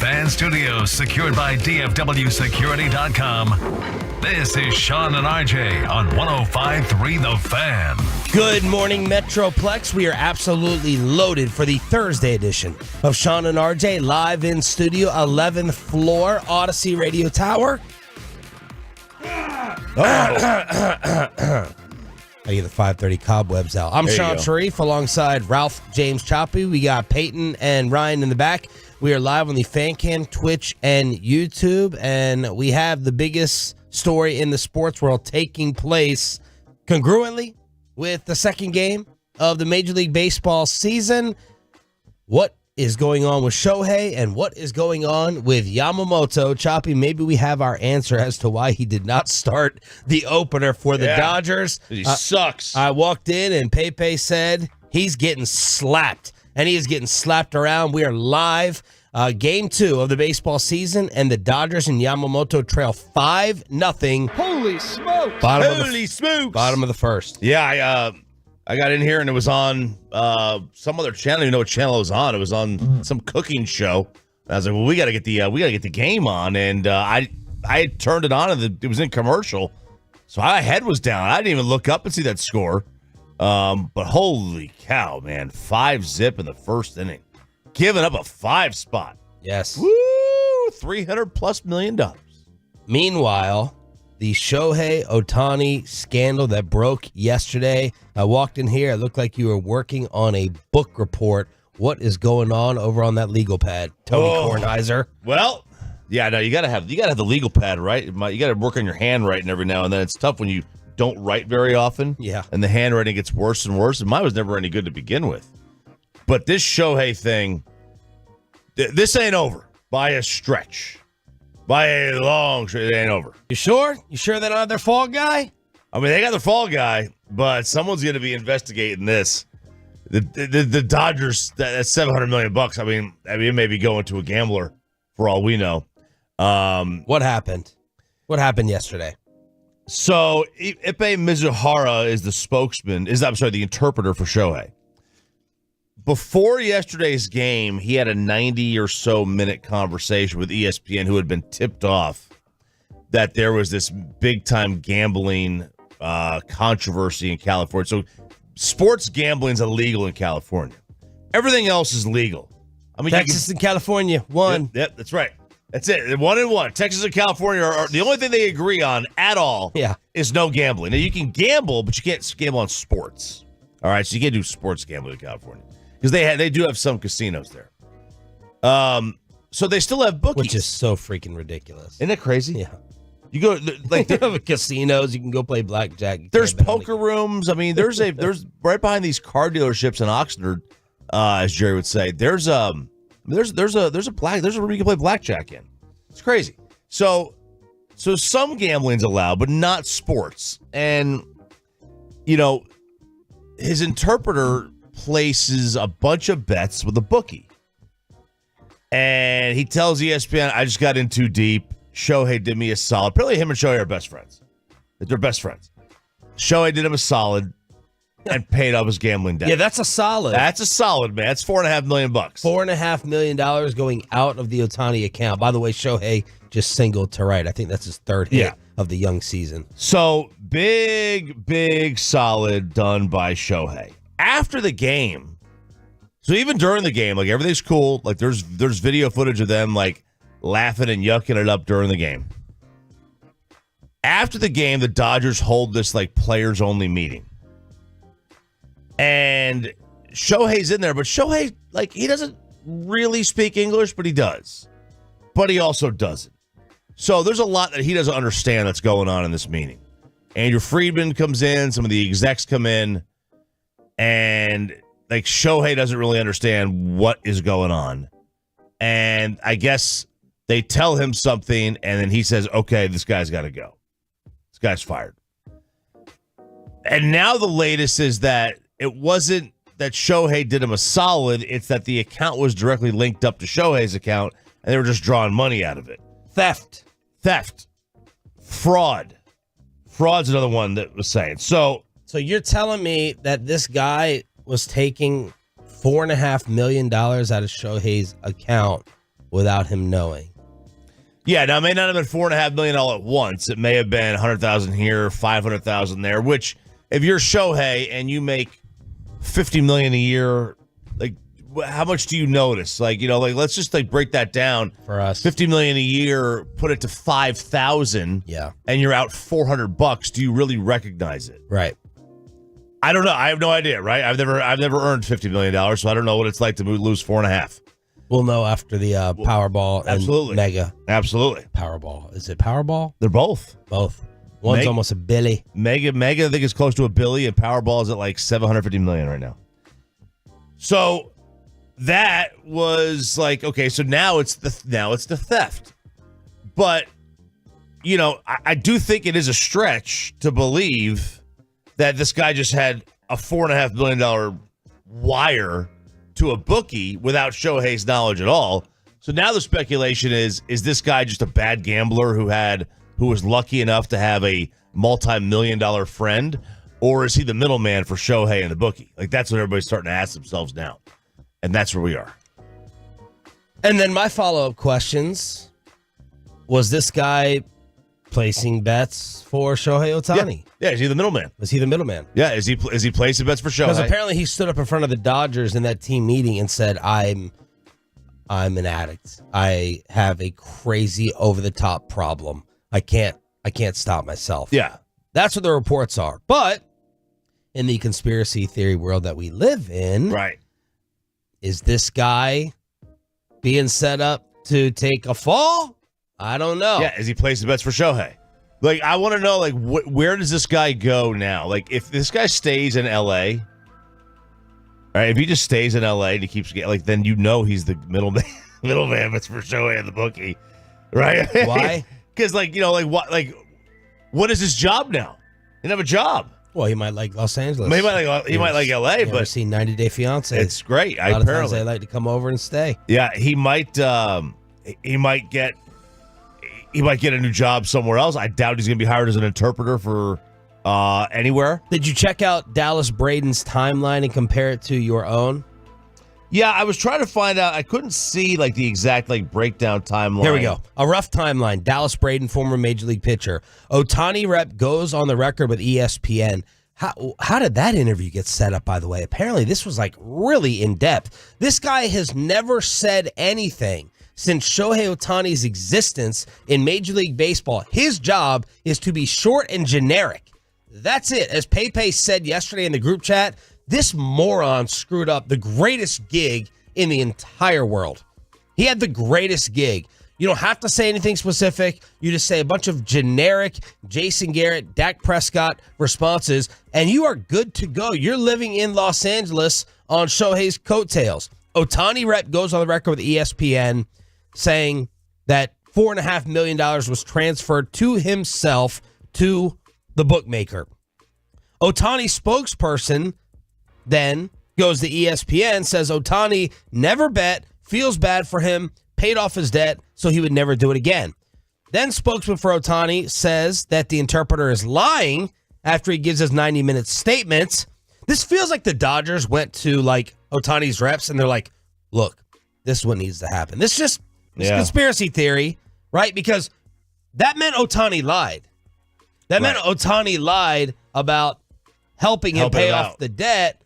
Fan Studios, secured by DFWSecurity.com. This is Sean and RJ on 105.3 The Fan. Good morning, Metroplex. We are absolutely loaded for the Thursday edition of Sean and RJ live in studio, 11th floor, Odyssey Radio Tower. I get the 5:30 cobwebs out. I'm Sean Sharif alongside Ralph James Choppy. We got Peyton and Ryan in the back. We are live on the FanCam, Twitch, and YouTube, and we have the biggest story in the sports world taking place congruently with the second game of the Major League Baseball season. What is going on with Shohei and what is going on with Yamamoto? Choppy, maybe we have our answer as to why he did not start the opener for the Dodgers. He sucks. I walked in and Pepe said he's getting slapped, and he is getting slapped around. We are live. Game 2 of the baseball season, and the Dodgers and Yamamoto trail 5-0. Holy smokes. Bottom of the first. Yeah, I got in here and it was on some other channel. I don't even know what channel it was on. It was on some cooking show. And I was like, well, we got to get the game on. And I had turned it on and it was in commercial. So my head was down. I didn't even look up and see that score. But holy cow, man. 5-0 in the first inning. Giving up a 5 spot. Yes. Woo! $300+ million. Meanwhile, the Shohei Ohtani scandal that broke yesterday. I walked in here. It looked like you were working on a book report. What is going on over on that legal pad, Tony Kornheiser? Well, yeah, no, you gotta have the legal pad, right? You gotta work on your handwriting every now and then. It's tough when you don't write very often. Yeah. And the handwriting gets worse and worse. And mine was never any good to begin with. But this Shohei thing, this ain't over by a stretch. By a long stretch, it ain't over. You sure? You sure they're not their fall guy? I mean, they got the fall guy, but someone's going to be investigating this. The Dodgers, that's $700 million. I mean, it may be going to a gambler for all we know. What happened? What happened yesterday? So Ippei Mizuhara is the interpreter for Shohei. Before yesterday's game, he had a 90 or so minute conversation with ESPN, who had been tipped off that there was this big time gambling controversy in California. So sports gambling is illegal in California. Everything else is legal. I mean, Texas and California, one. Yep, that's right. That's it. 1 and 1. Texas and California are the only thing they agree on at all. Is no gambling. Now you can gamble, but you can't gamble on sports. All right, so you can't do sports gambling in California. Because they do have some casinos there. So they still have bookies. Which is so freaking ridiculous. Isn't that crazy? Yeah. You go like they have casinos, you can go play blackjack. There's poker rooms. I mean, there's right behind these car dealerships in Oxnard, as Jerry would say, there's a room you can play blackjack in. It's crazy. So some gambling's allowed, but not sports. And his interpreter places a bunch of bets with a bookie. And he tells ESPN, I just got in too deep. Shohei did me a solid. Apparently him and Shohei are best friends. They're best friends. Shohei did him a solid and paid off his gambling debt. Yeah, that's a solid. That's a solid, man. That's $4.5 million. $4.5 million going out of the Ohtani account. By the way, Shohei just singled to right. I think that's his third hit of the young season. So big solid done by Shohei. After the game, so even during the game, like everything's cool. Like there's video footage of them like laughing and yucking it up during the game. After the game, the Dodgers hold this like players only meeting. And Shohei's in there, but Shohei, like, he doesn't really speak English, but he does. But he also doesn't. So there's a lot that he doesn't understand that's going on in this meeting. Andrew Friedman comes in, some of the execs come in, and like Shohei doesn't really understand what is going on. And I guess they tell him something, and then he says, okay, this guy's got to go. This guy's fired. And now the latest is that it wasn't that Shohei did him a solid. It's that the account was directly linked up to Shohei's account, and they were just drawing money out of it. Theft. Fraud. Fraud's another one that was saying. So you're telling me that this guy was taking $4.5 million out of Shohei's account without him knowing. Yeah, now it may not have been $4.5 million all at once. It may have been 100,000 here, 500,000 there. Which, if you're Shohei and you make $50 million a year, like, how much do you notice? Like, let's just break that down for us. $50 million a year, put it to 5,000. Yeah, and you're out $400. Do you really recognize it? Right. I don't know. I have no idea. Right. I've never earned $50 million, so I don't know what it's like to lose 4.5. We'll know after the Powerball and absolutely. Mega. Absolutely. Powerball. Is it Powerball? They're both. Both. One's almost a billy. Mega, I think is close to $1 billion, and Powerball is at like $750 million right now. So that was like, okay, so now it's the theft. But I do think it is a stretch to believe that this guy just had a $4.5 million wire to a bookie without Shohei's knowledge at all. So now the speculation is this guy just a bad gambler who was lucky enough to have a multi-million-dollar friend, or is he the middleman for Shohei and the bookie? Like, that's what everybody's starting to ask themselves now. And that's where we are. And then my follow-up questions, was this guy placing bets for Shohei Ohtani? Yeah, is he the middleman? Was he the middleman? Yeah, is he placing bets for Shohei? Because apparently he stood up in front of the Dodgers in that team meeting and said, I'm an addict. I have a crazy over-the-top problem. I can't stop myself. Yeah. That's what the reports are. But in the conspiracy theory world that we live in, right, is this guy being set up to take a fall? I don't know. Yeah, is he placing bets for Shohei? Like, I want to know, like, where does this guy go now? Like, if this guy stays in L.A., all right, if he just stays in L.A. and he keeps getting, like, then he's the middleman that's for Shohei and the bookie, right? Why? Because, what is his job now? He doesn't have a job. Well, he might like Los Angeles. He might like L.A., but I've seen 90 Day Fiance. It's great. A lot of times they like to come over and stay. Yeah, he might get a new job somewhere else. I doubt he's going to be hired as an interpreter for anywhere. Did you check out Dallas Braden's timeline and compare it to your own? Yeah, I was trying to find out. I couldn't see the exact breakdown timeline. Here we go. A rough timeline. Dallas Braden, former Major League pitcher. Ohtani rep goes on the record with ESPN. How did that interview get set up, by the way? Apparently, this was really in depth. This guy has never said anything since Shohei Ohtani's existence in Major League Baseball. His job is to be short and generic. That's it. As Pepe said yesterday in the group chat, this moron screwed up the greatest gig in the entire world. He had the greatest gig. You don't have to say anything specific. You just say a bunch of generic Jason Garrett, Dak Prescott responses, and you are good to go. You're living in Los Angeles on Shohei's coattails. Ohtani rep goes on the record with ESPN saying that $4.5 million was transferred to himself to the bookmaker. Ohtani's spokesperson then goes to ESPN, says Ohtani never bet, feels bad for him, paid off his debt, so he would never do it again. Then spokesman for Ohtani says that the interpreter is lying after he gives his 90-minute statement. This feels like the Dodgers went to Ohtani's reps and they're like, look, this is what needs to happen. This is conspiracy theory, right? Because that meant Ohtani lied. That meant Ohtani lied about helping him pay off the debt.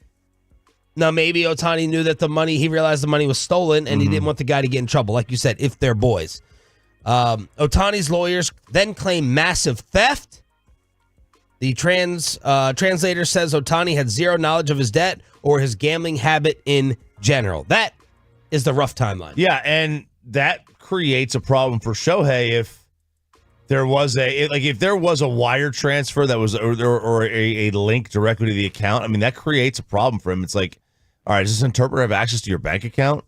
Now, maybe Ohtani knew that he realized the money was stolen and he didn't want the guy to get in trouble. Like you said, if they're boys. Ohtani's lawyers then claim massive theft. The translator says Ohtani had zero knowledge of his debt or his gambling habit in general. That is the rough timeline. Yeah, and that creates a problem for Shohei if there was a wire transfer that was or a link directly to the account. I mean, that creates a problem for him. It's like, all right, does this interpreter have access to your bank account?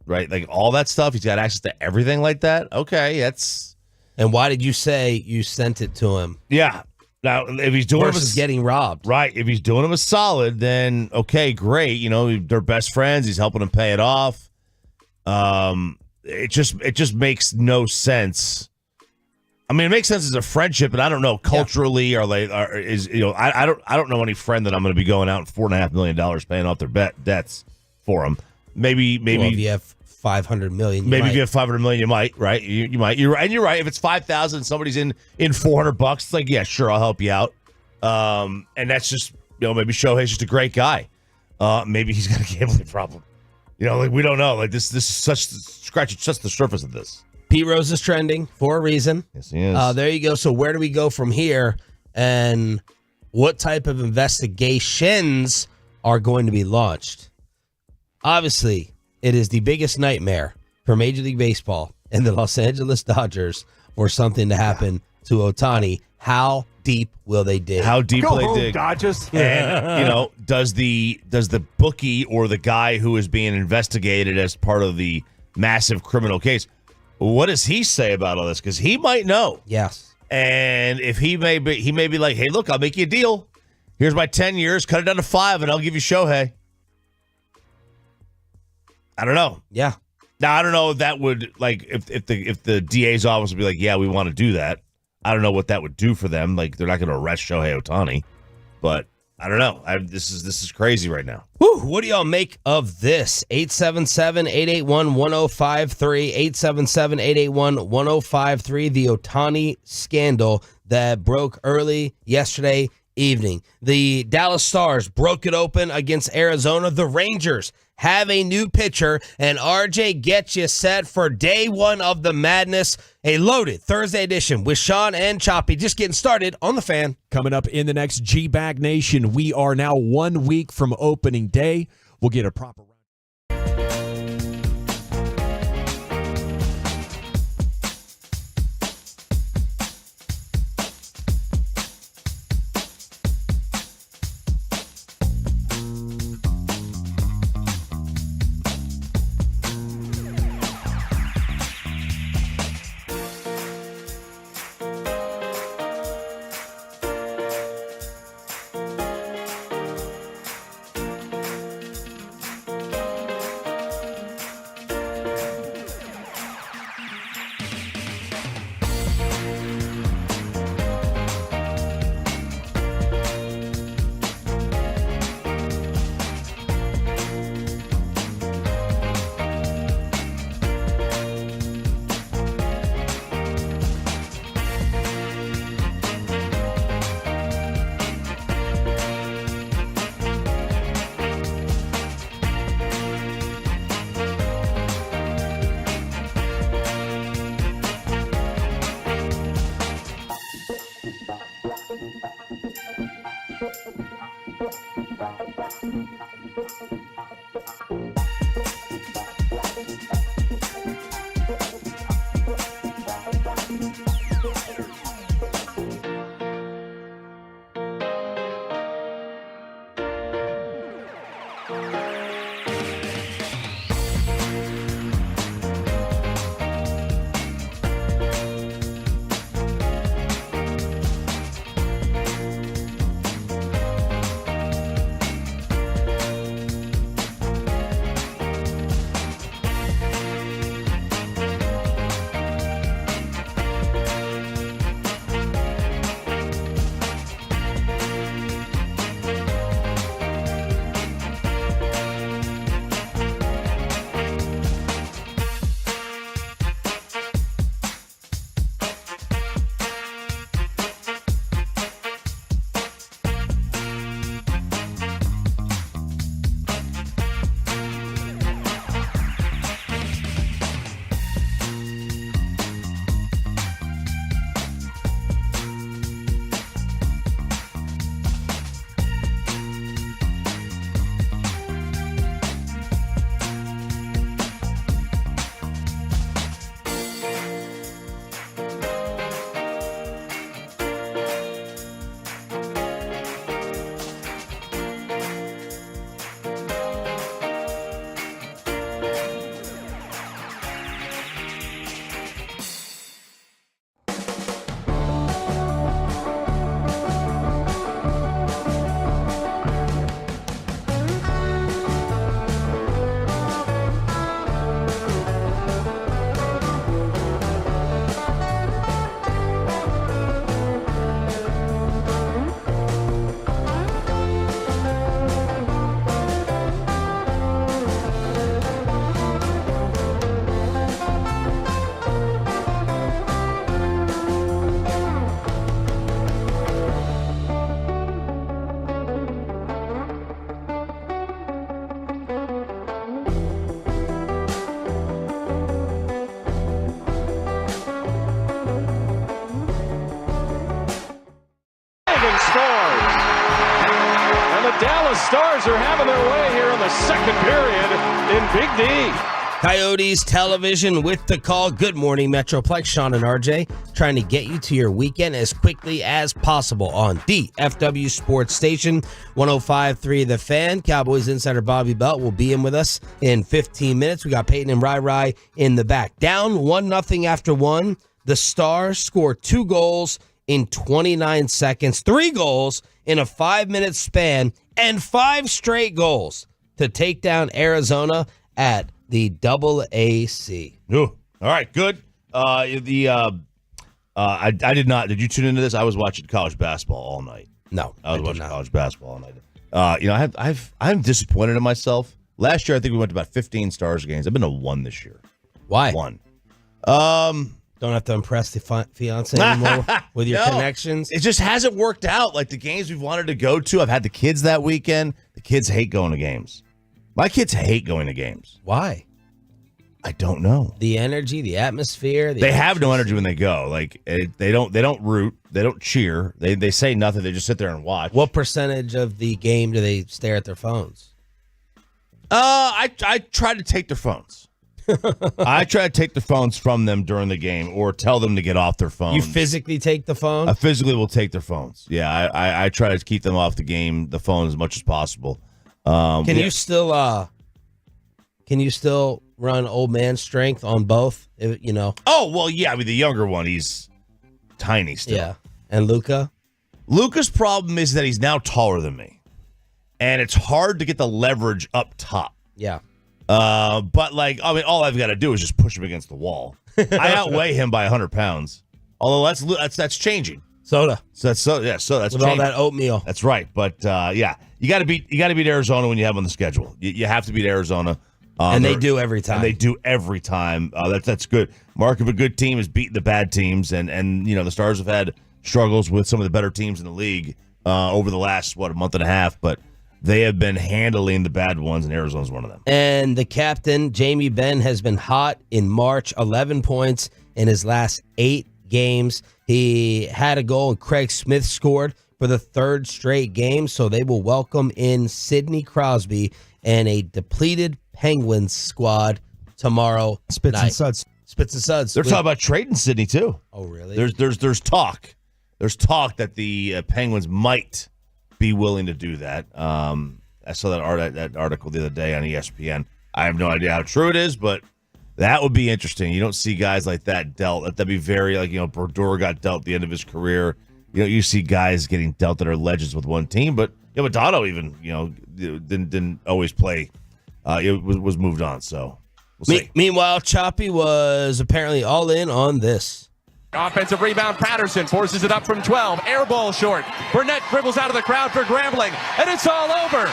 Right? Like all that stuff. He's got access to everything like that. Okay, that's. And why did you say you sent it to him? Yeah. Now, if he's doing versus getting robbed. Right. If he's doing him a solid, then okay, great. They're best friends. He's helping him pay it off. It just makes no sense. I mean, it makes sense as a friendship, but I don't know culturally I don't know any friend that I'm going to be going out and $4.5 million paying off their debts for them. Maybe if you have $500 million. Maybe give $500 million, you might, right? You might. You're right. And you're right. If it's $5,000 and somebody's in $400, it's like, yeah, sure, I'll help you out. And that's just, maybe Shohei's just a great guy. Maybe he's got a gambling problem. We don't know. Like this is scratching just the surface of this. Pete Rose is trending for a reason. Yes, he is. There you go. So where do we go from here? And what type of investigations are going to be launched? Obviously, it is the biggest nightmare for Major League Baseball and the Los Angeles Dodgers for something to happen to Ohtani. How deep will they dig? How deep will they dig? Dodgers. And does the bookie or the guy who is being investigated as part of the massive criminal case, what does he say about all this? Because he might know. Yes. And if he may be like, hey, look, I'll make you a deal. Here's my 10 years, cut it down to 5, and I'll give you Shohei. I don't know. Yeah. Now I don't know if that would if the DA's office would be like, yeah, we want to do that. I don't know what that would do for them. Like they're not going to arrest Shohei Ohtani, but I don't know. This is crazy right now. Whew, what do y'all make of this? 877-881-1053, 877-881-1053, the Ohtani scandal that broke early yesterday evening. The Dallas Stars broke it open against Arizona. The Rangers have a new pitcher, and RJ gets you set for day one of the madness. A loaded Thursday edition with Sean and Choppy just getting started on The Fan. Coming up in the next G-Bag Nation, we are now 1 week from opening day. We'll get a proper Stars are having their way here in the second period in Big D. Coyotes television with the call. Good morning, Metroplex. Sean and RJ trying to get you to your weekend as quickly as possible on DFW Sports Station 105.3 The Fan. Cowboys insider Bobby Belt will be in with us in 15 minutes. We got Peyton and Rai in the back. Down 1-0 after one. The Stars score 2 goals in 29 seconds, 3 goals in a 5-minute span, and 5 straight goals to take down Arizona at the AAC. Ooh, all right, good. I did not. Did you tune into this? I was watching college basketball all night. No, I was watching college basketball all night. I'm disappointed in myself. Last year, I think we went to about 15 Stars games. I've been to 1 this year. Why? 1. Don't have to impress the fiance anymore with your connections. It just hasn't worked out. Like the games we've wanted to go to, I've had the kids that weekend. The kids hate going to games. My kids hate going to games. Why? I don't know. The energy, the atmosphere. They have no energy when they go. Like they don't root. They don't cheer. They say nothing. They just sit there and watch. What percentage of the game do they stare at their phones? I try to take their phones. I try to take the phones from them during the game or tell them to get off their phones. You physically take the phone? I physically will take their phones. Yeah, I try to keep them off the phone as much as possible. Can you still run old man strength on both? Oh well, yeah. I mean, the younger one, he's tiny still. Yeah, and Luca's problem is that he's now taller than me, and it's hard to get the leverage up top. Yeah. But all I've got to do is just push him against the wall. I outweigh him by 100 pounds. Although that's changing. Soda. So that's with changing. All that oatmeal. That's right. But yeah, you got to beat Arizona when you have them on the schedule. You have to beat Arizona, and they do every time. That's good. Mark of a good team is beating the bad teams, and the Stars have had struggles with some of the better teams in the league over the last a month and a half, but they have been handling the bad ones, and Arizona's one of them. And the captain, Jamie Benn, has been hot in March, 11 points in his last 8 games. He had a goal, and Craig Smith scored for the 3rd straight game, so they will welcome in Sidney Crosby and a depleted Penguins squad tomorrow Spits night. and suds. Spits and suds. They're talking about trading Sidney, too. Oh, really? There's talk. There's talk that the Penguins might be willing to do that. I saw that article the other day on ESPN. I have no idea how true it is, but that would be interesting. You don't see guys like that dealt. That'd be very Brodeur got dealt at the end of his career. You see guys getting dealt that are legends with one team, but Madonna even didn't always play. It was moved on. So we'll see. Meanwhile, Choppy was apparently all in on this. Offensive rebound, Patterson forces it up from 12. Air ball short. Burnett dribbles out of the crowd for Grambling, and it's all over.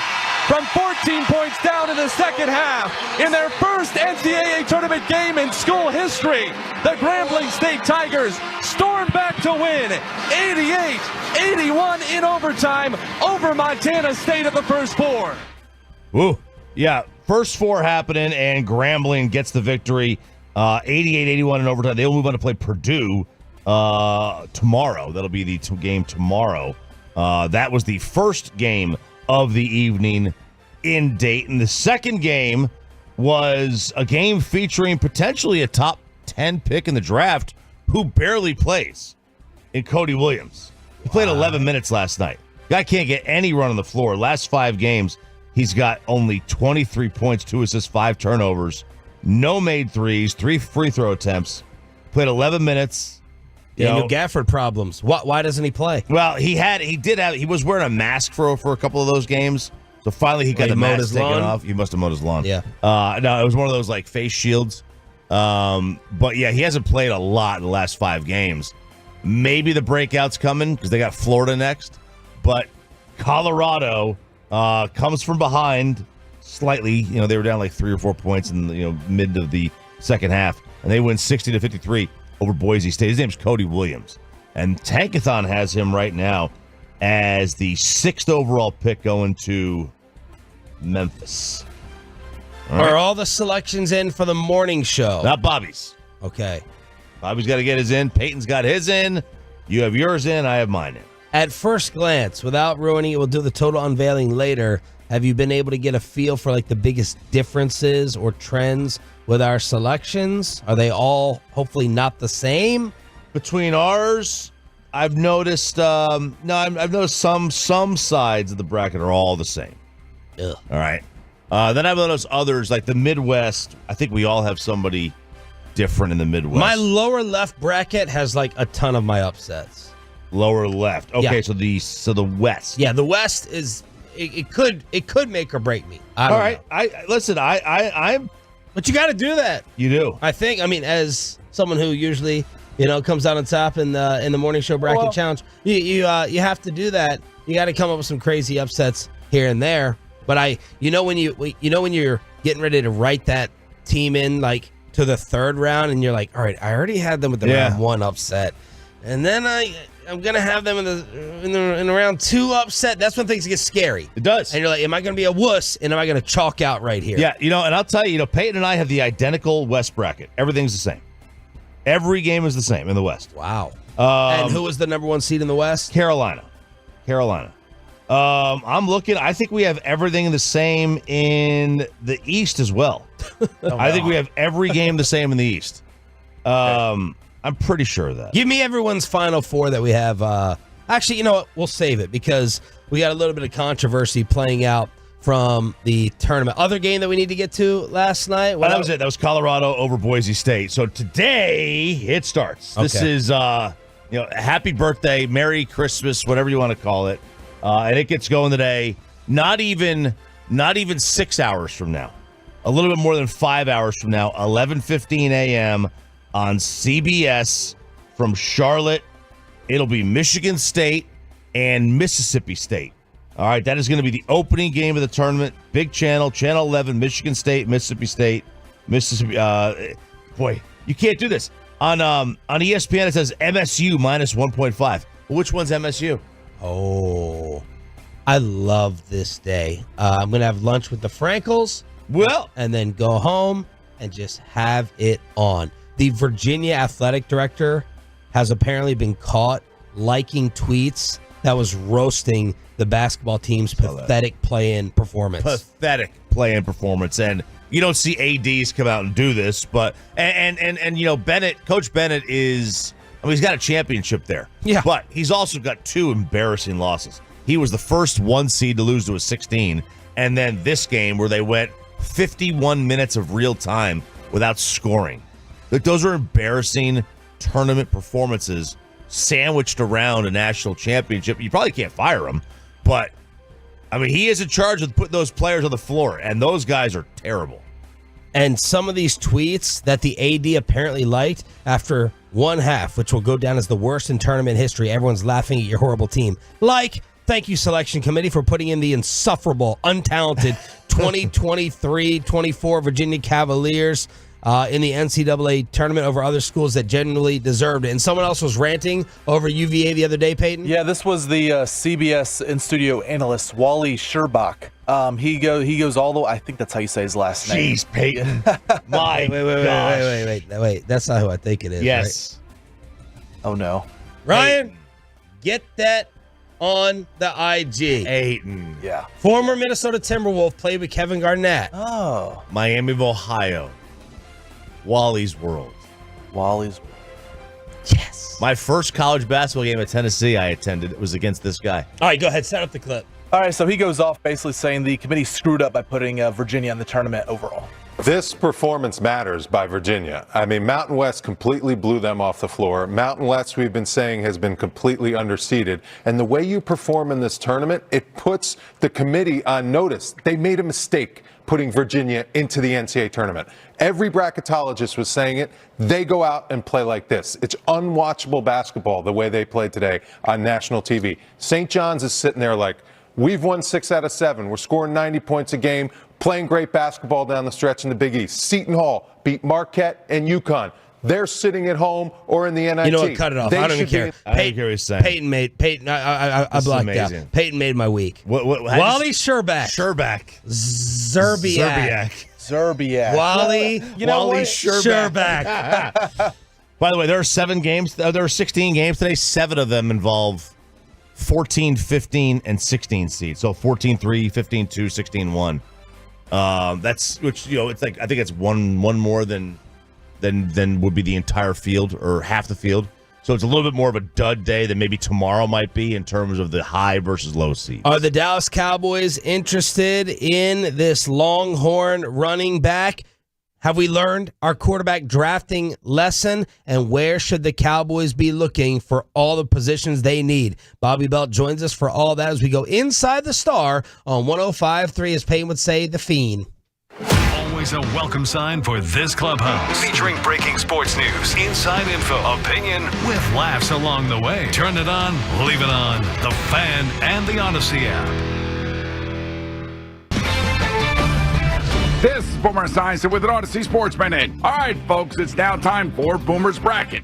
From 14 points down in the second half, in their first NCAA tournament game in school history, the Grambling State Tigers storm back to win 88-81 in overtime over Montana State at the first 4. Woo. Yeah, first 4 happening, and Grambling gets the victory. 88-81 in overtime. They'll move on to play Purdue tomorrow. That'll be the game tomorrow. That was the first game of the evening in Dayton. The second game was a game featuring potentially a top 10 pick in the draft who barely plays in Cody Williams. He played 11 minutes last night. Guy can't get any run on the floor. Last 5 games, he's got only 23 points, 2 assists, 5 turnovers. No made threes, 3 free throw attempts. Played 11 minutes. Daniel Gafford problems. Why doesn't he play? Well, he was wearing a mask for a couple of those games. So finally he got the mask taken off. He must have mowed his lawn. Yeah. No, it was one of those face shields. But yeah, he hasn't played a lot in the last 5 games. Maybe the breakout's coming because they got Florida next. But Colorado comes from behind slightly. They were down 3 or 4 points in the mid of the second half, and they win 60-53 over Boise State. His name's Cody Williams, and Tankathon has him right now as the 6th overall pick going to Memphis. Are all the selections in for the morning show? Not Bobby's. Okay. Bobby's got to get his in. Peyton's got his in. You have yours in. I have mine in. At first glance, without ruining it, we'll do the total unveiling later. have you been able to get a feel for like the biggest differences or trends with our selections? Are they all hopefully not the same? Between ours, I've noticed. I've noticed some sides of the bracket are all the same. Ugh. All right. Then I've noticed others like the Midwest. I think we all have somebody different in the Midwest. My lower left bracket has like a ton of my upsets. Lower left. Okay, Yeah. so the West. Yeah, the West is it could make or break me. I don't All right. know. I'm. But you got to do that. You do. I think. I mean, as someone who usually comes out on top in the morning show bracket challenge, you have to do that. You got to come up with some crazy upsets here and there. But when you're getting ready to write that team in like to the third round, and you're like, all right, I already had them with the round 1 upset, and then I'm gonna have them in the round 2 upset. That's when things get scary. It does. And you're like, am I gonna be a wuss? And am I gonna chalk out right here? Yeah, and I'll tell you, Peyton and I have the identical West bracket. Everything's the same. Every game is the same in the West. Wow. And who was the number 1 seed in the West? Carolina. I'm looking. I think we have everything the same in the East as well. I think we have every game the same in the East. I'm pretty sure of that. Give me everyone's final 4 that we have. Actually, you know what? We'll save it because we got a little bit of controversy playing out from the tournament. Other game that we need to get to last night. That was it. That was Colorado over Boise State. So today it starts. Okay. This is happy birthday, Merry Christmas, whatever you want to call it. And it gets going today. Not even 6 hours from now. A little bit more than 5 hours from now. 11:15 a.m. on CBS from Charlotte. It'll be Michigan State and Mississippi State. All right, that is going to be the opening game of the tournament. Big channel, Channel 11, Michigan State, Mississippi State, Mississippi. Boy, you can't do this. On ESPN, it says MSU minus 1.5. Which one's MSU? Oh, I love this day. I'm going to have lunch with the Frankels. Well, and then go home and just have it on. The Virginia athletic director has apparently been caught liking tweets that was roasting the basketball team's pathetic play-in performance. Pathetic play-in performance. And you don't see ADs come out and do this, but and Bennett, Coach Bennett is, he's got a championship there. Yeah. But he's also got 2 embarrassing losses. He was the first 1 seed to lose to a 16, and then this game where they went 51 minutes of real time without scoring. Like, those are embarrassing tournament performances sandwiched around a national championship. You probably can't fire him, but he is in charge of putting those players on the floor, and those guys are terrible. And some of these tweets that the AD apparently liked after one half, which will go down as the worst in tournament history, everyone's laughing at your horrible team. Like, thank you, selection committee, for putting in the insufferable, untalented 2023-24 Virginia Cavaliers in the NCAA tournament over other schools that genuinely deserved it. And someone else was ranting over UVA the other day, Peyton? Yeah, this was the CBS in-studio analyst, Wally Sherbach. He goes all the way. I think that's how you say his last name. Jeez, Peyton. My gosh. Wait. That's not who I think it is, Yes. Right? Oh, no. Ryan, get that on the IG. Peyton. Yeah. Former Minnesota Timberwolf played with Kevin Garnett. Oh. Miami of Ohio. Wally's World. Yes. My first college basketball game at Tennessee I attended was against this guy. All right, go ahead. Set up the clip. All right, so he goes off basically saying the committee screwed up by putting Virginia in the tournament overall. This performance matters by Virginia. Mountain West completely blew them off the floor. Mountain West, we've been saying, has been completely underseeded. And the way you perform in this tournament, it puts the committee on notice. They made a mistake putting Virginia into the NCAA tournament. Every bracketologist was saying it. They go out and play like this. It's unwatchable basketball the way they played today on national TV. St. John's is sitting there like, we've won 6 out of 7. We're scoring 90 points a game, playing great basketball down the stretch in the Big East. Seton Hall beat Marquette and UConn. They're sitting at home or in the NIT. You know what? Cut it off. I don't even care. I don't care what he's saying. Peyton. I blocked out. Peyton made my week. Wally Sherbach. Zerbiak. Wally Sherbach. By the way, there are 7 games. There are 16 games today. 7 of them involve 14, 15, and 16 seed. So 14-3, 15-2, 16-1. That's which it's like I think it's one more than would be the entire field or half the field. So it's a little bit more of a dud day than maybe tomorrow might be in terms of the high versus low seeds. Are the Dallas Cowboys interested in this Longhorn running back? Have we learned our quarterback drafting lesson? And where should the Cowboys be looking for all the positions they need? Bobby Belt joins us for all that as we go inside the Star on 105.3, as Peyton would say, the Fiend. Always a welcome sign for this clubhouse. Featuring breaking sports news, inside info, opinion, with laughs along the way. Turn it on, leave it on. The Fan and the Odyssey app. This is Boomer Esiason with an Odyssey Sports Minute. All right, folks, it's now time for Boomer's Bracket.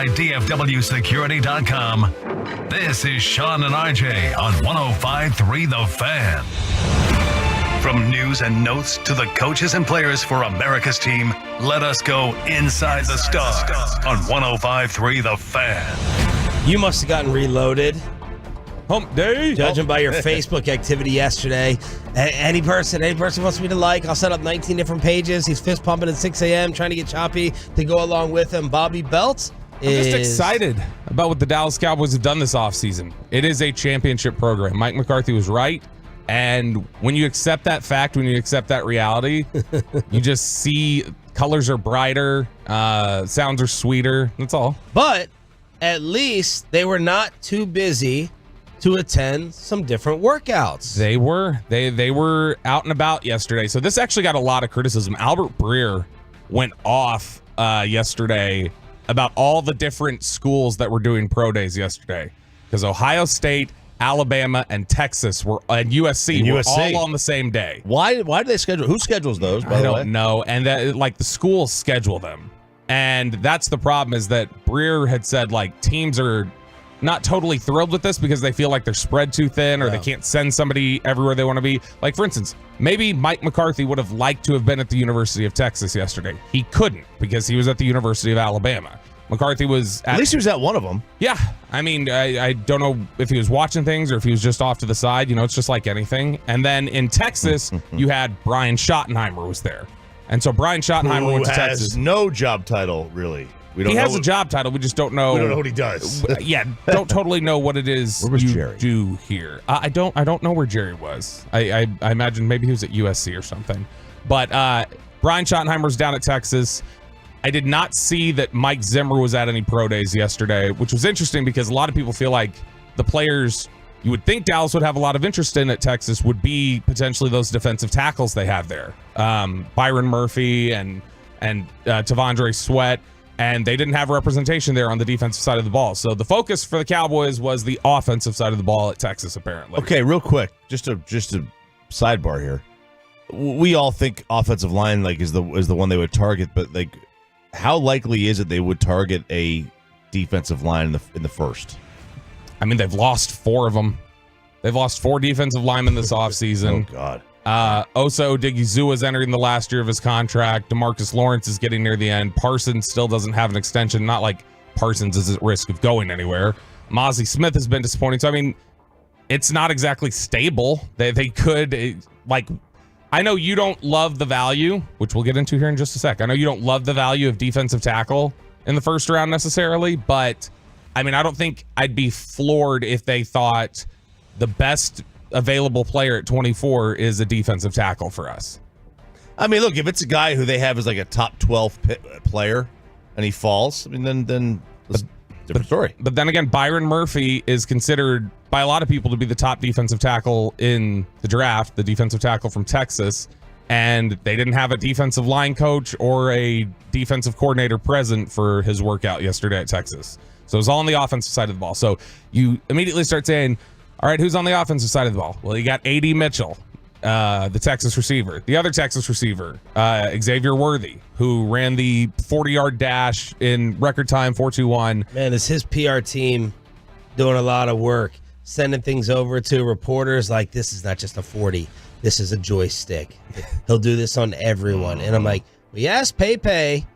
by DFWSecurity.com. This is Sean and RJ on 105.3 The Fan. From news and notes to the coaches and players for America's team, let us go inside the stars on 105.3 The Fan. You must have gotten reloaded. Hump day. Judging by your Facebook activity yesterday. Any person wants me to like, I'll set up 19 different pages. He's fist pumping at 6 a.m., trying to get Choppy to go along with him. Bobby Belt is I'm just excited about what the Dallas Cowboys have done this offseason. It is a championship program. Mike McCarthy was right. And when you accept that fact, when you accept that reality, you just see colors are brighter, sounds are sweeter. That's all. But at least they were not too busy to attend some different workouts. They were out and about yesterday. So this actually got a lot of criticism. Albert Breer went off yesterday about all the different schools that were doing pro days yesterday, because Ohio State, Alabama, and Texas and USC were all on the same day. Why do they schedule? Who schedules those, by the way? I don't know. And that, like, the schools schedule them. And that's the problem, is that Breer had said, like, teams are not totally thrilled with this because they feel like they're spread too thin, or they can't send somebody everywhere they want to be. Like, for instance, maybe Mike McCarthy would have liked to have been at the University of Texas yesterday. He couldn't because he was at the University of Alabama. McCarthy was at least he was at one of them. Yeah. I mean, I don't know if he was watching things or if he was just off to the side. You know, it's just like anything. And then in Texas, you had Brian Schottenheimer was there. And so Brian Schottenheimer went to Texas. No job title, really. He has a job title. We just don't know. We don't know what he does. Yeah, don't totally know what it is where was you Jerry? Do here. I don't know where Jerry was. I imagine maybe he was at USC or something. But Brian Schottenheimer's down at Texas. I did not see that Mike Zimmer was at any pro days yesterday, which was interesting because a lot of people feel like the players you would think Dallas would have a lot of interest in at Texas would be potentially those defensive tackles they have there. Byron Murphy and Tavondre Sweat. And they didn't have representation there on the defensive side of the ball. So the focus for the Cowboys was the offensive side of the ball at Texas, apparently. Okay, real quick, just a sidebar here. We all think offensive line is the one they would target, but how likely is it they would target a defensive line in the first? I mean, they've lost 4 of them. They've lost 4 defensive linemen this offseason. Oh God. Osa Odigizua is entering the last year of his contract. DeMarcus Lawrence is getting near the end. Parsons still doesn't have an extension. Not like Parsons is at risk of going anywhere. Mozzie Smith has been disappointing. So, I mean, it's not exactly stable. They could, I know you don't love the value, which we'll get into here in just a sec. I know you don't love the value of defensive tackle in the first round necessarily, but, I mean, I don't think I'd be floored if they thought the best available player at 24 is a defensive tackle for us. I mean, look, if it's a guy who they have as a top 12 player and he falls, I mean, then it's a different story. But then again, Byron Murphy is considered by a lot of people to be the top defensive tackle in the draft, the defensive tackle from Texas, and they didn't have a defensive line coach or a defensive coordinator present for his workout yesterday at Texas. So it was all on the offensive side of the ball. So you immediately start saying, all right, who's on the offensive side of the ball? Well, you got A.D. Mitchell, the Texas receiver. The other Texas receiver, Xavier Worthy, who ran the 40-yard dash in record time, 4.21. Man, is his PR team doing a lot of work, sending things over to reporters like, this is not just a 40. This is a joystick. He'll do this on everyone. And I'm like, well, yes, Pepe,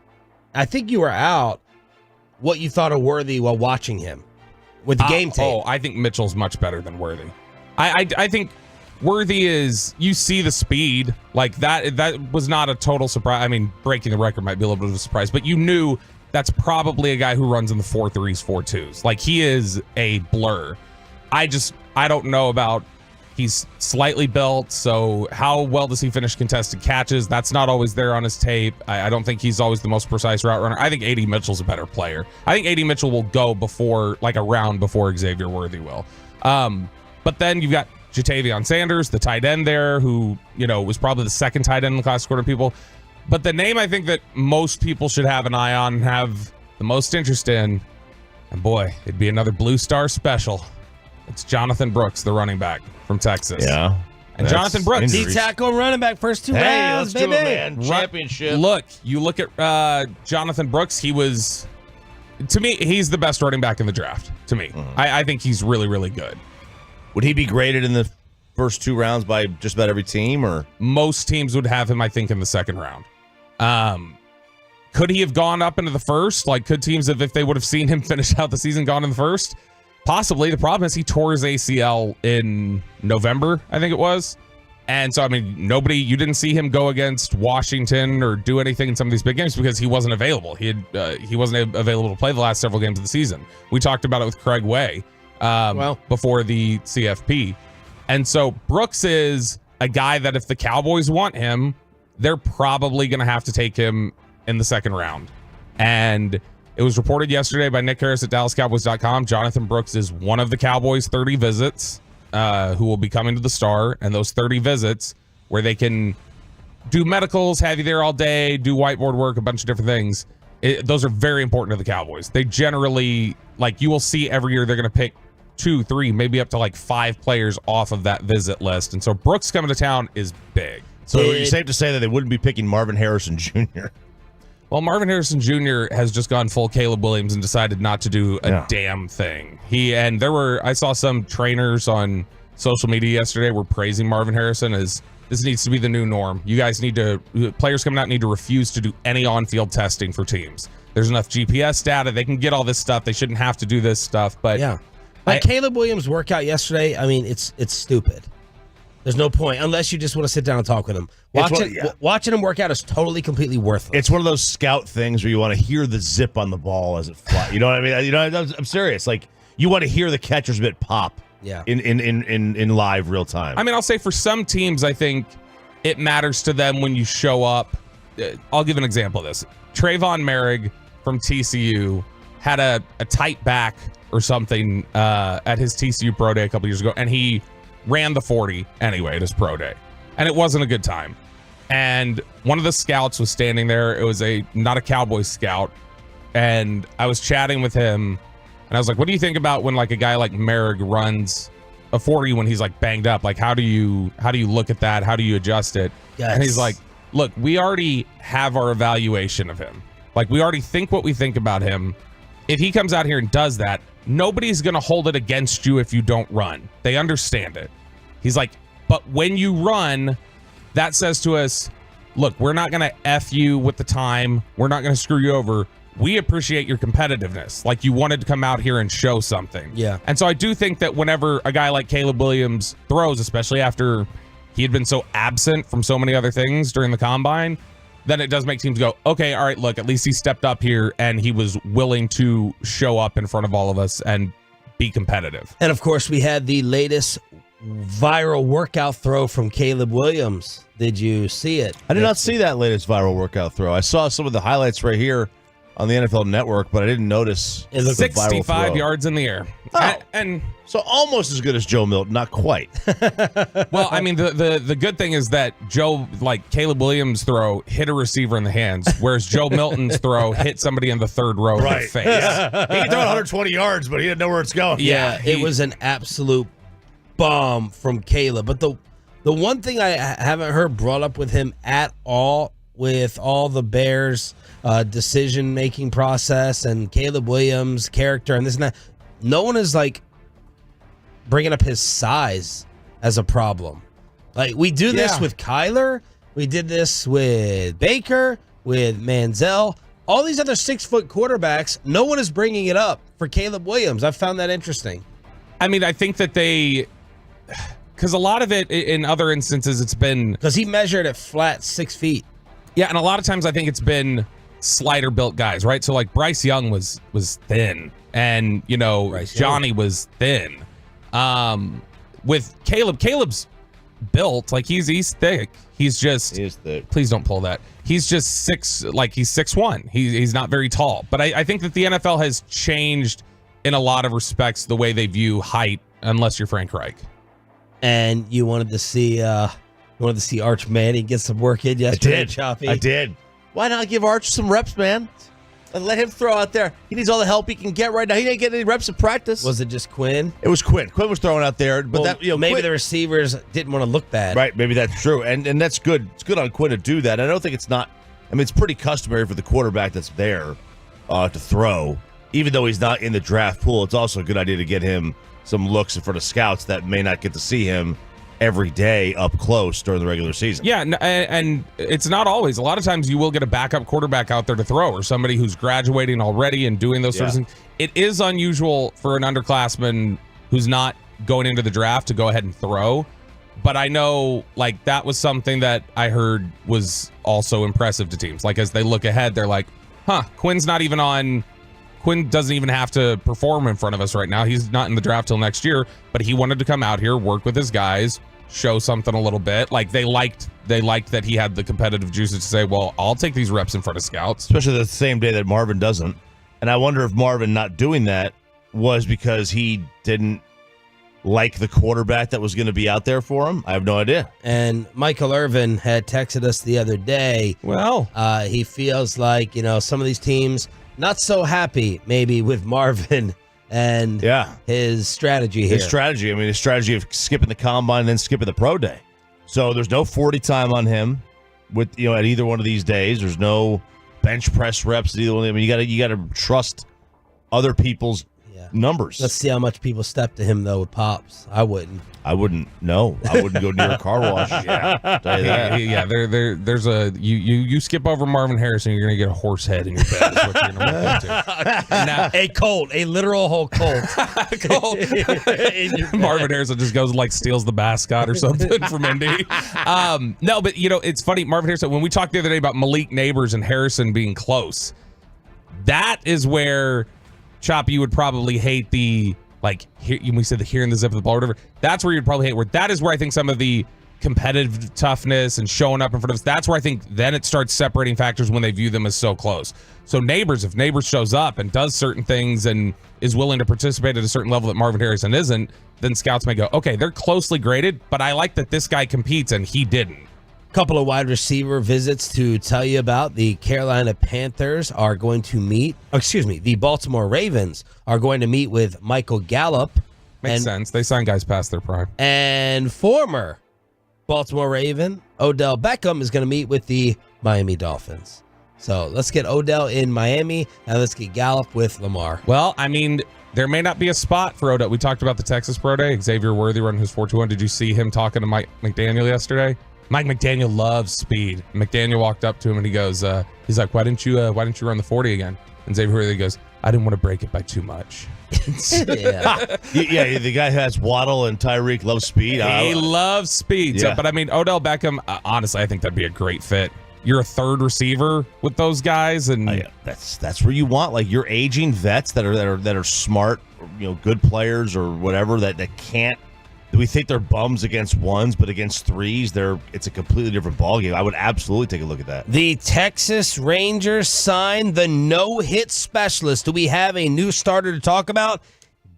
I think you were out what you thought of Worthy while watching him. With the game tape. Oh, I think Mitchell's much better than Worthy. I think Worthy is, you see the speed. Like, that was not a total surprise. I mean, breaking the record might be a little bit of a surprise, but you knew that's probably a guy who runs in the 4.3s, 4.2s. Like, he is a blur. I don't know about, he's slightly built, so how well does he finish contested catches? That's not always there on his tape. I don't think he's always the most precise route runner. I think A.D. Mitchell's a better player. I think A.D. Mitchell will go before, a round before Xavier Worthy will. But then you've got Jatavion Sanders, the tight end there, who, was probably the second tight end in the class according to people. But the name I think that most people should have an eye on and have the most interest in, and boy, it'd be another Blue Star special. It's Jonathan Brooks, the running back from Texas. Yeah. And Jonathan Brooks. D-tackle running back, first 2 rounds, let's baby. do it, man. Championship. You look at Jonathan Brooks. He was to me, he's the best running back in the draft. To me, I think he's really, really good. Would he be graded in the first 2 rounds by just about every team, or most teams would have him, I think, in the second round? Could he have gone up into the first? Like, could teams have, if they would have seen him finish out the season, gone in the first? Possibly. The problem is he tore his ACL in November, I think it was. And so, I mean, you didn't see him go against Washington or do anything in some of these big games because he wasn't available. He wasn't available to play the last several games of the season. We talked about it with Craig Way before the CFP. And so Brooks is a guy that if the Cowboys want him, they're probably going to have to take him in the second round. And it was reported yesterday by Nick Harris at DallasCowboys.com. Jonathan Brooks is one of the Cowboys' 30 visits who will be coming to the Star. And those 30 visits where they can do medicals, have you there all day, do whiteboard work, a bunch of different things. Those are very important to the Cowboys. They generally, like, you will see every year they're going to pick 2, 3, maybe up to like 5 players off of that visit list. And so Brooks coming to town is big. So it's safe to say that they wouldn't be picking Marvin Harrison Jr. Well, Marvin Harrison Jr. has just gone full Caleb Williams and decided not to do a damn thing. I saw some trainers on social media yesterday were praising Marvin Harrison as this needs to be the new norm. You guys players coming out need to refuse to do any on-field testing for teams. There's enough GPS data. They can get all this stuff. They shouldn't have to do this stuff. But yeah, like Caleb Williams' workout yesterday, I mean, it's stupid. There's no point unless you just want to sit down and talk with him. Watching him work out is totally, completely worthless. It's one of those scout things where you want to hear the zip on the ball as it flies. You know what I mean? I'm serious. Like, you want to hear the catcher's mitt pop. Yeah. In live real time. I mean, I'll say for some teams, I think it matters to them when you show up. I'll give an example of this. Trayvon Merrick from TCU had a tight back or something at his TCU Pro Day a couple years ago, and he ran the 40 anyway at his Pro Day, and it wasn't a good time. And one of the scouts was standing there. It was not a Cowboys scout, and I was chatting with him, and I was like, what do you think about when like a guy like Merrick runs a 40 when he's like banged up? Like, how do you look at that? How do you adjust it? Yes. And he's like, look, we already have our evaluation of him. Like, we already think what we think about him. If he comes out here and does that, nobody's going to hold it against you if you don't run. They understand it. He's like, but when you run, that says to us, look, we're not going to F you with the time. We're not going to screw you over. We appreciate your competitiveness. Like, you wanted to come out here and show something. Yeah. And so I do think that whenever a guy like Caleb Williams throws, especially after he had been so absent from so many other things during the combine, then it does make teams go, okay, all right, look, at least he stepped up here and he was willing to show up in front of all of us and be competitive. And of course, we had the latest viral workout throw from Caleb Williams. Did you see it? I did not see that latest viral workout throw. I saw some of the highlights right here on the NFL Network, but I didn't notice it looked 65 yards in the air. Oh. And so almost as good as Joe Milton, not quite. Well, I mean, the good thing is that Caleb Williams' throw hit a receiver in the hands, whereas Joe Milton's throw hit somebody in the third row in the face. Yeah. He can throw 120 yards, but he didn't know where it's going. Yeah, it was an absolute bomb from Caleb. But the one thing I haven't heard brought up with him at all, with all the Bears' decision-making process and Caleb Williams' character and this and that, no one is like bringing up his size as a problem. Like, we do this with Kyler, we did this with Baker, with Manziel, all these other 6-foot quarterbacks. No one is bringing it up for Caleb Williams. I found that interesting. I mean, I think that because a lot of it in other instances, it's been because he measured at flat 6 feet. Yeah, and a lot of times I think it's been slider built guys, right? So like Bryce Young was thin, and Johnny was thin. With Caleb's built, like he's thick. He is thick. Please don't pull that. He's just 6'1". He's not very tall. But I think that the NFL has changed in a lot of respects the way they view height, unless you're Frank Reich. And you wanted to see Arch Manning get some work in yesterday. I did. Why not give Arch some reps, man? And let him throw out there. He needs all the help he can get right now. He didn't get any reps in practice. Was it just Quinn? It was Quinn. Quinn was throwing out there, but maybe Quinn, the receivers didn't want to look bad. Right, maybe that's true, and that's good. It's good on Quinn to do that. I don't think it's not. I mean, it's pretty customary for the quarterback that's there to throw, even though he's not in the draft pool, it's also a good idea to get him some looks in front of scouts that may not get to see him every day up close during the regular season. Yeah, and it's not always. A lot of times you will get a backup quarterback out there to throw, or somebody who's graduating already and doing those sorts of things. It is unusual for an underclassman who's not going into the draft to go ahead and throw. But I know, like, that was something that I heard was also impressive to teams. Like, as they look ahead, they're like, Quinn doesn't even have to perform in front of us right now. He's not in the draft till next year, but he wanted to come out here, work with his guys, show something a little bit. Like, they liked that he had the competitive juices to say, well, I'll take these reps in front of scouts. Especially the same day that Marvin doesn't. And I wonder if Marvin not doing that was because he didn't like the quarterback that was going to be out there for him. I have no idea. And Michael Irvin had texted us the other day. Well, he feels like, some of these teams not so happy maybe with Marvin and his strategy here. His strategy of skipping the combine and then skipping the pro day. So there's no 40 time on him with at either one of these days. There's no bench press reps at either one of them. You got to trust other people's numbers. Let's see how much people step to him though with Pops. I wouldn't. No. I wouldn't go near a car wash. Tell you that. There's a you skip over Marvin Harrison, you're gonna get a horse head in your bed. Is what you're gonna walk into. Now, a colt, a literal whole colt. Marvin Harrison just goes and like steals the mascot or something from Indy. No, but it's funny. Marvin Harrison. When we talked the other day about Malik Neighbors and Harrison being close, that is where Choppy would probably hate the. Like, we said the hearing the zip of the ball or whatever. That's where you'd probably hate. That is where I think some of the competitive toughness and showing up in front of us, that's where I think then it starts separating factors when they view them as so close. So if Neighbors shows up and does certain things and is willing to participate at a certain level that Marvin Harrison isn't, then scouts may go, okay, they're closely graded, but I like that this guy competes and he didn't. Couple of wide receiver visits to tell you about. The Carolina Panthers are going to meet, the Baltimore Ravens are going to meet with Michael Gallup. Makes sense. They sign guys past their prime. And former Baltimore Raven Odell Beckham is going to meet with the Miami Dolphins. So let's get Odell in Miami, and let's get Gallup with Lamar. Well, there may not be a spot for Odell. We talked about the Texas Pro Day. Xavier Worthy running his 4.21. Did you see him talking to Mike McDaniel yesterday? Mike McDaniel loves speed. McDaniel walked up to him and he goes, he's like, why didn't you run the 40 again? And Xavier Worthy goes, I didn't want to break it by too much. The guy has Waddle and Tyreek loves speed. He loves speed. Yeah. So, but Odell Beckham, honestly, I think that'd be a great fit. You're a third receiver with those guys, and that's where you want like your aging vets that are smart, good players or whatever that can't. We think they're bums against ones, but against threes, it's a completely different ballgame. I would absolutely take a look at that. The Texas Rangers signed the no-hit specialist. Do we have a new starter to talk about?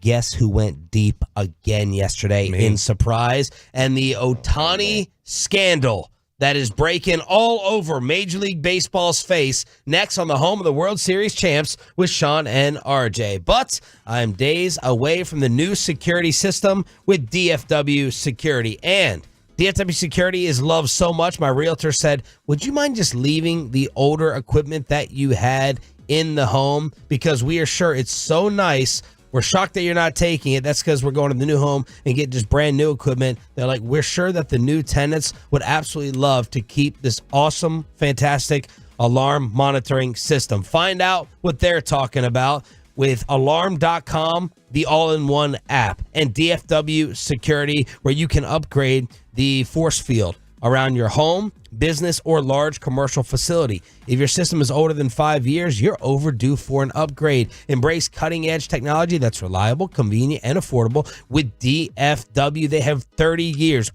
Guess who went deep again yesterday in surprise? And the Ohtani scandal that is breaking all over Major League Baseball's face next on the home of the World Series champs with Sean and RJ. But I'm days away from the new security system with DFW Security. And DFW Security is loved so much, my realtor said, would you mind just leaving the older equipment that you had in the home? Because we are sure it's so nice. We're shocked that you're not taking it. That's because we're going to the new home and get just brand new equipment. They're like, we're sure that the new tenants would absolutely love to keep this awesome, fantastic alarm monitoring system. Find out what they're talking about with alarm.com, the all-in-one app, and DFW Security, where you can upgrade the force field around your home, business, or large commercial facility. If your system is older than 5 years, you're overdue for an upgrade. Embrace cutting-edge technology that's reliable, convenient, and affordable with DFW. They have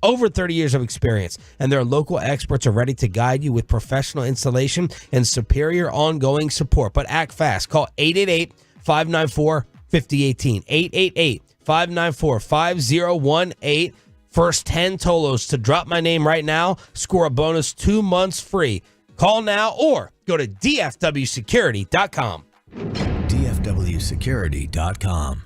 over 30 years of experience, and their local experts are ready to guide you with professional installation and superior ongoing support. But act fast. Call 888-594-5018. 888-594-5018. First 10 Tolos to drop my name right now, score a bonus 2 months free. Call now or go to dfwsecurity.com. dfwsecurity.com.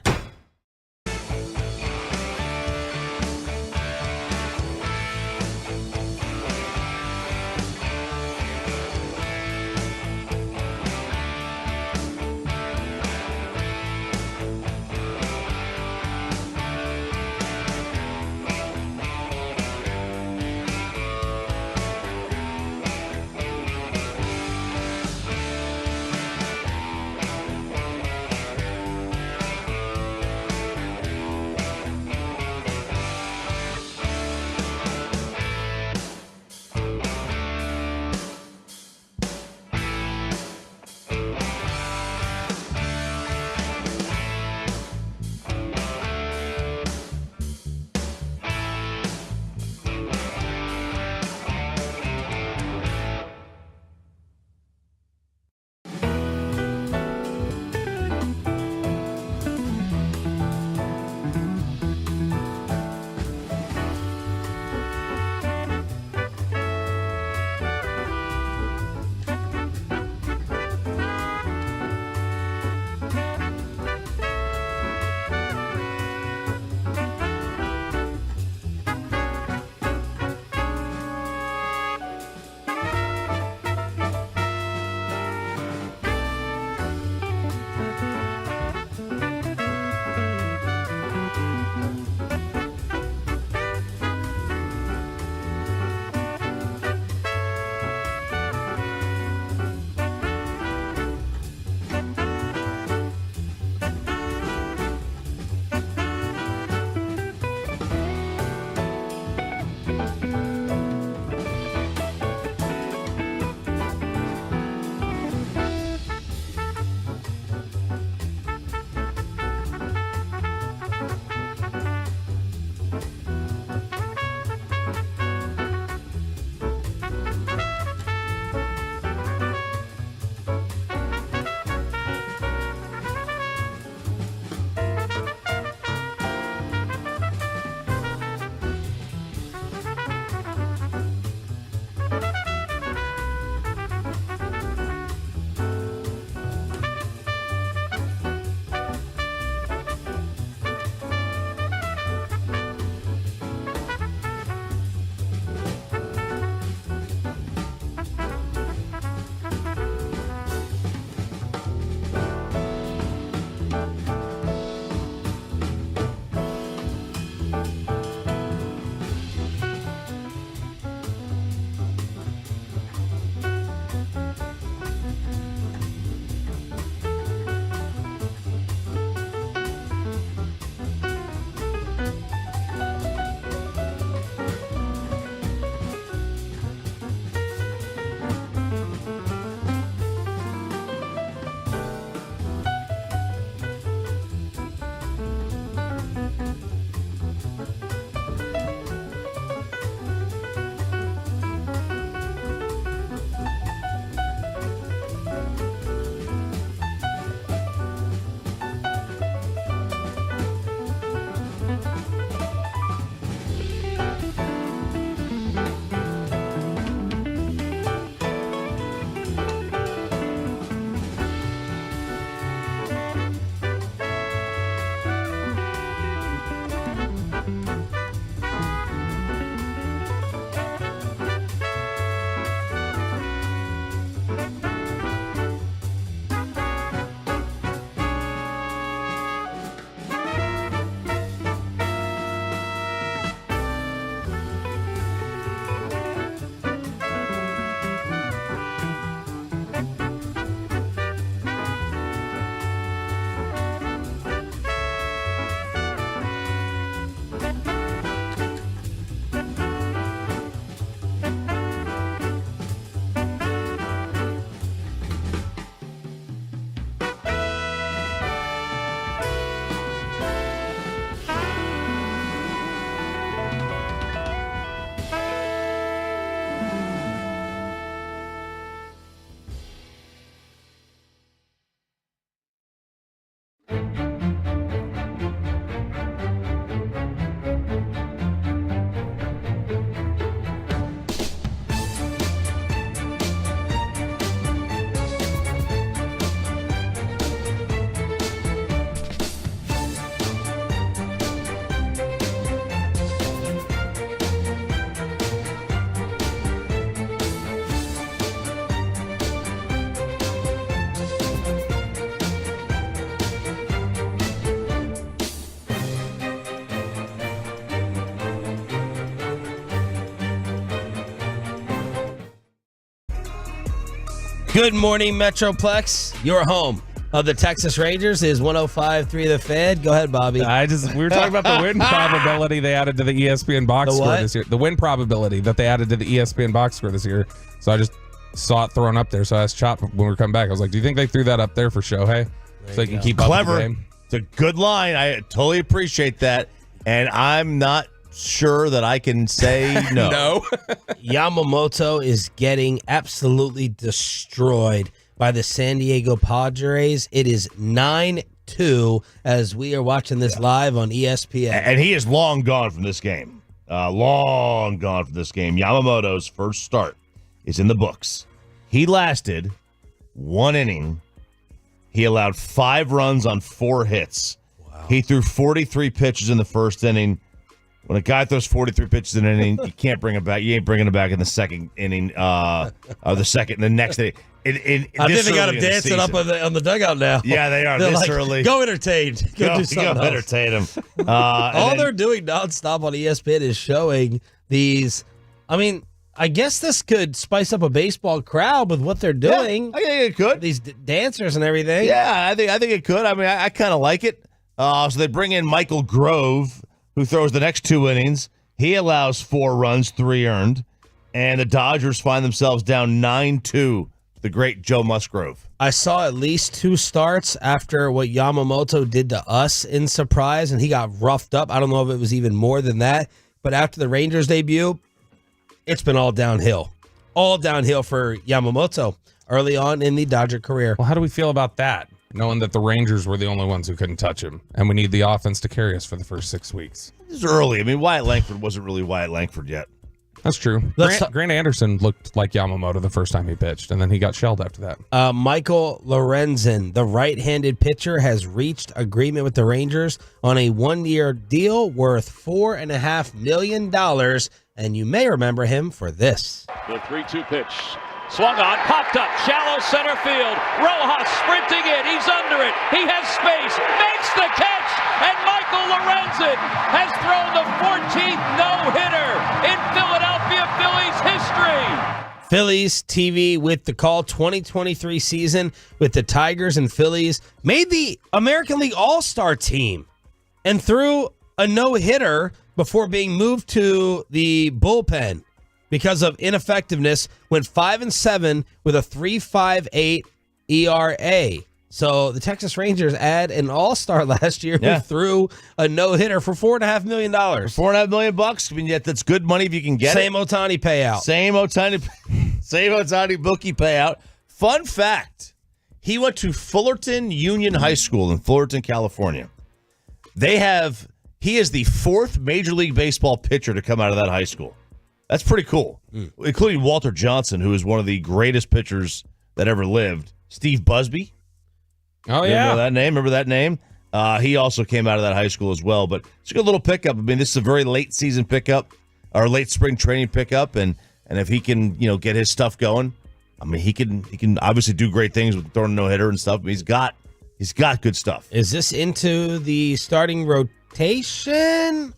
Good morning, Metroplex. Your home of the Texas Rangers is 105.3 The Fan. Go ahead, Bobby. We were talking about the win probability they added to the ESPN box score this year. The win probability that they added to the ESPN box score this year. So I just saw it thrown up there. So I asked Chop when we were coming back. I was like, do you think they threw that up there for Shohei? So he can keep up with the game? It's a good line. I totally appreciate that. And I'm not sure that I can say no. No. Yamamoto is getting absolutely destroyed by the San Diego Padres. It is 9-2 as we are watching this live on ESPN. And he is long gone from this game. Long gone from this game. Yamamoto's first start is in the books. He lasted 1 inning. He allowed 5 runs on 4 hits. Wow. He threw 43 pitches in the first inning. When a guy throws 43 pitches in an inning, you can't bring him back. You ain't bringing him back in the second inning, or the next inning. I think they got him dancing up on the dugout now. Yeah, they are. They're this like, early. Go entertain. Go do something else. Entertain him. All they're doing nonstop on ESPN is showing these. I mean, I guess this could spice up a baseball crowd with what they're doing. Yeah, I think it could. These dancers and everything. Yeah, I think it could. I mean, I kind of like it. So they bring in Michael Grove, who throws the next 2 innings. He allows 4 runs, 3 earned. And the Dodgers find themselves down 9-2. The great Joe Musgrove. I saw at least 2 starts after what Yamamoto did to us in Surprise, and he got roughed up. I don't know if it was even more than that. But after the Rangers debut, it's been all downhill. All downhill for Yamamoto early on in the Dodger career. Well, how do we feel about that? Knowing that the Rangers were the only ones who couldn't touch him, and we need the offense to carry us for the first 6 weeks. This is early. I mean, Wyatt Langford wasn't really Wyatt Langford yet. That's true. Grant Anderson looked like Yamamoto the first time he pitched, and then he got shelled after that. Michael Lorenzen, the right-handed pitcher, has reached agreement with the Rangers on a 1-year deal worth $4.5 million, and you may remember him for this. The 3-2 pitch. Swung on, popped up, shallow center field. Rojas sprinting in, he's under it. He has space, makes the catch, and Michael Lorenzen has thrown the 14th no-hitter in Philadelphia Phillies history. Phillies TV with the call 2023 season with the Tigers and Phillies made the American League All-Star team and threw a no-hitter before being moved to the bullpen. Because of ineffectiveness, went 5-7 with a 3.58 ERA. So the Texas Rangers add an all-star last year who threw a no-hitter for $4.5 million. $4.5 million. I mean, yet that's good money if you can get Same it. Ohtani payout. Same Ohtani bookie payout. Fun fact: he went to Fullerton Union High School in Fullerton, California. He is the 4th Major League Baseball pitcher to come out of that high school. That's pretty cool, including Walter Johnson, who is one of the greatest pitchers that ever lived. Steve Busby. Oh, yeah. Remember that name? He also came out of that high school as well. But it's a good little pickup. I mean, this is a very late season pickup, or late spring training pickup. And if he can, get his stuff going, I mean, he can obviously do great things with throwing a no-hitter and stuff. But he's got good stuff. Is this into the starting rotation?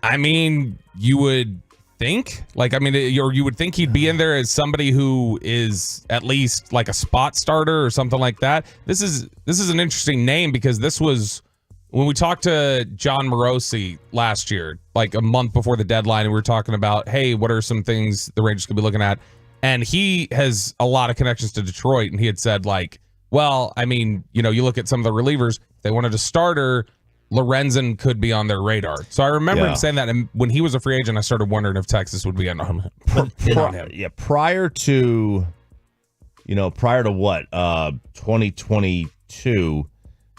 I mean, you would think you would think he'd be in there as somebody who is at least like a spot starter or something like that. This is an interesting name because this was when we talked to John Morosi last year, like a month before the deadline, and we were talking about, hey, what are some things the Rangers could be looking at? And he has a lot of connections to Detroit, and he had said like, well, I mean, you look at some of the relievers, if they wanted a starter, Lorenzen could be on their radar. So I remember him saying that, and when he was a free agent, I started wondering if Texas would be on him. Yeah, prior to what? 2022,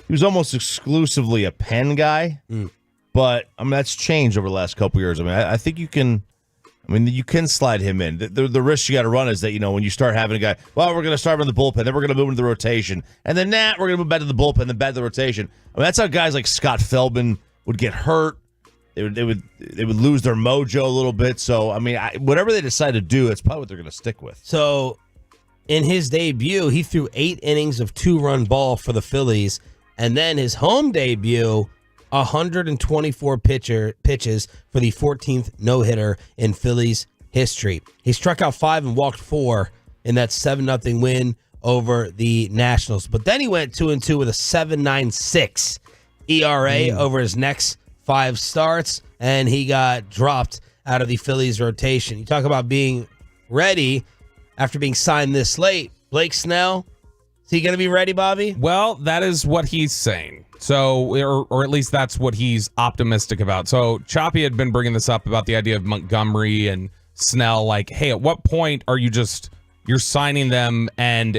he was almost exclusively a pen guy. But I mean, that's changed over the last couple years. I mean, I think you can slide him in. The risk you got to run is that, when you start having a guy, well, we're going to start on the bullpen, then we're going to move into the rotation, and then we're going to move back to the bullpen, then back to the rotation. I mean, that's how guys like Scott Feldman would get hurt. They would lose their mojo a little bit. So, I mean, whatever they decide to do, that's probably what they're going to stick with. So, in his debut, he threw 8 innings of 2-run ball for the Phillies, and then his home debut, 124 pitches for the 14th no-hitter in Phillies history. He struck out 5 and walked 4 in that 7-0 win over the Nationals. But then he went 2-2 with a 7.96 ERA over his next 5 starts, and he got dropped out of the Phillies rotation. You talk about being ready after being signed this late. Blake Snell, is he going to be ready, Bobby? Well, that is what he's saying. So, or at least that's what he's optimistic about. So, Choppy had been bringing this up about the idea of Montgomery and Snell. Like, hey, at what point are you're signing them and,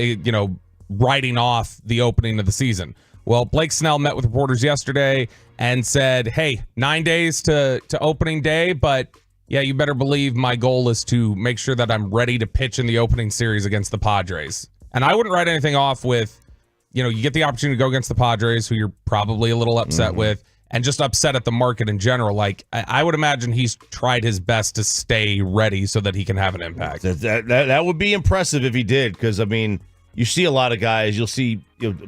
writing off the opening of the season? Well, Blake Snell met with reporters yesterday and said, hey, 9 days to opening day, but yeah, you better believe my goal is to make sure that I'm ready to pitch in the opening series against the Padres. And I wouldn't write anything off with, you get the opportunity to go against the Padres, who you're probably a little upset with, and just upset at the market in general. Like, I would imagine he's tried his best to stay ready so that he can have an impact. That would be impressive if he did, because, I mean, you see a lot of guys, you'll see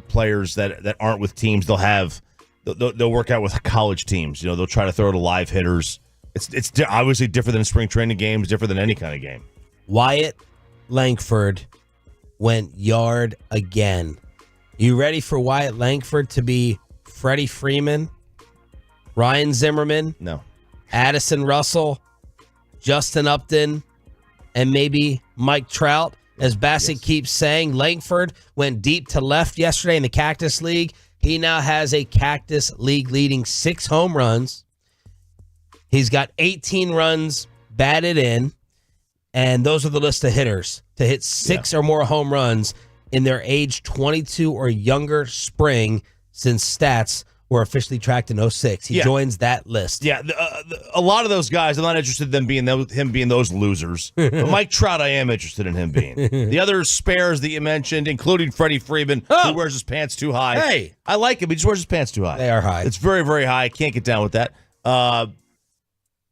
players that aren't with teams, they'll work out with college teams. They'll try to throw to live hitters. It's obviously different than spring training games, different than any kind of game. Wyatt Langford went yard again. You ready for Wyatt Langford to be Freddie Freeman, Ryan Zimmerman, no, Addison Russell, Justin Upton, and maybe Mike Trout? As Bassett keeps saying, Langford went deep to left yesterday in the Cactus League. He now has a Cactus League leading 6 home runs. He's got 18 runs batted in, and those are the list of hitters to hit 6 or more home runs in their age 22 or younger spring since stats were officially tracked in 2006. He joins that list. Yeah, a lot of those guys, I'm not interested in him being those losers. But Mike Trout, I am interested in him being. The other spares that you mentioned, including Freddie Freeman, who wears his pants too high. Hey, I like him. He just wears his pants too high. They are high. It's very, very high. I can't get down with that.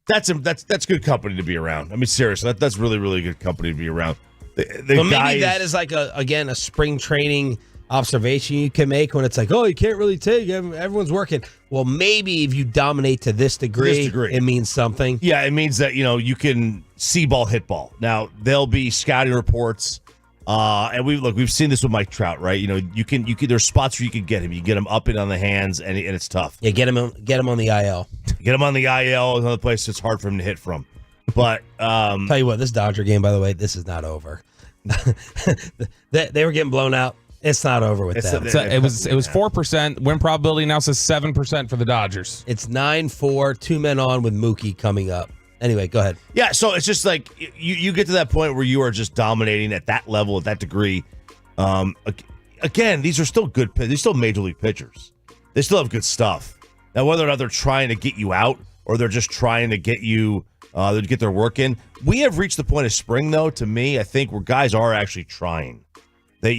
That's good company to be around. I mean, seriously, that's really, really good company to be around. Maybe that is like a spring training observation you can make when it's like, oh, you can't really take, everyone's working. Well, maybe if you dominate to this degree, it means something. Yeah, it means that you can see ball, hit ball. Now there'll be scouting reports, and we've seen this with Mike Trout, right? You can there's spots where you can get him. You get him up and on the hands, and it's tough. Yeah, get him on the IL. Get him on the IL. Another place that's hard for him to hit from. But tell you what, this Dodger game, by the way, this is not over. They were getting blown out. It's not over with them. So it was 4%. Win probability now says 7% for the Dodgers. It's 9-4, 2 men on with Mookie coming up. Anyway, go ahead. Yeah, so it's just like you get to that point where you are just dominating at that level, at that degree. Again, these are still good. They're still major league pitchers. They still have good stuff. Now, whether or not they're trying to get you out or they're just trying to get you to get their work in, we have reached the point of spring, though. To me, I think where guys are actually trying. They're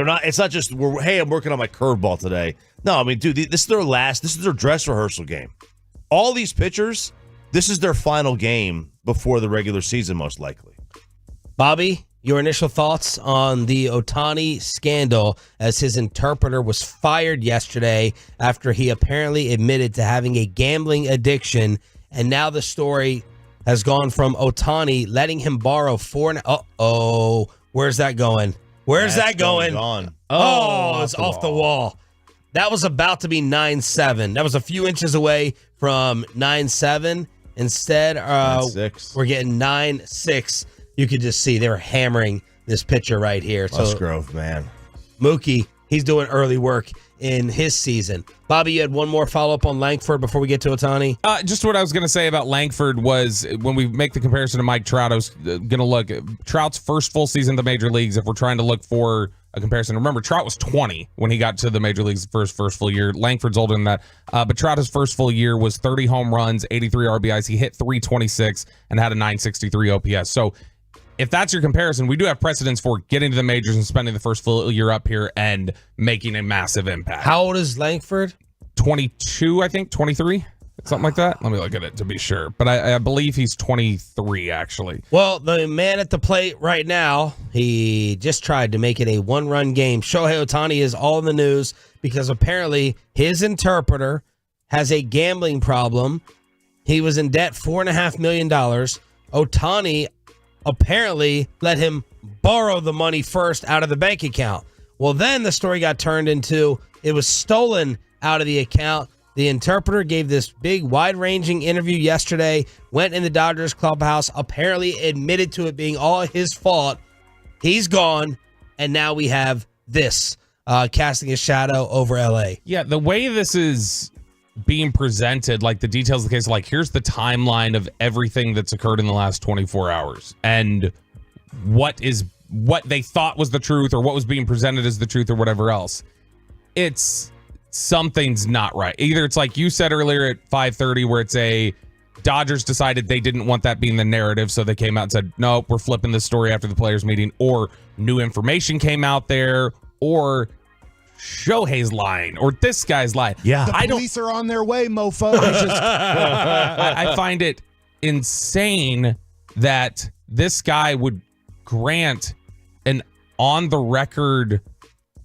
not. It's not just hey, I'm working on my curveball today. No, I mean, dude, this is their dress rehearsal game. All these pitchers, this is their final game before the regular season, most likely. Bobby, your initial thoughts on the Ohtani scandal as his interpreter was fired yesterday after he apparently admitted to having a gambling addiction, and now the story has gone from Ohtani letting him borrow where's that going? Where's that going? Oh, it's off the wall. That was about to be 9-7. That was a few inches away from 9-7. Instead, 9-6. We're getting 9-6. You could just see they were hammering this pitcher right here. Musgrove, man. Mookie, he's doing early work in his season. Bobby, you had one more follow-up on Langford before we get to Ohtani? Just what I was going to say about Langford was when we make the comparison to Mike Trout, I was going to look at Trout's first full season in the major leagues. If we're trying to look for a comparison, remember, Trout was 20 when he got to the major leagues first full year. Langford's older than that. But Trout's first full year was 30 home runs, 83 RBIs. He hit 326 and had a 963 OPS. So if that's your comparison, we do have precedence for getting to the majors and spending the first full year up here and making a massive impact. How old is Langford? 22, I think, 23, something like that. Let me look at it to be sure. But I believe he's 23, actually. Well, the man at the plate right now, he just tried to make it a one-run game. Shohei Ohtani is all in the news because apparently his interpreter has a gambling problem. He was in debt $4.5 million. Ohtani apparently let him borrow the money first out of the bank account. Well, then the story got turned into it was stolen out of the account. The interpreter gave this big, wide-ranging interview yesterday, went in the Dodgers clubhouse, apparently admitted to it being all his fault. He's gone, and now we have this casting a shadow over L.A. Yeah, the way this is being presented, like the details of the case, like here's the timeline of everything that's occurred in the last 24 hours and what they thought was the truth or what was being presented as the truth or whatever else. It's something's not right. Either it's like you said earlier at 5:30 where it's a Dodgers decided they didn't want that being the narrative, so they came out and said, nope, we're flipping this story after the players meeting, or new information came out there, or Shohei's lying, or this guy's lying. Yeah. The police are on their way, mofo. I find it insane that this guy would grant an on-the-record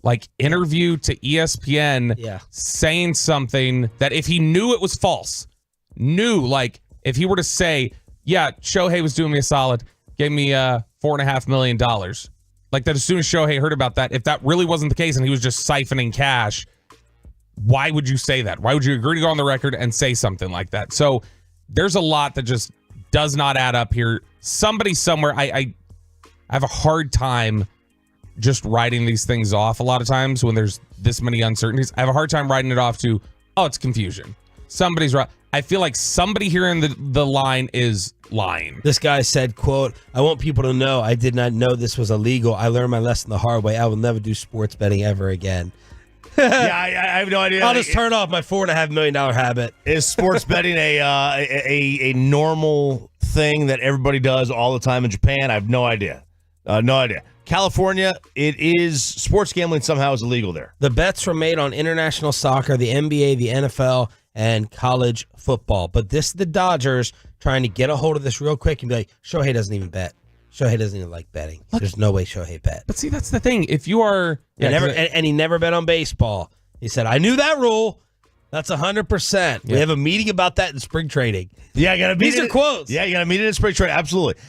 like interview to ESPN saying something that if he knew it was false, like if he were to say, yeah, Shohei was doing me a solid, gave me $4.5 million. Like that as soon as Shohei heard about that, if that really wasn't the case and he was just siphoning cash, why would you say that? Why would you agree to go on the record and say something like that? So there's a lot that just does not add up here. Somebody somewhere, I have a hard time just writing these things off a lot of times when there's this many uncertainties. I have a hard time writing it off to, oh, it's confusion. Somebody's right. I feel like somebody here in the line is lying. This guy said, quote, I want people to know I did not know this was illegal. I learned my lesson the hard way. I will never do sports betting ever again. Yeah, I have no idea. I'll just turn off my $4.5 million habit. Is sports betting a normal thing that everybody does all the time in Japan? I have no idea. No idea. California, it is sports gambling somehow is illegal there. The bets were made on international soccer, the NBA, the NFL, and college football. But this is the Dodgers trying to get a hold of this real quick and be like, Shohei doesn't even bet. Shohei doesn't even like betting. There's no way Shohei bet. But see, that's the thing. If you are... and he never bet on baseball. He said, I knew that rule. That's 100%. We have a meeting about that in spring training. Yeah, I got to meet These are quotes. Yeah, you got to meet it in spring training. Absolutely.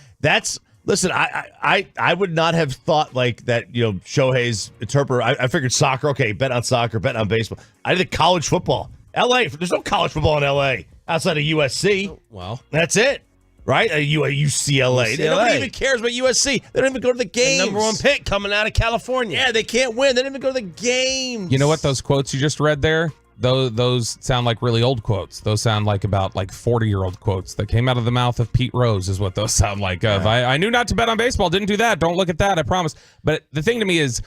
Listen, I would not have thought like that, Shohei's interpreter. I figured soccer, okay, bet on soccer, bet on baseball. I did college football. LA, there's no college football in LA outside of USC. Well, that's it, right? UCLA. Nobody even cares about USC. They don't even go to the games. The number one pick coming out of California. Yeah, they can't win. They don't even go to the games. You know what? Those quotes you just read there, those sound like really old quotes. Those sound like about 40-year-old quotes that came out of the mouth of Pete Rose is what those sound like. I knew not to bet on baseball. Didn't do that. Don't look at that. I promise. But the thing to me is,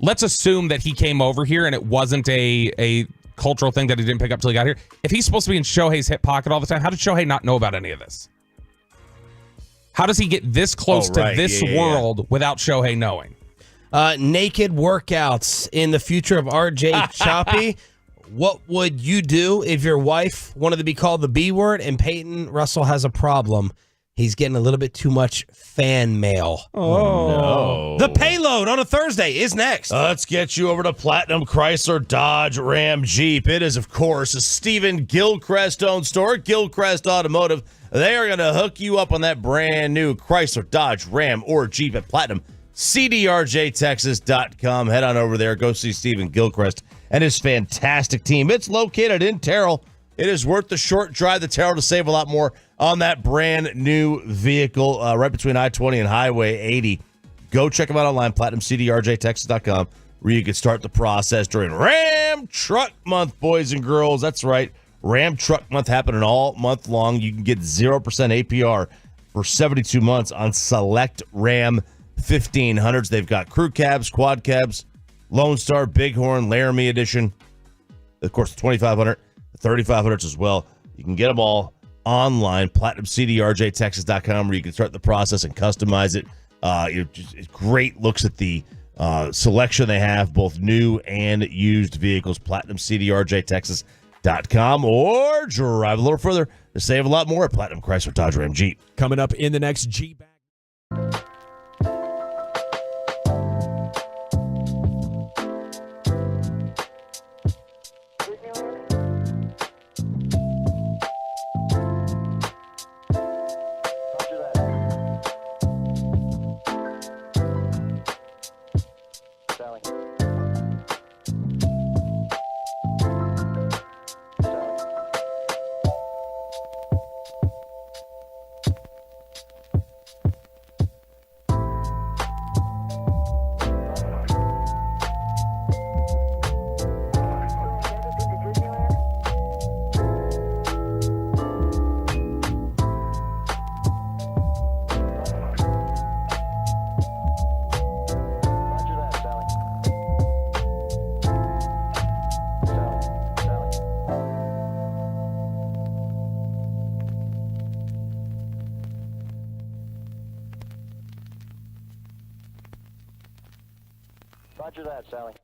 let's assume that he came over here and it wasn't a cultural thing that he didn't pick up till he got here. If he's supposed to be in Shohei's hip pocket all the time, how did Shohei not know about any of this? How does he get this close to this world without Shohei knowing? Naked workouts in the future of RJ Choppy. What would you do if your wife wanted to be called the B word and Peyton Russell has a problem? He's getting a little bit too much fan mail. Oh, no. The payload on a Thursday is next. Let's get you over to Platinum Chrysler Dodge Ram Jeep. It is, of course, a Stephen Gilchrist-owned store, Gilchrist Automotive. They are going to hook you up on that brand new Chrysler, Dodge, Ram, or Jeep at PlatinumCDRJTexas.com. Head on over there. Go see Stephen Gilchrist and his fantastic team. It's located in Terrell. It is worth the short drive to Terrell to save a lot more on that brand new vehicle right between I-20 and Highway 80. Go check them out online, PlatinumCDRJTexas.com, where you can start the process during Ram Truck Month, boys and girls. That's right. Ram Truck Month happening all month long. You can get 0% APR for 72 months on select Ram 1500s. They've got crew cabs, quad cabs, Lone Star, Bighorn, Laramie Edition. Of course, the 2500, the 3500s as well. You can get them all online, PlatinumCDRJTexas.com, where you can start the process and customize it. It's great looks at the selection they have, both new and used vehicles, PlatinumCDRJTexas.com, or drive a little further to save a lot more at Platinum Chrysler Dodge Ram Jeep. Coming up in the next G-Bag. Roger that, Sally.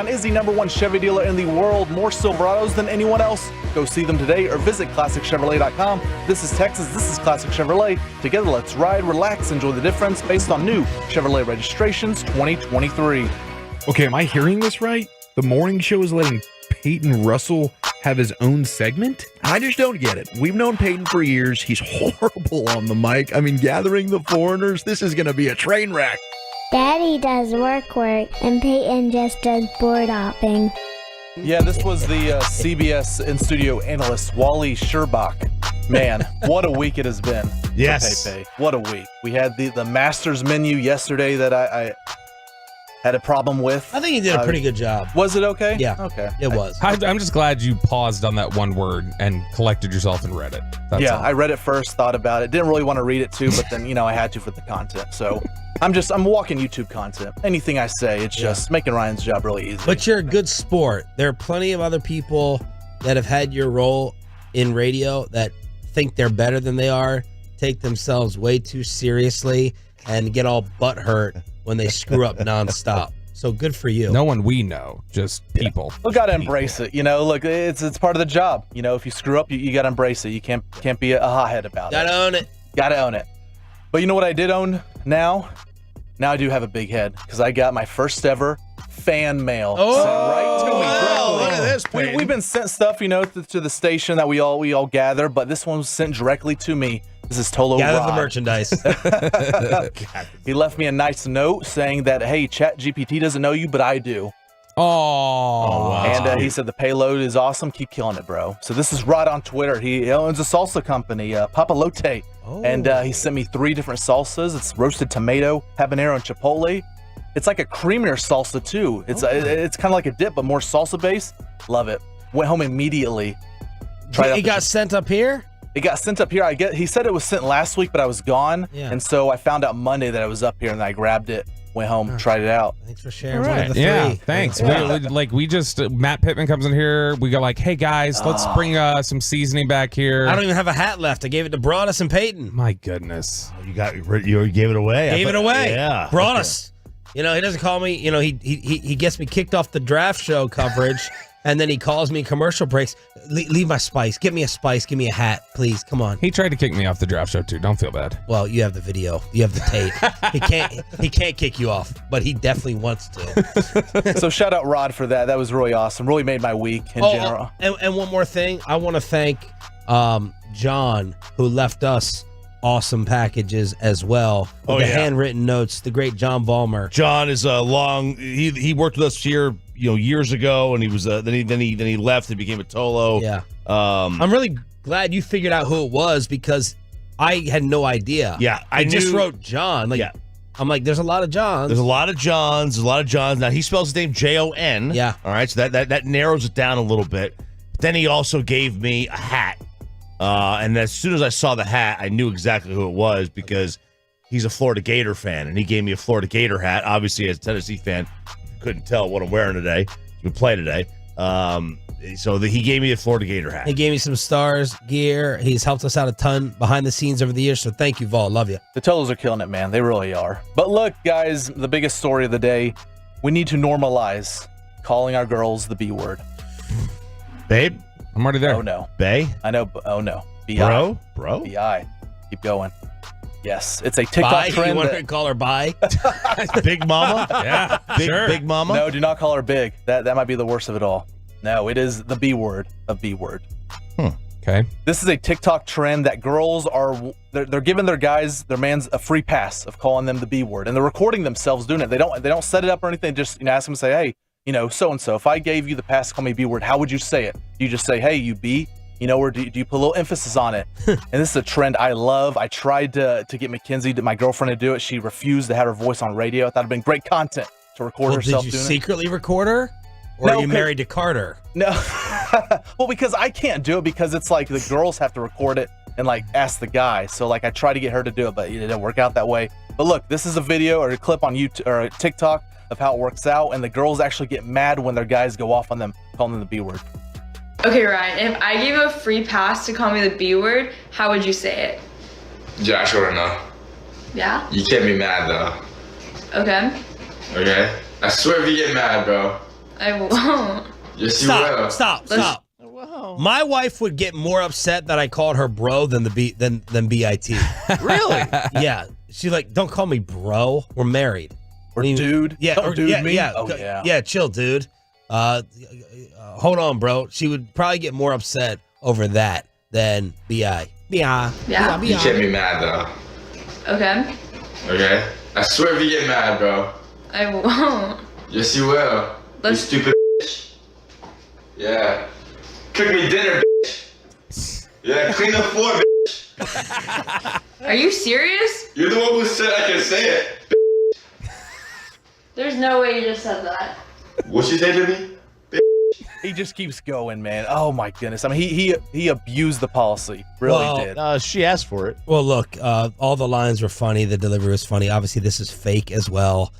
Is the #1 Chevy dealer in the world, more Silverados than anyone else. Go see them today or visit ClassicChevrolet.com. This is Texas, this is Classic Chevrolet. Together, let's ride, relax, enjoy the difference based on new Chevrolet registrations 2023. Okay, am I hearing this right? The morning show is letting Peyton Russell have his own segment? I just don't get it. We've known Peyton for years. He's horrible on the mic. I mean, gathering the foreigners, this is going to be a train wreck. Daddy does work, and Peyton just does board hopping. Yeah, this was the CBS in-studio analyst Wally Sherbach Man, what a week it has been. Yes. For Pepe. What a week. We had the Masters menu yesterday that I had a problem with. I think you did a pretty good job. Was it okay? Yeah. Okay. It was. I'm just glad you paused on that one word and collected yourself and read it. That's all. I read it first, thought about it. Didn't really want to read it too, but then, I had to for the content. So I'm walking YouTube content. Anything I say, it's just making Ryan's job really easy. But you're a good sport. There are plenty of other people that have had your role in radio that think they're better than they are, take themselves way too seriously, and get all butthurt when they screw up nonstop. So good for you. No one we know, just people. We got to embrace it. Look, it's part of the job. If you screw up, you got to embrace it. You can't be a hothead about it. Gotta own it. Gotta own it. But you know what I did own now? Now I do have a big head because I got my first ever fan mail sent right to me. Wow, look at this, Peyton. We've been sent stuff, to the station that we all gather, but this one was sent directly to me. This is Tolo Gather Rod. the merchandise. He left me a nice note saying that, hey, ChatGPT doesn't know you, but I do. Oh, wow. And he said the payload is awesome. Keep killing it, bro. So this is Rod on Twitter. He owns a salsa company, Papalote. And he sent me 3 different salsas. It's roasted tomato, habanero, and chipotle. It's like a creamier salsa too. It's kind of like a dip, but more salsa based. Love it. Went home immediately. It got sent up here? It got sent up here. He said it was sent last week, but I was gone. Yeah. And so I found out Monday that it was up here, and I grabbed it, went home, tried it out. Thanks for sharing. All One right. of the 3. Yeah, thanks. Yeah. We just Matt Pittman comes in here. We go like, hey guys, let's bring some seasoning back here. I don't even have a hat left. I gave it to Broadus and Peyton. My goodness. You gave it away. Gave it away. Yeah. Broadus. He doesn't call me. He gets me kicked off the draft show coverage, and then he calls me in commercial breaks. Leave my spice. Get me a spice. Give me a hat, please. Come on. He tried to kick me off the draft show too. Don't feel bad. Well, you have the video. You have the tape. He can't kick you off, but he definitely wants to. So shout out Rod for that. That was really awesome. Really made my week in general. And one more thing. I want to thank John, who left us awesome packages as well. With the handwritten notes. The great John Vollmer. John is he worked with us here, years ago, and he was then he left and became a Tolo. Yeah. I'm really glad you figured out who it was because I had no idea. Yeah, I just wrote John. I'm like, there's a lot of Johns. There's a lot of Johns. Now he spells his name Jon. Yeah. All right, so that narrows it down a little bit. Then he also gave me a hat. And as soon as I saw the hat, I knew exactly who it was because he's a Florida Gator fan, and he gave me a Florida Gator hat. Obviously, as a Tennessee fan, couldn't tell what I'm wearing today. We play today. So he gave me a Florida Gator hat. He gave me some stars, gear. He's helped us out a ton behind the scenes over the years, so thank you, Vol. Love you. The Tolos are killing it, man. They really are. But look, guys, the biggest story of the day, we need to normalize calling our girls the B word. Babe? I'm already there. Oh, no. Bae? I know. Oh, no. B-I. Bro? B-I. Keep going. Yes. It's a TikTok Bye? trend. You want to call her bye? Big Mama? Yeah, Big Mama? No, do not call her big. That might be the worst of it all. No, it is the B word of B word. Okay. This is a TikTok trend that girls they're giving their mans a free pass of calling them the B word, and they're recording themselves doing it. They don't set it up or anything. Just ask them to say, hey, so and so. If I gave you the pass to call me B word, how would you say it? Do you just say, hey, you B? Or do you put a little emphasis on it? And this is a trend I love. I tried to get Mackenzie, my girlfriend, to do it. She refused to have her voice on radio. I thought it'd been great content to record herself doing it. Did you doing secretly record her? Or are you married to Carter? No. Well, because I can't do it because it's like the girls have to record it and ask the guy. So I try to get her to do it, but it didn't work out that way. But look, this is a video or a clip on YouTube or TikTok of how it works out, and the girls actually get mad when their guys go off on them, calling them the B word. Okay, Ryan, if I gave a free pass to call me the B word, how would you say it? Josh, or no? Yeah? You can't be mad though. Okay. Okay? I swear if you get mad, bro. I won't. Yes, you will. Stop. My wife would get more upset that I called her bro than than B-I-T. Really? Yeah. She's like, don't call me bro. We're married. Or dude. Yeah. Don't dude me. Yeah. Oh, yeah. Yeah, chill, dude. Hold on, bro. She would probably get more upset over that than B-I. Yeah. You can't be mad though. Okay. Okay? I swear if you get mad, bro. I won't. Yes, you will. You stupid bitch. Yeah. Cook me dinner, bitch. Yeah, clean the floor, bitch. Are you serious? You're the one who said I can say it. There's no way you just said that. What she say to me? He just keeps going, man. Oh my goodness. I mean, he abused the policy. Really did. She asked for it. Well, look, all the lines were funny. The delivery was funny. Obviously, this is fake as well.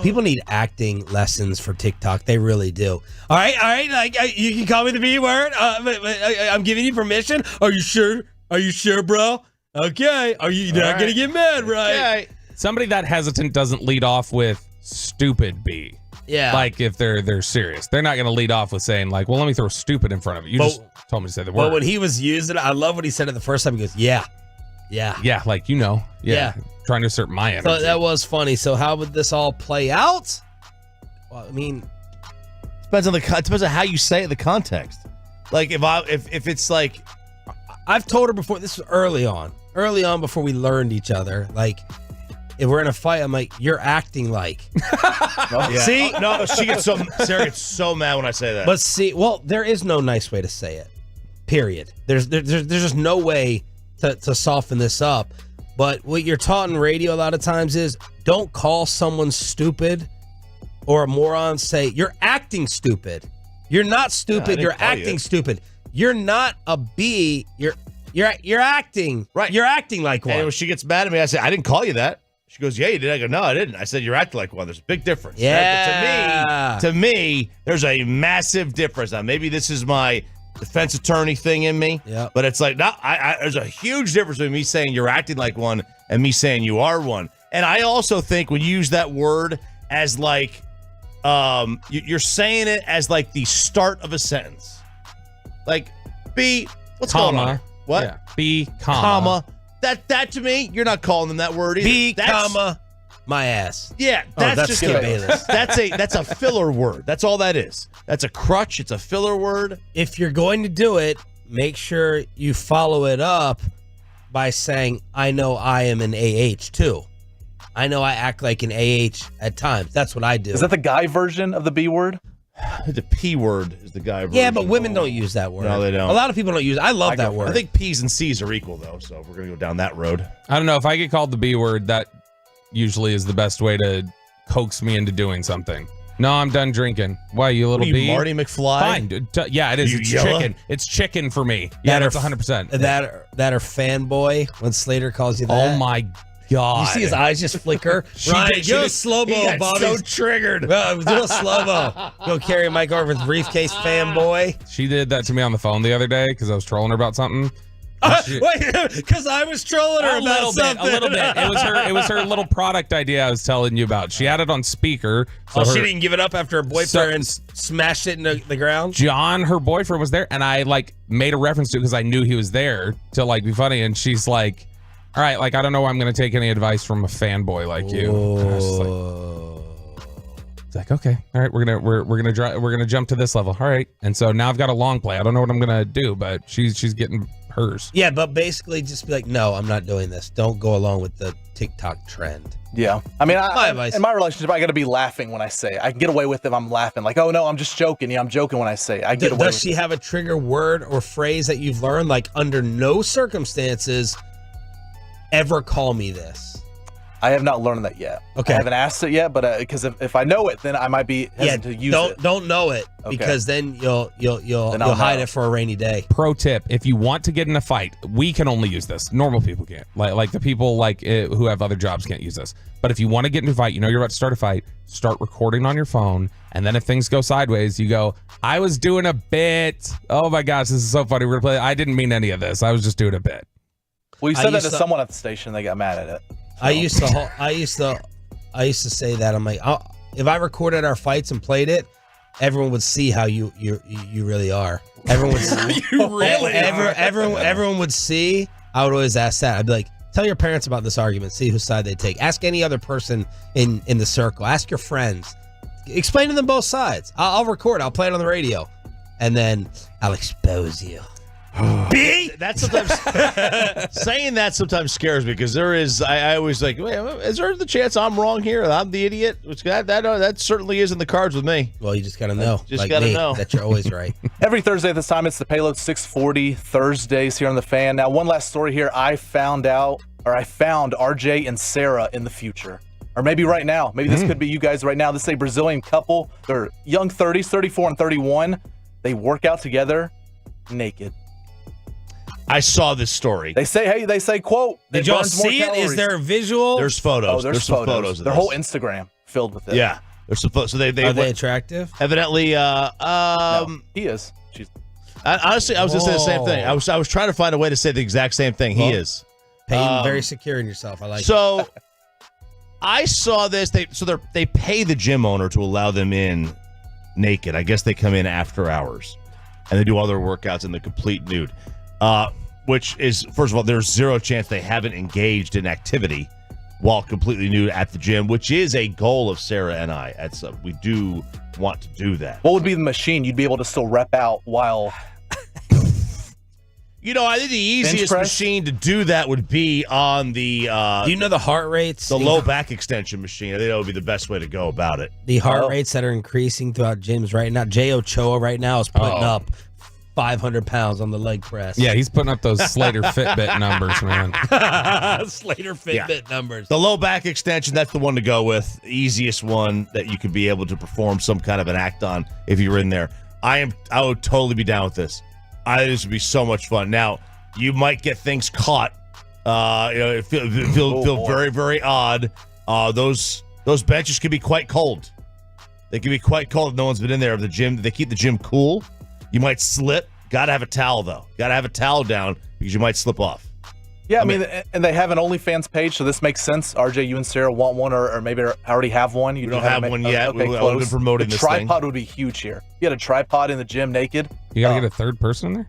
People need acting lessons for TikTok. They really do. All right. Like you can call me the B word. I'm giving you permission. Are you sure? Are you sure, bro? Okay. Are you not gonna get mad, right? Okay. Somebody that hesitant doesn't lead off with stupid B. Yeah. Like if they're serious, they're not going to lead off with saying like, "Well, let me throw stupid in front of it." You just told me to say the word. But when he was using it, I love what he said it the first time. He goes, "Yeah, like yeah, trying to assert my energy." So that was funny. So how would this all play out? Well, I mean, depends on how you say it, the context. Like if it's like, I've told her before. This was early on before we learned each other. Like, if we're in a fight, I'm like, you're acting like. See? No, Sarah gets so mad when I say that. But see, well, there is no nice way to say it. Period. There's just no way to soften this up. But what you're taught in radio a lot of times is don't call someone stupid or a moron. Say you're acting stupid. You're not stupid. You're acting stupid. You're not a B. You're acting. Right. You're acting like one. And when she gets mad at me, I say, I didn't call you that. She goes, yeah, you did. I go, no, I didn't. I said, you're acting like one. There's a big difference. Yeah. Right? But to me, there's a massive difference. Now, maybe this is my defense attorney thing in me. Yeah. But it's like, no, there's a huge difference between me saying you're acting like one and me saying you are one. And I also think when you use that word as like, you're saying it as like the start of a sentence. Like, what's going on? What? Yeah. B, comma. That to me, you're not calling them that word either. B, comma, my ass. Yeah, that's just Skip Bayless. that's a filler word. That's all that is. That's a crutch. It's a filler word. If you're going to do it, make sure you follow it up by saying, I know I am an AH too. I know I act like an AH at times. That's what I do. Is that the guy version of the B word? The P word is the guy version. Yeah, but women don't use that word. No, they don't. A lot of people don't use it. I love that word. I think P's and C's are equal, though, so we're going to go down that road. I don't know. If I get called the B word, that usually is the best way to coax me into doing something. No, I'm done drinking. Why, you little B? Marty McFly? Fine, dude. Yeah, it is. It's chicken. It's chicken for me. Yeah, that's 100%. That or fanboy when Slater calls you that. Oh, my God. You see his eyes just flicker? Ryan, do a slow-mo, Bobby. so triggered. Do a slow-mo. Go carry Mike over with briefcase fanboy. She did that to me on the phone the other day because I was trolling her about something. Wait, because I was trolling her about something. A little bit. It was her little product idea I was telling you about. She had it on speaker. So she didn't give it up after her boyfriend smashed it into the ground? John, her boyfriend, was there, and I made a reference to it because I knew he was there to be funny, and she's like, all right, I don't know why I'm going to take any advice from a fanboy like you. And I was just like, okay, all right, we're gonna jump to this level, all right. And so now I've got a long play. I don't know what I'm gonna do, but she's getting hers. Yeah, but basically just be like, no, I'm not doing this. Don't go along with the TikTok trend. Yeah, I mean, my advice. In my relationship, I got to be laughing when I say it. I can get away with it if I'm laughing. Like, oh no, I'm just joking. Yeah, I'm joking when I say it. I get away. Does she have a trigger word or phrase that you've learned? Like, under no circumstances ever call me this? I have not learned that yet. Okay. I haven't asked it yet, but because if I know it, then I might be hesitant to use it. Don't know it, because then you'll hide it for a rainy day. Pro tip: if you want to get in a fight, we can only use this. Normal people can't. Like the people who have other jobs can't use this. But if you want to get in a fight, you're about to start a fight, start recording on your phone, and then if things go sideways, you go, I was doing a bit. Oh my gosh, this is so funny. We're gonna play. I didn't mean any of this. I was just doing a bit. Well, you said that to someone at the station. They got mad at it. So. I used to say that. I'm like, if I recorded our fights and played it, everyone would see how you really are. Everyone would see. Everyone would see. I would always ask that. I'd be like, tell your parents about this argument. See whose side they take. Ask any other person in the circle. Ask your friends. Explain to them both sides. I'll record. I'll play it on the radio, and then I'll expose you. B? That's sometimes saying that sometimes scares me because there is. I always like. Wait, is there the chance I'm wrong here? I'm the idiot. Which that certainly is in the cards with me. Well, you just gotta know. Just gotta know that you're always right. Every Thursday at this time, it's the Payload 640 Thursdays here on the Fan. Now, one last story here. I found RJ and Sarah in the future. Or maybe right now. Maybe this could be you guys right now. This is a Brazilian couple. They're young 30s, 34 and 31. They work out together naked. I saw this story. They say, quote, did y'all see it? Is there a visual? There's photos. Oh, there's some photos. of Their this. whole Instagram filled with it. Yeah. There's some photos. So they Are they attractive? evidently, No, he is. honestly, I was just saying the same thing. I was trying to find a way to say the exact same thing. He is. Peyton, very secure in yourself. I like it. So I saw this. They pay the gym owner to allow them in naked. I guess they come in after hours, and they do all their workouts in the complete nude. Which is, first of all, there's zero chance they haven't engaged in activity while completely nude at the gym, which is a goal of Sarah and I. We do want to do that. What would be the machine you'd be able to still rep out while? I think the easiest machine to do that would be on the. Do you know the heart rates? The low back extension machine. I think that would be the best way to go about it. The heart rates that are increasing throughout gyms right now. Jay Ochoa right now is putting up 500 pounds on the leg press. Yeah, he's putting up those Slater Fitbit numbers, man. Slater Fitbit numbers. The low back extension, that's the one to go with. The easiest one that you could be able to perform some kind of an act on if you were in there. I would totally be down with this. This would be so much fun. Now, you might get things caught. It feel very, very odd. Those benches can be quite cold. They can be quite cold if no one's been in there. Of the gym, they keep the gym cool. You might slip. Got to have a towel, though. Got to have a towel down because you might slip off. Yeah, I mean, and they have an OnlyFans page, so this makes sense. RJ, you and Sarah want one, or maybe already have one. We don't have one yet. Okay, I would have been promoting this thing. Tripod would be huge here. You had a tripod in the gym naked. You got to get a third person in there?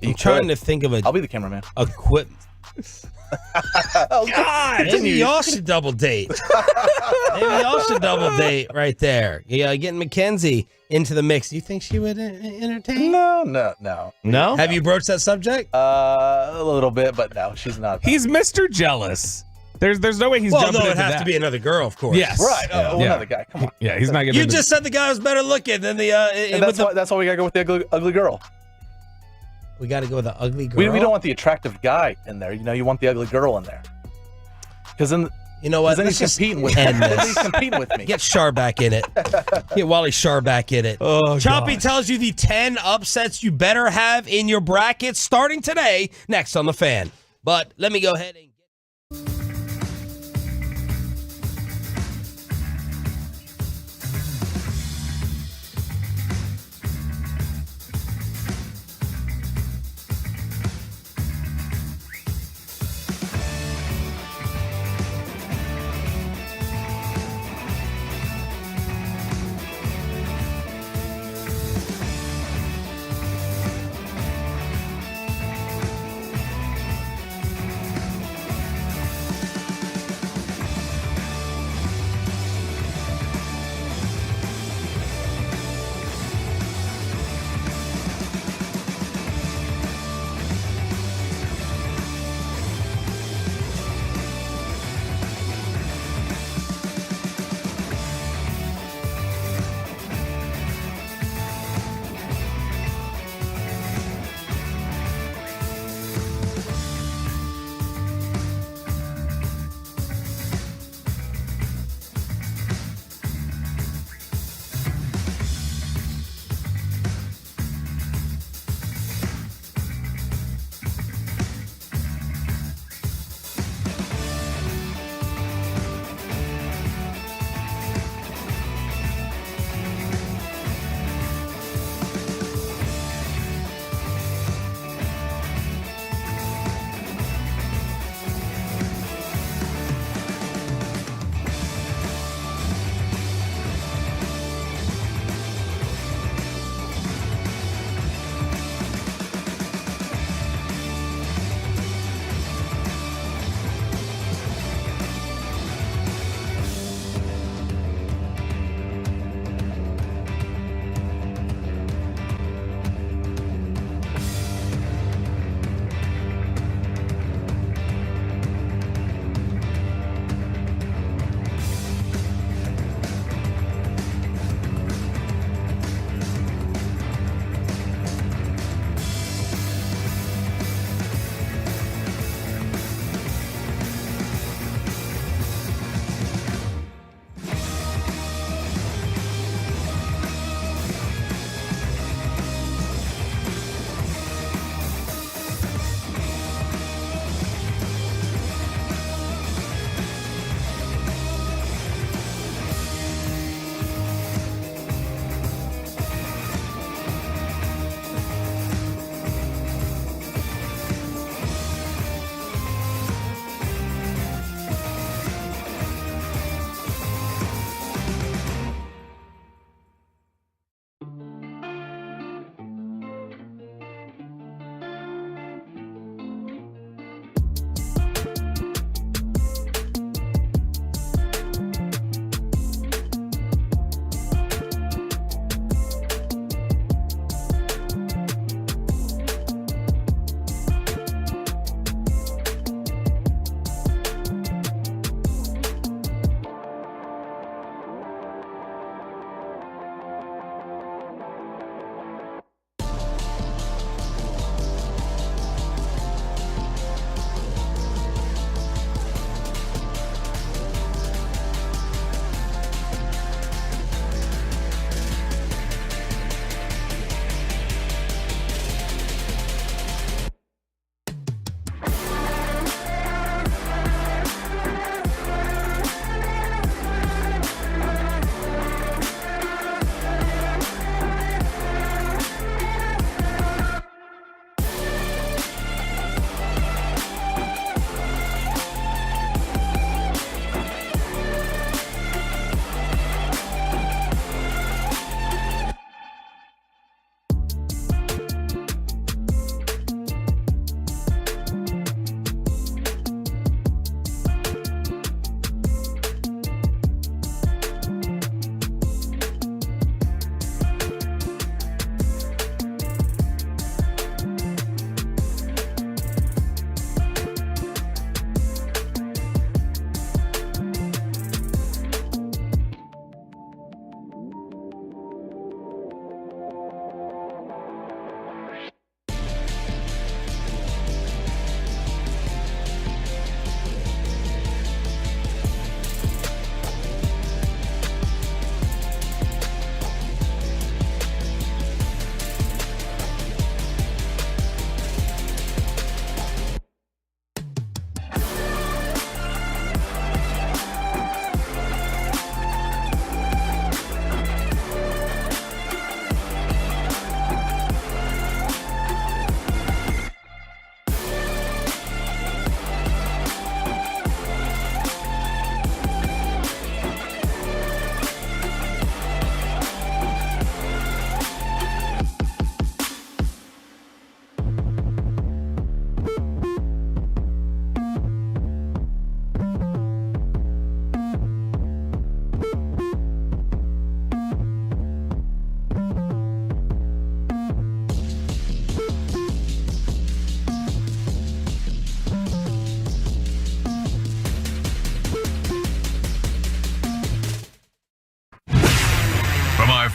I'm trying to think of I'll be the cameraman. Equipment. God, maybe y'all should double date. Right there. Yeah, getting Mackenzie into the mix. Do you think she would entertain? No. No? Have you broached that subject? A little bit, but no, she's not. He's Mr. Jealous. There's no way he's jumping into that. Well, no, it has to be another girl, of course. Yes. Right. Another guy. Come on. Yeah, he's not getting. You just said the guy was better looking than the. And that's why we gotta go with the ugly girl. We got to go with the ugly girl. We don't want the attractive guy in there. You want the ugly girl in there. Because then, you know what? Then he's competing with me. He's competing with me. Get Shar back in it. Get Wally Shar back in it. Oh, Choppy gosh. tells you the 10 upsets you better have in your bracket starting today. Next on the Fan. But let me go ahead and.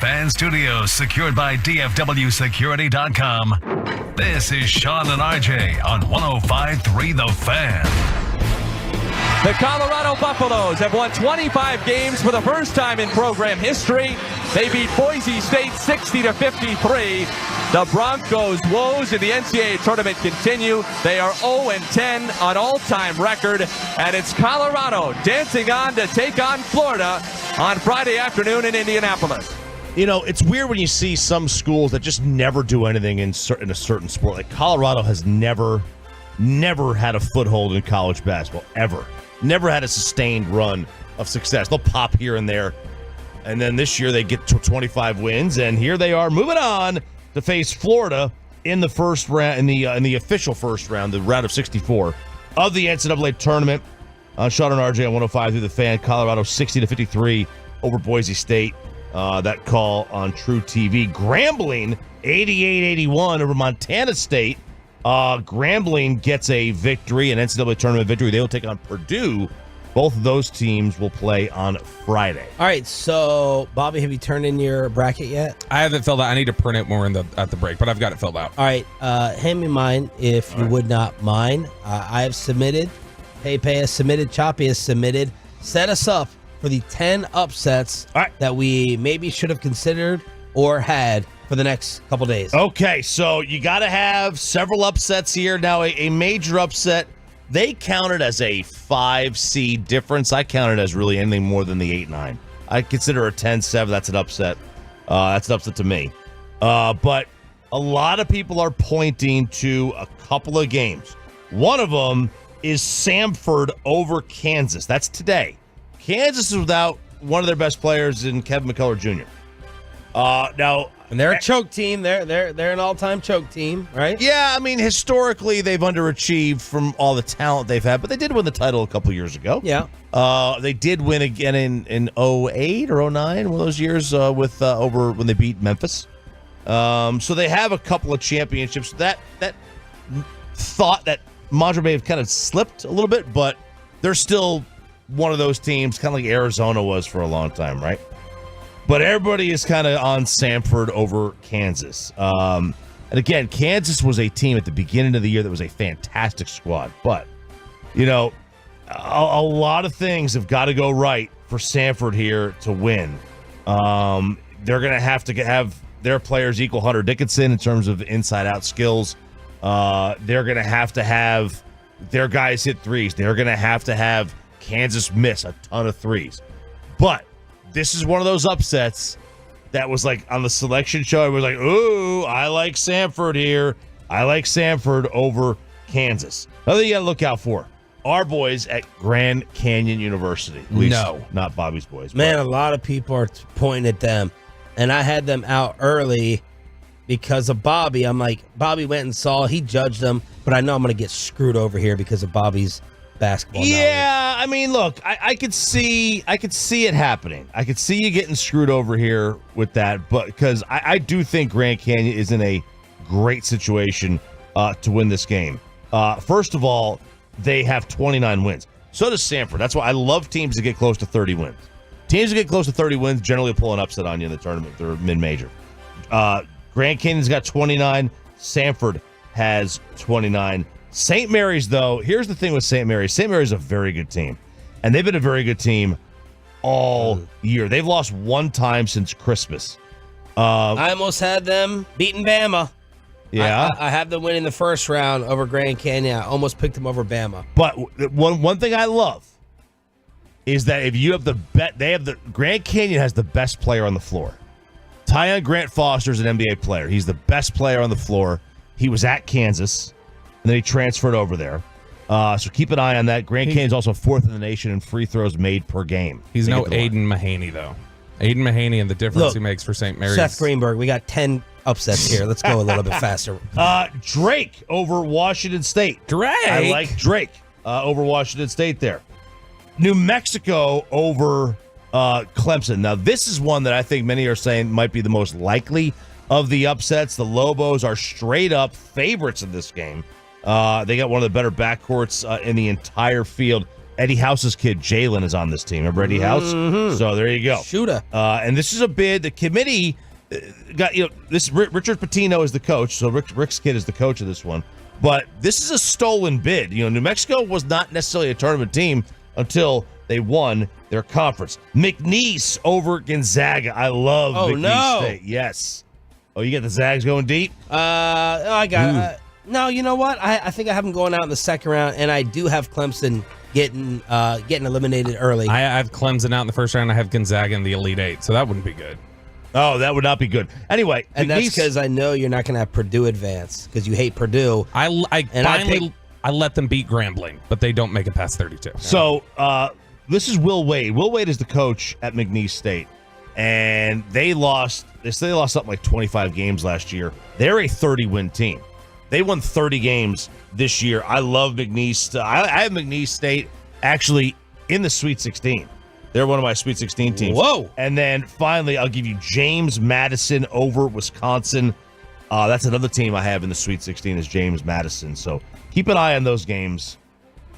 Fan Studios, secured by DFWSecurity.com. This is Sean and RJ on 105.3 The Fan. The Colorado Buffaloes have won 25 games for the first time in program history. They beat Boise State 60-53. The Broncos' woes in the NCAA tournament continue. They are 0-10 on all-time record, and it's Colorado dancing on to take on Florida on Friday afternoon in Indianapolis. You know, it's weird when you see some schools that just never do anything in a certain sport. Like Colorado has never had a foothold in college basketball, ever. Never had a sustained run of success. They'll pop here and there. And then this year they get to 25 wins, and here they are moving on to face Florida in the first round, in the official first round, the round of 64 of the NCAA tournament. Sean and RJ on 105 through The Fan. Colorado 60-53 over Boise State. That call on True TV. Grambling 88-81 over Montana State. Grambling gets a victory, an NCAA tournament victory. They will take on Purdue. Both of those teams will play on Friday. All right, so Bobby, have you turned in your bracket yet? I haven't filled out. I need to print it more at the break, but I've got it filled out. All right, hand me mine if you would not mind. I have submitted. Pepe has submitted. Choppy has submitted. Set us up for the 10 upsets that we maybe should have considered or had for the next couple days. Okay, so you got to have several upsets here. Now, a major upset, they counted as a 5 seed difference. I counted as really anything more than the 8-9. I consider a 10-7. That's an upset. That's an upset to me. But a lot of people are pointing to a couple of games. One of them is Samford over Kansas. That's today. Kansas is without one of their best players in Kevin McCullough Jr. And they're a choke team. They're an all-time choke team, right? Yeah, I mean, historically, they've underachieved from all the talent they've had, but they did win the title a couple years ago. Yeah. They did win again in 08 or 09, one of those years over when they beat Memphis. So they have a couple of championships. That thought that Madra may have kind of slipped a little bit, but they're still one of those teams, kind of like Arizona was for a long time, right? But everybody is kind of on Samford over Kansas. And again, Kansas was a team at the beginning of the year that was a fantastic squad. But, you know, a lot of things have got to go right for Samford here to win. They're going to have their players equal Hunter Dickinson in terms of inside-out skills. They're going to have their guys hit threes. They're going to have Kansas miss a ton of threes. But this is one of those upsets that was like on the selection show. It was like, ooh, I like Samford here. I like Samford over Kansas. Another thing you got to look out for. Our boys at Grand Canyon University. At least not Bobby's boys. Man, a lot of people are pointing at them. And I had them out early because of Bobby. I'm like, Bobby went and saw. He judged them. But I know I'm going to get screwed over here because of Bobby's basketball knowledge. I mean, look, I could see it happening. I could see you getting screwed over here with that, but because I do think Grand Canyon is in a great situation to win this game. First of all, they have 29 wins. So does Samford. That's why I love teams that get close to 30 wins. Teams that get close to 30 wins generally pull an upset on you in the tournament. They're mid-major. Grand Canyon's got 29. Samford has 29. St. Mary's, though, here's the thing with St. Mary's. St. Mary's is a very good team, and they've been a very good team all year. They've lost one time since Christmas. I almost had them beating Bama. Yeah. I have them winning the first round over Grand Canyon. I almost picked them over Bama. But one thing I love is that if you have Grand Canyon has the best player on the floor. Tyon Grant Foster is an NBA player. He's the best player on the floor. He was at Kansas. And then he transferred over there. So keep an eye on that. Grand Canyon's also fourth in the nation in free throws made per game. He's no Aiden Mahaney, though. Aiden Mahaney and the difference he makes for St. Mary's. Seth Greenberg, we got 10 upsets here. Let's go a little bit faster. Drake over Washington State. Drake? I like Drake over Washington State there. New Mexico over Clemson. Now, this is one that I think many are saying might be the most likely of the upsets. The Lobos are straight up favorites in this game. They got one of the better backcourts in the entire field. Eddie House's kid, Jalen, is on this team. Remember Eddie House? So there you go. Shooter. And this is a bid. The committee got, this Richard Pitino is the coach, so Rick's kid is the coach of this one. But this is a stolen bid. New Mexico was not necessarily a tournament team until they won their conference. McNeese over Gonzaga. I love McNeese State. Yes. Oh, you got the Zags going deep? I got no, you know what? I think I have them going out in the second round, and I do have Clemson getting eliminated early. I have Clemson out in the first round. I have Gonzaga in the Elite Eight, so that wouldn't be good. Oh, that would not be good. Anyway, and that's because I know you're not going to have Purdue advance because you hate Purdue. I let them beat Grambling, but they don't make it past 32. So this is Will Wade. Will Wade is the coach at McNeese State, and they lost something like 25 games last year. They're a 30-win team. They won 30 games this year. I love McNeese. I have McNeese State actually in the Sweet 16. They're one of my Sweet 16 teams. Whoa. And then finally, I'll give you James Madison over Wisconsin. That's another team I have in the Sweet 16 is James Madison. So keep an eye on those games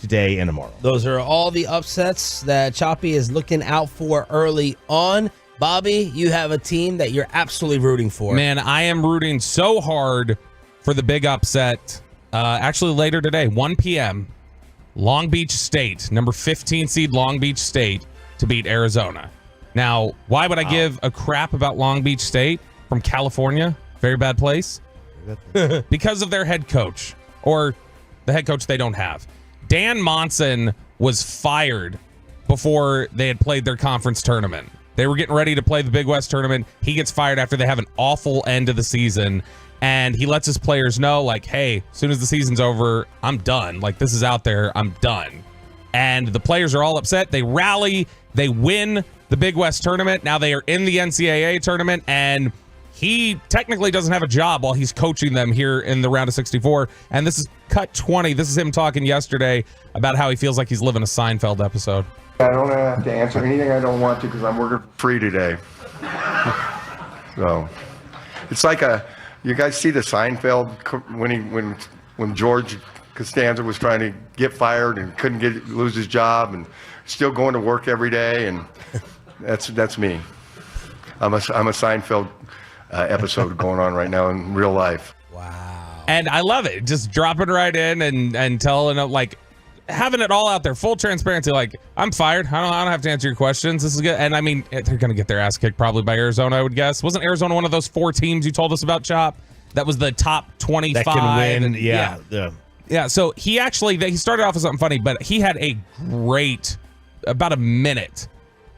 today and tomorrow. Those are all the upsets that Choppy is looking out for early on. Bobby, you have a team that you're absolutely rooting for. Man, I am rooting so hard for the big upset. Actually, later today, 1 p.m., Long Beach State, number 15 seed Long Beach State, to beat Arizona. Now, why would I give a crap about Long Beach State from California? Very bad place. Because of their head coach, or the head coach they don't have. Dan Monson was fired before they had played their conference tournament. They were getting ready to play the Big West tournament. He gets fired after they have an awful end of the season. And he lets his players know, like, hey, as soon as the season's over, I'm done. Like, this is out there. I'm done. And the players are all upset. They rally. They win the Big West tournament. Now they are in the NCAA tournament. And he technically doesn't have a job while he's coaching them here in the round of 64. And this is cut 20. This is him talking yesterday about how he feels like he's living a Seinfeld episode. I don't have to answer anything I don't want to because I'm working free today. So it's like you guys see the Seinfeld when George Costanza was trying to get fired and couldn't lose his job and still going to work every day, and that's me. I'm a Seinfeld episode going on right now in real life. Wow. And I love it. Just dropping right in and telling them, like, having it all out there, full transparency. Like, I'm fired. I don't have to answer your questions. This is good. And I mean, they're going to get their ass kicked probably by Arizona, I would guess. Wasn't Arizona one of those 4 teams you told us about, Chop? That was the top 25. That can win. And, yeah. So he started off with something funny, but he had a great, about a minute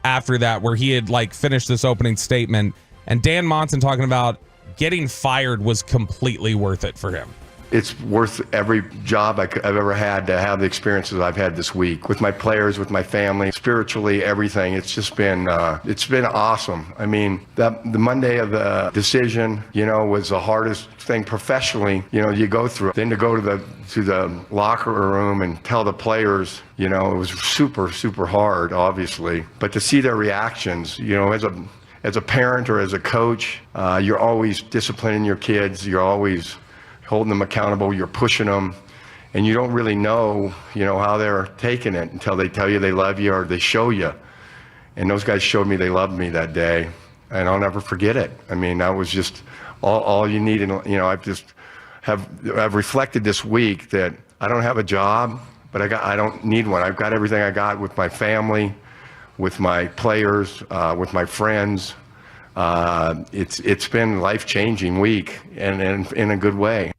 after that where he had like finished this opening statement. And Dan Monson talking about getting fired was completely worth it for him. It's worth every job I've ever had to have the experiences I've had this week with my players, with my family, spiritually, everything. It's just been, it's been awesome. I mean, the Monday of the decision, was the hardest thing professionally, you go through. Then to go to the locker room and tell the players, it was super, super hard, obviously. But to see their reactions, as a parent or as a coach, you're always disciplining your kids. You're always holding them accountable, you're pushing them, and you don't really know, how they're taking it until they tell you they love you or they show you. And those guys showed me they loved me that day, and I'll never forget it. I mean, that was just all you need. And I've reflected this week that I don't have a job, but I don't need one. I've got everything I got with my family, with my players, with my friends. It's been a life-changing week, and in a good way.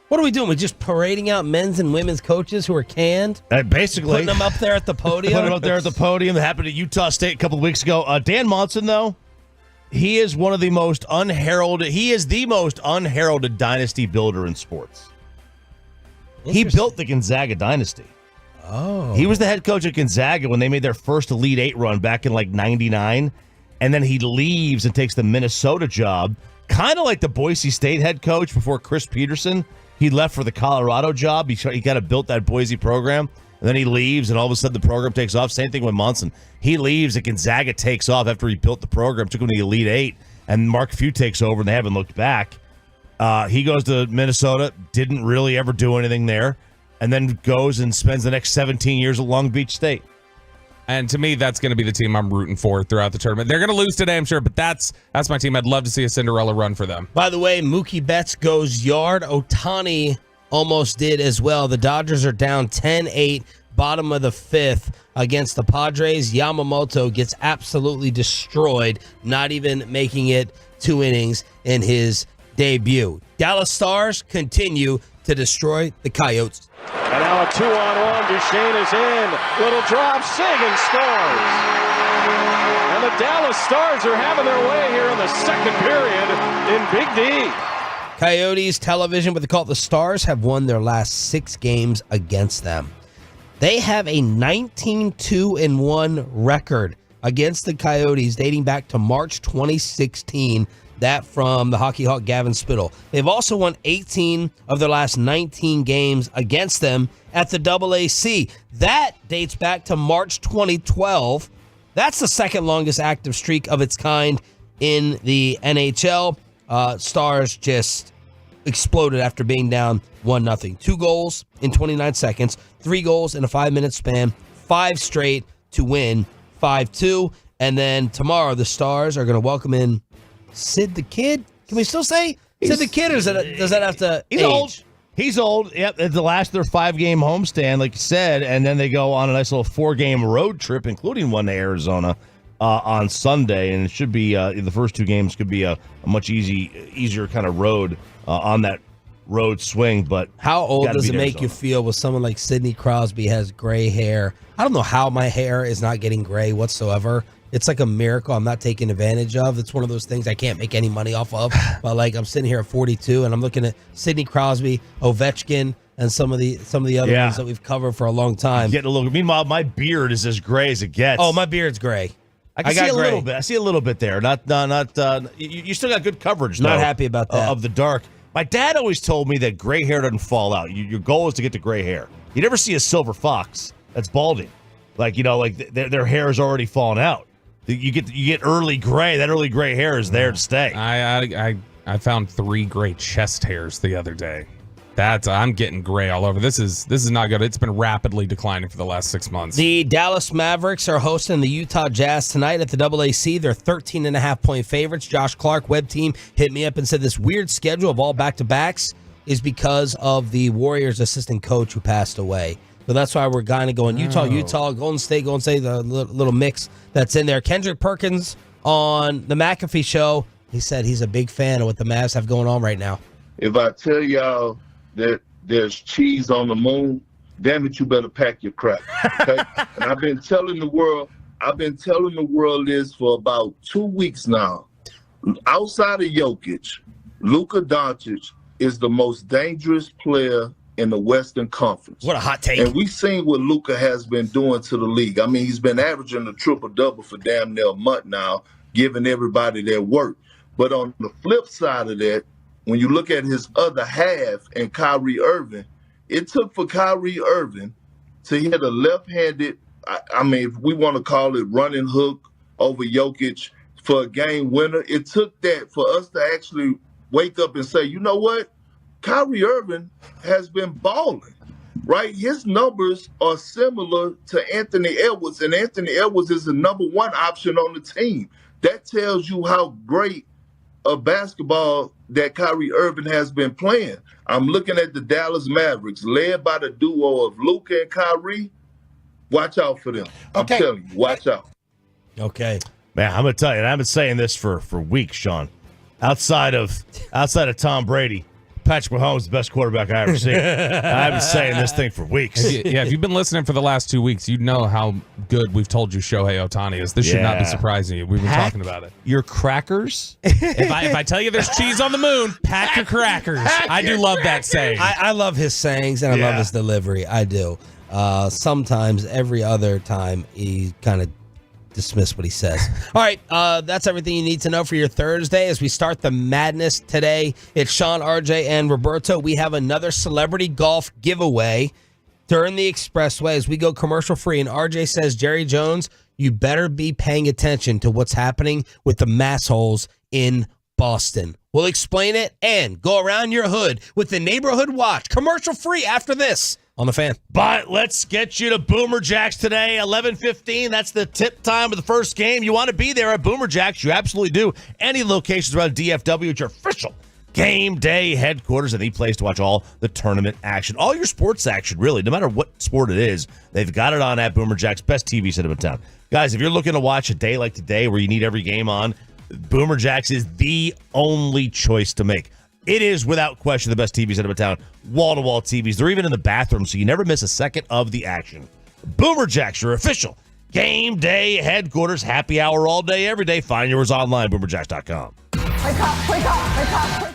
What are we doing? We're just parading out men's and women's coaches who are canned? Basically. Putting them up there at the podium? Putting them up there at the podium. That happened at Utah State a couple of weeks ago. Dan Monson, though, he is one of the most unheralded. He is the most unheralded dynasty builder in sports. He built the Gonzaga dynasty. Oh. He was the head coach at Gonzaga when they made their first Elite Eight run back in like 99. And then he leaves and takes the Minnesota job, kind of like the Boise State head coach before Chris Peterson. He left for the Colorado job. He kind of built that Boise program. And then he leaves, and all of a sudden the program takes off. Same thing with Monson. He leaves, and Gonzaga takes off after he built the program, took him to the Elite Eight, and Mark Few takes over, and they haven't looked back. He goes to Minnesota, didn't really ever do anything there. and then goes and spends the next 17 years at Long Beach State. And to me, that's going to be the team I'm rooting for throughout the tournament. They're going to lose today, I'm sure, but that's my team. I'd love to see a Cinderella run for them. By the way, Mookie Betts goes yard. Ohtani almost did as well. The Dodgers are down 10-8, bottom of the fifth against the Padres. Yamamoto gets absolutely destroyed, not even making it 2 innings in his debut. Dallas Stars continue to destroy the Coyotes. And now a 2-on-1. Duchesne is in. Little drop. Sagan scores. And the Dallas Stars are having their way here in the second period in Big D. Coyotes television, what they call it the Stars, have won their last 6 games against them. They have a 19-2-1 record against the Coyotes dating back to March 2016. That from the hockey hawk Gavin Spittle. They've also won 18 of their last 19 games against them at the AAC. That dates back to March 2012. That's the second longest active streak of its kind in the NHL. Stars just exploded after being down 1-0. 2 goals in 29 seconds, 3 goals in a 5-minute span, 5 straight to win 5-2. And then tomorrow the Stars are going to welcome in Sid the Kid. Can we still say Sid the Kid, or does that have to He's age? old. He's old. Yep, it's the last of their 5-game homestand, like you said, and then they go on a nice little 4-game road trip, including one to Arizona on Sunday, and it should be the first 2 games could be a much easier kind of road on that road swing. But how old does it make you feel when someone like Sidney Crosby has gray hair? I don't know how my hair is not getting gray whatsoever. It's like a miracle I'm not taking advantage of. It's one of those things I can't make any money off of. But like I'm sitting here at 42 and I'm looking at Sidney Crosby, Ovechkin, and some of the other ones that we've covered for a long time. Getting a little. Meanwhile, my beard is as gray as it gets. Oh, my beard's gray. I see a little bit. I see a little bit there. Not. You still got good coverage. Not though, happy about that. Of the dark. My dad always told me that gray hair doesn't fall out. Your goal is to get to gray hair. You never see a silver fox that's balding. Like their hair is already fallen out. You get early gray. That early gray hair is there to stay. I found 3 gray chest hairs the other day. I'm getting gray all over. This is not good. It's been rapidly declining for the last 6 months. The Dallas Mavericks are hosting the Utah Jazz tonight at the AAC. They're 13.5-point favorites. Josh Clark, web team, hit me up and said this weird schedule of all back-to-backs is because of the Warriors assistant coach who passed away. So that's why we're kind of going Utah, Golden State, the little mix that's in there. Kendrick Perkins on the McAfee show, he said he's a big fan of what the Mavs have going on right now. If I tell y'all that there's cheese on the moon, damn it, you better pack your crap. Okay? And I've been telling the world this for about 2 weeks now. Outside of Jokic, Luka Doncic is the most dangerous player in the Western Conference. What a hot take. And we've seen what Luka has been doing to the league. I mean, he's been averaging a triple-double for damn near a month now, giving everybody their work. But on the flip side of that, when you look at his other half and Kyrie Irving, it took for Kyrie Irving to hit a left-handed, I mean, if we want to call it running hook over Jokic for a game winner, it took that for us to actually wake up and say, you know what? Kyrie Irving has been balling, right? His numbers are similar to Anthony Edwards, and Anthony Edwards is the number 1 option on the team. That tells you how great a basketball that Kyrie Irving has been playing. I'm looking at the Dallas Mavericks, led by the duo of Luka and Kyrie. Watch out for them. I'm telling you, watch out. Okay. Man, I'm going to tell you, and I've been saying this for weeks, Sean. Outside of Tom Brady, Patrick Mahomes is the best quarterback I ever seen. I've been saying this thing for weeks. If you've been listening for the last 2 weeks, you know how good we've told you Shohei Ohtani is. This should not be surprising you. We've been talking about it. Your crackers? If I tell you there's cheese on the moon, pack your crackers. I do love that saying. I love his sayings, and I love his delivery. I do. Sometimes, every other time, he kind of dismiss what he says. All right, that's everything you need to know for your Thursday as we start the madness today. It's Sean, RJ, and Roberto. We have another celebrity golf giveaway during the Expressway as we go commercial free. And RJ says, Jerry Jones, you better be paying attention to what's happening with the massholes in Boston. We'll explain it and go around your hood with the Neighborhood Watch. Commercial free after this on the Fan. But let's get you to Boomer Jacks today, 11:15. That's the tip time of the first game. You want to be there at Boomer Jacks. You absolutely do. Any locations around DFW, it's your official game day headquarters and the place to watch all the tournament action. All your sports action, really, no matter what sport it is, they've got it on at Boomer Jacks, best TV setup in town. Guys, if you're looking to watch a day like today where you need every game on, Boomer Jacks is the only choice to make. It is, without question, the best TV setup in town. Wall-to-wall TVs. They're even in the bathroom, so you never miss a second of the action. Boomer Jacks, your official game day headquarters. Happy hour all day, every day. Find yours online, boomerjacks.com. Wake up, wake up, wake up, wake up.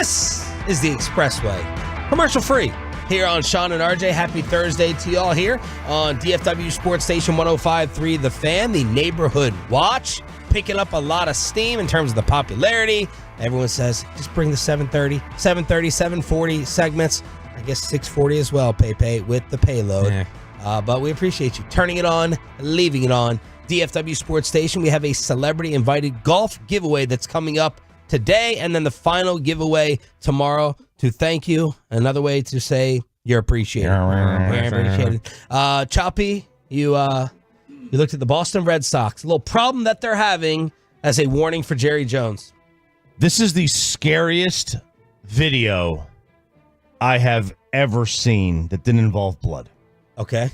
This is the Expressway, commercial free, here on Sean and RJ. Happy Thursday to y'all here on DFW Sports Station 105.3 The Fan, the Neighborhood Watch, picking up a lot of steam in terms of the popularity. Everyone says, just bring the 7:30, 740 segments. I guess 640 as well, Pepe, with the payload. But we appreciate you turning it on, leaving it on. DFW Sports Station, we have a celebrity-invited golf giveaway that's coming up today, and then the final giveaway tomorrow to thank you. Another way to say you're appreciated. You're appreciated. Choppy, you looked at the Boston Red Sox. A little problem that they're having as a warning for Jerry Jones. This is the scariest video I have ever seen that didn't involve blood. Okay.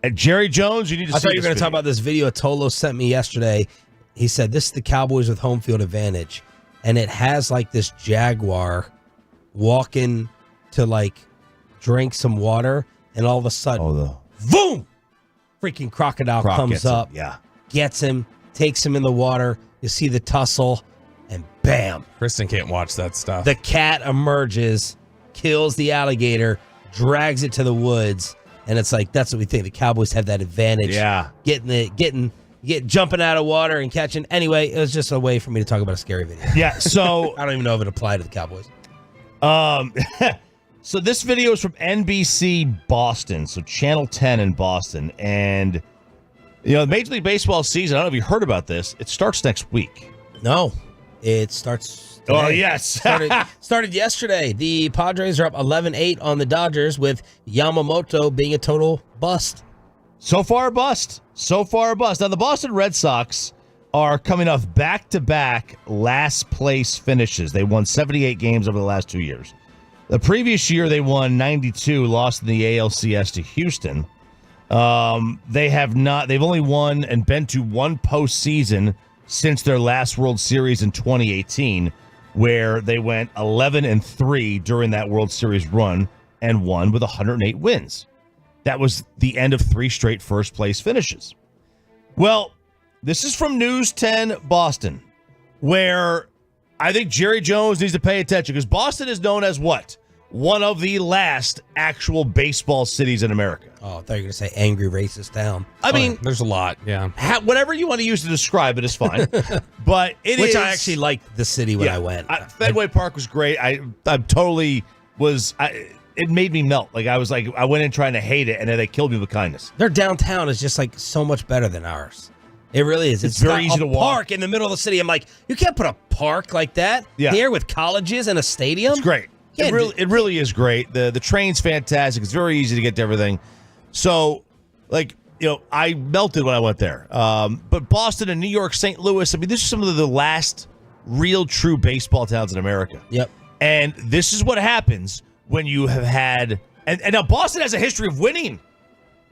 And Jerry Jones, you need to see I thought you were going this to talk about this video Tolo sent me yesterday. He said, this is the Cowboys with home field advantage. And it has like this jaguar walking to like drink some water. And all of a sudden, boom! Freaking crocodile comes up, gets him, takes him in the water. You see the tussle, and bam. Kristen can't watch that stuff. The cat emerges, kills the alligator, drags it to the woods. And it's like, that's what we think. The Cowboys have that advantage. Yeah. Jumping out of water and catching. Anyway, it was just a way for me to talk about a scary video. Yeah, so I don't even know if it applied to the Cowboys. So this video is from NBC Boston, so Channel 10 in Boston. And, the Major League Baseball season, I don't know if you heard about this, it starts next week. No, it starts today. Oh, yes. started yesterday. The Padres are up 11-8 on the Dodgers, with Yamamoto being a total bust. So far a bust. Now, the Boston Red Sox are coming off back-to-back last-place finishes. They won 78 games over the last 2 years. The previous year, they won 92, lost in the ALCS to Houston. They've only won and been to one postseason since their last World Series in 2018, where they went 11-3 during that World Series run and won with 108 wins. That was the end of 3 straight first-place finishes. Well, this is from News 10 Boston, where I think Jerry Jones needs to pay attention, because Boston is known as what? One of the last actual baseball cities in America. Oh, I thought you were going to say angry racist town. I mean, there's a lot, yeah. Whatever you want to use to describe it is fine. But Which I actually liked the city when I went. Fenway Park was great. I totally was... it made me melt. I went in trying to hate it, and then they killed me with kindness. Their downtown is just like so much better than ours. It really is. It's very easy to walk. Park in the middle of the city. I'm like, you can't put a park like that here with colleges and a stadium. It's great. It really is great. The train's fantastic. It's very easy to get to everything. So, I melted when I went there. But Boston and New York, St. Louis, I mean, this is some of the last real, true baseball towns in America. Yep. And this is what happens when you have had And now Boston has a history of winning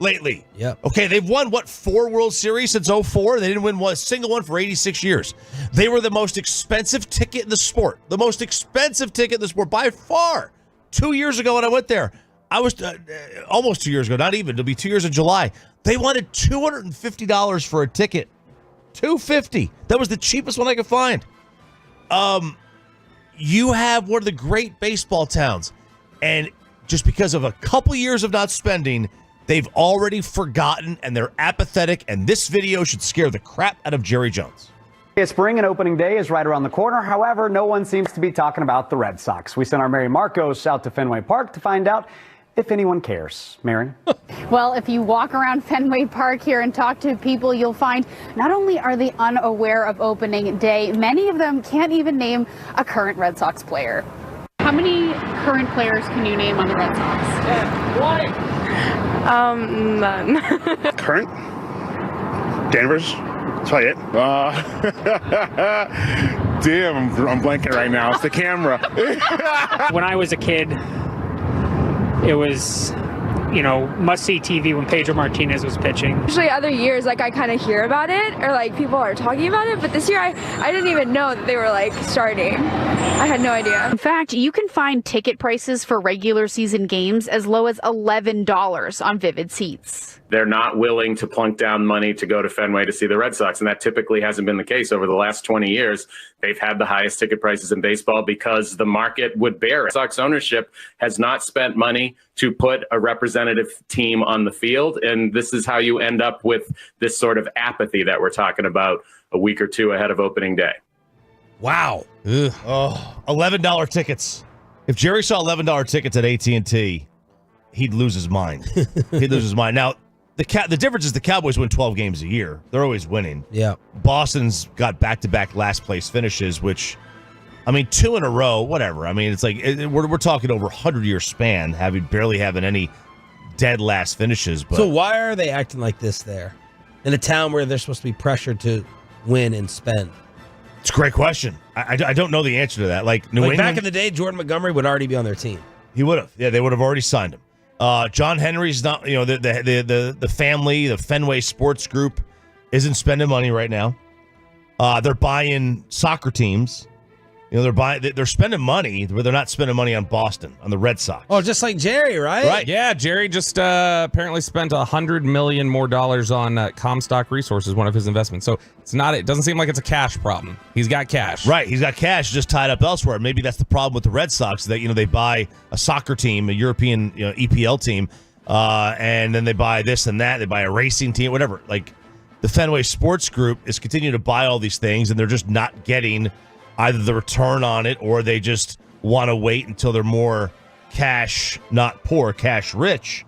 lately. Yep. Okay, they've won, 4 World Series since 2004? They didn't win a single one for 86 years. They were the most expensive ticket in the sport. The most expensive ticket in the sport by far. 2 years ago when I went there, I was almost 2 years ago, not even. It'll be 2 years in July. They wanted $250 for a ticket. $250. That was the cheapest one I could find. You have one of the great baseball towns, and just because of a couple years of not spending, they've already forgotten, and they're apathetic, and this video should scare the crap out of Jerry Jones. Spring and opening day is right around the corner. However, no one seems to be talking about the Red Sox. We sent our Mary Marcos out to Fenway Park to find out if anyone cares. Mary? Well, if you walk around Fenway Park here and talk to people, you'll find not only are they unaware of opening day, many of them can't even name a current Red Sox player. How many current players can you name on the Red Sox? None. Current? Danvers? That's probably it. Damn, I'm blanking right now. It's the camera. When I was a kid, it was, must-see TV when Pedro Martinez was pitching. Usually other years, I kind of hear about it or people are talking about it, but this year I didn't even know that they were starting. I had no idea. In fact, you can find ticket prices for regular season games as low as $11 on Vivid Seats. They're not willing to plunk down money to go to Fenway to see the Red Sox, and that typically hasn't been the case over the last 20 years. They've had the highest ticket prices in baseball because the market would bear it. Sox ownership has not spent money to put a representative team on the field, and this is how you end up with this sort of apathy that we're talking about a week or two ahead of opening day. Wow. Ugh. Oh, $11 tickets. If Jerry saw $11 tickets at AT&T, he'd lose his mind. He'd lose his mind. Now, the difference is the Cowboys win 12 games a year. They're always winning. Yeah. Boston's got back-to-back last-place finishes, which, 2 in a row, whatever. It's like we're talking over a 100-year span, barely having any dead last finishes. But so why are they acting like this there? In a town where they're supposed to be pressured to win and spend? It's a great question. I don't know the answer to that. New England, back in the day, Jordan Montgomery would already be on their team. He would have. Yeah, they would have already signed him. John Henry's not, the family, the Fenway Sports Group isn't spending money right now. They're buying soccer teams. They're spending money, but they're not spending money on Boston, on the Red Sox. Oh, just like Jerry, right? Right. Yeah, Jerry just apparently spent $100 million more on Comstock Resources, one of his investments. So it doesn't seem like it's a cash problem. He's got cash. Right. He's got cash just tied up elsewhere. Maybe that's the problem with the Red Sox, that they buy a soccer team, a European EPL team, and then they buy this and that. They buy a racing team, whatever. The Fenway Sports Group is continuing to buy all these things, and they're just not getting either the return on it, or they just want to wait until they're more cash, not poor, cash rich.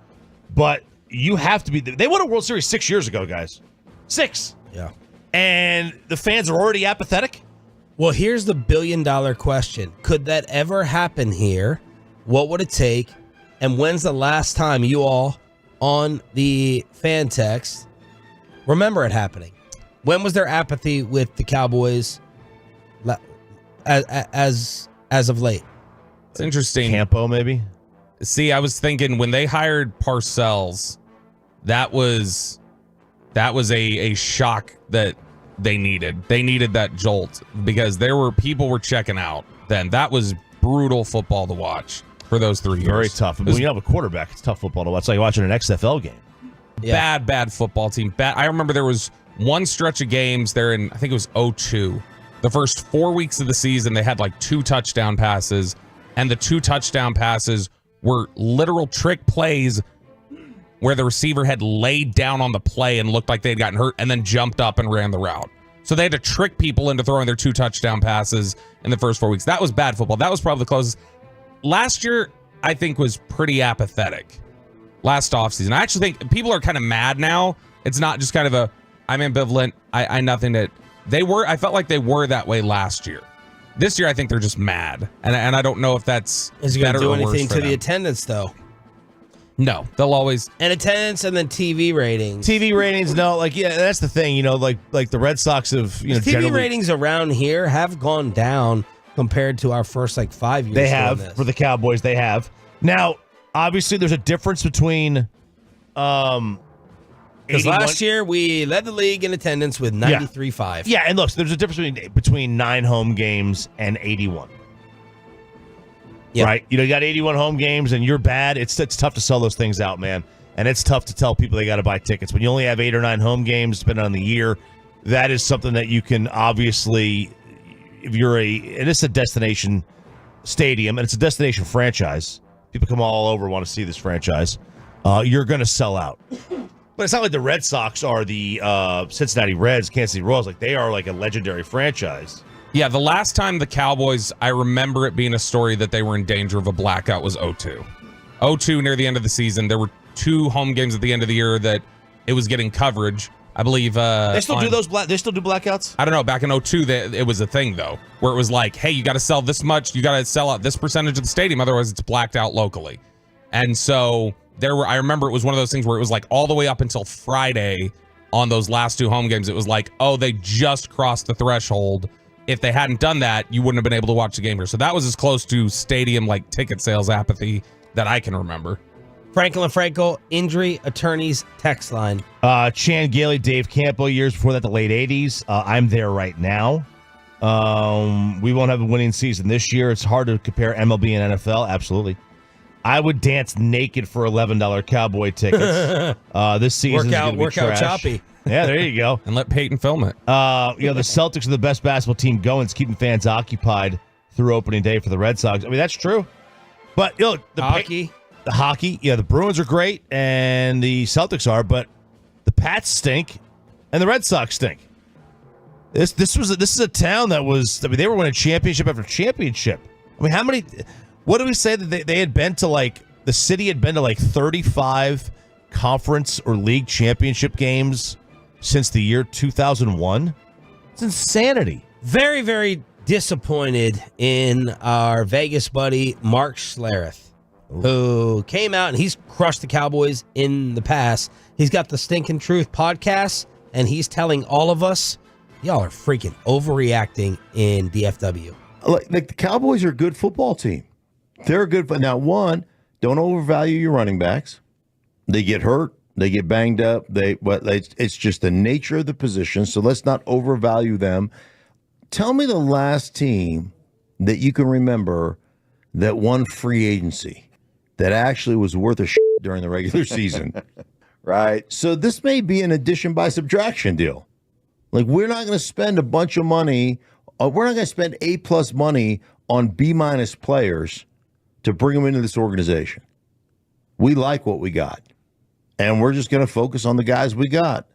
But you have to be. They won a World Series 6 years ago, guys. 6. Yeah. And the fans are already apathetic. Well, here's the billion-dollar question. Could that ever happen here? What would it take? And when's the last time you all on the fan text remember it happening? When was there apathy with the Cowboys as of late? It's interesting. Campo, maybe? See, I was thinking when they hired Parcells, that was a shock that they needed. They needed that jolt because people were checking out then. That was brutal football to watch for those 3 years. Very tough. When you have a quarterback, it's tough football to watch. It's like watching an XFL game. Yeah. Bad football team. I remember there was one stretch of games there in, I think it was 2002. The first 4 weeks of the season, they had 2 touchdown passes, and the 2 touchdown passes were literal trick plays where the receiver had laid down on the play and looked like they had gotten hurt and then jumped up and ran the route. So they had to trick people into throwing their 2 touchdown passes in the first 4 weeks. That was bad football. That was probably the closest. Last year, I think, was pretty apathetic. Last offseason. I actually think people are kind of mad now. It's not just kind of I'm ambivalent. I nothing that I felt like they were that way last year. This year, I think they're just mad. And I don't know if that's Is it going to do anything to the attendance, though? No, they'll always. And attendance and then TV ratings. TV ratings, no. That's the thing, like the Red Sox have, TV ratings around here have gone down compared to our first 5 years. They have, for the Cowboys, they have. Now, Obviously, there's a difference between. Because last year we led the league in attendance with 93.5. Yeah, and look, there's a difference between 9 home games and 81. Yep. Right? You got 81 home games and you're bad. It's tough to sell those things out, man. And it's tough to tell people they got to buy tickets. When you only have 8 or 9 home games, depending on the year, that is something that you can obviously, and it's a destination stadium and it's a destination franchise. People come all over want to see this franchise. You're going to sell out. But it's not like the Red Sox are the Cincinnati Reds, Kansas City Royals. Like, they are like a legendary franchise. Yeah, the last time the Cowboys, I remember it being a story that they were in danger of a blackout was 02. 02, near the end of the season, there were 2 home games at the end of the year that it was getting coverage. I believe they still do those. They still do blackouts. I don't know. Back in 02, it was a thing though, where it was like, hey, you got to sell this much. You got to sell out this percentage of the stadium, otherwise it's blacked out locally. And so I remember it was one of those things where it was like all the way up until Friday on those last 2 home games. It was like, oh, they just crossed the threshold. If they hadn't done that, you wouldn't have been able to watch the game here. So that was as close to stadium like ticket sales apathy that I can remember. Franklin Franco, injury attorneys text line. Chan Gailey, Dave Campo, years before that, the late 80s. I'm there right now. We won't have a winning season this year. It's hard to compare MLB and NFL. Absolutely. I would dance naked for $11 Cowboy tickets. This season workout choppy. Yeah, there you go. And let Peyton film it. The Celtics are the best basketball team going. It's keeping fans occupied through opening day for the Red Sox. I mean, that's true. But the hockey, the Bruins are great and the Celtics are, but the Pats stink and the Red Sox stink. This is a town that was. I mean, they were winning championship after championship. I mean, how many? What do we say that they had been to? Like, the city had been to like 35 conference or league championship games since the year 2001. It's insanity. Very, very disappointed in our Vegas buddy Mark Schlereth, who came out and he's crushed the Cowboys in the past. He's got the Stinkin' Truth podcast, and he's telling all of us, y'all are freaking overreacting in DFW. Like the Cowboys are a good football team. They're good. But now, one, don't overvalue your running backs. They get hurt. They get banged up. It's just the nature of the position. So let's not overvalue them. Tell me the last team that you can remember that won free agency that actually was worth a shit during the regular season. Right. So this may be an addition by subtraction deal. Like, we're not going to spend a bunch of money. We're not going to spend A+ money on B- players to bring them into this organization. We like what we got. And we're just going to focus on the guys we got.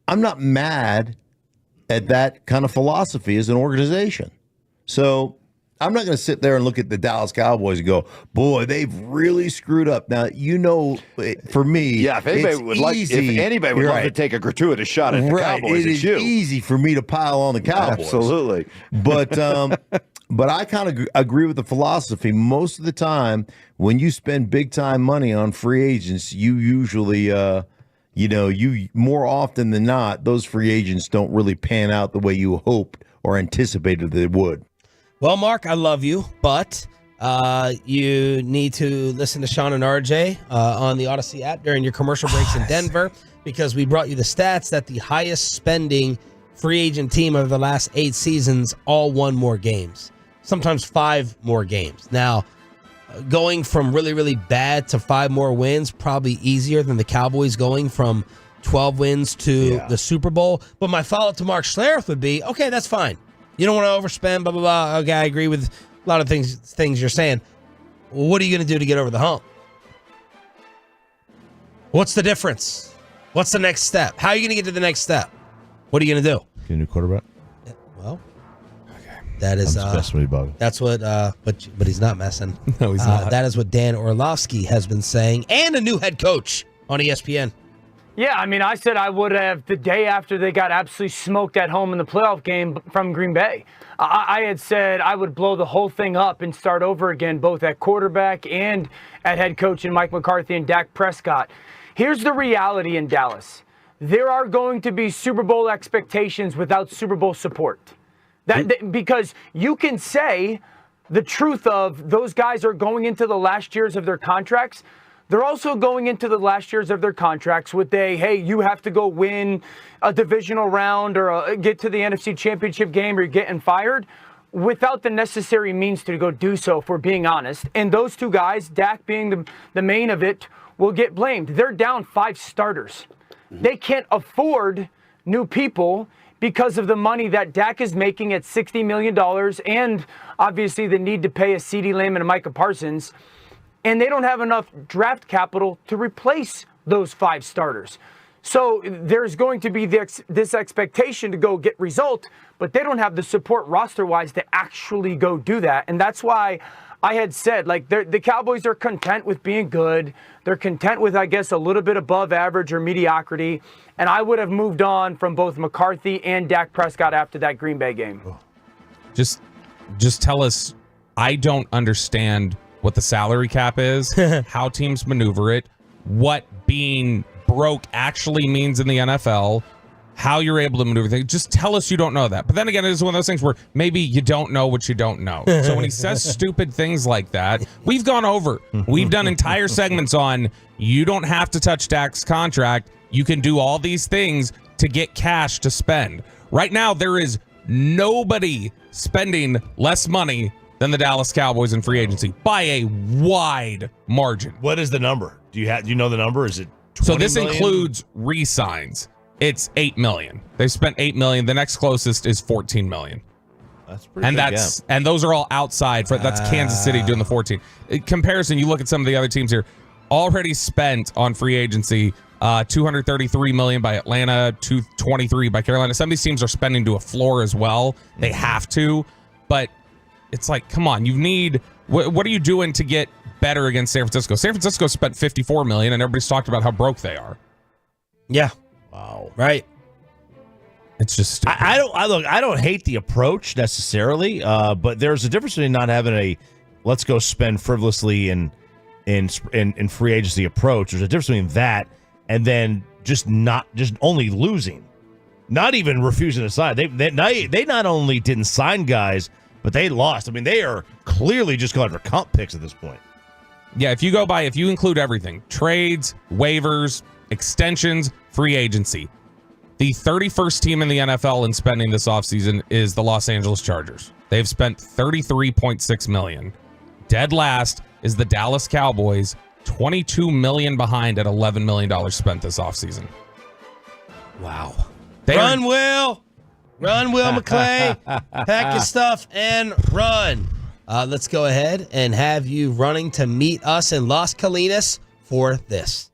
I'm not mad at that kind of philosophy as an organization. So I'm not going to sit there and look at the Dallas Cowboys and go, boy, they've really screwed up. Now, for me, yeah, if anybody would love to take a gratuitous shot at the Cowboys, it's easy for me to pile on the Cowboys. Absolutely. But I kind of agree with the philosophy. Most of the time, when you spend big time money on free agents, you usually, you more often than not, those free agents don't really pan out the way you hoped or anticipated they would. Well, Mark, I love you, but you need to listen to Sean and RJ on the Odyssey app during your commercial breaks in Denver, because we brought you the stats that the highest spending free agent team of the last 8 seasons all won more games, sometimes 5 more games. Now, going from really, really bad to 5 more wins, probably easier than the Cowboys going from 12 wins to the Super Bowl. But my follow-up to Mark Schlereth would be, okay, that's fine. You don't want to overspend, blah, blah, blah. Okay, I agree with a lot of things you're saying. What are you going to do to get over the hump? What's the difference? What's the next step? How are you going to get to the next step? What are you going to do? Get a new quarterback? Well, that is that's what but he's not messing. No, he's not. That is what Dan Orlovsky has been saying, and a new head coach on ESPN. Yeah, I mean, I said I would have the day after they got absolutely smoked at home in the playoff game from Green Bay. I had said I would blow the whole thing up and start over again, both at quarterback and at head coach in Mike McCarthy and Dak Prescott. Here's the reality in Dallas. There are going to be Super Bowl expectations without Super Bowl support. Because you can say, the truth of those guys are going into the last years of their contracts. They're also going into the last years of their contracts with hey, you have to go win a divisional round or get to the NFC Championship game or you're getting fired, without the necessary means to go do so, if we're being honest. And those two guys, Dak being the main of it, will get blamed. They're down 5 starters. They can't afford new people because of the money that Dak is making at $60 million and obviously the need to pay a CeeDee Lamb and a Micah Parsons. And they don't have enough draft capital to replace those 5 starters. So there's going to be this expectation to go get result, but they don't have the support roster-wise to actually go do that. And that's why I had said, like, the Cowboys are content with being good. They're content with, I guess, a little bit above average or mediocrity. And I would have moved on from both McCarthy and Dak Prescott after that Green Bay game. Just tell us, I don't understand what the salary cap is, how teams maneuver it, what being broke actually means in the NFL, how you're able to maneuver things. Just tell us you don't know that. But then again, it is one of those things where maybe you don't know what you don't know. So when he says stupid things like that, we've gone over. We've done entire segments on you don't have to touch Dak's contract. You can do all these things to get cash to spend. Right now, there is nobody spending less money than the Dallas Cowboys in free agency by a wide margin. What is the number? Do you know the number? Is it 20 So this million? includes re-signs. It's $8 million. They spent $8 million. The next closest is $14 million. That's pretty and good, that's and those are all outside. That's Kansas City doing the 14. In comparison, you look at some of the other teams here, already spent on free agency. $233 million by Atlanta, $223 by Carolina. Some of these teams are spending to a floor as well. They have to, but it's like, come on, you need. What are you doing to get better against San Francisco? San Francisco spent $54 million, and everybody's talked about how broke they are. Yeah. Wow. Right. It's just stupid. I don't hate the approach necessarily, but there's a difference between not having a let's go spend frivolously in free agency approach. There's a difference between that and then just only losing, not even refusing to sign. They not only didn't sign guys, but they lost. I mean, they are clearly just going for comp picks at this point. Yeah, if you include everything, trades, waivers, extensions, free agency, the 31st team in the NFL in spending this offseason is the Los Angeles Chargers. They've spent $33.6 million. Dead last is the Dallas Cowboys, $22 million behind at $11 million spent this offseason. Wow. Run, Will McClay. Pack your stuff and run. Let's go ahead and have you running to meet us in Las Colinas for this.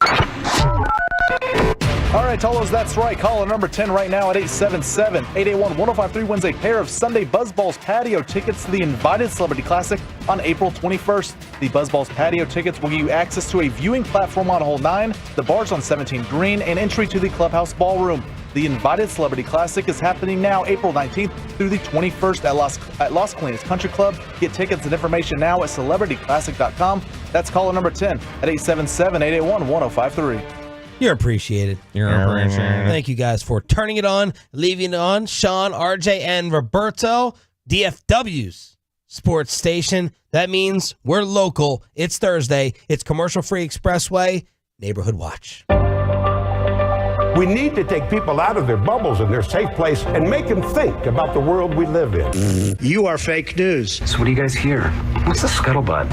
All right, Tolos, that's right. Caller number 10 right now at 877-881-1053 wins a pair of Sunday Buzzballs patio tickets to the Invited Celebrity Classic on April 21st. The Buzzballs patio tickets will give you access to a viewing platform on Hole 9, the bars on 17 Green, and entry to the Clubhouse Ballroom. The Invited Celebrity Classic is happening now April 19th through the 21st at Las Colinas Country Club. Get tickets and information now at celebrityclassic.com. That's caller number 10 at 877-881-1053. You're appreciated. You're appreciated. Thank you guys for turning it on, leaving it on. Sean, RJ, and Roberto, DFW's sports station. That means we're local. It's Thursday. It's commercial-free expressway, Neighborhood Watch. We need to take people out of their bubbles and their safe place and make them think about the world we live in. You are fake news. So what do you guys hear? What's the scuttlebutt?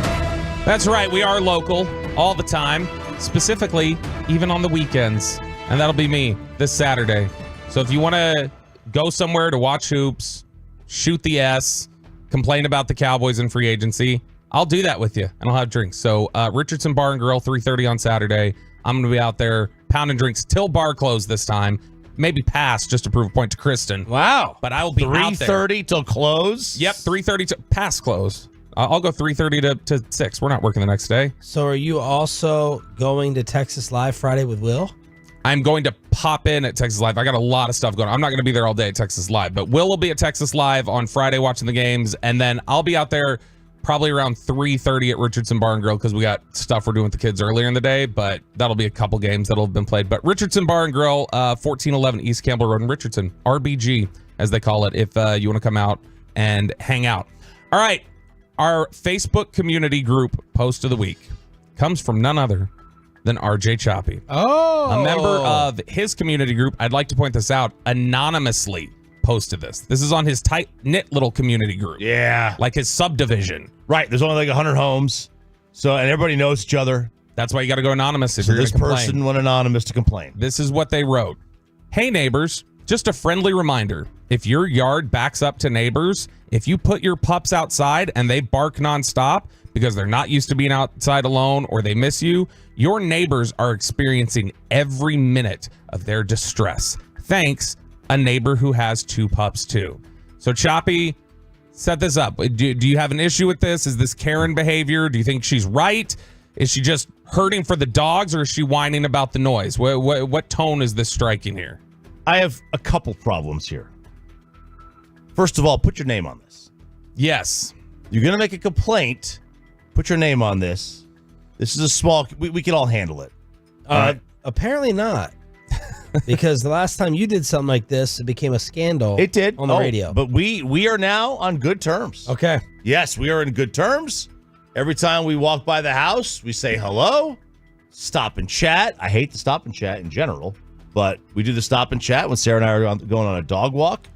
That's right. We are local all the time, specifically even on the weekends. And that'll be me this Saturday. So if you want to go somewhere to watch hoops, shoot the S, complain about the Cowboys in free agency, I'll do that with you, and I'll have drinks. So Richardson Bar and Grill, 3:30 on Saturday. I'm going to be out there pounding drinks till bar close this time. Maybe pass just to prove a point to Kristen. Wow. But I will be out there. 3:30 till close? Yep, 3:30 to pass close. I'll go 3:30 to 6. We're not working the next day. So are you also going to Texas Live Friday with Will? I'm going to pop in at Texas Live. I got a lot of stuff going on. I'm not going to be there all day at Texas Live, but Will be at Texas Live on Friday watching the games, and then I'll be out there probably around 3:30 at Richardson Bar and Grill because we want stuff we're doing with the kids earlier in the day, but that'll be a couple games that'll have been played. But Richardson Bar and Grill, 1411 East Campbell Road in Richardson, RBG, as they call it, if you want to come out and hang out. All right. Our Facebook community group post of the week comes from none other than RJ Choppy. Oh. A member of his community group, I'd like to point this out, anonymously posted this. This is on his tight-knit little community group. Yeah. Like his subdivision. Right. There's only like 100 homes. So, and everybody knows each other. That's why you got to go anonymous if So you're this going to complain. person went anonymous to complain. This is what they wrote. Hey, neighbors, just a friendly reminder. If your yard backs up to neighbors, if you put your pups outside and they bark nonstop because they're not used to being outside alone or they miss you, your neighbors are experiencing every minute of their distress. Thanks, a neighbor who has 2 pups too. So Choppy, set this up. Do you have an issue with this? Is this Karen behavior? Do you think she's right? Is she just hurting for the dogs, or is she whining about the noise? What tone is this striking here? I have a couple problems here. First of all, put your name on this. Yes. You're going to make a complaint. Put your name on this. This is a small... We can all handle it. Apparently not. Because the last time you did something like this, it became a scandal. It did. On the radio. But we are now on good terms. Okay. Yes, we are in good terms. Every time we walk by the house, we say hello, stop and chat. I hate the stop and chat in general, but we do the stop and chat when Sarah and I are going on a dog walk.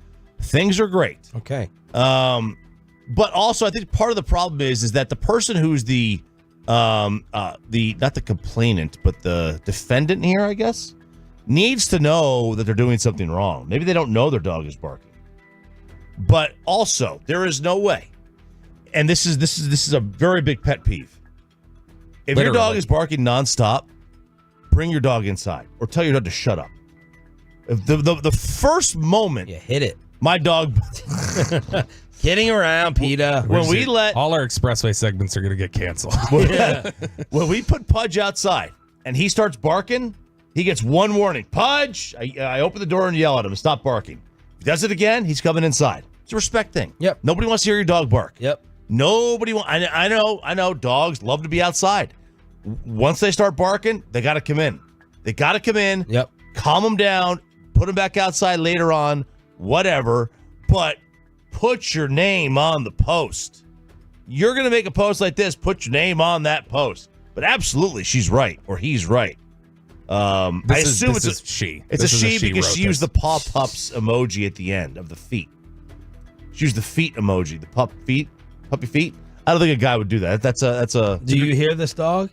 Things are great. Okay. But also, I think part of the problem is that the person who's the not the complainant, but the defendant here, I guess, needs to know that they're doing something wrong. Maybe they don't know their dog is barking. But also, there is no way. And this is a very big pet peeve. If your dog is barking nonstop, bring your dog inside or tell your dog to shut up. If the first moment you hit it, my dog kidding around, PETA. When we let all our expressway segments are going to get canceled. When we put Pudge outside and he starts barking, he gets one warning. Pudge, I open the door and yell at him to stop barking. If he does it again, he's coming inside. It's a respect thing. Yep. Nobody wants to hear your dog bark. Yep. Nobody wants. I know. Dogs love to be outside. Once they start barking, they got to come in. They got to come in. Yep. Calm them down. Put them back outside later on. Whatever. But put your name on the post. You're gonna make a post like this. Put your name on that post. But absolutely, she's right or he's right. I assume it's a she. It's a she because she used the paw pups emoji at the end of the feet. She used the feet emoji, the puppy feet. I don't think a guy would do that. That's a. Do you hear this dog?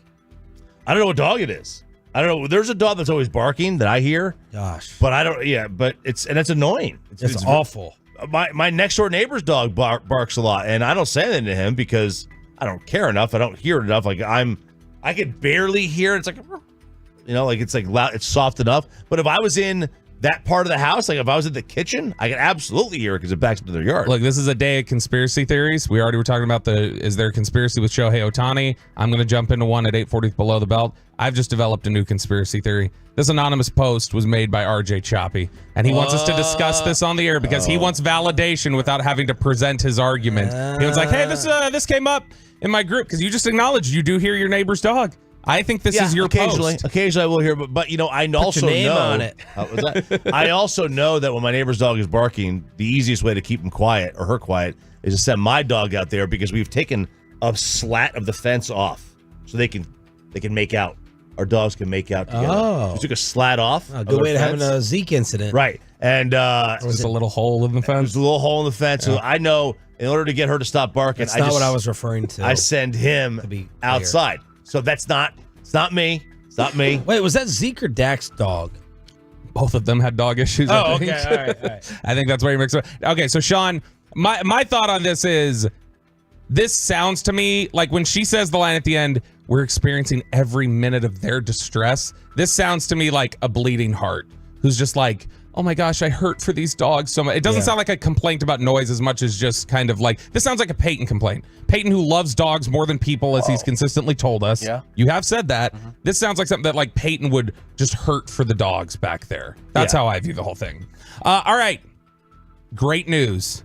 I don't know what dog it is. I don't know. There's a dog that's always barking that I hear. Gosh. But I don't. Yeah. But it's annoying. It's awful. My next door neighbor's dog barks a lot, and I don't say anything to him because I don't care enough. I don't hear it enough. Like I could barely hear it. It's like, like it's like loud. It's soft enough. But if I was in that part of the house, like if I was in the kitchen, I could absolutely hear it because it backs into their yard. Look, this is a day of conspiracy theories. We already were talking about is there a conspiracy with Shohei Ohtani? I'm going to jump into one at 8:40 below the belt. I've just developed a new conspiracy theory. This anonymous post was made by RJ Choppy, and he wants us to discuss this on the air because he wants validation without having to present his argument. He was like, hey, this came up in my group because you just acknowledged you do hear your neighbor's dog. I think this is your post. Occasionally I will hear, but I also your name know on it. I also know that when my neighbor's dog is barking, the easiest way to keep him quiet or her quiet is to send my dog out there because we've taken a slat of the fence off so they can make out. Our dogs can make out together. Oh. We took a slat off. Good way to having a Zeke incident. Right. And just a little hole in the fence. There's a little hole in the fence. Yeah. So I know in order to get her to stop barking, that's not what I was referring to. I send him outside. So it's not me. It's not me. Wait, was that Zeke or Dak's dog? Both of them had dog issues. Oh, okay. All right. I think that's where you mix it. Okay, so Sean, my thought on this is, this sounds to me like when she says the line at the end, we're experiencing every minute of their distress. This sounds to me like a bleeding heart who's just like, oh my gosh, I hurt for these dogs so much. It doesn't sound like a complaint about noise as much as just kind of like, this sounds like a Peyton complaint. Peyton, who loves dogs more than people, as he's consistently told us. Yeah. You have said that. Mm-hmm. This sounds like something that like Peyton would just hurt for the dogs back there. That's how I view the whole thing. All right. Great news.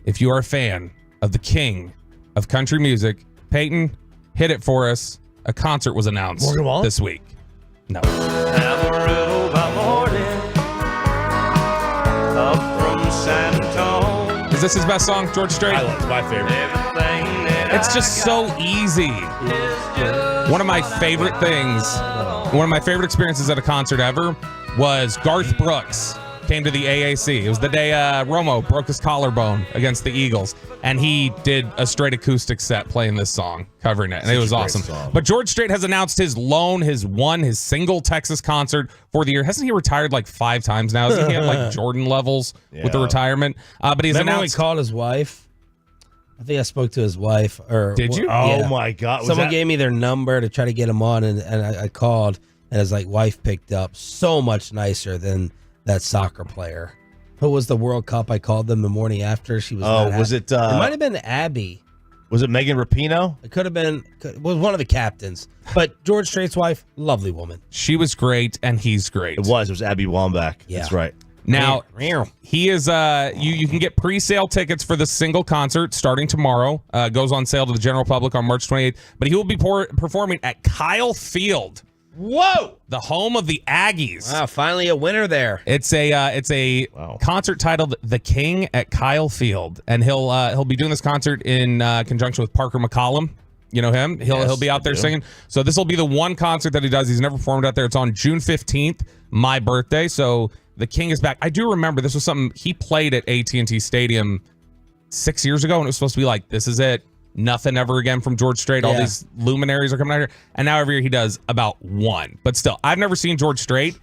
If you are a fan of the king of country music, Peyton, hit it for us. A concert was announced this week. No. Amarillo by morning, up from San Antonio. Is this his best song, George Strait? It's my favorite. Everything that It's just so easy. One of my favorite things, one of my favorite experiences at a concert ever was Garth Brooks came to the AAC. It was the day Romo broke his collarbone against the Eagles, and he did a straight acoustic set playing this song, covering it, and it was awesome. But George Strait has announced his his single Texas concert for the year. Hasn't he retired like 5 times now? Isn't he at like Jordan levels with the retirement? But he's Remember when announced. he called his wife? I think I spoke to his wife. Did you? Oh my God! Someone gave me their number to try to get him on, and I called, and his wife picked up. So much nicer than that soccer player. Who was the World Cup? I called them the morning after. She was. Was it? It might have been Abby. Was it Megan Rapinoe? It could have been. It was one of the captains. But George Strait's wife, lovely woman. She was great, and he's great. It was Abby Wambach. Yeah. That's right. Now, he is, you can get pre-sale tickets for the single concert starting tomorrow. Goes on sale to the general public on March 28th. But he will be performing at Kyle Field. Whoa! The home of the Aggies. Wow, finally a winner there. It's a concert titled "The King" at Kyle Field, and he'll be doing this concert in conjunction with Parker McCollum. You know him. He'll be out there singing. So this will be the one concert that he does. He's never performed out there. It's on June 15th, my birthday. So the King is back. I do remember this was something he played at AT&T Stadium 6 years ago, and it was supposed to be like, this is it. Nothing ever again from George Strait. All these luminaries are coming out here. And now every year he does about one. But still, I've never seen George Strait.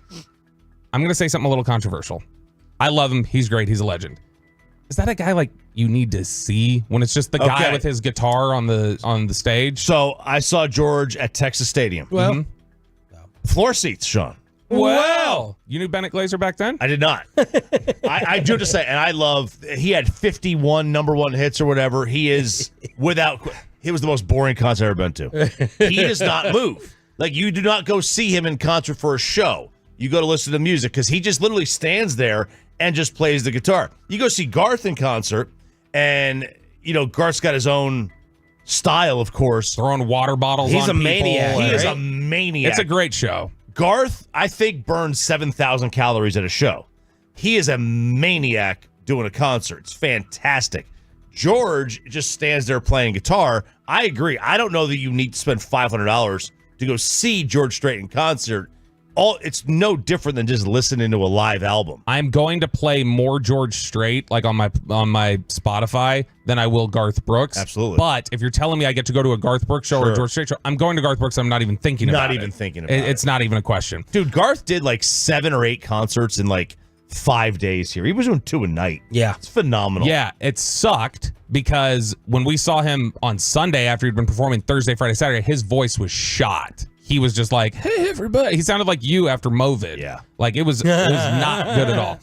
I'm going to say something a little controversial. I love him. He's great. He's a legend. Is that a guy you need to see when it's just the guy with his guitar on the stage? So I saw George at Texas Stadium. Well, floor seats, Sean. Well, you knew Bennett Glazer back then? I did not. I do have to say, and I love, he had 51 number one hits or whatever. He is he was the most boring concert I've ever been to. He does not move. You do not go see him in concert for a show. You go to listen to music because he just literally stands there and just plays the guitar. You go see Garth in concert, and, Garth's got his own style, of course. Throwing water bottles on people. He's a maniac. He is a maniac. It's a great show. Garth, I think, burns 7,000 calories at a show. He is a maniac doing a concert. It's fantastic. George just stands there playing guitar. I agree. I don't know that you need to spend $500 to go see George Strait in concert. It's no different than just listening to a live album. I'm going to play more George Strait on my Spotify than I will Garth Brooks. Absolutely. But if you're telling me I get to go to a Garth Brooks show or a George Strait show, I'm going to Garth Brooks. I'm not even thinking about it. It's not even a question. Dude, Garth did 7 or 8 concerts in 5 days here. He was doing 2 a night. Yeah. It's phenomenal. Yeah, it sucked because when we saw him on Sunday after he'd been performing Thursday, Friday, Saturday, his voice was shot. He was just like, hey, everybody. He sounded like you after Movid. Yeah. It was not good at all.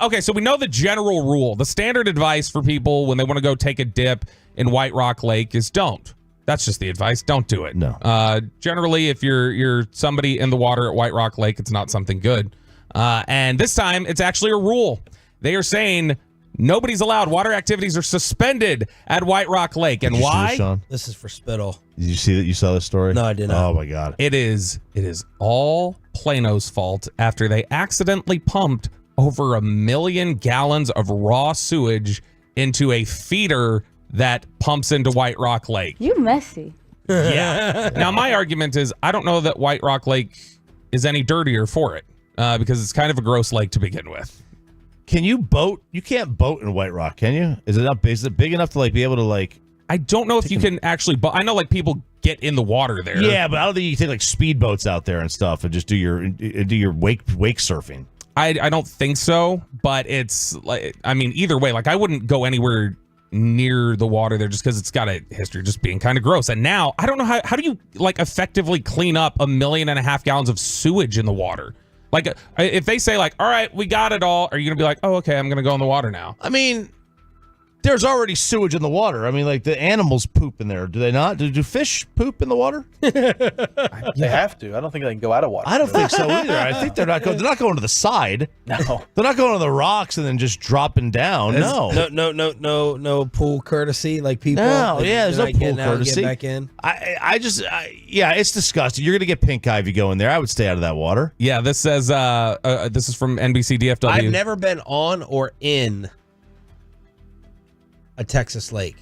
Okay, so we know the general rule. The standard advice for people when they want to go take a dip in White Rock Lake is don't. That's just the advice. Don't do it. No. Generally, if you're somebody in the water at White Rock Lake, it's not something good. And this time, it's actually a rule. They are saying nobody's allowed. Water activities are suspended at White Rock Lake. And why? This is for spittle. Did you see that? You saw this story? No, I did not. Oh, my God. It is all Plano's fault after they accidentally pumped over 1 million gallons of raw sewage into a feeder that pumps into White Rock Lake. You messy. Yeah. Now, my argument is I don't know that White Rock Lake is any dirtier for it because it's kind of a gross lake to begin with. Can you boat? You can't boat in White Rock, can you? Is it big enough to be able to I don't know if you can actually boat. I know people get in the water there. Yeah, but I don't think you can take speedboats out there and stuff and just do your wake surfing. I don't think so, but it's either way, I wouldn't go anywhere near the water there just because it's got a history of just being kind of gross. And now I don't know how do you effectively clean up 1.5 million gallons of sewage in the water? If they say all right, we got it all, are you gonna be like, oh, okay, I'm gonna go in the water now? I mean, there's already sewage in the water. I mean, the animals poop in there. Do they not? Do fish poop in the water? They have to. I don't think they can go out of water. I don't think so either. I think they're not going to the side. No. They're not going to the rocks and then just dropping down. No pool courtesy people. No, there's no pool courtesy. Get back in. It's disgusting. You're going to get pink eye if you go in there. I would stay out of that water. Yeah, this says this is from NBC DFW. I've never been on or in a Texas lake.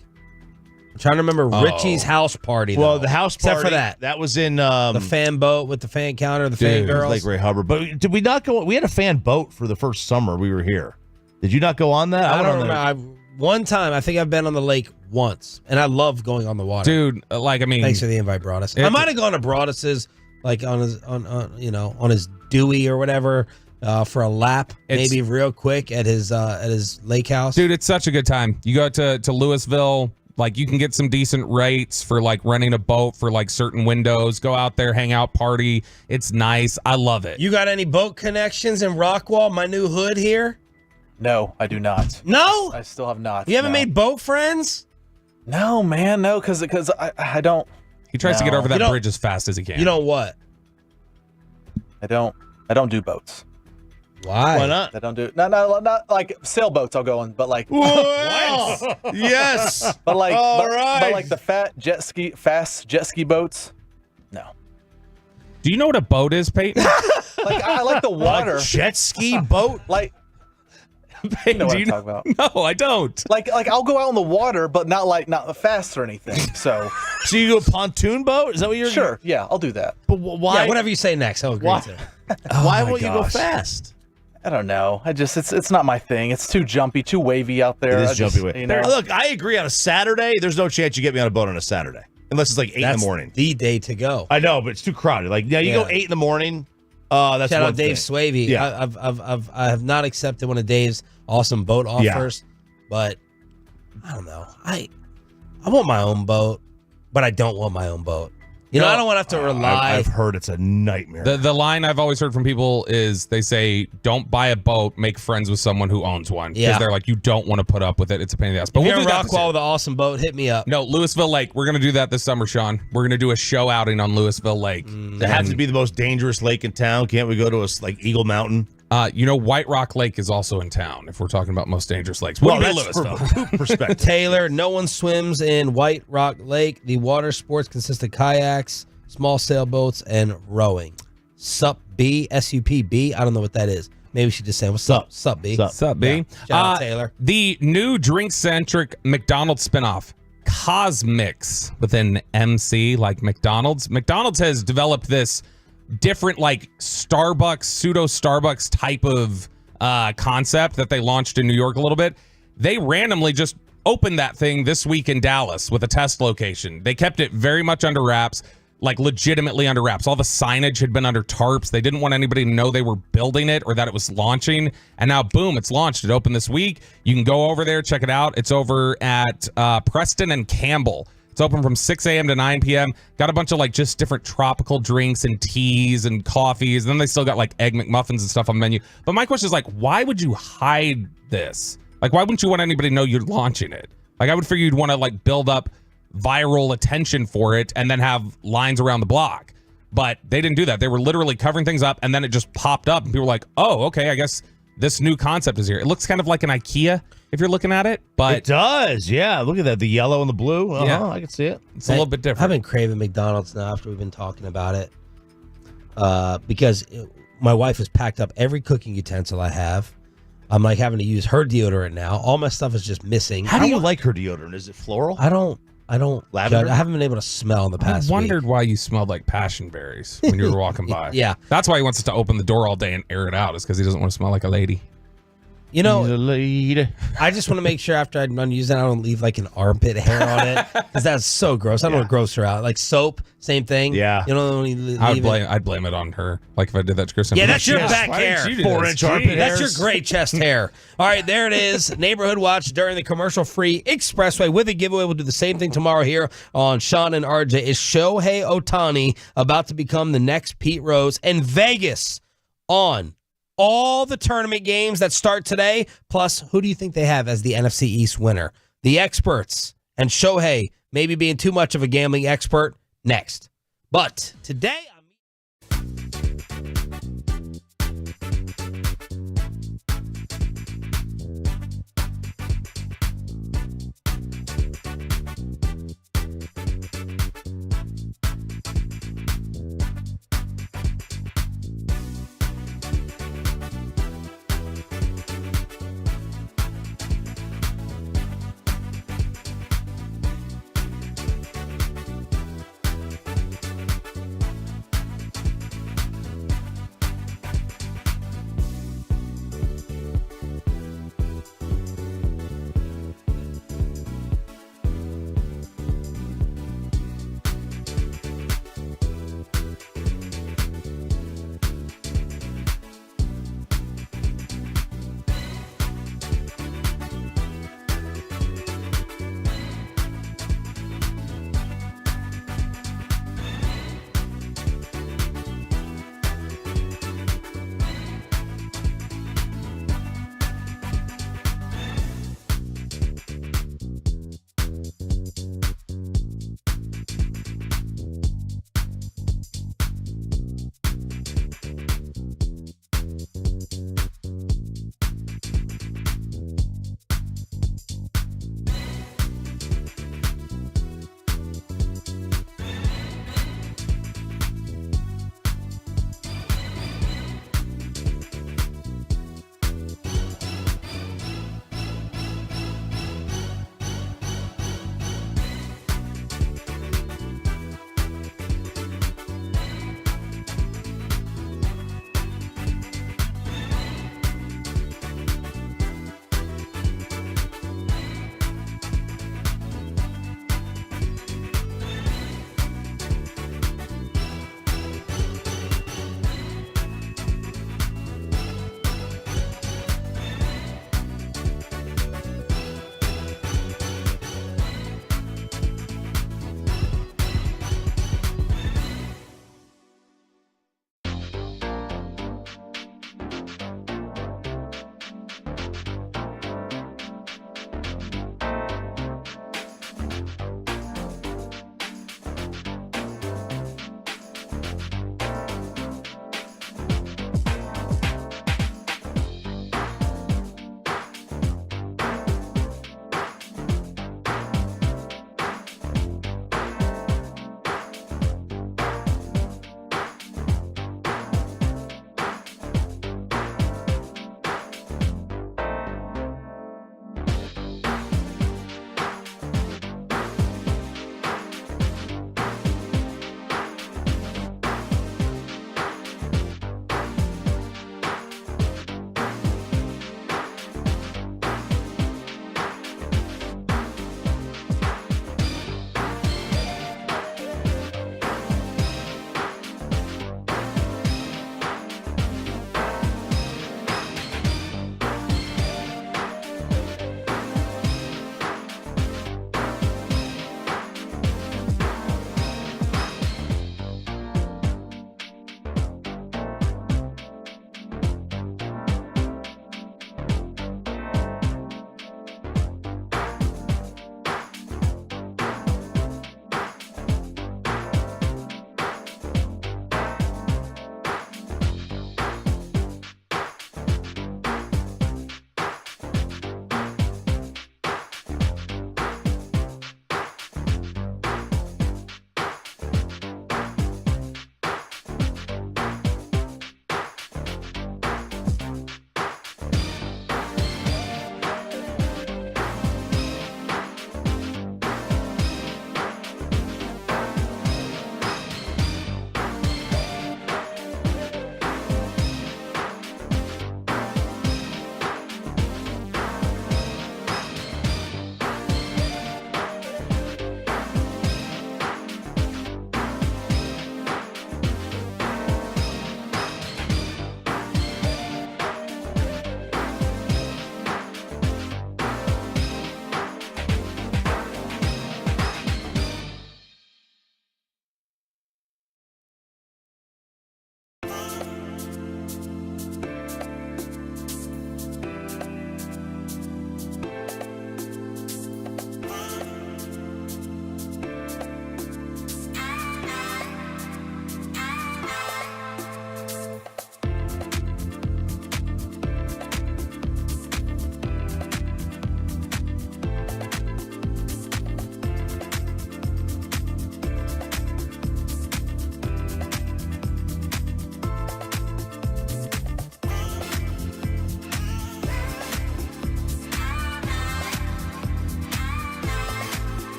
I'm trying to remember Richie's house party. Well, though. the house party. Except for that. That was in the fan boat with the fan counter, the fan girls. Lake Ray Hubbard. But did we not go? We had a fan boat for the first summer we were here. Did you not go on that? I don't remember. One time, I think I've been on the lake once, and I love going on the water. Dude, like, I mean, thanks for the invite, Broadus. I might have gone to Broadus's, like on his Dewey or whatever, for a lap, maybe real quick at his lake house. Dude, it's such a good time. You go to Louisville, like you can get some decent rates for like renting a boat for like certain windows. Go out there, hang out, party. It's nice. I love it. You got any boat connections in Rockwall, my new hood here? No, I do not. No? I still have not. You haven't made boat friends? No, man, no, because I don't. He tries to get over that bridge as fast as he can. You know what? I don't do boats. Why? Why not? I don't do not like sailboats. I'll go on, but like yes, but like right. but like the fast jet ski boats. No. Do you know what a boat is, Peyton? Like I like the water. A jet ski boat? Like you know what I'm talking about. No, I don't. Like I'll go out on the water, but not fast or anything. So you do a pontoon boat? Is that what you're? Sure. Yeah, I'll do that. But why? Yeah, whatever you say next. I'll agree to. Why won't you go fast? I don't know. It's not my thing. It's too jumpy, too wavy out there. It is jumpy wavy. You know? Look, I agree. On a Saturday, there's no chance you get me on a boat on a Saturday unless it's like 8 in the morning. The day to go. I know, but it's too crowded. Like, you go 8 in the morning. That's Shout one out Dave thing. Swavey. Yeah. I have not accepted one of Dave's awesome boat offers, but I don't know. I want my own boat, but I don't want my own boat. You know, I don't want to have to rely. I've heard it's a nightmare. The line I've always heard from people is they say, don't buy a boat, make friends with someone who owns one. Because they're like, you don't want to put up with it. It's a pain in the ass. But If we'll you're do in that this Rockwall year. with an awesome boat, hit me up. No, Louisville Lake. We're going to do that this summer, Sean. We're going to do a show outing on Louisville Lake. It has to be the most dangerous lake in town. Can't we go to like Eagle Mountain? White Rock Lake is also in town if we're talking about most dangerous lakes. Well, Wouldn't be that's Louisville. for perspective. Taylor, no one swims in White Rock Lake. The water sports consist of kayaks, small sailboats, and rowing. Sup B, S-U-P-B. I don't know what that is. Maybe we should just say, what's up? Sup B. Sup B. Yeah. Shout out Taylor. The new drink-centric McDonald's spinoff, Cosmix, with an MC like McDonald's. McDonald's has developed this different like Starbucks, pseudo Starbucks type of concept that they launched in New York a little bit. They randomly just opened that thing this week in Dallas with a test location. They kept it very much under wraps, like legitimately under wraps. All the signage had been under tarps. They didn't want anybody to know they were building it or that it was launching. And now, boom, it's launched. It opened this week. You can go over there, check it out. It's over at Preston and Campbell. It's open from 6 a.m. to 9 p.m. Got a bunch of like just different tropical drinks and teas and coffees. And then they still got like egg McMuffins and stuff on the menu. But my question is like, why would you hide this? Like, why wouldn't you want anybody to know you're launching it? Like, I would figure you'd want to like build up viral attention for it and then have lines around the block. But they didn't do that. They were literally covering things up and then it just popped up and people were like, oh, okay, I guess this new concept is here. It looks kind of like an IKEA if you're looking at it, but it does. Yeah, look at that. The yellow and the blue. Yeah. I can see it. It's a little bit different. I've been craving McDonald's now after we've been talking about it because my wife has packed up every cooking utensil I have. I'm like having to use her deodorant now. All my stuff is just missing. How do you like her deodorant? Is it floral? I don't Lavender? I haven't been able to smell in the past I wondered why you smelled like passion berries when you were walking by. Yeah. That's why he wants us to open the door all day and air it out, is because he doesn't want to smell like a lady. You know, He's a lady. I just want to make sure after I'm done using it, I don't leave like an armpit hair on it because that's so gross. I don't want to gross her out. Like soap, same thing. Yeah. You know, when you leave I'd blame it on her. Like if I did that to Kristen. Yeah, that's your back Why hair. didn't you do 4-inch this? armpit Jeez. That's your great chest hair. All right, there it is. Neighborhood Watch during the commercial-free Expressway with a giveaway. We'll do the same thing tomorrow here on Sean and RJ. Is Shohei Ohtani about to become the next Pete Rose? And Vegas on all the tournament games that start today. Plus, who do you think they have as the NFC East winner? The experts and Shohei maybe being too much of a gambling expert next. But today,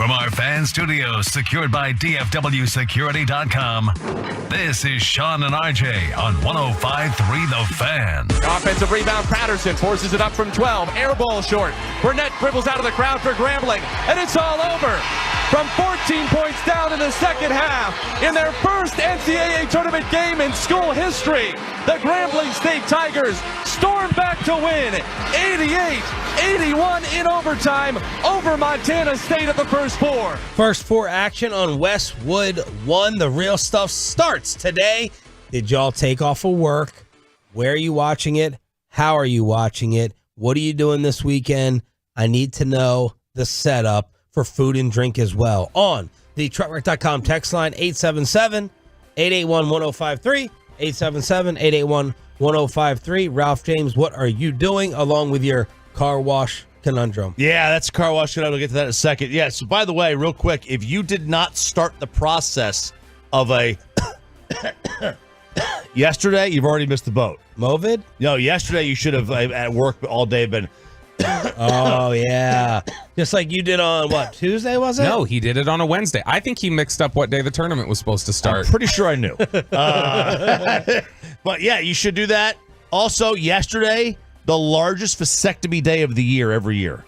From our fan studios secured by DFWsecurity.com, this is Sean and RJ on 105.3 The Fan. Offensive rebound, Patterson forces it up from 12. Air ball short. Burnett dribbles out of the crowd for Grambling, and it's all over. From 14 points down in the second half, in their first NCAA tournament game in school history, the Grambling State Tigers storm back to win 88-81 in overtime over Montana State at the first four. First four action on Westwood 1. The real stuff starts today. Did y'all take off of work? Where are you watching it? How are you watching it? What are you doing this weekend? I need to know the setup for food and drink as well. On the truckwreck.com text line, 877-881-1053, 877-881-1053. Ralph James, what are you doing along with your car wash conundrum? Yeah, that's a car wash conundrum. We'll get to that in a second. Yeah, so by the way, real quick, if you did not start the process of a yesterday, you've already missed the boat. Movid? No, yesterday you should have at work all day been oh, yeah. Just like you did on, what, Tuesday, was it? No, he did it on a Wednesday. I think he mixed up what day the tournament was supposed to start. I'm pretty sure I knew. But, yeah, you should do that. Also, yesterday, the largest vasectomy day of the year every year.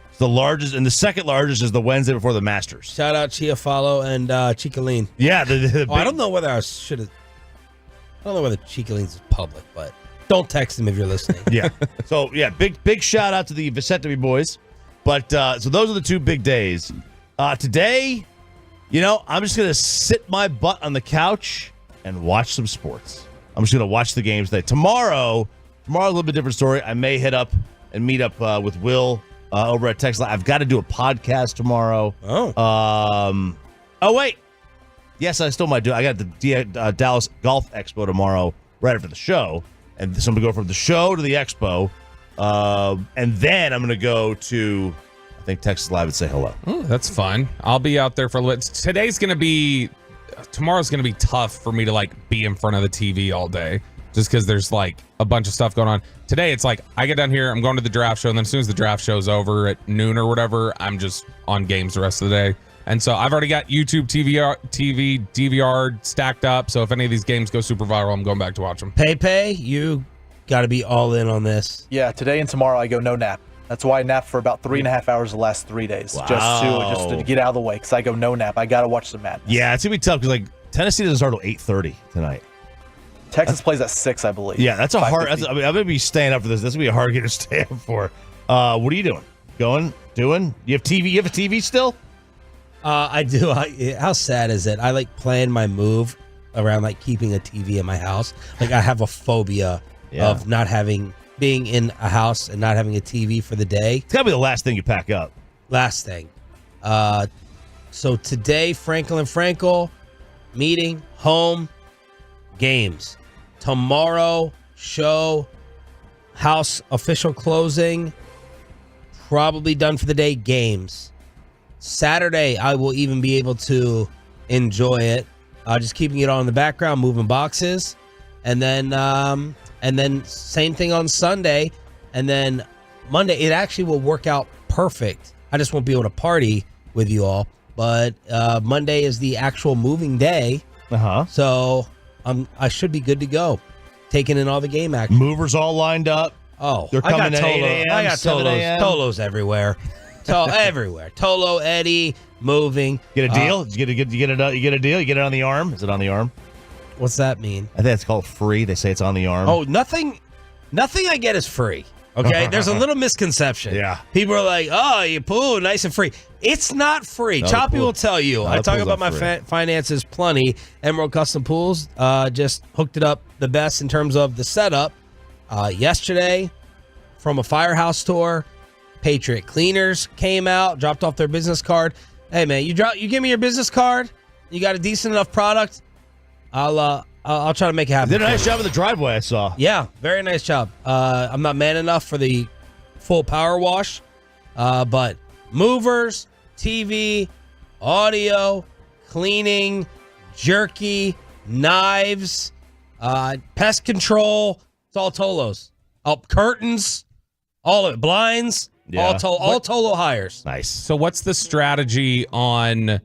It's the largest, and the second largest is the Wednesday before the Masters. Shout out Chiafalo and Chicaline. Yeah. I don't know whether I should have. I don't know whether Chicaline's is public, but don't text him if you're listening. Yeah. So, yeah, big shout out to the vasectomy boys. But, so those are the two big days. Today, I'm just going to sit my butt on the couch and watch some sports. I'm just going to watch the games today. Tomorrow, a little bit different story. I may head up and meet up with Will over at Texas. I've got to do a podcast tomorrow. Oh. Wait. Yes, I still might do. I got the Dallas Golf Expo tomorrow right after the show. And so I'm going to go from the show to the expo. And then I'm going to go to, I think, Texas Live and say hello. Oh, that's fun. I'll be out there for a little bit. Tomorrow's going to be tough for me to be in front of the TV all day just because there's a bunch of stuff going on. Today, it's I get down here, I'm going to the draft show, and then as soon as the draft show's over at noon or whatever, I'm just on games the rest of the day. And so I've already got YouTube TV DVR stacked up. So if any of these games go super viral, I'm going back to watch them. Pepe, you got to be all in on this. Yeah, today and tomorrow I go no nap. That's why I napped for about 3.5 hours the last 3 days. Wow. Just to get out of the way because I go no nap. I got to watch some madness. Yeah, it's going to be tough because Tennessee doesn't start till 8:30 tonight. Texas plays at 6, I believe. Yeah, that's a hard. I'm going to be staying up for this. This will be a hard game to stay up for. What are you doing? Doing? You have TV? You have a TV still? I do. How sad is it? I plan my move around keeping a TV in my house. I have a phobia of not being in a house and not having a TV for the day. It's got to be the last thing you pack up. Last thing. So today, Frankel meeting, home, games. Tomorrow, show, house official closing, probably done for the day, games. Saturday, I will even be able to enjoy it. Just keeping it on in the background, moving boxes. And then same thing on Sunday. And then Monday, it actually will work out perfect. I just won't be able to party with you all. But Monday is the actual moving day. So I should be good to go. Taking in all the game action. Movers all lined up. Oh, they're coming at 8 a.m., I got 7 a.m. Tolos everywhere. Everywhere. Tolo, Eddie, moving. Get a deal? You get a deal? You get it on the arm? Is it on the arm? What's that mean? I think it's called free. They say it's on the arm. Oh, nothing I get is free. Okay? There's a little misconception. Yeah. People are like, oh, you pool, nice and free. It's not free. No, Choppy will tell you. I talk about my finances plenty. Emerald Custom Pools just hooked it up the best in terms of the setup. Yesterday, from a Firehouse store, Patriot Cleaners came out, dropped off their business card. Hey man, you give me your business card. You got a decent enough product. I'll try to make it happen. Did a nice job of the driveway, I saw. Yeah, very nice job. I'm not man enough for the full power wash, but movers, TV, audio, cleaning, jerky, knives, pest control. It's all Tolos. Curtains, all of it. Blinds. Yeah. All Tolo hires. Nice. So what's the strategy on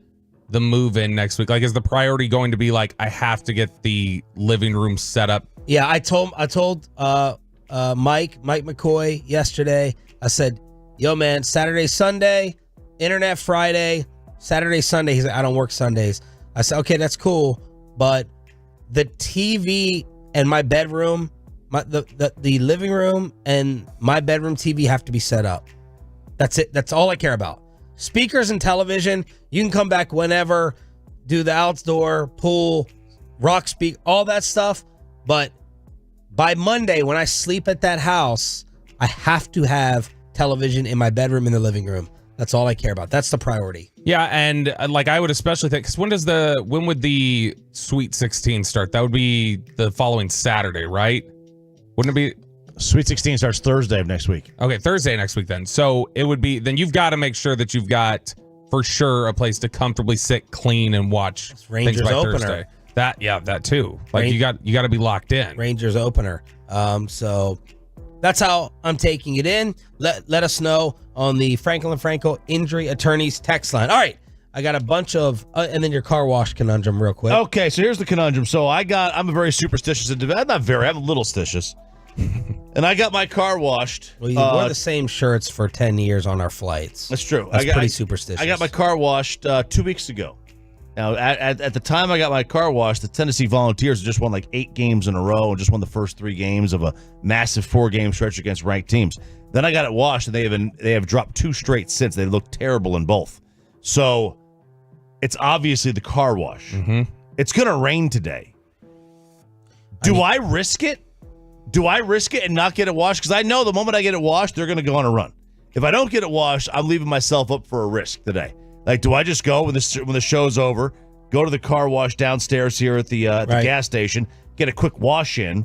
the move-in next week? Like, is the priority going to be like, I have to get the living room set up? Yeah, I told Mike McCoy yesterday. I said, yo, man, Saturday, Sunday, internet Friday, Saturday, Sunday. He's like, I don't work Sundays. I said, okay, that's cool. But the TV and my bedroom, the living room and my bedroom TV have to be set up. That's it. That's all I care about. Speakers and television, you can come back whenever, do the outdoor, pool, rock speak, all that stuff. But by Monday, when I sleep at that house, I have to have television in my bedroom in the living room. That's all I care about. That's the priority. Yeah, and like I would especially think, because when would the Sweet 16 start? That would be the following Saturday, right? Wouldn't it be? Sweet 16 starts Thursday of next week. Okay, Thursday next week then. So it would be, then you've got to make sure that you've got for sure a place to comfortably sit, clean, and watch Rangers things by opener. Thursday. That too. Like you got to be locked in. Rangers opener. So that's how I'm taking it in. Let us know on the Franklin Franco Injury Attorneys text line. All right, I got a bunch of, and then your car wash conundrum real quick. Okay, so here's the conundrum. So I'm a very superstitious individual. I'm a little stitious. And I got my car washed. Well, you wore the same shirts for 10 years on our flights. That's true. That's pretty superstitious. I got my car washed 2 weeks ago. Now, at the time I got my car washed, the Tennessee Volunteers just won like 8 games in a row and just won the first 3 games of a massive 4-game stretch against ranked teams. Then I got it washed, and they have dropped 2 straight since. They look terrible in both. So it's obviously the car wash. Mm-hmm. It's going to rain today. Do I risk it? Do I risk it and not get it washed? Because I know the moment I get it washed, they're going to go on a run. If I don't get it washed, I'm leaving myself up for a risk today. Like, do I just go when the show's over, go to the car wash downstairs here at the gas station, get a quick wash in,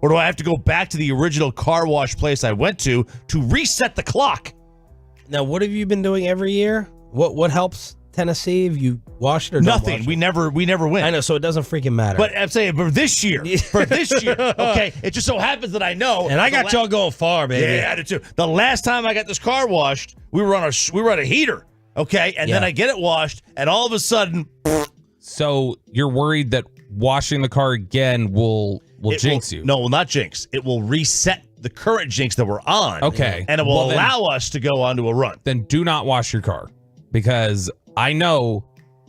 or do I have to go back to the original car wash place I went to reset the clock? Now, what have you been doing every year? What helps Tennessee if you wash it or don't Nothing. wash We never win. I know, so it doesn't freaking matter. But I'm saying for this year, okay, it just so happens that I know. And I got y'all going far, baby. Yeah, I did too. The last time I got this car washed, we were on a heater. Okay, and then I get it washed, and all of a sudden, so you're worried that washing the car again will jinx you? No, it will not jinx. It will reset the current jinx that we're on. Okay, and it will allow us to go onto a run. Then do not wash your car, because I know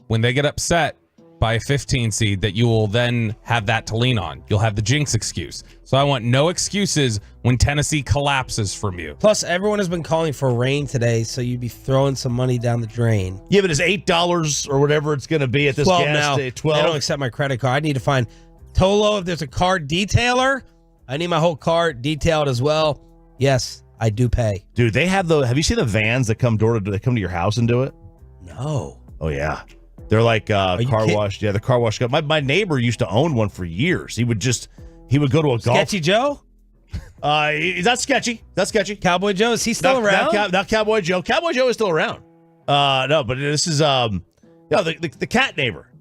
when they get upset by a 15 seed that you will then have that to lean on. You'll have the jinx excuse. So I want no excuses when Tennessee collapses from you. Plus, everyone has been calling for rain today, so you'd be throwing some money down the drain. Yeah, but it's $8 or whatever it's going to be at this gas station. 12. They don't accept my credit card. I need to find Tolo. If there's a car detailer, I need my whole car detailed as well. Yes, I do pay. Dude, they have have you seen the vans that come to your house and do it? No. Oh yeah. They're like car wash. Yeah, the car wash. My neighbor used to own one for years. He would go to a Sketchy Joe? He's not sketchy. That's sketchy. Cowboy Joe, is he still around? Not Cowboy Joe. Cowboy Joe is still around. No, but this is the cat neighbor.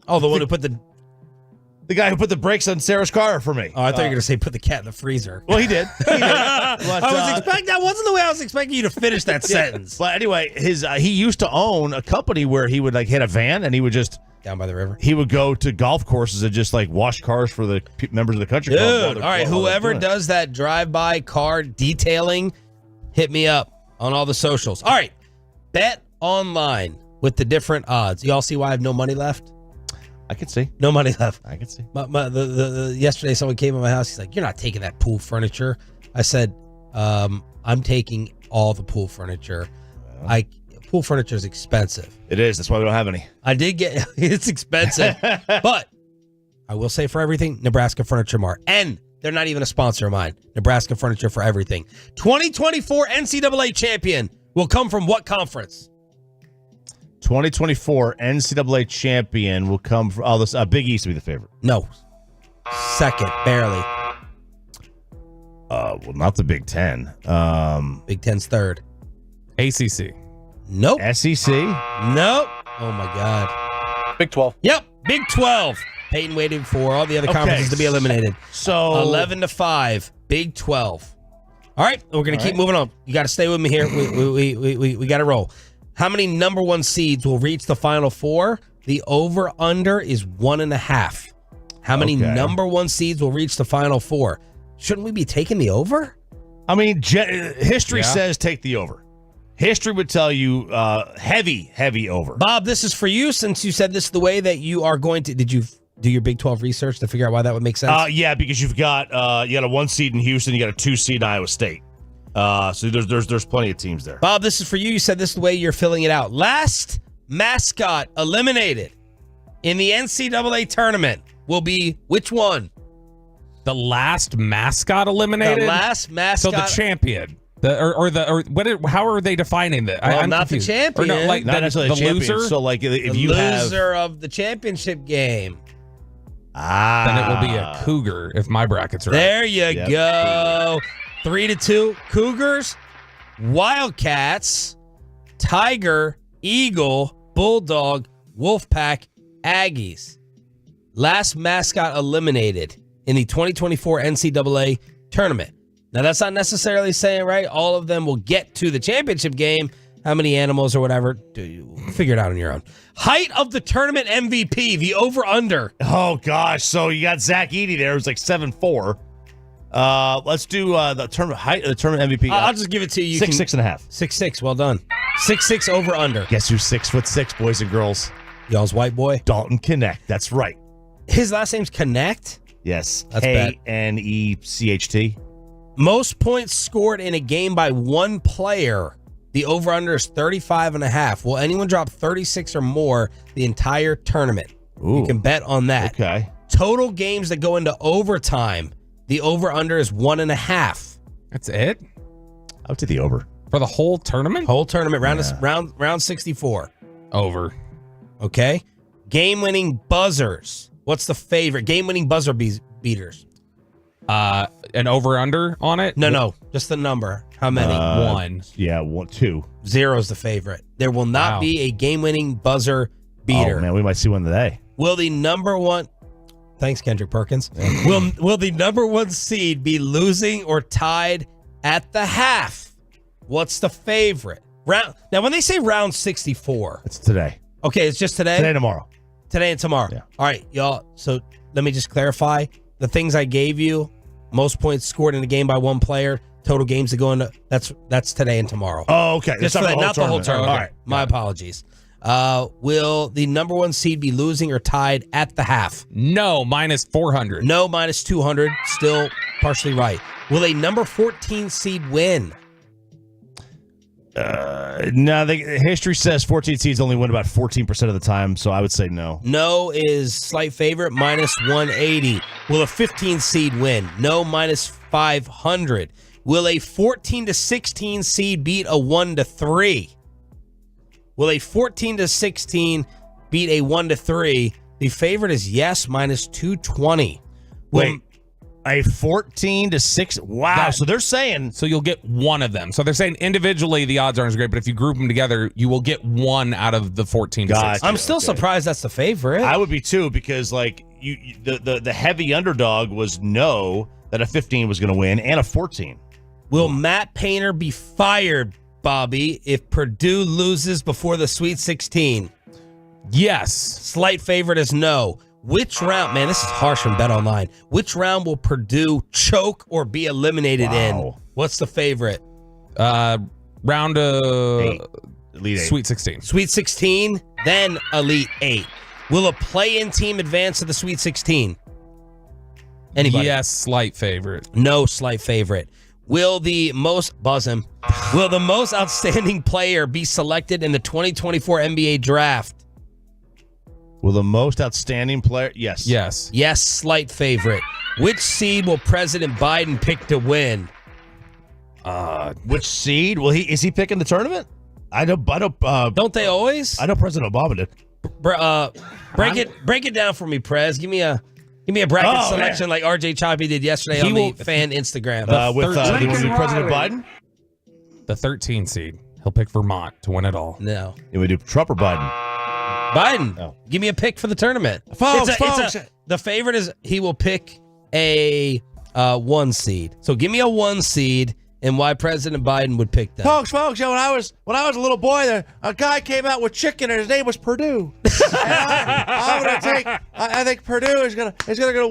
Oh, the one who put the guy who put the brakes on Sarah's car for me. Oh, I thought you were going to say put the cat in the freezer. Well, he did. But, that wasn't the way I was expecting you to finish that sentence. But anyway, he used to own a company where he would like hit a van and he would just down by the river. He would go to golf courses and just like wash cars for the members of the country club. Dude, all right, whoever does that drive-by car detailing, hit me up on all the socials. All right, bet online with the different odds. Y'all see why I have no money left? I could see. No money left. I could see. Yesterday, someone came to my house. He's like, "You're not taking that pool furniture." I said, "I'm taking all the pool furniture." Pool furniture is expensive. It is. That's why we don't have any. I did get it's expensive, but I will say for everything, Nebraska Furniture Mart, and they're not even a sponsor of mine. Nebraska Furniture for everything. 2024 NCAA champion will come from what conference? 2024 NCAA champion will come from Big East will be the favorite. No. Second, barely. Well, not the Big Ten. Big Ten's third. ACC. Nope. SEC? Nope. Oh my God. Big 12. Yep. Big 12. Peyton waited for all the other conferences to be eliminated. So 11-5. Big 12. All right, we're going to keep moving on. You got to stay with me here. We got to roll. How many number one seeds will reach the Final Four? The over-under is 1.5. How many number one seeds will reach the Final Four? Shouldn't we be taking the over? I mean, history says take the over. History would tell you heavy over. Bob, this is for you since you said this is the way that you are going to. Did you do your Big 12 research to figure out why that would make sense? Yeah, because you got a 1 seed in Houston, you got a 2 seed in Iowa State. So there's plenty of teams there. Bob, this is for you. You said this is the way you're filling it out. Last mascot eliminated in the NCAA tournament will be which one? The last mascot eliminated? The last mascot. So the champion. How are they defining that? Well, not confused. The champion. Not necessarily the champion. Loser. So like if the you loser of the championship game. Then it will be a Cougar if my bracket's right. There you go. 3-2. Cougars, Wildcats, Tiger, Eagle, Bulldog, Wolfpack, Aggies. Last mascot eliminated in the 2024 NCAA tournament. Now, that's not necessarily saying, right, all of them will get to the championship game. How many animals or whatever, figure it out on your own. Height of the tournament MVP, the over-under. Oh, gosh. So you got Zach Edey there. It was like 7'4". Let's do the tournament height of the tournament MVP. I'll just give it to you. 6'6.5". 6'6", well done. 6'6" over-under. Guess who's 6'6", boys and girls? Y'all's white boy? Dalton Connect. That's right. His last name's Connect? Yes. That's bad. K-N-E-C-H-T. Most points scored in a game by one player. The over-under is 35.5. Will anyone drop 36 or more the entire tournament? Ooh. You can bet on that. Okay. Total games that go into overtime. The over-under is 1.5. That's it? I would say the over. For the whole tournament? Whole tournament, round 64. Over. Okay. Game-winning buzzers. What's the favorite? Game-winning buzzer beaters. An over-under on it? No. Just the number. How many? 1. Yeah, 2. 0 is the favorite. There will not be a game-winning buzzer beater. Oh, man, we might see one today. Will the number one... Thanks, Kendrick Perkins. Will the number one seed be losing or tied at the half? What's the favorite? Now, when they say round 64... It's today. Okay, it's just today? Today and tomorrow. Today and tomorrow. Yeah. All right, y'all. So let me just clarify. The things I gave you, most points scored in a game by one player, total games that go into... That's today and tomorrow. Oh, okay. Just not the whole tournament. All right. My apologies. Will the number one seed be losing or tied at the half? No, minus 400. No, minus 200. Still partially right. Will a number 14 seed win? No, history says 14 seeds only win about 14% of the time, so I would say no. No is slight favorite, minus 180. Will a 15 seed win? No, minus 500. Will a 14 to 16 seed beat a 1 to 3? Will a 14 to 16 beat a 1 to 3? The favorite is yes, minus 220. Wait, a 14 to 6? Wow. So they're saying... So you'll get one of them. So they're saying individually the odds aren't as great, but if you group them together, you will get one out of the 14 to 16. I'm still surprised that's the favorite. I would be too, because like the heavy underdog was no that a 15 was going to win and a 14. Will Matt Painter be fired, Bobby, if Purdue loses before the Sweet 16? Yes. Slight favorite is no. Which round, man, this is harsh from Bet Online. Which round will Purdue choke or be eliminated in? What's the favorite? Round Elite 8. Sweet 16. Sweet 16, then Elite 8. Will a play-in team advance to the Sweet 16? Anybody? Yes, slight favorite. No slight favorite. Will the most outstanding player be selected in the 2024 NBA draft? Will the most outstanding player? Yes. Yes, slight favorite. Which seed will President Biden pick to win? Which seed? Is he picking the tournament? Don't they always? I know President Obama did. Break it down for me, Prez. Give me a bracket selection like RJ Choppy did yesterday on the fan Instagram. With President Biden? The 13 seed. He'll pick Vermont to win it all. No. You would do Trump or Biden? Biden. Oh. Give me a pick for the tournament. Folks. The favorite is he will pick a 1 seed. So give me a 1 seed and why President Biden would pick them. Folks, when I was a little boy, there a guy came out with chicken, and his name was Purdue. I think Purdue is gonna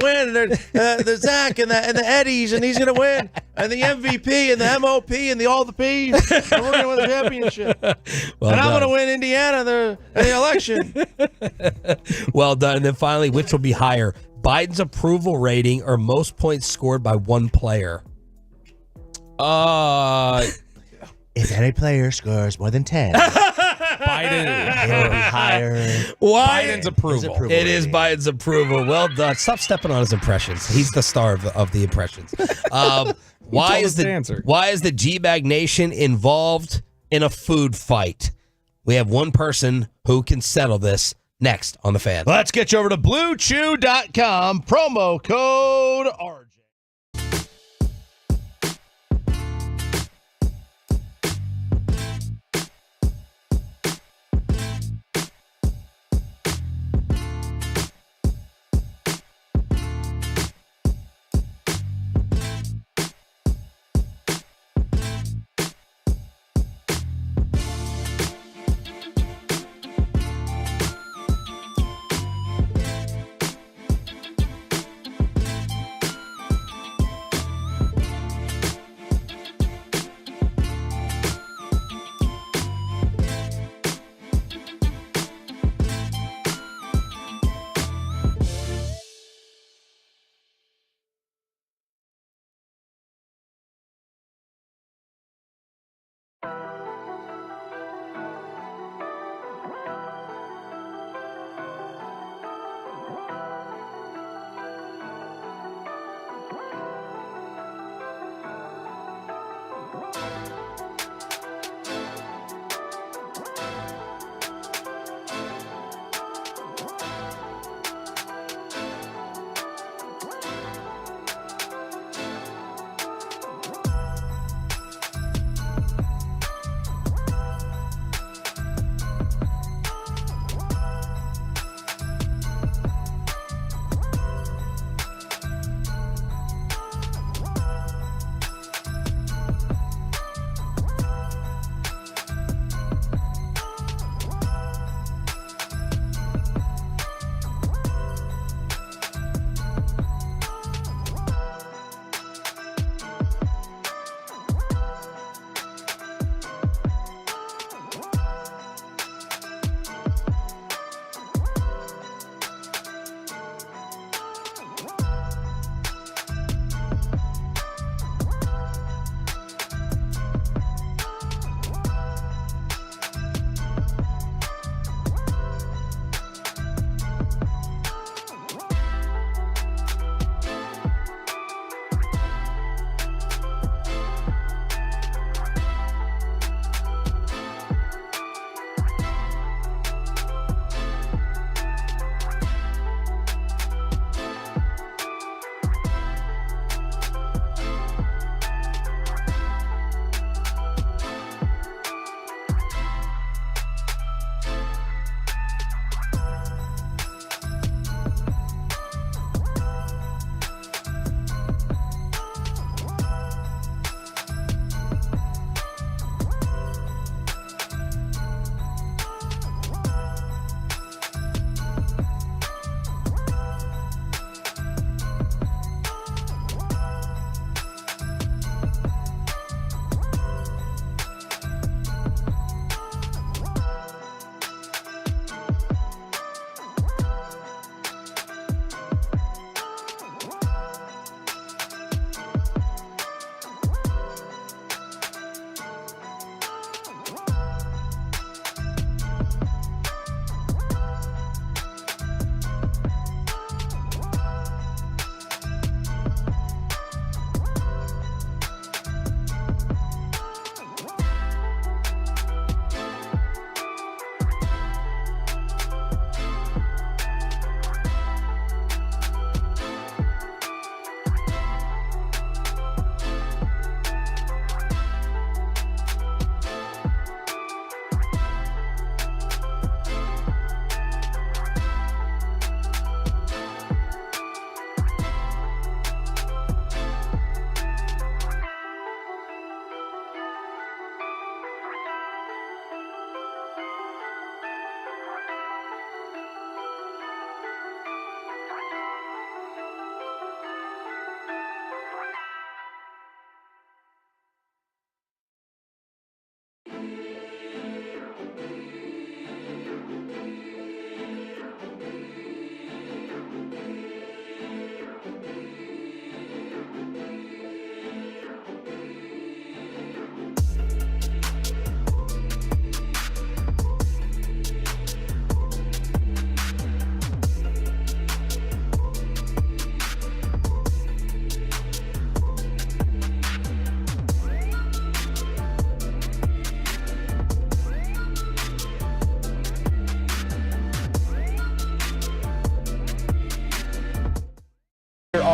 win. And the Zach and the Eddies, and he's gonna win, and the MVP and the MOP and all the P's, and we're gonna win the championship. Well and done. I'm gonna win Indiana in the election. Well done. And then finally, which will be higher, Biden's approval rating or most points scored by one player? If any player scores more than 10, Biden it'll be higher. Why? Biden's approval. It is Biden's approval. Well done. Stop stepping on his impressions. He's the star of the impressions. Why is the G-Bag Nation involved in a food fight? We have one person who can settle this next on The Fan. Let's get you over to BlueChew.com. Promo code RJ.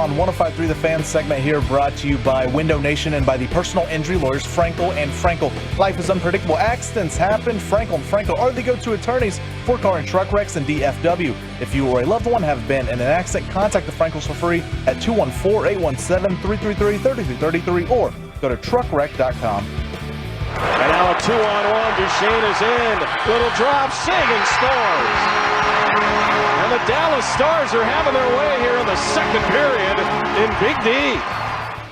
Sean. 105.3 The Fan segment here brought to you by Window Nation and by the personal injury lawyers Frankel and Frankel. Life is unpredictable. Accidents happen. Frankel and Frankel are the go-to attorneys for car and truck wrecks and DFW. If you or a loved one have been in an accident, contact the Frankels for free at 214-817-333-3333 or go to truckwreck.com. And now a 2-on-1. Duchesne is in. Little drop. Sagan scores. And the Dallas Stars are having their way here in the second period in Big D.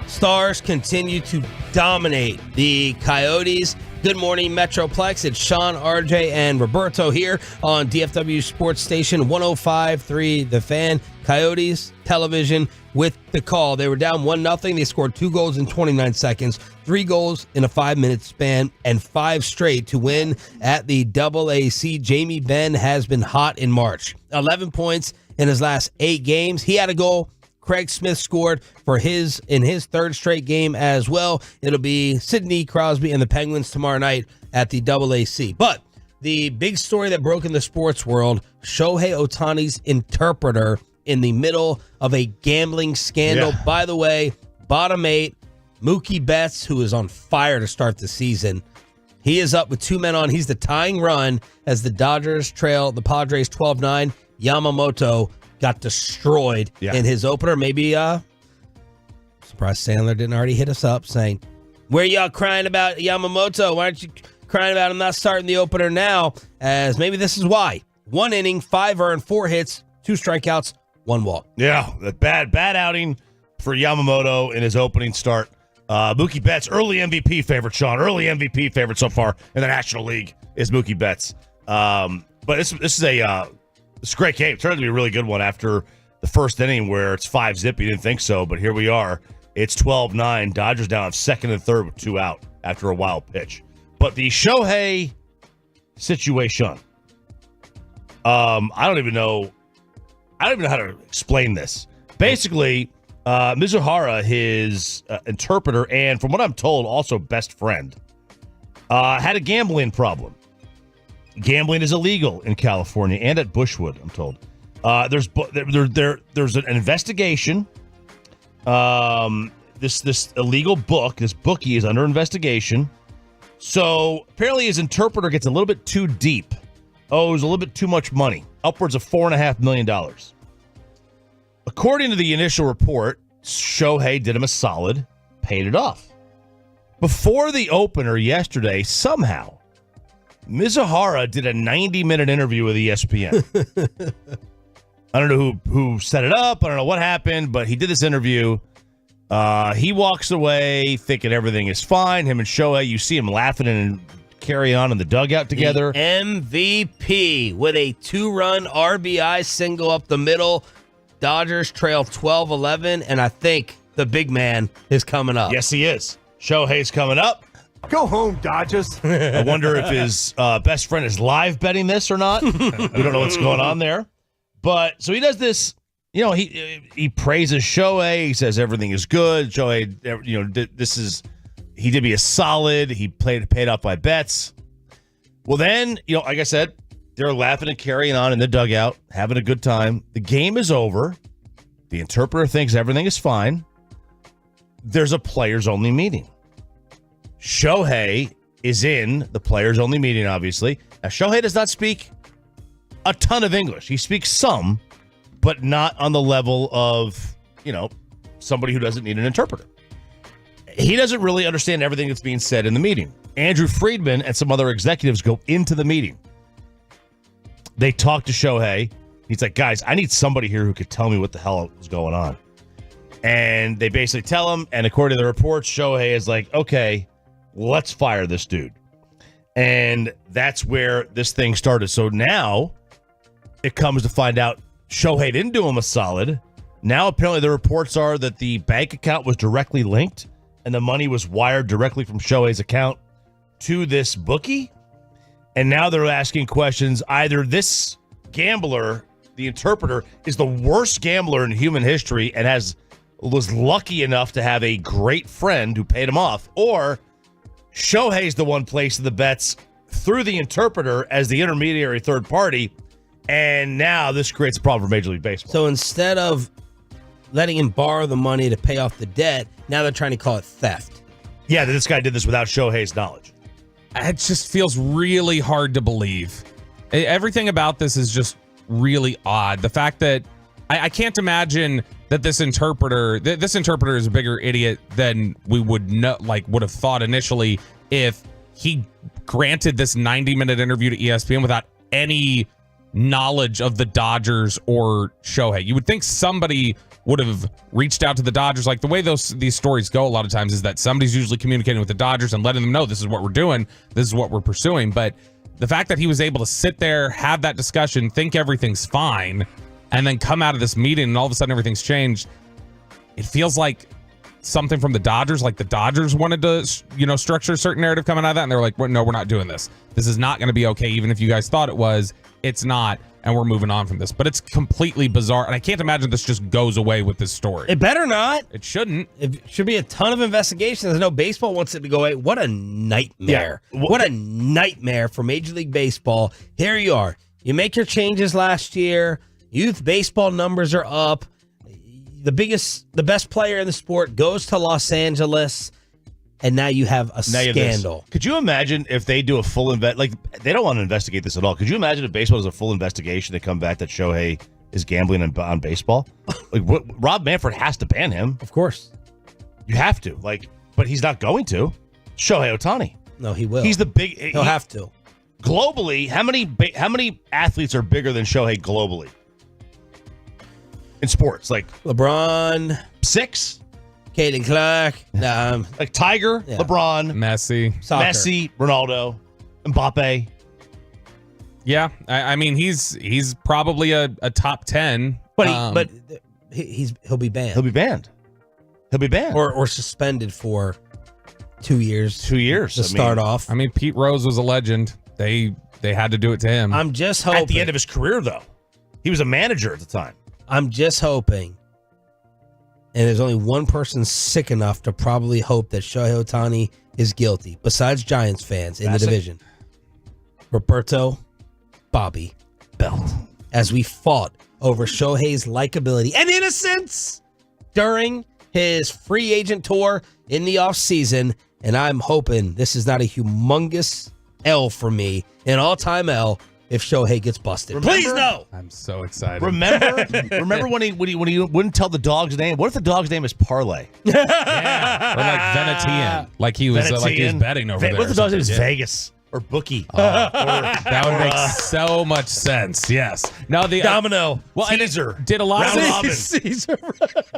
Stars continue to dominate the Coyotes. Good morning, Metroplex. It's Sean, RJ, and Roberto here on DFW Sports Station 105.3 The Fan. Coyotes television with the call. They were down 1-0. They scored 2 goals in 29 seconds, 3 goals in a 5-minute span, and 5 straight to win at the AAC. Jamie Benn has been hot in March. 11 points in his last 8 games. He had a goal. Craig Smith scored in his 3rd straight game as well. It'll be Sidney Crosby and the Penguins tomorrow night at the AAC. But the big story that broke in the sports world, Shohei Ohtani's interpreter in the middle of a gambling scandal. Yeah. By the way, bottom 8, Mookie Betts, who is on fire to start the season. He is up with 2 men on. He's the tying run as the Dodgers trail the Padres 12-9. Yamamoto got destroyed in his opener. Maybe surprised Sandler didn't already hit us up saying, where y'all crying about Yamamoto? Why aren't you crying about him not starting the opener now? As maybe this is why. 1 inning, 5 earned, 4 hits, 2 strikeouts, 1 walk. Yeah, a bad outing for Yamamoto in his opening start. Mookie Betts, early MVP favorite, Sean. Early MVP favorite so far in the National League is Mookie Betts. But this is a great game. It turned out to be a really good one after the first inning where it's 5-zip. You didn't think so, but here we are. It's 12-9. Dodgers down at 2nd and 3rd with 2 out after a wild pitch. But the Shohei situation, I don't even know how to explain this. Basically, Mizuhara, his interpreter, and from what I'm told, also best friend, had a gambling problem. Gambling is illegal in California and at Bushwood, I'm told. There's an investigation. This illegal book, this bookie is under investigation. So apparently his interpreter gets a little bit too deep. Owes a little bit too much money, upwards of $4.5 million. According to the initial report, Shohei did him a solid, paid it off. Before the opener yesterday, somehow, Mizuhara did a 90-minute interview with ESPN. I don't know who set it up. I don't know what happened, but he did this interview. He walks away thinking everything is fine. Him and Shohei, you see him laughing and carrying on in the dugout together. The MVP with a 2-run RBI single up the middle. Dodgers trail 12-11, and I think the big man is coming up. Yes, he is. Shohei's coming up. Go home, Dodgers. I wonder if his best friend is live betting this or not. We don't know what's going on there. But so he does this, he praises Shohei. He says everything is good. Shohei, he did me a solid. He paid off by bets. Well, then, like I said, they're laughing and carrying on in the dugout, having a good time. The game is over. The interpreter thinks everything is fine. There's a players-only meeting. Shohei is in the players-only meeting, obviously. Now, Shohei does not speak a ton of English. He speaks some, but not on the level of, somebody who doesn't need an interpreter. He doesn't really understand everything that's being said in the meeting. Andrew Friedman and some other executives go into the meeting. They talk to Shohei. He's like, guys, I need somebody here who could tell me what the hell is going on. And they basically tell him, and according to the reports, Shohei is like, okay, let's fire this dude. And that's where this thing started. So now it comes to find out Shohei didn't do him a solid. Now apparently the reports are that the bank account was directly linked and the money was wired directly from Shohei's account to this bookie. And now they're asking questions. Either this gambler, the interpreter, is the worst gambler in human history and was lucky enough to have a great friend who paid him off, or Shohei's the one placing the bets through the interpreter as the intermediary third party, and now this creates a problem for Major League Baseball. So instead of letting him borrow the money to pay off the debt. Now they're trying to call it theft. Yeah, this guy did this without Shohei's knowledge. It just feels really hard to believe. Everything about this is just really odd. The fact that I can't imagine that this interpreter is a bigger idiot than we would have thought initially if he granted this 90-minute interview to ESPN without any knowledge of the Dodgers or Shohei. You would think somebody would have reached out to the Dodgers. Like the way these stories go a lot of times is that somebody's usually communicating with the Dodgers and letting them know this is what we're doing, this is what we're pursuing. But the fact that he was able to sit there, have that discussion, think everything's fine, and then come out of this meeting and all of a sudden everything's changed, it feels like something from the Dodgers. Like the Dodgers wanted to, structure a certain narrative coming out of that, and they're like, well, no, we're not doing this. This is not going to be okay. Even if you guys thought it was, it's not, and we're moving on from this. But it's completely bizarre, and I can't imagine this just goes away with this story. It better not. It shouldn't. It should be a ton of investigations. I know baseball wants it to go away. What a nightmare. Yeah. What a nightmare for Major League Baseball. Here you are. You make your changes last year. Youth baseball numbers are up. The best player in the sport goes to Los Angeles, and now you have a scandal. Could you imagine if they do a full they don't want to investigate this at all. Could you imagine if baseball does a full investigation to come back that Shohei is gambling on baseball? Rob Manfred has to ban him. Of course. You have to. But he's not going to. Shohei Ohtani. No, he will. He's the big. He'll have to. Globally, how many athletes are bigger than Shohei globally? In sports, like LeBron, 6, Caden Clark, like Tiger, yeah. LeBron, Messi, Soccer. Messi, Ronaldo, Mbappe. Yeah, I mean he's probably a top 10, but he'll be banned. He'll be banned. or suspended for 2 years. 2 years to start off. I mean, Pete Rose was a legend. They had to do it to him. I'm just hoping at the end of his career, though, he was a manager at the time. I'm just hoping, and there's only one person sick enough to probably hope that Shohei Ohtani is guilty, besides Giants fans in the division. Roberto Bobby Belt. As we fought over Shohei's likability and innocence during his free agent tour in the offseason, and I'm hoping this is not a humongous L for me, an all-time L, if Shohei gets busted. Please no. I'm so excited. Remember when he wouldn't tell the dog's name? What if the dog's name is Parlay? Yeah. Or like Venetian. Like he was betting over there. What if the dog's name is Vegas or Bookie? That would make so much sense. Yes. Now the Domino. Caesar. Did a lot of Caesar.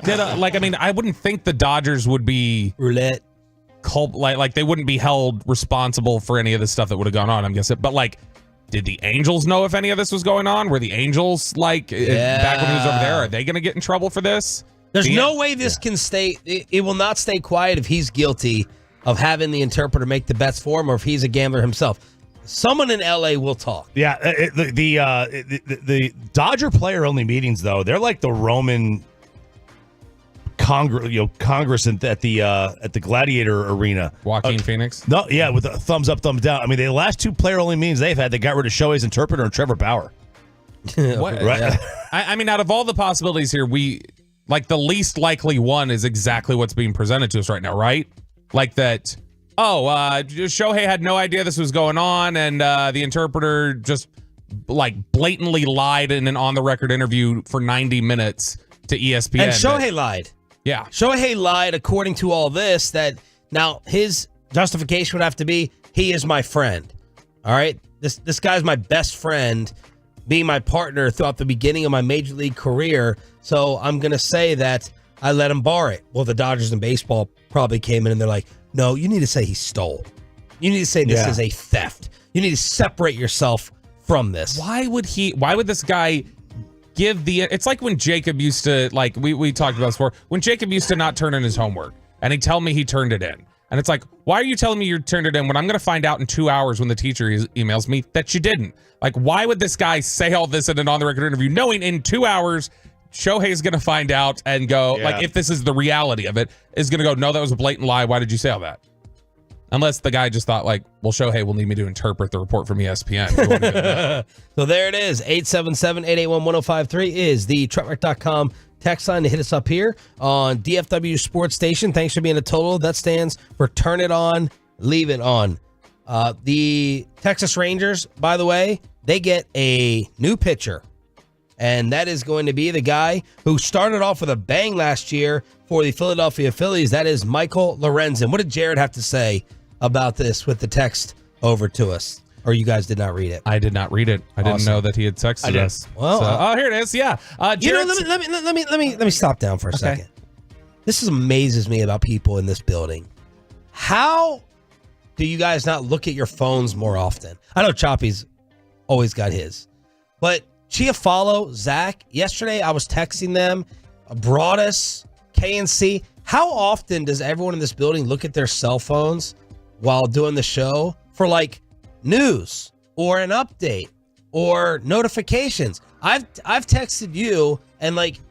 I wouldn't think the Dodgers would be roulette. Like they wouldn't be held responsible for any of the stuff that would have gone on, I'm guessing. But did the Angels know if any of this was going on? Were the Angels back when he was over there? Are they going to get in trouble for this? There's no way this can stay. It will not stay quiet if he's guilty of having the interpreter make the bets for him, or if he's a gambler himself. Someone in LA will talk. Yeah, the Dodger player only meetings though, they're like the Roman Congress at the Gladiator Arena. Joaquin Phoenix? No, yeah, with a thumbs up, thumbs down. I mean, the last 2 player only meetings they've had, they got rid of Shohei's interpreter and Trevor Bauer. What? Right? Yeah. I mean, out of all the possibilities here, the least likely one is exactly what's being presented to us right now, right? Like that, Shohei had no idea this was going on, and the interpreter just blatantly lied in an on-the-record interview for 90 minutes to ESPN. And Shohei lied. Yeah. Shohei lied according to all this, that now his justification would have to be, he is my friend. All right? This guy's my best friend, being my partner throughout the beginning of my major league career. So I'm going to say that I let him borrow it. Well, the Dodgers in baseball probably came in and they're like, no, you need to say he stole. You need to say this is a theft. You need to separate yourself from this. Why would this guy give it's like when Jacob used to, we talked about this before, when Jacob used to not turn in his homework and he'd tell me he turned it in. And it's like, why are you telling me you turned it in when I'm going to find out in 2 hours when the teacher emails me that you didn't? Why would this guy say all this in an on-the-record interview, knowing in 2 hours Shohei's going to find out and go, if this is the reality of it, is going to go, no, that was a blatant lie. Why did you say all that? Unless the guy just thought like, well, Shohei will need me to interpret the report from ESPN. So there it is. 877-881-1053 is the Truckmark.com text line to hit us up here on DFW Sports Station. Thanks for being a total. That stands for turn it on, leave it on. The Texas Rangers, by the way, they get a new pitcher. And that is going to be the guy who started off with a bang last year for the Philadelphia Phillies. That is Michael Lorenzen. What did Jared have to say about this with the text over to us? Or you guys did not read it? I did not read it. I didn't know that he had texted us. Well, here it is. Yeah. Let me stop down for a second. This amazes me about people in this building. How do you guys not look at your phones more often? I know Choppy's always got his, but Chiafalo, Zach, yesterday I was texting them, Broadus, KNC. How often does everyone in this building look at their cell phones while doing the show for like news or an update or notifications? I've texted you and like,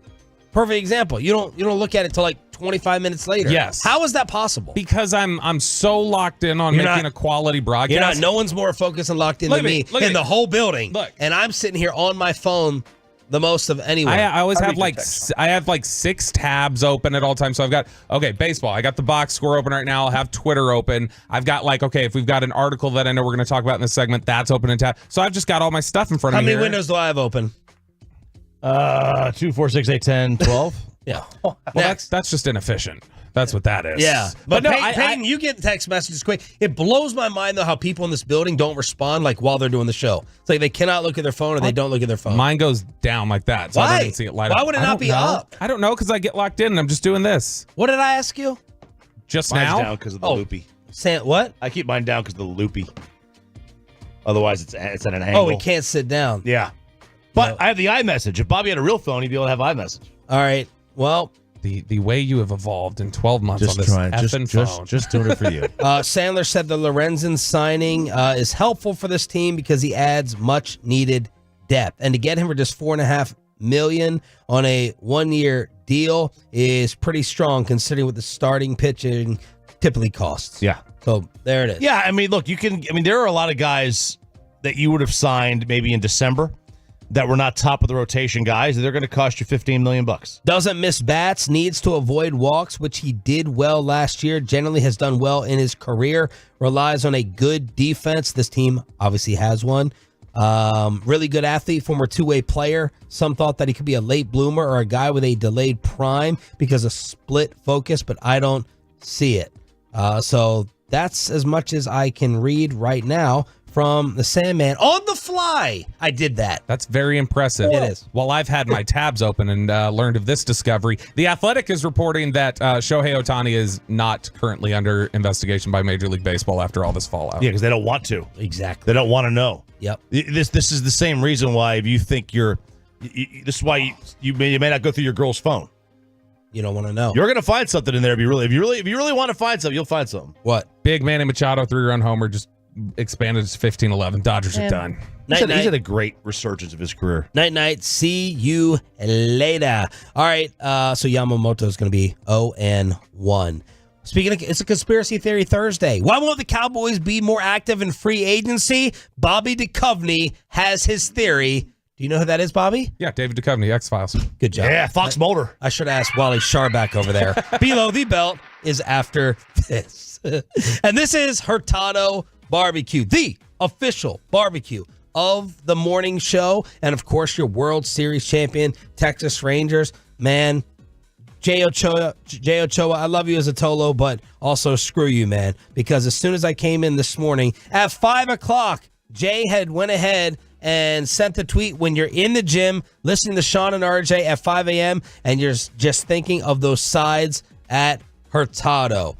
perfect example, you don't look at it till like 25 minutes later. Yes. How is that possible? Because I'm so locked in on making a quality broadcast. No one's more focused and locked in than me in the whole building. Look. And I'm sitting here on my phone the most of anyone. I always have I have like 6 tabs open at all times. So I've got, baseball. I got the box score open right now. I'll have Twitter open. I've got if we've got an article that I know we're going to talk about in this segment, that's open in tab. So I've just got all my stuff in front of me. How many windows do I have open? 2, 4, 6, 8, 10, 12. Yeah. Well, that's just inefficient. That's what that is. Yeah. But no, Peyton, you get text messages quick. It blows my mind, though, how people in this building don't respond while they're doing the show. It's like they cannot look at their phone or they don't look at their phone. Mine goes down like that. So Why? I don't even see it light up. Why would it not be up? I don't know, because I get locked in and I'm just doing this. What did I ask you? Just Mine's now? down because of the loopy. What? I keep mine down because of the loopy. Otherwise, it's at an angle. Oh, we can't sit down. Yeah. But I have the iMessage. If Bobby had a real phone, he'd be able to have iMessage. All right. Well, the way you have evolved in 12 months on this effing phone. Just doing it for you. Sandler said the Lorenzen signing is helpful for this team because he adds much needed depth. And to get him for just $4.5 million on a 1-year deal is pretty strong considering what the starting pitching typically costs. Yeah. So there it is. Yeah, I mean, look, there are a lot of guys that you would have signed maybe in December that were not top of the rotation guys. They're going to cost you $15 million. Doesn't miss bats, needs to avoid walks, which he did well last year. Generally has done well in his career. Relies on a good defense. This team obviously has one. Really good athlete, former two-way player. Some thought that he could be a late bloomer or a guy with a delayed prime because of split focus, but I don't see it. So that's as much as I can read right now from the Sandman on the fly. I did that. That's very impressive. It is. While I've had my tabs open and learned of this discovery, The Athletic is reporting that Shohei Ohtani is not currently under investigation by Major League Baseball after all this fallout. Yeah, because they don't want to. Exactly. They don't want to know. Yep. This is the same reason why if you think this is why you may not go through your girl's phone. You don't want to know. You're going to find something in there if you really want to find something, you'll find something. What? Big Manny Machado 3-run homer just expanded to 15-11. Dodgers are done. He's had a great resurgence of his career. Night. See you later. All right. So Yamamoto is going to be 0-1. Speaking of, it's a conspiracy theory Thursday. Why won't the Cowboys be more active in free agency? Bobby Duchovny has his theory. Do you know who that is, Bobby? Yeah, David Duchovny, X-Files. Good job. Yeah, Fox Mulder. I should ask Wally Sharback over there. Below the belt is after this. And this is Hurtado Barbecue, the official barbecue of the morning show. And, of course, your World Series champion, Texas Rangers. Man, Jay Ochoa, I love you as a Tolo, but also screw you, man. Because as soon as I came in this morning, at 5 o'clock, Jay had went ahead and sent a tweet when you're in the gym listening to Sean and RJ at 5 a.m. and you're just thinking of those sides at Hurtado.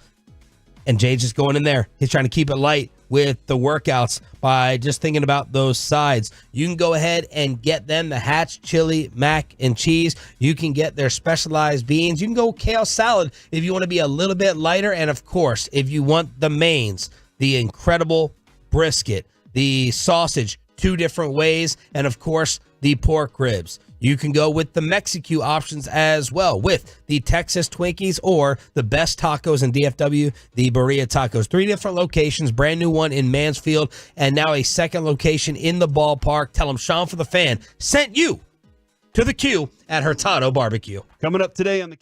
And Jay's just going in there. He's trying to keep it light with the workouts by just thinking about those sides. You can go ahead and get them the Hatch Chili Mac and Cheese. You can get their specialized beans. You can go kale salad if you want to be a little bit lighter. And, of course, if you want the mains, the incredible brisket, the sausage, 2 different ways, and of course, the pork ribs. You can go with the Mexique options as well with the Texas Twinkies or the best tacos in DFW, the Burrilla Tacos. 3 different locations, brand new one in Mansfield, and now a second location in the ballpark. Tell them Sean for the Fan sent you to the queue at Hurtado Barbecue. Coming up today on the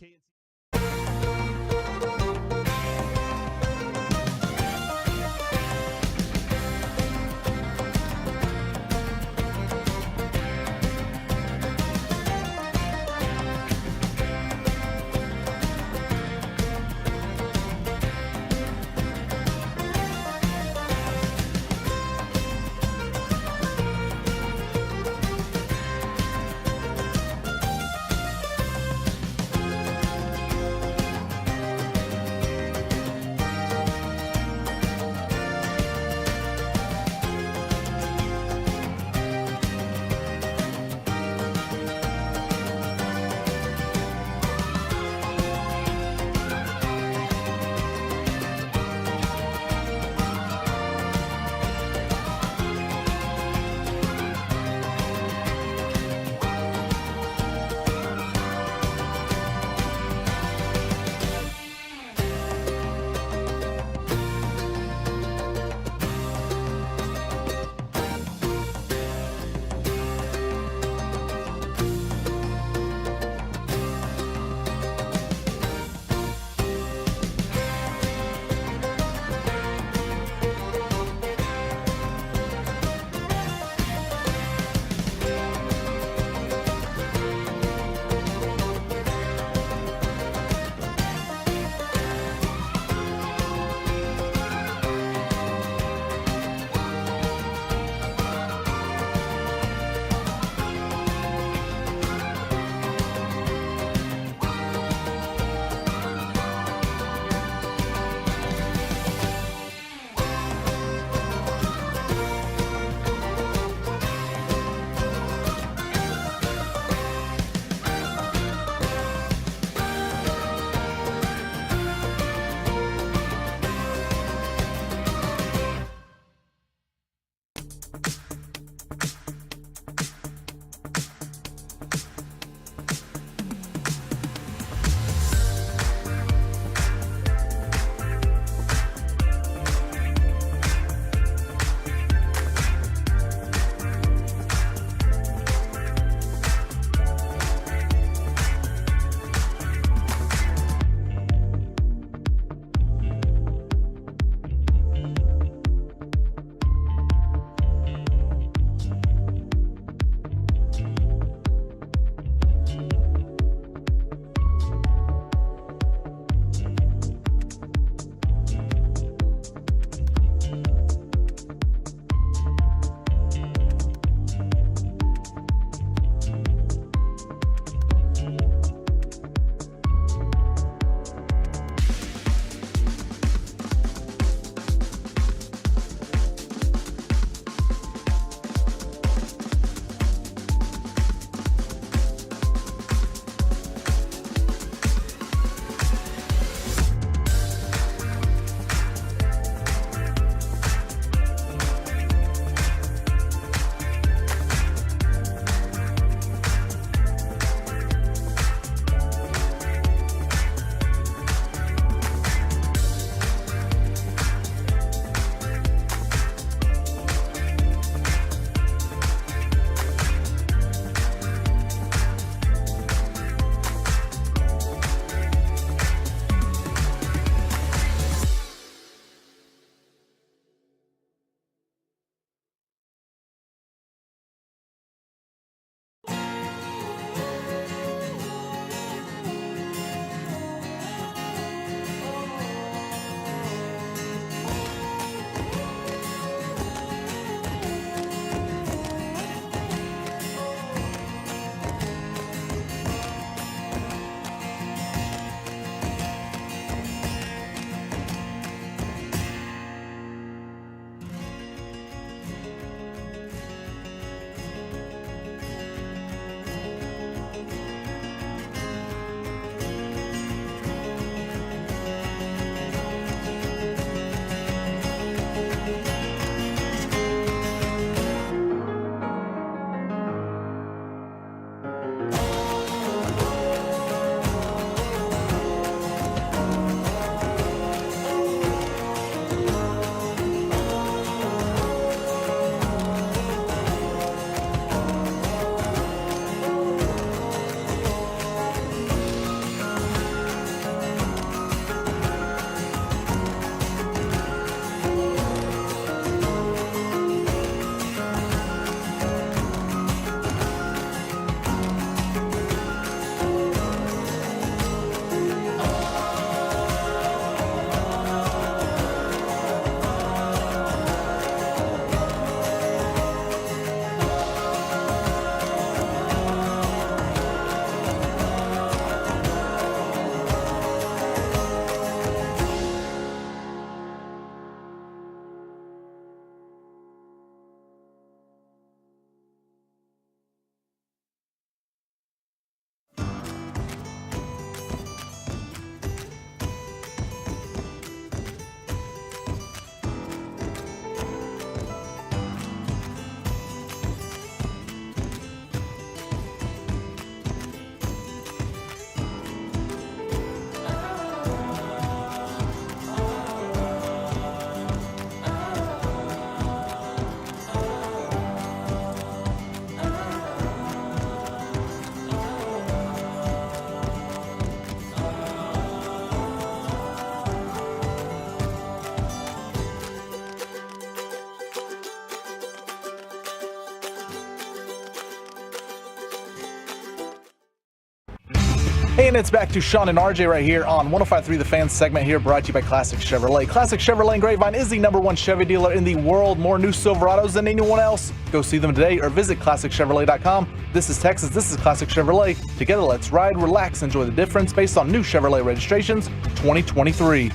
Hey, and it's back to Sean and RJ right here on 105.3 The Fan segment here, brought to you by Classic Chevrolet. Classic Chevrolet in Grapevine is the #1 Chevy dealer in the world. More new Silverados than anyone else. Go see them today or visit ClassicChevrolet.com. This is Texas. This is Classic Chevrolet. Together, let's ride, relax, enjoy the difference based on new Chevrolet registrations 2023.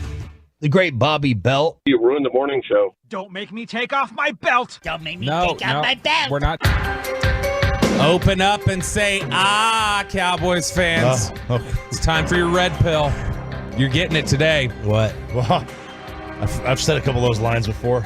The great Bobby Belt. You ruined the morning show. Don't make me take off my belt. Don't make me take off my belt. We're not. Open up and say, Cowboys fans. Okay. It's time for your red pill. You're getting it today. What? Well, I've said a couple of those lines before.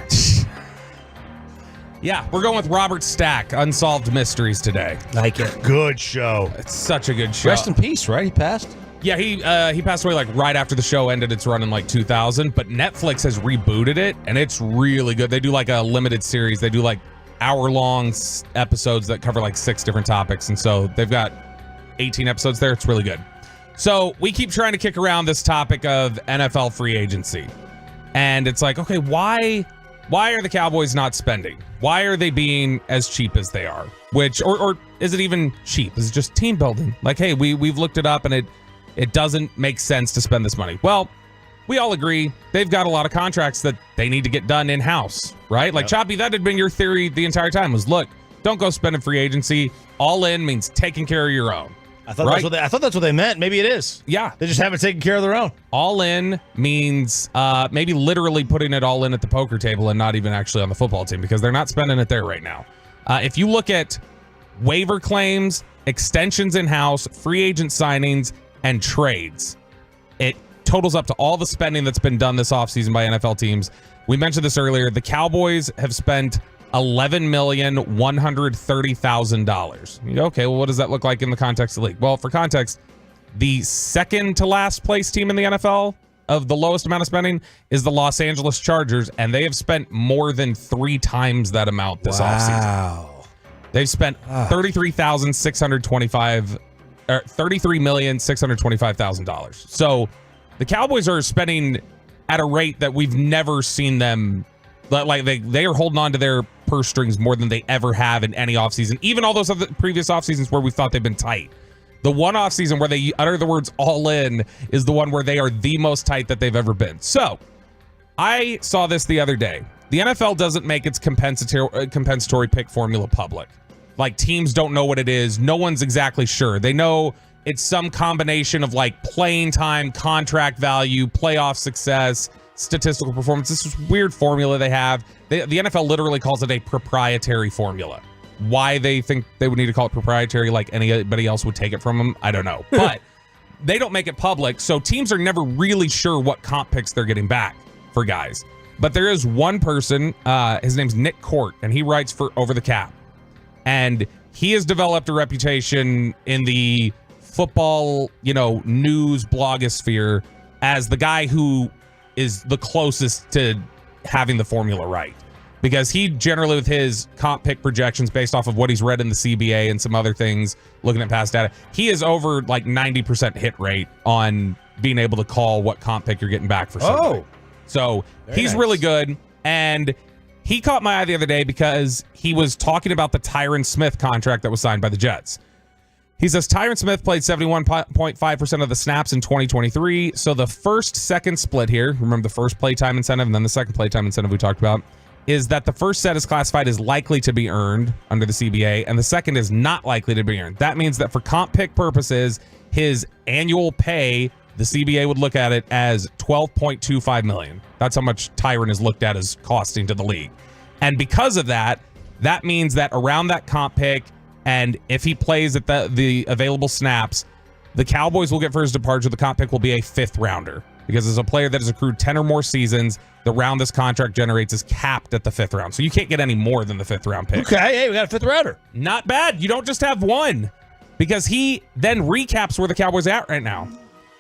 Yeah, we're going with Robert Stack, Unsolved Mysteries today. Like it. Good show. It's such a good show. Rest in peace, right? He passed? Yeah, he passed away like right after the show ended its run in like 2000, but Netflix has rebooted it, and it's really good. They do like a limited series. They do like hour-long episodes that cover like 6 different topics, and so they've got 18 episodes there. It's really good. So we keep trying to kick around this topic of NFL free agency, and it's like, okay, why are the Cowboys not spending? Why are they being as cheap as they are? Which, or is it even cheap? Is it just team building? Like, hey, we've looked it up, and it doesn't make sense to spend this money. Well, we all agree they've got a lot of contracts that they need to get done in-house, right? Like, Choppy, that had been your theory the entire time was, look, don't go spending free agency. All in means taking care of your own. I thought that's what they meant. Maybe it is. Yeah. They just haven't taken care of their own. All in means maybe literally putting it all in at the poker table and not even actually on the football team, because they're not spending it there right now. If you look at waiver claims, extensions in-house, free agent signings, and trades, it totals up to all the spending that's been done this offseason by NFL teams. We mentioned this earlier. The Cowboys have spent $11,130,000. You go, okay, well, what does that look like in the context of the league? Well, for context, the second to last place team in the NFL of the lowest amount of spending is the Los Angeles Chargers, and they have spent more than 3 times that amount this offseason. They've spent $33,625,000. So the Cowboys are spending at a rate that we've never seen them. Like they are holding on to their purse strings more than they ever have in any offseason. Even all those other previous offseasons where we thought they've been tight. The one offseason where they utter the words all in is the one where they are the most tight that they've ever been. So I saw this the other day. The NFL doesn't make its compensatory pick formula public. Like, teams don't know what it is. No one's exactly sure. They know it's some combination of like playing time, contract value, playoff success, statistical performance. This is weird formula they have. The NFL literally calls it a proprietary formula. Why they think they would need to call it proprietary, like anybody else would take it from them, I don't know. But they don't make it public, so teams are never really sure what comp picks they're getting back for guys. But there is one person, his name's Nick Court, and he writes for Over the Cap. And he has developed a reputation in the football, news blogosphere as the guy who is the closest to having the formula right. Because he generally, with his comp pick projections based off of what he's read in the CBA and some other things, looking at past data, he is over like 90% hit rate on being able to call what comp pick you're getting back for somebody. So he's really good. And he caught my eye the other day because he was talking about the Tyron Smith contract that was signed by the Jets. He says Tyron Smith played 71.5% of the snaps in 2023. So the second split here, remember the first playtime incentive and then the second playtime incentive we talked about, is that the first set is classified as likely to be earned under the CBA, and the second is not likely to be earned. That means that for comp pick purposes, his annual pay, the CBA would look at it as $12.25 million. That's how much Tyron is looked at as costing to the league. And because of that, that means that around that comp pick, and if he plays at the available snaps, the Cowboys will get for his departure, the comp pick will be a 5th rounder. Because as a player that has accrued 10 or more seasons, the round this contract generates is capped at the 5th round. So you can't get any more than the 5th round pick. Okay, hey, we got a 5th rounder. Not bad. You don't just have one. Because he then recaps where the Cowboys are at right now.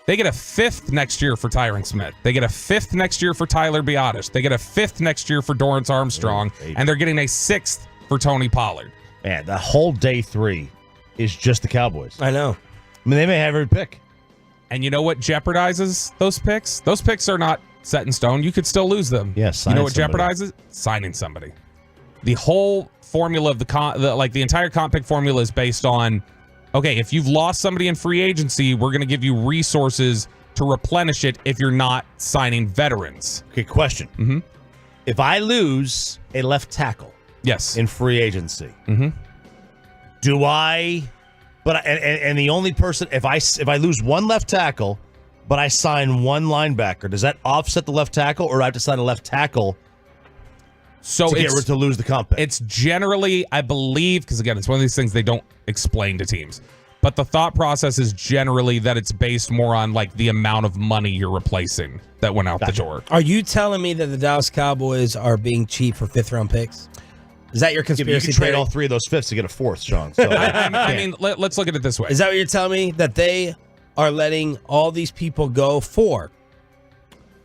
They get a 5th next year for Tyron Smith. They get a 5th next year for Tyler Biadasz. They get a 5th next year for Dorrance Armstrong. And they're getting a 6th for Tony Pollard. Man, the whole day 3 is just the Cowboys. I know. I mean, they may have every pick. And you know what jeopardizes those picks? Those picks are not set in stone. You could still lose them. Yes. You know what jeopardizes? Signing somebody. The whole formula of the entire comp pick formula is based on okay, if you've lost somebody in free agency, we're going to give you resources to replenish it if you're not signing veterans. Okay, question. Mm-hmm. If I lose a left tackle, yes, in free agency, mm-hmm. do I? But and the only person, if I lose one left tackle, but I sign one linebacker, does that offset the left tackle, or do I have to sign a left tackle? So to lose the comp pick? It's generally, I believe, because again, it's one of these things they don't explain to teams. But the thought process is generally that it's based more on like the amount of money you're replacing that went out the door. Are you telling me that the Dallas Cowboys are being cheap for 5th-round picks? Is that your conspiracy? You can trade all 3 of those 5ths to get a 4th, Sean. So I mean, let's look at it this way. Is that what you're telling me? That they are letting all these people go for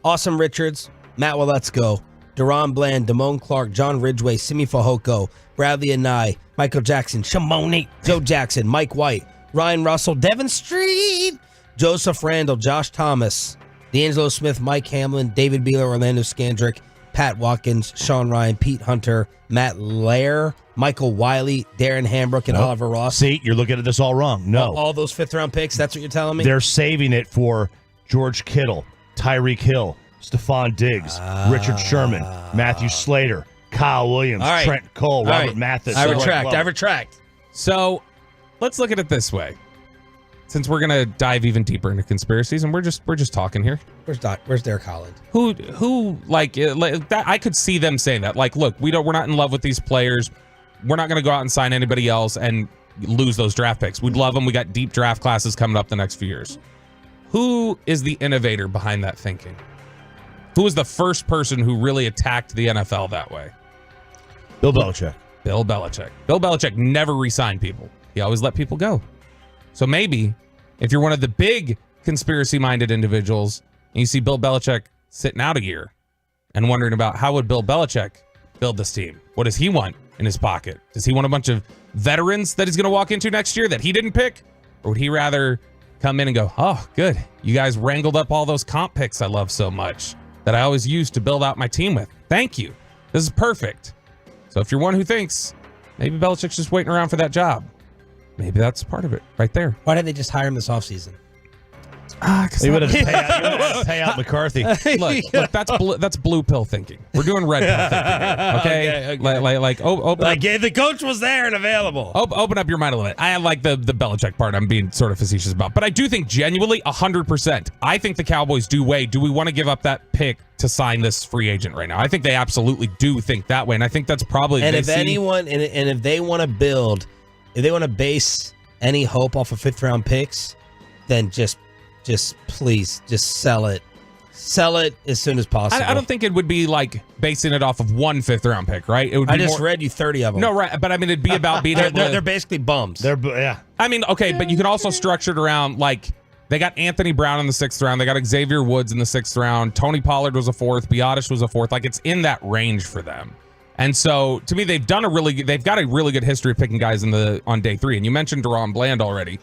Awesome Richards, Matt Waletzko, Deron Bland, Damone Clark, John Ridgway, Simi Fehoko, Bradley Anai, Michael Jackson, Shimoni, Joe Jackson, Mike White, Ryan Russell, Devin Street, Joseph Randall, Josh Thomas, D'Angelo Smith, Mike Hamlin, David Beeler, Orlando Scandrick, Pat Watkins, Sean Ryan, Pete Hunter, Matt Lair, Michael Wiley, Darren Hambrook, and Oliver Ross. See, you're looking at this all wrong. No. All those 5th-round picks, that's what you're telling me? They're saving it for George Kittle, Tyreek Hill, Stephon Diggs, Richard Sherman, Matthew Slater, Kyle Williams, right. Trent Cole, Robert Mathis. I retract. So let's look at it this way. Since we're gonna dive even deeper into conspiracies, and we're just talking here. Where's Derek Holland? Who like that? I could see them saying that. Like, look, we're not in love with these players. We're not gonna go out and sign anybody else and lose those draft picks. We'd love them. We got deep draft classes coming up the next few years. Who is the innovator behind that thinking? Who was the first person who really attacked the NFL that way? Bill Belichick. Bill Belichick never re-signed people. He always let people go. So maybe if you're one of the big conspiracy-minded individuals and you see Bill Belichick sitting out a year and wondering about how would Bill Belichick build this team? What does he want in his pocket? Does he want a bunch of veterans that he's going to walk into next year that he didn't pick? Or would he rather come in and go, oh, good. You guys wrangled up all those comp picks I love so much that I always used to build out my team with. Thank you. This is perfect. So if you're one who thinks maybe Belichick's just waiting around for that job, maybe that's part of it right there. Why didn't they just hire him this offseason? He would have pay out McCarthy. Look, that's blue pill thinking. We're doing red pill thinking. Okay, okay. The coach was there and available. Open up your mind a little bit. I have like the Belichick part. I'm being sort of facetious about, but I do think genuinely 100%. I think the Cowboys do weigh. Do we want to give up that pick to sign this free agent right now? I think they absolutely do think that way, and I think that's probably. And if anyone, and if they want to build, if they want to base any hope off of 5th-round picks, then just please, just sell it. Sell it as soon as possible. I don't think it would be like basing it off of one 5th-round pick, right? It would. I just read you 30 of them. No, right, but I mean, it'd be about being able to. They're basically bums. Yeah. I mean, okay, but you can also structure it around like they got Anthony Brown in the 6th round, they got Xavier Woods in the 6th round, Tony Pollard was a 4th, Biotish was a 4th. Like it's in that range for them. And so, to me, they've got a really good history of picking guys on day 3. And you mentioned Deron Bland already,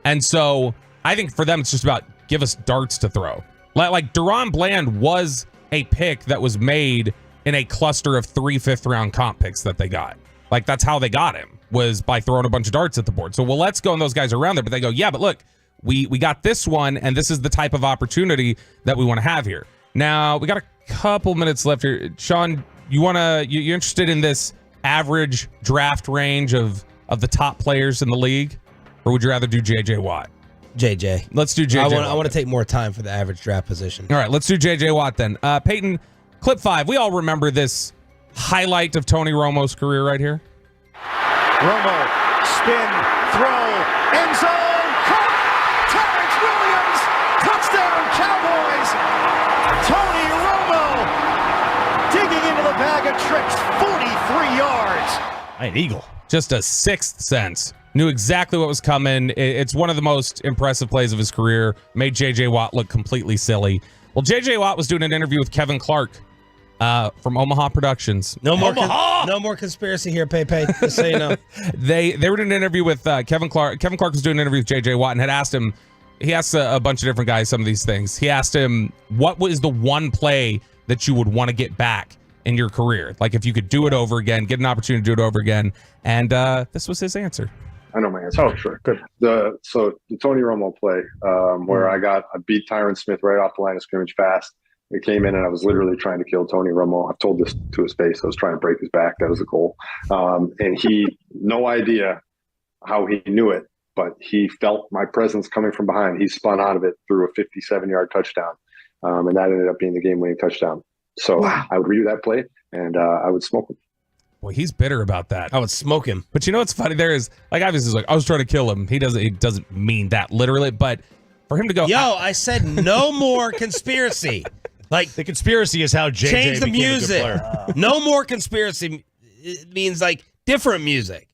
and so I think for them it's just about give us darts to throw. Like Deron Bland was a pick that was made in a cluster of 3 5th-round comp picks that they got. Like that's how they got him, was by throwing a bunch of darts at the board. So let's go, and those guys are around there, but they go, yeah, but look, we got this one, and this is the type of opportunity that we want to have here. Now we got a couple minutes left here, Sean. You're interested in this average draft range of the top players in the league, or would you rather do JJ Watt? JJ. Let's do JJ. I want to take more time for the average draft position. All right, let's do JJ Watt then. Peyton, clip 5. We all remember this highlight of Tony Romo's career right here. Romo, spin, throw, end zone, caught, Terrence Williams, touchdown Cowboys. Tony Romo digging into the bag of tricks, 43 yards. An eagle. Just a 6th sense. Knew exactly what was coming. It's one of the most impressive plays of his career. Made J.J. Watt look completely silly. Well, J.J. Watt was doing an interview with Kevin Clark from Omaha Productions. No more conspiracy here, Pepe. Just so you know. They were doing an interview with Kevin Clark. Kevin Clark was doing an interview with J.J. Watt and had asked him. He asked a bunch of different guys some of these things. He asked him, what was the one play that you would want to get back in your career? Like if you could do it over again, get an opportunity to do it over again. And this was his answer. I know my answer. Oh, sure. Good. So the Tony Romo play, where I beat Tyron Smith right off the line of scrimmage fast. It came in and I was literally trying to kill Tony Romo. I've told this to his face. I was trying to break his back. That was the goal. And he, no idea how he knew it, but he felt my presence coming from behind. He spun out of it through a 57-yard touchdown. And that ended up being the game-winning touchdown. So I would redo that play and I would smoke him. Boy, he's bitter about that. I would smoke him. But you know what's funny? There is, like, obviously, he's like, I was trying to kill him. He doesn't mean that literally, but for him to go, I said no more conspiracy. Like, the conspiracy is how JJ change the became a good music. player. No more conspiracy. It means like different music.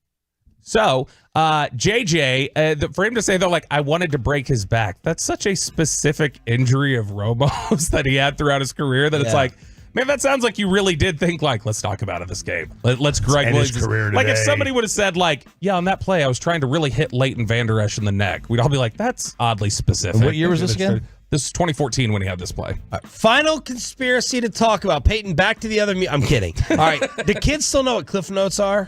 So, JJ, for him to say, though, like, I wanted to break his back, that's such a specific injury of Romo's that he had throughout his career that it's like, man, that sounds like you really did think, like, let's talk about it this game. Let's Greg Williams. Like, if somebody would have said, like, yeah, on that play, I was trying to really hit Leighton Vander Esch in the neck, we'd all be like, that's oddly specific. And what year was this again? This is 2014 when he had this play. Final conspiracy to talk about. Peyton, back to the other. I'm kidding. All right. Do kids still know what Cliff Notes are?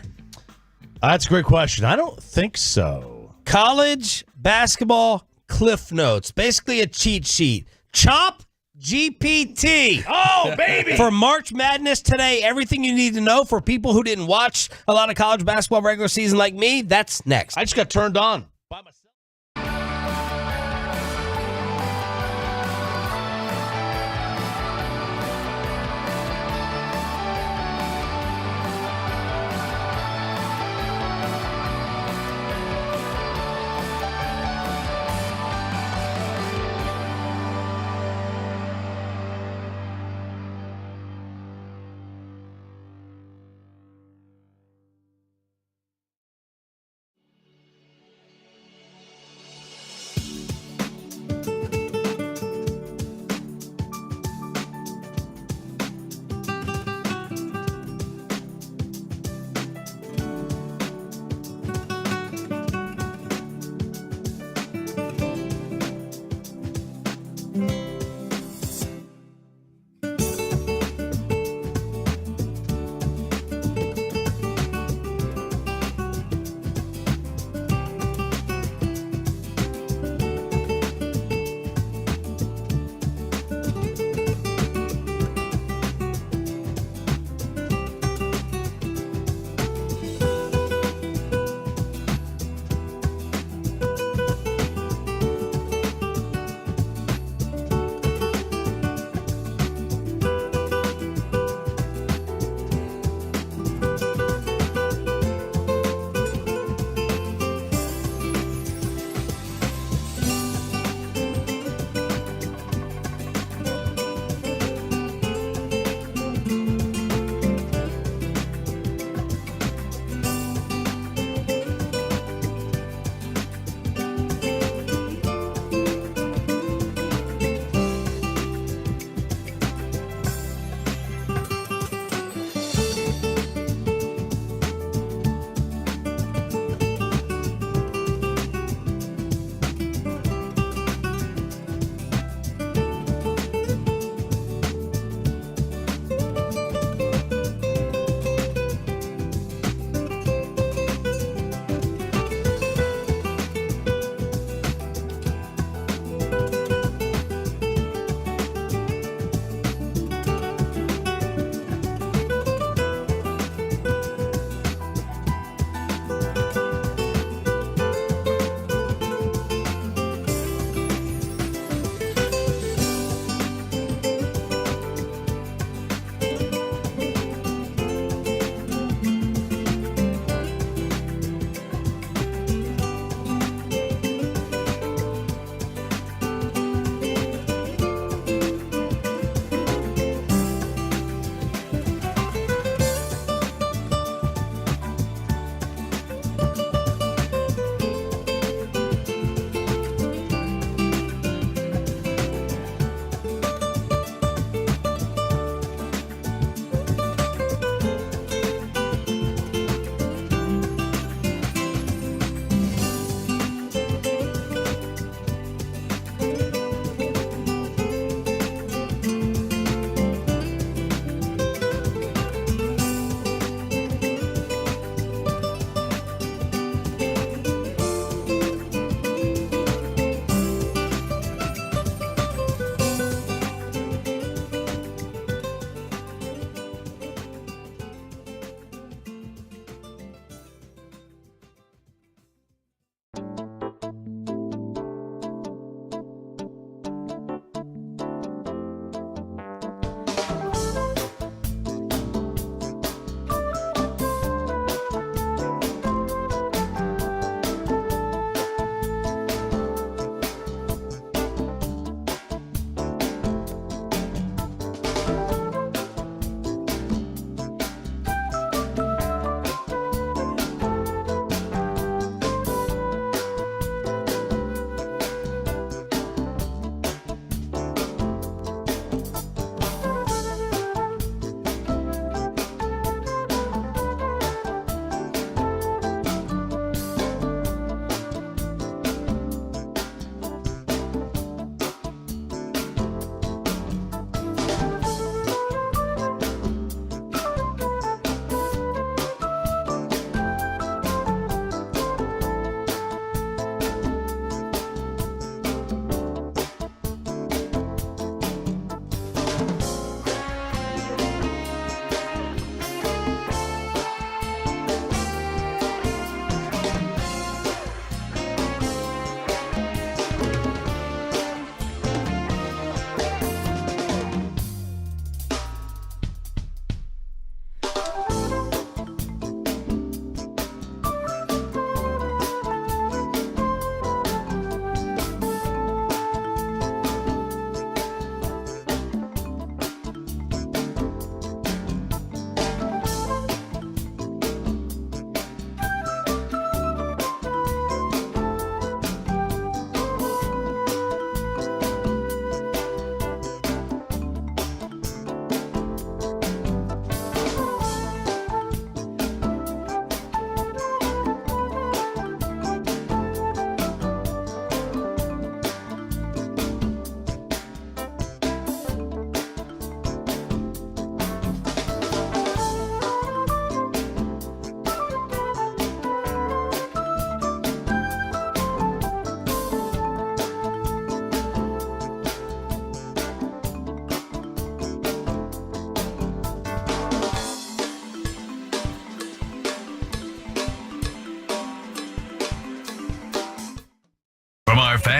That's a great question. I don't think so. College basketball Cliff Notes. Basically a cheat sheet. Chop GPT. Oh, baby. For March Madness today, everything you need to know for people who didn't watch a lot of college basketball regular season like me, that's next. I just got turned on by myself.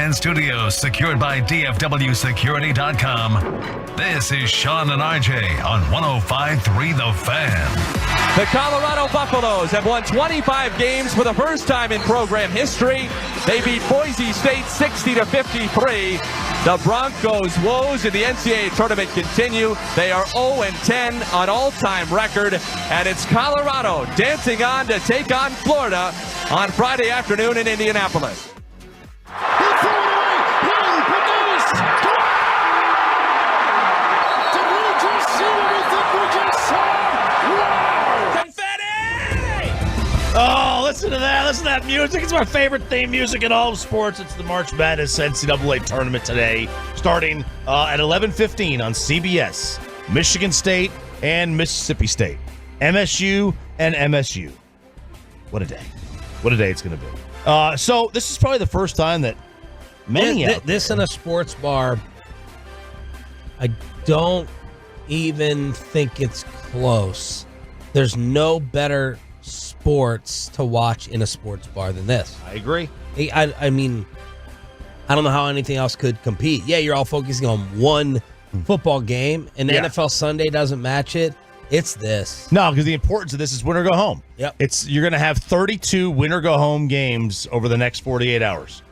Fan Studios, secured by DFWSecurity.com. This is Sean and RJ on 105.3 The Fan. The Colorado Buffaloes have won 25 games for the first time in program history. They beat Boise State 60-53. The Broncos' woes in the NCAA tournament continue. They are 0-10 on all-time record, and it's Colorado dancing on to take on Florida on Friday afternoon in Indianapolis. Oh, listen to that. Listen to that music. It's my favorite theme music in all of sports. It's the March Madness NCAA tournament today, starting at 11:15 on CBS. Michigan State and Mississippi State. MSU and MSU. What a day. What a day it's going to be. So this is probably the first time that many this in a sports bar, I don't even think it's close. There's no better sports to watch in a sports bar than this. I agree. I mean, I don't know how anything else could compete. Yeah, you're all focusing on one football game, and NFL Sunday doesn't match it. It's this. No, because the importance of this is win or go home. Yep. You're going to have 32 win or go home games over the next 48 hours.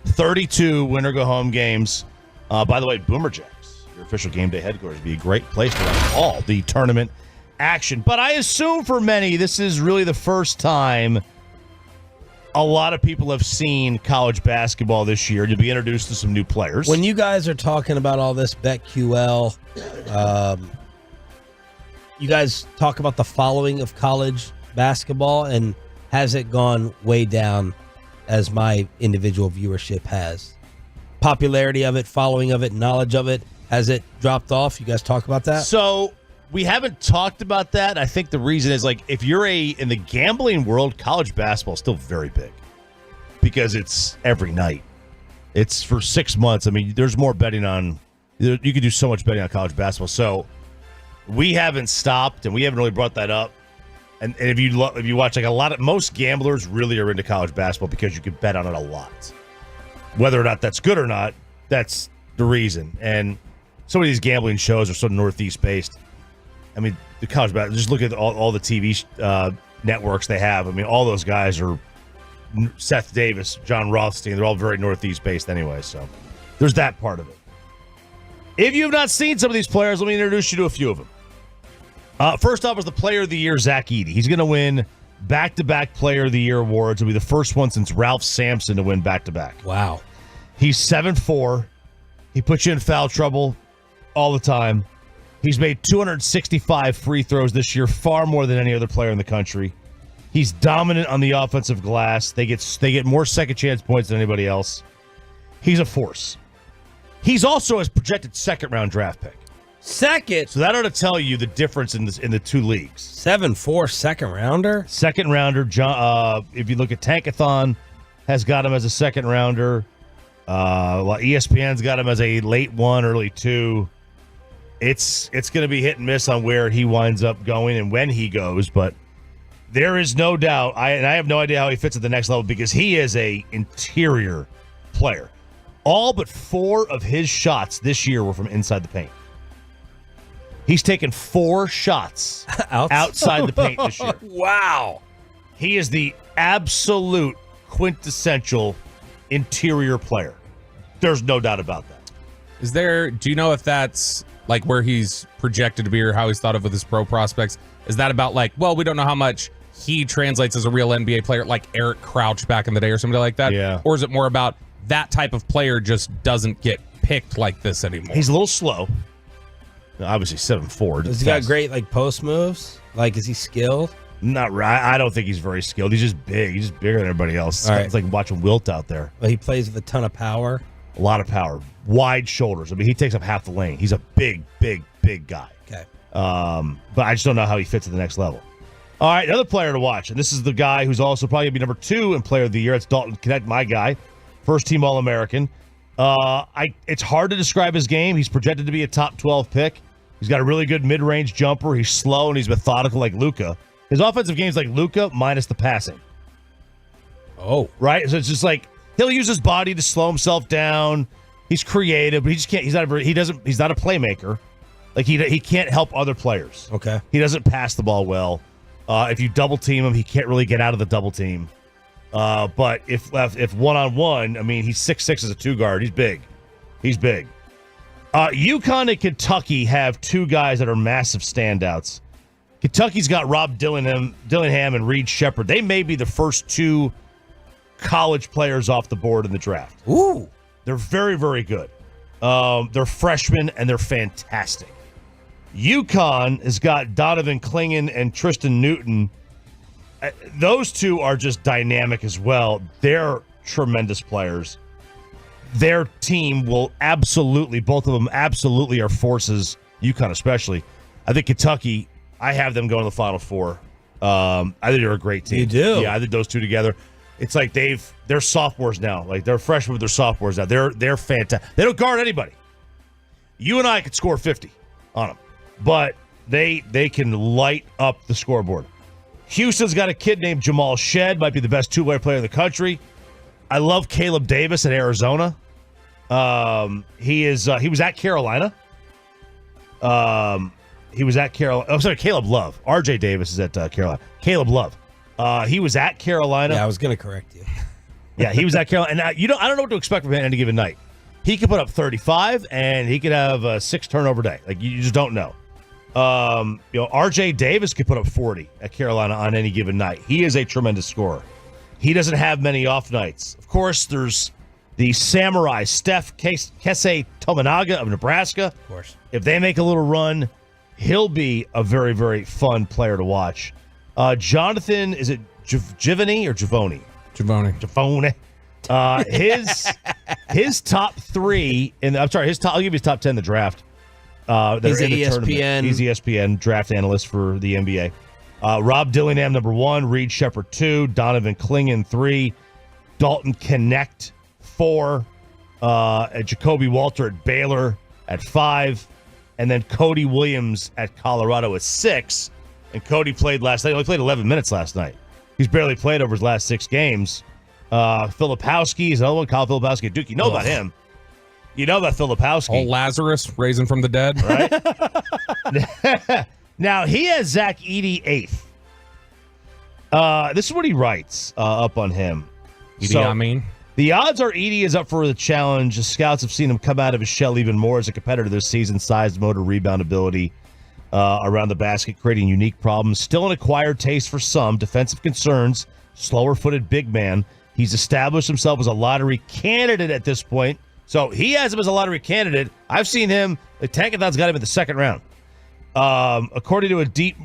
32 win or go home games. By the way, Boomer Jacks, your official game day headquarters, would be a great place to watch all the tournament action. But I assume for many, this is really the first time a lot of people have seen college basketball this year. You'll be introduced to some new players. When you guys are talking about all this BetQL, you guys talk about the following of college basketball, and has it gone way down as my individual viewership has? Popularity of it, following of it, knowledge of it, has it dropped off? You guys talk about that? So we haven't talked about that. I think the reason is, like, if you're in the gambling world, college basketball is still very big because it's every night. It's for 6 months. I mean, there's more betting on. You can do so much betting on college basketball. So we haven't stopped, and we haven't really brought that up. And if you watch, like, most gamblers really are into college basketball because you can bet on it a lot. Whether or not that's good or not, that's the reason. And some of these gambling shows are so Northeast based. I mean, the college basketball, just look at all the TV networks they have. I mean, all those guys are Seth Davis, John Rothstein. They're all very Northeast based anyway. So there's that part of it. If you have not seen some of these players, let me introduce you to a few of them. First off was the Player of the Year, Zach Edey. He's going to win back-to-back Player of the Year awards. It'll be the first one since Ralph Sampson to win back-to-back. Wow. He's 7'4". He puts you in foul trouble all the time. He's made 265 free throws this year, far more than any other player in the country. He's dominant on the offensive glass. They get more second-chance points than anybody else. He's a force. He's also a projected second-round draft pick. Second? So that ought to tell you the difference in the two leagues. 7'4", second-rounder? Second-rounder. If you look at Tankathon, has got him as a second-rounder. ESPN's got him as a late 1, early 2. It's going to be hit and miss on where he winds up going and when he goes, but there is no doubt. I have no idea how he fits at the next level because he is a interior player. All but 4 of his shots this year were from inside the paint. He's taken 4 shots outside the paint this year. Wow. He is the absolute quintessential interior player. There's no doubt about that. Do you know if that's like where he's projected to be or how he's thought of with his pro prospects? Is that about like, well, we don't know how much he translates as a real NBA player like Eric Crouch back in the day or somebody like that? Yeah. Or is it more about that type of player just doesn't get picked like this anymore? He's a little slow. Obviously 7'4". Has he got great like post moves? Like, is he skilled? Not right. I don't think he's very skilled. He's just big. He's just bigger than everybody else. All right. It's like watching Wilt out there. But he plays with a ton of power. A lot of power. Wide shoulders. I mean, he takes up half the lane. He's a big guy. Okay. But I just don't know how he fits at the next level. All right, another player to watch. And this is the guy who's also probably going to be number 2 in Player of the Year. It's Dalton Knecht, my guy. First-team All-American. It's hard to describe his game. He's projected to be a top 12 pick. He's got a really good mid-range jumper. He's slow, and he's methodical like Luka. His offensive game's like Luka minus the passing. Oh. Right? So it's just like He'll use his body to slow himself down. He's creative, but he just can't. He's not a playmaker. Like he can't help other players. Okay. He doesn't pass the ball well. If you double team him, he can't really get out of the double team. But if one-on-one, I mean, he's 6'6" as a 2-guard. He's big. He's big. UConn and Kentucky have two guys that are massive standouts. Kentucky's got Rob Dillingham and Reed Shepherd. They may be the first two college players off the board in the draft. Ooh. They're very, very good. They're freshmen, and they're fantastic. UConn has got Donovan Clingan and Tristan Newton. Those two are just dynamic as well. They're tremendous players. Their team will absolutely, both of them absolutely are forces, UConn especially. I think Kentucky, I have them going to the Final Four. I think they're a great team. You do? Yeah, I think those two together. It's like they're sophomores now. Like they're freshmen, but they're sophomores now. They're fantastic. They don't guard anybody. You and I could score 50 on them, but they can light up the scoreboard. Houston's got a kid named Jamal Shed, might be the best two-way player in the country. I love Caleb Davis at Arizona. He was at Carolina. Caleb Love. RJ Davis is at Carolina. Caleb Love. He was at Carolina. Yeah, I was going to correct you. Yeah, he was at Carolina. And I don't know what to expect from him on any given night. He could put up 35, and he could have a 6 turnover day. Like you just don't know. RJ Davis could put up 40 at Carolina on any given night. He is a tremendous scorer. He doesn't have many off nights. Of course, there's the Samurai Steph Kesey Tominaga of Nebraska. Of course. If they make a little run, he'll be a very, very fun player to watch. Jonathan, is it Givony or Givoni? Givoni. His top 3 I'll give you his top 10 in the draft. He's ESPN. He's ESPN draft analyst for the NBA. Rob Dillingham, number 1. Reed Shepherd, 2. Donovan Clingan, 3. Dalton Connect, 4. Jacoby Walter at Baylor at 5. And then Cody Williams at Colorado at 6. And Cody played last night. He only played 11 minutes last night. He's barely played over his last 6 games. Filipowski is another one. Kyle Filipowski at Duke. You know about him. You know about Filipowski. Old Lazarus, raising from the dead. Right? Now, he has Zach Edey 8th. This is what he writes up on him. The odds are Edey is up for the challenge. The scouts have seen him come out of his shell even more as a competitor this season. Size, motor, rebound ability around the basket, creating unique problems. Still an acquired taste for some. Defensive concerns. Slower-footed big man. He's established himself as a lottery candidate at this point. So he has him as a lottery candidate. I've seen him. The Tankathon's got him in the second round. According to a deep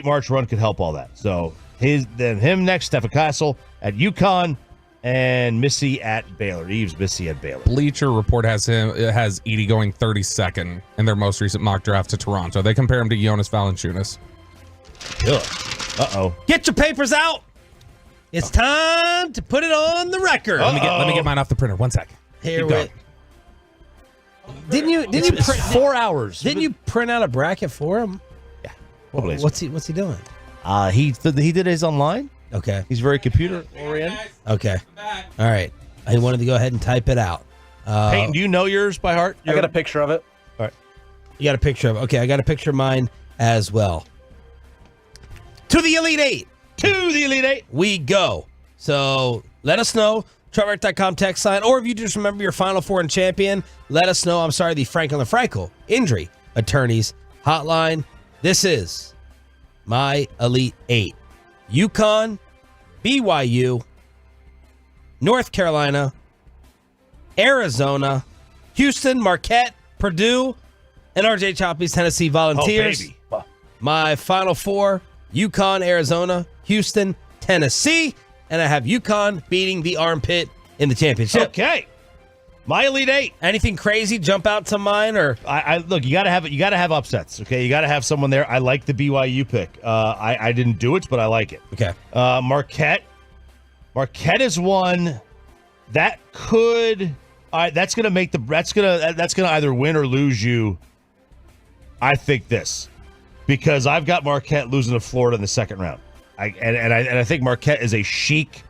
March run could help all that. So him next, Stephen Castle at UConn, and Missy at Baylor. Eves Missy at Baylor. Bleacher Report has Edey going 32nd in their most recent mock draft to Toronto. They compare him to Jonas Valanciunas. Uh-oh. Get your papers out. It's time to put it on the record. Let me get mine off the printer. 1 second. Here we Didn't you print 4 hours? Didn't you print out a bracket for him? Yeah. What's he doing? He did his online. Okay. He's very computer oriented. Okay. All right. I wanted to go ahead and type it out. Peyton, do you know yours by heart? I got a picture of it. All right. You got a picture of it. Okay, I got a picture of mine as well. To the Elite Eight. To the Elite Eight. We go. So let us know. Trevor.com text line, or if you just remember your Final Four and champion, let us know. I'm sorry, the Franklin Frankel Injury Attorneys Hotline. This is my Elite Eight. UConn, BYU, North Carolina, Arizona, Houston, Marquette, Purdue, and RJ Choppy's Tennessee Volunteers. Oh, baby. My Final Four, UConn, Arizona, Houston, Tennessee. And I have UConn beating the Armpit in the championship. Okay, my Elite Eight. Anything crazy jump out to mine, or I look? You gotta have upsets. Okay, you gotta have someone there. I like the BYU pick. I didn't do it, but I like it. Okay. Marquette is one that could. All right, that's gonna either win or lose you. I think this, because I've got Marquette losing to Florida in the second round. I think Marquette is a chic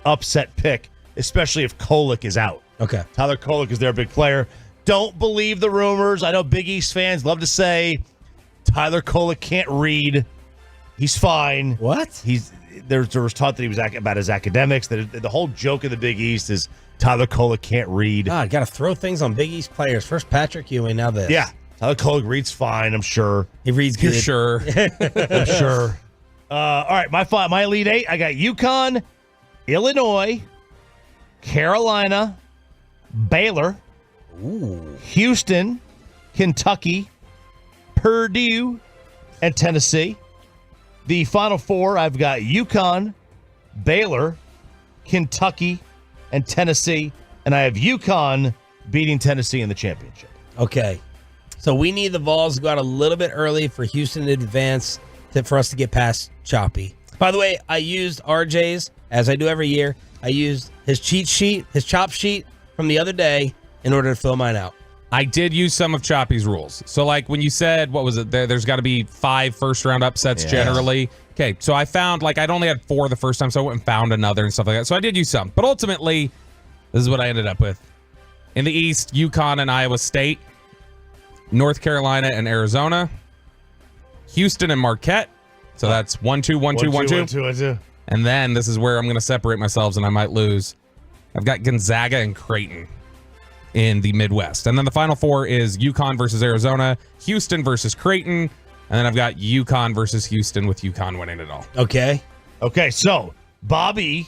upset pick especially if Kolek is out. Okay. Tyler Kolek is their big player. Don't believe the rumors. I know Big East fans love to say Tyler Kolek can't read. He's fine. What? There was talk that he was about his academics. That the whole joke of the Big East is Tyler Kolek can't read. God, got to throw things on Big East players. First Patrick Ewing, now this. Yeah. Tyler Kolek reads fine, I'm sure. He reads good. You're sure. I'm sure. All right, my Elite Eight. I got UConn, Illinois, Carolina, Baylor, Houston, Kentucky, Purdue, and Tennessee. The Final Four, I've got UConn, Baylor, Kentucky, and Tennessee. And I have UConn beating Tennessee in the championship. Okay. So we need the Vols to go out a little bit early for Houston to advance for us to get past Choppy. By the way, I used RJ's, as I do every year. I used his cheat sheet, his chop sheet from the other day in order to fill mine out. I did use some of Choppy's rules. So, like, when you said, what was it? There's got to be 5 first-round upsets generally. Okay, so I found, like, I'd only had 4 the first time, so I went and found another and stuff like that. So I did use some. But ultimately, this is what I ended up with. In the East, UConn and Iowa State. North Carolina and Arizona. Houston and Marquette. So that's 1-2, 1-2, 1-2. And then this is where I'm going to separate myself and I might lose. I've got Gonzaga and Creighton in the Midwest. And then the Final Four is UConn versus Arizona, Houston versus Creighton, and then I've got UConn versus Houston with UConn winning it all. Okay. Okay, so Bobby,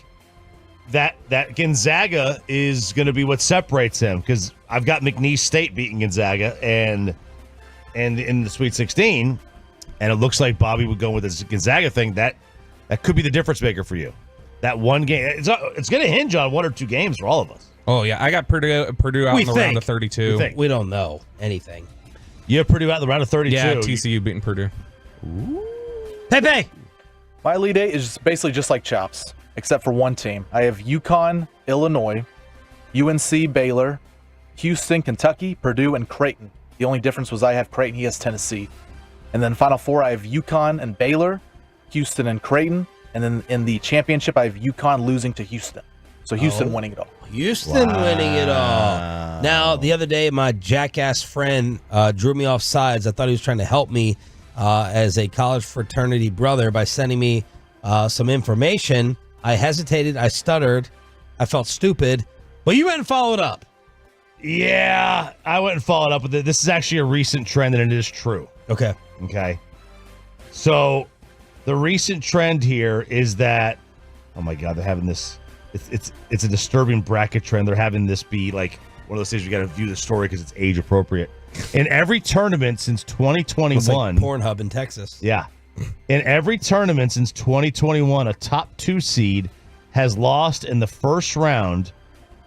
that Gonzaga is going to be what separates him because I've got McNeese State beating Gonzaga and in the Sweet 16, and it looks like Bobby would go with this Gonzaga thing. That could be the difference maker for you. That one game, it's going to hinge on 1 or 2 games for all of us. Oh, yeah. I got Purdue out in the round of 32. We don't know anything. You have Purdue out in the round of 32. Yeah, TCU beating Purdue. Pepe! My Elite Eight is basically just like Chops, except for one team. I have UConn, Illinois, UNC, Baylor, Houston, Kentucky, Purdue, and Creighton. The only difference was I have Creighton, he has Tennessee. And then Final Four, I have UConn and Baylor, Houston and Creighton. And then in the championship, I have UConn losing to Houston. So Houston winning it all. Houston winning it all. Now, the other day, my jackass friend drew me off sides. I thought he was trying to help me as a college fraternity brother by sending me some information. I hesitated. I stuttered. I felt stupid. But you went and followed up. Yeah, I went and followed up with it. This is actually a recent trend, and it is true. Okay. So the recent trend here is that, oh my God, they're having this. It's a disturbing bracket trend. They're having this be like one of those things we got to view the story because it's age appropriate. In every tournament since 2021, it's like Pornhub in Texas. Yeah. In every tournament since 2021, a top 2 seed has lost in the first round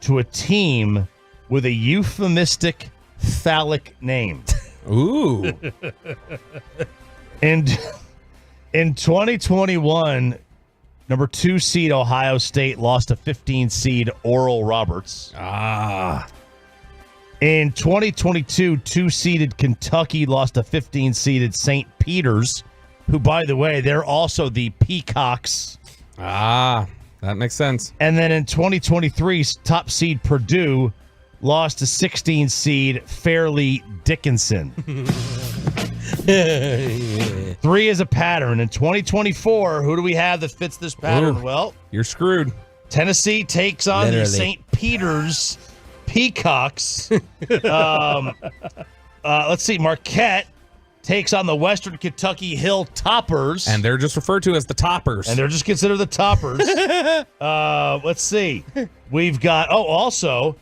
to a team with a euphemistic phallic name. Ooh. And in 2021, number 2 seed Ohio State lost to 15 seed Oral Roberts. In 2022, 2-seeded Kentucky lost to 15-seeded St. Peter's, who, by the way, they're also the Peacocks. That makes sense. And then in 2023, top seed Purdue lost to 16-seed Fairleigh Dickinson. 3 is a pattern. In 2024, who do we have that fits this pattern? Ooh, well, you're screwed. Tennessee takes on the St. Peter's Peacocks. Let's see. Marquette takes on the Western Kentucky Hill Toppers. And they're just referred to as the Toppers. And they're just considered the Toppers. Let's see. We've got, also,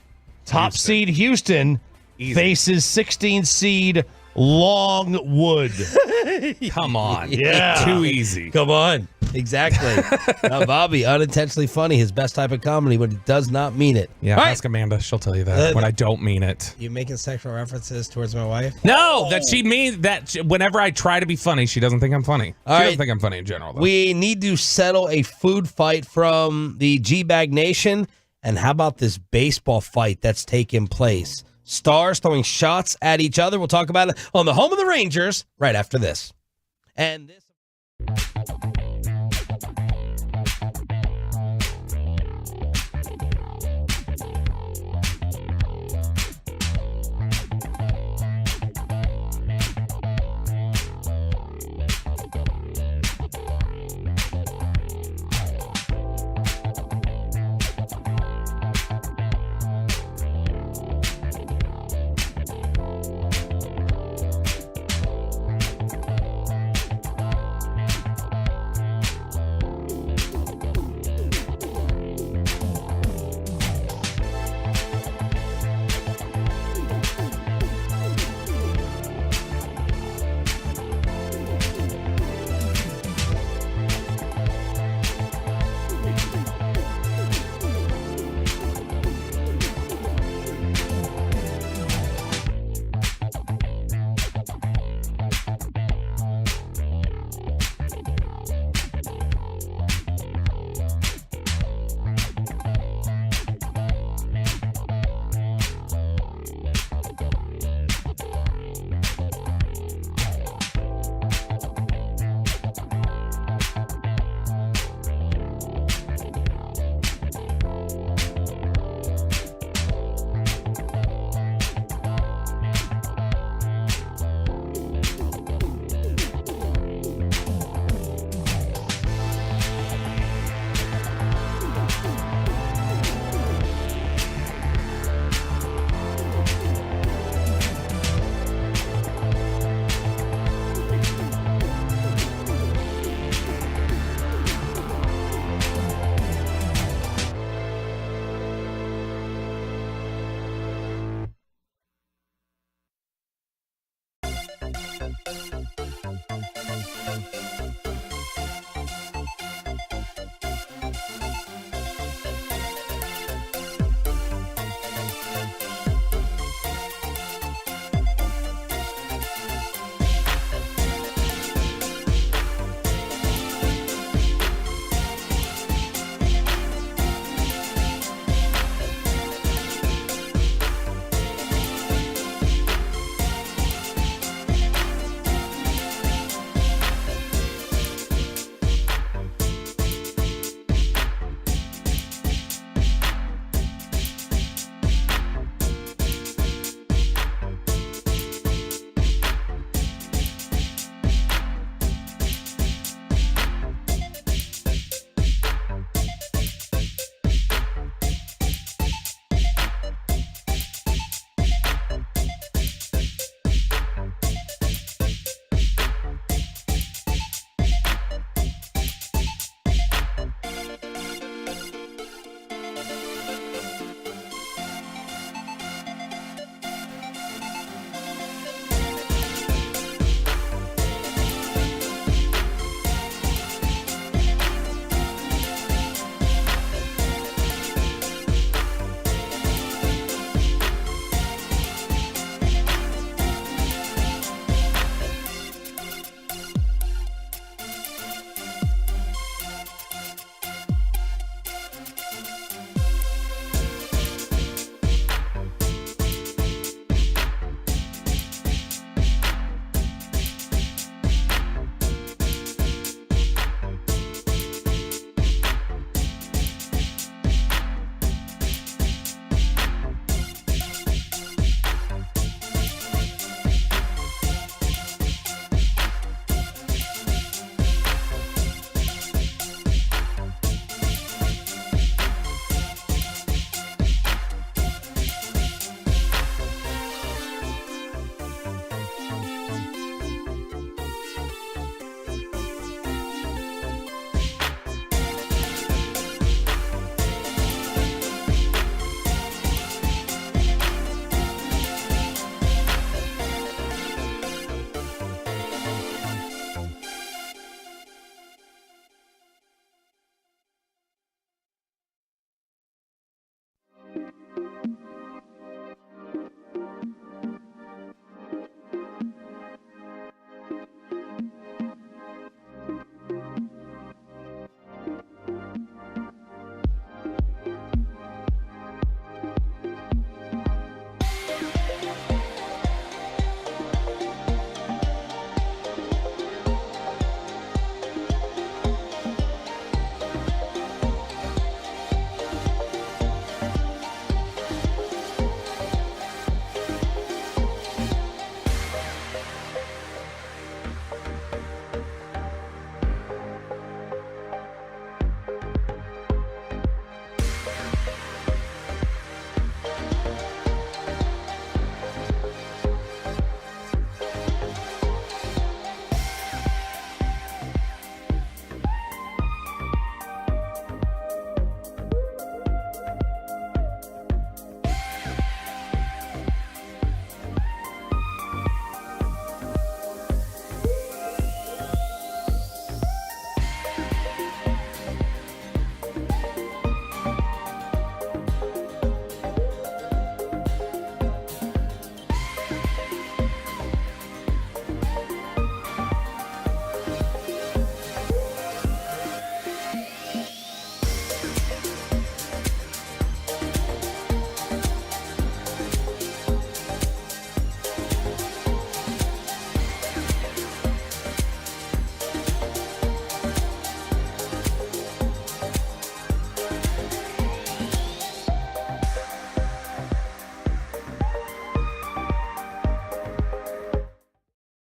top seed Houston faces 16 seed Longwood. Come on. Yeah. Too easy. Come on. Exactly. Now, Bobby, unintentionally funny, his best type of comedy, but he does not mean it. Yeah, All ask Amanda. She'll tell you that when I don't mean it. You making sexual references towards my wife? No, that she means that whenever I try to be funny, she doesn't think I'm funny. She doesn't think I'm funny in general, though. We need to settle a food fight from the G-Bag Nation. And how about this baseball fight that's taking place? Stars throwing shots at each other. We'll talk about it on the home of the Rangers right after this. And this.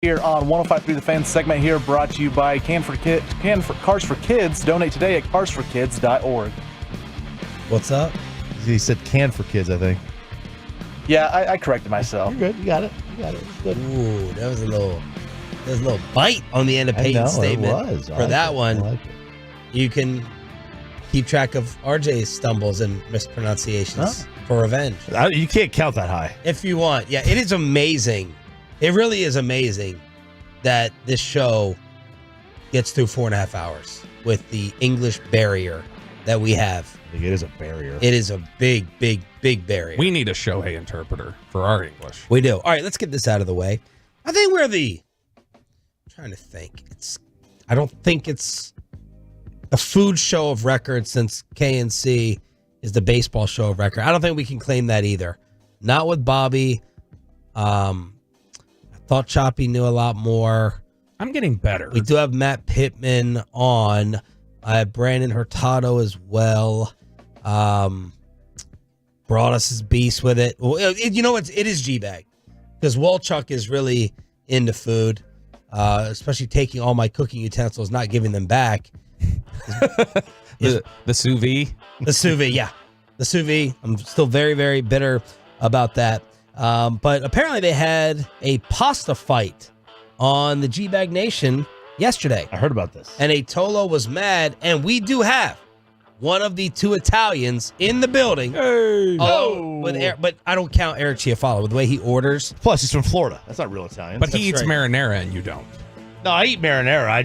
Here on 105.3 The Fan segment here brought to you by Cars for Kids. Donate today at carsforkids.org. What's up? He said can for kids, I think. Yeah, I corrected myself. You're good. You got it. It's good. Ooh, that was a little bite on the end of Peyton's statement. For that one, you can keep track of RJ's stumbles and mispronunciations for revenge. You can't count that high. If you want. Yeah, it is amazing. It really is amazing that this show gets through 4.5 hours with the English barrier that we have. I think it is a barrier. It is a big, big, big barrier. We need a Shohei interpreter for our English. We do. All right, let's get this out of the way. I think I'm trying to think. I don't think it's a food show of record since KNC is the baseball show of record. I don't think we can claim that either. Not with Bobby. I thought Choppy knew a lot more. I'm getting better. We do have Matt Pittman on. I have Brandon Hurtado as well. Brought us his beast with it. Well, you know what? It is G-Bag. Because Walchuk is really into food. Especially taking all my cooking utensils, not giving them back. the sous vide? The sous vide, yeah. The sous vide. I'm still very, very bitter about that. But apparently they had a pasta fight on the G-Bag Nation yesterday. I heard about this. And Tolo was mad, and we do have one of the two Italians in the building. Hey. But I don't count Eric Chiafalo with the way he orders. Plus, he's from Florida. That's not real Italian. But he eats marinara, and you don't. No, I eat marinara. I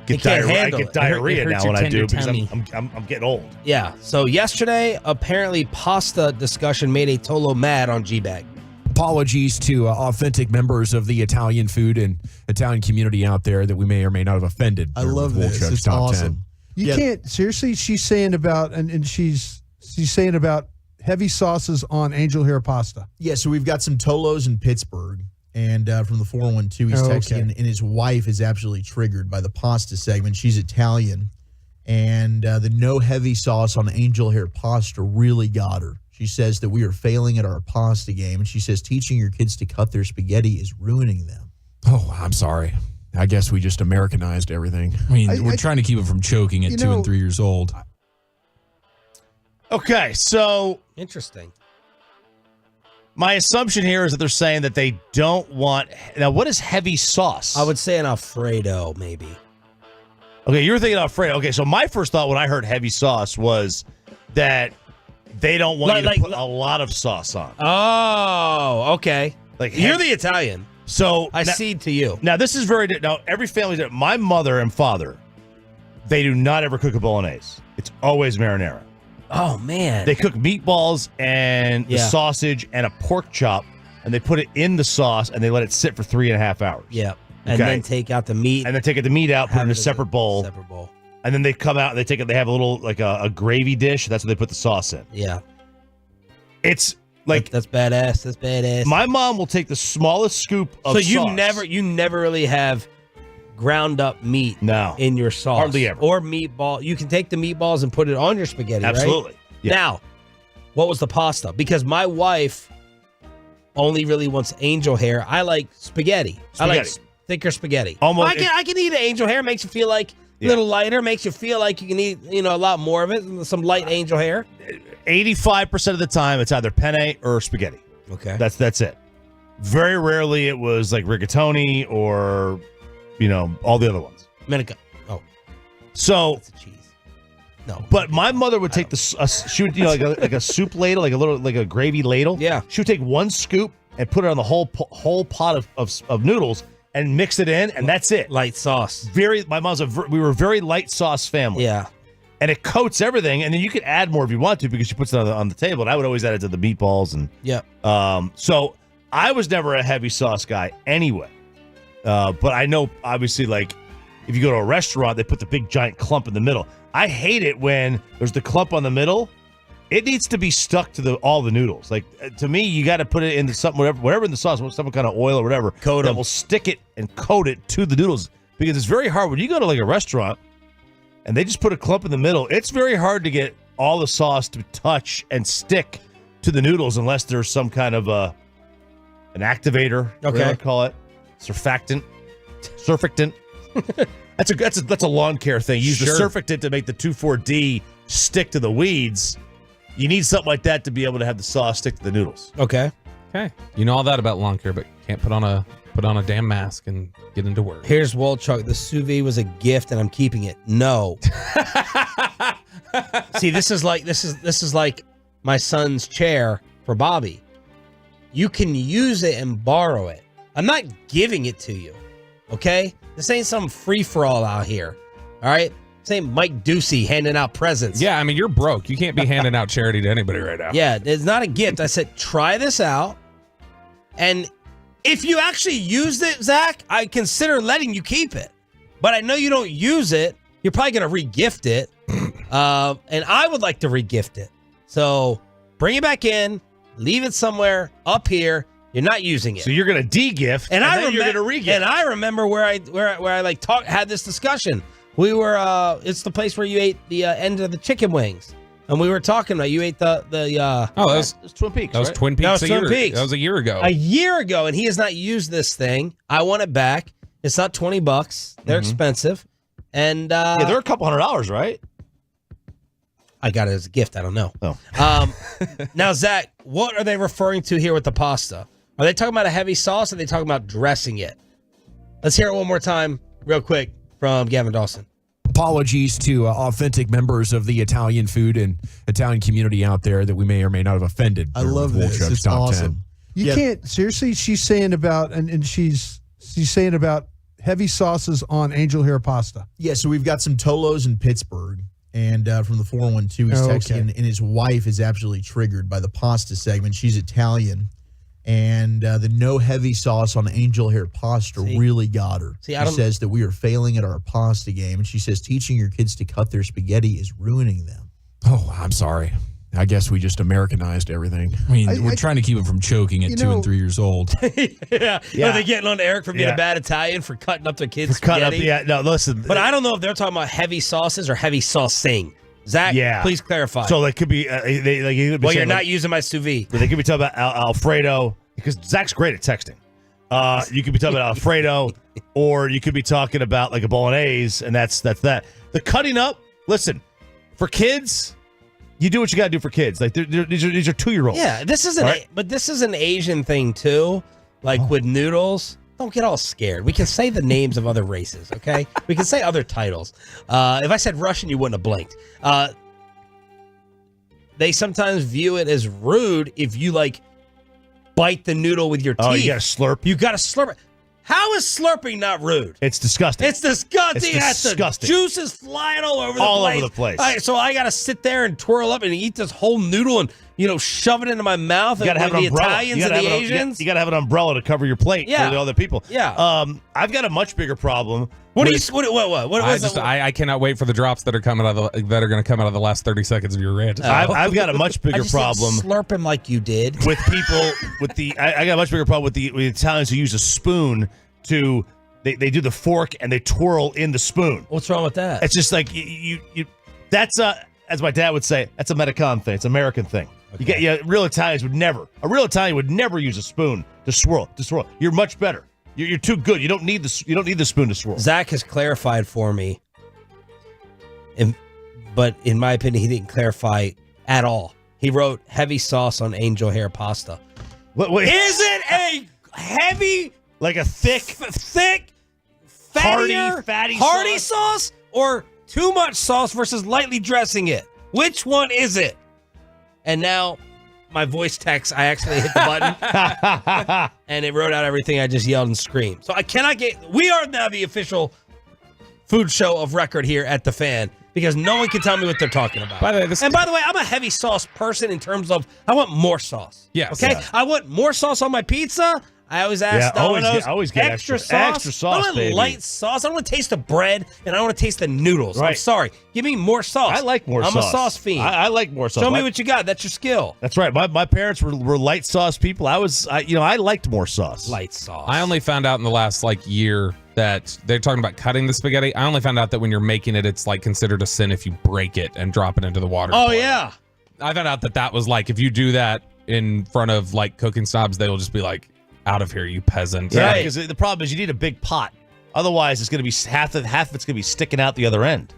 get diarrhea now when I do because I'm getting old. Yeah. So yesterday, apparently, pasta discussion made Tolo mad on G-Bag. Apologies to authentic members of the Italian food and Italian community out there that we may or may not have offended. I love this. It's awesome. You can't seriously. She's saying about and she's saying about heavy sauces on angel hair pasta. Yeah. So we've got some Tolos in Pittsburgh, and from the 412, he's texting, and his wife is absolutely triggered by the pasta segment. She's Italian, and the no heavy sauce on angel hair pasta really got her. She says that we are failing at our pasta game, and she says teaching your kids to cut their spaghetti is ruining them. Oh, I'm sorry. I guess we just Americanized everything. I mean, we're trying to keep it from choking at 2 and 3 years old. Okay, so interesting. My assumption here is that they're saying that they don't want. Now, what is heavy sauce? I would say an Alfredo, maybe. Okay, you were thinking Alfredo. Okay, so my first thought when I heard heavy sauce was that they don't want you to put a lot of sauce on. Oh, okay. Like you're the Italian, so I cede to you. Now this is very now. Every family, my mother and father, they do not ever cook a bolognese. It's always marinara. Oh man, they cook meatballs and the sausage and a pork chop, and they put it in the sauce and they let it sit for 3.5 hours. Yeah, and then take out the meat. And then take the meat out, put it in a separate bowl. And then they come out and they take it. They have a little like a gravy dish. That's what they put the sauce in. Yeah, it's like that's badass. That's badass. My mom will take the smallest scoop of sauce. So you never really have ground up meat in your sauce. Hardly ever. Or meatball. You can take the meatballs and put it on your spaghetti. Absolutely. Right? Yeah. Now, what was the pasta? Because my wife only really wants angel hair. I like spaghetti. I like thicker spaghetti. Almost. I can eat an angel hair. Makes you feel like a little lighter. Makes you feel like you can eat a lot more of it. Some light angel hair. 85% of the time, it's either penne or spaghetti. Okay. That's it. Very rarely it was like rigatoni or all the other ones. Menica. Oh. So that's a cheese. No. But my mother would take she would like a soup ladle, like a gravy ladle. Yeah. She would take one scoop and put it on the whole pot of noodles and mix it in, and that's it. Light sauce. My mom's we were a very light sauce family. Yeah. And it coats everything, and then you could add more if you want to because she puts it on the table. And I would always add it to the meatballs and so I was never a heavy sauce guy anyway. But I know obviously like if you go to a restaurant, they put the big giant clump in the middle. I hate it when there's the clump on the middle. It needs to be stuck to all the noodles. Like to me, you got to put it into something, whatever in the sauce, some kind of oil or whatever, that will stick it and coat it to the noodles. Because it's very hard when you go to like a restaurant and they just put a clump in the middle. It's very hard to get all the sauce to touch and stick to the noodles unless there's some kind of an activator, whatever you call it. Surfactant. That's a lawn care thing. Use the surfactant to make the 2,4-D stick to the weeds. You need something like that to be able to have the sauce stick to the noodles. Okay. You know all that about lawn care, but can't put on a damn mask and get into work. Here's Wolchuk. The sous vide was a gift, and I'm keeping it. No. See, this is like my son's chair for Bobby. You can use it and borrow it. I'm not giving it to you. Okay? This ain't some free-for-all out here. All right? This ain't Mike Ducey handing out presents. Yeah, I mean, you're broke. You can't be handing out charity to anybody right now. Yeah, it's not a gift. I said, try this out. And if you actually used it, Zach, I consider letting you keep it. But I know you don't use it. You're probably going to re-gift it. And I would like to re-gift it. So bring it back in. Leave it somewhere up here. You're not using it. So you're going to de-gift, and then you're going to re-gift. And I remember where I like had this discussion. We were it's the place where you ate the end of the chicken wings. And we were talking about you ate the that was Twin Peaks. That was right? Twin Peaks. That was Twin Peaks. That was a year ago. A year ago, and he has not used this thing. I want it back. It's not $20. They're expensive. And yeah, they're a couple $100, right? I got it as a gift. I don't know. Oh. Now, Zach, what are they referring to here with the pasta? Are they talking about a heavy sauce, or are they talking about dressing it? Let's hear it one more time, real quick, from Gavin Dawson. Apologies to authentic members of the Italian food and Italian community out there that we may or may not have offended. I love this. Wolchuk's It's top awesome. 10. You can't seriously. She's saying about and she's saying about heavy sauces on angel hair pasta. Yeah, so we've got some Tolos in Pittsburgh, and from the 412, he's texting, and his wife is absolutely triggered by the pasta segment. She's Italian, and the no heavy sauce on angel hair pasta really got her. She says that we are failing at our pasta game, and she says teaching your kids to cut their spaghetti is ruining them. Oh, I'm sorry. I guess we just Americanized everything. I mean, we're trying to keep them from choking at 2 and 3 years old. Yeah. Are they getting on to Eric for being a bad Italian for cutting up their kids' Cut spaghetti? up, no, listen. But I don't know if they're talking about heavy sauces or heavy saucing. Zach, please clarify. So they could be. You're not using my sous vide. They could be talking about Alfredo, because Zach's great at texting. You could be talking about Alfredo, or you could be talking about like a bolognese, and that's that. The cutting up. Listen, for kids, you do what you got to do for kids. Like these are 2-year-olds. Yeah, this is but this is an Asian thing too. Like with noodles, don't get all scared. We can say the names of other races, okay? We can say other titles. If I said Russian, you wouldn't have blinked. They sometimes view it as rude if you like bite the noodle with your teeth. Oh, you got to slurp. You got to slurp it. How is slurping not rude? It's disgusting. It's disgusting. It's disgusting. The juice is flying all over the place. All over the place. All right, so I got to sit there and twirl up and eat this whole noodle and, shove it into my mouth. You got to have an umbrella. Italians and the Asians. You got to have an umbrella to cover your plate for the other people. Yeah. I've got a much bigger problem. What? I cannot wait for the drops that are coming out of that are going to come out of the last 30 seconds of your rant. I've got a much bigger problem. Slurping like you did with people with the. I got a much bigger problem with the Italians who use a spoon to. They do the fork and they twirl in the spoon. What's wrong with that? It's just like you. That's as my dad would say. That's a American thing. It's an American thing. Okay. Real Italians would never. A real Italian would never use a spoon to swirl. You're much better. You're too good. You don't need the spoon to swirl. Zach has clarified for me, but in my opinion, he didn't clarify at all. He wrote heavy sauce on angel hair pasta. Wait. Is it a heavy, like a thick, hearty sauce, or too much sauce versus lightly dressing it? Which one is it? And now, my voice text, I actually hit the button, and it wrote out everything I just yelled and screamed. So I cannot we are now the official food show of record here at The Fan, because no one can tell me what they're talking about. By the way, I'm a heavy sauce person in terms of, I want more sauce. Yes. Okay? Yeah. I want more sauce on my pizza. I always ask Domino's, always get extra sauce. I want light sauce. I don't want to taste the bread, and I don't want to taste the noodles. Right. I'm sorry. Give me more sauce. I like more sauce. I'm a sauce fiend. I like more sauce. Show me what you got. That's your skill. That's right. My parents were light sauce people. I liked more sauce. Light sauce. I only found out in the last year that they're talking about cutting the spaghetti. I only found out that when you're making it, it's considered a sin if you break it and drop it into the water. Oh, yeah. I found out that was if you do that in front of cooking snobs, they will just be like, out of here, you peasant. Yeah, because the problem is you need a big pot. Otherwise, it's going to be half of it's going to be sticking out the other end.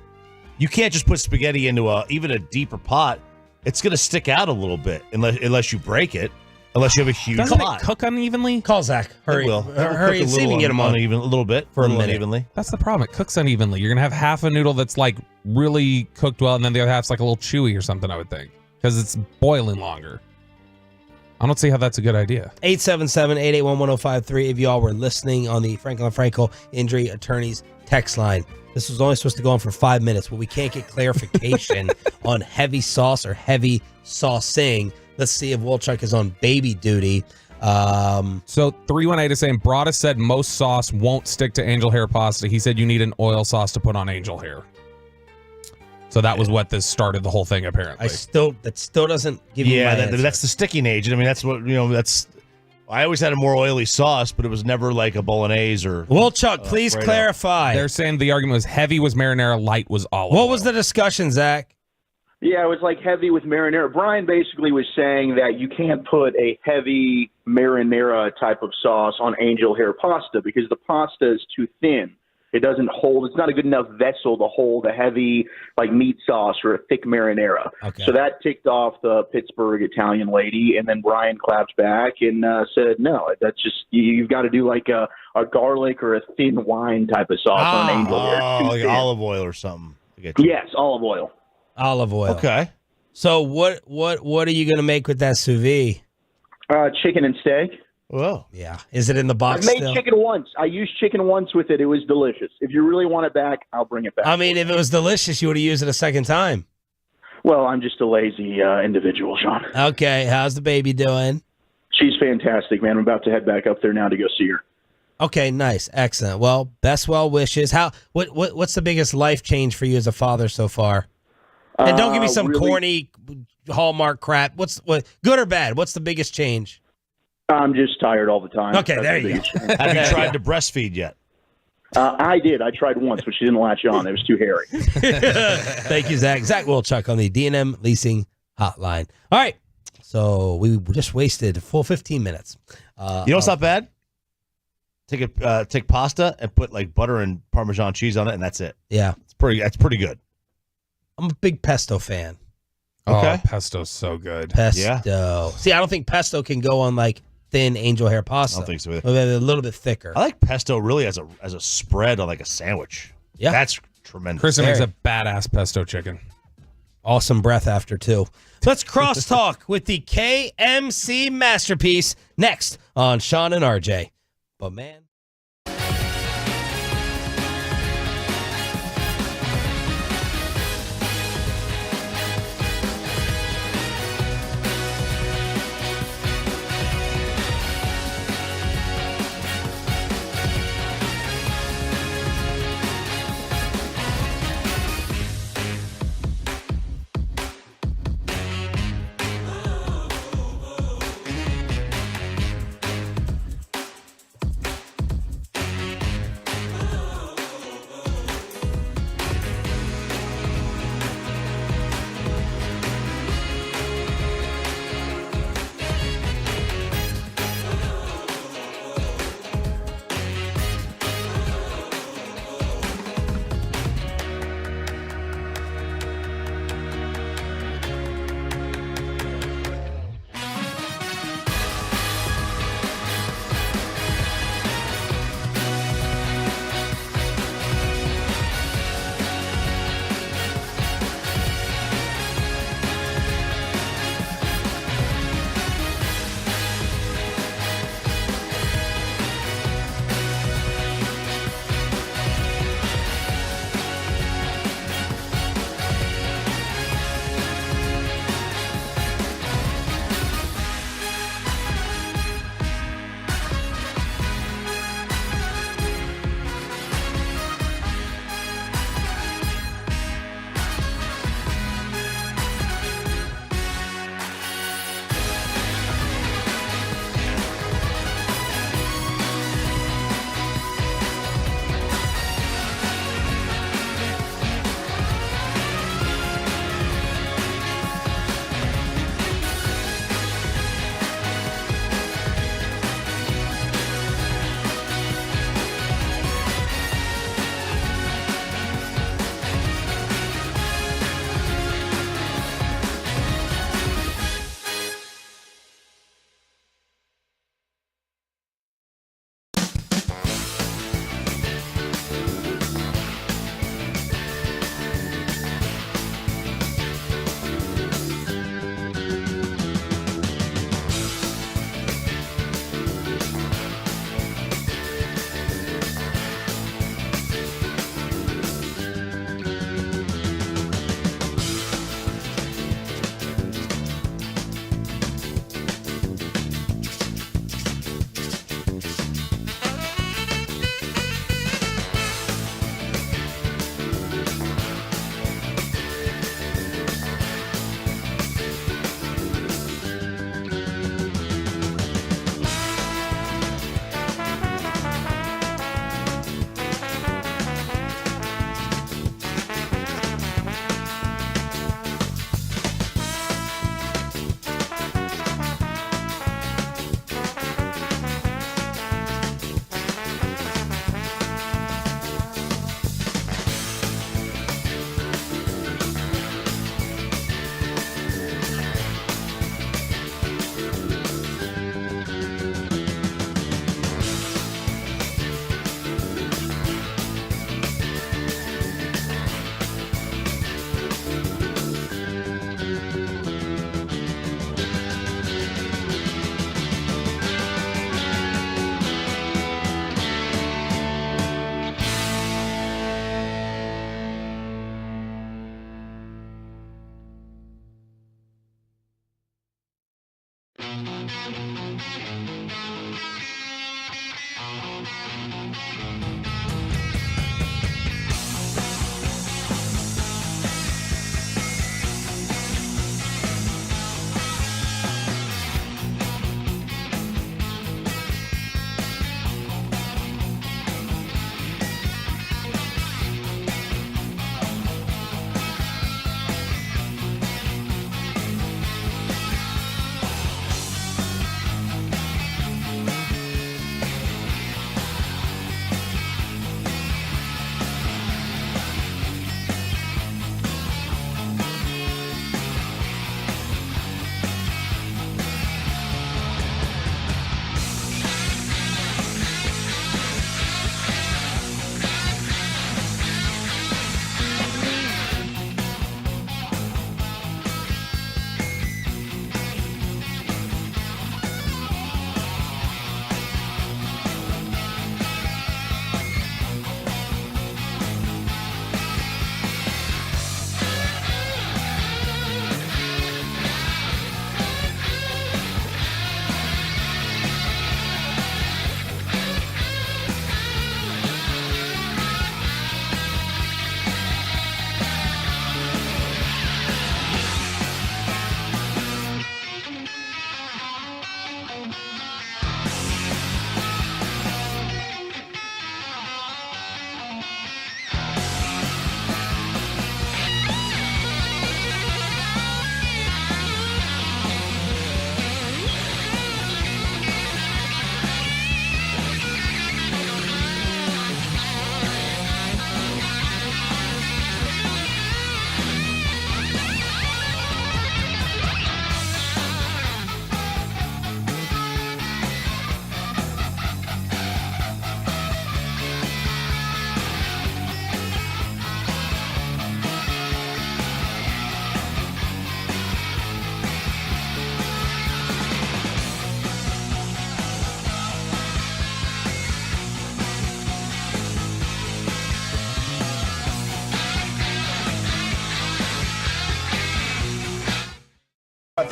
You can't just put spaghetti into even a deeper pot. It's going to stick out a little bit unless you break it. Unless you have a huge Doesn't pot. it cook unevenly? Call Zach. Hurry. It will. Hurry and see if we can get him on. Uneven, a little bit. For a little minute. Unevenly. That's the problem. It cooks unevenly. You're going to have half a noodle that's like really cooked well, and then the other half's like a little chewy or something, I would think. Because it's boiling longer. I don't see how that's a good idea. 877-881-1053 if y'all were listening on the Franklin Frankel Injury Attorneys text line. This was only supposed to go on for 5 minutes, but we can't get clarification on heavy sauce or heavy saucing. Let's see if Wolchuk is on baby duty. So 318 is saying Brada said most sauce won't stick to angel hair pasta. He said you need an oil sauce to put on angel hair. So that was what this started the whole thing, apparently. That still doesn't give me my answer. That's the sticking agent. I mean, that's what, that's, I always had a more oily sauce, but it was never like a bolognese or. Wolchuk, please clarify. They're saying the argument was heavy was marinara, light was olive oil. What was the discussion, Zach? Yeah, it was like heavy with marinara. Brian basically was saying that you can't put a heavy marinara type of sauce on angel hair pasta because the pasta is too thin. It doesn't hold. It's not a good enough vessel to hold a heavy like meat sauce or a thick marinara. Okay. So that ticked off the Pittsburgh Italian lady, and then Brian clapped back and said, "No, that's just you've got to do like a garlic or a thin wine type of sauce on angel hair. It's too Like thin." olive oil or something. Yes, olive oil. Olive oil. Okay. So what are you going to make with that sous vide? Chicken and steak. Whoa. Yeah. Is it in the box I made still? chicken once. I used chicken once with it. It was delicious. If you really want it back, I'll bring it back. I mean, if it was delicious, you would have used it a second time. Well, I'm just a lazy individual, Sean. Okay. How's the baby doing? She's fantastic, man. I'm about to head back up there now to go see her. Okay, nice. Excellent. Well, best well wishes. What's the biggest life change for you as a father so far? And don't give me some really, corny Hallmark crap. What good or bad? What's the biggest change? I'm just tired all the time. Okay, there you go. Have you tried to breastfeed yet? I did. I tried once, but she didn't latch on. It was too hairy. Thank you, Zach. Zach Wolchuk on the D&M Leasing Hotline. All right. So we just wasted a full 15 minutes. You know what's not bad? Take pasta and put like butter and Parmesan cheese on it, and that's it. Yeah. That's pretty good. I'm a big pesto fan. Okay. Oh, pesto's so good. Pesto. Yeah. See, I don't think pesto can go on like thin angel hair pasta. I don't think so either. A little bit thicker. I like pesto really as a spread on like a sandwich. Yeah. That's tremendous. Chris makes a badass pesto chicken. Awesome breath after too. Let's crosstalk with the KMC masterpiece next on Sean and RJ. But man.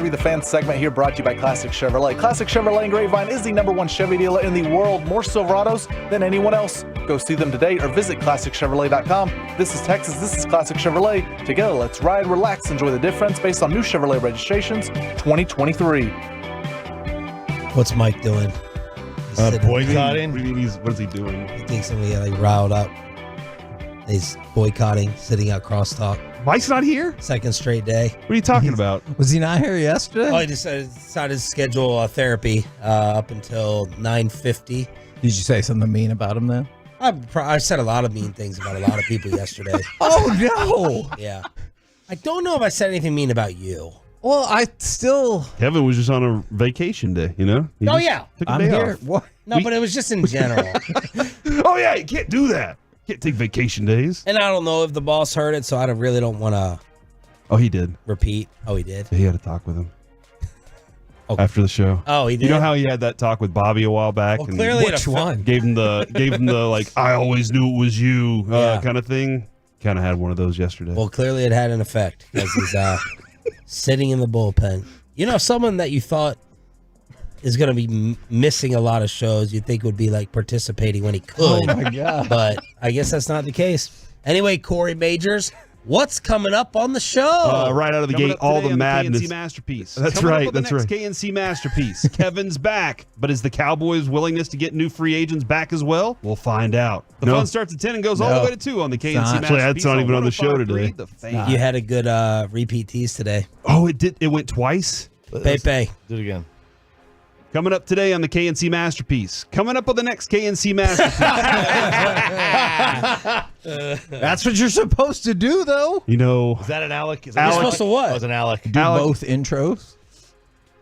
The fan segment here brought to you by Classic Chevrolet. Classic Chevrolet in Grapevine is the #1 Chevy dealer in the world. More Silverados than anyone else. Go see them today or visit ClassicChevrolet.com. This is Texas. This is Classic Chevrolet. Together, let's ride, relax, enjoy the difference based on new Chevrolet registrations 2023. What's Mike doing? Boycotting? What is he doing? He thinks somebody got riled up. He's boycotting, sitting out crosstalk. Mike's not here? Second straight day. What are you talking about? Was he not here yesterday? Oh, he decided to schedule therapy up until 9:50. Did you say something mean about him then? I said a lot of mean things about a lot of people yesterday. Oh, no. Yeah. I don't know if I said anything mean about you. Well, I still... Kevin was just on a vacation day, you know? Oh, yeah. I'm here. What? No, but it was just in general. Oh, yeah, you can't do that. Can't take vacation days. And I don't know if the boss heard it, so I really don't want to. Oh, he did. Repeat. Oh, he did? He had a talk with him. After the show. Oh, he did? You know how he had that talk with Bobby a while back? Well, clearly which one? Gave him the like, I always knew it was you kind of thing. Kind of had one of those yesterday. Well, clearly it had an effect because he's sitting in the bullpen. You know, someone that you thought is going to be missing a lot of shows, you'd think would be like participating when he could. Oh, my God. But I guess that's not the case. Anyway, Corey Majors, what's coming up on the show? Right out of the gate, all the madness. KNC Masterpiece. That's Coming right. Up with That's the right. next KNC Masterpiece. Kevin's back, but is the Cowboys' willingness to get new free agents back as well? We'll find out. The fun starts at 10 and goes all the way to 2 on the KNC Masterpiece. Actually, that's not even on the show today. The Fan. You had a good repeat tease today. Oh, it did. It went twice. Pepe. Do it again. Coming up today on the KNC Masterpiece. Coming up on the next KNC Masterpiece. That's what you're supposed to do, though. You know, Is that an Alec? Is You're that supposed to what? That was an Alec. Do both intros.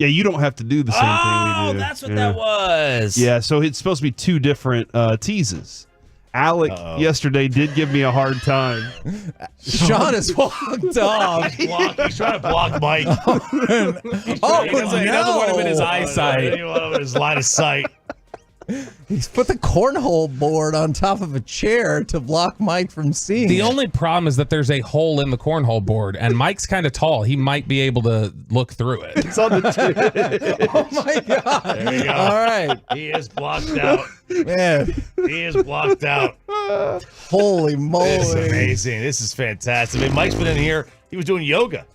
yeah, you don't have to do the same thing we do. Oh, that's what that was. Yeah, so it's supposed to be two different teases. Alec yesterday did give me a hard time. Sean is walked off. He's trying to block Mike. He doesn't want him in his He eyesight. doesn't want him in his line of sight. He's put the cornhole board on top of a chair to block Mike from seeing The it. only problem is that there's a hole in the cornhole board, and Mike's kind of tall. He might be able to look through it. It's on the Oh my God. There you go. All right. He is blocked out. Man. He is blocked out. Holy moly. This is amazing. This is fantastic. I mean, Mike's been in here. He was doing yoga.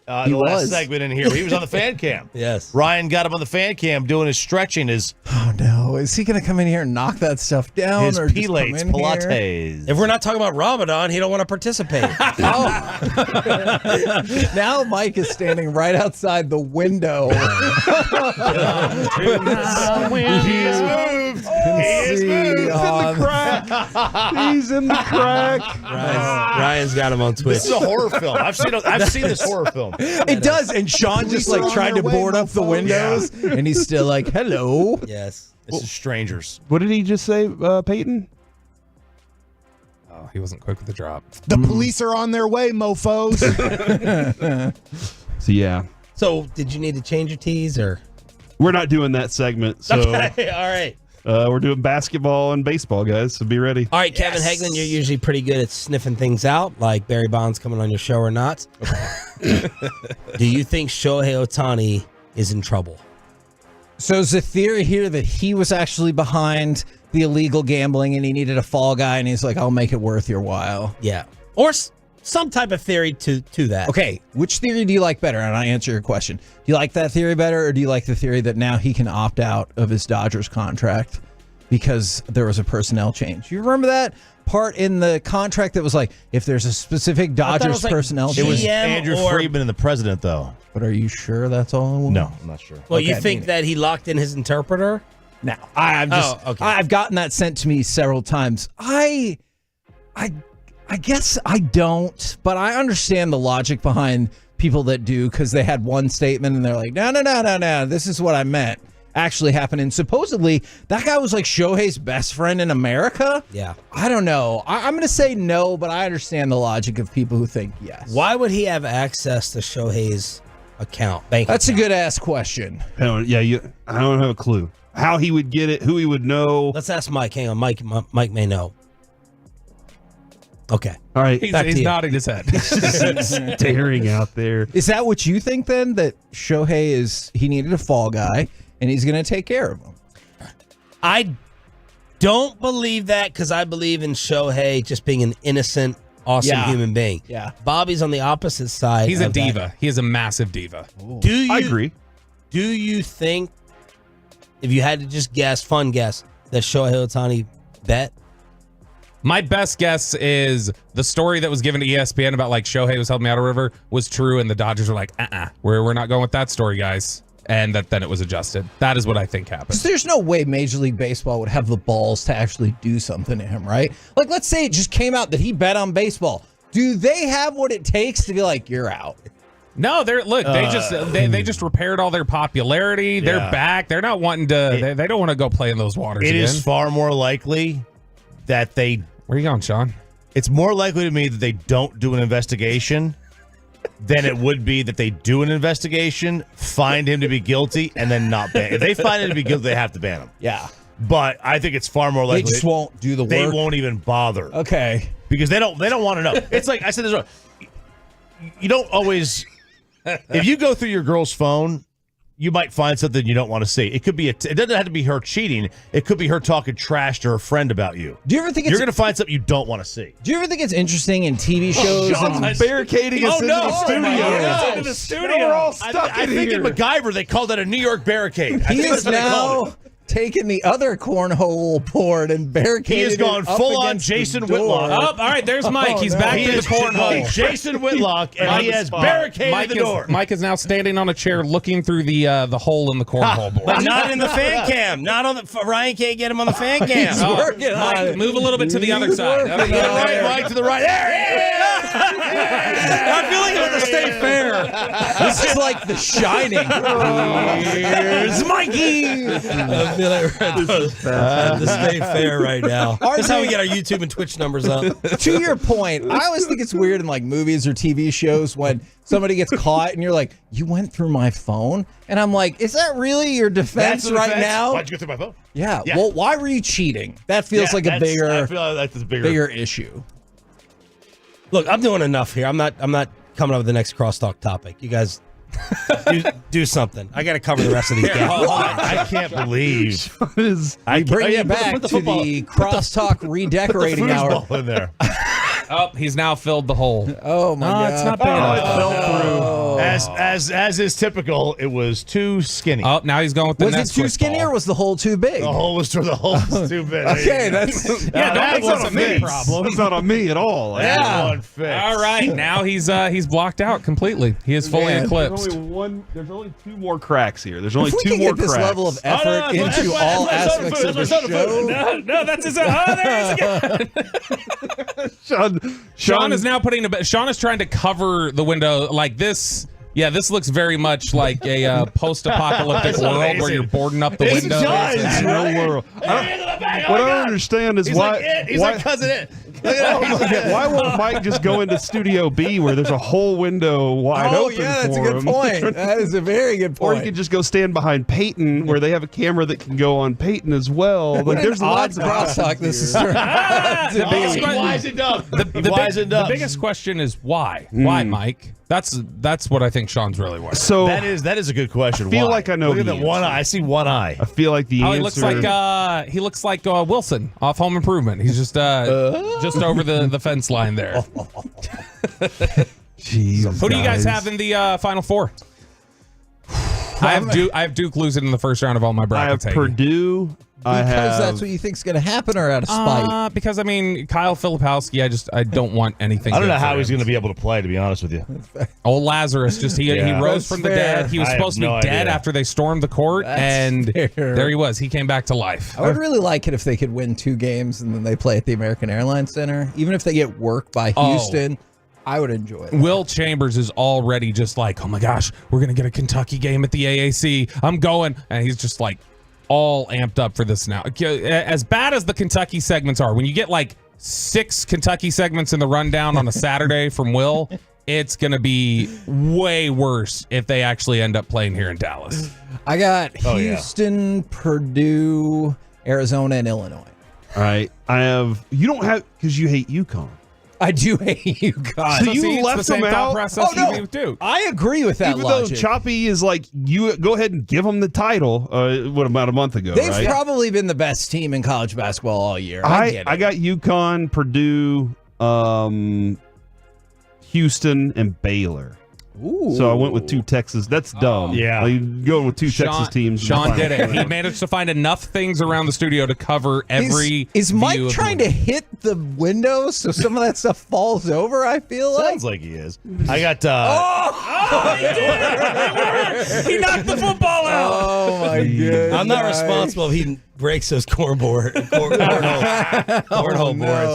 He the last was. segment in here. He was on the fan cam. Yes. Ryan got him on the fan cam doing his stretching, his Oh no. Is he going to come in here and knock that stuff down? his or just come pilates, in here? pilates. If we're not talking about Ramadan, he don't want to participate. Now Mike is standing right outside the window. He is moved. He's He's in the crack. Ryan's got him on Twitch. This is a horror film. I've seen this horror film. It does, and Sean just like tried to board up the windows, and he's still like, "Hello." Yes. This is strangers. What did he just say, Peyton? Oh, he wasn't quick with the drop. The police are on their way, mofos. So yeah, So, did you need to change your tees or? we're not doing that segment. So Okay, all right. we're doing basketball and baseball, guys. So be ready. All right, Kevin Hegland, you're usually pretty good at sniffing things out, like Barry Bonds coming on your show or not. Do you think Shohei Ohtani is in trouble? So is the theory here that he was actually behind the illegal gambling and he needed a fall guy, and he's like, "I'll make it worth your while." Yeah. Or some type of theory to that. Okay, which theory do you like better? And I answer your question. Do you like that theory better, or do you like the theory that now he can opt out of his Dodgers contract because there was a personnel change? You remember that part in the contract that was like, if there's a specific Dodgers personnel It change? was Andrew Friedman and the president, though. But are you sure that's all? No, I'm not sure. Well, Okay, you think that he locked in his interpreter? No, I've gotten that sent to me several times. I guess I don't, but I understand the logic behind people that do, because they had one statement and they're like, no, this is what I meant actually happened. And supposedly that guy was like Shohei's best friend in America. Yeah. I don't know. I'm going to say no, but I understand the logic of people who think yes. Why would he have access to Shohei's account? That's a good ass question. I don't have a clue how he would get it, who he would know. Let's ask Mike. Hang on, Mike may know. Okay. All right. He's nodding his head. Staring out there. Is that what you think then? That Shohei he needed a fall guy and he's going to take care of him? I don't believe that, because I believe in Shohei just being an innocent, awesome human being. Yeah. Bobby's on the opposite side. He's a of diva. that. He is a massive diva. I agree. Do you think, if you had to just guess, fun guess, that Shohei Ohtani bet? My best guess is the story that was given to ESPN about like Shohei was helping me out of River was true, and the Dodgers were like, we're not going with that story, guys. And then it was adjusted. That is what I think happened. So there's no way Major League Baseball would have the balls to actually do something to him, right? Like, let's say it just came out that he bet on baseball. Do they have what it takes to be like, you're out? No, they just repaired all their popularity. They're back. They're not wanting to. They don't want to go play in those waters. It again. is far more likely that they. Where are you going, Sean? It's more likely to me that they don't do an investigation than it would be that they do an investigation, find him to be guilty, and then not ban. If they find him to be guilty, they have to ban him. Yeah. But I think it's far more likely They just won't do the work. They won't even bother. Okay. Because they don't want to know. It's like I said this. You don't always. If you go through your girl's phone, you might find something you don't want to see. It could be it doesn't have to be her cheating. It could be her talking trash to her friend about you. Do you ever think you're going to find something you don't want to see? Do you ever think it's interesting in TV shows and barricading us into the studio? Into the studio. We're all stuck I in think here. in MacGyver they called that a New York barricade. I he think is that's what they called now it. taking the other cornhole board and barricading He has gone it up full on against the Jason door. Whitlock. Oh, all right, there's Mike. He's back He to the is cornhole. Jason Whitlock, and he has barricaded the door. Mike is now standing on a chair looking through the hole in the cornhole board. But not in the fan cam. Not on the. Ryan can't get him on the fan cam. He's working on Mike, it. move a little bit to the other side. To the right, Mike, to the right. There he is! I feel like I'm at the state fair. This is like The Shining. Here's Mikey. Feel like we're at the state fair right now. That's how we get our YouTube and Twitch numbers up. To your point, I always think it's weird in like movies or TV shows when somebody gets caught and you're like, you went through my phone? And I'm like, is that really your defense right now? Why'd you go through my phone? Yeah. Well, why were you cheating? That feels like a bigger, I feel like that's a bigger issue. Look, I'm doing enough here. I'm not coming up with the next crosstalk topic. You guys do something. I got to cover the rest of these games. I can't believe. We bring you back to the crosstalk redecorating hour. In there. Oh, he's now filled the hole. Oh my God! It's not big enough. It fell through. As is typical, it was too skinny. Oh, now he's going with the Was it too skinny or was the hole too big? The hole was too big. Okay, that's that's not a me problem. It's not on me at all. Yeah. All right, now he's blocked out completely. He is fully eclipsed. There's only two more cracks here. There's only if we two can more get this cracks. level of effort into all aspects of the show. No, that's his. Oh, there he is again. Sean is now putting Sean is trying to cover the window like this. Yeah, this looks very much like a post-apocalyptic world where you're boarding up the window. It's a real world. What I don't understand is why. He's like cousin it. Why won't Mike just go into Studio B where there's a whole window wide open? Yeah, that's a good him? point. That is a very good point. Or you could just go stand behind Peyton where they have a camera that can go on Peyton as well. Like there's lots of crosstalk. This is Wisened up. The biggest question is why? Why, Mike? That's what I think Sean's really wondering. So that is a good question. I feel Why? like I know. Look at the that one answer. eye. I see one eye. I feel like the answer. He looks like Wilson off Home Improvement. He's just over the fence line there. Jeez, who do you guys have in the Final Four? I have Duke losing in the first round of all my brackets. I have Purdue. Because that's what you think's going to happen, or out of spite? Because I mean, Kyle Filipowski, I don't want anything. I don't know how he's going to be able to play. To be honest with you, old Lazarus he rose from the dead. He was supposed to be dead after they stormed the court, and there he was. He came back to life. I would really like it if they could win 2 games and then they play at the American Airlines Center, even if they get worked by Houston. I would enjoy it. Will Chambers is already just like, oh my gosh, we're going to get a Kentucky game at the AAC. I'm going, and he's just like all amped up for this now. As bad as the Kentucky segments are, when you get like 6 Kentucky segments in the rundown on a Saturday from Will, it's going to be way worse if they actually end up playing here in Dallas. I got Houston, Purdue, Arizona, and Illinois. All right. You don't have, because you hate UConn. I do hate UConn. So you left them out? No. I agree with that Even logic. though Choppy is like, you go ahead and give them the title, about a month ago, They've right? probably been the best team in college basketball all year. I get it. I got UConn, Purdue, Houston, and Baylor. Ooh. So I went with 2 Texas. That's dumb. Yeah. Like, you go with 2 Texas teams. Sean did it. He managed to find enough things around the studio to cover every. Is Mike trying to hit the window so some of that stuff falls over? I feel Sounds like he is. I got. He did! He knocked the football out. Oh my goodness! I'm not responsible if he breaks those cornhole boards,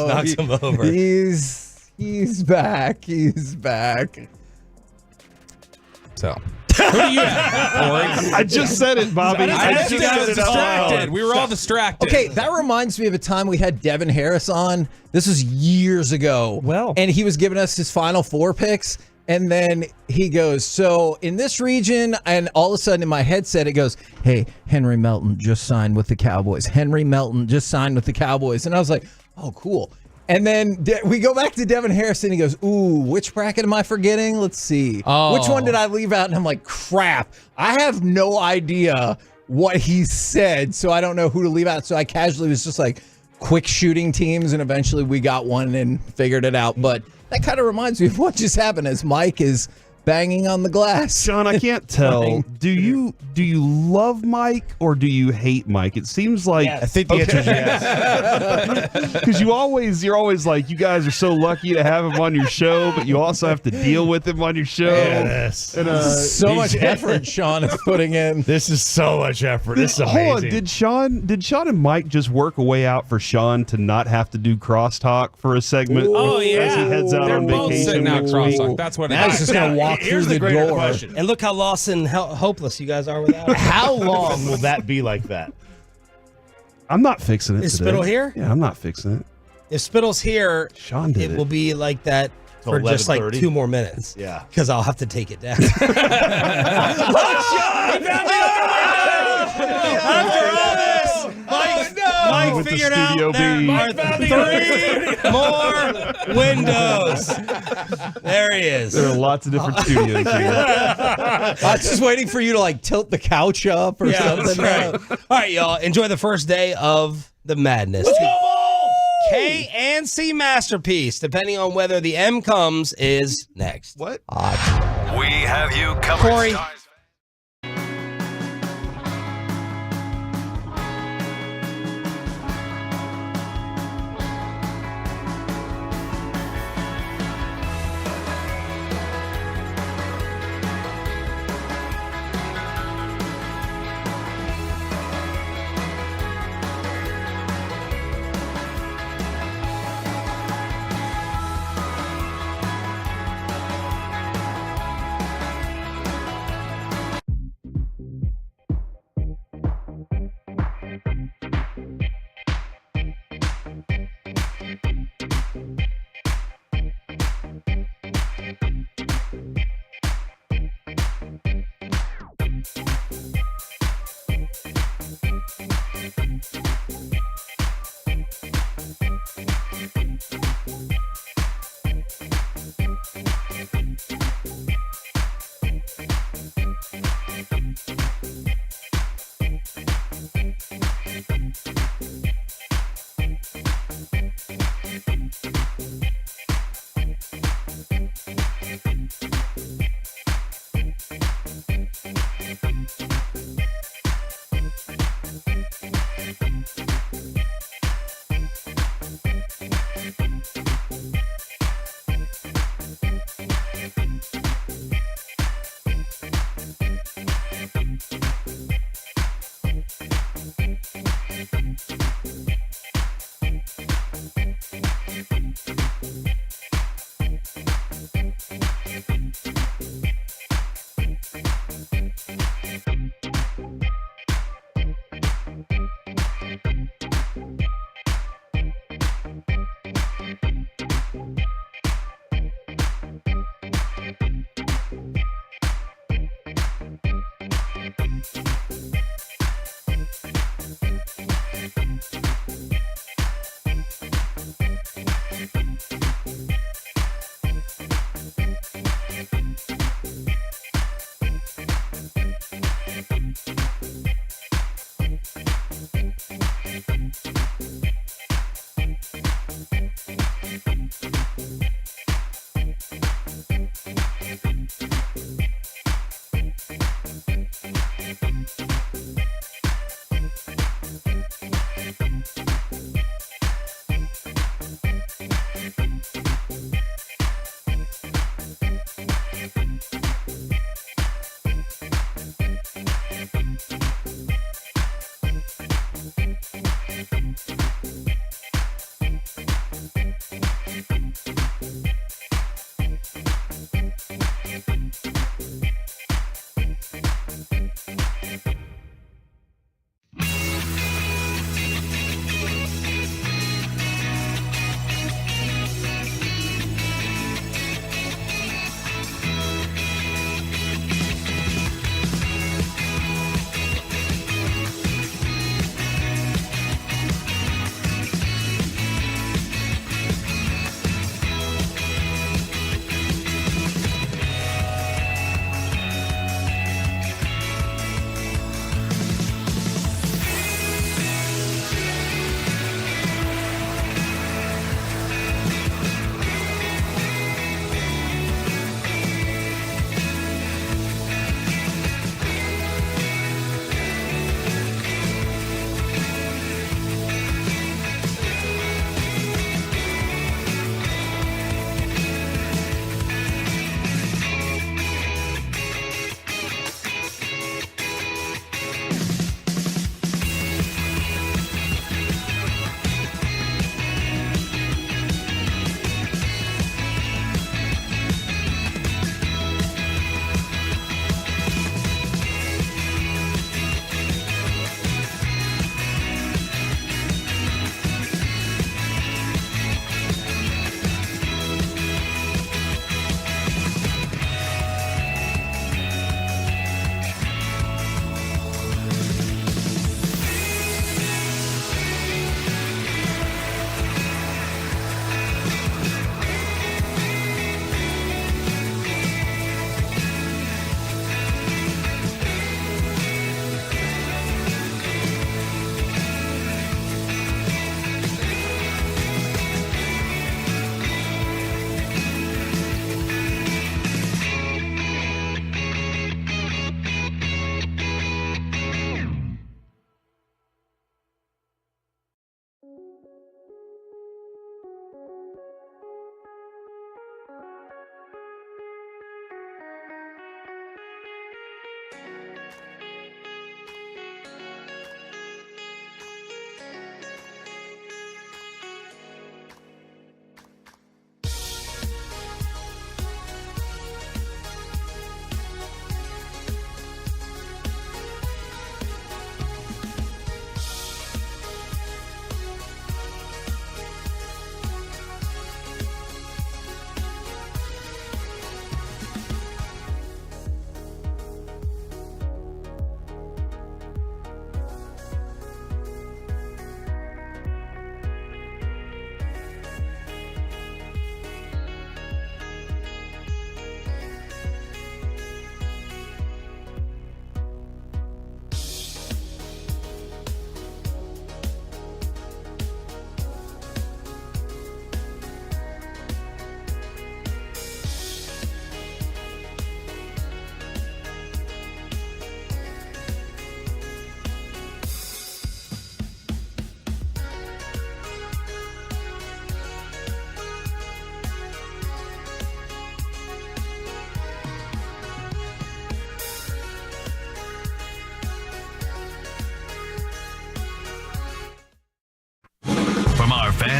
knocks them over. He's back. He's back. So, who do you have? I just said it, Bobby. I just got distracted. We were all distracted. Okay, that reminds me of a time we had Devin Harris on. This was years ago. Well, and he was giving us his Final Four picks. And then he goes, so in this region, and all of a sudden in my headset, it goes, hey, Henry Melton just signed with the Cowboys. Henry Melton just signed with the Cowboys. And I was like, oh, cool. And then we go back to Devin Harris, and he goes, ooh, which bracket am I forgetting? Let's see. Oh. Which one did I leave out? And I'm like, crap. I have no idea what he said, so I don't know who to leave out. So I casually was just like, quick shooting teams, and eventually we got one and figured it out. But that kind of reminds me of what just happened as Mike is banging on the glass. Sean, I can't tell. Do you love Mike or do you hate Mike? It seems like I think the answer is yes. Because you're always like, you guys are so lucky to have him on your show, but you also have to deal with him on your show. Yes. And, so much effort Sean is putting in. This is so much effort. This is amazing. Hold on, did Sean and Mike just work a way out for Sean to not have to do crosstalk for a segment? Oh yeah, as he heads out they're on both vacation sitting out next crosstalk. week? That's what Now it he's is. just gonna walk through the door. Question. And look how lost and hopeless you guys are without it. How long will that be like that? I'm not fixing it. Is today. Spittle here? Yeah, I'm not fixing it. If Spittle's here, Sean did it will be like that Till for just like 11:30? 2 more minutes. Yeah. Because I'll have to take it down. After all this, Mike figured out there are 3 more windows. There he is. There are lots of different studios here. I was just waiting for you to like tilt the couch up or something. That's right. All right, y'all. Enjoy the first day of the madness. K and C masterpiece, depending on whether the M comes, is next. What? We have you covered. Corey.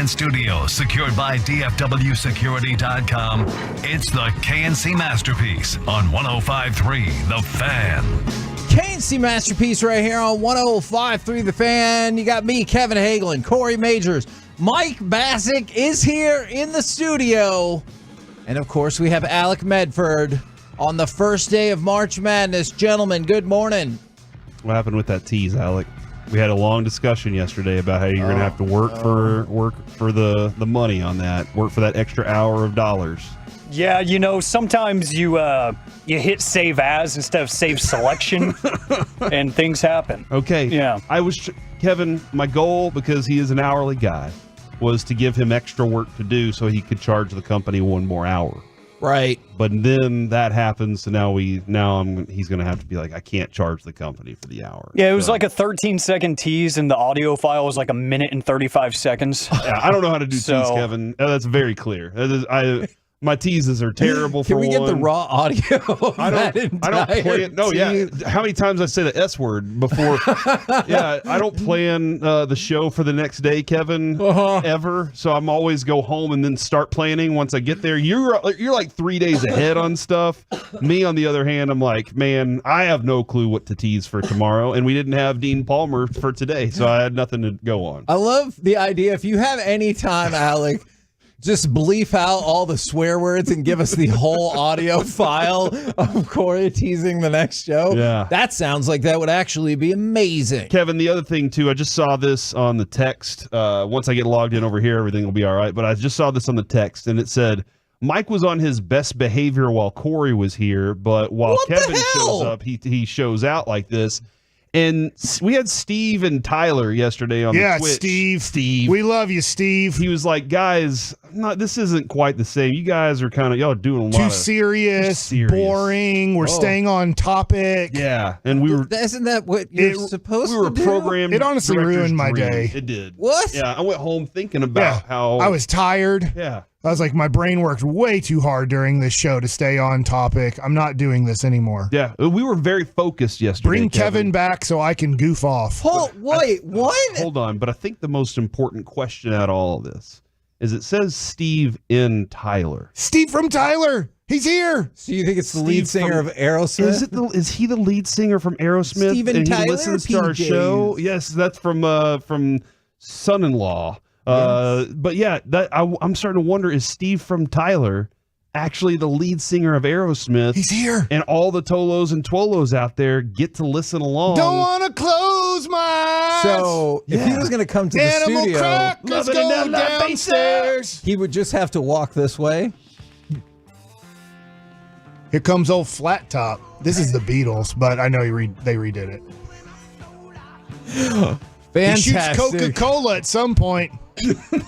Fan Studio, secured by DFWSecurity.com. It's the KNC Masterpiece on 105.3 The Fan. KNC Masterpiece right here on 105.3 The Fan. You got me, Kevin Hagelin, Corey Majors. Mike Bassick is here in the studio. And, of course, we have Alec Medford on the first day of March Madness. Gentlemen, good morning. What happened with that tease, Alec? We had a long discussion yesterday about how you're going to have to work for the money on that, work for that extra hour of dollars. Yeah, you know, sometimes you hit save as instead of save selection, and things happen. Okay. Yeah. Kevin, my goal, because he is an hourly guy, was to give him extra work to do so he could charge the company one more hour. Right. But then that happens, so he's going to have to be like, I can't charge the company for the hour. Yeah, it was like a 13-second tease, and the audio file was like a minute and 35 seconds. Yeah, I don't know how to do tease, Kevin. That's very clear. My teases are terrible. Can we get the raw audio? I don't play it. No, yeah. How many times I say the S word before? Yeah, I don't plan the show for the next day, Kevin, ever. So I'm always go home and then start planning once I get there. You're like 3 days ahead on stuff. Me, on the other hand, I'm like, man, I have no clue what to tease for tomorrow, and we didn't have Dean Palmer for today, so I had nothing to go on. I love the idea. If you have any time, Alec, just bleep out all the swear words and give us the whole audio file of Corey teasing the next show. Yeah. That sounds like that would actually be amazing. Kevin, the other thing, too, I just saw this on the text. Once I get logged in over here, everything will be all right. But I just saw this on the text, and it said, Mike was on his best behavior while Corey was here, but while Kevin shows up, he shows out like this. And we had Steve and Tyler yesterday on the Twitch. Steve. We love you, Steve. He was like, guys, this isn't quite the same. You guys are y'all doing a lot too serious, boring. We're staying on topic. Yeah. And we were. Isn't that what you're supposed to do? We were programmed. It honestly ruined my day. It did. What? Yeah. I went home thinking about how. I was tired. Yeah. I was like, my brain worked way too hard during this show to stay on topic. I'm not doing this anymore. Yeah, we were very focused yesterday. Bring Kevin back so I can goof off. Wait, what? Hold on, but I think the most important question out of all of this is it says Steve in Tyler. Steve from Tyler. He's here. So you think it's the lead singer of Aerosmith? Is he the lead singer from Aerosmith? Steven and Tyler he listens to our show? Yes, that's from Son-in-Law. But yeah, I'm starting to wonder, is Steve from Tyler actually the lead singer of Aerosmith? He's here. And all the Tolos and Twolos out there get to listen along. Don't want to close my eyes. So if he was going to come to the studio, crack, let's go downstairs. He would just have to walk this way. Here comes old Flat Top. This is the Beatles, but I know they redid it. Fantastic. He shoots Coca-Cola at some point.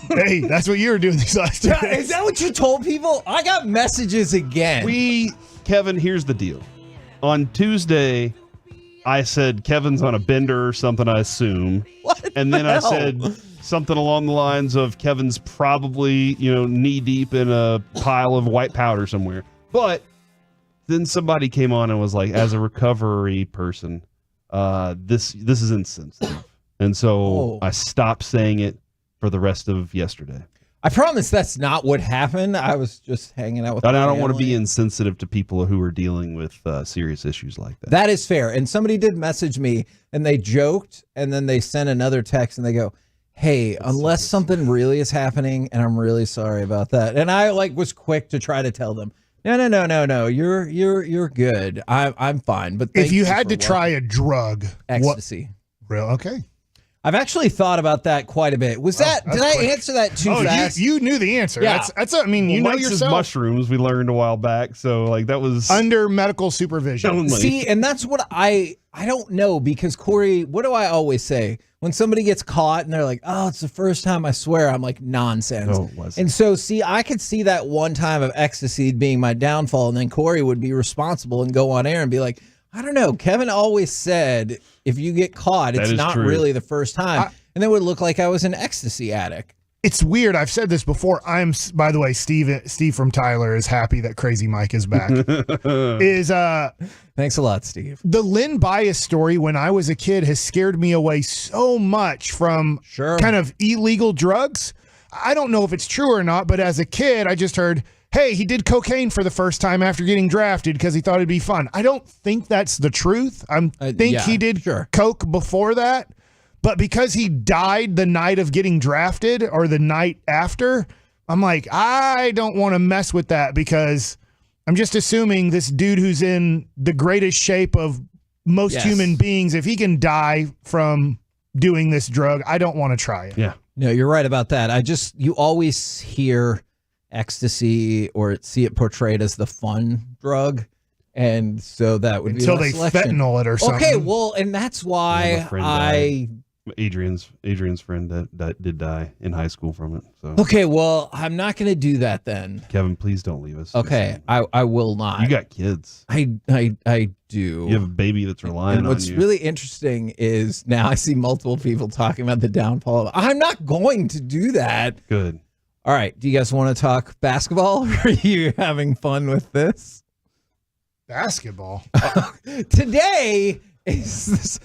Hey, that's what you were doing these last 2 days. Is that what you told people? I got messages again. Kevin, here's the deal. On Tuesday, I said Kevin's on a bender or something, I assume. What and then the I hell? said something along the lines of Kevin's probably, knee deep in a pile of white powder somewhere. But then somebody came on and was like, as a recovery person, this is insensitive. And so I stopped saying it for the rest of yesterday. I promise that's not what happened. I was just hanging out with And I don't want to be insensitive to people who are dealing with serious issues like that. That is fair. And somebody did message me and they joked and then they sent another text and they go, hey, unless something really is happening and I'm really sorry about that. And I was quick to try to tell them, no. You're good. I'm fine. But if you had to try a drug, ecstasy. Real okay. I've actually thought about that quite a bit. Did I answer that too fast? You knew the answer. Yeah. That's I mean, you know Mike's yourself. Mushrooms we learned a while back, so that was under medical supervision. Only. See, and that's what I don't know, because Corey, what do I always say? When somebody gets caught and they're like, oh, it's the first time, I swear, I'm like, nonsense. No, it wasn't. And so, see, I could see that one time of ecstasy being my downfall, and then Corey would be responsible and go on air and be like, I don't know. Kevin always said, if you get caught, it's not really the first time. And that would look like I was an ecstasy addict. It's weird. I've said this before. By the way, Steve from Tyler is happy that Crazy Mike is back. Thanks a lot, Steve. The Lynn Bias story when I was a kid has scared me away so much from kind of illegal drugs. I don't know if it's true or not, but as a kid, I just heard, hey, he did cocaine for the first time after getting drafted because he thought it'd be fun. I don't think that's the truth. I think he did coke before that, but because he died the night of getting drafted or the night after, I'm like, I don't want to mess with that because I'm just assuming this dude who's in the greatest shape of most human beings, if he can die from doing this drug, I don't want to try it. Yeah. No, you're right about that. You always hear ecstasy or see it portrayed as the fun drug. And so that would until be they fentanyl it or something. Okay, well, and that's why Adrian's friend that did die in high school from it. So okay, well, I'm not going to do that then. Kevin, please don't leave us. Okay, I will not. You got kids. I do. You have a baby that's relying on you. What's really interesting is now I see multiple people talking about the downfall. I'm not going to do that. Good. All right. Do you guys want to talk basketball? Or are you having fun with this? Basketball. Today is this.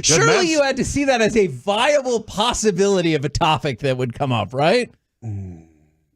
Surely you had to see that as a viable possibility of a topic that would come up, right?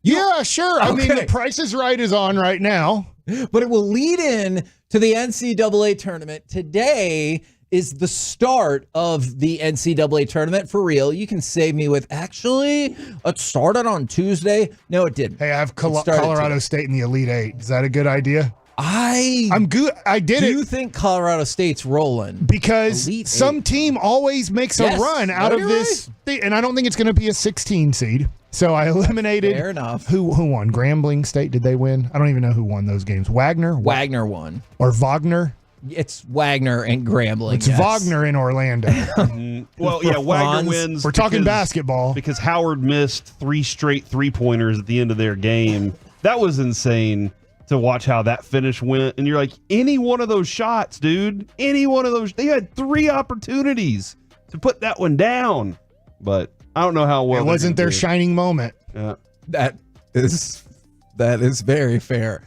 Yeah, sure. I mean, The Price is Right is on right now. But it will lead in to the NCAA tournament. Today is the start of the NCAA tournament for real. You can save me with, actually, it started on Tuesday. No, it didn't. Hey, I have Colorado State in the Elite Eight. Is that a good idea? I'm good. I did it. Do you think Colorado State's rolling? Because some team always makes a run out of this thing, and I don't think it's going to be a 16 seed. So I eliminated. Fair enough. Who won? Grambling State? Did they win? I don't even know who won those games. Wagner won. Or Wagner? It's Wagner and Grambling. It's Wagner in Orlando. Well, yeah, Wagner wins. We're talking basketball. Because Howard missed 3 straight three-pointers at the end of their game. That was insane to watch how that finish went. And you're like, any one of those shots, dude, any one of those, they had 3 opportunities to put that one down. But I don't know how well. It wasn't their shining moment. Yeah. That is very fair.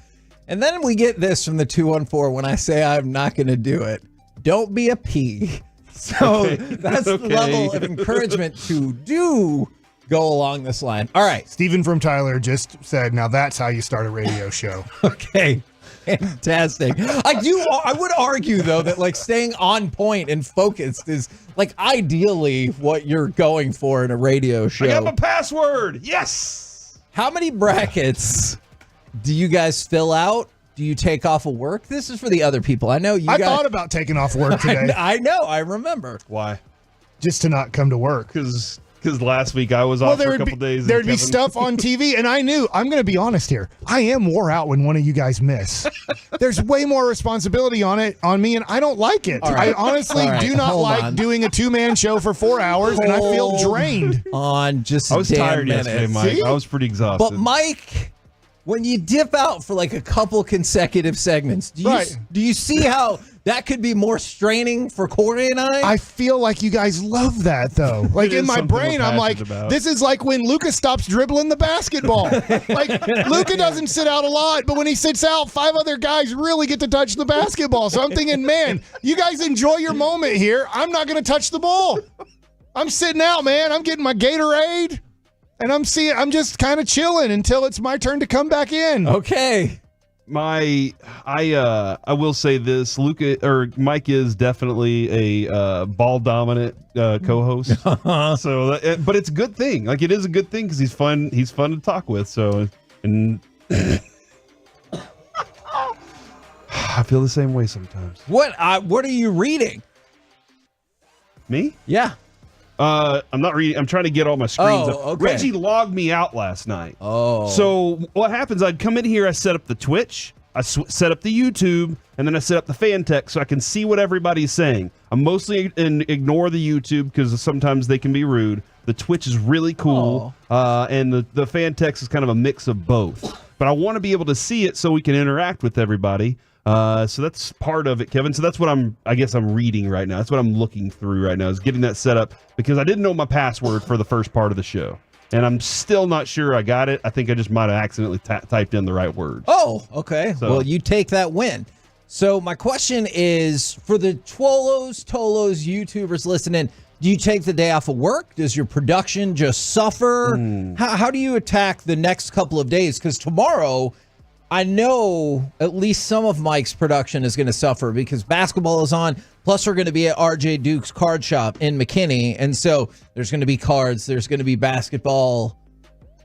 And then we get this from the 214 when I say I'm not going to do it. Don't be a pig. So that's the level of encouragement to do go along this line. All right. Stephen from Tyler just said, now that's how you start a radio show. Okay. Fantastic. I would argue, though, that like staying on point and focused is like ideally what you're going for in a radio show. I got my password. Yes. How many brackets do you guys fill out? Do you take off of work? This is for the other people. I know you guys. I thought about taking off work today. I know. I remember. Why? Just to not come to work. Because last week I was off for a couple days. There'd be stuff on TV, and I knew, I'm going to be honest here, I am wore out when one of you guys miss. There's way more responsibility on me, and I don't like it. Right. I honestly do not like doing a 2-man show for 4 hours, and I feel drained. On just I was tired minutes. yesterday, Mike. See? I was pretty exhausted. But Mike, when you dip out for like a couple consecutive segments, do you see how that could be more straining for Corey and I? I feel like you guys love that, though. Like in my brain, I'm like, this is like when Luka stops dribbling the basketball. Like Luka doesn't sit out a lot, but when he sits out, 5 other guys really get to touch the basketball. So I'm thinking, man, you guys enjoy your moment here. I'm not going to touch the ball. I'm sitting out, man. I'm getting my Gatorade. And I'm just kind of chilling until it's my turn to come back in. Okay. I will say this: Mike is definitely a ball dominant co-host. So, but it's a good thing. Like it is a good thing because he's fun. He's fun to talk with. So, and I feel the same way sometimes. What are you reading? Me? Yeah. I'm not reading. I'm trying to get all my screens up. Okay. Reggie logged me out last night. Oh. So what happens, I'd come in here, I set up the Twitch, I set up the YouTube, and then I set up the fan text so I can see what everybody's saying. I'm mostly ignore the YouTube because sometimes they can be rude. The Twitch is really cool, and the fan text is kind of a mix of both. But I want to be able to see it so we can interact with everybody. So that's part of it, Kevin. So that's what I'm reading right now. That's what I'm looking through right now, is getting that set up because I didn't know my password for the first part of the show. And I'm still not sure I got it. I think I just might have accidentally typed in the right words. Oh, okay. So, well, you take that win. So my question is, for the Tolos YouTubers listening, Do you take the day off of work? Does your production just suffer? How do you attack the next couple of days? Because tomorrow, I know at least some of Mike's production is going to suffer because basketball is on. Plus, we're going to be at RJ Duke's card shop in McKinney. And so there's going to be cards. There's going to be basketball.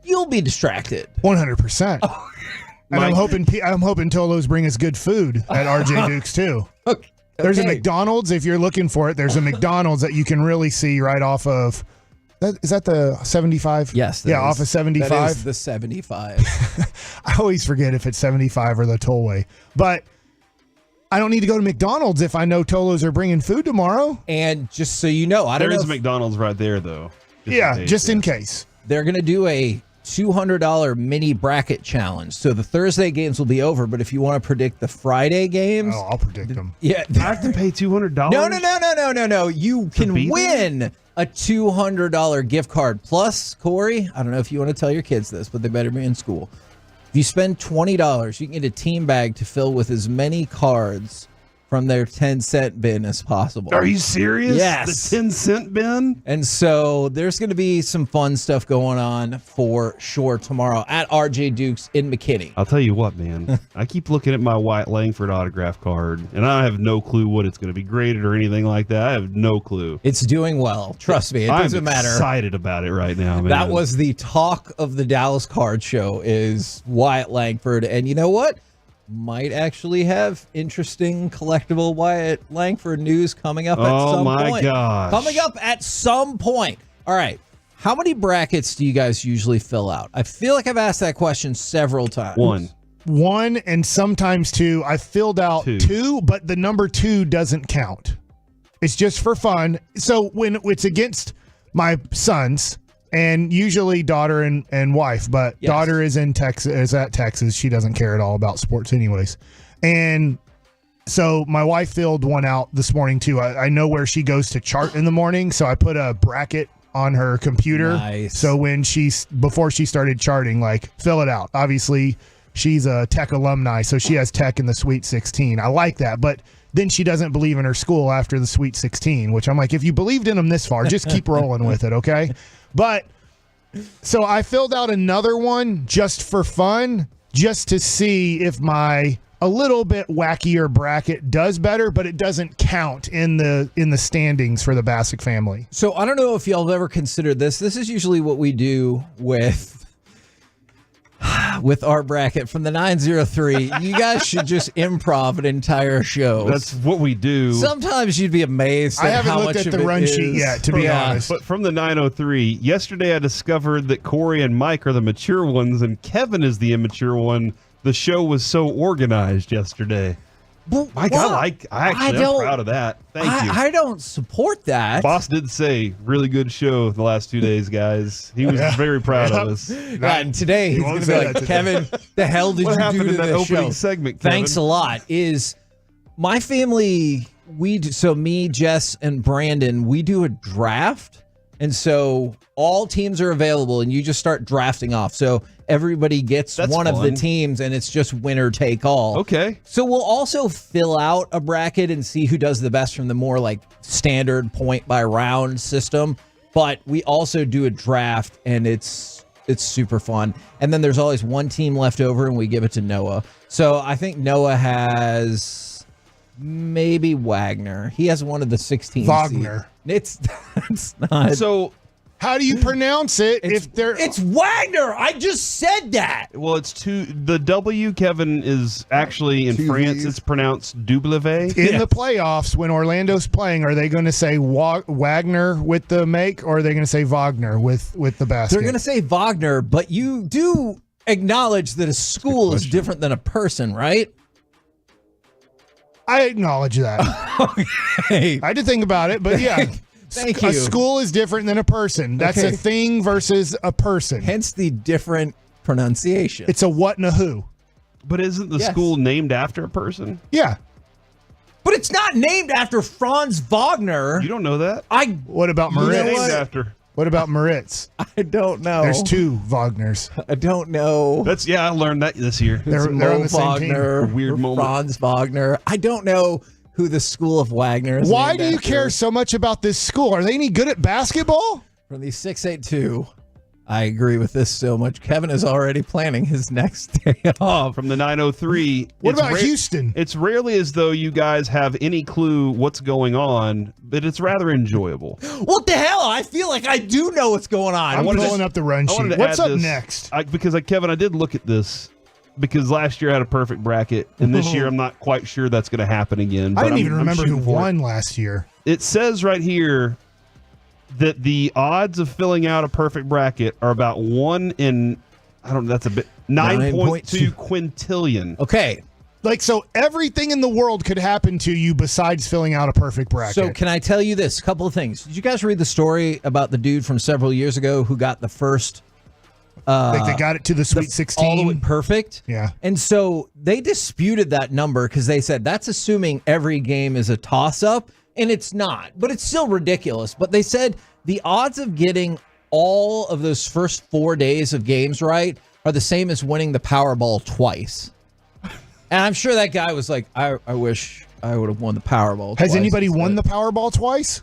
You'll be distracted. 100%. And I'm hoping Tolo's bring us good food at RJ Duke's too. Okay. There's a McDonald's if you're looking for it. There's a McDonald's that you can really see right off of. Is that the 75? Yes. Yeah, off of 75. That is the 75. I always forget if it's 75 or the tollway. But I don't need to go to McDonald's if I know Tolos are bringing food tomorrow. And just so you know, there is a McDonald's right there, though. Just in case. They're going to do a $200 mini bracket challenge. So the Thursday games will be over, but if you want to predict the Friday games, I'll predict them. Yeah, I have to pay $200. No. You can win a $200 gift card. Plus, Corey, I don't know if you want to tell your kids this, but they better be in school. If you spend $20, you can get a team bag to fill with as many cards from their 10-cent bin as possible. Are you serious? Yes. The 10-cent bin? And so there's going to be some fun stuff going on for sure tomorrow at RJ Duke's in McKinney. I'll tell you what, man. I keep looking at my Wyatt Langford autograph card, and I have no clue what it's going to be graded or anything like that. I have no clue. It's doing well. Trust me. It doesn't matter. I'm excited about it right now, man. That was the talk of the Dallas Card Show is Wyatt Langford. And you know what? Might actually have interesting collectible Wyatt Langford news coming up at some point. Oh, my gosh. Coming up at some point. All right. How many brackets do you guys usually fill out? I feel like I've asked that question several times. One and sometimes two. I filled out two, but the number 2 doesn't count. It's just for fun. So when it's against my sons, and usually daughter and wife, but daughter is in Texas, is at Texas. She doesn't care at all about sports anyways. And so my wife filled one out this morning too. I know where she goes to chart in the morning. So I put a bracket on her computer. Nice. So before she started charting, like fill it out. Obviously she's a tech alumni. So she has tech in the Sweet 16. I like that. But then she doesn't believe in her school after the Sweet 16, which I'm like, if you believed in them this far, just keep rolling with it. Okay. But so I filled out another one just for fun, just to see if my a little bit wackier bracket does better, but it doesn't count in the standings for the Bassick family. So I don't know if y'all have ever considered this. This is usually what we do with our bracket from the 903. You guys should just improv an entire show. That's what we do. Sometimes you'd be amazed at how much of it is. I haven't looked at the run sheet yet, to be honest. But from the 903, yesterday I discovered that Corey and Mike are the mature ones and Kevin is the immature one. The show was so organized yesterday. Mike, I actually am proud of that. Thank you. I don't support that. Boss did say, really good show the last 2 days, guys. He was very proud of us. And today he's going to be like, Kevin, the hell did what you happened do to in that this opening show? segment, Kevin? Thanks a lot. Is my family, so me, Jess, and Brandon, we do a draft. And so all teams are available and you just start drafting off. So everybody gets one of the teams and it's just winner take all. Okay. So we'll also fill out a bracket and see who does the best from the more like standard point by round system. But we also do a draft and it's super fun. And then there's always one team left over and we give it to Noah. So I think Noah has maybe Wagner. He has one of the 16 Wagner. It's not. So how do you pronounce it? It's Wagner. I just said that. Well, the W, Kevin, is actually in France. It's pronounced W. In the playoffs, when Orlando's playing, are they going to say Wagner with the make, or are they going to say Wagner with the basket? They're going to say Wagner, but you do acknowledge that a school is different than a person, right? I acknowledge that. Okay. I had to think about it, but yeah. Thank you. A school is different than a person. That's a thing versus a person. Hence the different pronunciation. It's a what and a who. But isn't the school named after a person? Yeah. But it's not named after Franz Wagner. You don't know that? What about Moritz? Named after. What about Moritz? I don't know. There's 2 Wagners. I don't know. I learned that this year. They're on the same Wagner, team. Weird moment. Franz Wagner. I don't know who the School of Wagner is. Why do you care so much about this school? Are they any good at basketball? From the 682, I agree with this so much. Kevin is already planning his next day off. From the 903. What about Houston? It's rarely as though you guys have any clue what's going on, but it's rather enjoyable. What the hell? I feel like I do know what's going on. I'm pulling up the run sheet. What's up next? Because Kevin, I did look at this because last year I had a perfect bracket, and this year I'm not quite sure that's going to happen again. I didn't even remember who won last year. It says right here that the odds of filling out a perfect bracket are about 1 in, I don't know, that's a bit, 9.2 quintillion. Okay. Like, so everything in the world could happen to you besides filling out a perfect bracket. So can I tell you this? A couple of things. Did you guys read the story about the dude from several years ago who got the first... like they got it to the Sweet 16? All the way perfect? Yeah. And so they disputed that number because they said that's assuming every game is a toss-up. And it's not, but it's still ridiculous. But they said the odds of getting all of those first 4 days of games right are the same as winning the Powerball twice. And I'm sure that guy was like, I wish I would have won the Powerball twice. Has anybody won the Powerball twice?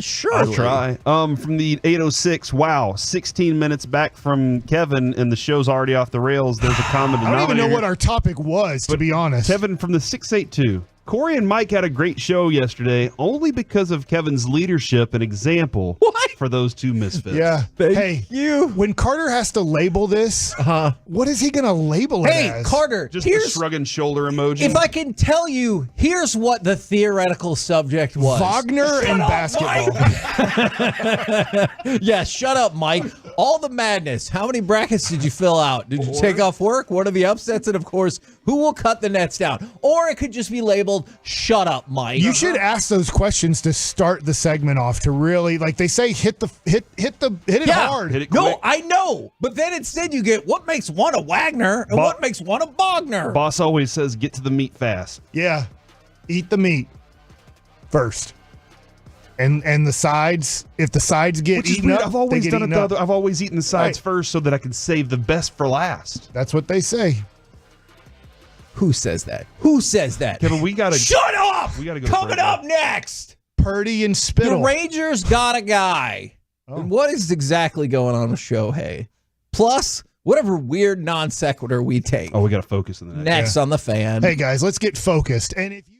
Sure. I'll try. From the 806, wow, 16 minutes back from Kevin, and the show's already off the rails. There's a common denominator. I don't even know what our topic was, to be honest. Kevin from the 682. Corey and Mike had a great show yesterday only because of Kevin's leadership and example for those two misfits. Yeah. Hey, when Carter has to label this, what is he going to label it as? Hey, Carter, Just a shrugging shoulder emoji. If I can tell you, here's what the theoretical subject was. Wagner and basketball. Yeah, shut up, Mike. All the madness. How many brackets did you fill out? Did you take off work? What are the upsets? And, of course, who will cut the nets down? Or it could just be labeled, shut up, Mike. You should ask those questions to start the segment off, to really, like they say, hit it hard. Hit it quick. No, I know. But then instead you get what makes one a Wagner and what makes one a Bogner. Boss always says get to the meat fast. Yeah. Eat the meat first. And the sides, if the sides get eaten up, I've always they get done it eaten up. I've always eaten the sides first so that I can save the best for last. That's what they say. Who says that? Who says that? Kevin, we gotta shut up. We gotta go. Coming up next, Purdy and Spittle. The Rangers got a guy. And what is exactly going on with Shohei? Plus, whatever weird non sequitur we take. Oh, we got to focus on the next on the fan. Hey guys, let's get focused. And if you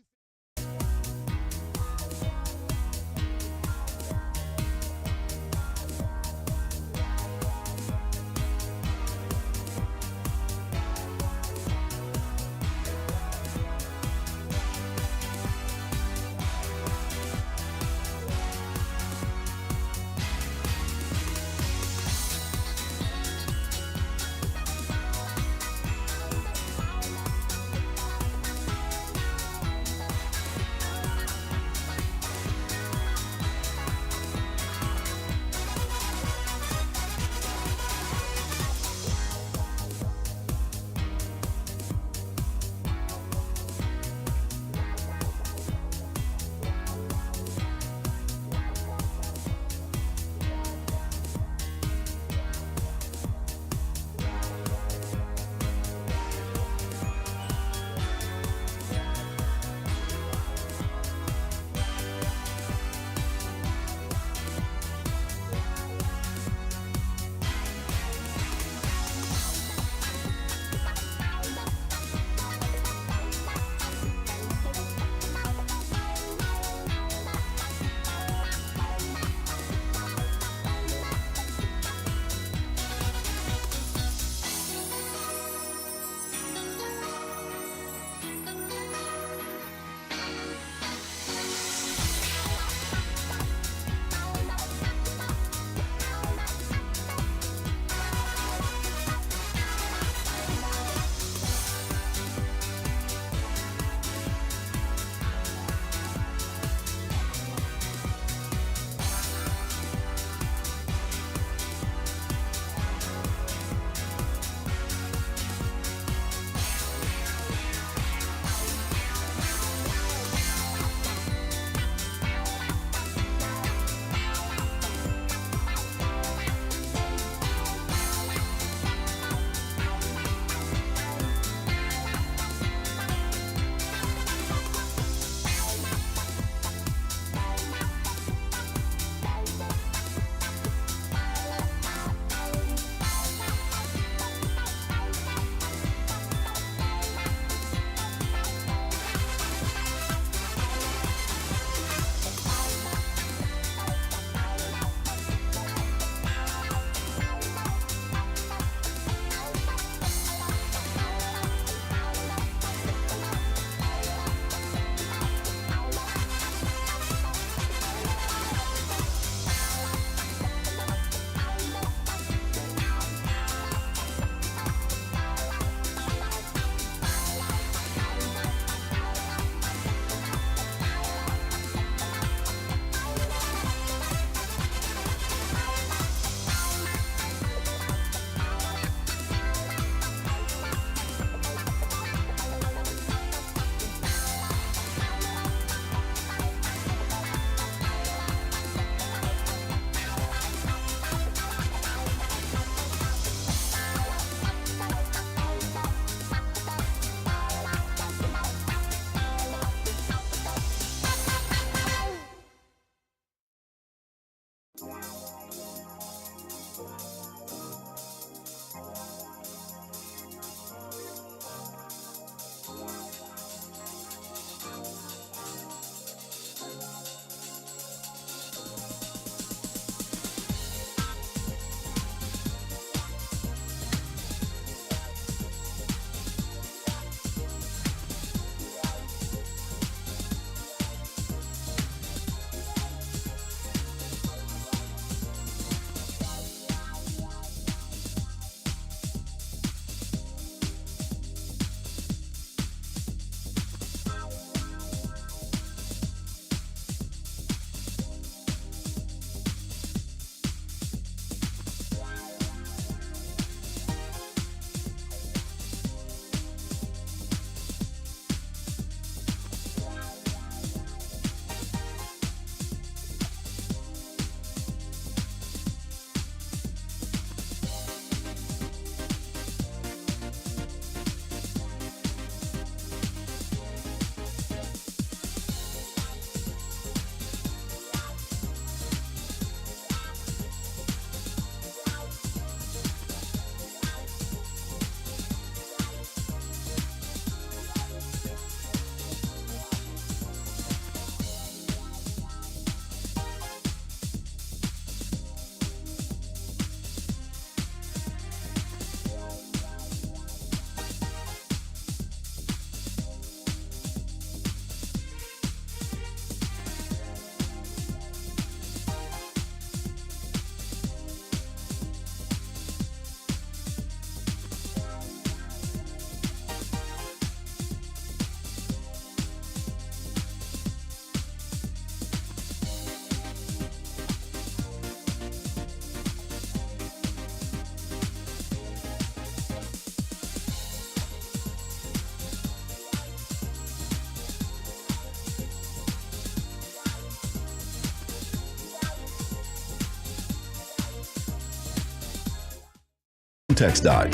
text dot.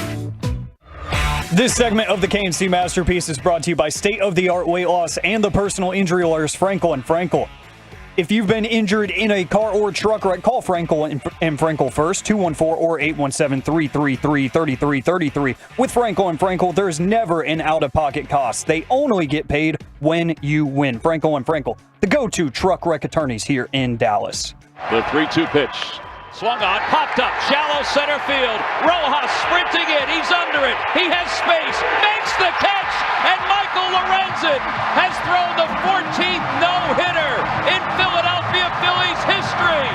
This segment of the KNC Masterpiece is brought to you by state-of-the-art weight loss and the personal injury lawyers Frankel and Frankel. If you've been injured in a car or truck wreck, call Frankel and Frankel first, 214 or 817-333-3333. With Frankel and Frankel, there's never an out-of-pocket cost. They only get paid when you win. Frankel and Frankel, the go-to truck wreck attorneys here in Dallas. The 3-2 pitch. Swung on, popped up, shallow center field. Rojas sprinting in, he's under it. He has space, makes the catch, and Michael Lorenzen has thrown the 14th no-hitter in Philadelphia Phillies history.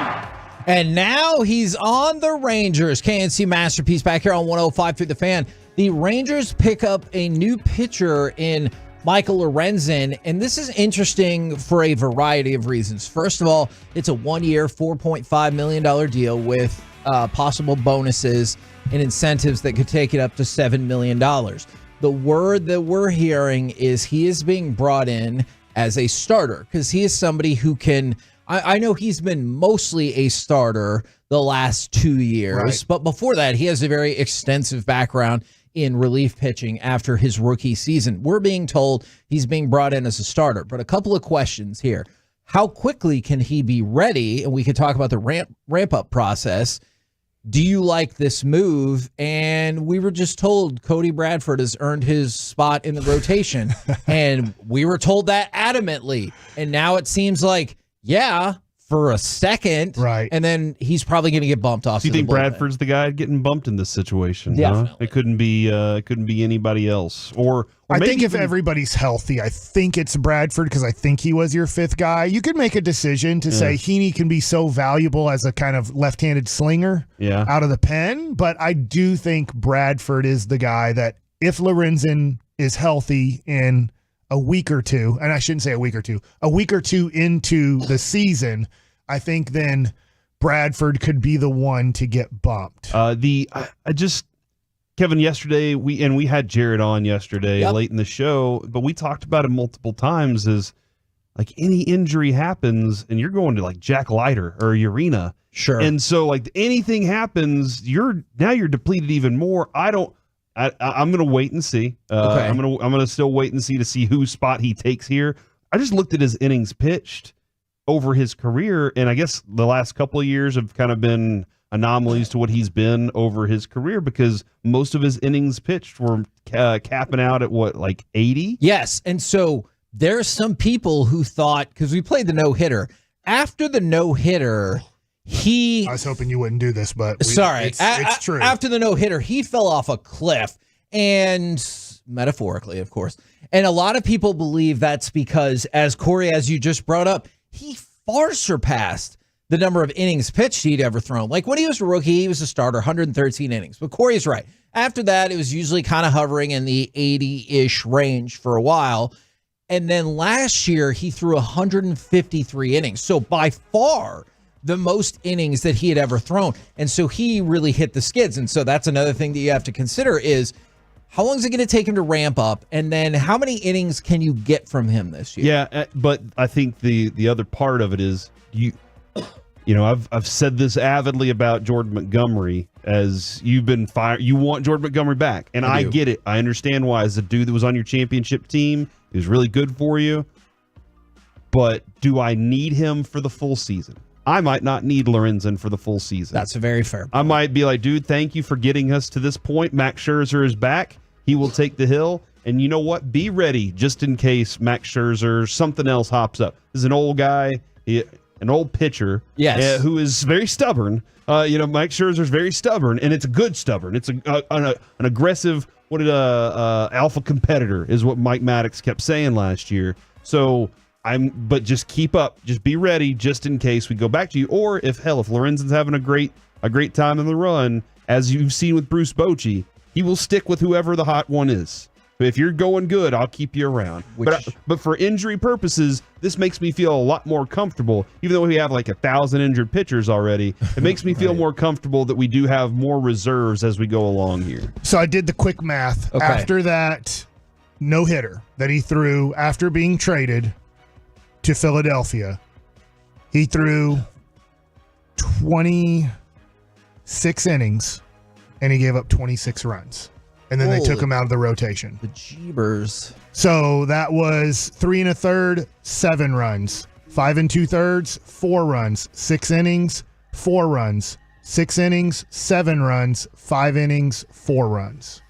And now he's on the Rangers. KNC Masterpiece back here on 105 through the Fan. The Rangers pick up a new pitcher in Michael Lorenzen, and this is interesting for a variety of reasons. First of all, it's a 1-year, $4.5 million deal with possible bonuses and incentives that could take it up to $7 million. The word that we're hearing is he is being brought in as a starter because he is somebody who can, I know he's been mostly a starter the last 2 years, right, but before that, he has a very extensive background in relief pitching after his rookie season. We're being told he's being brought in as a starter, but a couple of questions here. How quickly can he be ready? And we could talk about the ramp up process. Do you like this move? And we were just told Cody Bradford has earned his spot in the rotation, and we were told that adamantly. And now it seems like, yeah, for a second, right? And then he's probably going to get bumped off. Do you think Bradford's the guy getting bumped in this situation? Definitely. Huh? It couldn't be anybody else. Or I think if everybody's healthy, I think it's Bradford because I think he was your fifth guy. You could make a decision to say Heaney can be so valuable as a kind of left-handed slinger out of the pen, but I do think Bradford is the guy that if Lorenzen is healthy in a week or two, and I shouldn't say a week or two into the season, I think then Bradford could be the one to get bumped. Kevin, yesterday we had Jared on yesterday late in the show, but we talked about it multiple times as like any injury happens and you're going to like Jack Leiter or Urena. Sure. And so like anything happens, you're depleted even more. I'm going to wait and see. Okay. I'm going to still wait and see whose spot he takes here. I just looked at his innings pitched over his career, and I guess the last couple of years have kind of been anomalies to what he's been over his career because most of his innings pitched were capping out at what, like 80? Yes, and so there's some people who thought, because we played the no-hitter, after the no-hitter, I was hoping you wouldn't do this, but it's true. After the no-hitter, he fell off a cliff, and metaphorically, of course. And a lot of people believe that's because, as Corey, as you just brought up, he far surpassed the number of innings pitched he'd ever thrown. Like when he was a rookie, he was a starter, 113 innings. But Corey's right. After that, it was usually kind of hovering in the 80-ish range for a while. And then last year, he threw 153 innings. So by far the most innings that he had ever thrown. And so he really hit the skids. And so that's another thing that you have to consider is how long is it going to take him to ramp up? And then how many innings can you get from him this year? Yeah, but I think the other part of it is you know, I've said this avidly about Jordan Montgomery as you've been fired. You want Jordan Montgomery back. And I get it. I understand why. As a dude that was on your championship team, he was really good for you. But do I need him for the full season? I might not need Lorenzen for the full season. That's a very fair point. I might be like, dude, thank you for getting us to this point. Max Scherzer is back. He will take the hill. And you know what? Be ready just in case Max Scherzer, something else hops up. This is an old guy, an old pitcher who is very stubborn. Max Scherzer is very stubborn, and it's a good stubborn. It's an aggressive, alpha competitor is what Mike Maddox kept saying last year. So but just keep up. Just be ready just in case we go back to you. Or if Lorenzen's having a great time in the run, as you've seen with Bruce Bochy, he will stick with whoever the hot one is. But if you're going good, I'll keep you around. But for injury purposes, this makes me feel a lot more comfortable. Even though we have like 1,000 injured pitchers already, it makes me feel more comfortable that we do have more reserves as we go along here. So I did the quick math. Okay. After that no-hitter that he threw after being traded to Philadelphia, he threw 26 innings and he gave up 26 runs. And then they took him out of the rotation. The jeebers. So that was 3 1/3, 7 runs. 5 2/3, 4 runs. 6 innings, 4 runs. 6 innings, 7 runs. 5 innings, 4 runs.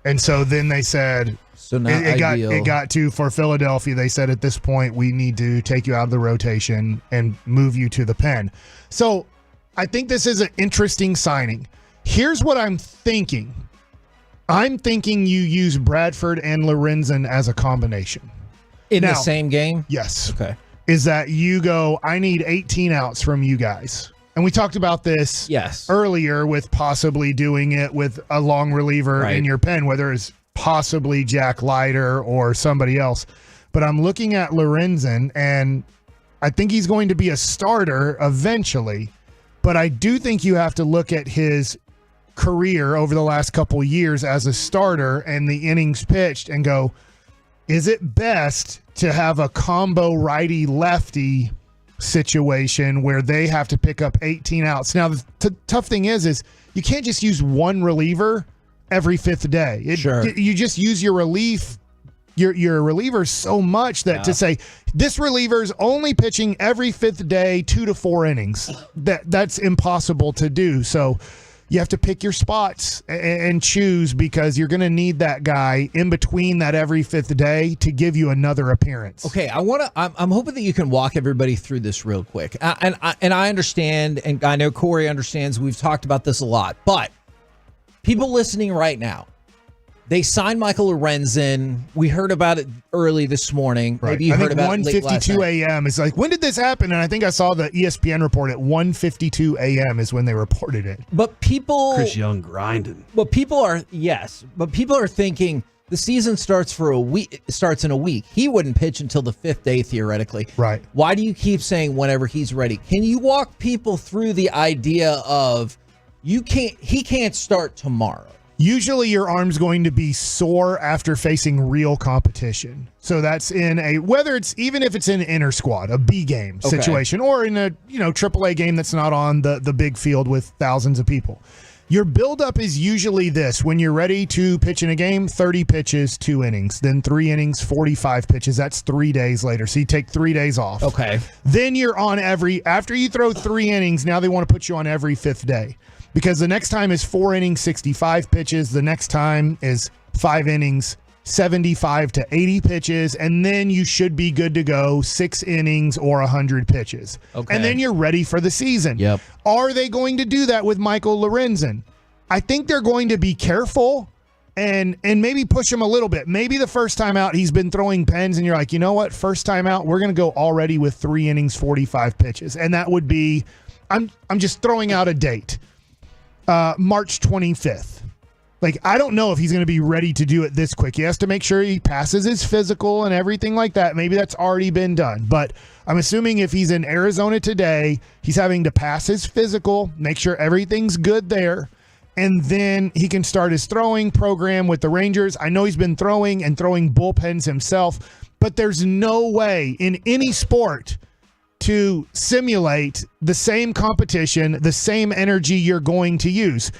And so then they said, so now it got to, for Philadelphia, they said at this point, we need to take you out of the rotation and move you to the pen. So I think this is an interesting signing. Here's what I'm thinking. I'm thinking you use Bradford and Lorenzen as a combination. In the same game? Yes. Okay. Is that you go, I need 18 outs from you guys. And we talked about this earlier with possibly doing it with a long reliever in your pen, whether it's possibly Jack Leiter or somebody else. But I'm looking at Lorenzen, and I think he's going to be a starter eventually. But I do think you have to look at his career over the last couple of years as a starter and the innings pitched and go, is it best to have a combo righty-lefty situation where they have to pick up 18 outs? Now, the tough thing is you can't just use one reliever every fifth day. You just use your relief, your reliever so much that to say this reliever's only pitching every fifth day 2 to 4 innings, that's impossible to do. So you have to pick your spots and choose, because you're going to need that guy in between that every fifth day to give you another appearance. Okay, I'm hoping that you can walk everybody through this real quick. And I understand, and I know Corey understands. We've talked about this a lot, but people listening right now, they signed Michael Lorenzen. We heard about it early this morning. Right. Maybe you heard about it late last night. 1:52 a.m. It's like, when did this happen? And I think I saw the ESPN report at 1:52 a.m. is when they reported it. But people, Chris Young grinding. But people are thinking the season starts in a week. He wouldn't pitch until the 5th day theoretically. Right. Why do you keep saying whenever he's ready? Can you walk people through the idea of he can't start tomorrow? Usually your arm's going to be sore after facing real competition. So that's in even if it's in an inner squad, a B game situation, or in a AAA game that's not on the big field with thousands of people. Your buildup is usually this: when you're ready to pitch in a game, 30 pitches, 2 innings, then 3 innings, 45 pitches. That's 3 days later. So you take 3 days off. Okay. Then you're on after you throw 3 innings, now they want to put you on every 5th day. Because the next time is 4 innings, 65 pitches. The next time is 5 innings, 75 to 80 pitches. And then you should be good to go 6 innings or 100 pitches. Okay. And then you're ready for the season. Yep. Are they going to do that with Michael Lorenzen? I think they're going to be careful and maybe push him a little bit. Maybe the first time out he's been throwing pens and you're like, you know what? First time out, we're going to go already with 3 innings, 45 pitches. And that would be, I'm just throwing out a date. March 25th. Like, I don't know if he's going to be ready to do it this quick. He has to make sure he passes his physical and everything like that. Maybe that's already been done. But I'm assuming if he's in Arizona today, he's having to pass his physical, make sure everything's good there, and then he can start his throwing program with the Rangers. I know he's been throwing bullpens himself, but there's no way in any sport to simulate the same competition, the same energy you're going to use.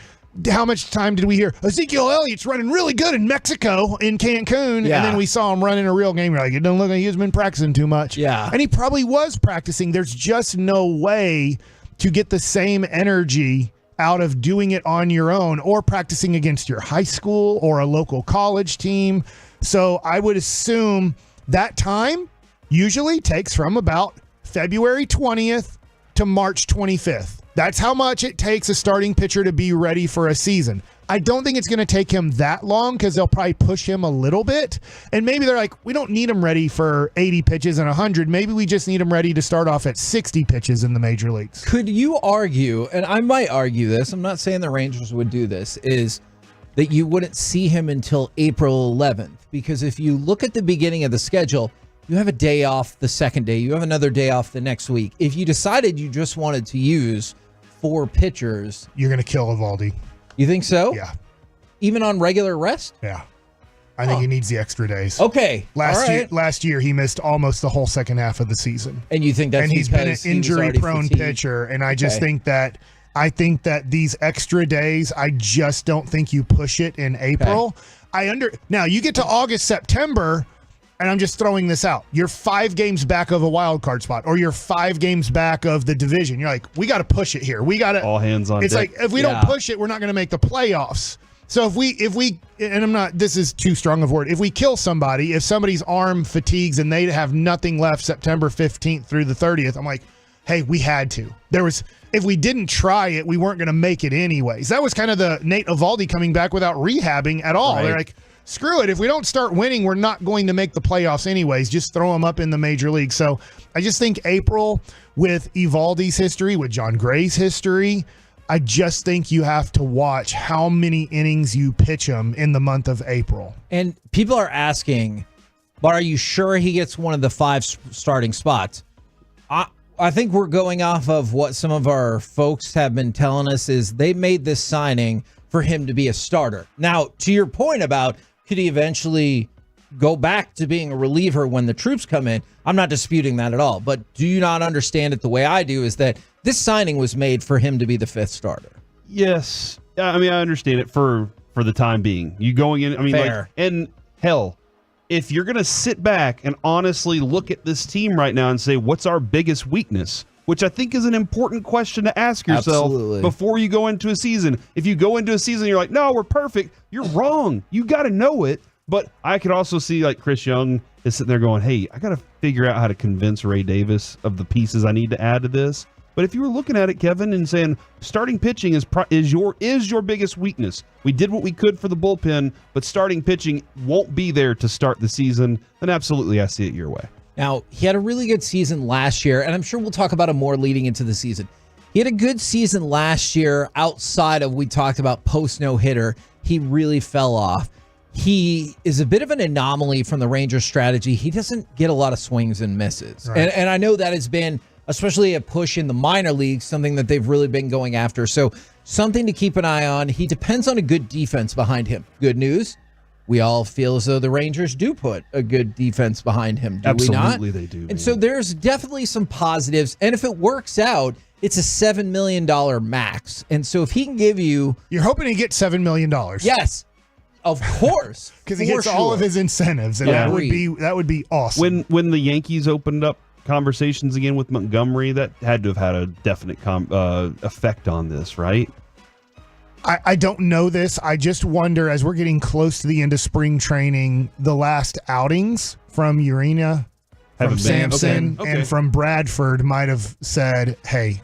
How much time did we hear Ezekiel Elliott's running really good in Mexico, in Cancun, and then we saw him run in a real game? You're like, it doesn't look like he's been practicing too much. Yeah. And he probably was practicing. There's just no way to get the same energy out of doing it on your own or practicing against your high school or a local college team. So I would assume that time usually takes from about February 20th to March 25th. That's how much it takes a starting pitcher to be ready for a season. I don't think it's going to take him that long because they'll probably push him a little bit. And maybe they're like, we don't need him ready for 80 pitches and 100. Maybe we just need him ready to start off at 60 pitches in the major leagues. Could you argue, and I might argue this, I'm not saying the Rangers would do this, is that you wouldn't see him until April 11th? Because if you look at the beginning of the schedule, you have a day off the second day. You have another day off the next week. If you decided you just wanted to use 4 pitchers, you're going to kill Evaldi. You think so? Yeah. Even on regular rest? Yeah. I think he needs the extra days. Okay. Last year he missed almost the whole second half of the season. And you think that's and he's been an because injury-prone pitcher, and I just think that I think that these extra days, I just don't think you push it in April. Now you get to August, September, and I'm just throwing this out. You're 5 games back of a wild card spot, or you're 5 games back of the division. You're like, we got to push it here. We got to all hands on. It's deck. like if we don't push it, we're not going to make the playoffs. So if we, and I'm not, this is too strong of a word. If we kill somebody, if somebody's arm fatigues and they have nothing left September 15th through the 30th, I'm like, hey, we had to. If we didn't try it, we weren't going to make it anyways. That was kind of the Nate Eovaldi coming back without rehabbing at all. Right. They're like, screw it. If we don't start winning, we're not going to make the playoffs anyways. Just throw them up in the major league. So I just think April, with Eovaldi's history, with John Gray's history, I just think you have to watch how many innings you pitch him in the month of April. And people are asking, but are you sure he gets one of the 5 starting spots? I think we're going off of what some of our folks have been telling us is they made this signing for him to be a starter. Now, to your point about could he eventually go back to being a reliever when the troops come in, I'm not disputing that at all. But do you not understand it the way I do is that this signing was made for him to be the 5th starter? Yes. I mean, I understand it for the time being. You going in, I mean, Fair. and hell, if you're going to sit back and honestly look at this team right now and say, what's our biggest weakness? Which I think is an important question to ask yourself before you go into a season. If you go into a season, you're like, no, we're perfect. You're wrong. You got to know it. But I could also see like Chris Young is sitting there going, hey, I got to figure out how to convince Ray Davis of the pieces I need to add to this. But if you were looking at it, Kevin, and saying starting pitching is your biggest weakness. We did what we could for the bullpen, but starting pitching won't be there to start the season. Then absolutely, I see it your way. Now, he had a really good season last year, and I'm sure we'll talk about it more leading into the season. He had a good season last year outside of, we talked about post no-hitter. He really fell off. He is a bit of an anomaly from the Rangers strategy. He doesn't get a lot of swings and misses. Right. And I know that has been, especially a push in the minor leagues, something that they've really been going after. So something to keep an eye on. He depends on a good defense behind him. Good news, we all feel as though the Rangers do put a good defense behind him, do we not? Absolutely they do. And so there's definitely some positives. And if it works out, it's a $7 million max. And so if he can give you... You're hoping he gets $7 million. Yes, of course. Because he gets all of his incentives, and that would be awesome. When the Yankees opened up conversations again with Montgomery, that had to have had a definite effect on this, right? I don't know this. I just wonder, as we're getting close to the end of spring training, the last outings from Urena, from Sampson, and from Bradford might have said, hey,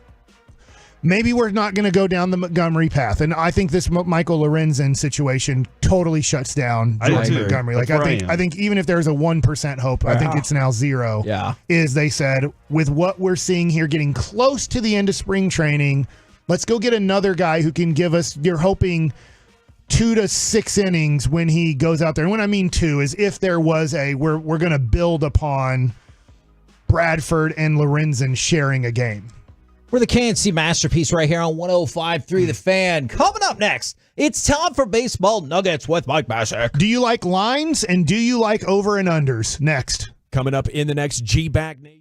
maybe we're not going to go down the Montgomery path. And I think this Michael Lorenzen situation totally shuts down Jordan Montgomery. Like I think even if there's a 1% hope, I think it's now 0. Yeah. Is they said, with what we're seeing here getting close to the end of spring training, let's go get another guy who can give us, you're hoping, 2 to 6 innings when he goes out there. And when I mean 2 is if there was we're going to build upon Bradford and Lorenzen sharing a game. We're the KNC Masterpiece right here on 105.3 The Fan. Coming up next, it's time for Baseball Nuggets with Mike Bassick. Do you like lines and do you like over and unders? Next. Coming up in the next G-Bag Nation.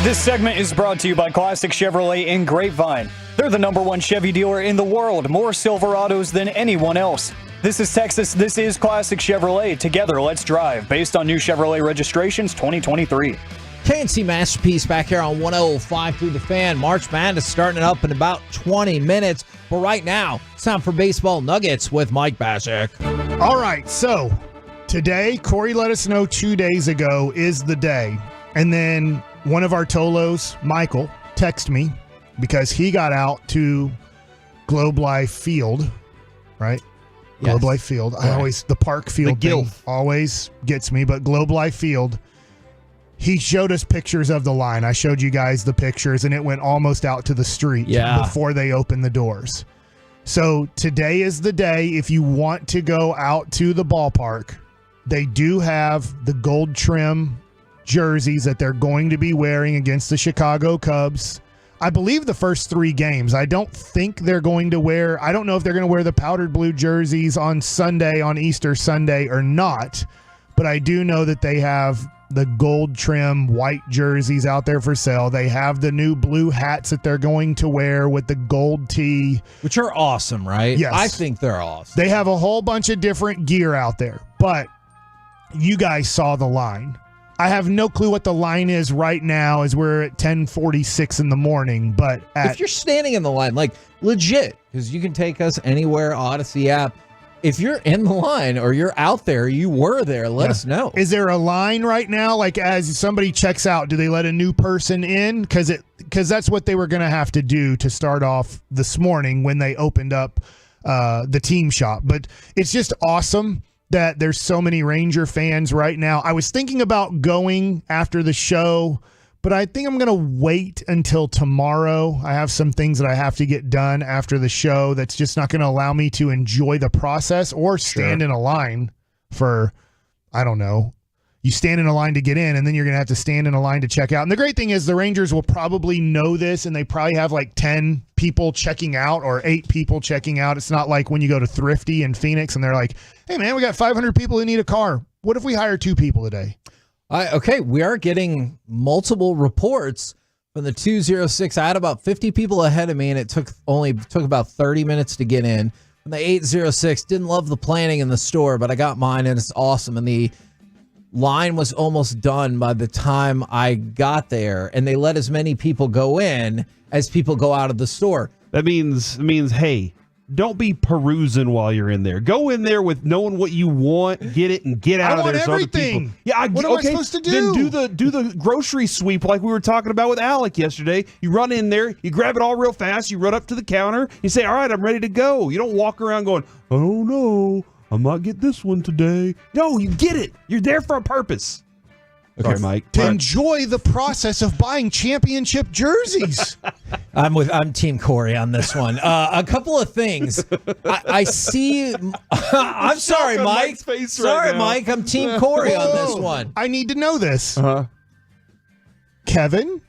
This segment is brought to you by Classic Chevrolet in Grapevine. They're the #1 Chevy dealer in the world, more Silverados than anyone else. This is Texas, this is Classic Chevrolet. Together, let's drive. Based on new Chevrolet registrations 2023. KNC Masterpiece back here on 105 through the Fan. March Madness starting up in about 20 minutes. But right now, it's time for Baseball Nuggets with Mike Bassick. All right, so today, Corey let us know 2 days ago is the day. And then one of our Tolos, Michael, texted me because he got out to Globe Life Field, right? Yes. Globe Life Field. Right. The park field thing always gets me, but Globe Life Field, he showed us pictures of the line. I showed you guys the pictures, and it went almost out to the street before they opened the doors. So today is the day. If you want to go out to the ballpark, they do have the gold trim jerseys that they're going to be wearing against the Chicago Cubs. I believe the first 3 games. I don't think they're going to wear, I don't know if they're going to wear the powdered blue jerseys on Sunday, on Easter Sunday or not, but I do know that they have the gold trim white jerseys out there for sale. They have the new blue hats that they're going to wear with the gold tee. Which are awesome, right? Yes. I think they're awesome. They have a whole bunch of different gear out there, but you guys saw the line. I have no clue what the line is right now as we're at 10:46 in the morning, but if you're standing in the line, like legit, because you can take us anywhere, Odyssey app. If you're in the line or you're out there, you were there, let us know. Is there a line right now? Like as somebody checks out, do they let a new person in? Because that's what they were going to have to do to start off this morning when they opened up the team shop. But it's just awesome that there's so many Ranger fans right now. I was thinking about going after the show, but I think I'm going to wait until tomorrow. I have some things that I have to get done after the show that's just not going to allow me to enjoy the process or stand in a line for, I don't know. You stand in a line to get in, and then you're going to have to stand in a line to check out. And the great thing is the Rangers will probably know this, and they probably have like 10 people checking out or 8 people checking out. It's not like when you go to Thrifty in Phoenix, and they're like, hey, man, we got 500 people who need a car. What if we hire 2 people today? Okay, we are getting multiple reports from the 206. I had about 50 people ahead of me, and it took about 30 minutes to get in. And the 806 didn't love the planning in the store, but I got mine, and it's awesome. And the line was almost done by the time I got there, and they let as many people go in as people go out of the store. That means, hey, don't be perusing while you're in there. Go in there with knowing what you want, get it, and get out of there. I want everything. Other yeah, what am I supposed to do? Then do the grocery sweep like we were talking about with Alec yesterday. You run in there, you grab it all real fast, you run up to the counter, you say, all right, I'm ready to go. You don't walk around going, oh no, I might get this one today. No, you get it. You're there for a purpose. Okay, Mike. To enjoy the process of buying championship jerseys. I'm Team Corey on this one. A couple of things. I see. I'm sorry, Mike. Sorry, Mike. I'm Team Corey on this one. I need to know this. Kevin,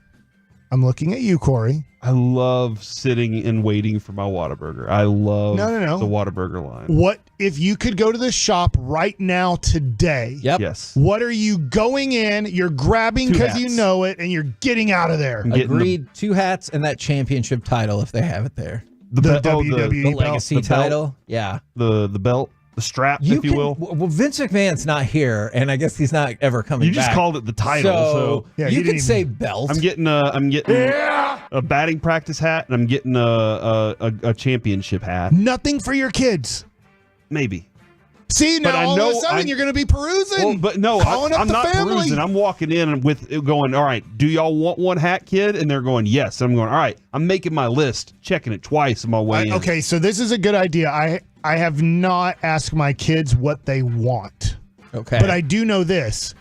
I'm looking at you, Corey. I love sitting and waiting for my Whataburger. I love the Whataburger line. What if you could go to the shop right now today? Yep. Yes. What are you going in? You're grabbing because you know it, and you're getting out of there. Agreed. 2 hats and that championship title if they have it there. The WWE legacy title. Yeah. The belt. The strap, if you will. Well, Vince McMahon's not here, and I guess he's not ever coming back. You just called it the title, so yeah, you could say belt. I'm getting a batting practice hat, and I'm getting a championship hat. Nothing for your kids. Maybe. See, now all of a sudden you're going to be perusing. Well, but no, I'm not perusing. I'm walking in with going, all right, do y'all want one hat, kid? And they're going, yes. And I'm going, all right, I'm making my list, checking it twice on my way in. Okay, so this is a good idea. I have not asked my kids what they want. Okay. But I do know this.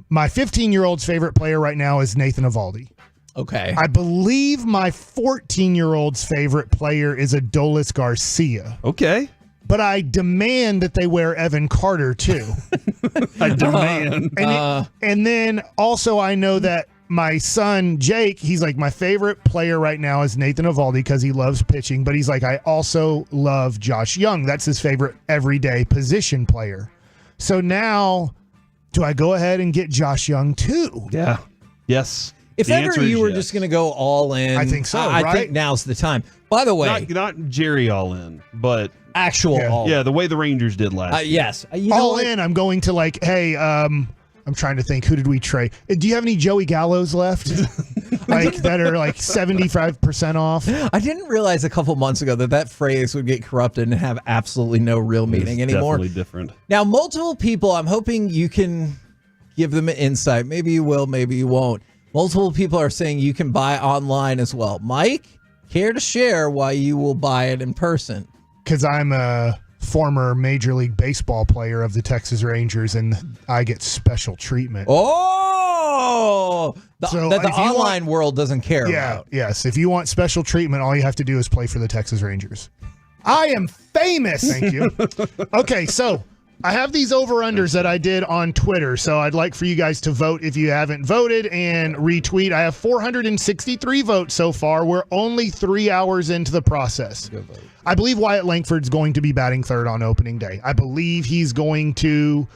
My 15-year-old's favorite player right now is Nathan Eovaldi. Okay. I believe my 14-year-old's favorite player is Adolis Garcia. Okay. But I demand that they wear Evan Carter, too. I demand. And then also I know that my son, Jake, he's like, my favorite player right now is Nathan Eovaldi because he loves pitching. But he's like, I also love Josh Young. That's his favorite everyday position player. So now, do I go ahead and get Josh Young, too? Yeah. Yes. If ever you were just going to go all in, I think so. I think now's the time. By the way, not Jerry all in, but actual all. Yeah, the way the Rangers did last year. Yes, all in. I'm going to hey. I'm trying to think. Who did we trade? Do you have any Joey Gallos left? That are 75% off? I didn't realize a couple months ago that phrase would get corrupted and have absolutely no real meaning anymore. Definitely different. Now, multiple people, I'm hoping you can give them an insight. Maybe you will, maybe you won't. Multiple people are saying you can buy online as well. Mike, care to share why you will buy it in person? Because I'm a former Major League Baseball player of the Texas Rangers, and I get special treatment. Oh! The online world doesn't care about. Yes. If you want special treatment, all you have to do is play for the Texas Rangers. I am famous. Thank you. Okay, so I have these over-unders that I did on Twitter, so I'd like for you guys to vote if you haven't voted and retweet. I have 463 votes so far. We're only 3 hours into the process. I believe Wyatt Langford's going to be batting third on opening day. I believe he's going to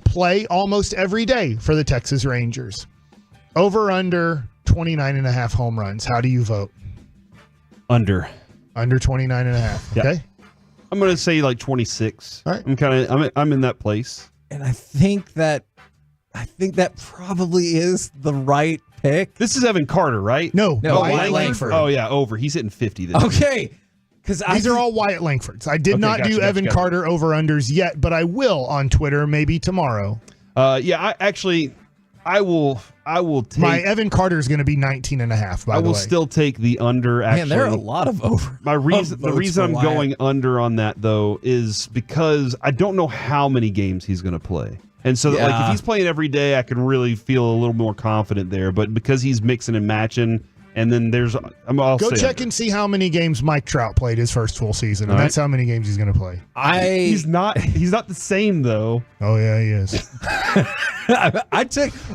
play almost every day for the Texas Rangers. Over-under 29.5 home runs. How do you vote? Under 29.5. Okay. I'm going to say 26. All right. I'm in that place. And I think that probably is the right pick. This is Evan Carter, right? No, Wyatt Langford. Oh yeah, over. He's hitting 50 this year. Okay. These are all Wyatt Langfords. I did not do Evan Carter over-unders yet, but I will on Twitter maybe tomorrow. I will take... My Evan Carter is going to be 19.5, by the way. I will still take the under, actually. Man, there are a lot of over. The reason I'm going under on that, though, is because I don't know how many games he's going to play. And so, if he's playing every day, I can really feel a little more confident there. But because he's mixing and matching... And then go check and see how many games Mike Trout played his first full season, and that's how many games he's going to play. He's not the same though. Oh yeah, he is.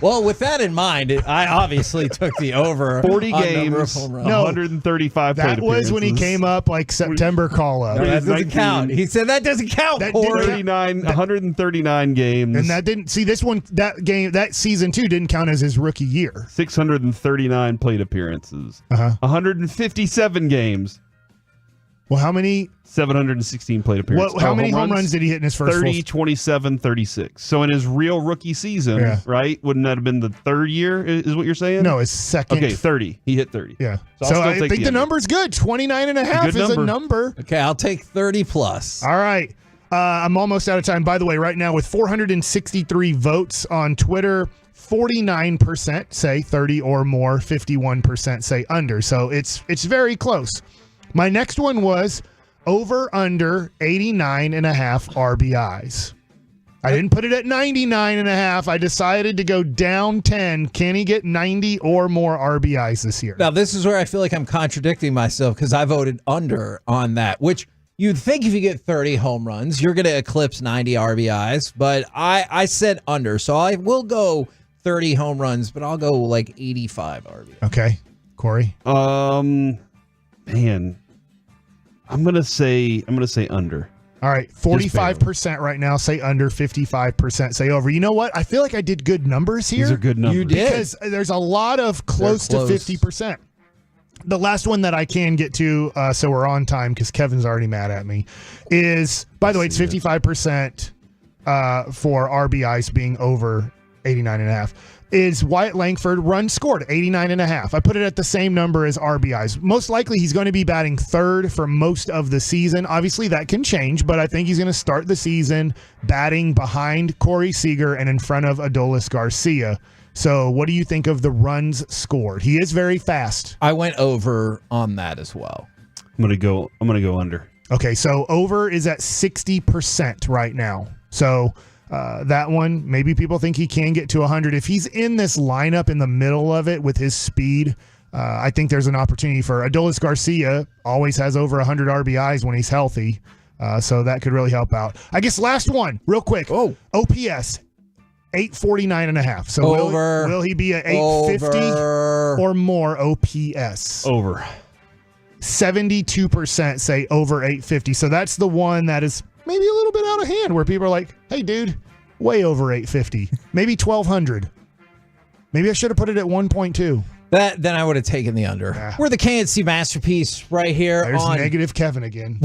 With that in mind, I obviously took the over 40 games, number of home runs. 135. That was when he came up September call up. No, that doesn't count. He said that doesn't count. 139 games, and that didn't see this one. That season 2 didn't count as his rookie year. 639 plate appearances. 157 games. Well, how many? 716 plate appearances. How many home runs did he hit in his first 30, 27, 36. So in his real rookie season, right? Wouldn't that have been the third year, is what you're saying? No, his second. Okay, 30. He hit 30. Yeah. So I think the number's good. 29.5 is a number. Okay, I'll take 30 plus. All right. I'm almost out of time. By the way, right now with 463 votes on Twitter, 49% say 30 or more, 51% say under. So it's very close. My next one was over under 89.5 RBIs. I didn't put it at 99.5. I decided to go down 10. Can he get 90 or more RBIs this year? Now, this is where I feel like I'm contradicting myself because I voted under on that, which you'd think if you get 30 home runs, you're going to eclipse 90 RBIs. But I said under, so I will go 30 home runs, but I'll go 85 RBIs. Okay. Corey? Man, I'm gonna say under. All right, 45% right now say under, 55% say over. You know what? I feel like I did good numbers here. These are good numbers. You did. Because there's a lot of close to 50%. The last one that I can get to, so we're on time because Kevin's already mad at me, is, by the way, it's 55% for RBIs being over 89.5. Is Wyatt Langford runs scored 89.5. I put it at the same number as RBIs. Most likely he's going to be batting third for most of the season. Obviously that can change, but I think he's going to start the season batting behind Corey Seager and in front of Adolis Garcia. So what do you think of the runs scored? He is very fast. I went over on that as well. I'm gonna go under. Okay, so over is at 60% right now. So that one, maybe people think he can get to 100. If he's in this lineup in the middle of it with his speed, I think there's an opportunity for Adolis Garcia. Always has over 100 RBIs when he's healthy, so that could really help out. I guess last one, real quick. Oh, OPS 849.5. So will he be at 850 or more OPS? Over. 72% say over 850. So that's the one that is maybe a little bit out of hand where people are like, hey, dude, way over 850, maybe 1,200. Maybe I should have put it at 1.2. Then I would have taken the under. Yeah. We're the KNC masterpiece right here. There's on negative Kevin again.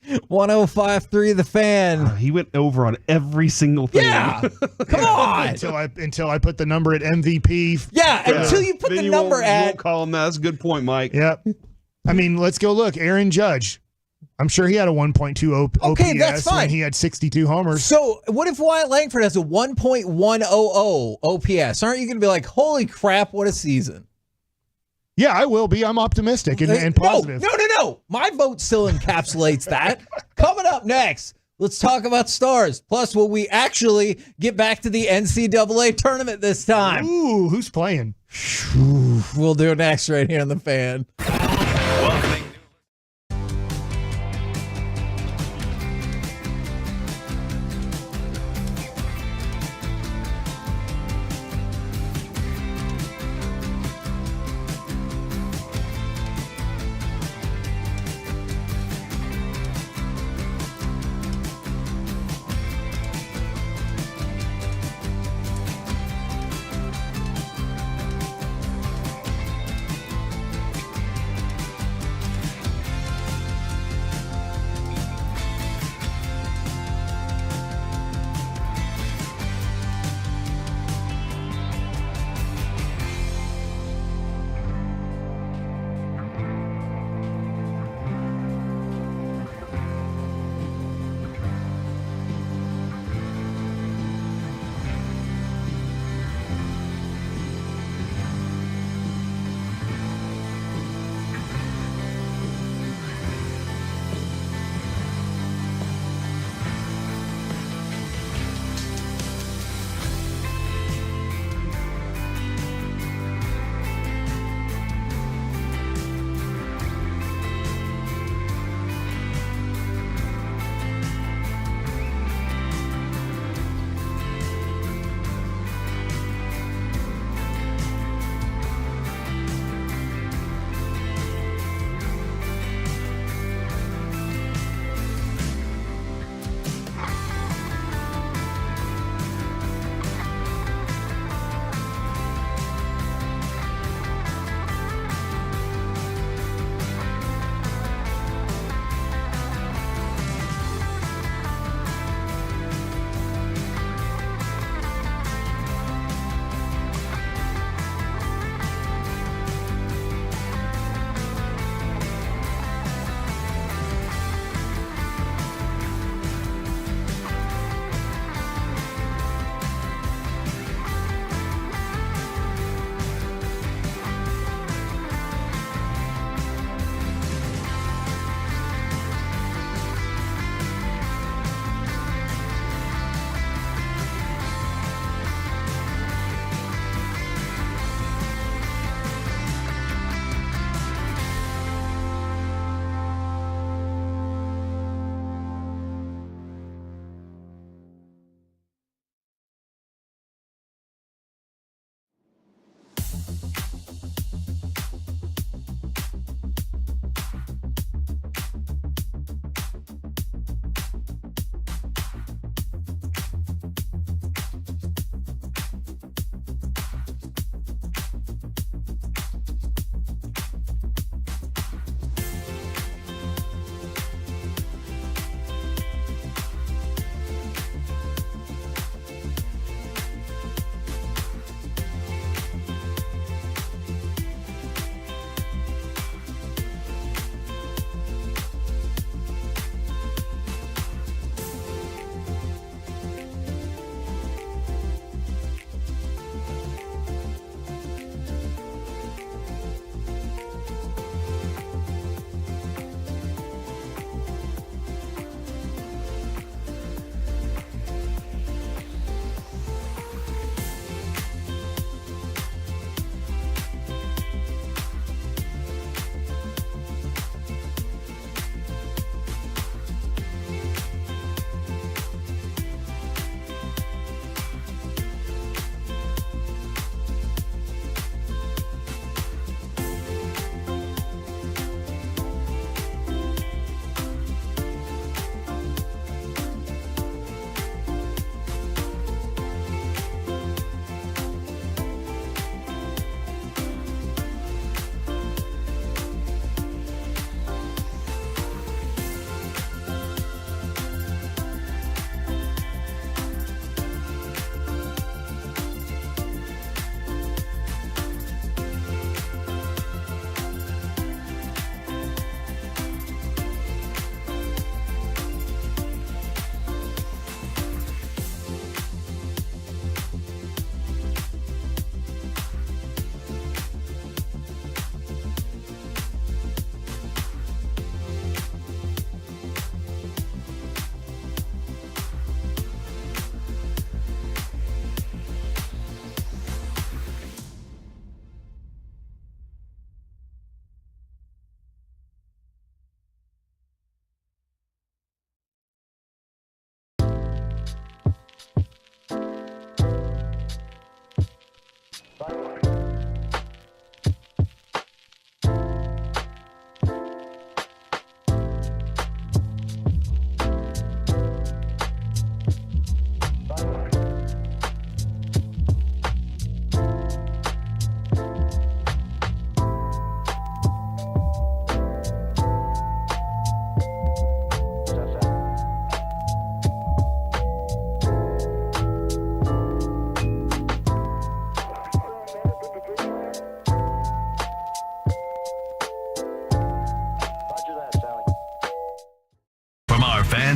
105.3 The Fan. He went over on every single thing. Yeah, come on. Until I put the number at MVP. Yeah, until you put Then the you number won't, you at. won't call him that. That's a good point, Mike. Yep. I mean, let's go look. Aaron Judge. I'm sure he had a 1.2 OPS Okay, that's fine. when he had 62 homers. So what if Wyatt Langford has a 1.100 OPS? Aren't you going to be like, holy crap, what a season? Yeah, I will be. I'm optimistic and positive. No. My vote still encapsulates that. Coming up next, let's talk about stars. Plus, will we actually get back to the NCAA tournament this time? Ooh, who's playing? We'll do it next right here on The Fan.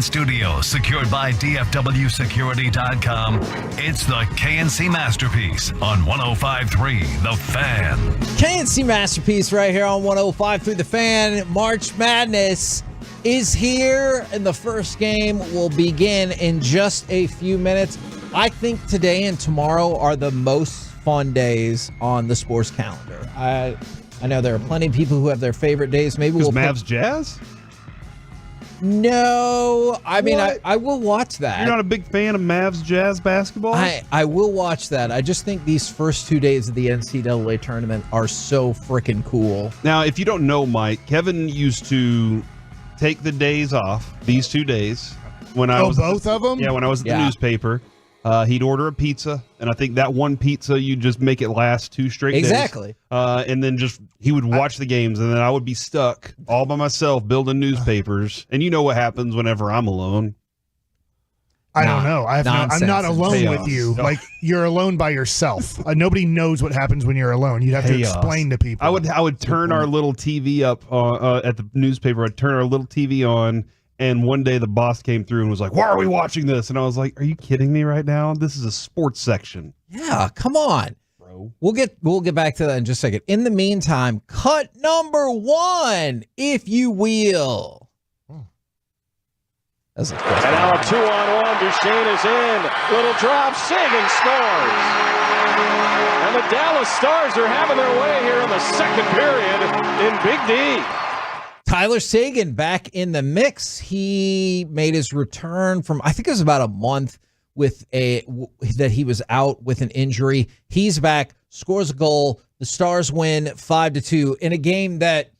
studio, secured by DFWsecurity.com. It's the KNC Masterpiece on 105.3 The Fan. KNC Masterpiece right here on 105.3 The Fan. March Madness is here, and the first game will begin in just a few minutes. I think today and tomorrow are the most fun days on the sports calendar. I know there are plenty of people who have their favorite days. Maybe we'll Mavs Jazz? No, I mean, I will watch that. You're not a big fan of Mavs Jazz basketball? I will watch that. I just think these first 2 days of the NCAA tournament are so freaking cool. Now, if you don't know, Mike, Kevin used to take the days off, these 2 days. When I was both of them? Yeah, when I was at the newspaper. He'd order a pizza, and I think that one pizza, you just make it last 2 straight days. Exactly. And then he would watch the games, and then I would be stuck all by myself building newspapers. And you know what happens whenever I'm alone. I don't know. I'm not alone with you. No. Like, you're alone by yourself. Nobody knows what happens when you're alone. You'd have to explain to people. I would turn our little TV up at the newspaper. I'd turn our little TV on. And one day the boss came through and was like, "Why are we watching this?" And I was like, "Are you kidding me right now? This is a sports section." Yeah, come on, bro. We'll get back to that in just a second. In the meantime, cut number 1, if you will. And now a 2-on-1. Duchesne is in. Little drop. Sagan scores. And the Dallas Stars are having their way here in the second period in Big D. Tyler Sagan back in the mix. He made his return from, I think it was about a month that he was out with an injury. He's back, scores a goal. The Stars win 5-2 in a game that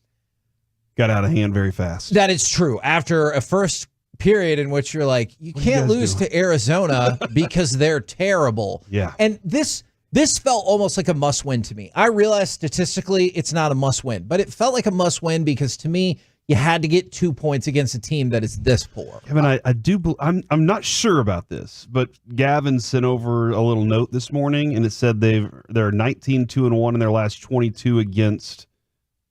got out of hand very fast. That is true. After a first period in which you're like, you can't lose to Arizona because they're terrible. Yeah. And this felt almost like a must-win to me. I realize statistically it's not a must-win, but it felt like a must-win because to me, you had to get 2 points against a team that is this poor. Kevin, I'm not sure about this, but Gavin sent over a little note this morning, and it said they're 19-2-1 in their last 22 against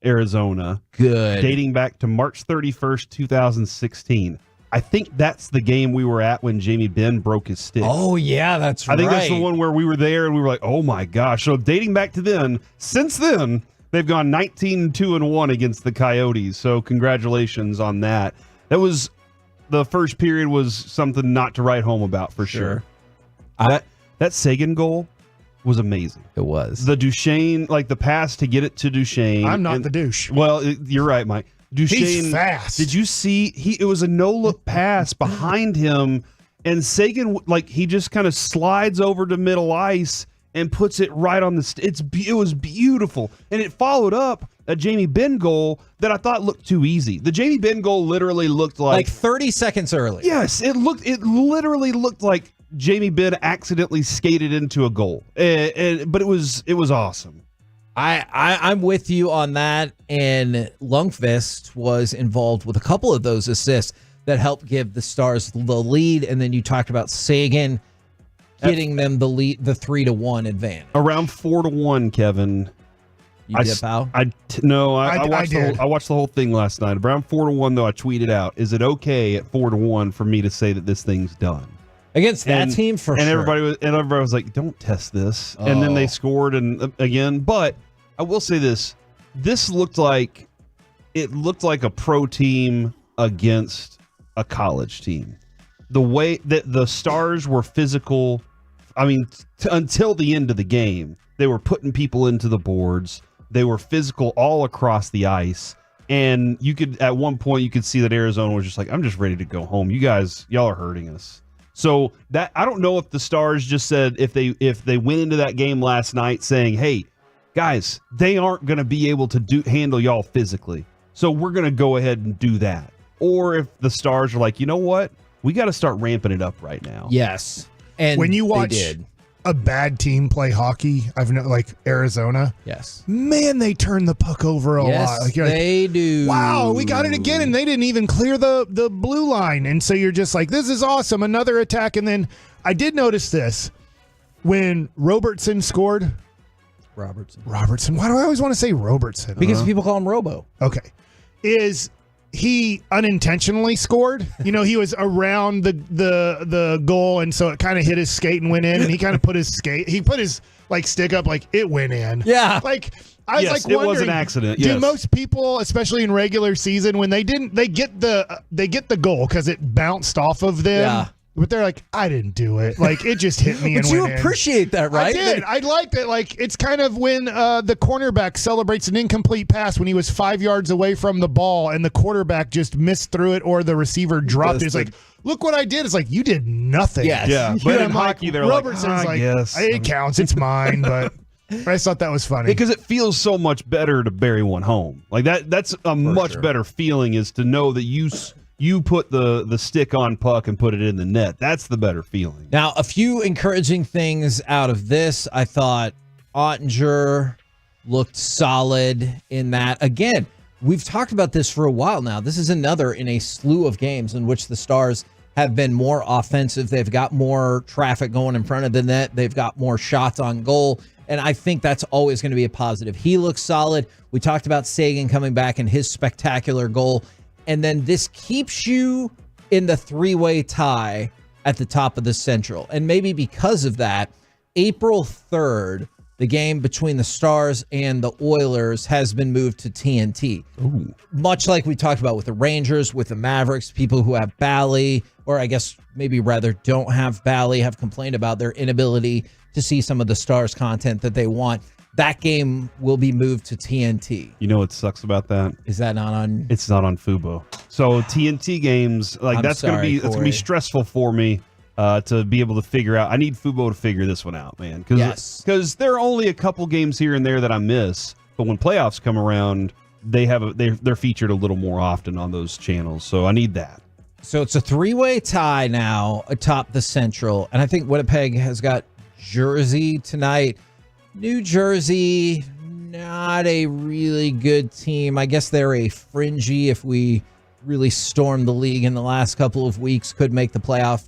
Arizona. Good. Dating back to March 31st, 2016. I think that's the game we were at when Jamie Benn broke his stick. Oh, yeah, that's right. I think that's the one where we were there and we were like, oh my gosh. So dating back to then, since then, they've gone 19-2-1 against the Coyotes. So congratulations on that. The first period was something not to write home about for sure. That Sagan goal was amazing. It was. The Duchesne, like the pass to get it to Duchesne. I'm not the douche. Well, you're right, Mike. Duchesne, he's fast. Did you see? It was a no-look pass behind him, and Sagan, he just kind of slides over to middle ice and puts it right on the. It was beautiful, and it followed up a Jamie Benn goal that I thought looked too easy. The Jamie Benn goal literally looked like 30 seconds early. Yes, it literally looked like Jamie Benn accidentally skated into a goal, but it was awesome. I'm with you on that, and Lundqvist was involved with a couple of those assists that helped give the Stars the lead, and then you talked about Sagan getting them the lead, the 3-1 advantage. Around 4-1, Kevin. You dip out? I watched the whole thing last night. Around 4-1, though, I tweeted out, is it okay at 4-1 for me to say that this thing's done? Against that team, for sure. Everybody was like, don't test this. And then they scored again. But I will say this. This looked like a pro team against a college team. The way that the Stars were physical, until the end of the game, they were putting people into the boards. They were physical all across the ice. And at one point, you could see that Arizona was just like, I'm just ready to go home. Y'all are hurting us. So that I don't know if the Stars just said if they went into that game last night saying, hey, guys, they aren't going to be able to handle y'all physically. So we're going to go ahead and do that. Or if the Stars are like, you know what? We got to start ramping it up right now. Yes. And when you watch a bad team play hockey, like Arizona. Yes. Man, they turn the puck over a lot. Like, they do. Wow, we got it again, and they didn't even clear the blue line. And so you're just like, this is awesome, another attack. And then I did notice this. When Robertson scored. Robertson. Why do I always want to say Robertson? Because people call him Robo. Okay. he unintentionally scored. You know, he was around the goal, and so it kind of hit his skate and went in, and he kind of put his stick up like it went in. Yeah. Like I was like wondering, it was an accident. Do Yes. most people, especially in regular season, when they get the goal because it bounced off of them? Yeah. But they're like, I didn't do it. Like, it just hit me and But you went in. appreciate that, right? I did. I liked it. Like, it's kind of when the cornerback celebrates an incomplete pass when he was 5 yards away from the ball and the quarterback just missed through it or the receiver dropped it. It's like, look what I did. It's like, you did nothing. Yes. Yeah. But in hockey, they're Robertson's like, yes. it counts. It's mine. But I just thought that was funny. Because it feels so much better to bury one home. Like that's a much better feeling, is to know that you put the stick on puck and put it in the net. That's the better feeling. Now, a few encouraging things out of this. I thought Oettinger looked solid in that. Again, we've talked about this for a while now. This is another in a slew of games in which the Stars have been more offensive. They've got more traffic going in front of the net. They've got more shots on goal. And I think that's always going to be a positive. He looks solid. We talked about Sagan coming back and his spectacular goal. And then this keeps you in the three-way tie at the top of the Central. And maybe because of that, April 3rd, the game between the Stars and the Oilers has been moved to TNT. Ooh. Much like we talked about with the Rangers, with the Mavericks, people who have Bally, or I guess maybe rather don't have Bally, have complained about their inability to see some of the Stars content that they want. That game will be moved to TNT. You know what sucks about that? Is that not on? It's not on Fubo. So TNT games, like that's gonna be stressful for me to be able to figure out. I need Fubo to figure this one out, man. Because there are only a couple games here and there that I miss, but when playoffs come around, they're featured a little more often on those channels. So I need that. So it's a three-way tie now atop the Central, and I think Winnipeg has got Jersey tonight. New Jersey, not a really good team. I guess they're a fringy, if we really stormed the league in the last couple of weeks, could make the playoff,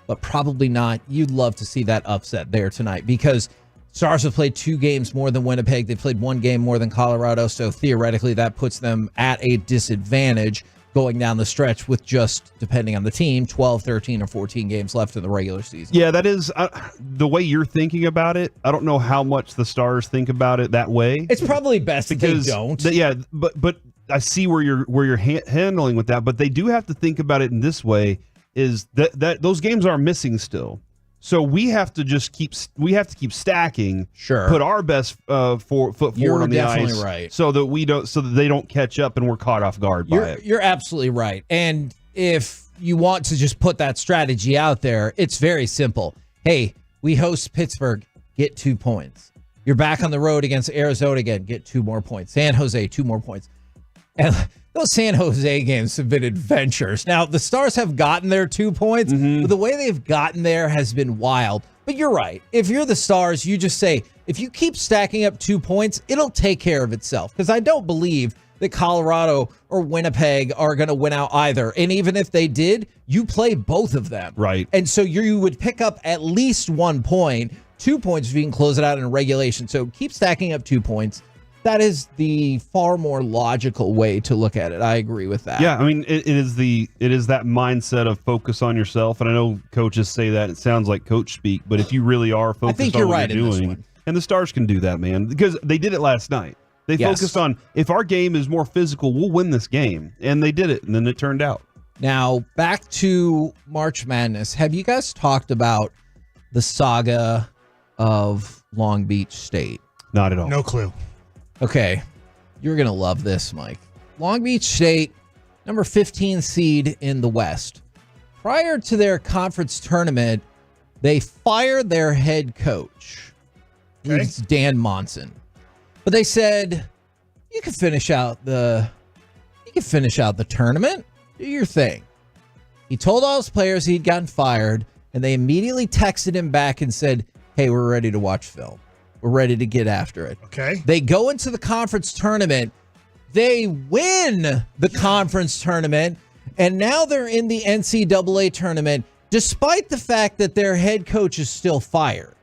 but probably not. You'd love to see that upset there tonight because Stars have played 2 games more than Winnipeg. They played 1 game more than Colorado, so theoretically that puts them at a disadvantage going down the stretch with just, depending on the team, 12, 13, or 14 games left in the regular season. Yeah, that is the way you're thinking about it. I don't know how much the Stars think about it that way. It's probably best because they don't. But I see where you're handling with that. But they do have to think about it in this way: is that those games are missing still. So we have to just keep stacking. Sure. Put our best foot forward on the ice, right. so that they don't catch up and we're caught off guard by it. You're absolutely right. And if you want to just put that strategy out there, it's very simple. Hey, we host Pittsburgh, get 2 points. You're back on the road against Arizona again, get 2 more points. San Jose, 2 more points. And those San Jose games have been adventures. Now, the Stars have gotten their 2 points, but the way they've gotten there has been wild. But you're right. If you're the Stars, you just say, if you keep stacking up 2 points, it'll take care of itself. Because I don't believe that Colorado or Winnipeg are going to win out either. And even if they did, you play both of them. Right. And so you would pick up at least 1 point, 2 points if you can close it out in regulation. So keep stacking up 2 points. That is the far more logical way to look at it. I agree with that. Yeah, I mean, it is that mindset of focus on yourself. And I know coaches say that. It sounds like coach speak. But if you really are focused on what you're doing, and the Stars can do that, man, because they did it last night. They focused on, if our game is more physical, we'll win this game. And they did it, and then it turned out. Now, back to March Madness. Have you guys talked about the saga of Long Beach State? Not at all. No clue. Okay, you're going to love this, Mike. Long Beach State, number 15 seed in the West. Prior to their conference tournament, they fired their head coach. Okay. It's Dan Monson. But they said, you can finish out the tournament. Do your thing. He told all his players he'd gotten fired, and they immediately texted him back and said, hey, we're ready to watch film. We're ready to get after it. Okay. They go into the conference tournament. They win the conference tournament, and now they're in the NCAA tournament, despite the fact that their head coach is still fired.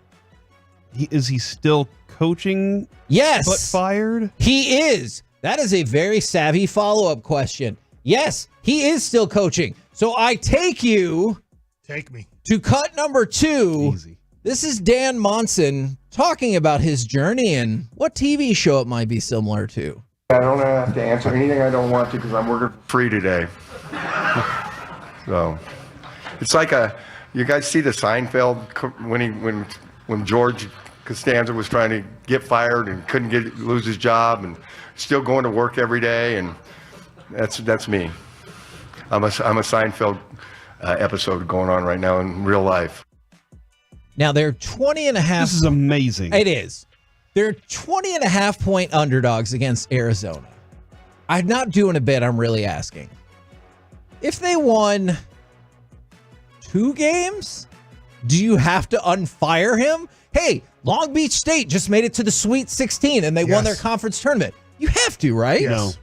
Is he still coaching? Yes. But fired? He is. That is a very savvy follow-up question. Yes, he is still coaching. So I take you to cut number 2. Easy. This is Dan Monson talking about his journey and what TV show it might be similar to. I don't have to answer anything I don't want to because I'm working for free today. So it's like you guys see the Seinfeld when George Costanza was trying to get fired and couldn't lose his job and still going to work every day, and that's me. I'm a Seinfeld episode going on right now in real life. Now they're 20.5. This is amazing. It is. They're 20.5 point underdogs against Arizona. I'm not doing a bit. I'm really asking. If they won 2 games, do you have to unfire him? Hey, Long Beach State just made it to the Sweet 16 and they won their conference tournament. You have to, right? Yes.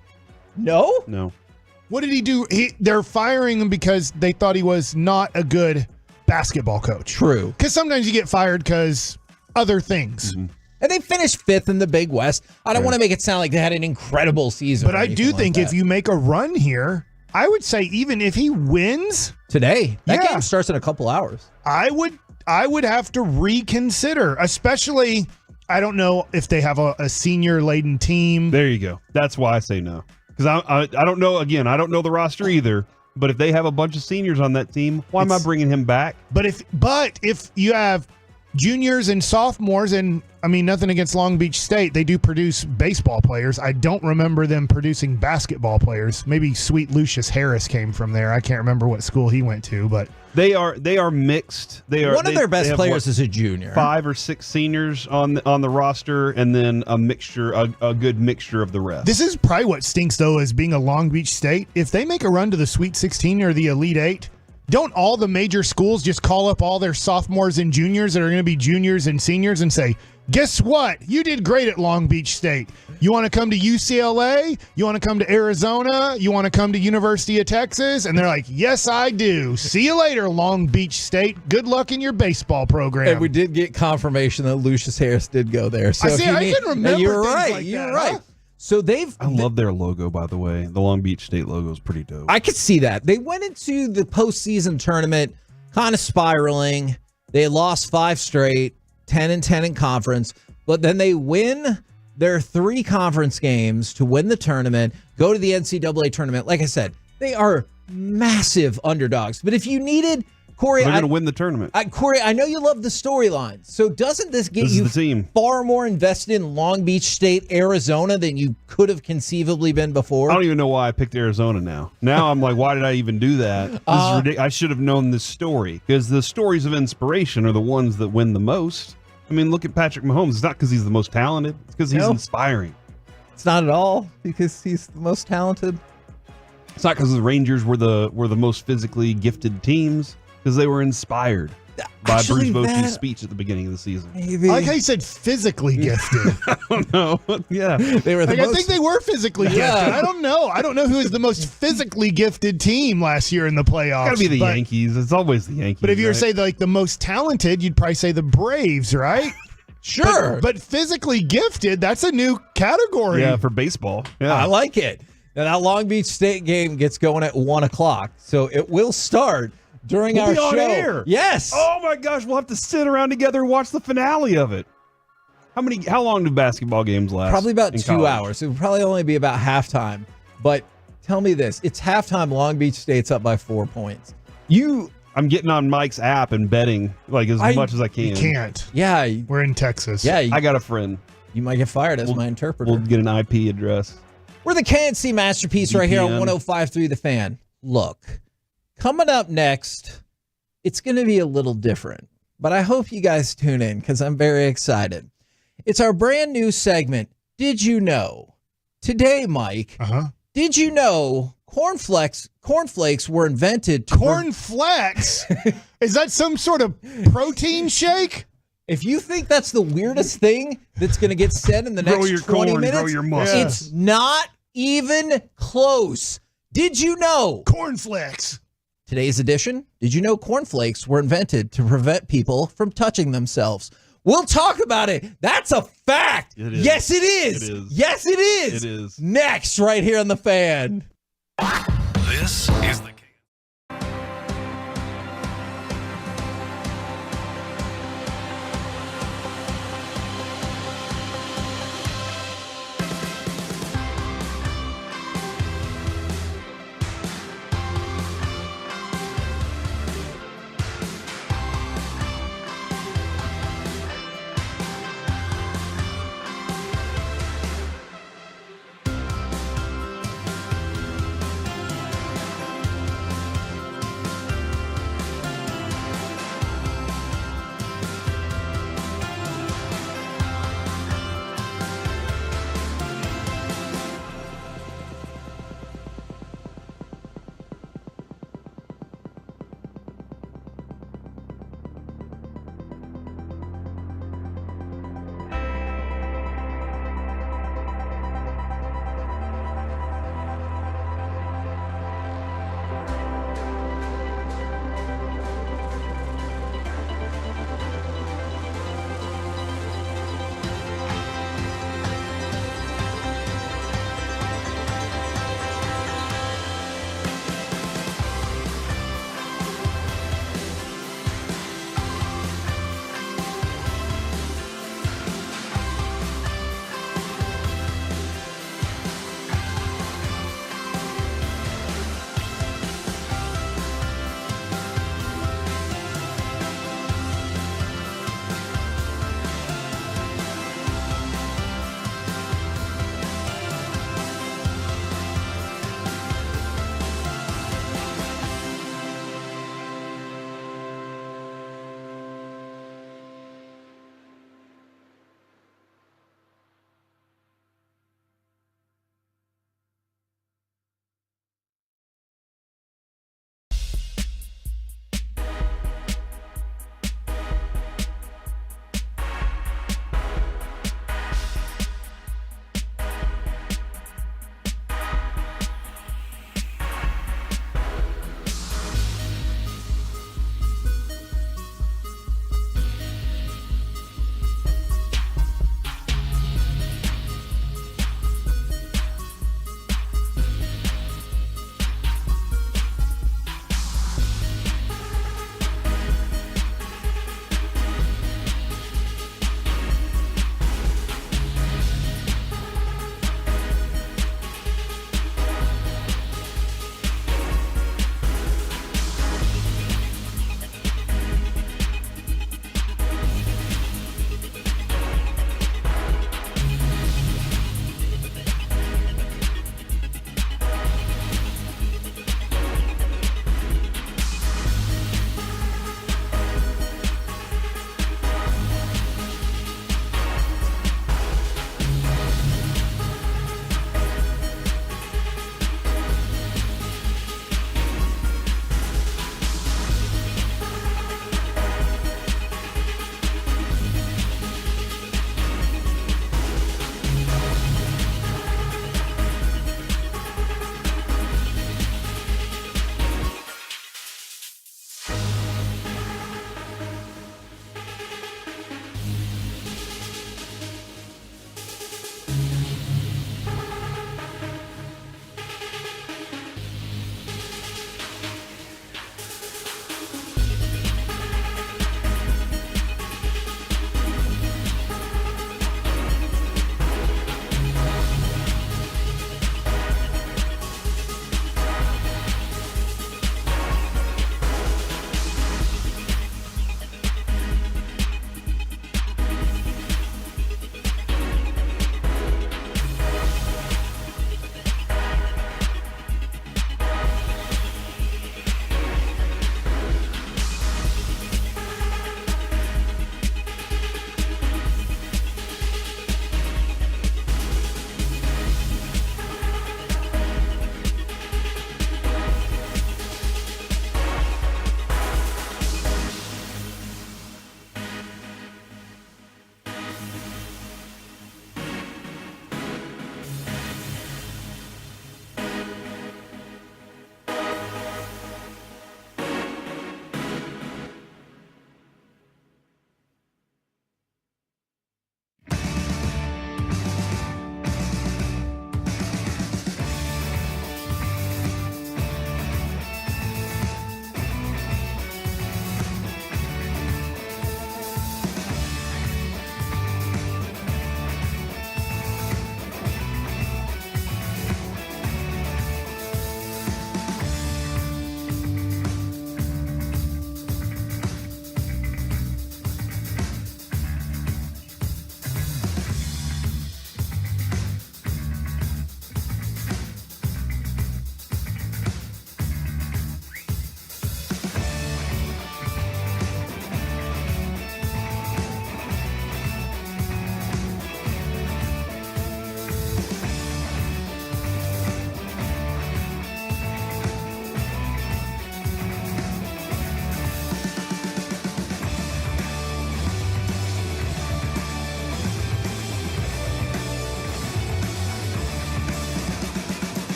No? No. What did he do? They're firing him because they thought he was not a good basketball coach. True. Because sometimes you get fired because other things. Mm-hmm. And they finished 5th in the Big West. I don't want to make it sound like they had an incredible season. But I do think if you make a run here, I would say even if he wins today, that game starts in a couple hours. I would have to reconsider, especially I don't know if they have a senior laden team. There you go. That's why I say no. Because I don't know. Again, I don't know the roster either. But if they have a bunch of seniors on that team, why am I bringing him back? But if you have juniors and sophomores, and I mean nothing against Long Beach State, they do produce baseball players. I don't remember them producing basketball players. Maybe Sweet Lucius Harris came from there. I can't remember what school he went to, but they are mixed. One of their best players is a junior. 5 or 6 seniors on the roster, and then a mixture, a good mixture of the rest. This is probably what stinks though, as being a Long Beach State. If they make a run to the Sweet 16 or the Elite 8, don't all the major schools just call up all their sophomores and juniors that are going to be juniors and seniors and say, guess what? You did great at Long Beach State. You want to come to UCLA? You want to come to Arizona? You want to come to University of Texas? And they're like, yes, I do. See you later, Long Beach State. Good luck in your baseball program. And we did get confirmation that Lucius Harris did go there. So I can remember. You're right. Like you're that, right. Huh? So I love their logo, by the way. The Long Beach State logo is pretty dope. I could see that. They went into the postseason tournament kind of spiraling. They lost 5 straight, 10-10 in conference, but then they win their 3 conference games to win the tournament, go to the NCAA tournament. Like I said, they are massive underdogs. But if you needed Corey, they're going to win the tournament. Corey, I know you love the storyline. So doesn't this get you far more invested in Long Beach State, Arizona than you could have conceivably been before? I don't even know why I picked Arizona now. Now I'm like, why did I even do that? This is ridiculous. I should have known this story, because the stories of inspiration are the ones that win the most. I mean, look at Patrick Mahomes. It's not because he's the most talented. It's because he's inspiring. It's not at all because he's the most talented. It's not because the Rangers were the most physically gifted teams. Because they were inspired by Bruce Bochy's speech at the beginning of the season. Maybe. I like how you said physically gifted. I don't know. Yeah. They were I think they were physically gifted. I don't know. I don't know who is the most physically gifted team last year in the playoffs. It's got to be the Yankees. It's always the Yankees. But if you were to say the most talented, you'd probably say the Braves, right? Sure. But physically gifted, that's a new category. Yeah, for baseball. Yeah. I like it. Now that Long Beach State game gets going at 1 o'clock, so it will start during our show. Air. Yes. Oh my gosh, we'll have to sit around together and watch the finale of it. How long do basketball games last? Probably about 2 hours. It would probably only be about halftime. But tell me this, it's halftime, Long Beach State's up by 4 points. I'm getting on Mike's app and betting like as much as I can. You can't. Yeah. We're in Texas. Yeah. I got a friend. You might get fired as my interpreter. We'll get an IP address. We're the KNC Masterpiece right here on 105.3 The Fan. Look, coming up next, it's going to be a little different, but I hope you guys tune in because I'm very excited. It's our brand new segment, Did You Know? Today, Mike, did you know cornflakes were invented to... Cornflakes? Is that some sort of protein shake? If you think that's the weirdest thing that's going to get said in the next 20 minutes, grow your muscle. It's not even close. Did you know? Cornflakes. Today's edition, did you know cornflakes were invented to prevent people from touching themselves? We'll talk about it. That's a fact. It is. Yes, it is. It is. Yes, it is. It is. Next, right here on The Fan. This is the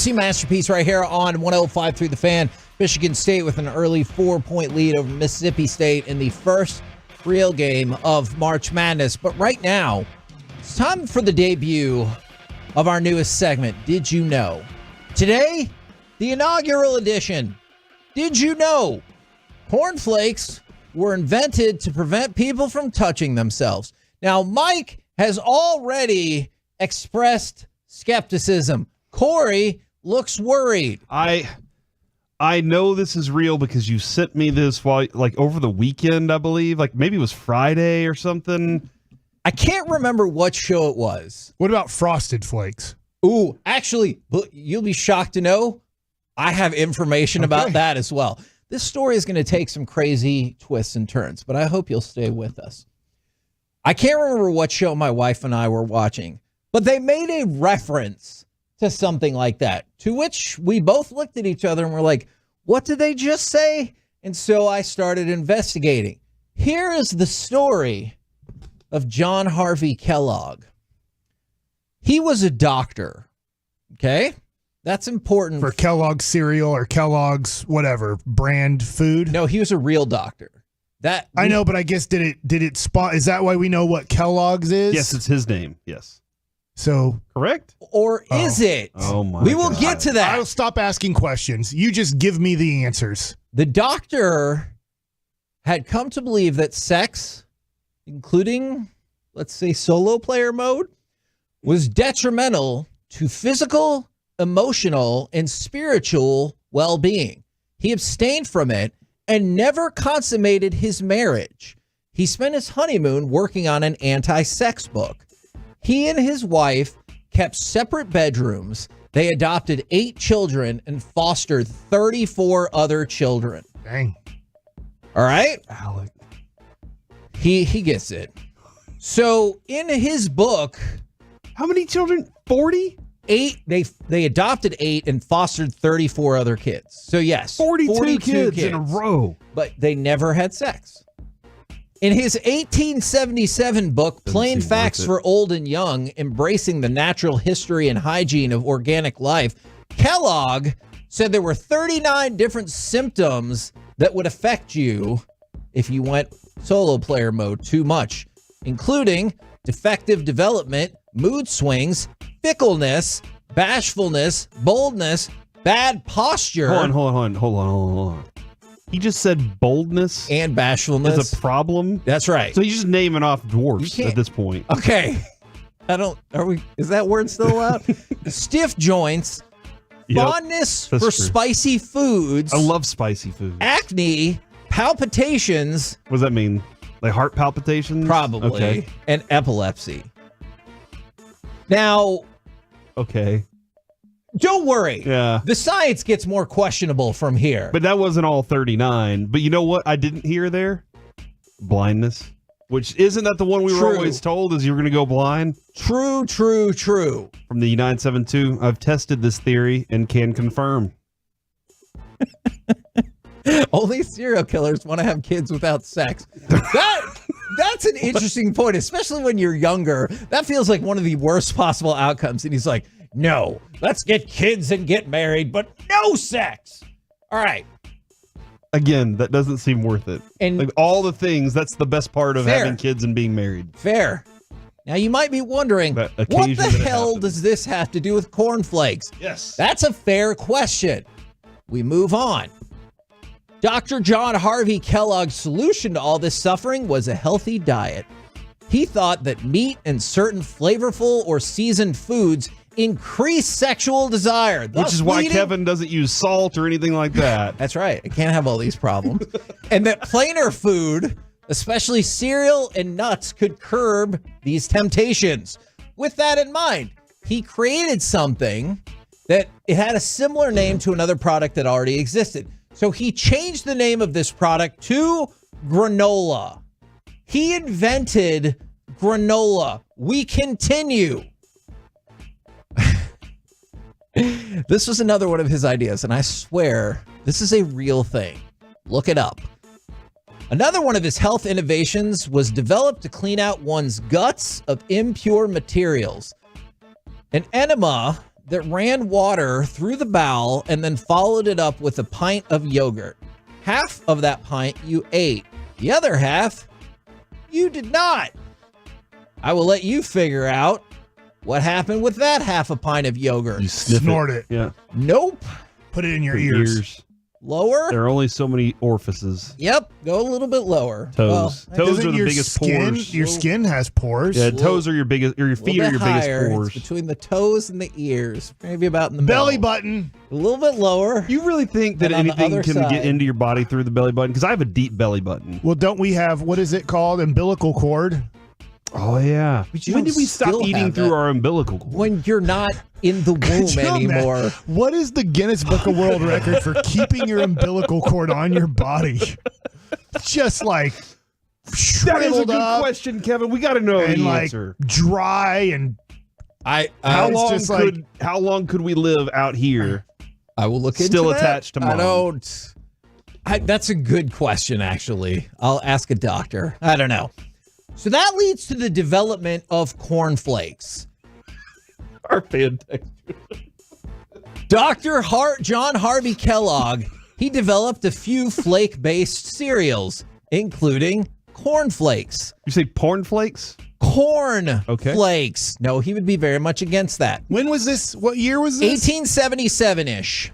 KMC Masterpiece right here on 105.3 The Fan. Michigan State with an early 4-point lead over Mississippi State in the first real game of March Madness. But right now, it's time for the debut of our newest segment, Did You Know? Today, the inaugural edition. Did you know cornflakes were invented to prevent people from touching themselves? Now, Mike has already expressed skepticism. Corey looks worried. I know this is real because you sent me this over the weekend, I believe. Like maybe it was Friday or something. I can't remember what show it was. What about Frosted Flakes? Ooh, actually, you'll be shocked to know I have information about that as well. This story is going to take some crazy twists and turns, but I hope you'll stay with us. I can't remember what show my wife and I were watching, but they made a reference to something like that, to which we both looked at each other and were like, what did they just say? And so I started investigating. Here is the story of John Harvey Kellogg. He was a doctor, okay? That's important. For Kellogg's cereal or Kellogg's whatever brand food? No, he was a real doctor. I know, but I guess did it spot? Is that why we know what Kellogg's is? Yes, it's his name. Yes. So correct? Or is it? Oh my! We will get to that. I'll stop asking questions. You just give me the answers. The doctor had come to believe that sex, including, let's say, solo player mode, was detrimental to physical, emotional, and spiritual well-being. He abstained from it and never consummated his marriage. He spent his honeymoon working on an anti-sex book. He and his wife kept separate bedrooms. They adopted 8 children and fostered 34 other children. Dang. All right? Alec. He gets it. So in his book... How many children? 40? 8. They adopted 8 and fostered 34 other kids. So yes, 42 kids in a row. But they never had sex. In his 1877 book, Plain Facts for Old and Young, Embracing the Natural History and Hygiene of Organic Life, Kellogg said there were 39 different symptoms that would affect you if you went solo player mode too much, including defective development, mood swings, fickleness, bashfulness, boldness, bad posture. Hold on. He just said boldness and bashfulness is a problem. That's right. So he's just naming off dwarfs at this point. Okay. Is that word still allowed? Stiff joints, fondness for spicy foods. I love spicy food. Acne, palpitations. What does that mean? Like heart palpitations? Probably. Okay. And epilepsy. Now. Okay. Don't worry. Yeah. The science gets more questionable from here. But that wasn't all 39. But you know what I didn't hear there? Blindness. Which isn't that the one we were always told is you're going to go blind? True. From the 972, I've tested this theory and can confirm. Only serial killers want to have kids without sex. That's an interesting point, especially when you're younger. That feels like one of the worst possible outcomes. And he's like, no, let's get kids and get married, but no sex. All right. Again, that doesn't seem worth it. And like all the things, that's the best part of Fair. having kids and being married. Fair. Now, you might be wondering, what the hell does this have to do with cornflakes? Yes. That's a fair question. We move on. Dr. John Harvey Kellogg's solution to all this suffering was a healthy diet. He thought that meat and certain flavorful or seasoned foods increase sexual desire. Which is why Kevin doesn't use salt or anything like that. That's right. I can't have all these problems. And that plainer food, especially cereal and nuts, could curb these temptations. With that in mind, he created something that it had a similar name to another product that already existed. So he changed the name of this product to granola. He invented granola. We continue. This was another one of his ideas, and I swear this is a real thing. Look it up. Another one of his health innovations was developed to clean out one's guts of impure materials. An enema that ran water through the bowel and then followed it up with a pint of yogurt. Half of that pint you ate. The other half, you did not. I will let you figure out what happened with that half a pint of yogurt. You Snort it. Yeah. Nope. Put it in your ears. Lower. There are only so many orifices. Yep. Go a little bit lower. Toes. Toes Doesn't are the your biggest skin, pores. Your skin has pores. Yeah, toes are your biggest, or your feet are your biggest pores. It's between the toes and the ears. Maybe about in the Belly middle. button. A little bit lower. You really think that And on the anything other can side. get into your body through the belly button? Because I have a deep belly button. Well, don't we have, what is it called? Umbilical cord. Oh, yeah. But you When don't did we stop still eating have through that. our umbilical cord? When you're not in the womb you anymore. imagine- What is the Guinness Book of World Record for keeping your umbilical cord on your body? Just like That is a shriveled good up question, Kevin. We got to know and the like answer. dry and How it's long just how long could we live out here? I will look into Still that. attached to mom. I don't. That's a good question, actually. I'll ask a doctor. I don't know. So that leads to the development of cornflakes. Our fan text. Dr. John Harvey Kellogg, he developed a few flake-based cereals, including cornflakes. You say porn flakes? Corn Okay. flakes. No, he would be very much against that. When was this? What year was this? 1877-ish.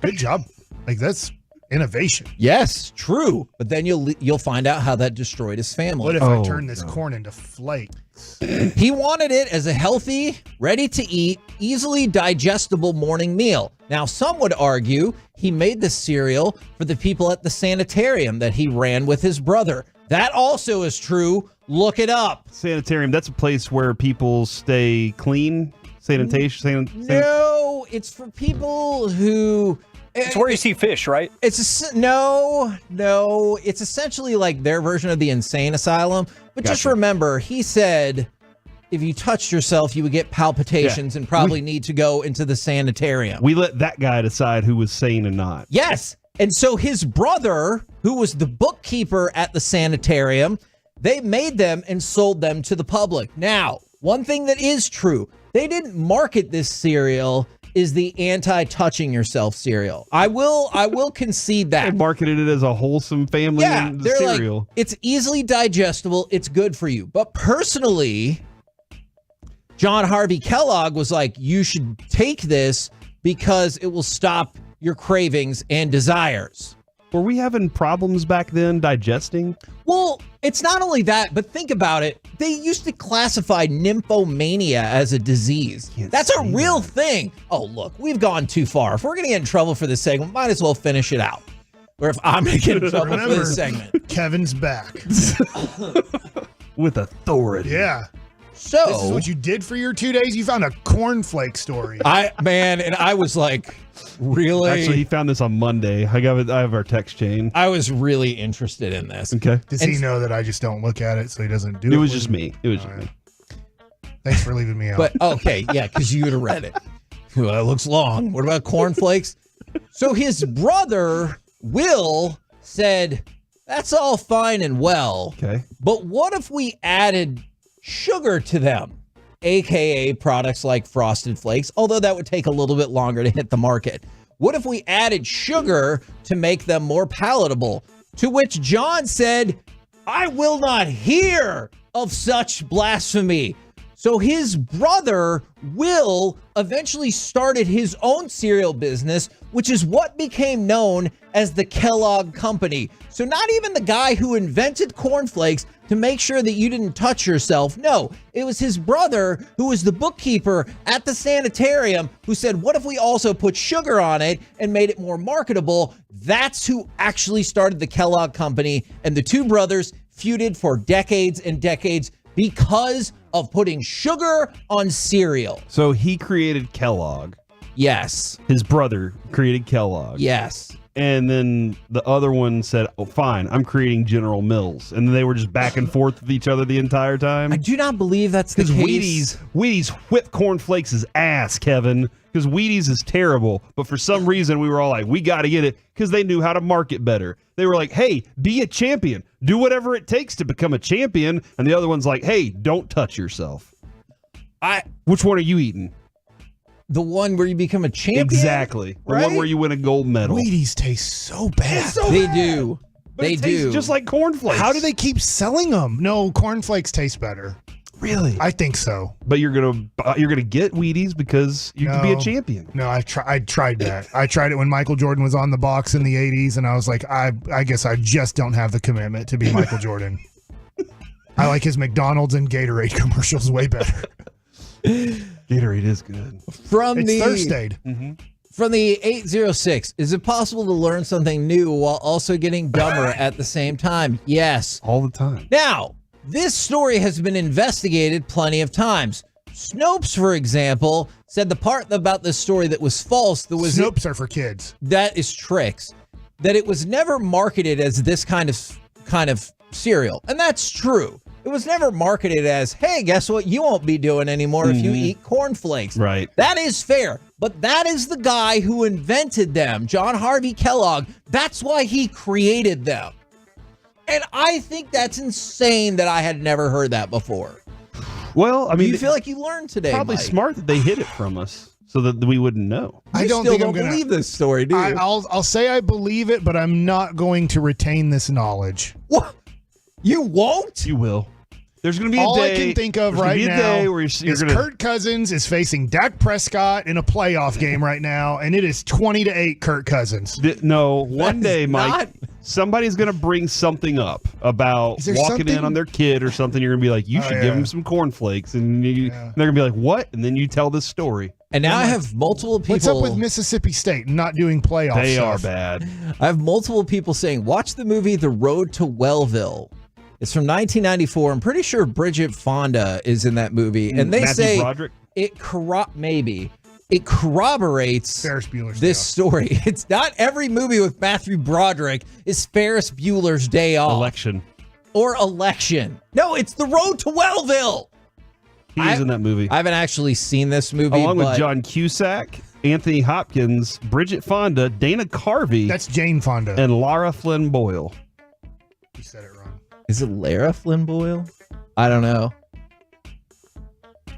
Good job. Like that's innovation. Yes, true. But then you'll find out how that destroyed his family. What if I turn this corn into flakes? He wanted it as a healthy, ready-to-eat, easily digestible morning meal. Now, some would argue he made the cereal for the people at the sanitarium that he ran with his brother. That also is true. Look it up. Sanitarium, that's a place where people stay clean. Sanitation. No, it's for people who... It's where you see fish, right? No. It's essentially like their version of the insane asylum. But just remember, he said if you touched yourself, you would get palpitations and probably need to go into the sanitarium. We let that guy decide who was sane and not. Yes. And so his brother, who was the bookkeeper at the sanitarium, they made them and sold them to the public. Now, one thing that is true, they didn't market this cereal is the anti-touching yourself cereal. I will concede that. They marketed it as a wholesome family cereal. Like, it's easily digestible. It's good for you. But personally, John Harvey Kellogg was like, you should take this because it will stop your cravings and desires. Were we having problems back then digesting? Well, it's not only that, but think about it. They used to classify nymphomania as a disease. That's a real thing. Oh, look, we've gone too far. If we're going to get in trouble for this segment, might as well finish it out. Or if I'm going to get in trouble for this segment. Kevin's back. With authority. Yeah. So this is what you did for your 2 days? You found a cornflake story. And I was like, really? Actually, he found this on Monday. I have our text chain. I was really interested in this. Okay. Does he know that I just don't look at it so he doesn't do it? It was just me. It was just me. Thanks for leaving me out. But okay, yeah, because you would have read it. Well, it looks long. What about cornflakes? So his brother, Will, said, that's all fine and well. Okay. But what if we added sugar to them, aka products like Frosted Flakes, although that would take a little bit longer to hit the market. What if we added sugar to make them more palatable? To which John said, I will not hear of such blasphemy. So his brother, Will, eventually started his own cereal business, which is what became known as the Kellogg Company. So not even the guy who invented cornflakes to make sure that you didn't touch yourself. No, it was his brother who was the bookkeeper at the sanitarium who said, what if we also put sugar on it and made it more marketable? That's who actually started the Kellogg Company. And the two brothers feuded for decades and decades because of putting sugar on cereal. So he created Kellogg. Yes. His brother created Kellogg. Yes. And then the other one said, oh, fine, I'm creating General Mills. And then they were just back and forth with each other the entire time. I do not believe that's the case. Wheaties whip cornflakes' ass, Kevin. Because Wheaties is terrible. But for some reason, we were all like, we got to get it. Because they knew how to market better. They were like, hey, be a champion. Do whatever it takes to become a champion. And the other one's like, hey, don't touch yourself. Which one are you eating? The one where you become a champion? Exactly. The right? one where you win a gold medal. Wheaties taste so bad. They do. But They it tastes do. just like cornflakes. How do they keep selling them? No, cornflakes taste better. Really? I think so. But you're gonna get Wheaties because you can be a champion. No, I tried that. I tried it when Michael Jordan was on the box in the 80s, and I was like, I guess I just don't have the commitment to be Michael Jordan. I like his McDonald's and Gatorade commercials way better. Gatorade is good. From It's the Thursday. From the 806, is it possible to learn something new while also getting dumber at the same time? Yes. All the time. Now, this story has been investigated plenty of times. Snopes, for example, said the part about this story that was false, that was Snopes are for kids. that is tricks, that it was never marketed as this kind of cereal. And that's true. It was never marketed as, hey, guess what you won't be doing anymore if you eat cornflakes. Right. That is fair. But that is the guy who invented them, John Harvey Kellogg. That's why he created them. And I think that's insane that I had never heard that before. Well, I mean, Do you feel like you learned today, probably Mike? smart that they hid it from us so that we wouldn't know. You I don't still think I'm don't gonna believe this story, do you? I'll say I believe it, but I'm not going to retain this knowledge. What? You won't? You will. There's going to be a All day. I can think of there's gonna right be a now day where you're is gonna, Kirk Cousins is facing Dak Prescott in a playoff game right now, and it is 20-8 Kirk Cousins. No, one day, Mike, not- somebody's going to bring something up about Is there walking in something- on their kid or something. You're going to be like, you should give him some cornflakes. And they're going to be like, what? And then you tell this story. And now I have multiple people. What's up with Mississippi State not doing playoff They stuff? are bad. I have multiple people saying, watch the movie The Road to Wellville. It's from 1994. I'm pretty sure Bridget Fonda is in that movie. And they Matthew say Broderick? it corroborates Ferris Bueller's this Day story. It's not every movie with Matthew Broderick is Ferris Bueller's Day Off. Election. Or Election. No, it's The Road to Wellville. He is in that movie. I haven't actually seen this movie. Along with but John Cusack, Anthony Hopkins, Bridget Fonda, Dana Carvey. That's Jane Fonda. And Lara Flynn Boyle. You said it wrong. Is it Lara Flynn Boyle? I don't know.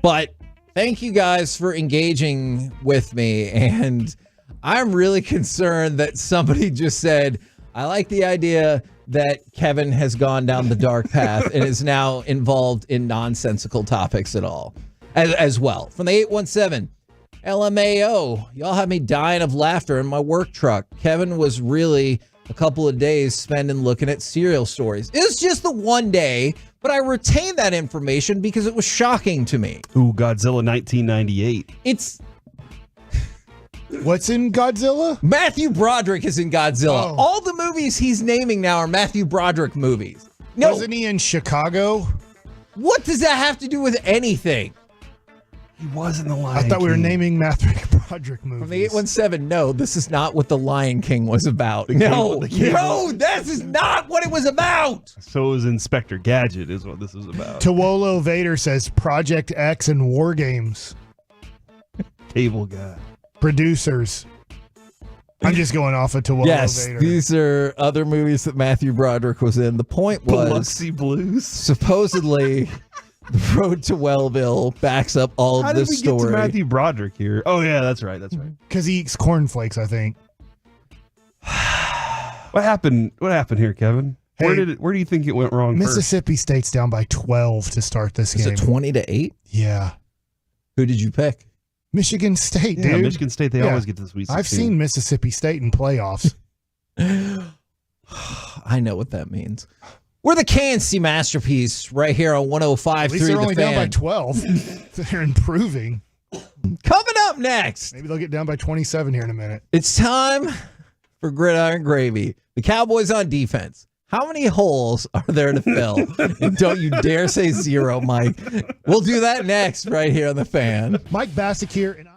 But thank you guys for engaging with me. And I'm really concerned that somebody just said, I like the idea that Kevin has gone down the dark path and is now involved in nonsensical topics at all as well. From the 817, LMAO, y'all have me dying of laughter in my work truck. Kevin was really a couple of days spending looking at cereal stories. It was just the one day, but I retained that information because it was shocking to me. Ooh, Godzilla 1998. It's What's in Godzilla? Matthew Broderick is in Godzilla. Oh. All the movies he's naming now are Matthew Broderick movies. No, Wasn't he in Chicago? what does that have to do with anything? He was in The Lion I thought we were King. naming Matthew Broderick movies. From the 817, no, this is not what The Lion King was about. No, this is not what it was about. So is Inspector Gadget is what this is about. Tawolo Vader says Project X and War Games. Cable guy. Producers. I'm just going off of Tawolo Yes, Vader. these are other movies that Matthew Broderick was in. The point was, Biloxi Blues. supposedly, The Road to Wellville backs up all How of did this we story. get to Matthew Broderick here? Oh yeah, that's right. That's right. Because he eats cornflakes, I think. What happened? What happened here, Kevin? Where Hey, did Where do you think it went wrong? Mississippi State's down by 12 to start this Is game. it 20-8? Yeah. Who did you pick? Michigan State, Yeah, dude. Michigan State. They Yeah. always get to the Sweet 16. I've seen Mississippi State in playoffs. I know what that means. We're the KNC Masterpiece right here on 105.3 At least they're The only down by Fan. 12. They're improving. Coming up next, Maybe they'll get down by 27 here in a minute. it's time for Gridiron Gravy. The Cowboys on defense. How many holes are there to fill? And don't you dare say zero, Mike. We'll do that next right here on The Fan. Mike Bassick here, and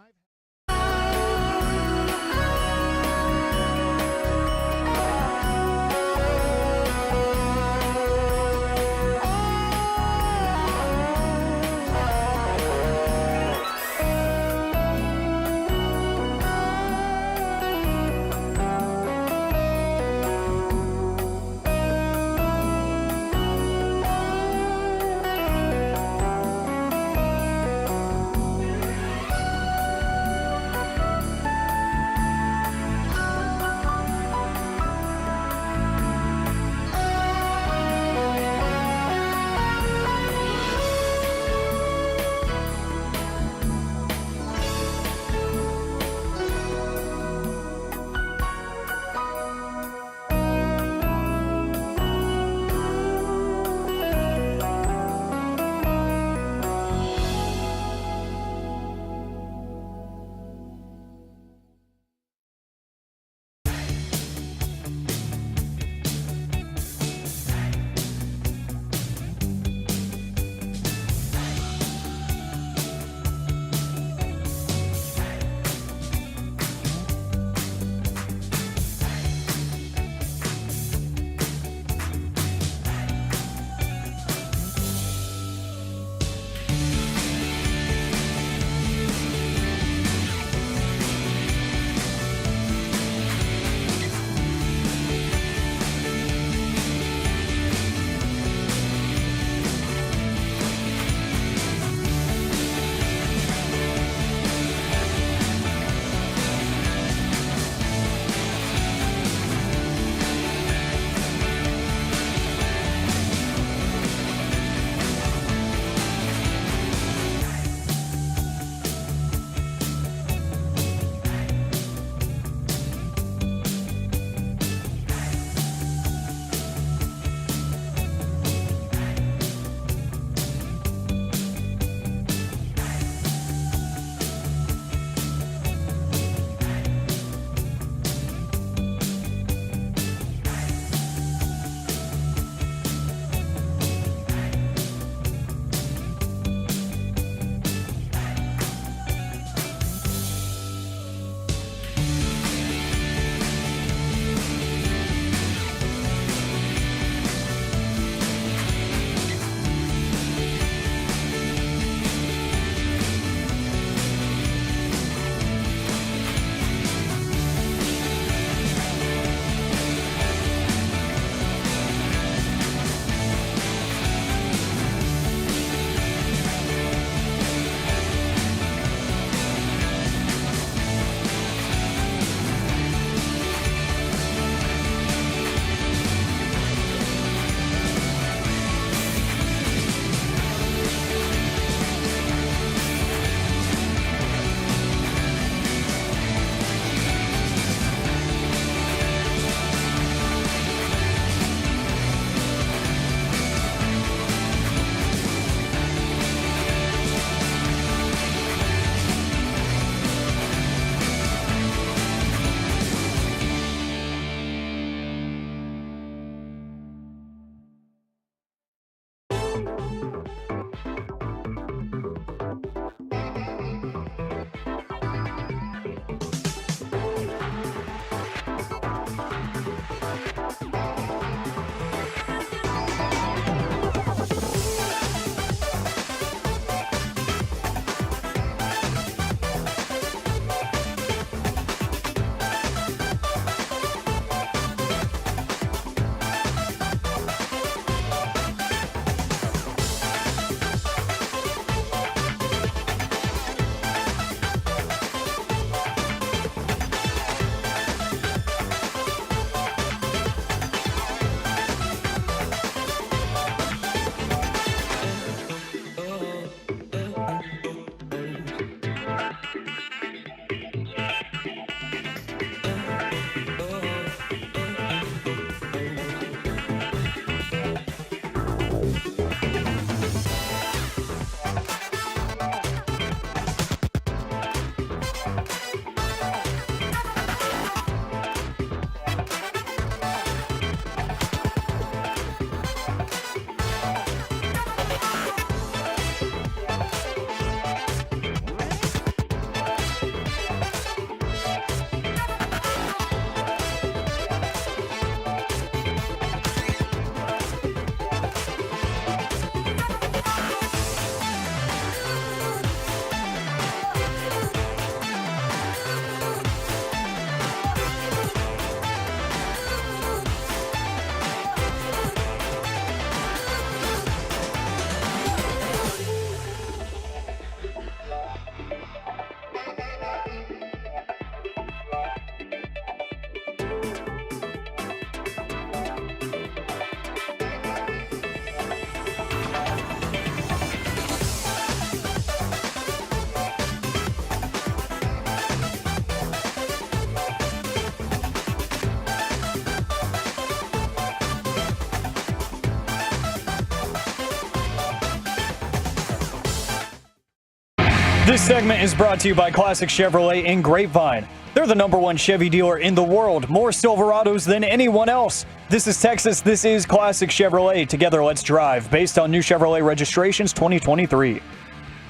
This segment is brought to you by Classic Chevrolet in Grapevine. They're the #1 Chevy dealer in the world. More Silverados than anyone else. This is Texas. This is Classic Chevrolet. Together, let's drive. Based on new Chevrolet registrations 2023.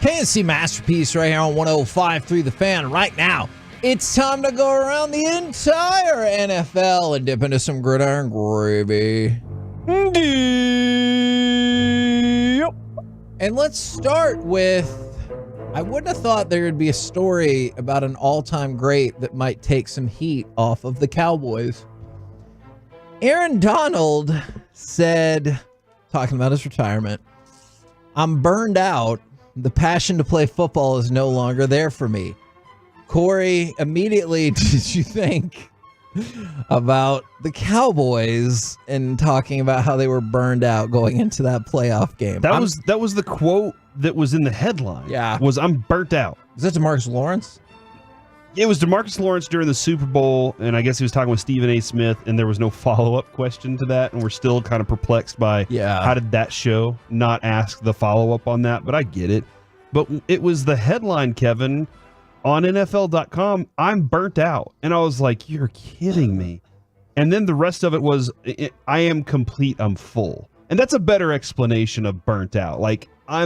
KNC Masterpiece right here on 105.3 The Fan. Right now, it's time to go around the entire NFL and dip into some gridiron gravy. And let's start with, I wouldn't have thought there would be a story about an all-time great that might take some heat off of the Cowboys. Aaron Donald said, talking about his retirement, "I'm burned out. The passion to play football is no longer there for me." Corey, immediately did you think about the Cowboys and talking about how they were burned out going into that playoff game? That was the quote that was in the headline. Yeah. Was "I'm burnt out." Is that DeMarcus Lawrence? It was DeMarcus Lawrence during the Super Bowl, and I guess he was talking with Stephen A. Smith, and there was no follow-up question to that, and we're still kind of perplexed by how did that show not ask the follow-up on that, but I get it. But it was the headline, Kevin, on NFL.com, "I'm burnt out." And I was like, you're kidding me. And then the rest of it was, "I am complete, I'm full." And that's a better explanation of burnt out. Like, I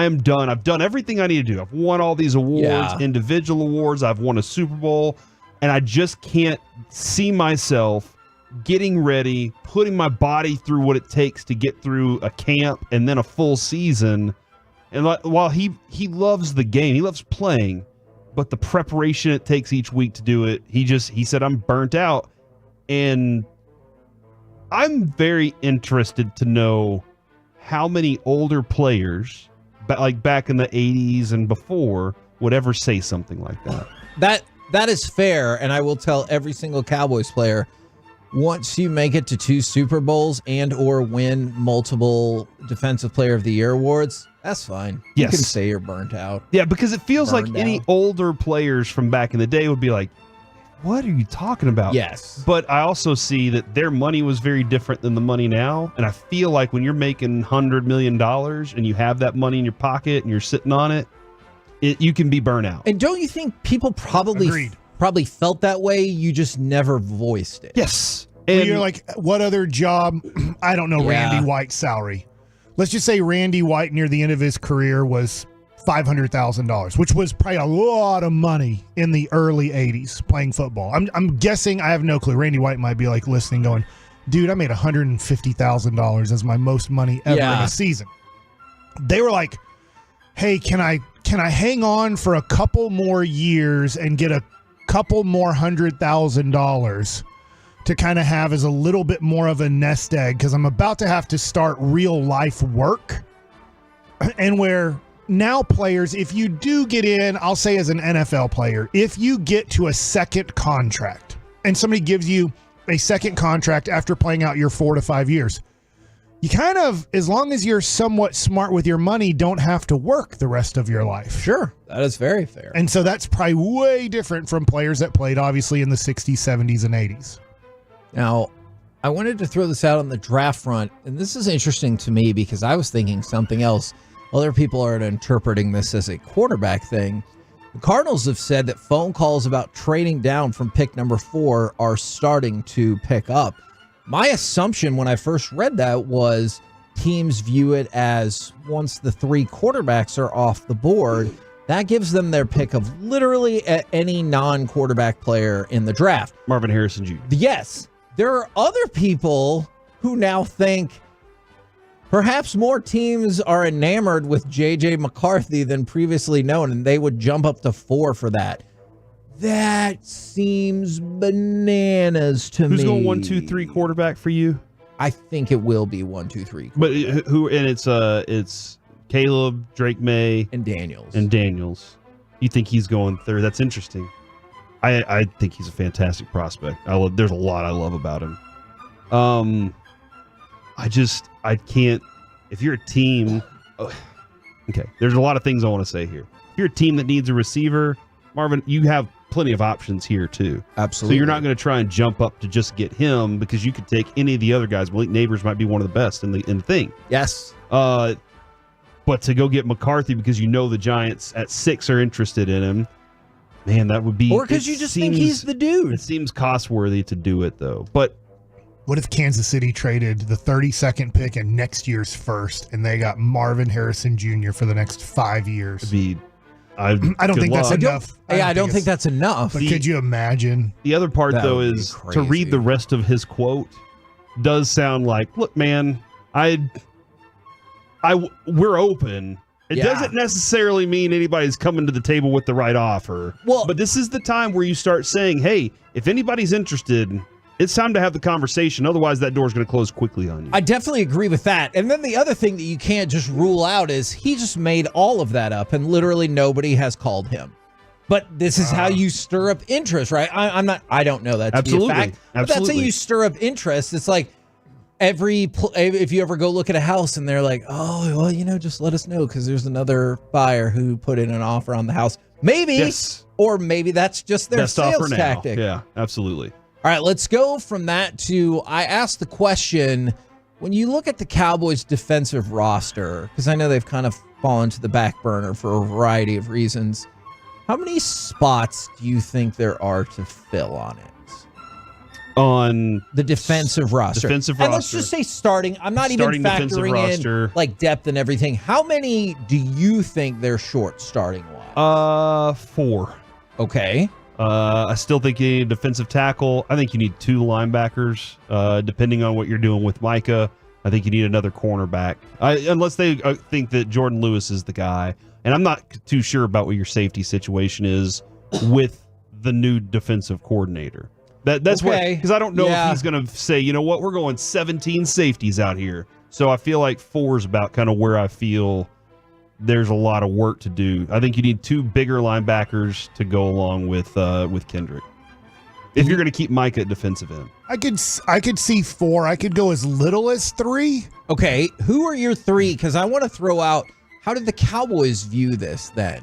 am done. I've done everything I need to do. I've won all these awards, individual awards. I've won a Super Bowl. And I just can't see myself getting ready, putting my body through what it takes to get through a camp and then a full season. And while he loves the game, he loves playing, but the preparation it takes each week to do it, he said, "I'm burnt out." And I'm very interested to know how many older players, like back in the 80s and before, would ever say something like that. That is fair, and I will tell every single Cowboys player, once you make it to 2 Super Bowls and or win multiple Defensive Player of the Year awards, that's fine. You can say you're burnt out. Yeah, because it feels like Burned any out. older players from back in the day would be like, "What are you talking about?" Yes. But I also see that their money was very different than the money now. And I feel like when you're making $100 million and you have that money in your pocket and you're sitting on it, you can be burnt out. And don't you think people probably felt that way? You just never voiced it. Yes. Well, you're like, what other job? I don't know. Yeah. Randy White's salary. Let's just say Randy White near the end of his career was $500,000, which was probably a lot of money in the early 80s playing football. I'm guessing, I have no clue. Randy White might be like listening going, "Dude, I made $150,000 as my most money ever in a season." They were like, "Hey, can I hang on for a couple more years and get a couple more $100,000 to kind of have as a little bit more of a nest egg, because I'm about to have to start real life work." And where now players, if you do get in, I'll say as an NFL player, if you get to a second contract and somebody gives you a second contract after playing out your 4 to 5 years, you kind of, as long as you're somewhat smart with your money, don't have to work the rest of your life. Sure. That is very fair. And so that's probably way different from players that played obviously in the 60s, 70s, and 80s. Now, I wanted to throw this out on the draft front, and this is interesting to me because I was thinking something else. Other people are interpreting this as a quarterback thing. The Cardinals have said that phone calls about trading down from pick number 4 are starting to pick up. My assumption when I first read that was teams view it as once the 3 quarterbacks are off the board, that gives them their pick of literally any non-quarterback player in the draft. Marvin Harrison Jr. Yes. There are other people who now think perhaps more teams are enamored with J.J. McCarthy than previously known, and they would jump up to 4 for that. That seems bananas to me. Who's going 1, 2, 3 quarterback for you? I think it will be 1, 2, 3. But who? And it's Caleb, Drake May, and Daniels. You think he's going 3rd? That's interesting. I think he's a fantastic prospect. There's a lot I love about him. I can't. If you're a team, okay. There's a lot of things I want to say here. If you're a team that needs a receiver, Marvin, you have plenty of options here too. Absolutely. So you're not going to try and jump up to just get him because you could take any of the other guys. Malik Neighbors might be one of the best in the thing. Yes. But to go get McCarthy because you know the Giants at 6 are interested in him, man, that would be. Or because you just think he's the dude. It seems cost worthy to do it though. But what if Kansas City traded the 32nd pick and next year's first, and they got Marvin Harrison Jr. for the next 5 years? I don't think that's enough. I don't think that's enough. But could you imagine? The other part, though, is to read the rest of his quote does sound like, look, man, we're open. It doesn't necessarily mean anybody's coming to the table with the right offer. Well, but this is the time where you start saying, hey, if anybody's interested, it's time to have the conversation. Otherwise, that door's going to close quickly on you. I definitely agree with that. And then the other thing that you can't just rule out is he just made all of that up and literally nobody has called him. But this is how you stir up interest, right? I don't know that to be a fact. But that's how you stir up interest. It's like if you ever go look at a house and they're like, oh, well, just let us know because there's another buyer who put in an offer on the house. Maybe, or maybe that's just their best offer sales now. tactic. Yeah, absolutely. All right, let's go from that to I asked the question, when you look at the Cowboys' defensive roster, because I know they've kind of fallen to the back burner for a variety of reasons, how many spots do you think there are to fill on it? On the defensive roster. And let's just say starting. I'm not even factoring in like depth and everything. How many do you think they're short starting wise? 4. Okay. I still think you need a defensive tackle. I think you need 2 linebackers, depending on what you're doing with Micah. I think you need another cornerback, unless they think that Jordan Lewis is the guy. And I'm not too sure about what your safety situation is with the new defensive coordinator. That's what, because I don't know if he's going to say, you know what, we're going 17 safeties out here. So I feel like 4 is about kind of where I feel there's a lot of work to do. I think you need 2 bigger linebackers to go along with Kendrick. If you're going to keep Micah at defensive end. I could see 4. I could go as little as 3. Okay, who are your 3? Because I want to throw out, how did the Cowboys view this then?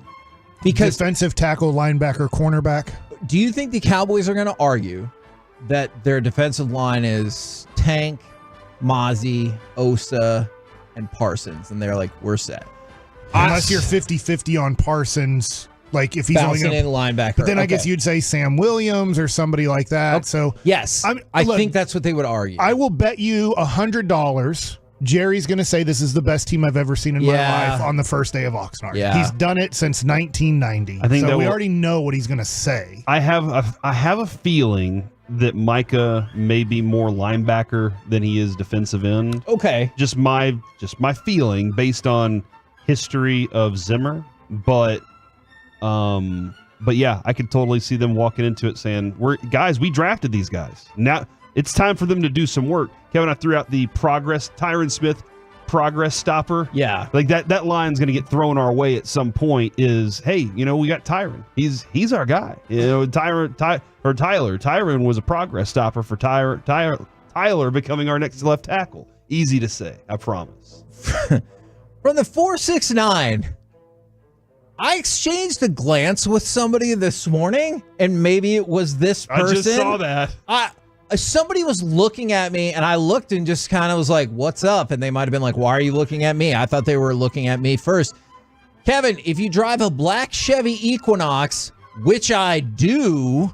Because defensive tackle, linebacker, cornerback. Do you think the Cowboys are going to argue that their defensive line is Tank, Mozzie, Osa, and Parsons, and they're like, we're set? Unless you're 50-50 on Parsons, like if he's bouncing only in linebacker. But then I guess you'd say Sam Williams or somebody like that. Okay. So yes, I think that's what they would argue. I will bet you $100. Jerry's going to say this is the best team I've ever seen in my life on the first day of Oxnard. Yeah. He's done it since 1990. I think so we already know what he's going to say. I have a feeling that Micah may be more linebacker than he is defensive end. Okay. Just my feeling based on history of Zimmer, but yeah, I could totally see them walking into it saying, we drafted these guys. Now it's time for them to do some work. Kevin, I threw out the Tyron Smith progress stopper. Yeah. Like that line's going to get thrown our way at some point is, hey, we got Tyron. He's our guy. Tyron was a progress stopper for Tyler becoming our next left tackle. Easy to say, I promise. From the 469, I exchanged a glance with somebody this morning, and maybe it was this person. I just saw that. Somebody was looking at me, and I looked and just kind of was like, what's up? And they might have been like, why are you looking at me? I thought they were looking at me first. Kevin, if you drive a black Chevy Equinox, which I do,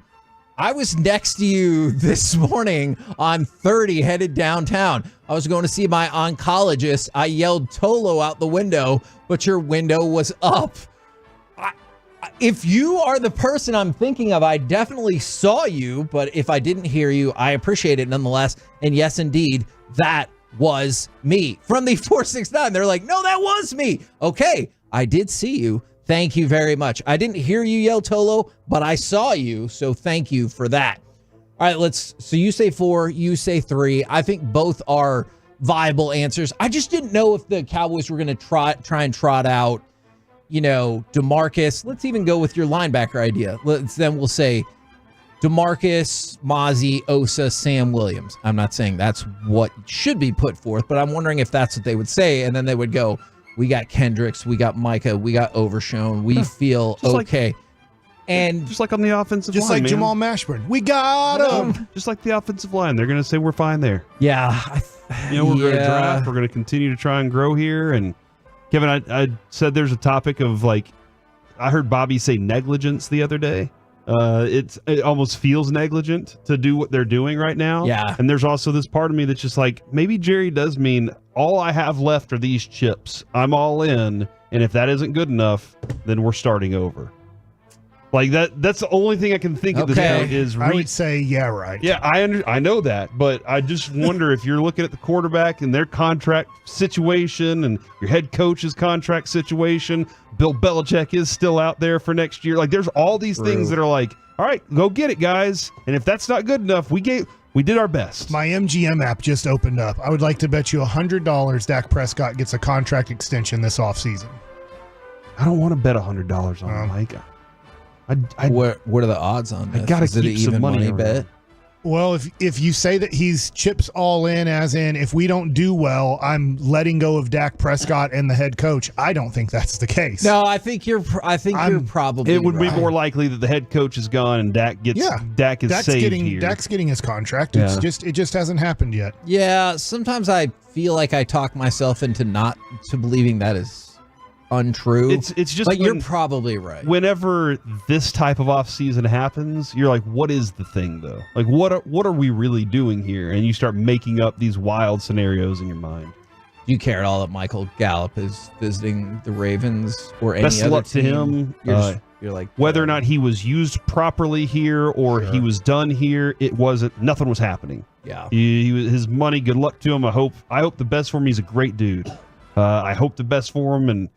I was next to you this morning on 30 headed downtown. I was going to see my oncologist. I yelled Tolo out the window, but your window was up. If you are the person I'm thinking of, I definitely saw you, but if I didn't hear you, I appreciate it nonetheless. And yes, indeed, that was me. From the 469, they're like, no, that was me. Okay, I did see you. Thank you very much. I didn't hear you yell Tolo, but I saw you, so thank you for that. All right, so you say 4, you say 3. I think both are viable answers. I just didn't know if the Cowboys were going to try and trot out, DeMarcus. Let's even go with your linebacker idea. Then we'll say DeMarcus, Mozzie, Osa, Sam Williams. I'm not saying that's what should be put forth, but I'm wondering if that's what they would say, and then they would go, we got Kendricks, we got Micah, we got Overshown, we feel okay. And just like on the offensive line, just like Jamal Mashburn, we got him. Just like the offensive line, they're going to say we're fine there. Yeah. We're going to draft. We're going to continue to try and grow here. And Kevin, I said there's a topic of like, I heard Bobby say negligence the other day. It almost feels negligent to do what they're doing right now. Yeah. And there's also this part of me that's just like, maybe Jerry does mean all I have left are these chips. I'm all in. And if that isn't good enough, then we're starting over. Like that's the only thing I can think at this point is I would say, yeah, right. Yeah, I know that, but I just wonder if you're looking at the quarterback and their contract situation and your head coach's contract situation. Bill Belichick is still out there for next year. Like, there's all these things that are like, all right, go get it, guys. And if that's not good enough, we did our best. My MGM app just opened up. I would like to bet you $100 Dak Prescott gets a contract extension this offseason. I don't want to bet $100 on Mike. What are the odds on this? I gotta Is it keep an some even money bet? Well, if you say that he's chips all in, as in if we don't do well, I'm letting go of Dak Prescott and the head coach. I don't think that's the case. No, I think you're probably. It would be right. more likely that the head coach is gone and Dak is saved here. Dak's getting his contract. Yeah. It just hasn't happened yet. Yeah, sometimes I feel like I talk myself into not to believing that is untrue. It's just but you're probably right. Whenever this type of offseason happens, you're like, what is the thing though? Like what are we really doing here? And you start making up these wild scenarios in your mind. Do you care at all that Michael Gallup is visiting the Ravens or any Best other luck to team? him. You're like whether or not he was used properly here or he was done here, nothing was happening. Yeah. His money, good luck to him. I hope the best for him. He's a great dude. I hope the best for him. And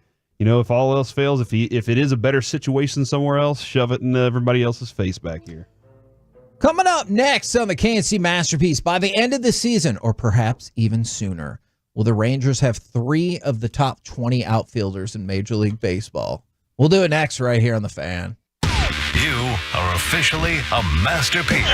if all else fails, if it is a better situation somewhere else, shove it in everybody else's face back here. Coming up next on the KNC Masterpiece, by the end of the season, or perhaps even sooner, will the Rangers have 3 of the top 20 outfielders in Major League Baseball? We'll do it next right here on The Fan. You are officially a masterpiece.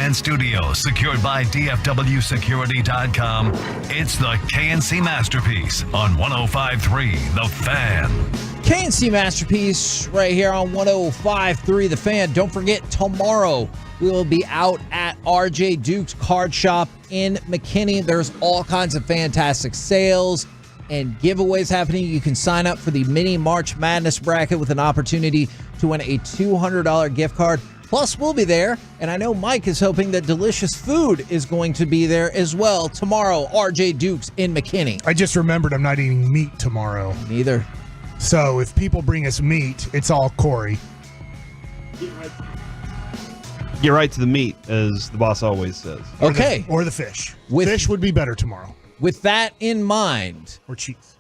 Fan Studio, secured by DFWsecurity.com. It's the KNC Masterpiece on 105.3 The Fan. KNC Masterpiece right here on 105.3 The Fan. Don't forget, tomorrow we will be out at RJ Duke's Card Shop in McKinney. There's all kinds of fantastic sales and giveaways happening. You can sign up for the mini March Madness bracket with an opportunity to win a $200 gift card. Plus, we'll be there, and I know Mike is hoping that delicious food is going to be there as well tomorrow. RJ Duke's in McKinney. I just remembered I'm not eating meat tomorrow. Neither. So if people bring us meat, it's all Corey. Get right to the meat, as the boss always says. Okay. Or the fish. Fish would be better tomorrow. With that in mind, or cheese.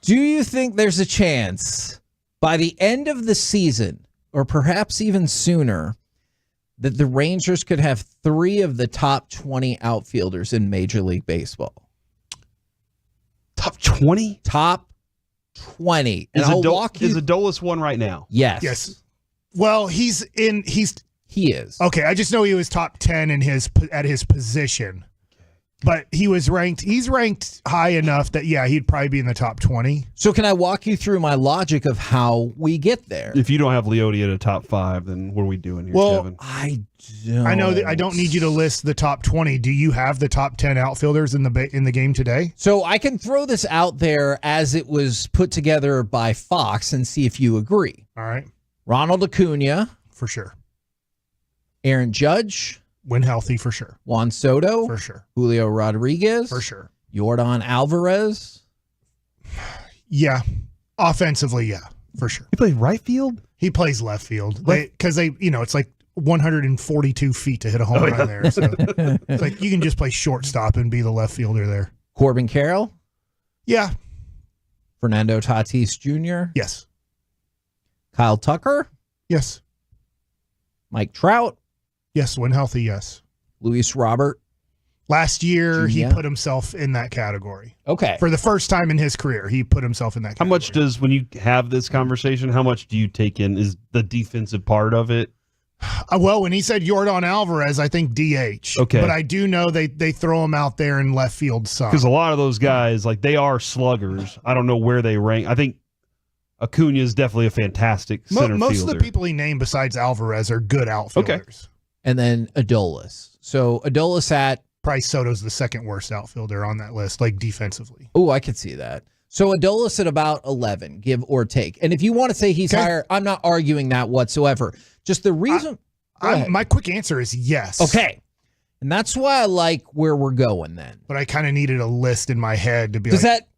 Do you think there's a chance by the end of the season, or perhaps even sooner, that the Rangers could have 3 of the top 20 outfielders in Major League Baseball? Top 20? Top 20. And Is Adolis one right now? Yes. Yes. Well, He is. Okay, I just know he was top 10 at his position. But he's ranked high enough that, he'd probably be in the top 20. So can I walk you through my logic of how we get there? If you don't have Leote at a top 5, then what are we doing here, Kevin? I know that I don't need you to list the top 20. Do you have the top 10 outfielders in the game today? So I can throw this out there as it was put together by Fox and see if you agree. All right. Ronald Acuna. For sure. Aaron Judge. When healthy, for sure. Juan Soto. For sure. Julio Rodriguez. For sure. Yordan Alvarez. Yeah. Offensively, yeah. For sure. He plays right field? He plays left field. Because it's like 142 feet to hit a home run there. So it's like you can just play shortstop and be the left fielder there. Corbin Carroll? Yeah. Fernando Tatis Jr.? Yes. Kyle Tucker? Yes. Mike Trout? Yes, when healthy, yes. Luis Robert? Last year, Jr. he put himself in that category. Okay. For the first time in his career, he put himself in that category. How much does, when you have this conversation, how much do you take in? Is the defensive part of it? Well, when he said Yordan Alvarez, I think DH. Okay. But I do know they throw him out there in left field some. Because a lot of those guys, they are sluggers. I don't know where they rank. I think Acuna is definitely a fantastic center Most fielder. of the people he named besides Alvarez are good outfielders. Okay. And then Adolis. So Adolis at... Bryce Soto's the second worst outfielder on that list, defensively. Oh, I could see that. So Adolis at about 11, give or take. And if you want to say he's higher, I'm not arguing that whatsoever. Just the reason... My quick answer is yes. Okay. And that's why I like where we're going then. But I kind of needed a list in my head to be Does that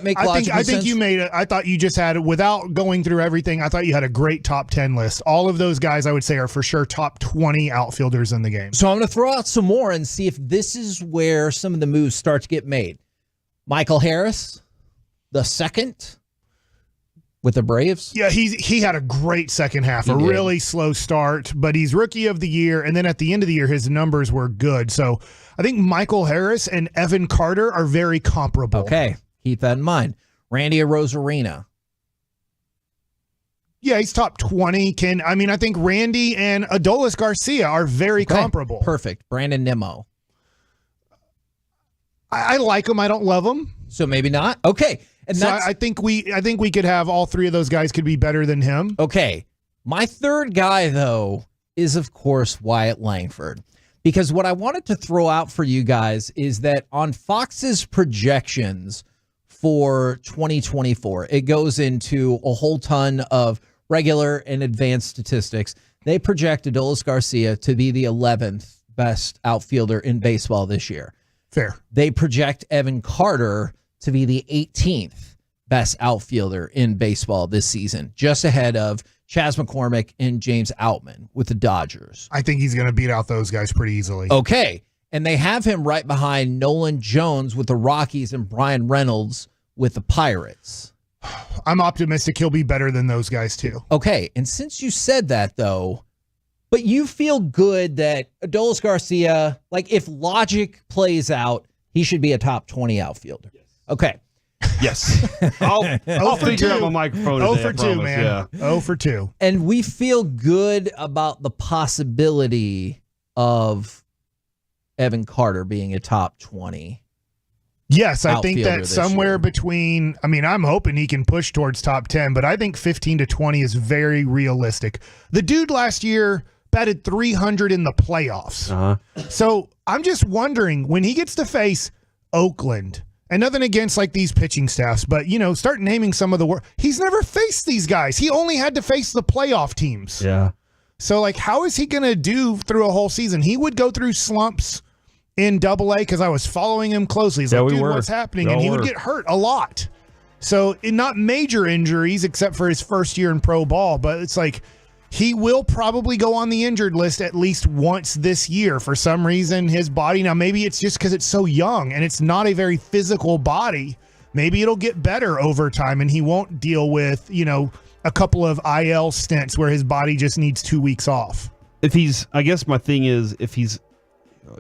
make logical sense? I think you made it. I thought you just had, without going through everything, I thought you had a great top 10 list. All of those guys, I would say, are for sure top 20 outfielders in the game. So I'm going to throw out some more and see if this is where some of the moves start to get made. Michael Harris, the second with the Braves. Yeah, he had a great second half, a really slow start, but he's rookie of the year. And then at the end of the year, his numbers were good. So I think Michael Harris and Evan Carter are very comparable. Okay. Keep that in mind. Randy Arozarena. Yeah, he's top 20. I think Randy and Adolis Garcia are very comparable. Perfect. Brandon Nimmo. I like him. I don't love him. So maybe not. Okay. And so I think we could have all 3 of those guys could be better than him. Okay. My third guy, though, is, of course, Wyatt Langford. Because what I wanted to throw out for you guys is that on Fox's projections for 2024, it goes into a whole ton of regular and advanced statistics. They project Adolis Garcia to be the 11th best outfielder in baseball this year. Fair. They project Evan Carter to be the 18th best outfielder in baseball this season, just ahead of Chas McCormick and James Outman with the Dodgers. I think he's going to beat out those guys pretty easily. Okay. And they have him right behind Nolan Jones with the Rockies and Brian Reynolds with the Pirates. I'm optimistic he'll be better than those guys too. Okay. And since you said that, though, but you feel good that Adolis Garcia, if logic plays out, he should be a top 20 outfielder. Yes. Okay. Yes. I'll figure out my microphone. 0 for 2, man. Yeah. 0 for 2. And we feel good about the possibility of Evan Carter being a top 20. Yes, I think outfielder that this somewhere year. between, I mean, I'm hoping he can push towards top 10, but I think 15 to 20 is very realistic. The dude last year batted 300 in the playoffs. So I'm just wondering, when he gets to face Oakland, and nothing against like these pitching staffs, but start naming some of the he's never faced these guys. He only had to face the playoff teams. Yeah. So like, how is he going to do through a whole season? He would go through slumps in Double-A because I was following him closely. He's like, dude, what's happening? And he would get hurt a lot. So not major injuries except for his first year in pro ball, but it's like he will probably go on the injured list at least once this year. For some reason, his body, now maybe it's just because it's so young and it's not a very physical body. Maybe it'll get better over time and he won't deal with, a couple of IL stints where his body just needs 2 weeks off. I guess my thing is,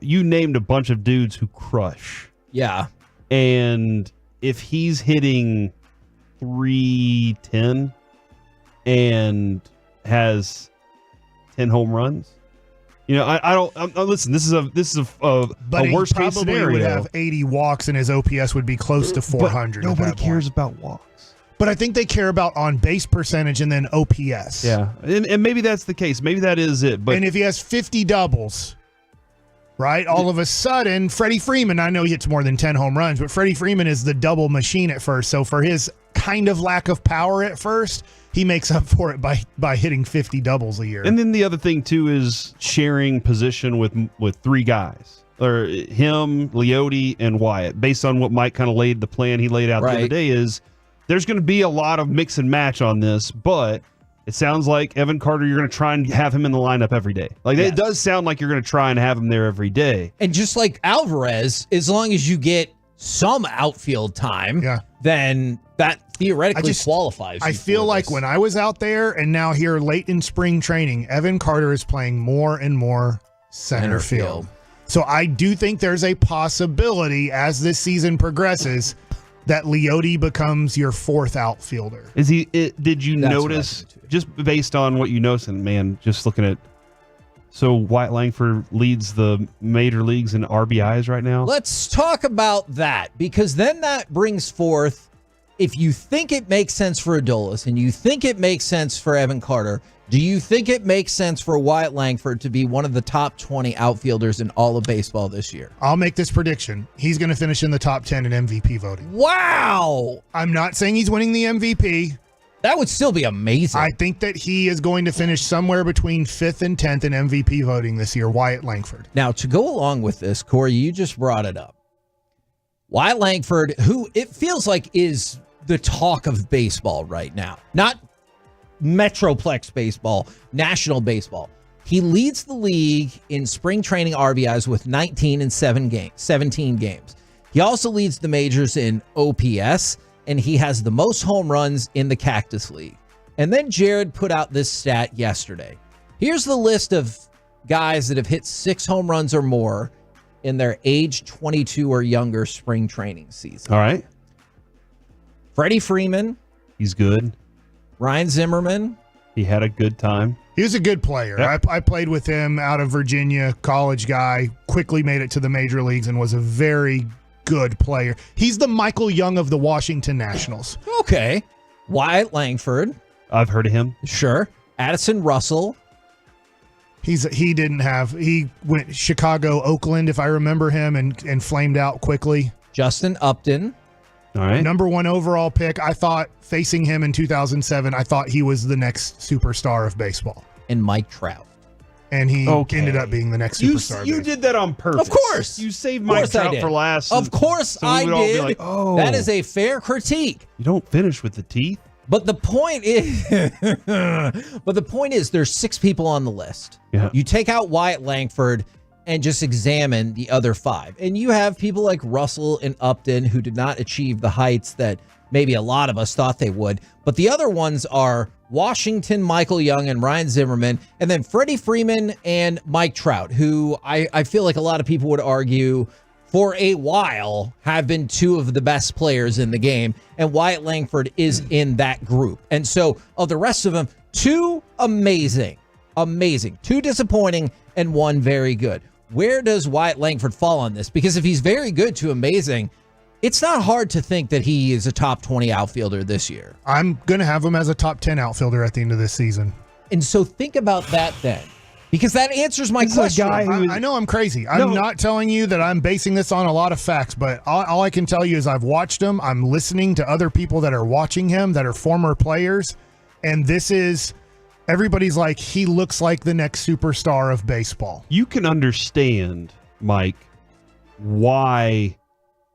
you named a bunch of dudes who crush. Yeah. And if he's hitting 310 and has 10 home runs, I don't listen. This is a worst case scenario. Would have 80 walks and his OPS would be close to 400. But nobody cares about walks. But I think they care about on base percentage and then OPS. Yeah, and maybe that's the case. Maybe that is it. But and if he has 50 doubles, right, all of a sudden, Freddie Freeman, I know he hits more than 10 home runs, but Freddie Freeman is the double machine at first. So for his kind of lack of power at first, he makes up for it by hitting 50 doubles a year. And then the other thing too is sharing position with three guys, or him, Leote, and Wyatt. Based on what Mike kind of laid the plan he laid out the other day, is there's going to be a lot of mix and match on this, but it sounds like Evan Carter, you're going to try and have him in the lineup every day. It does sound like you're going to try and have him there every day. And just like Alvarez, as long as you get some outfield time, then that theoretically qualifies. I feel like when I was out there and now here late in spring training, Evan Carter is playing more and more center field. So I do think there's a possibility as this season progresses that Leote becomes your fourth outfielder. Did you notice, just based on what you noticed, and man, just looking at, so Wyatt Langford leads the major leagues in RBIs right now? Let's talk about that, because then that brings forth, if you think it makes sense for Adolis and you think it makes sense for Evan Carter, do you think it makes sense for Wyatt Langford to be one of the top 20 outfielders in all of baseball this year? I'll make this prediction. He's going to finish in the top 10 in MVP voting. Wow! I'm not saying he's winning the MVP. That would still be amazing. I think that he is going to finish somewhere between 5th and 10th in MVP voting this year, Wyatt Langford. Now, to go along with this, Corey, you just brought it up. Wyatt Langford, who it feels like is the talk of baseball right now. Not Metroplex baseball, national baseball. He leads the league in spring training RBIs with 17 games. He also leads the majors in OPS, and he has the most home runs in the Cactus League. And then Jared put out this stat yesterday. Here's the list of guys that have hit 6 home runs or more in their age 22 or younger spring training season. All right. Freddie Freeman. He's good. Ryan Zimmerman. He had a good time. He was a good player. Yep. I played with him out of Virginia, college guy, quickly made it to the major leagues and was a very good player. He's the Michael Young of the Washington Nationals. Okay. Wyatt Langford. I've heard of him. Sure. Addison Russell. He went Chicago, Oakland, if I remember him, and flamed out quickly. Justin Upton. All right. Number 1 overall pick. I thought facing him in 2007, I thought he was the next superstar of baseball. And Mike Trout. And he ended up being the next superstar. You did that on purpose. Of course. You saved Mike Trout for last. Of course I did. All be like, oh. That is a fair critique. You don't finish with the teeth. But the point is there's 6 people on the list. Yeah. You take out Wyatt Langford and just examine the other 5. And you have people like Russell and Upton who did not achieve the heights that maybe a lot of us thought they would. But the other ones are Washington, Michael Young, and Ryan Zimmerman, and then Freddie Freeman and Mike Trout, who I feel like a lot of people would argue for a while have been 2 of the best players in the game, and Wyatt Langford is in that group. And so of the rest of them, 2 amazing amazing. 2 disappointing and 1 very good. Where does Wyatt Langford fall on this? Because if he's very good to amazing, it's not hard to think that he is a top 20 outfielder this year. I'm going to have him as a top 10 outfielder at the end of this season. And so think about that then, because that answers my question. I know I'm crazy. I'm not telling you that I'm basing this on a lot of facts, but all I can tell you is I've watched him. I'm listening to other people that are watching him that are former players, and this is everybody's like, he looks like the next superstar of baseball. You can understand, Mike, why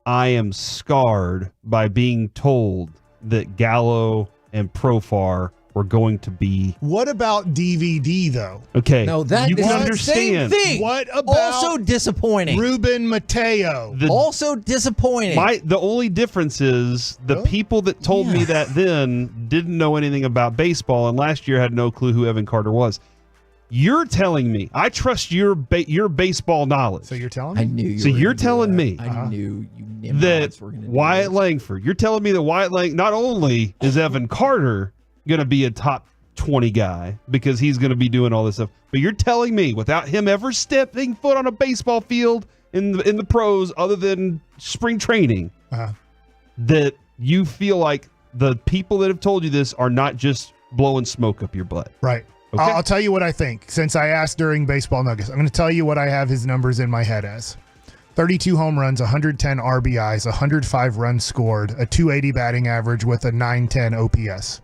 I am scarred by being told that Gallo and Profar were going to be. What about DVD though? Okay, no, that you is can the understand. same thing. What about also disappointing? Ruben Mateo. Also disappointing. The only difference is the people that told me that then didn't know anything about baseball, and last year had no clue who Evan Carter was. You're telling me, I trust your baseball knowledge. So you're telling me? I knew you So were you're gonna do telling that. me I knew you that were gonna do Wyatt this. Langford, you're telling me that Wyatt Langford, not only is Evan Carter going to be a top 20 guy because he's going to be doing all this stuff, but you're telling me without him ever stepping foot on a baseball field in the pros other than spring training, that you feel like the people that have told you this are not just blowing smoke up your butt. Right. Okay. I'll tell you what I think. Since I asked during Baseball Nuggets, I'm going to tell you what I have his numbers in my head as. 32 home runs, 110 RBIs, 105 runs scored, a 280 batting average with a 910 OPS.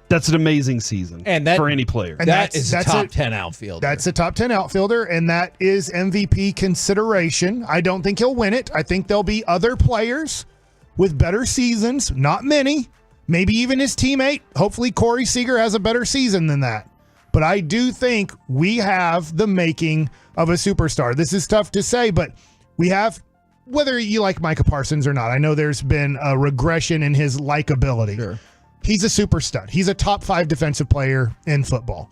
That's an amazing season for any player. And that is a top 10 outfielder. That's a top 10 outfielder, and that is MVP consideration. I don't think he'll win it. I think there'll be other players with better seasons, not many. Maybe even his teammate. Hopefully Corey Seager has a better season than that. But I do think we have the making of a superstar. This is tough to say, but we have, whether you like Micah Parsons or not, I know there's been a regression in his likability. Sure. He's a super stud. He's a top 5 defensive player in football.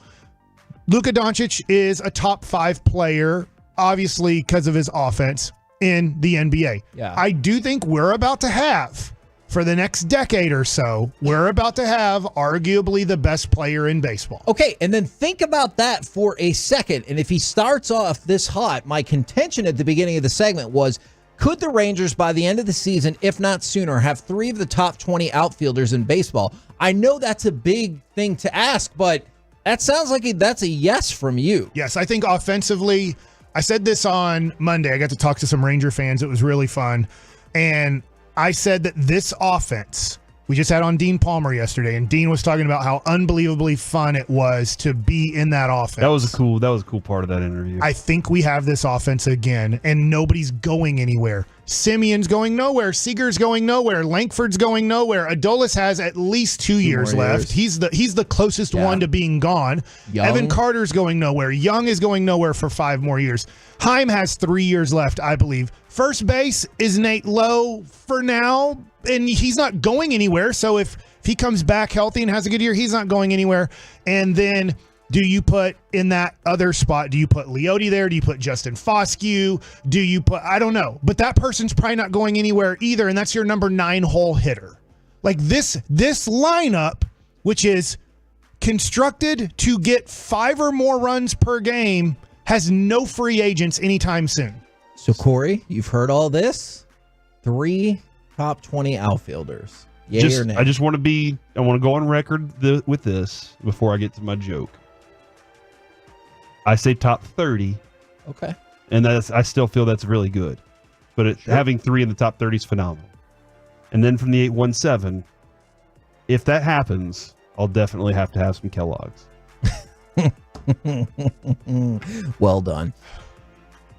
Luka Doncic is a top 5 player, obviously because of his offense in the NBA. Yeah. I do think we're about to have, for the next decade or so, we're about to have arguably the best player in baseball. Okay, and then think about that for a second. And if he starts off this hot, my contention at the beginning of the segment was, could the Rangers, by the end of the season, if not sooner, have 3 of the top 20 outfielders in baseball? I know that's a big thing to ask, but that sounds like that's a yes from you. Yes, I think offensively, I said this on Monday. I got to talk to some Ranger fans. It was really fun. And I said that this offense, we just had on Dean Palmer yesterday, and Dean was talking about how unbelievably fun it was to be in that offense. That was a cool part of that interview. I think we have this offense again, and nobody's going anywhere. Simeon's going nowhere. Seager's going nowhere. Langford's going nowhere. Adolis has at least 2 years left. He's the closest one to being gone. Young. Evan Carter's going nowhere. Young is going nowhere for 5 more years. Heim has 3 years left, I believe. First base is Nate Lowe for now, and he's not going anywhere. So if he comes back healthy and has a good year, he's not going anywhere. And then do you put in that other spot, do you put Leote there? Do you put Justin Foscue? Do you put, I don't know, but that person's probably not going anywhere either. And that's your number 9 hole hitter. Like this lineup, which is constructed to get 5 or more runs per game, has no free agents anytime soon. So, Corey, you've heard all this. 3 top 20 outfielders. Yay or nay? I want to go on record with this before I get to my joke. I say top 30. Okay. And I still feel that's really good. But having 3 in the top 30 is phenomenal. And then from the 817, if that happens, I'll definitely have to have some Kellogg's. Well done.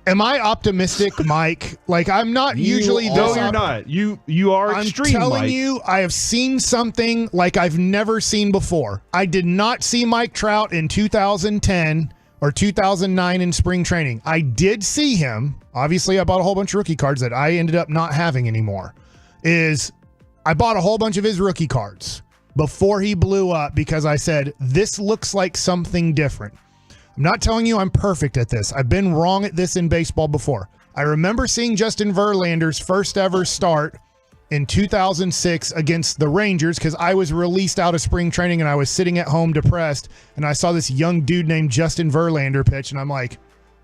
Am I optimistic, Mike? Like, I'm not usually this. No, you're not. You are extreme, I'm telling Mike. you, I have seen something like I've never seen before. I did not see Mike Trout in 2010 or 2009 in spring training. I did see him. Obviously, I bought a whole bunch of rookie cards that I ended up not having anymore. I bought a whole bunch of his rookie cards before he blew up because I said, this looks like something different. I'm not telling you I'm perfect at this. I've been wrong at this in baseball before. I remember seeing Justin Verlander's first ever start in 2006 against the Rangers because I was released out of spring training and I was sitting at home depressed, and I saw this young dude named Justin Verlander pitch, and I'm like,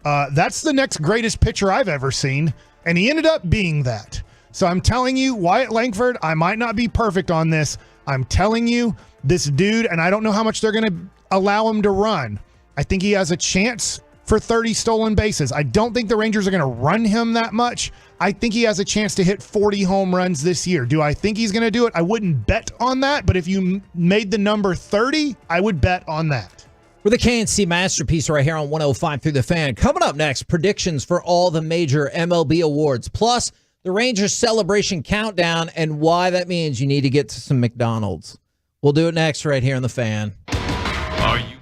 that's the next greatest pitcher I've ever seen, and he ended up being that. So I'm telling you, Wyatt Langford, I might not be perfect on this. I'm telling you, this dude, and I don't know how much they're going to allow him to run. I think he has a chance for 30 stolen bases. I don't think the Rangers are going to run him that much. I think he has a chance to hit 40 home runs this year. Do I think he's going to do it? I wouldn't bet on that, but if you made the number 30, I would bet on that. We're the KNC Masterpiece right here on 105 Through the Fan. Coming up next, predictions for all the major MLB awards, plus the Rangers celebration countdown and why that means you need to get to some McDonald's. We'll do it next right here on the Fan. Are you?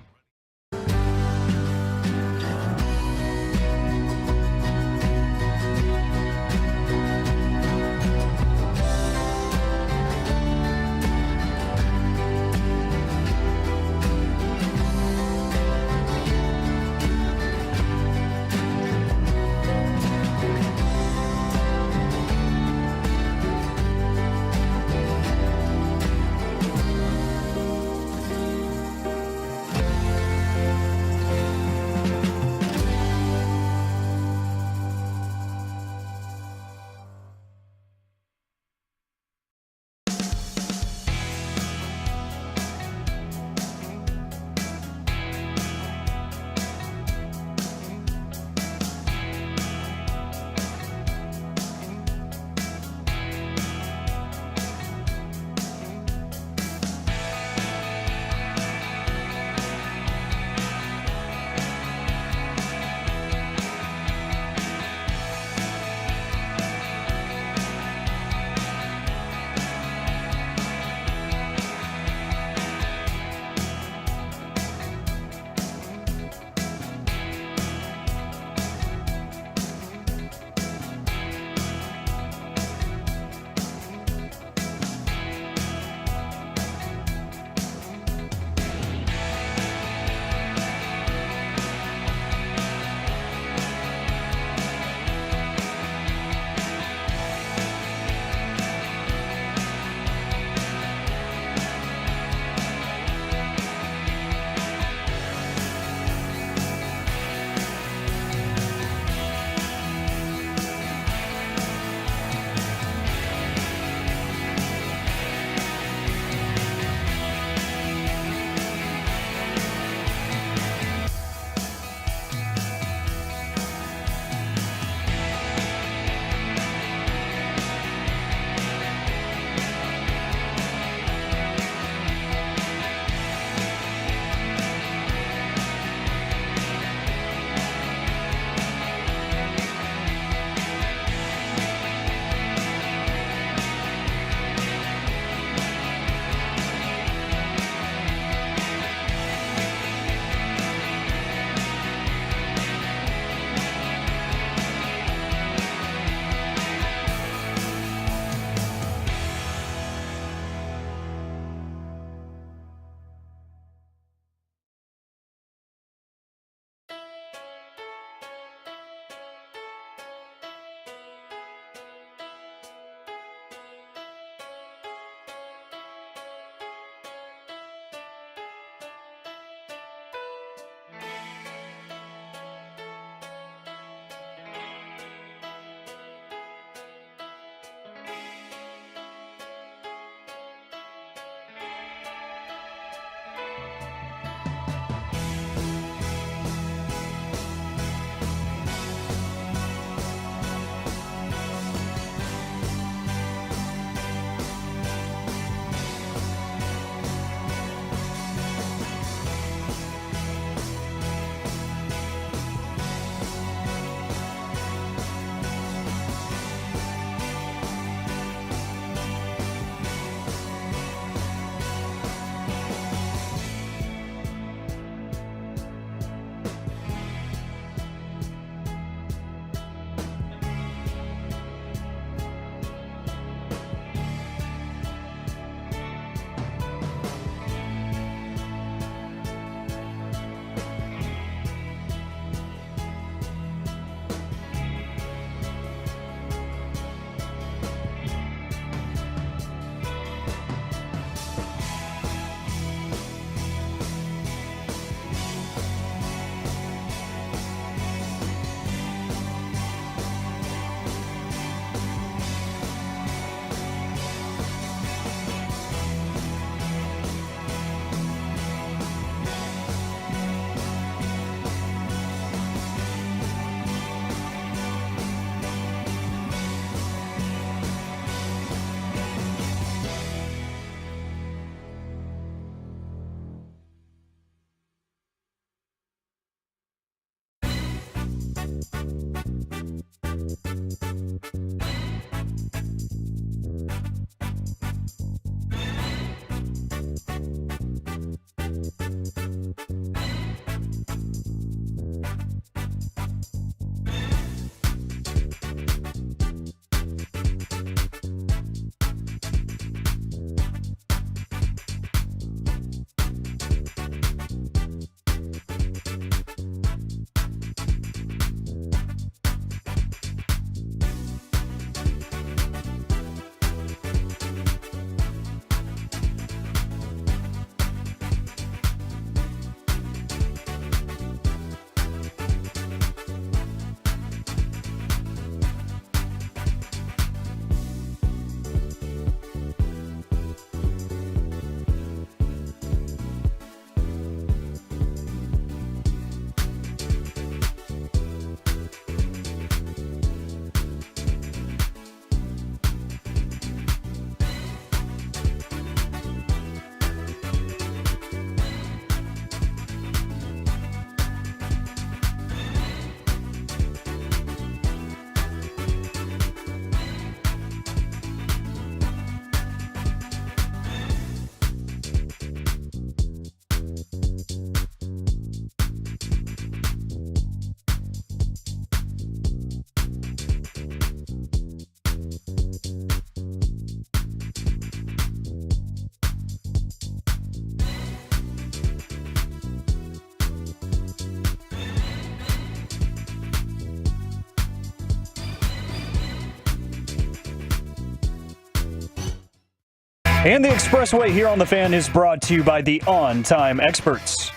And the Expressway here on The Fan is brought to you by the On Time Experts.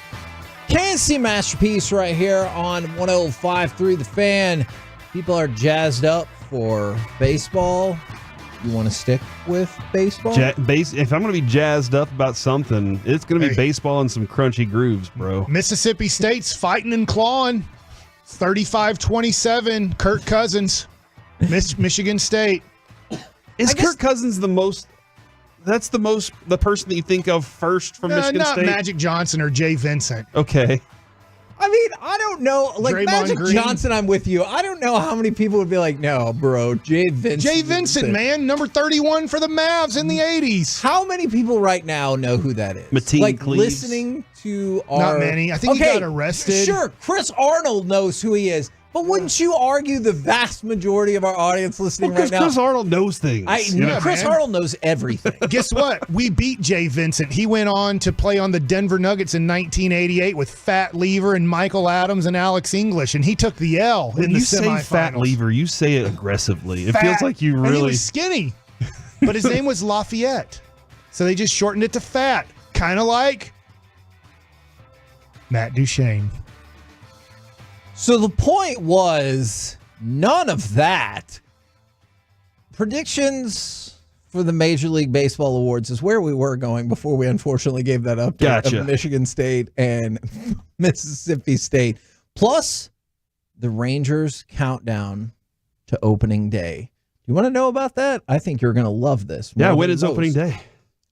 KNC Masterpiece right here on 105.3 The Fan. People are jazzed up for baseball. You want to stick with baseball? If I'm going to be jazzed up about something, it's going to be baseball and some crunchy grooves, bro. Mississippi State's fighting and clawing. 35-27, Kirk Cousins. Michigan State. Is Kirk Cousins the most... That's the person that you think of first from Michigan not State? Magic Johnson or Jay Vincent. Okay. I mean, I don't know. Like, Draymond Magic Green. Johnson, I'm with you. I don't know how many people would be like, no, bro, Jay Vincent. Jay Vincent, man, number 31 for the Mavs in the 80s. How many people right now know who that is? Mateen like, Cleaves. Listening to our... Not many. I think he got arrested. Sure, Chris Arnold knows who he is. But wouldn't you argue the vast majority of our audience listening right now? Chris Arnold knows things. Chris Arnold knows everything. Guess what? We beat Jay Vincent. He went on to play on the Denver Nuggets in 1988 with Fat Lever and Michael Adams and Alex English, and he took the L When in the you say semifinals. Fat Lever, you say it aggressively. It Fat, feels like you and he really... was skinny, but his name was Lafayette, so they just shortened it to Fat, kind of like Matt Duchene. So the point was none of that. Predictions for the Major League Baseball Awards is where we were going before we unfortunately gave that update of Michigan State and Mississippi State. Plus the Rangers countdown to opening day. You want to know about that? I think you're going to love this. Yeah, when is opening day?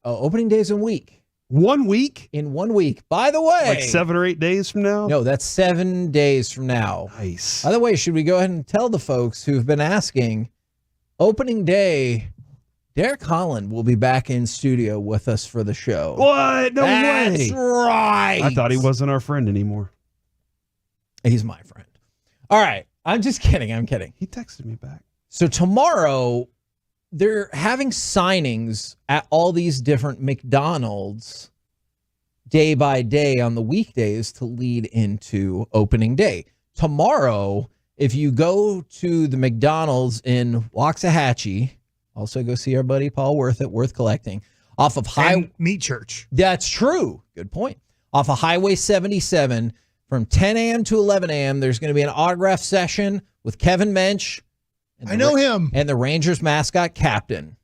Opening day is in a week. 1 week? In 1 week. By the way. Like 7 or 8 days from now? No, that's 7 days from now. Nice. By the way, should we go ahead and tell the folks who've been asking, opening day, Derek Holland will be back in studio with us for the show. What? No way. That's right. I thought he wasn't our friend anymore. He's my friend. All right. I'm just kidding. I'm kidding. He texted me back. So tomorrow, they're having signings at all these different McDonald's day by day on the weekdays to lead into opening day. Tomorrow, if you go to the McDonald's in Waxahachie, also go see our buddy Paul Worth at Worth Collecting, off of Meat Church. That's true. Good point. Off of Highway 77 from 10 a.m. to 11 a.m., there's going to be an autograph session with Kevin Mensch. I know him. And the Rangers mascot captain.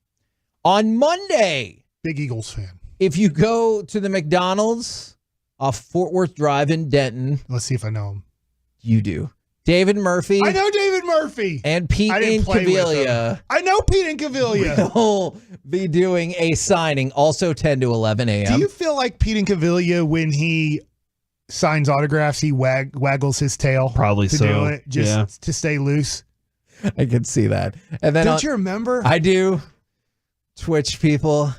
On Monday, big Eagles fan. If you go to the McDonald's off Fort Worth Drive in Denton. Let's see if I know him. You do. David Murphy. I know David Murphy. And Pete Incaviglia. I know Pete Incaviglia. Will be doing a signing also 10 to 11 a.m. Do you feel like Pete Incaviglia when he signs autographs, he waggles his tail. Probably to so. do it, just to stay loose. I can see that. And then Don't you remember? I do. Twitch people.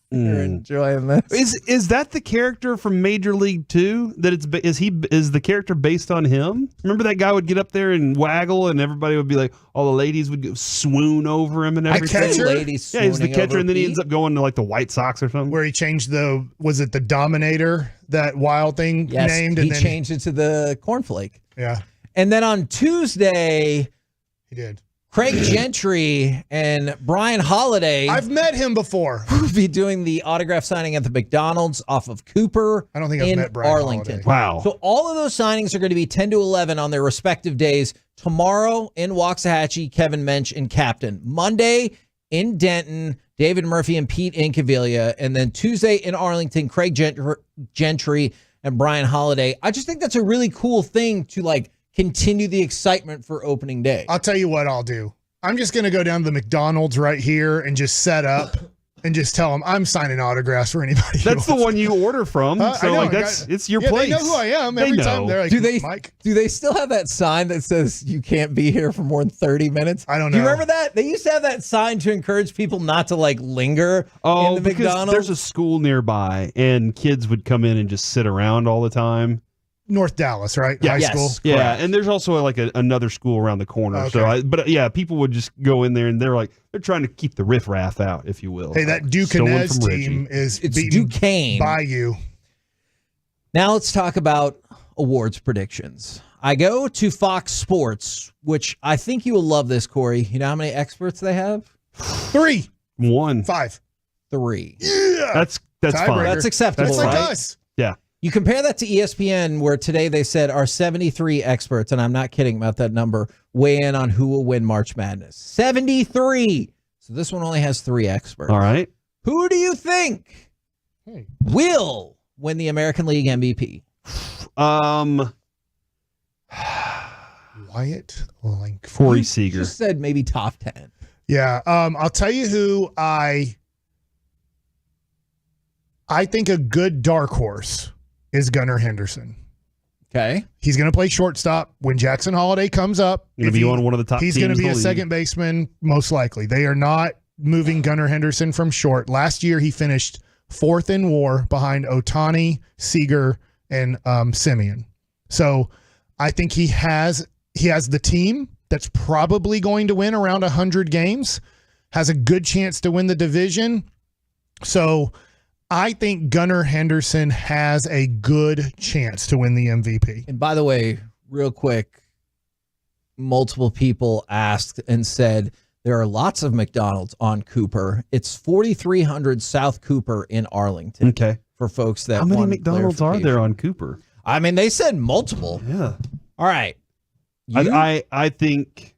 You're enjoying this. Is that the character from Major League 2? That is the character based on him? Remember that guy would get up there and waggle, and everybody would be like, all the ladies would swoon over him and everything. Ladies yeah, he's the swooning catcher, over and then he Pete? ends up going to like the White Sox or something. Where he changed was it the Dominator, that wild thing Yes, named? he And then changed it to the cornflake. Yeah. And then on Tuesday, he did. Craig Gentry and Brian Holiday. I've met him before. Will be doing the autograph signing at the McDonald's off of Cooper. I don't think I've in met Brian Arlington. Holiday. Wow. So all of those signings are going to be 10 to 11 on their respective days. Tomorrow in Waxahachie, Kevin Mensch and Captain. Monday in Denton, David Murphy and Pete Incaviglia. And then Tuesday in Arlington, Craig Gentry and Brian Holiday. I just think that's a really cool thing to continue the excitement for opening day. I'll tell you what I'll do. I'm just going to go down to the McDonald's right here and just set up and just tell them I'm signing autographs for anybody. That's the one you order from. So it's your place. They know who I am every time. They're like, Mike. Do they still have that sign that says you can't be here for more than 30 minutes? I don't know. Do you remember that? They used to have that sign to encourage people not to linger in the because McDonald's. there's a school nearby, and kids would come in and just sit around all the time. North Dallas, right? Yeah, High school. Yeah, and there's also another school around the corner. Okay. So, people would just go in there, and they're trying to keep the riffraff out, if you will. Hey, that Duquesne team is beaten Duquesne by you. Now let's talk about awards predictions. I go to Fox Sports, which I think you will love this, Corey. You know how many experts they have? 3. 1. 5. 3. Yeah. That's fine. That's acceptable, That's like right? us. Yeah. You compare that to ESPN, where today they said our 73 experts, and I'm not kidding about that number, weigh in on who will win March Madness. 73. So this one only has 3 experts. All right. Who do you think will win the American League MVP? Wyatt Langford. Corey Seager. Just said maybe top 10. Yeah. I'll tell you who I think a good dark horse is Gunnar Henderson. Okay. He's going to play shortstop when Jackson Holiday comes up. Going to be on one of the top teams. He's going to be in a the second league. baseman, most likely. They are not moving Gunnar Henderson from short. Last year, he finished 4th in WAR behind Ohtani, Seager, and Simeon. So I think he has the team that's probably going to win around 100 games, has a good chance to win the division. So I think Gunnar Henderson has a good chance to win the MVP. And by the way, real quick, multiple people asked and said there are lots of McDonald's on Cooper. It's 4300 South Cooper in Arlington. Okay. For folks that How many want McDonald's are there on Cooper? I mean, they said multiple. Yeah. All right. I think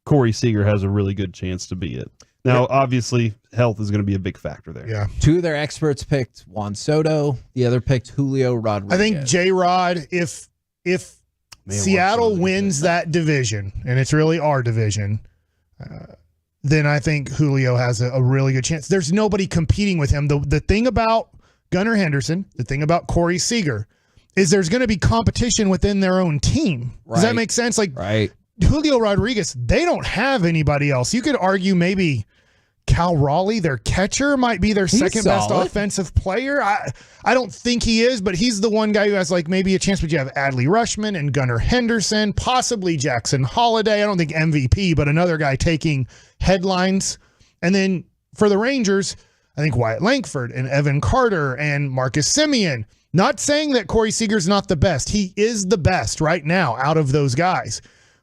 Corey Seager has a really good chance to be it. Now, obviously, health is going to be a big factor there. Yeah. 2 of their experts picked Juan Soto. The other picked Julio Rodriguez. I think J-Rod, if Seattle wins that division, and it's really our division, then I think Julio has a really good chance. There's nobody competing with him. The thing about Gunnar Henderson, the thing about Corey Seager, is there's going to be competition within their own team. Does that make sense? Right. Julio Rodriguez, they don't have anybody else. You could argue maybe Cal Raleigh, their catcher, might be their second best offensive player. I don't think he is, but he's the one guy who has maybe a chance. But you have Adley Rutschman and Gunnar Henderson, possibly Jackson Holiday. I don't think MVP, but another guy taking headlines. And then for the Rangers, I think Wyatt Langford and Evan Carter and Marcus Simeon. Not saying that Corey Seager's not the best. He is the best right now out of those guys.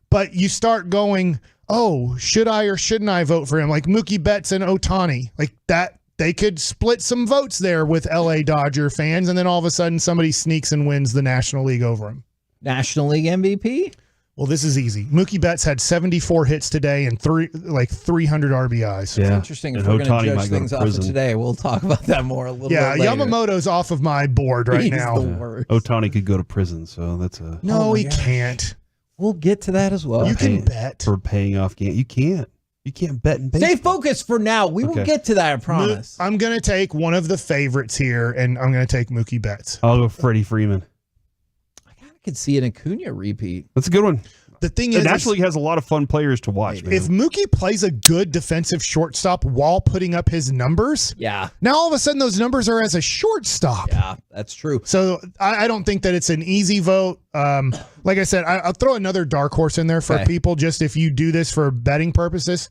But you start going, oh, should I or shouldn't I vote for him? Like Mookie Betts and Ohtani. Like that, they could split some votes there with LA Dodger fans, and then all of a sudden somebody sneaks and wins the National League over him. National League MVP? Well, this is easy. Mookie Betts had 74 hits today and 300 RBIs. Yeah. Interesting. If we're going to judge things off of today, we'll talk about that more a little bit later. Yamamoto's off of my board right now. Ohtani could go to prison, so that's a... No, he can't. We'll get to that as well. You can bet. For paying off games. You can't. You can't bet in baseball. Stay focused for now. We will get to that, I promise. I'm going to take one of the favorites here, and I'm going to take Mookie Betts. I'll go Freddie Freeman. I could see an Acuna repeat. That's a good one. The thing The is, National League has a lot of fun players to watch, man. if Mookie plays a good defensive shortstop while putting up his numbers, yeah, now all of a sudden those numbers are as a shortstop. Yeah, that's true. So I don't think that it's an easy vote. Like I said, I'll throw another dark horse in there for people, just if you do this for betting purposes.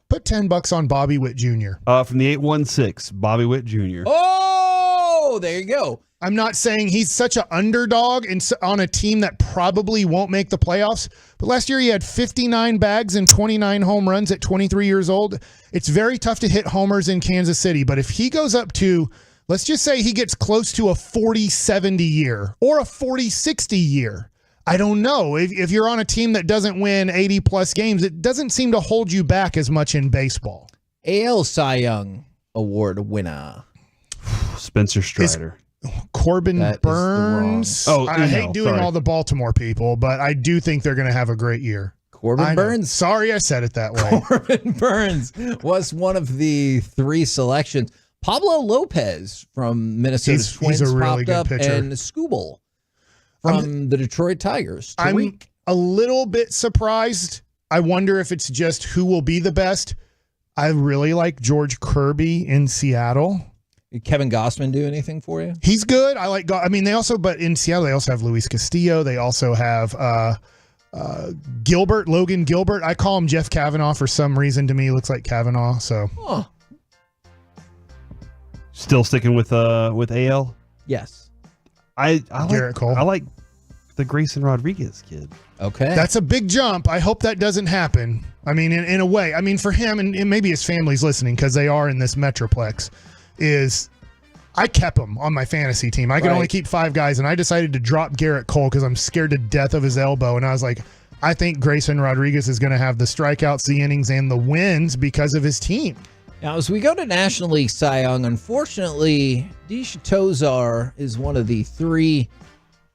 Put $10 on Bobby Witt Jr. From the 816, Bobby Witt Jr. Oh, there you go. I'm not saying he's such an underdog on a team that probably won't make the playoffs, but last year he had 59 bags and 29 home runs at 23 years old. It's very tough to hit homers in Kansas City, but if he goes up to, let's just say he gets close to a 40-70 year or a 40-60 year, I don't know. If you're on a team that doesn't win 80-plus games, it doesn't seem to hold you back as much in baseball. AL Cy Young Award winner. Spencer Strider. Corbin Burns. I hate doing all the Baltimore people, but I do think they're going to have a great year. Corbin Burns. Sorry I said it that way. Corbin Burns was one of the 3 selections. Pablo Lopez from Minnesota Twins he's a really popped good up, pitcher. and Skubal from the Detroit Tigers. I'm a little bit surprised. I wonder if it's just who will be the best. I really like George Kirby in Seattle. Did Kevin Gossman do anything for you? He's good. I like. I mean, but in Seattle they also have Luis Castillo. They also have Logan Gilbert. I call him Jeff Kavanaugh for some reason. To me, he looks like Kavanaugh. So, Still sticking with AL? Yes. I Garrett Cole. I like the Grayson Rodriguez kid. Okay. That's a big jump. I hope that doesn't happen. I mean, in a way. I mean, for him and maybe his family's listening because they are in this Metroplex. I kept him on my fantasy team. I could only keep 5 guys, and I decided to drop Garrett Cole because I'm scared to death of his elbow. And I was like, I think Grayson Rodriguez is going to have the strikeouts, the innings, and the wins because of his team. Now, as we go to National League Cy Young, unfortunately, Disha Tozar is one of the 3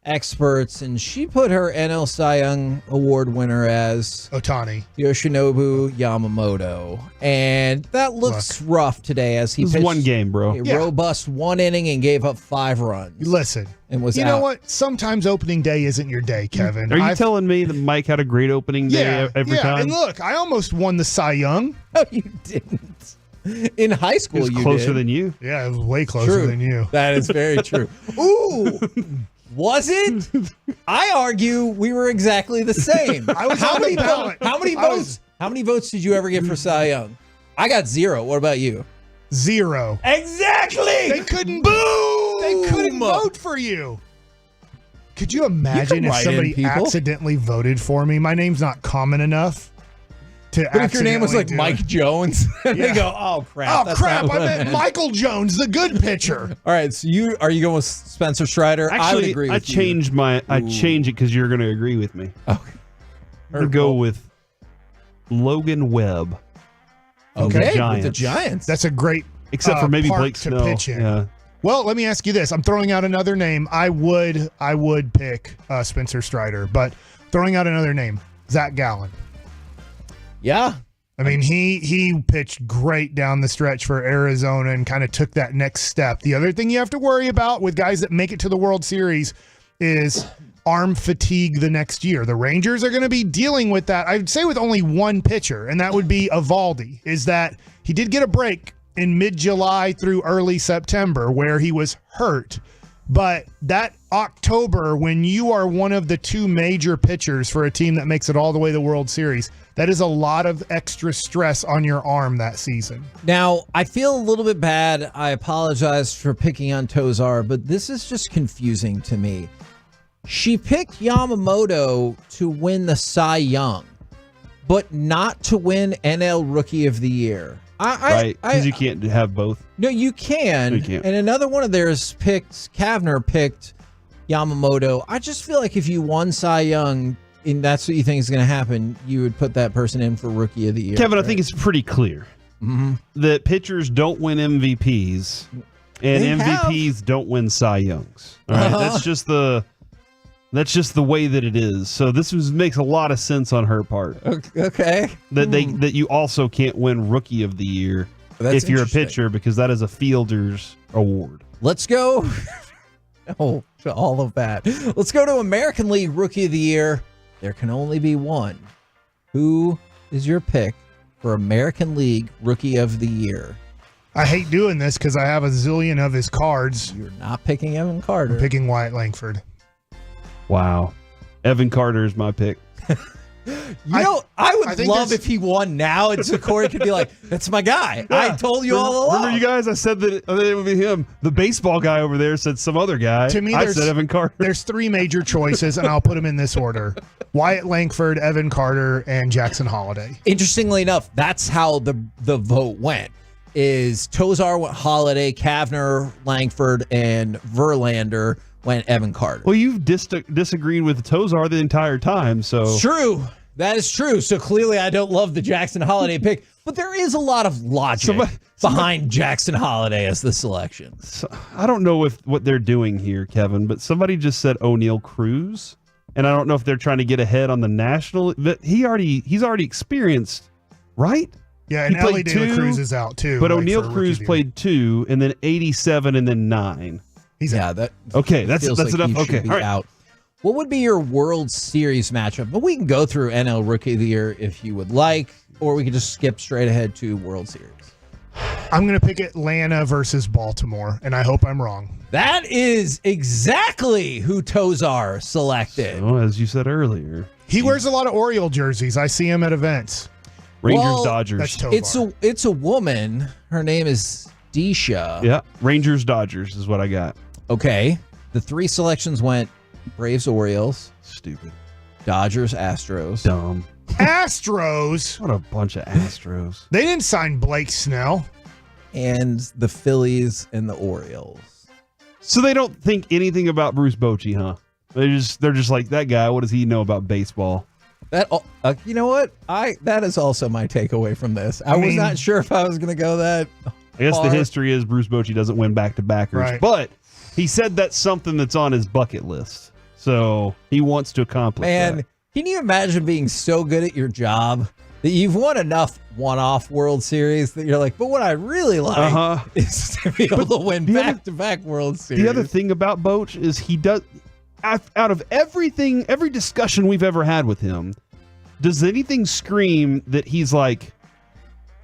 experts, and she put her NL Cy Young Award winner as Ohtani, Yoshinobu Yamamoto, and that looks rough today as he This is pitched one game, bro. a robust 1 inning and gave up 5 runs. Listen, and was you out. know what? Sometimes opening day isn't your day, Kevin. Are you telling me that Mike had a great opening day every time? And look, I almost won the Cy Young. No, you didn't. In high school, He was you closer did. than you. Yeah, it was way closer than you. That is very true. Ooh. Was it? I argue we were exactly the same. I was on the ballot. How many votes? How many votes did you ever get for Cy Young? I got 0. What about you? 0. Exactly. They couldn't. Boom. They couldn't vote for you. Could you imagine if somebody accidentally voted for me? My name's not common enough. But if your name was like Mike Jones, and they go, "Oh crap! Oh crap! I meant Michael Jones, the good pitcher." All right, so are you going with Spencer Strider? Actually, I would agree with changed I change it because you're going to agree with me. Okay. I'm going to go with Logan Webb. Okay, with the Giants. That's a great, except for maybe park Blake to Snow. pitch in. Yeah. Well, let me ask you this: I'm throwing out another name. I would pick Spencer Strider, but throwing out another name, Zach Gallen. Yeah. I mean, he pitched great down the stretch for Arizona and kind of took that next step. The other thing you have to worry about with guys that make it to the World Series is arm fatigue the next year. The Rangers are going to be dealing with that, I would say, with only one pitcher, and that would be Eovaldi, is that he did get a break in mid-July through early September where he was hurt. But that October, when you are one of the 2 major pitchers for a team that makes it all the way to the World Series, that is a lot of extra stress on your arm that season. Now, I feel a little bit bad. I apologize for picking on Tozar, but this is just confusing to me. She picked Yamamoto to win the Cy Young, but not to win NL Rookie of the Year. Right, because you can't have both. No, you can. No, you can't. And another one of theirs Kavner picked Yamamoto. I just feel like if you won Cy Young and that's what you think is going to happen, you would put that person in for Rookie of the Year. Kevin, I think it's pretty clear that pitchers don't win MVPs and They MVPs don't win Cy Youngs. All right, that's just the That's just the way that it is. So this makes a lot of sense on her part. Okay. That you also can't win Rookie of the Year if you're a pitcher, because that is a fielder's award. Let's go. Oh, to all of that. Let's go to American League Rookie of the Year. There can only be one. Who is your pick for American League Rookie of the Year? I hate doing this because I have a zillion of his cards. You're not picking Evan Carter. I'm picking Wyatt Langford. Wow. Evan Carter is my pick. I would love if he won now and so Corey could be like, that's my guy. Yeah. I told you all along. Remember you guys? I said that it would be him. The baseball guy over there said some other guy. To me, I said Evan Carter. There's three major choices, and I'll put them in this order. Wyatt Langford, Evan Carter, and Jackson Holiday. Interestingly enough, that's how the vote went. Is Tozar went Holiday, Kavner, Langford, and Verlander went Evan Carter. Well, you've disagreed with Tozar the entire time, so true. That is true. So clearly, I don't love the Jackson Holiday pick, but there is a lot of logic behind Jackson Holiday as the selection. So, I don't know what they're doing here, Kevin, but somebody just said O'Neal Cruz, and I don't know if they're trying to get ahead on the national. But he's already experienced, right? Yeah, and Ellie De La Cruz is out too. But O'Neal Cruz played 2, and then 87, and then 9. He's out. That's like enough. Okay, all right. Out. What would be your World Series matchup? But we can go through NL Rookie of the Year if you would like, or we could just skip straight ahead to World Series. I'm going to pick Atlanta versus Baltimore, and I hope I'm wrong. That is exactly who Tozar selected. So, as you said earlier, he wears a lot of Oriole jerseys. I see him at events. Rangers, Dodgers. It's a woman. Her name is Disha. Yeah, Rangers, Dodgers is what I got. Okay. The 3 selections went Braves, Orioles. Stupid. Dodgers, Astros. Dumb. Astros? What a bunch of Astros. They didn't sign Blake Snell. And the Phillies and the Orioles. So they don't think anything about Bruce Bochy, huh? They're just like, that guy, what does he know about baseball? That you know what? That is also my takeaway from this. I was not sure if I was going to go that I guess far. The history is Bruce Bochy doesn't win back-to-backers. Right. But he said that's something that's on his bucket list. So he wants to accomplish that. Can you imagine being so good at your job that you've won enough one-off World Series that you're like, but what I really like is to be able to win back-to-back World Series. The other thing about Boch is he does, out of every discussion we've ever had with him, does anything scream that he's like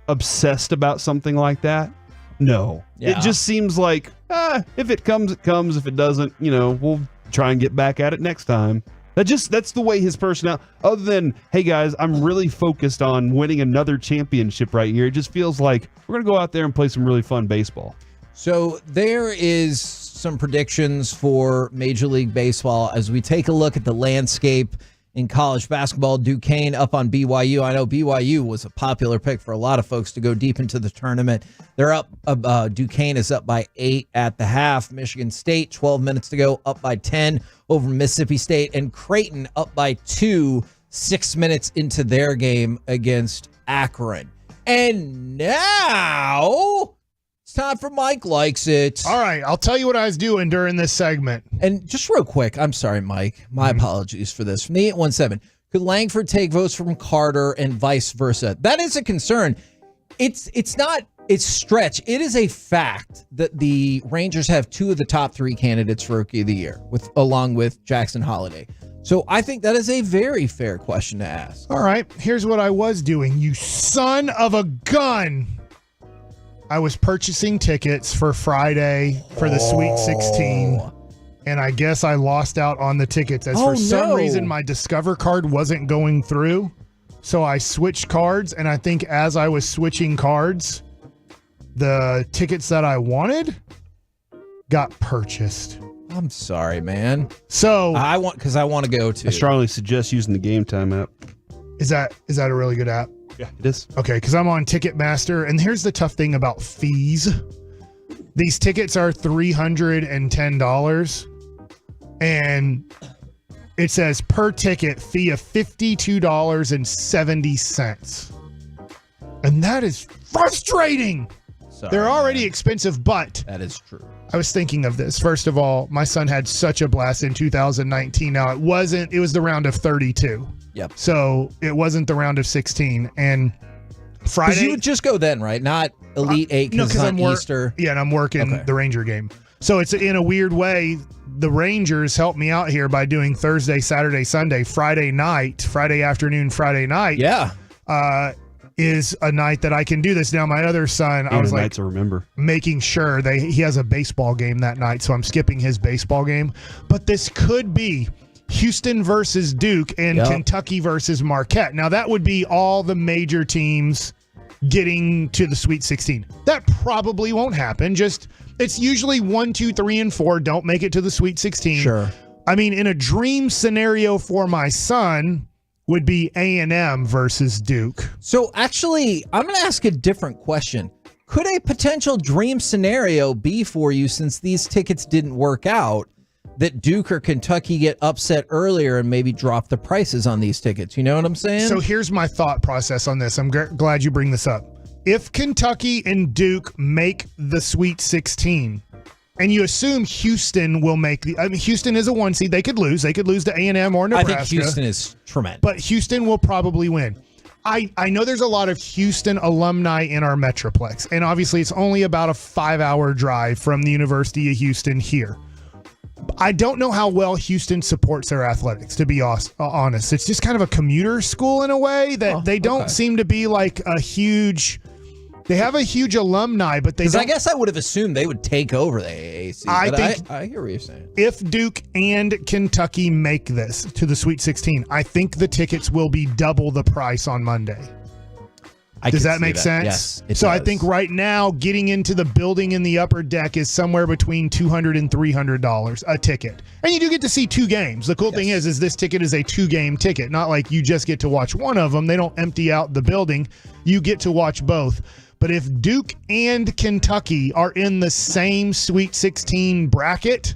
obsessed about something like that? No. Yeah. It just seems like, if it comes, it comes. If it doesn't, we'll try and get back at it next time. That's the way his personality, other than, hey guys, I'm really focused on winning another championship right here. It just feels like we're going to go out there and play some really fun baseball. So there is some predictions for Major League Baseball as we take a look at the landscape in college basketball. Duquesne up on BYU. I know BYU was a popular pick for a lot of folks to go deep into the tournament. They're up. Duquesne is up by 8 at the half. Michigan State, 12 minutes to go, up by 10 over Mississippi State. And Creighton up by 2, 6 minutes into their game against Akron. And now it's time for Mike Likes It. All right, I'll tell you what I was doing during this segment. And just real quick, I'm sorry, Mike. My apologies for this. From the 817, could Langford take votes from Carter and vice versa? That is a concern. It's not stretch. It is a fact that the Rangers have 2 of the top 3 candidates for Rookie of the Year, along with Jackson Holiday. So I think that is a very fair question to ask. All right, here's what I was doing. You son of a gun. I was purchasing tickets for Friday for the Sweet 16, and I guess I lost out on the tickets as for some reason my Discover card wasn't going through. So I switched cards, and I think as I was switching cards, the tickets that I wanted got purchased. I'm sorry, man. So I want to go to. I strongly suggest using the Game Time app. Is that a really good app? Yeah, it is. Okay, because I'm on Ticketmaster, and here's the tough thing about fees. These tickets are $310, and it says per ticket fee of $52.70. And that is frustrating. They're already expensive, but that is true. I was thinking of this. First of all, my son had such a blast in 2019. Now, it was the round of 32. Yep. So it wasn't the round of 16. And Friday. You would just go then, right? Not Elite 8 because I'm Easter. Yeah, and I'm working the Ranger game. So it's in a weird way. The Rangers helped me out here by doing Thursday, Saturday, Sunday, Friday afternoon, Friday night. Yeah. Is a night that I can do this. Now, my other son, I was like, to remember, making sure he has a baseball game that night, so I'm skipping his baseball game. But this could be Houston versus Duke and Kentucky versus Marquette. Now, that would be all the major teams getting to the Sweet 16. That probably won't happen. It's usually 1, 2, 3, and 4 don't make it to the Sweet 16. Sure. I mean, in a dream scenario for my son would be A&M versus Duke. So actually, I'm going to ask a different question. Could a potential dream scenario be for you, since these tickets didn't work out, that Duke or Kentucky get upset earlier and maybe drop the prices on these tickets? You know what I'm saying? So here's my thought process on this. I'm glad you bring this up. If Kentucky and Duke make the Sweet 16, and you assume Houston will make Houston is a 1 seed. They could lose. They could lose to A&M or Nebraska. I think Houston is tremendous. But Houston will probably win. I know there's a lot of Houston alumni in our Metroplex, and obviously it's only about a 5-hour drive from the University of Houston here. I don't know how well Houston supports their athletics, to be honest. It's just kind of a commuter school in a way that they don't seem to be like a huge... They have a huge alumni, but they don't... I guess I would have assumed they would take over the AAC. I hear what you're saying. If Duke and Kentucky make this to the Sweet 16, I think the tickets will be double the price on Monday. Does that make sense? Yes, it so does. I think right now getting into the building in the upper deck is somewhere between $200 and $300 a ticket. And you do get to see 2 games. The cool thing is this ticket is a 2-game ticket. Not like you just get to watch one of them. They don't empty out the building. You get to watch both. But if Duke and Kentucky are in the same Sweet 16 bracket,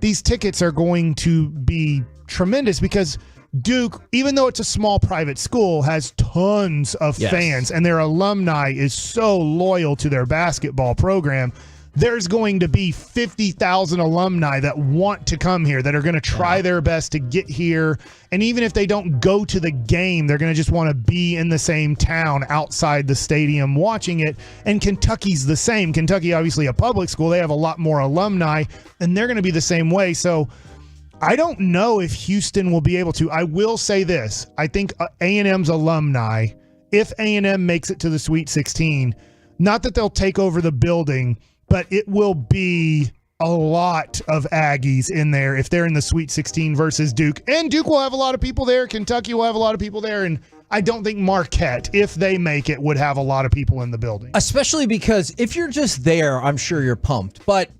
these tickets are going to be tremendous because Duke, even though it's a small private school, has tons of fans, and their alumni is so loyal to their basketball program. There's going to be 50,000 alumni that want to come here, that are going to try their best to get here. And even if they don't go to the game, they're going to just want to be in the same town outside the stadium watching it. And Kentucky's the same. Kentucky, obviously a public school. They have a lot more alumni, and they're going to be the same way. So I don't know if Houston will be able to. I will say this. I think A&M's alumni, if A&M makes it to the Sweet 16, not that they'll take over the building, but it will be a lot of Aggies in there if they're in the Sweet 16 versus Duke. And Duke will have a lot of people there. Kentucky will have a lot of people there. And I don't think Marquette, if they make it, would have a lot of people in the building. Especially because if you're just there, I'm sure you're pumped. But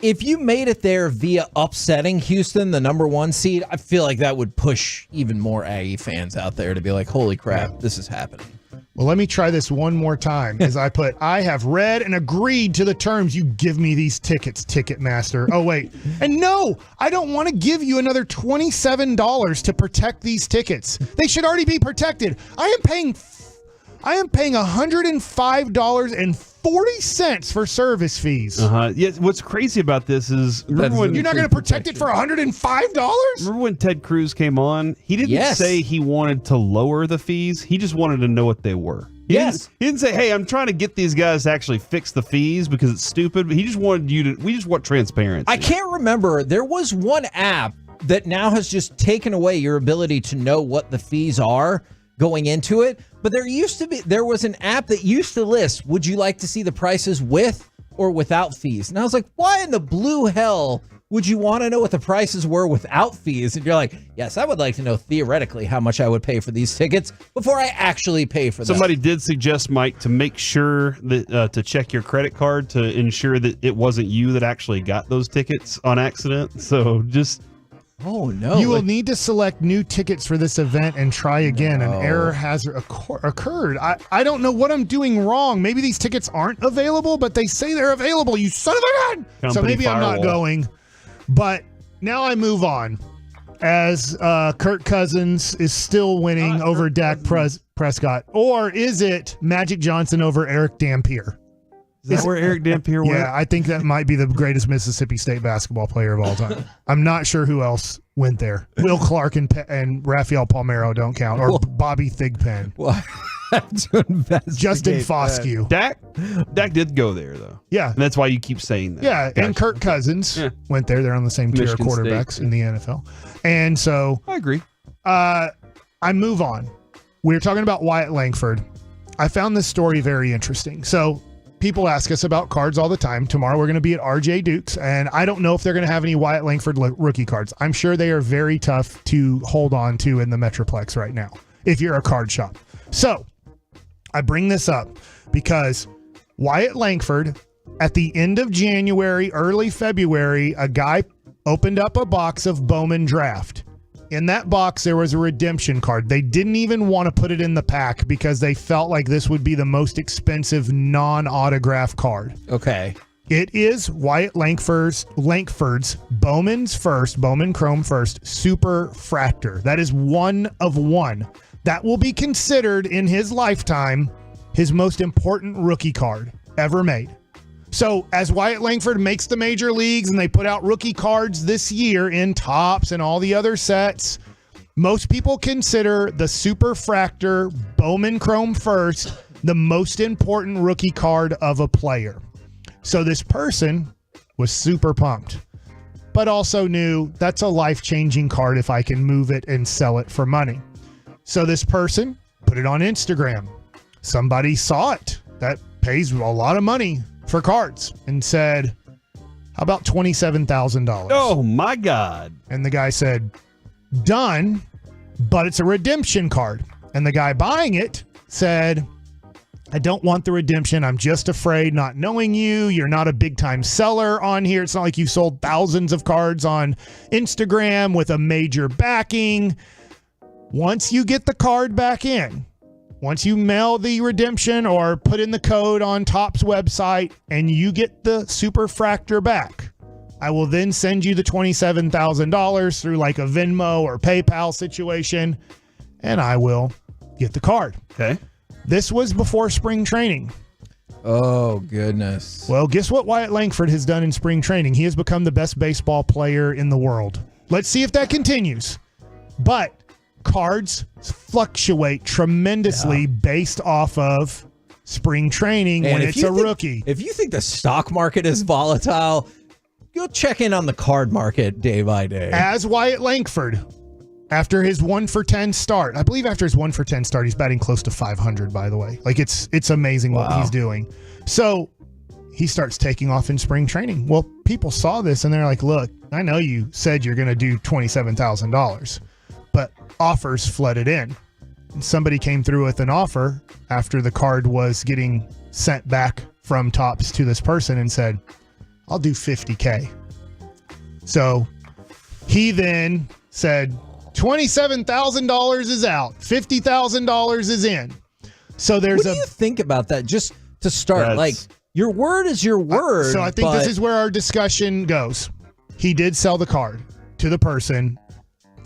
if you made it there via upsetting Houston, the number 1 seed, I feel like that would push even more Aggie fans out there to be like, holy crap, this is happening. Well, let me try this one more time as I have read and agreed to the terms. You give me these tickets, Ticketmaster. Oh, wait. And no, I don't want to give you another $27 to protect these tickets. They should already be protected. I am paying $105.40 for service fees. Yes. What's crazy about this is, you're not going to protect it for $105? Remember when Ted Cruz came on? He didn't say he wanted to lower the fees. He just wanted to know what they were. He didn't say, "Hey, I'm trying to get these guys to actually fix the fees because it's stupid." He just wanted we just want transparency. I can't remember. There was one app that now has just taken away your ability to know what the fees are going into it. But there was an app that used to list, would you like to see the prices with or without fees? And I was like, why in the blue hell would you want to know what the prices were without fees? And you're like, yes, I would like to know theoretically how much I would pay for these tickets before I actually pay for them. Somebody did suggest, Mike, to make sure that to check your credit card to ensure that it wasn't you that actually got those tickets on accident. So just... Oh, no. You will need to select new tickets for this event and try again. An error has occurred. I don't know what I'm doing wrong. Maybe these tickets aren't available, but they say they're available. You son of a gun! So maybe I'm not going. But now I move on. As Kirk Cousins is still winning over Dak Prescott. Or is it Magic Johnson over Eric Dampier? Is that where Eric Dampier went? Yeah, I think that might be the greatest Mississippi State basketball player of all time. I'm not sure who else went there. Will Clark and Rafael Palmeiro don't count, or Bobby Thigpen. Justin Foscue. Dak did go there, though. Yeah. And that's why you keep saying that. Yeah, and Kirk Cousins went there. They're on the same tier of Michigan quarterbacks State. in the NFL. And so I agree. I move on. We were talking about Wyatt Langford. I found this story very interesting. So people ask us about cards all the time. Tomorrow we're going to be at RJ Duke's, and I don't know if they're going to have any Wyatt Langford rookie cards. I'm sure they are very tough to hold on to in the Metroplex right now if you're a card shop. So I bring this up because Wyatt Langford, at the end of January, early February, a guy opened up a box of Bowman Draft. In that box, there was a redemption card. They didn't even want to put it in the pack because they felt like this would be the most expensive non-autograph card. Okay. It is Wyatt Langford's Bowman's first, Bowman Chrome first, Super Fractor. That is one of one. That will be considered in his lifetime his most important rookie card ever made. So as Wyatt Langford makes the major leagues and they put out rookie cards this year in Topps and all the other sets, most people consider the Super Fractor Bowman Chrome first the most important rookie card of a player. So this person was super pumped, but also knew that's a life-changing card if I can move it and sell it for money. So this person put it on Instagram. Somebody saw it that pays a lot of money for cards and said, how about $27,000? Oh my God. And the guy said, done, but it's a redemption card. And the guy buying it said, I don't want the redemption. I'm just afraid, not knowing you. You're not a big time seller on here. It's not like you've sold thousands of cards on Instagram with a major backing. Once you get the card back in, once you mail the redemption or put in the code on Topps website and you get the Super Fractor back, I will then send you the $27,000 through like a Venmo or PayPal situation, and I will get the card. Okay. This was before spring training. Oh, goodness. Well, guess what Wyatt Langford has done in spring training? He has become the best baseball player in the world. Let's see if that continues. But cards fluctuate tremendously based off of spring training when it's a rookie. If you think the stock market is volatile, go check in on the card market day by day. As Wyatt Langford, after his 1-for-10 start, I believe after his 1-for-10 start, he's batting close to 500, by the way. Like it's amazing what he's doing. So he starts taking off in spring training. Well, people saw this and they're like, look, I know you said you're going to do $27,000, but offers flooded in. And somebody came through with an offer after the card was getting sent back from Topps to this person and said, I'll do $50K. So he then said, $27,000 is out. $50,000 is in. So there's what do you think about that? Just to start, like your word is your word. So I think this is where our discussion goes. He did sell the card to the person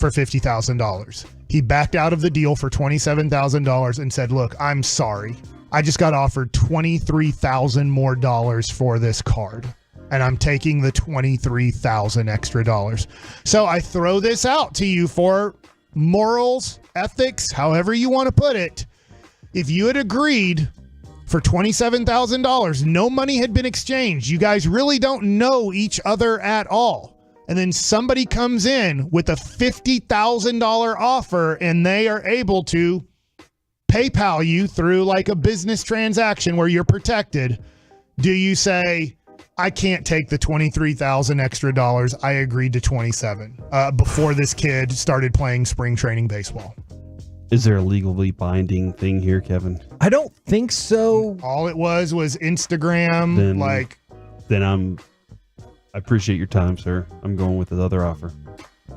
for $50,000. He backed out of the deal for $27,000 and said, look, I'm sorry. I just got offered $23,000 more for this card. And I'm taking the $23,000 extra dollars. So I throw this out to you for morals, ethics, however you want to put it. If you had agreed for $27,000, no money had been exchanged. You guys really don't know each other at all. And then somebody comes in with a $50,000 offer and they are able to PayPal you through like a business transaction where you're protected. Do you say, I can't take the $23,000 extra dollars. I agreed to $27,000 before this kid started playing spring training baseball. Is there a legally binding thing here, Kevin? I don't think so. All it was Instagram. Then I appreciate your time, sir. I'm going with the other offer.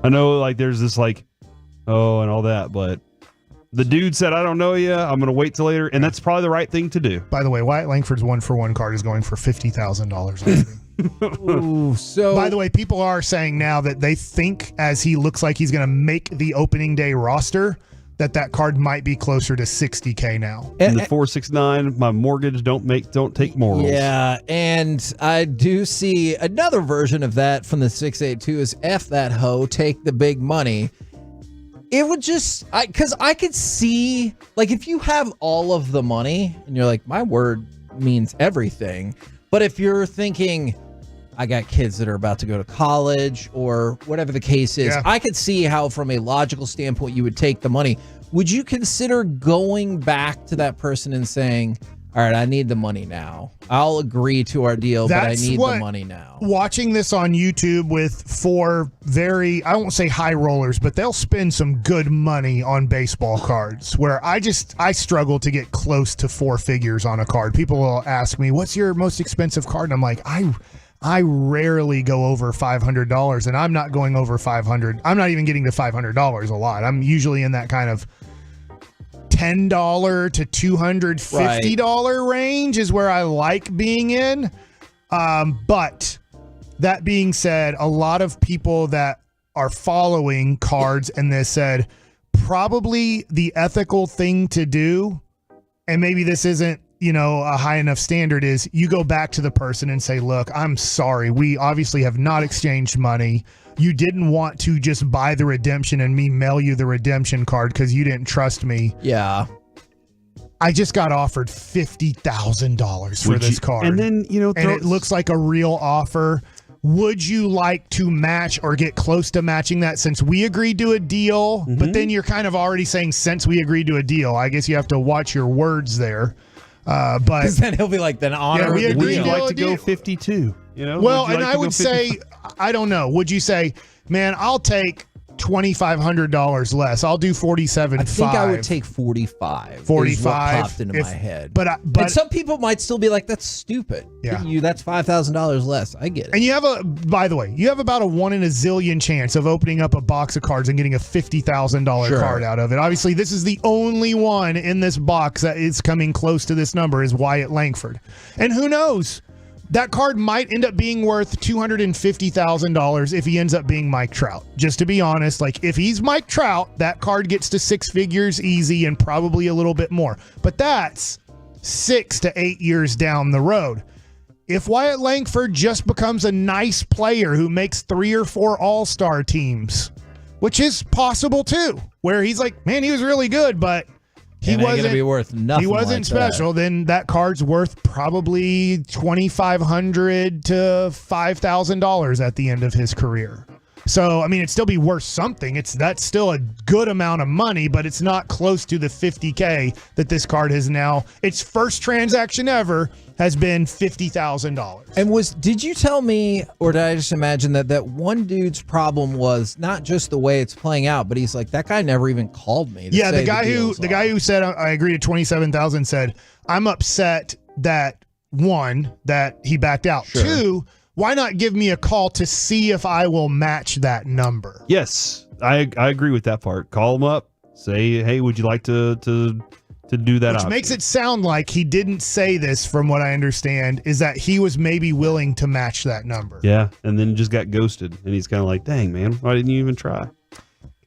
I know like there's this like, oh, and all that, but the dude said, I don't know you. I'm going to wait till later. And that's probably the right thing to do. By the way, Wyatt Langford's 1-for-1 card is going for $50,000. Ooh, so by the way, people are saying now that they think as he looks like he's going to make the opening day roster, that card might be closer to $60K now. And the 469, my mortgage don't take morals. Yeah, and I do see another version of that from the 682 is F that hoe, take the big money. It would just, because I could see, like, if you have all of the money and you're like, my word means everything. But if you're thinking, I got kids that are about to go to college or whatever the case is, I could see how from a logical standpoint you would take the money. Would you consider going back to that person and saying, all right, I need the money now. I'll agree to our deal, but I need the money now. Watching this on YouTube with 4 very, I won't say high rollers, but they'll spend some good money on baseball cards where I struggle to get close to 4 figures on a card. People will ask me, what's your most expensive card? And I'm like, I rarely go over $500, and I'm not going over $500. I'm not even getting to $500 a lot. I'm usually in that kind of $10 to $250 range is where I like being in. But that being said, a lot of people that are following cards and this said probably the ethical thing to do, and maybe this isn't, a high enough standard, is you go back to the person and say, look, I'm sorry. We obviously have not exchanged money. You didn't want to just buy the redemption and me mail you the redemption card because you didn't trust me. Yeah. I just got offered $50,000 for this card. And then, and it looks like a real offer. Would you like to match or get close to matching that since we agreed to a deal? Mm-hmm. But then you're kind of already saying since we agreed to a deal. I guess you have to watch your words there. But then he'll be like, then honor the deal. Would you like to go 52? Well, and I would say, I don't know. Would you say, man, I'll take $2,500 less. I'll do 47.5. I think I would take 45. 45 popped into my head. But and some people might still be like, that's stupid. Yeah. That's $5,000 less. I get it. And you have by the way, you have about a 1 in a zillion chance of opening up a box of cards and getting a $50,000 card out of it. Obviously, this is the only one in this box that is coming close to this number is Wyatt Langford. And who knows? That card might end up being worth $250,000 if he ends up being Mike Trout. Just to be honest, like if he's Mike Trout, that card gets to 6 figures easy and probably a little bit more. But that's 6 to 8 years down the road. If Wyatt Langford just becomes a nice player who makes 3 or 4 all-star teams, which is possible too, where he's like, man, he was really good, but he wasn't gonna be worth nothing. He wasn't special. Then that card's worth probably $2,500 to $5,000 at the end of his career. So, I mean, it'd still be worth something. That's still a good amount of money, but it's not close to the $50K that this card has now. Its first transaction ever has been $50,000. And did you tell me, or did I just imagine that one dude's problem was not just the way it's playing out, but he's like, that guy never even called me. Yeah, the guy who said I agree to 27,000 said, I'm upset that 1, that he backed out. Sure. 2, why not give me a call to see if I will match that number? Yes, I agree with that part. Call him up, say, hey, would you like to do that? Which option? makes it sound like he didn't say this, from what I understand, is that he was maybe willing to match that number. Yeah, and then just got ghosted, and he's kind of like, dang, man, why didn't you even try?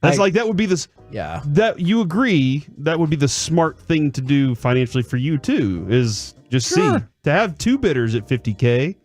That would be this. Yeah. That you agree that would be the smart thing to do financially for you too, is just see to have 2 bidders at $50K.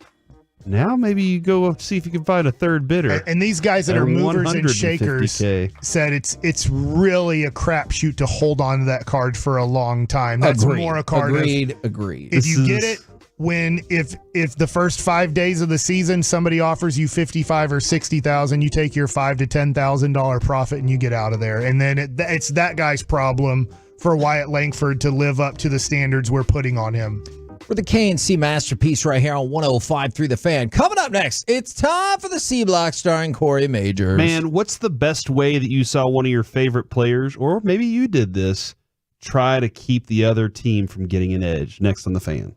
Now maybe you go see if you can find a third bidder. And these guys that are movers and shakers said it's really a crapshoot to hold on to that card for a long time. That's more a card. Agreed. If you get it if the first 5 days of the season somebody offers you 55 or 60,000, you take your $5,000 to $10,000 profit and you get out of there. And then it's that guy's problem for Wyatt Langford to live up to the standards we're putting on him. For the KNC Masterpiece right here on 105.3 The Fan. Coming up next, it's time for the C Block starring Corey Majors. Man, what's the best way that you saw one of your favorite players, or maybe you did this, try to keep the other team from getting an edge? Next on The Fan.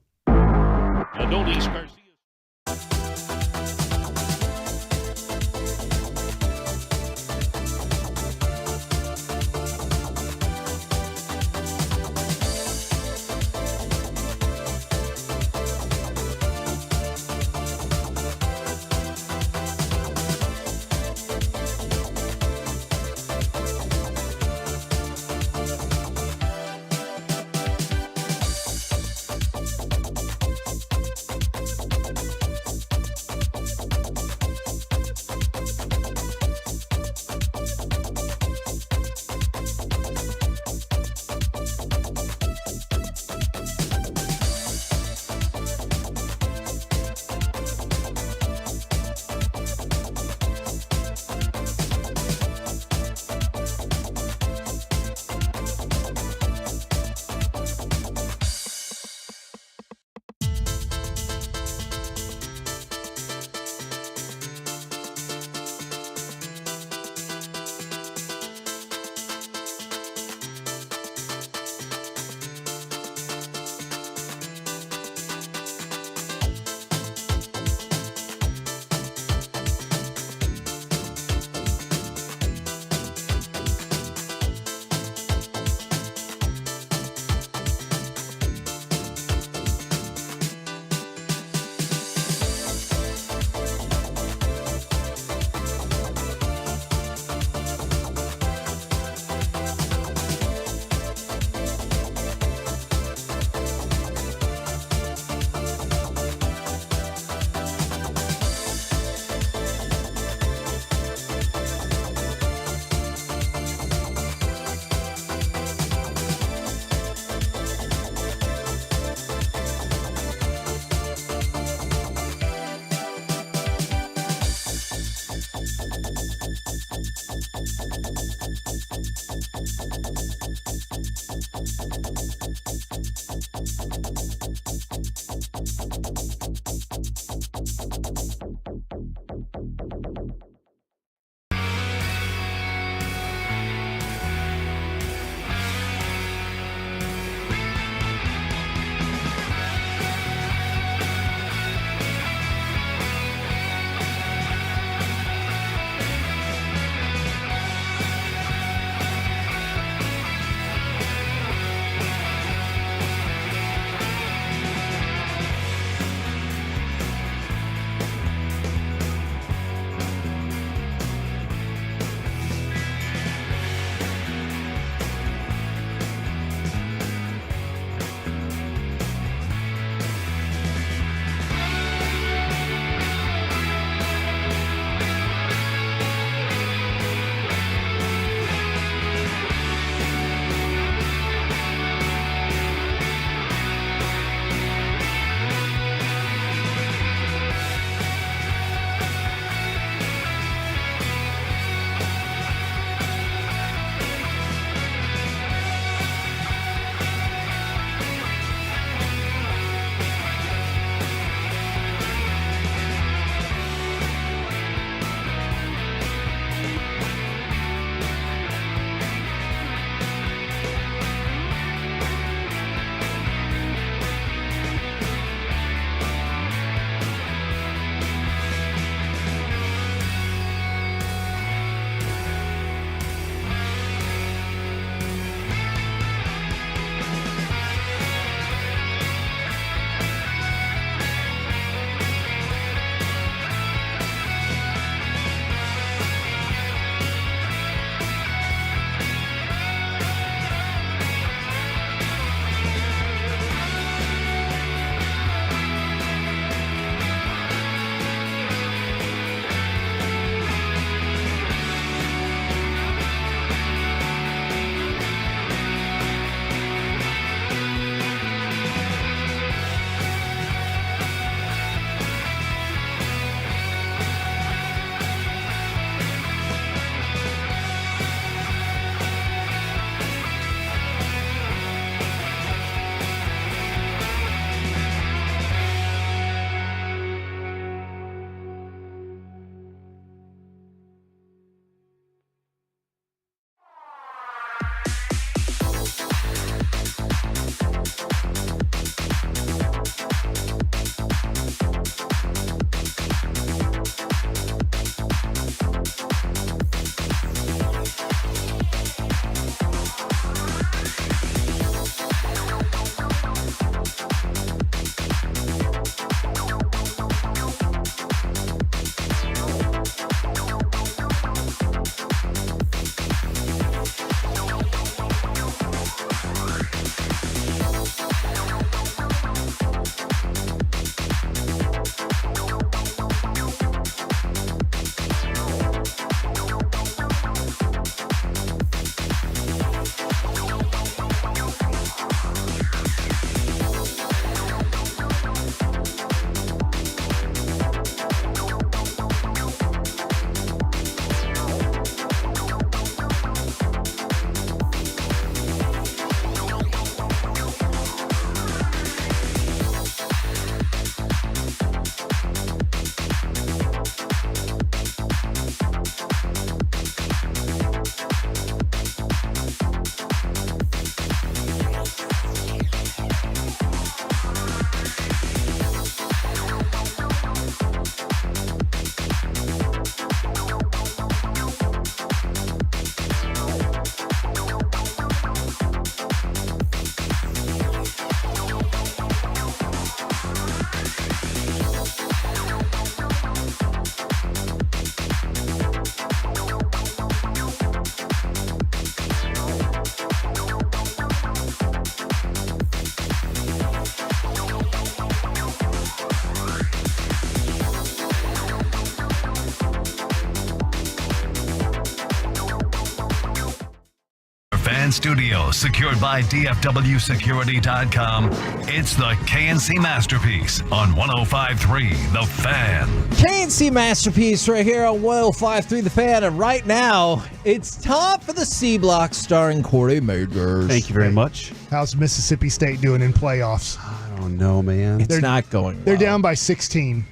in studio, secured by DFWSecurity.com. It's the KNC Masterpiece on 105.3 The Fan. KNC Masterpiece right here on 105.3 The Fan. And right now, it's time for the C Block starring Corey Majors. Thank you very much. How's Mississippi State doing in playoffs? I don't know, man. It's not going well. They're down by 16.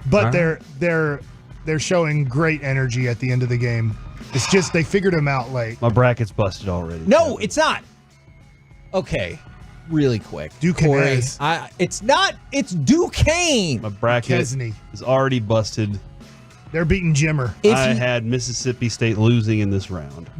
But they're showing great energy at the end of the game. It's just they figured them out late. My bracket's busted already. No, it's not. Okay, really quick. Corey, it's not. It's Duquesne. My bracket Kesney. is already busted. They're beating Jimmer. I had Mississippi State losing in this round.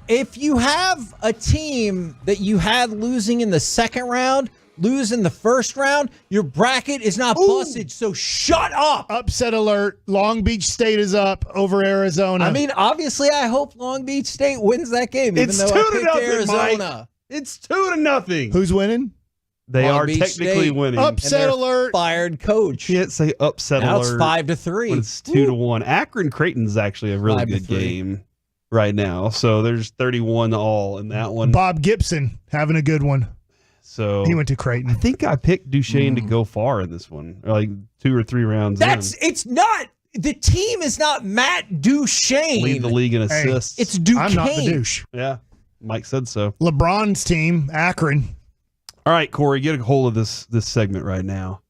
If you have a team that you had losing in the second round, lose in the first round, your bracket is not busted, so shut up. Upset alert. Long Beach State is up over Arizona. I mean, obviously, I hope Long Beach State wins that game, even though I picked Arizona. Mike. It's 2-0. Who's winning? They Long are Beach technically State. winning. Upset alert. Fired coach. You can't say upset Now alert. it's 5-3. When it's 2-1. Akron Creighton's actually a really good 5-3. game right now. So there's 31-all in that one. Bob Gibson having a good one. So He went to Creighton. I think I picked Duchesne to go far in this one, or like 2 or 3 rounds. It's not. The team is not Matt Duchesne. Lead the league in assists. It's Duquesne. I'm not the douche. Yeah, Mike said so. LeBron's team, Akron. All right, Corey, get a hold of this segment right now.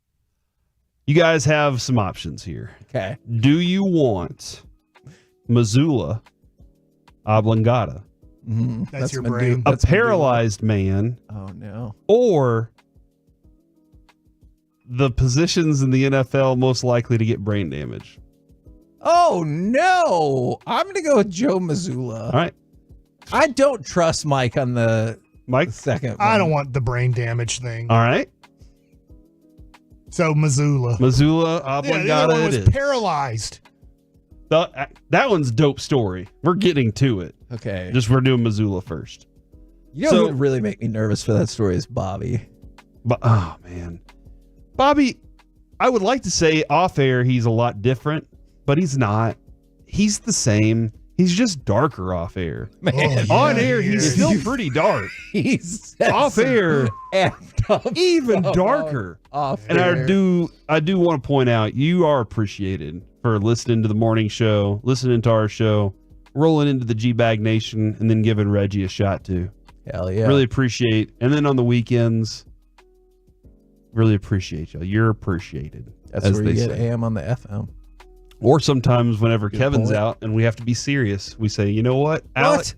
You guys have some options here. Okay. Do you want Missoula oblongata? That's your brain. A paralyzed man. Oh, no. Or the positions in the NFL most likely to get brain damage. Oh, no. I'm going to go with Joe Missoula. All right. I don't trust Mike on the second one. I don't want the brain damage thing. All right. So Missoula. Missoula Yeah, oblongata the other one was it is. paralyzed. That one's a dope story. We're getting to it. Okay. Just we're doing Missoula first. You know who would really make me nervous for that story is Bobby. But oh man, Bobby, I would like to say off air he's a lot different, but he's not. He's the same. He's just darker off air. Man, on air he's still pretty dark. He's off air even so darker. Off And air. I do want to point out you are appreciated for listening to the morning show, listening to our show, rolling into the G-Bag Nation, and then giving Reggie a shot too. Hell yeah. Really appreciate. And then on the weekends, really appreciate you. You're appreciated. That's as where you they get say. AM on the FM. Or sometimes whenever Good Kevin's point. out and we have to be serious, we say, you know what, Alec,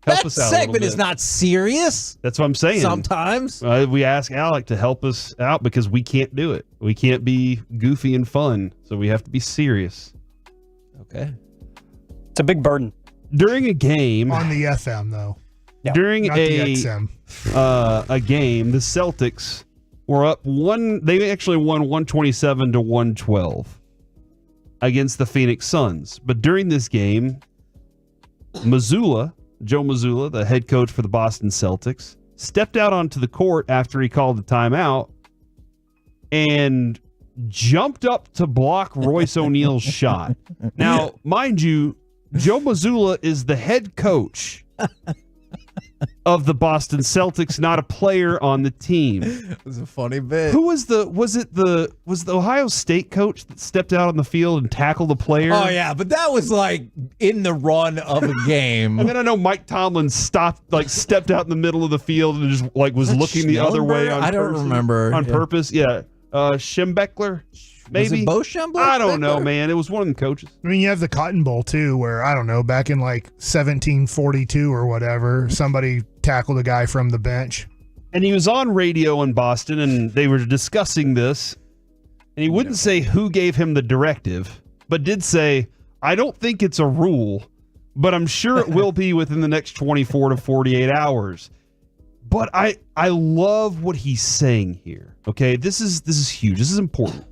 help That us out a little segment is bit. not serious. That's what I'm saying. Sometimes. We ask Alec to help us out because we can't do it. We can't be goofy and fun, so we have to be serious. Okay. It's a big burden. During a game, On the FM, though. during Not the a XM. a game, the Celtics were up one. They actually won 127 to 112 against the Phoenix Suns. But during this game, Joe Missoula, the head coach for the Boston Celtics, stepped out onto the court after he called the timeout and jumped up to block Royce O'Neal's shot. Now, mind you, Joe Missoula is the head coach of the Boston Celtics, not a player on the team. It was a funny bit. Who was the Ohio State coach that stepped out on the field and tackled a player? Oh, yeah, but that was like in the run of a game. And then I know Mike Tomlin stepped out in the middle of the field and just was looking the other way on I don't remember. on Yeah. purpose. Yeah. Schembeckler, maybe. Was it Bo Schembler? I don't know, man. It was one of them coaches. I mean, you have the Cotton Bowl, too, where, I don't know, back in like 1742 or whatever, somebody tackled a guy from the bench. And he was on radio in Boston, and they were discussing this. And he wouldn't say who gave him the directive, but did say, I don't think it's a rule, but I'm sure it will be within the next 24 to 48 hours. But I love what he's saying here. Okay, this is huge. This is important.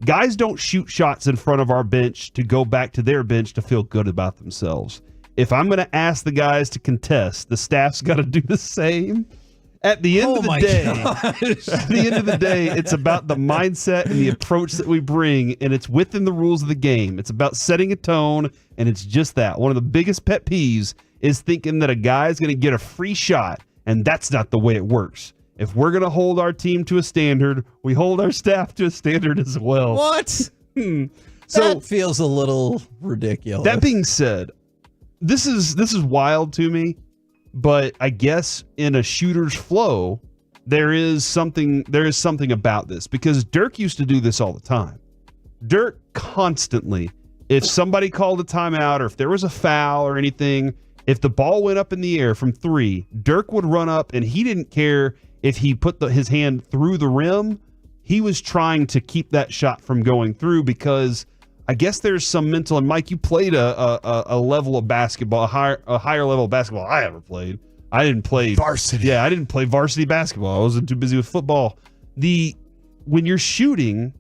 Guys don't shoot shots in front of our bench to go back to their bench to feel good about themselves. If I'm going to ask the guys to contest, the staff's got to do the same. At the end of the day, gosh. at the end of the day, it's about the mindset and the approach that we bring, and it's within the rules of the game. It's about setting a tone, and it's just that. One of the biggest pet peeves is thinking that a guy is going to get a free shot, and that's not the way it works. If we're going to hold our team to a standard, we hold our staff to a standard as well. What? So that feels a little ridiculous. That being said, this is wild to me. But I guess in a shooter's flow, there is something about this, because Dirk used to do this all the time. Dirk constantly, if somebody called a timeout or if there was a foul or anything, if the ball went up in the air from 3, Dirk would run up, and he didn't care if he put his hand through the rim. He was trying to keep that shot from going through, because I guess there's some mental, and Mike, you played a level of basketball, a higher level of basketball I ever played. I didn't play varsity. Yeah, I didn't play varsity basketball. I wasn't too busy with football. When you're shooting,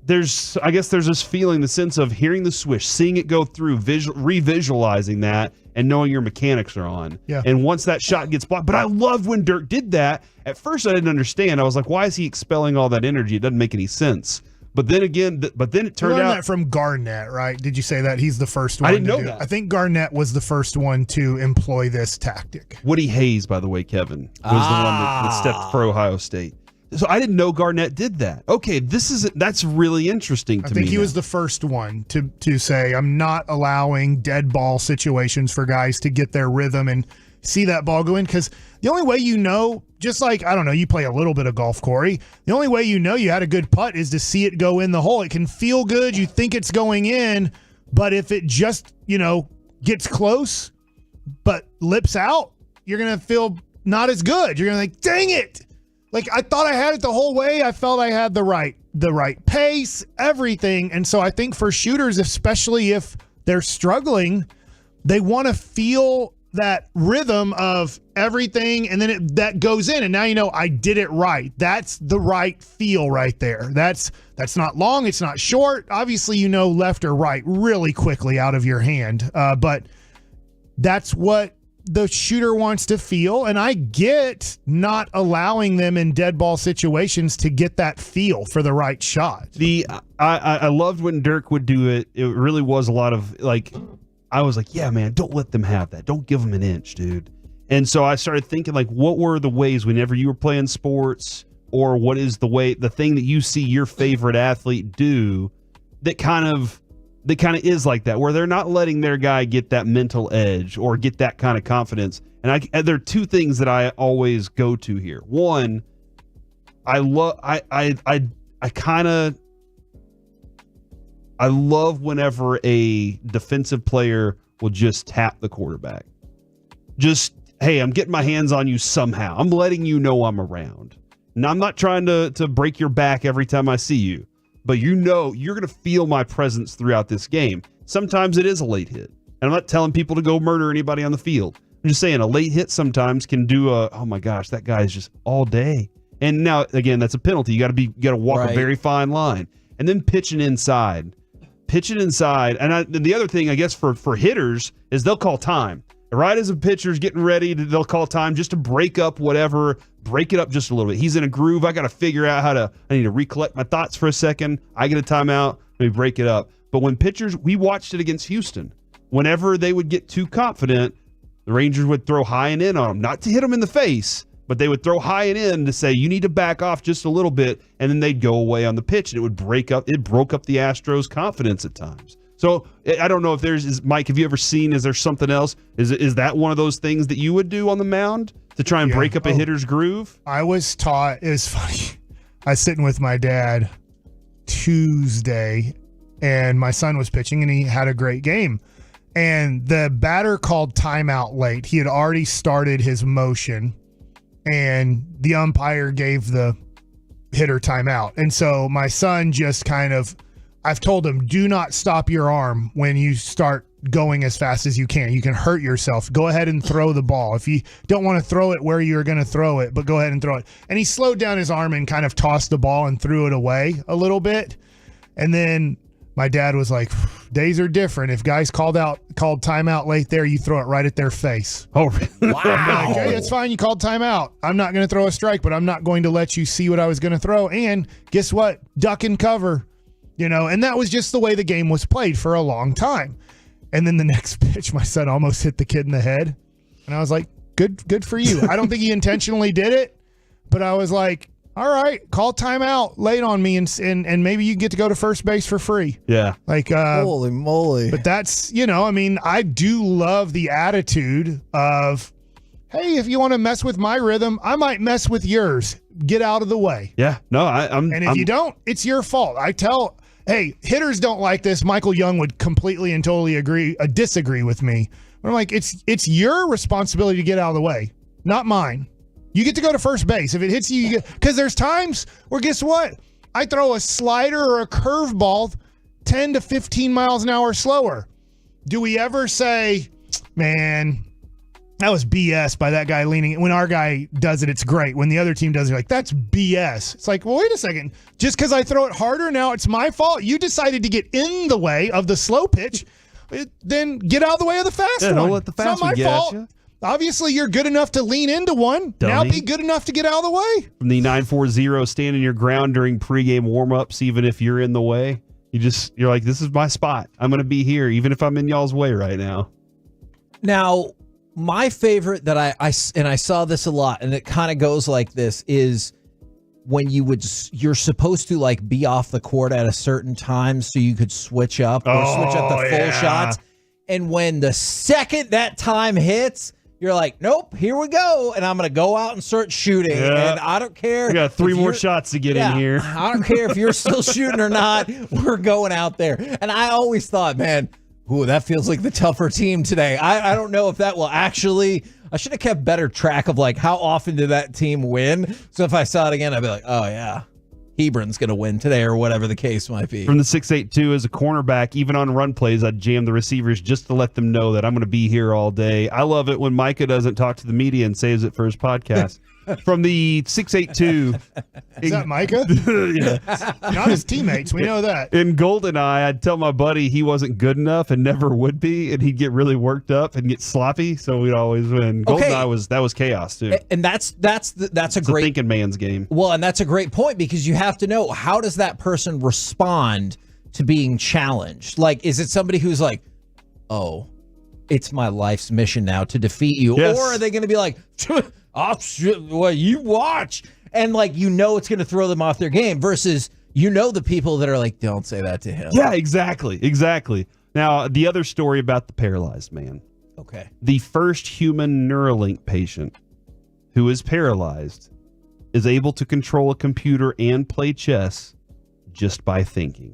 there's this feeling, the sense of hearing the swish, seeing it go through, revisualizing that, and knowing your mechanics are on. Yeah. And once that shot gets blocked, but I loved when Dirk did that. At first, I didn't understand. I was like, why is he expelling all that energy? It doesn't make any sense. But then again, it turned out that from Garnett, right? Did you say that he's the first one? I didn't to know do that. I think Garnett was the first one to employ this tactic. Woody Hayes, by the way, Kevin, was the one that stepped for Ohio State. So I didn't know Garnett did that. Okay, that's really interesting to me. I think he was the first one to say, I'm not allowing dead ball situations for guys to get their rhythm and see that ball go in, because the only way you know, just like, I don't know, you play a little bit of golf, Corey, the only way you know you had a good putt is to see it go in the hole. It can feel good, you think it's going in, but if it just, gets close but lips out, you're going to feel not as good. You're going to think, dang it. Like, I thought I had it the whole way. I felt I had the right pace, everything. And so I think for shooters, especially if they're struggling, they want to feel that rhythm of everything, and then that goes in, and now I did it right. That's the right feel right there. That's not long, it's not short. Obviously, left or right really quickly out of your hand, but that's what the shooter wants to feel, and I get not allowing them in dead ball situations to get that feel for the right shot. I loved when Dirk would do it. It really was a lot of I was like, yeah, man, don't let them have that. Don't give them an inch, dude. And so I started thinking, what were the ways whenever you were playing sports, or what is the thing that you see your favorite athlete do that kind of is like that, where they're not letting their guy get that mental edge or get that kind of confidence. And there are two things that I always go to here. One, I love whenever a defensive player will just tap the quarterback. Just, hey, I'm getting my hands on you somehow. I'm letting you know I'm around. And I'm not trying to break your back every time I see you, but you're going to feel my presence throughout this game. Sometimes it is a late hit. And I'm not telling people to go murder anybody on the field. I'm just saying a late hit sometimes can do oh my gosh, that guy is just all day. And now, again, that's a penalty. You got to walk a very fine line. And then pitching inside. And the other thing, I guess, for hitters is they'll call time. Right as a pitcher's getting ready, they'll call time just to break it up just a little bit. He's in a groove. I got to figure out I need to recollect my thoughts for a second. I get a timeout. Let me break it up. But when pitchers, we watched it against Houston. Whenever they would get too confident, the Rangers would throw high and in on them. Not to hit them in the face, but they would throw high and in to say, you need to back off just a little bit, and then they'd go away on the pitch, and it broke up the Astros' confidence at times. So I don't know if Mike, have you ever seen, is there something else? Is that one of those things that you would do on the mound to try and break up a hitter's groove? I was taught, it was funny. I was sitting with my dad Tuesday, and my son was pitching, and he had a great game. And the batter called timeout late. He had already started his motion, and the umpire gave the hitter timeout. And so my son just I've told him, do not stop your arm when you start going as fast as you can. You can hurt yourself. Go ahead and throw the ball. If you don't want to throw it where you're going to throw it, but go ahead and throw it. And he slowed down his arm and kind of tossed the ball and threw it away a little bit. And then my dad was like, days are different. If guys called timeout late there, you throw it right at their face. Oh, really? Wow. Like, hey, it's fine. You called timeout. I'm not going to throw a strike, but I'm not going to let you see what I was going to throw. And guess what? Duck and cover, and that was just the way the game was played for a long time. And then the next pitch, my son almost hit the kid in the head. And I was like, good for you. I don't think he intentionally did it, but I was like, all right, call timeout late on me, and maybe you get to go to first base for free. Yeah. Like, holy moly. But that's, I do love the attitude of, hey, if you want to mess with my rhythm, I might mess with yours. Get out of the way. Yeah. No, And if you don't, it's your fault. Hey, hitters don't like this. Michael Young would completely and totally disagree with me. But I'm like, it's your responsibility to get out of the way, not mine. You get to go to first base. If it hits you, because there's times where, guess what? I throw a slider or a curveball 10 to 15 miles an hour slower. Do we ever say, man, that was BS by that guy leaning? When our guy does it, it's great. When the other team does it, you're like, that's BS. It's like, well, wait a second. Just because I throw it harder, now it's my fault? You decided to get in the way of the slow pitch, then get out of the way of the fast one. Don't let the fast one get at fault. you. Obviously, you're good enough to lean into one. Dummy. Now be good enough to get out of the way. From the 940, standing your ground during pregame warmups, even if you're in the way. You're like, this is my spot. I'm going to be here, even if I'm in y'all's way right now. Now, my favorite that I saw this a lot, and it kind of goes like this, is when you're supposed to like be off the court at a certain time so you could switch up or switch up the full shots. And when the second that time hits, you're like, nope, here we go. And I'm going to go out and start shooting. Yeah. And I don't care. We got 3 more shots to get in here. I don't care if you're still shooting or not. We're going out there. And I always thought, man, that feels like the tougher team today. I don't know if that will actually. I should have kept better track of like how often did that team win. So if I saw it again, I'd be like, oh, yeah. Hebron's going to win today or whatever the case might be. From the 6'8" as a cornerback, even on run plays, I'd jam the receivers just to let them know that I'm going to be here all day. I love it when Micah doesn't talk to the media and saves it for his podcast. From the 6'8". Is that Micah? Yeah. Not his teammates. We know that. In GoldenEye, I'd tell my buddy he wasn't good enough and never would be, and he'd get really worked up and get sloppy, so we'd always win. GoldenEye was chaos too. And that's a great thinking man's game. Well, and that's a great point because you have to know, how does that person respond to being challenged? Like, is it somebody who's like, oh, it's my life's mission now to defeat you? Yes. Or are they going to be like, oh, shit, well, you watch. And like, it's going to throw them off their game versus, the people that are like, don't say that to him. Yeah, exactly. Now, the other story about the paralyzed man. Okay. The first human Neuralink patient who is paralyzed is able to control a computer and play chess just by thinking.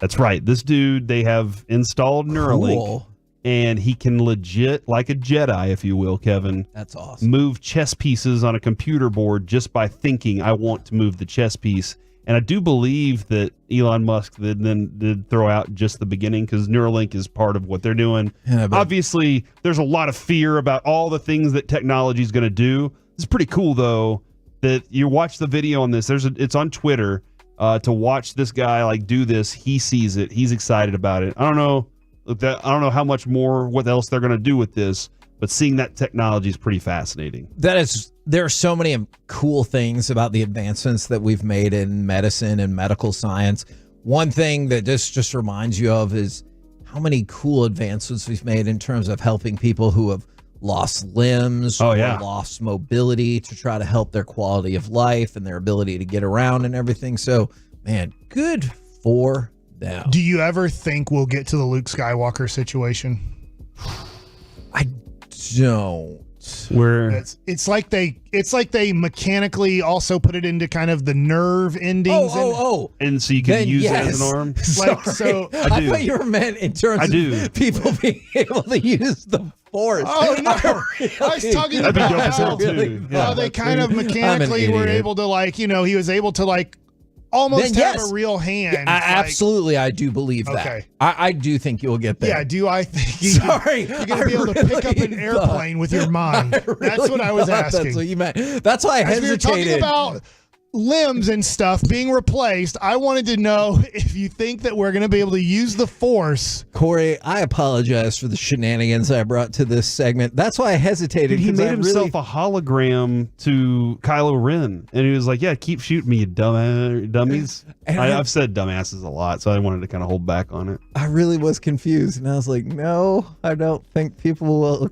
That's right. This dude, they have installed Neuralink. Cool. And he can legit, like a Jedi, if you will, Kevin. That's awesome. Move chess pieces on a computer board just by thinking, I want to move the chess piece. And I do believe that Elon Musk did throw out just the beginning because Neuralink is part of what they're doing. Yeah, obviously, there's a lot of fear about all the things that technology is going to do. It's pretty cool, though, that you watch the video on this. It's on Twitter to watch this guy like do this. He sees it. He's excited about it. I don't know how much more, what else they're going to do with this, but seeing that technology is pretty fascinating. There are so many cool things about the advancements that we've made in medicine and medical science. One thing that this just reminds you of is how many cool advancements we've made in terms of helping people who have lost limbs or lost mobility to try to help their quality of life and their ability to get around and everything. So, man, good for them. Do you ever think we'll get to the Luke Skywalker situation? I don't. It's like they mechanically also put it into kind of the nerve endings. And so you can use it as an arm. I thought you were meant in terms of people being able to use the Force. Oh no! I was talking about how they kind of mechanically were able to he was able to almost have a real hand. Absolutely, I do believe that. Okay. I do think you'll get there. Yeah, do I think you're going to be able to pick up an airplane with your mind? That's what I was asking. That's what you meant. That's why I hesitated. We were talking about limbs and stuff being replaced, I wanted to know if you think that we're going to be able to use the Force. Corey, I apologize for the shenanigans I brought to this segment. That's why I hesitated. Dude, he made himself really... a hologram to Kylo Ren, and he was like, "Yeah, keep shooting me, you dummies." I've said dumbasses a lot, so I wanted to kind of hold back on it. I really was confused, and I was like, "No, I don't think people will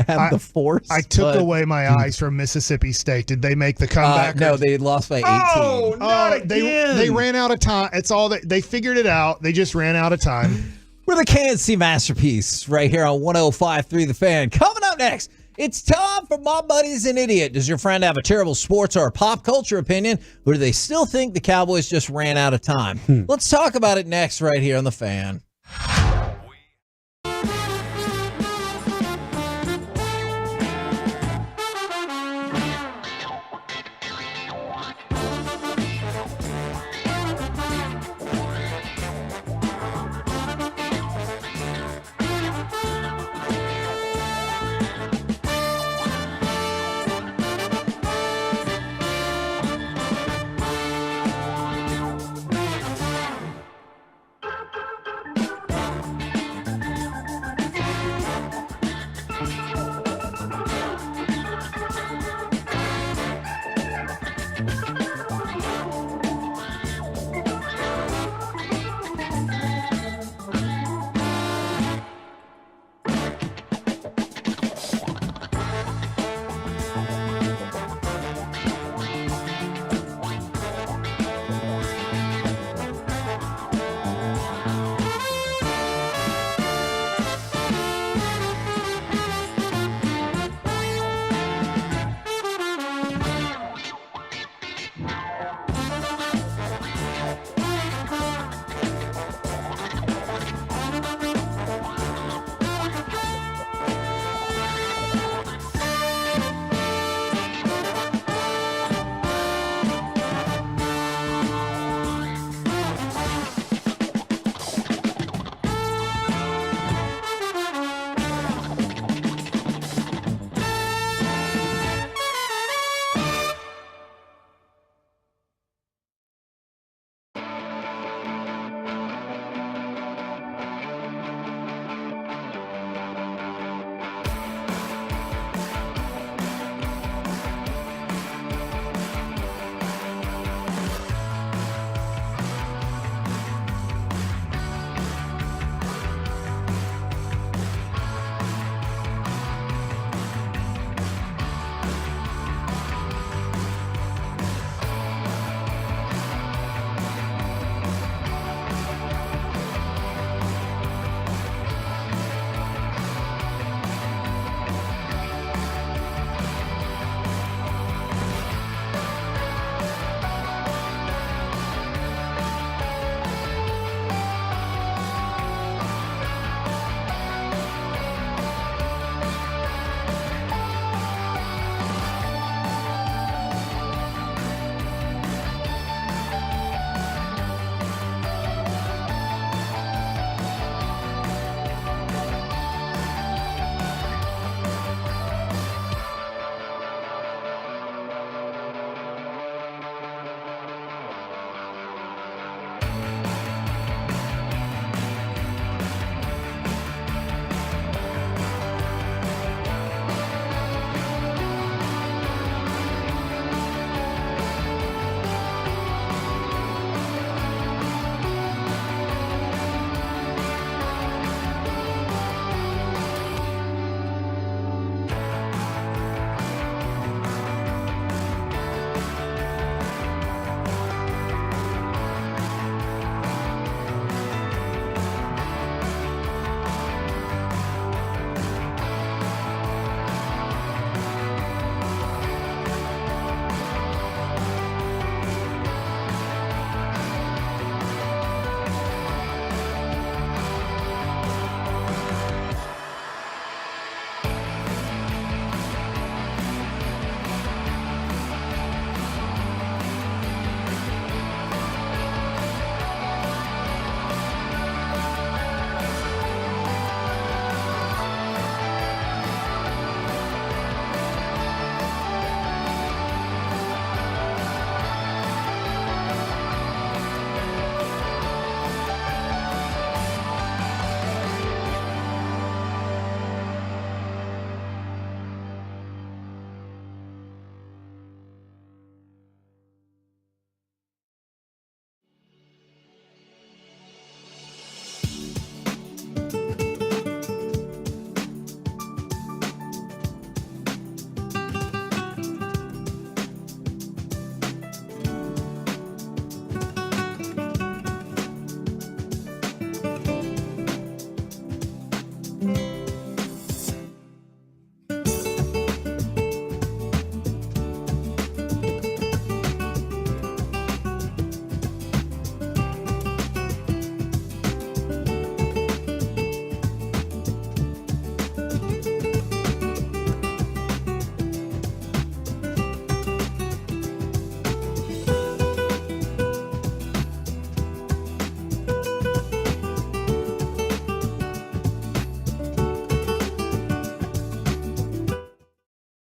have the Force." I took away my eyes from Mississippi State. Did they make the comeback? No, they lost by 18. Oh, not again. They ran out of time. It's all that they figured it out. They just ran out of time. We're the KNC Masterpiece right here on 105.3 The Fan. Coming up next, it's time for My Buddy's an Idiot. Does your friend have a terrible sports or pop culture opinion, or do they still think the Cowboys just ran out of time? Let's talk about it next right here on The Fan.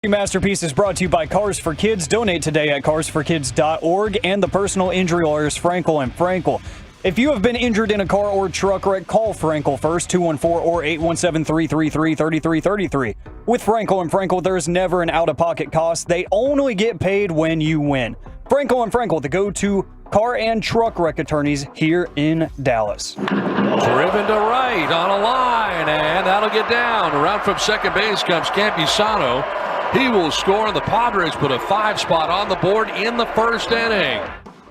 Masterpiece is brought to you by Cars for Kids. Donate today at carsforkids.org and the personal injury lawyers Frankel and Frankel. If you have been injured in a car or truck wreck, call Frankel first, 214 or 817-333-3333. With Frankel and Frankel, there's never an out-of-pocket cost. They only get paid when you win. Frankel and Frankel, the go-to car and truck wreck attorneys here in Dallas. Driven to right on a line, and that'll get down. Around from second base comes Campusano. He will score, and the Padres put a 5 spot on the board in the first inning.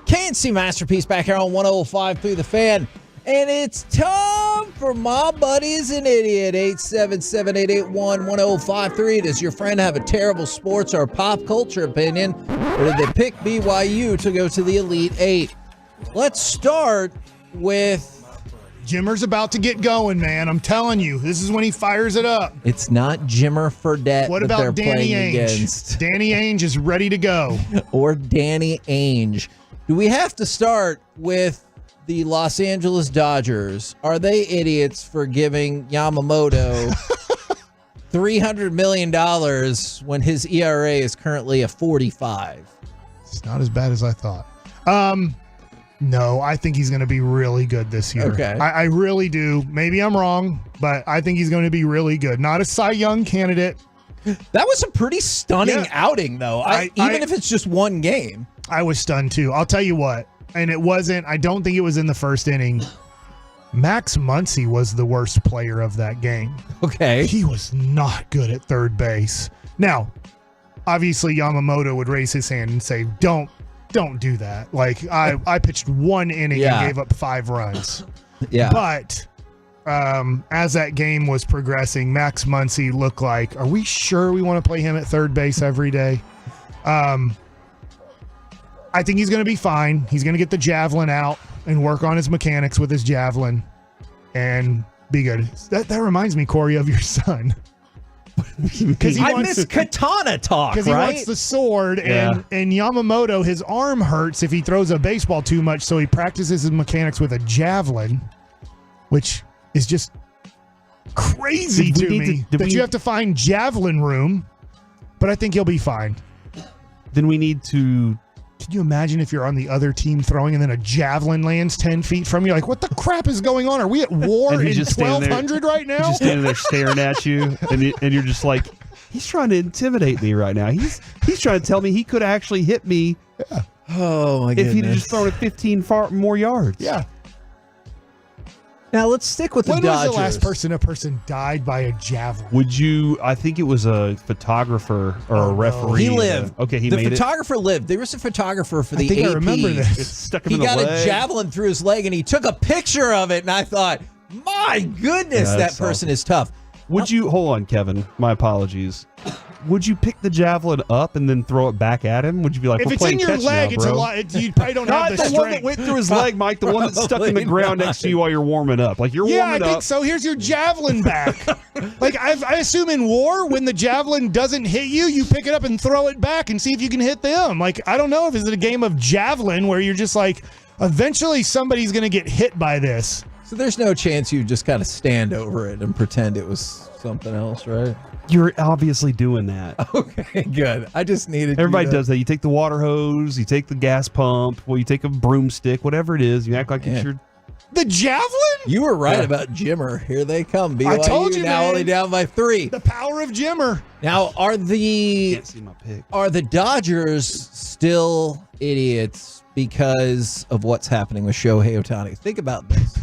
KNC Masterpiece back here on 105 through the Fan. And it's time for My Buddy's an Idiot. 877-881-1053. Does your friend have a terrible sports or pop culture opinion? Or did they pick BYU to go to the Elite Eight? Let's start with... Jimmer's about to get going, man. I'm telling you. This is when he fires it up. It's not Jimmer Fredette What that about they're Danny playing Ainge? against. Danny Ainge is ready to go. Or Danny Ainge. Do we have to start with the Los Angeles Dodgers? Are they idiots for giving Yamamoto $300 million when his ERA is currently a 45? It's not as bad as I thought. No, I think he's going to be really good this year. Okay. I really do. Maybe I'm wrong, but I think he's going to be really good. Not a Cy Young candidate. That was a pretty stunning outing, though. Even if it's just one game. I was stunned, too. I'll tell you what. And it wasn't, I don't think it was in the first inning. Max Muncy was the worst player of that game. Okay. He was not good at third base. Now, obviously Yamamoto would raise his hand and say, don't do that. Like, I pitched one inning and gave up 5 runs. Yeah. But as that game was progressing, Max Muncy looked like, are we sure we want to play him at third base every day? I think he's going to be fine. He's going to get the javelin out and work on his mechanics with his javelin and be good. That reminds me, Corey, of your son. I miss katana talk, Because he wants the sword, and Yamamoto, his arm hurts if he throws a baseball too much, so he practices his mechanics with a javelin, which is just crazy to me that you have to find javelin room, but I think he'll be fine. Then we need to... Can you imagine if you're on the other team throwing and then a javelin lands 10 feet from you? Like, what the crap is going on? Are we at war in 1200 right now? He's just standing there staring at you, and you're just like, he's trying to intimidate me right now. He's trying to tell me he could actually hit me. Yeah. Oh, my goodness. If he'd have just thrown it 15 more yards. Yeah. Now, let's stick with the Dodgers. When was the last person a person died by a javelin? Would you? I think it was a photographer or a referee. He lived. Okay, he the made photographer lived. There was a photographer for the I think AP. I remember this. It stuck him He in the got leg. a javelin through his leg, and he took a picture of it, and I thought, my goodness, that person is tough. Would you, hold on, Kevin, my apologies. Would you pick the javelin up and then throw it back at him? Would you be like, If we're it's playing in your catch leg, now, it's a bro? lot. You probably don't have the Not the strength. one that went through his leg, Mike. The one that's stuck in the ground next to you while you're warming up. Like, you're Yeah, warming I up. think so. Here's your javelin back. Like, I assume in war, when the javelin doesn't hit you, you pick it up and throw it back and see if you can hit them. Like, I don't know if it's a game of javelin where you're just like, eventually somebody's going to get hit by this. So there's no chance you just kind of stand over it and pretend it was something else, right? You're obviously doing that. Okay, good. I just needed Everybody does that. You take the water hose, you take the gas pump, well, you take a broomstick, whatever it is. You act like it's your... The javelin? You were right about Jimmer. Here they come. BYU I told you, now man. only down by 3. The power of Jimmer. Now, are the Can't see my pick. Are the Dodgers still idiots because of what's happening with Shohei Ohtani? Think about this.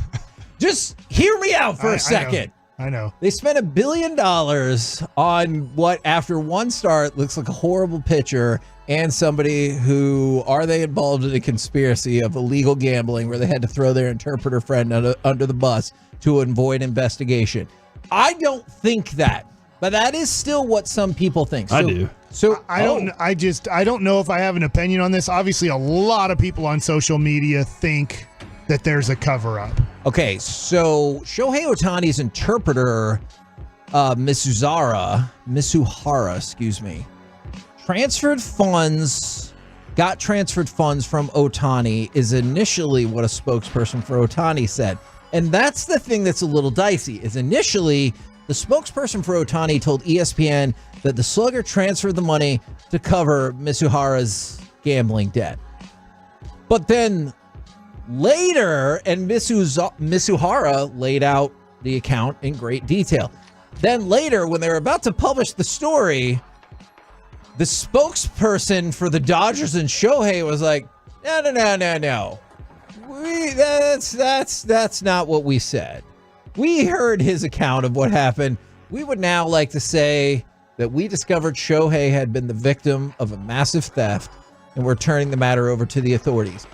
Just hear me out for a second. I know. They spent $1 billion on what, after one start, looks like a horrible pitcher and somebody who, are they involved in a conspiracy of illegal gambling where they had to throw their interpreter friend under the bus to avoid investigation? I don't think that, but that is still what some people think. I do. So I don't know if I have an opinion on this. Obviously, a lot of people on social media think that there's a cover-up. Okay, so Shohei Ohtani's interpreter, Misuhara, got transferred funds from Ohtani, is initially what a spokesperson for Ohtani said. And that's the thing that's a little dicey, is initially The spokesperson for Ohtani told ESPN that the slugger transferred the money to cover Mitsuhara's gambling debt. But then later, and Mitsuhara laid out the account in great detail. Then later, when they were about to publish the story, the spokesperson for the Dodgers and Shohei was like, no. That's not what we said. We heard his account of what happened. We would now like to say that we discovered Shohei had been the victim of a massive theft, and we're turning the matter over to the authorities.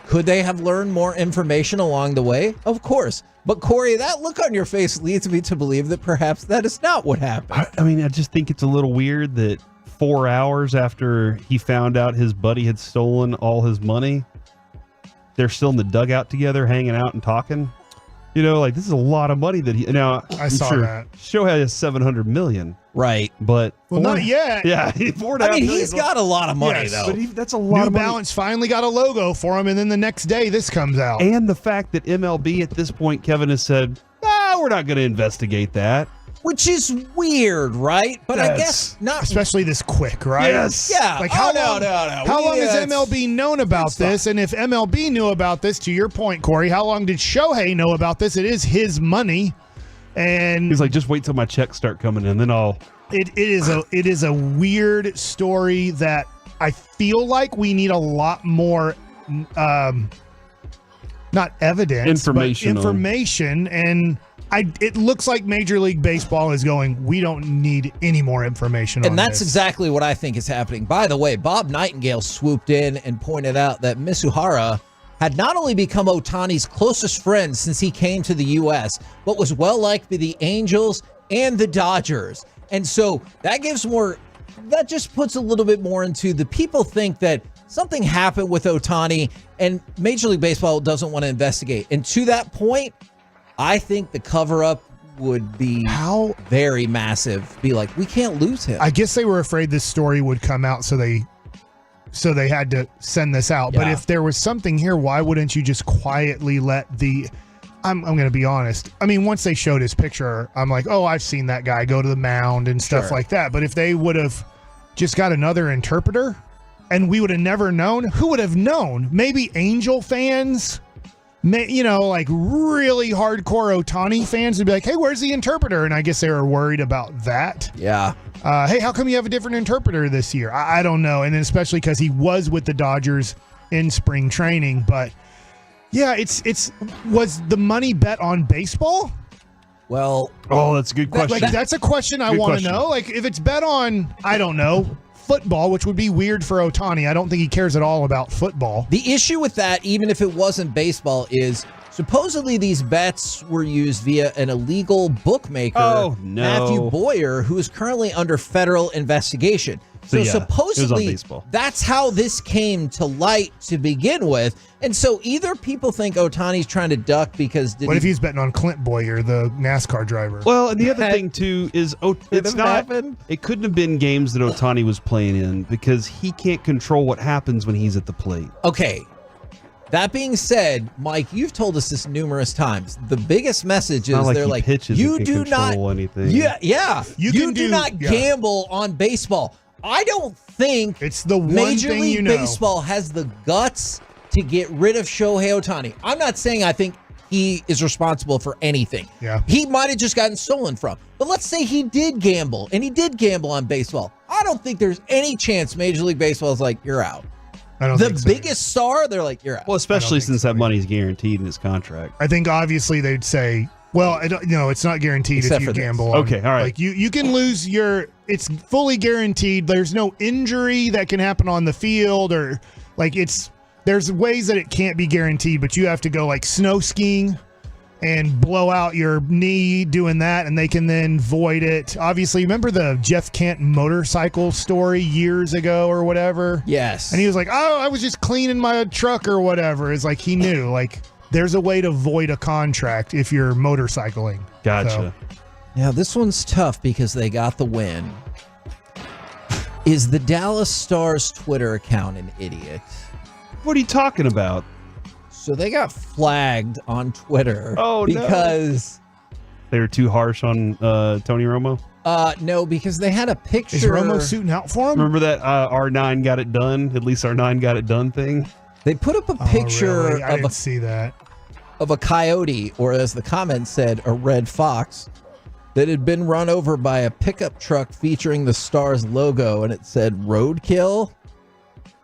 Could they have learned more information along the way? Of course. But Corey, that look on your face leads me to believe that perhaps that is not what happened. I mean, I just think it's a little weird that 4 hours after he found out his buddy had stolen all his money, they're still in the dugout together, hanging out and talking. You know, like, this is a lot of money that he. Now, I saw that. Shohei has $700 million, right? But not yet. Yeah, he's got a lot of money though. But that's a lot New of money. Balance finally got a logo for him, and then the next day this comes out. And the fact that MLB at this point, Kevin has said, we're not going to investigate that. Which is weird, right? But I guess not. Especially this quick, right? Yes. Yeah. Like how long? No. How long has MLB known about this? And if MLB knew about this, to your point, Corey, how long did Shohei know about this? It is his money, and he's like, just wait till my checks start coming in, then I'll. It is a weird story that I feel like we need a lot more, not evidence, information, but information and. It looks like Major League Baseball is going, we don't need any more information on And that's this. exactly what I think is happening. By the way, Bob Nightingale swooped in and pointed out that Mitsuhara had not only become Ohtani's closest friend since he came to the U.S., but was well-liked by the Angels and the Dodgers. And so that just puts a little bit more into the people think that something happened with Ohtani and Major League Baseball doesn't want to investigate. And to that point, I think the cover-up would be very massive. Be like, we can't lose him. I guess they were afraid this story would come out, so they had to send this out. Yeah. But if there was something here, why wouldn't you just quietly let the... I'm going to be honest. I mean, once they showed his picture, I'm like, oh, I've seen that guy go to the mound and stuff like that. But if they would have just got another interpreter and we would have never known, who would have known? Maybe Angel fans... like really hardcore Ohtani fans would be like, hey, where's the interpreter? And I guess they were worried about that. Yeah. Hey, how come you have a different interpreter this year? I don't know. And then especially because he was with the Dodgers in spring training. But yeah, was the money bet on baseball? Well, that's a good question. That's a question I want to know. Like if it's bet on, I don't know, football, which would be weird for Ohtani. I don't think he cares at all about football. The issue with that, even if it wasn't baseball, is supposedly these bets were used via an illegal bookmaker, Matthew Boyer, who is currently under federal investigation. So supposedly that's how this came to light to begin with. And so either people think Ohtani's trying to duck because... What if he's betting on Clint Boyer, the NASCAR driver? Well, and the other thing, too, is it couldn't have been games that Ohtani was playing in because he can't control what happens when he's at the plate. Okay. That being said, Mike, you've told us this numerous times. The biggest message is they're like, you do not anything. Yeah. You do not gamble on baseball. I don't think it's the one Major thing League Baseball has the guts to get rid of Shohei Ohtani. I'm not saying I think he is responsible for anything. Yeah. He might have just gotten stolen from. But let's say he did gamble, and he did gamble on baseball. I don't think there's any chance Major League Baseball is like, you're out. I don't think so. Biggest star, they're like, you're out. Well, especially since that money's guaranteed in his contract. I think obviously they'd say, well, it's not guaranteed Except if you for gamble. this. Okay, all right. Like you can lose it's fully guaranteed. There's no injury that can happen on the field or there's ways that it can't be guaranteed, but you have to go like snow skiing and blow out your knee doing that, and they can then void it. Obviously, remember the Jeff Kent motorcycle story years ago or whatever? Yes. And he was like, oh, I was just cleaning my truck or whatever. It's like he knew, like, there's a way to void a contract if you're motorcycling. Gotcha. So. Now, this one's tough because they got the win. Is the Dallas Stars Twitter account an idiot? What are you talking about? So they got flagged on Twitter because They were too harsh on Tony Romo? No, because they had a picture. Is Romo suiting out for him? Remember that R9 got it done? At least R9 got it done thing? They put up a picture Really? I of didn't see that. of a coyote, or as the comment said, a red fox, that had been run over by a pickup truck featuring the Stars logo, and it said roadkill.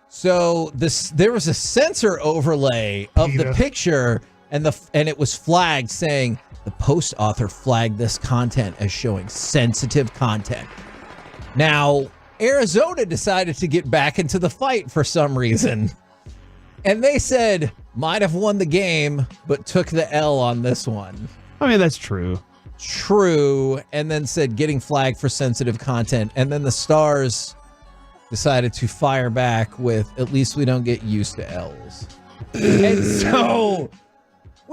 So there was a sensor overlay of the picture, and it was flagged saying the post author flagged this content as showing sensitive content. Now, Arizona decided to get back into the fight for some reason. And they said, might have won the game, but took the L on this one. I mean, that's true. True. And then said getting flagged for sensitive content. And then the Stars decided to fire back with, at least we don't get used to L's. And so...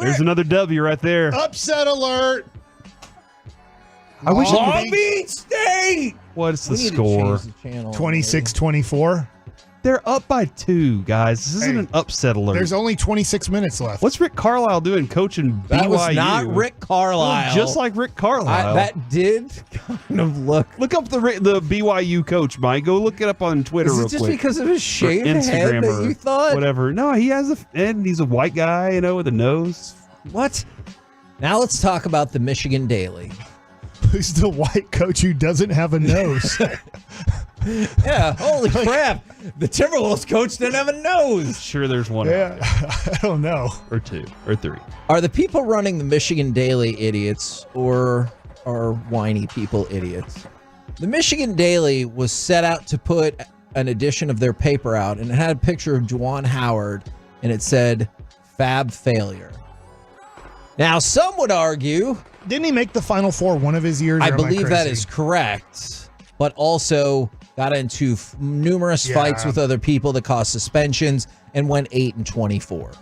There's another W right there. Upset alert. I wish Long Beach State. What's the score? 26-24. They're up by 2, guys. This isn't an upset alert. There's only 26 minutes left. What's Rick Carlisle doing coaching BYU? That was not Rick Carlisle. Just like Rick Carlisle. That did kind of look. Look up the BYU coach, Mike. Go look it up on Twitter Is it real just quick. because of his shaved Or head Instagram that or you thought? Whatever. No, he has and he's a white guy, with a nose. What? Now let's talk about the Michigan Daily. Who's the white coach who doesn't have a nose? Yeah, holy crap. The Timberwolves coach didn't have a nose. Sure, there's one. Yeah, I don't know. Or 2 or 3. Are the people running the Michigan Daily idiots, or are whiny people idiots? The Michigan Daily was set out to put an edition of their paper out, and it had a picture of Juwan Howard, and it said, "Fab failure." Now, some would argue... Didn't he make the Final Four one of his years? I believe that is correct, but also got into numerous fights with other people that caused suspensions and went 8-24.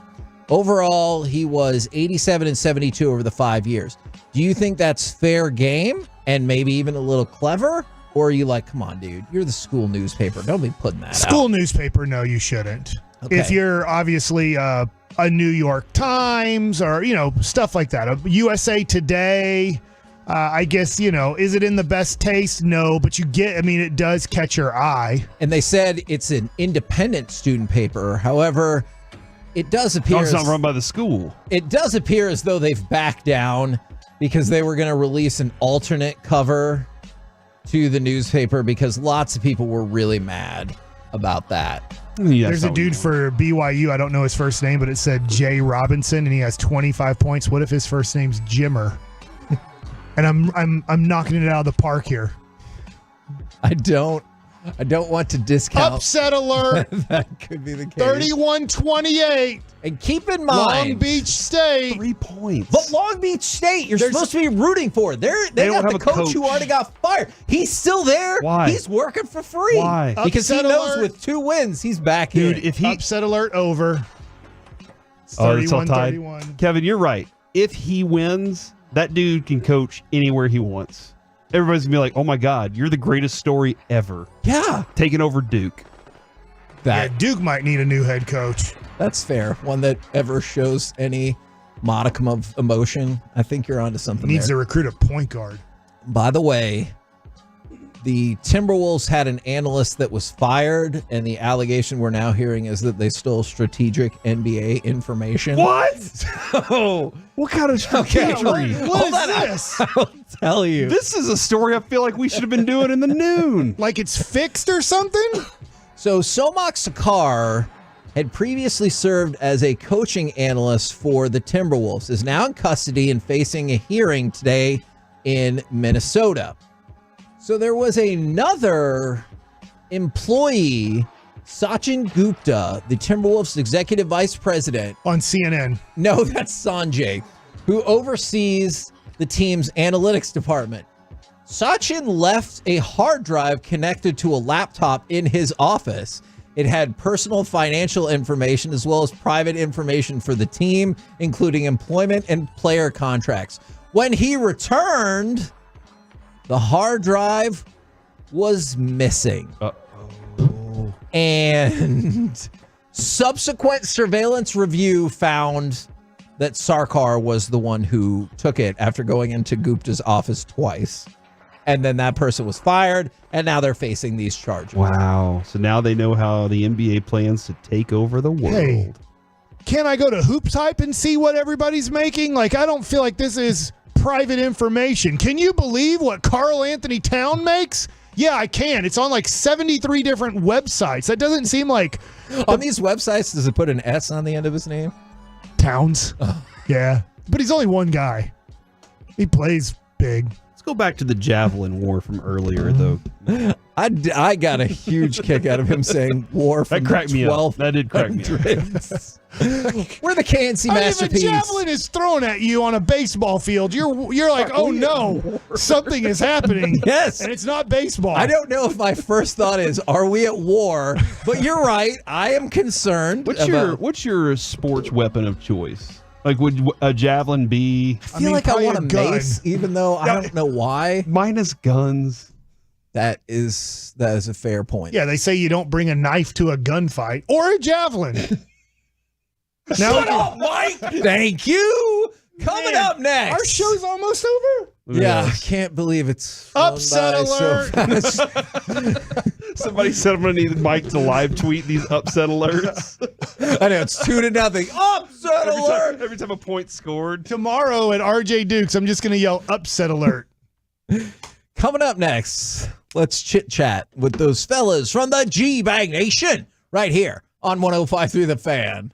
Overall, he was 87-72 over the 5 years. Do you think that's fair game and maybe even a little clever? Or are you like, come on, dude, you're the school newspaper. Don't be putting that out. School newspaper, no, you shouldn't. Okay. If you're obviously a New York Times or, stuff like that, a USA Today, I guess, is it in the best taste? No, but it does catch your eye. And they said it's an independent student paper. However, it does appear... it's not run by the school. It does appear as though they've backed down because they were going to release an alternate cover to the newspaper because lots of people were really mad about that. Yeah, there's a dude for BYU. I don't know his first name, but it said Jay Robinson, and he has 25 points. What if his first name's Jimmer? And I'm knocking it out of the park here. I don't want to discount. Upset alert. That could be the case. 31-28. And keep in mind, Long Beach State. 3 points. But Long Beach State, you're supposed to be rooting for. They got the coach who already got fired. He's still there. Why? He's working for free. Why? Because Upset he knows alert. with 2 wins, he's back Dude, in. if he... Upset alert over. It's it's all tied. 31-31. Kevin, you're right. If he wins, that dude can coach anywhere he wants. Everybody's going to be like, oh my God, you're the greatest story ever. Yeah. Taking over Duke. Duke might need a new head coach. That's fair. One that ever shows any modicum of emotion. I think you're onto something Needs there. to recruit a point guard. By the way, the Timberwolves had an analyst that was fired, and the allegation we're now hearing is that they stole strategic NBA information. What? Oh, what kind of strategy? What is this? I'll tell you. This is a story I feel like we should have been doing in the noon. Like it's fixed or something? So Somak Sakar had previously served as a coaching analyst for the Timberwolves, is now in custody and facing a hearing today in Minnesota. So there was another employee, Sachin Gupta, the Timberwolves executive vice president. On CNN. No, that's Sanjay, who oversees the team's analytics department. Sachin left a hard drive connected to a laptop in his office. It had personal financial information as well as private information for the team, including employment and player contracts. When he returned, the hard drive was missing. And subsequent surveillance review found that Sarkar was the one who took it after going into Gupta's office twice. And then that person was fired, and now they're facing these charges. Wow. So now they know how the NBA plans to take over the world. Hey, can I go to Hoop Type and see what everybody's making? Like, I don't feel like this is private information. Can you believe what Karl Anthony Town makes? Yeah, I can. It's on like 73 different websites. That doesn't seem like... On these websites, does it put an S on the end of his name? Towns. Yeah. But he's only one guy. He plays big. Go back to the javelin war from earlier, though. I got a huge kick out of him saying war from that cracked me up. That did crack me up. We're the KNC masterpiece. If a javelin is thrown at you on a baseball field, you're like, oh no, something is happening. Yes, and it's not baseball. I don't know if my first thought is, are we at war? But you're right. I am concerned. What's your sports weapon of choice? Like, would a javelin be... I feel like I want a mace, even though I don't know why. Minus guns. That is a fair point. Yeah, they say you don't bring a knife to a gunfight or a javelin. Shut up, Mike! Thank you! Coming up next. Our show's almost over? Yeah, I can't believe it's upset alert. So Somebody said I'm going to need Mike to live tweet these upset alerts. I know, it's 2-0. Upset alert! Every time a point scored. Tomorrow at RJ Dukes, I'm just going to yell upset alert. Coming up next, let's chit-chat with those fellas from the G-Bag Nation right here on 105.3 The Fan.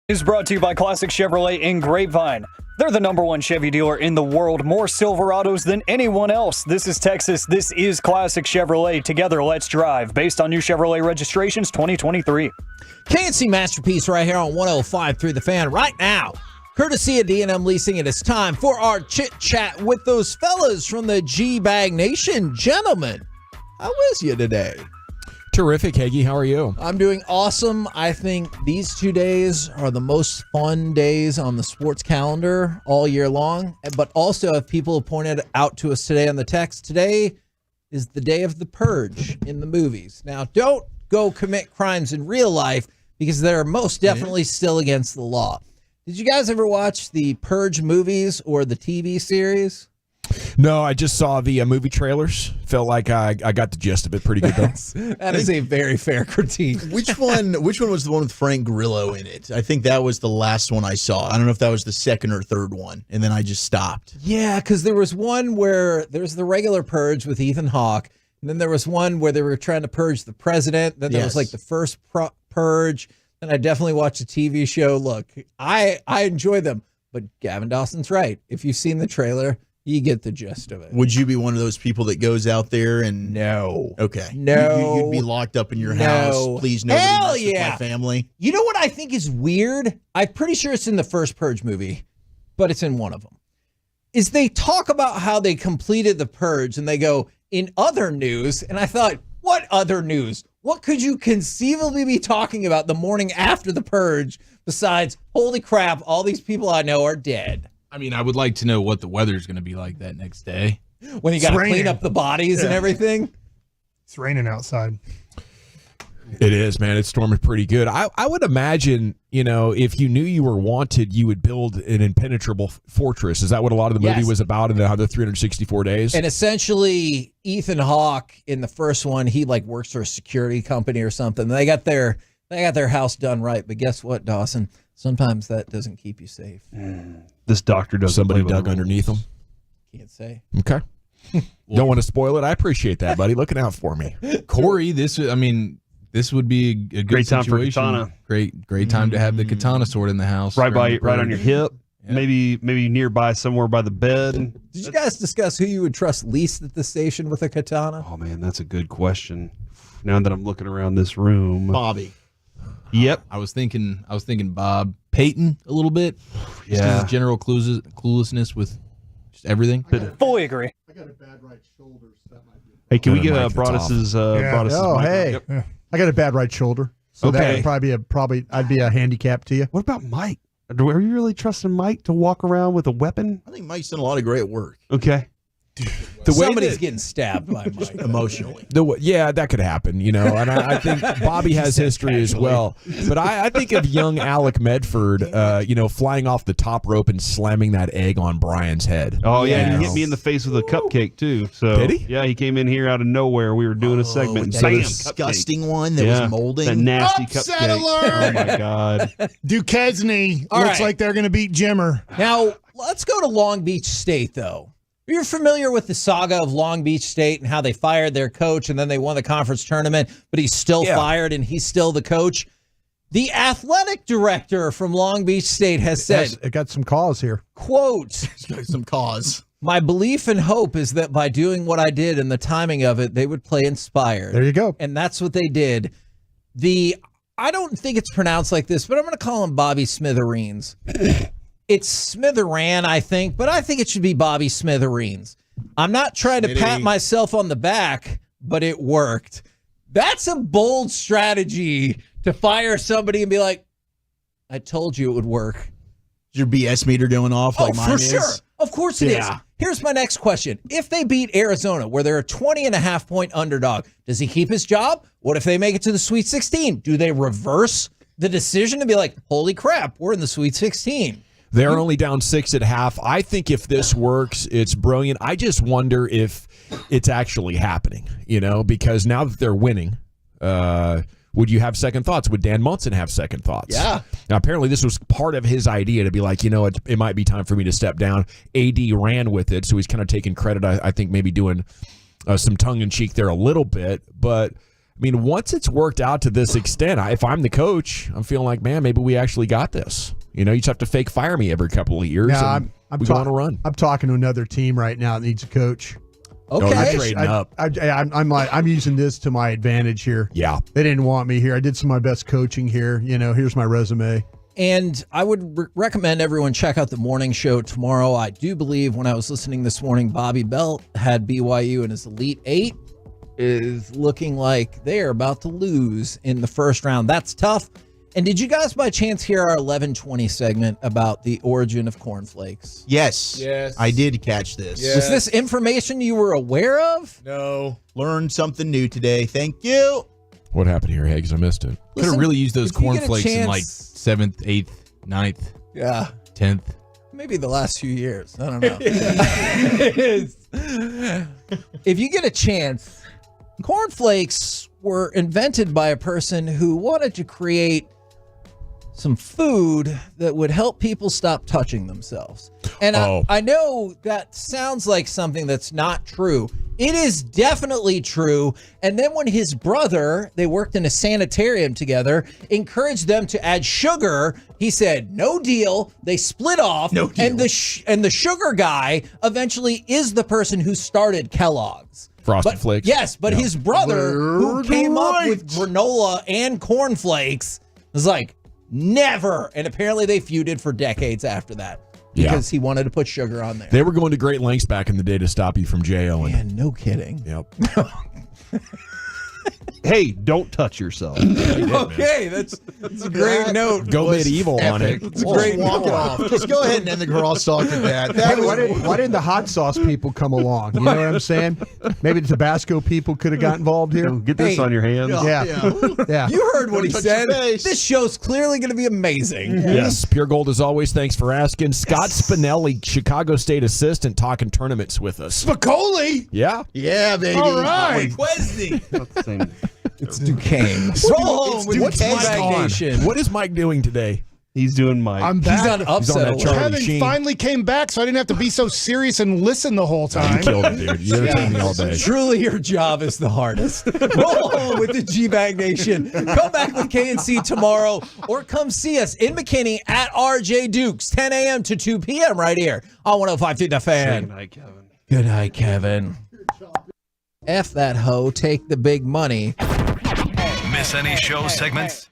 Is brought to you by Classic Chevrolet in Grapevine. They're the #1 Chevy dealer in the world. More Silverados than anyone else. This is Texas. This is Classic Chevrolet. Together, let's drive. Based on new Chevrolet registrations 2023. KNC Masterpiece right here on 105 through the Fan right now. Courtesy of D&M Leasing, and it's time for our chit-chat with those fellas from the G-Bag Nation. Gentlemen, how is you today? Terrific, Hagee. How are you? I'm doing awesome. I think these 2 days are the most fun days on the sports calendar all year long. But also, if people have pointed out to us today on the text, today is the day of the purge in the movies. Now, don't go commit crimes in real life because they're most definitely still against the law. Did you guys ever watch the Purge movies or the TV series? No, I just saw the movie trailers. Felt like I got the gist of it pretty good, though. That is a very fair critique. Which one was the one with Frank Grillo in it? I think that was the last one I saw. I don't know if that was the second or third one, and then I just stopped. Yeah, because there was one where there's the regular Purge with Ethan Hawke, and then there was one where they were trying to purge the president. Then there was like the first Purge. And I definitely watched a TV show. Look, I enjoy them, but Gavin Dawson's right. If you've seen the trailer, you get the gist of it. Would you be one of those people that goes out there and no? Okay, no, you'd be locked up in your house. Please, nobody mess with my family. You know what I think is weird? I'm pretty sure it's in the first Purge movie, but it's in one of them. Is they talk about how they completed the Purge, and they go in other news, and I thought, what other news? What could you conceivably be talking about the morning after the Purge besides, holy crap, all these people I know are dead? I mean, I would like to know what the weather's going to be like that next day. When you got to clean up the bodies and everything? It's raining outside. It is, man. It's storming pretty good. I would imagine, if you knew you were wanted, you would build an impenetrable fortress. Is that what a lot of the movie was about in the 364 days? And essentially, Ethan Hawke in the first one, he works for a security company or something. They got their house done right. But guess what, Dawson? Sometimes that doesn't keep you safe. This doctor doesn't. Somebody dug underneath them. Can't say. Okay. Don't want to spoil it. I appreciate that, buddy. Looking out for me. Corey, this would be a good Great time for situation. katana. Great time to have the katana sword in the house. Right on your hip. Yeah. Maybe nearby somewhere by the bed. Did you guys discuss who you would trust least at the station with a katana? Oh man, that's a good question. Now that I'm looking around this room, Bobby. Yep, I was thinking Bob. Peyton a little bit. Just his general cluelessness with just everything. Fully agree. I got a bad right shoulder. So that might be. Hey, can we get Broadus's? Oh, hey. Yeah. I got a bad right shoulder. So that would probably I'd be a handicap to you. What about Mike? Are you really trusting Mike to walk around with a weapon? I think Mike's done a lot of great work. Okay. Somebody's getting stabbed by Mike. Emotionally. Yeah, that could happen, and I think Bobby has history as well. But I think of young Alec Medford, flying off the top rope and slamming that egg on Brian's head. Oh, yeah, and he hit me in the face with a cupcake, too. So, did he? Yeah, he came in here out of nowhere. We were doing a segment. And that bam, disgusting one that was molding. That nasty Upset cupcake. alert! Oh, my God. Duquesne looks like they're going to beat Jimmer. Now, let's go to Long Beach State, though. You're familiar with the saga of Long Beach State and how they fired their coach and then they won the conference tournament, but he's still fired and he's still the coach. The athletic director from Long Beach State has said, it got some cause here. Quote, some cause. My belief and hope is that by doing what I did and the timing of it, they would play inspired. There you go. And that's what they did. I don't think it's pronounced like this, but I'm going to call him Bobby Smithereens. It's Smitheran, I think, but I think it should be Bobby Smithereens. I'm not trying to pat myself on the back, but it worked. That's a bold strategy to fire somebody and be like, I told you it would work. Is your BS meter going off like mine for is? sure. Of course it is. Here's my next question. If they beat Arizona, where they're a 20.5-point underdog, does he keep his job? What if they make it to the Sweet 16? Do they reverse the decision and be like, holy crap, we're in the Sweet 16? They're only down 6 at half. I think if this works, it's brilliant. I just wonder if it's actually happening, because now that they're winning, would you have second thoughts? Would Dan Munson have second thoughts? Yeah. Now, apparently this was part of his idea to be like, it might be time for me to step down. AD ran with it, so he's kind of taking credit, I think maybe doing some tongue-in-cheek there a little bit. But, I mean, once it's worked out to this extent, if I'm the coach, I'm feeling like, man, maybe we actually got this. You know, you just have to fake fire me every couple of years. Yeah, and I'm we go on a run. I'm talking to another team right now that needs a coach. Okay. They're trading up. I'm using this to my advantage here. Yeah. They didn't want me here. I did some of my best coaching here. You know, here's my resume. And I would recommend everyone check out the morning show tomorrow. I do believe when I was listening this morning, Bobby Belt had BYU in his Elite Eight. Is looking like they're about to lose in the first round. That's tough. And did you guys by chance hear our 11:20 segment about the origin of cornflakes? Yes. I did catch this. Was this information you were aware of? No. Learned something new today. Thank you. What happened here, Higgs? I missed it. Could have really used those if you get a cornflakes in like chance- 7th, 8th, 9th, Yeah. 10th. Maybe the last few years. I don't know. If you get a chance, cornflakes were invented by a person who wanted to create some food that would help people stop touching themselves. And I know that sounds like something that's not true. It is definitely true. And then when his brother, they worked in a sanitarium together, encouraged them to add sugar, he said, no deal. They split off. No deal. And the sugar guy eventually is the person who started Kellogg's. Frosted Flakes. Yes, but his brother, who came up with granola and cornflakes, was like, never. And apparently they feuded for decades after that because he wanted to put sugar on there. They were going to great lengths back in the day to stop you from J.O.ing. Man, no kidding. Yep. Hey, don't touch yourself. Okay, that's a great note. Go medieval on it. It's a great Walk it off. Just go ahead and end the crosstalk with that. Hey, why didn't the hot sauce people come along? You know what I'm saying? Maybe the Tabasco people could have got involved here. Get this on your hands. Yeah. You heard what he touch said. your face. This show's clearly going to be amazing. Yes, Pure Gold as always. Thanks for asking. Scott Spinelli, Chicago State assistant, talking tournaments with us. Spicoli. Yeah. Yeah, baby. All right. It's Duquesne. Roll home with What's Mike K-Bag on? Nation. What is Mike doing today? He's doing Mike. I'm He's back. on upset. that Charlie Kevin Sheen. finally came back, so I didn't have to be so serious and listen the whole time. You killed it, dude. You entertained me all day. Truly, your job is the hardest. Roll home with the G-Bag Nation. Come back with KNC tomorrow, or come see us in McKinney at RJ Dukes, 10 a.m. to 2 p.m. right here on 105.3 The Fan. Good night, Kevin. Good night, Kevin. F that hoe. Take the big money. Miss any show segments?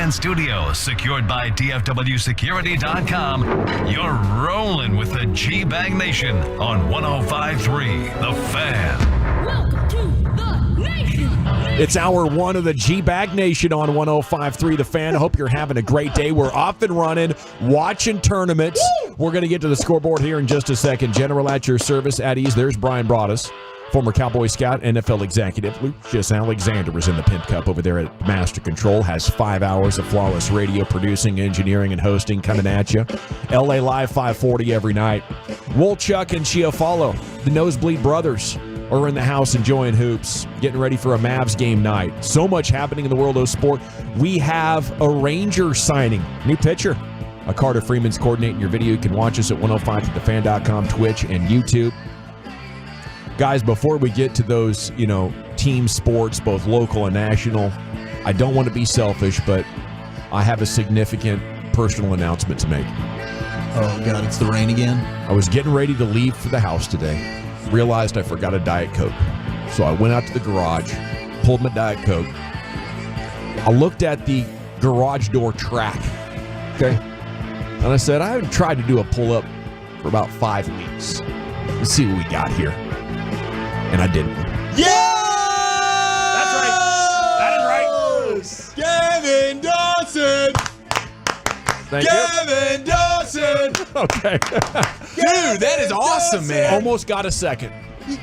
Fan Studios, secured by DFWSecurity.com. You're rolling with the G-Bag Nation on 105.3 The Fan. Welcome to the nation. It's hour one of the G-Bag Nation on 105.3 The Fan. I hope you're having a great day. We're off and running, watching tournaments. Woo! We're going to get to the scoreboard here in just a second. General at your service, at ease. There's Brian Broaddus, former Cowboy scout, NFL executive. Lucius Alexander is in the Pimp Cup over there at Master Control. Has 5 hours of flawless radio, producing, engineering, and hosting coming at you. LA Live 540 every night. Wolchuk and Chiafalo, the Nosebleed Brothers, are in the house enjoying hoops, getting ready for a Mavs game night. So much happening in the world of sport. We have a Ranger signing. New pitcher. Carter Freeman's coordinating your video. You can watch us at 105thefan.com, Twitch, and YouTube. Guys, before we get to those, team sports, both local and national, I don't want to be selfish, but I have a significant personal announcement to make. Oh, God, it's the rain again? I was getting ready to leave for the house today. Realized I forgot a Diet Coke. So I went out to the garage, pulled my Diet Coke. I looked at the garage door track, okay? And I said, I haven't tried to do a pull-up for about 5 weeks. Let's see what we got here. And I didn't. Yeah! That's right. That is right. Gavin Dawson! Gavin Dawson! Okay. Dude, that is awesome, man. Almost got a second.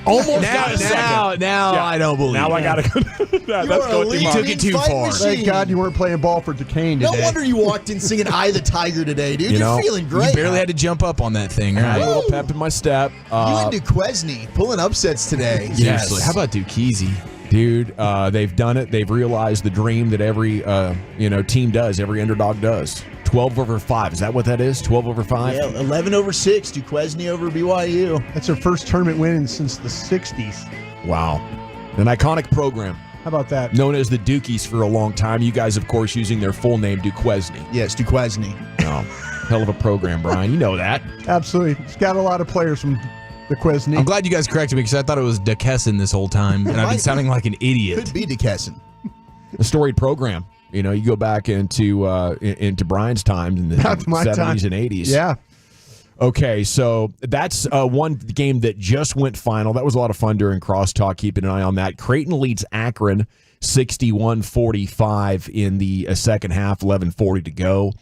Almost got a second. Now I don't believe Now it. I got to go. That's going You took it too far. Thank God you weren't playing ball for Duquesne today. No wonder you walked in singing "I the Tiger" today, dude. You're feeling great. You barely had to jump up on that thing, A right? little pep in my step. You and Duquesne pulling upsets today. Seriously. How about Duquesne? Dude, they've done it. They've realized the dream that every team does, every underdog does. 12 over 5. Is that what that is? 12 over 5? Yeah, 11 over 6. Duquesne over BYU. That's their first tournament win since the 60s. Wow. An iconic program. How about that? Known as the Dukies for a long time. You guys, of course, using their full name, Duquesne. Yes, Duquesne. Oh, hell of a program, Brian. You know that. Absolutely. It's got a lot of players from Duquesne. I'm glad you guys corrected me because I thought it was Duquesne this whole time, and I've been sounding like an idiot. Could be Duquesne. A storied program. You go back into Brian's time in the 70s and 80s. Yeah. Okay, so that's one game that just went final. That was a lot of fun during crosstalk. Keeping an eye on that. Creighton leads Akron 61-45 in the second half, 11:40 to go.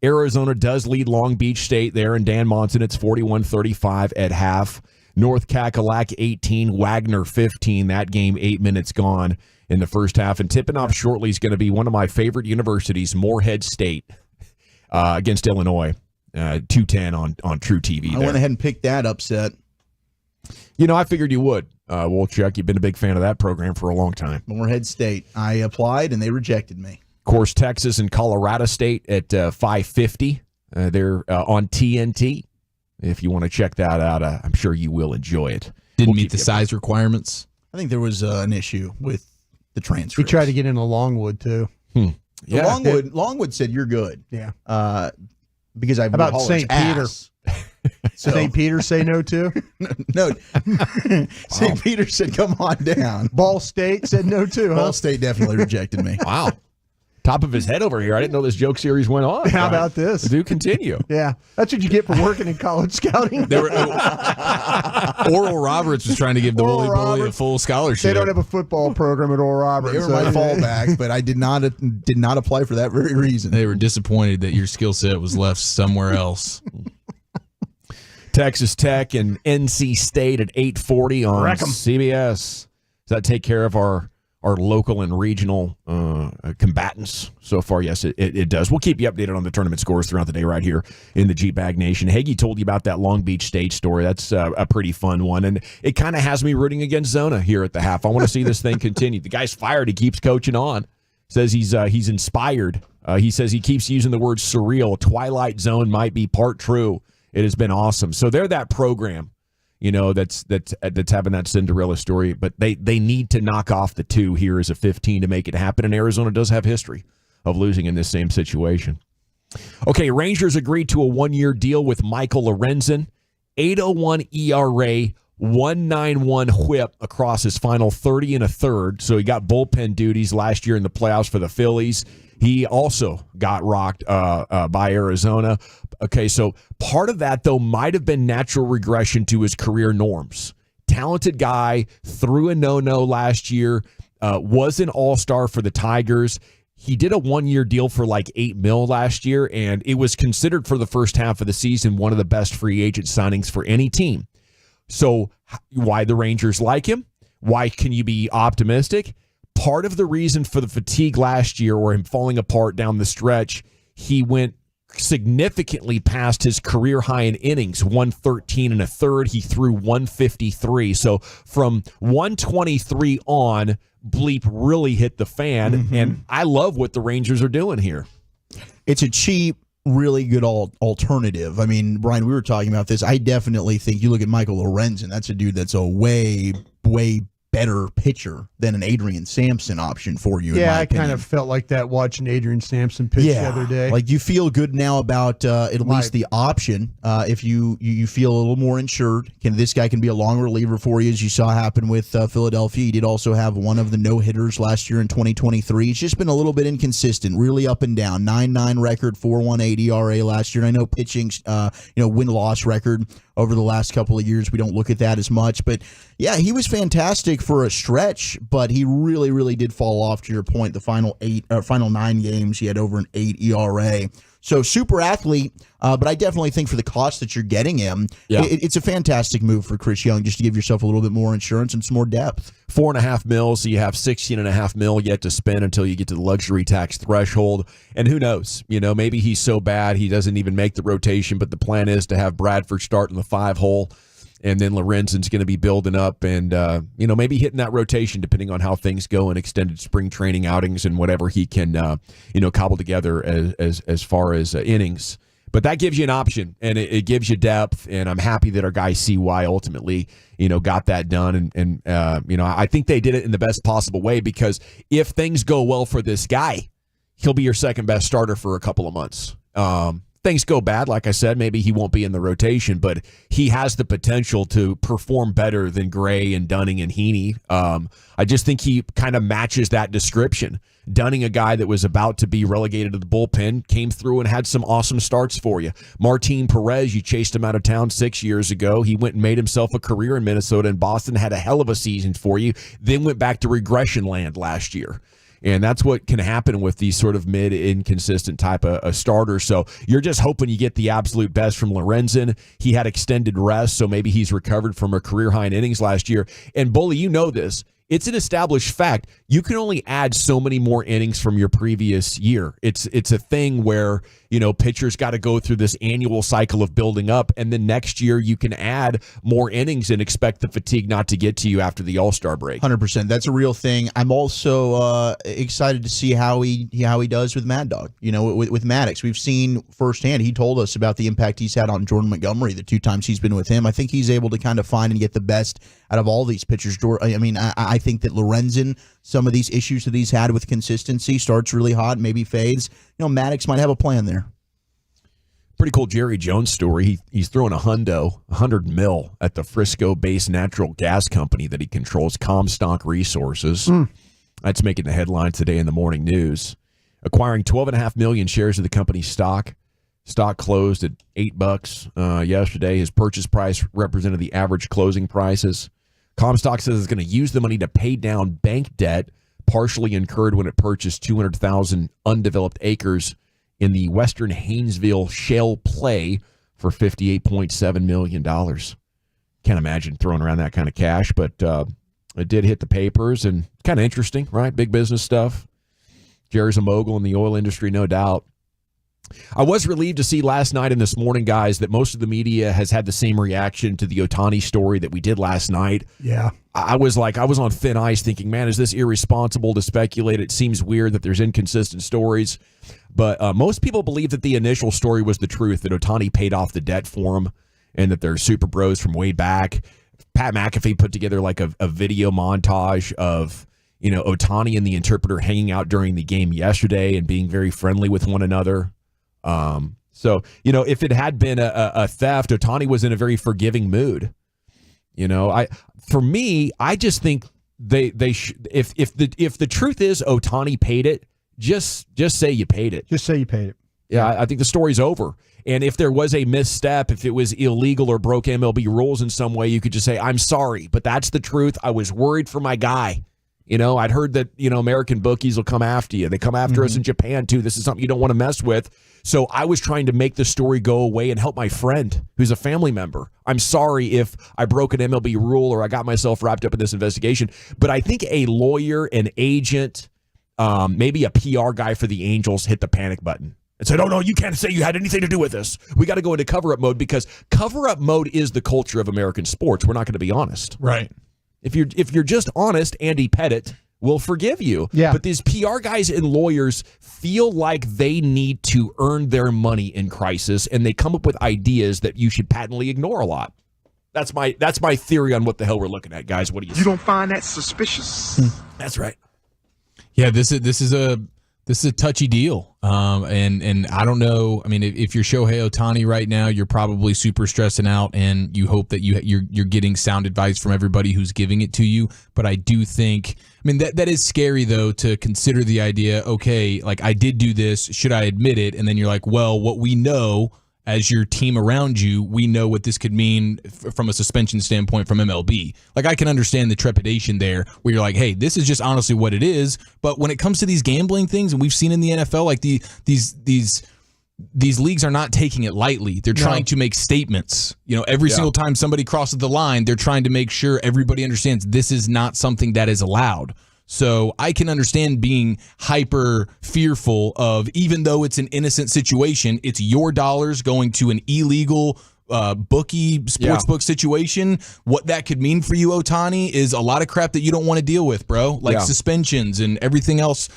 Arizona does lead Long Beach State there in Dan Monson. It's 41-35 at half. North Cackalack 18, Wagner 15. That game 8 minutes gone in the first half. And tipping off shortly is going to be one of my favorite universities, Morehead State, against Illinois. 2:10 on True TV. I went ahead and picked that upset. I figured you would. Wolchuk, you've been a big fan of that program for a long time. Morehead State. I applied, and they rejected me. Of course, Texas and Colorado State at 5:50. They're on TNT. If you want to check that out, I'm sure you will enjoy it. Didn't meet the size requirements. I think there was an issue with the transfer. He tried to get into Longwood, too. Yeah. Longwood said you're good. Yeah. Because I about St. Peter. So St. Peter say no too? No. St. Peter said come on down. Ball State said no too, huh? Ball State definitely rejected me. Wow. Top of his head over here. I didn't know this joke series went on. How about this? Do continue. Yeah. That's what you get for working in college scouting. Oral Roberts was trying to give the Wooly Bully a full scholarship. They don't have a football program at Oral Roberts. They were my fallback, but I did not apply for that very reason. They were disappointed that your skill set was left somewhere else. Texas Tech and NC State at 8:40 on CBS. Does that take care of our local and regional combatants so far? Yes, it does. We'll keep you updated on the tournament scores throughout the day right here in the G-Bag Nation. Hagee told you about that Long Beach State story. That's a pretty fun one, and it kind of has me rooting against Zona here at the half. I want to see this thing continue. The guy's fired. He keeps coaching on. Says he's inspired. He says he keeps using the word surreal. Twilight Zone might be part true. It has been awesome. So they're that program, that's having that Cinderella story, but they need to knock off the 2 here as a 15 to make it happen. And Arizona does have history of losing in this same situation. Okay, Rangers agreed to a 1-year deal with Michael Lorenzen. 8.01 ERA, .191 whip across his final 30 and a third. So he got bullpen duties last year in the playoffs for the Phillies. He also got rocked by Arizona. Okay, so part of that, though, might have been natural regression to his career norms. Talented guy, threw a no-no last year, was an all-star for the Tigers. He did a one-year deal for like $8 million last year, and it was considered for the first half of the season one of the best free agent signings for any team. So why the Rangers like him? Why can you be optimistic? Part of the reason for the fatigue last year or him falling apart down the stretch, he went significantly past his career high in innings, 113 and a third. He threw 153. So from 123 on, bleep really hit the fan. And I love what the Rangers are doing here. It's a cheap, really good alternative. I mean, Brian, we were talking about this. I definitely think you look at Michael Lorenzen. That's a dude that's a way better pitcher than an Adrian Sampson option for you. Yeah, I kind of felt like that watching Adrian Sampson pitch the other day. Like you feel good now about at least the option. If you feel a little more insured, this guy can be a long reliever for you, as you saw happen with Philadelphia. He did also have one of the no hitters last year in 2023. He's just been a little bit inconsistent, really up and down. 9.9 record, 4.18 ERA last year. And I know pitching's win-loss record over the last couple of years. We don't look at that as much. But, yeah, he was fantastic for a stretch, but he really, really did fall off, to your point. The final 9 games, he had over an 8 ERA. So super athlete, but I definitely think for the cost that you're getting him, it's a fantastic move for Chris Young, just to give yourself a little bit more insurance and some more depth. $4.5 million, so you have $16.5 million yet to spend until you get to the luxury tax threshold. And who knows? Maybe he's so bad he doesn't even make the rotation, but the plan is to have Bradford start in the 5-hole. And then Lorenzen's going to be building up and, maybe hitting that rotation depending on how things go in extended spring training outings and whatever he can, cobble together as far as innings. But that gives you an option, and it gives you depth, and I'm happy that our guy CY ultimately, got that done. And I think they did it in the best possible way, because if things go well for this guy, he'll be your second best starter for a couple of months. Things go bad, like I said, maybe he won't be in the rotation, but he has the potential to perform better than Gray and Dunning and Heaney. I just think he kind of matches that description. Dunning, a guy that was about to be relegated to the bullpen, came through and had some awesome starts for you. Martin Perez, you chased him out of town 6 years ago. He went and made himself a career in Minnesota and Boston, had a hell of a season for you, then went back to regression land last year. And that's what can happen with these sort of mid-inconsistent type of starters. So you're just hoping you get the absolute best from Lorenzen. He had extended rest, so maybe he's recovered from a career-high in innings last year. And, Bully, you know this. It's an established fact. You can only add so many more innings from your previous year. It's a thing where, pitchers got to go through this annual cycle of building up, and then next year you can add more innings and expect the fatigue not to get to you after the All-Star break. 100%. That's a real thing. I'm also excited to see how he does with Mad Dog. With Maddox, we've seen firsthand. He told us about the impact he's had on Jordan Montgomery the 2 times he's been with him. I think he's able to kind of find and get the best out of all these pitchers. I think that Lorenzen, some of these issues that he's had with consistency, starts really hot, maybe fades. Maddox might have a plan there. Pretty cool Jerry Jones story. He's throwing $100 million at the Frisco-based natural gas company that he controls, Comstock Resources. That's making the headlines today in the morning news. Acquiring 12.5 million shares of the company's stock. Stock closed at $8 yesterday. His purchase price represented the average closing prices. Comstock says it's going to use the money to pay down bank debt partially incurred when it purchased 200,000 undeveloped acres in the Western Haynesville shale play for $58.7 million. Can't imagine throwing around that kind of cash, but it did hit the papers, and kind of interesting, right? Big business stuff. Jerry's a mogul in the oil industry, no doubt. I was relieved to see last night and this morning, guys, that most of the media has had the same reaction to the Ohtani story that we did last night. Yeah. I was on thin ice thinking, man, is this irresponsible to speculate? It seems weird that there's inconsistent stories. But most people believe that the initial story was the truth, that Ohtani paid off the debt for him and that they're super bros from way back. Pat McAfee put together like a video montage of, Ohtani and the interpreter hanging out during the game yesterday and being very friendly with one another. So, if it had been a theft, Ohtani was in a very forgiving mood. For me, I just think if the truth is Ohtani paid it, just say you paid it. Just say you paid it. Yeah, I think the story's over. And if there was a misstep, if it was illegal or broke MLB rules in some way, you could just say, I'm sorry, but that's the truth. I was worried for my guy. I'd heard that, American bookies will come after you. They come after us in Japan, too. This is something you don't want to mess with. So I was trying to make the story go away and help my friend who's a family member. I'm sorry if I broke an MLB rule or I got myself wrapped up in this investigation. But I think a lawyer, an agent, maybe a PR guy for the Angels hit the panic button and said, oh, no, you can't say you had anything to do with this. We got to go into cover-up mode because cover-up mode is the culture of American sports. We're not going to be honest. Right. If you're just honest, Andy Pettitte will forgive you. Yeah. But these PR guys and lawyers feel like they need to earn their money in crisis, and they come up with ideas that you should patently ignore a lot. That's my theory on what the hell we're looking at, guys. What do you say? You don't find that suspicious? That's right. Yeah, this is a touchy deal, and I don't know. I mean, if you're Shohei Ohtani right now, you're probably super stressing out, and you hope that you're getting sound advice from everybody who's giving it to you. But I do think, I mean, that is scary though to consider the idea. Okay, like I did do this. Should I admit it? And then you're like, well, what we know as your team around you, we know what this could mean from a suspension standpoint from MLB. Like, I can understand the trepidation there where you're like, hey, this is just honestly what it is. But when it comes to these gambling things, and we've seen in the NFL, like these leagues are not taking it lightly. They're trying to make statements. Every single time somebody crosses the line, they're trying to make sure everybody understands this is not something that is allowed. So I can understand being hyper fearful of, even though it's an innocent situation, it's your dollars going to an illegal bookie sportsbook situation. What that could mean for you, Ohtani, is a lot of crap that you don't want to deal with, bro. Like suspensions and everything else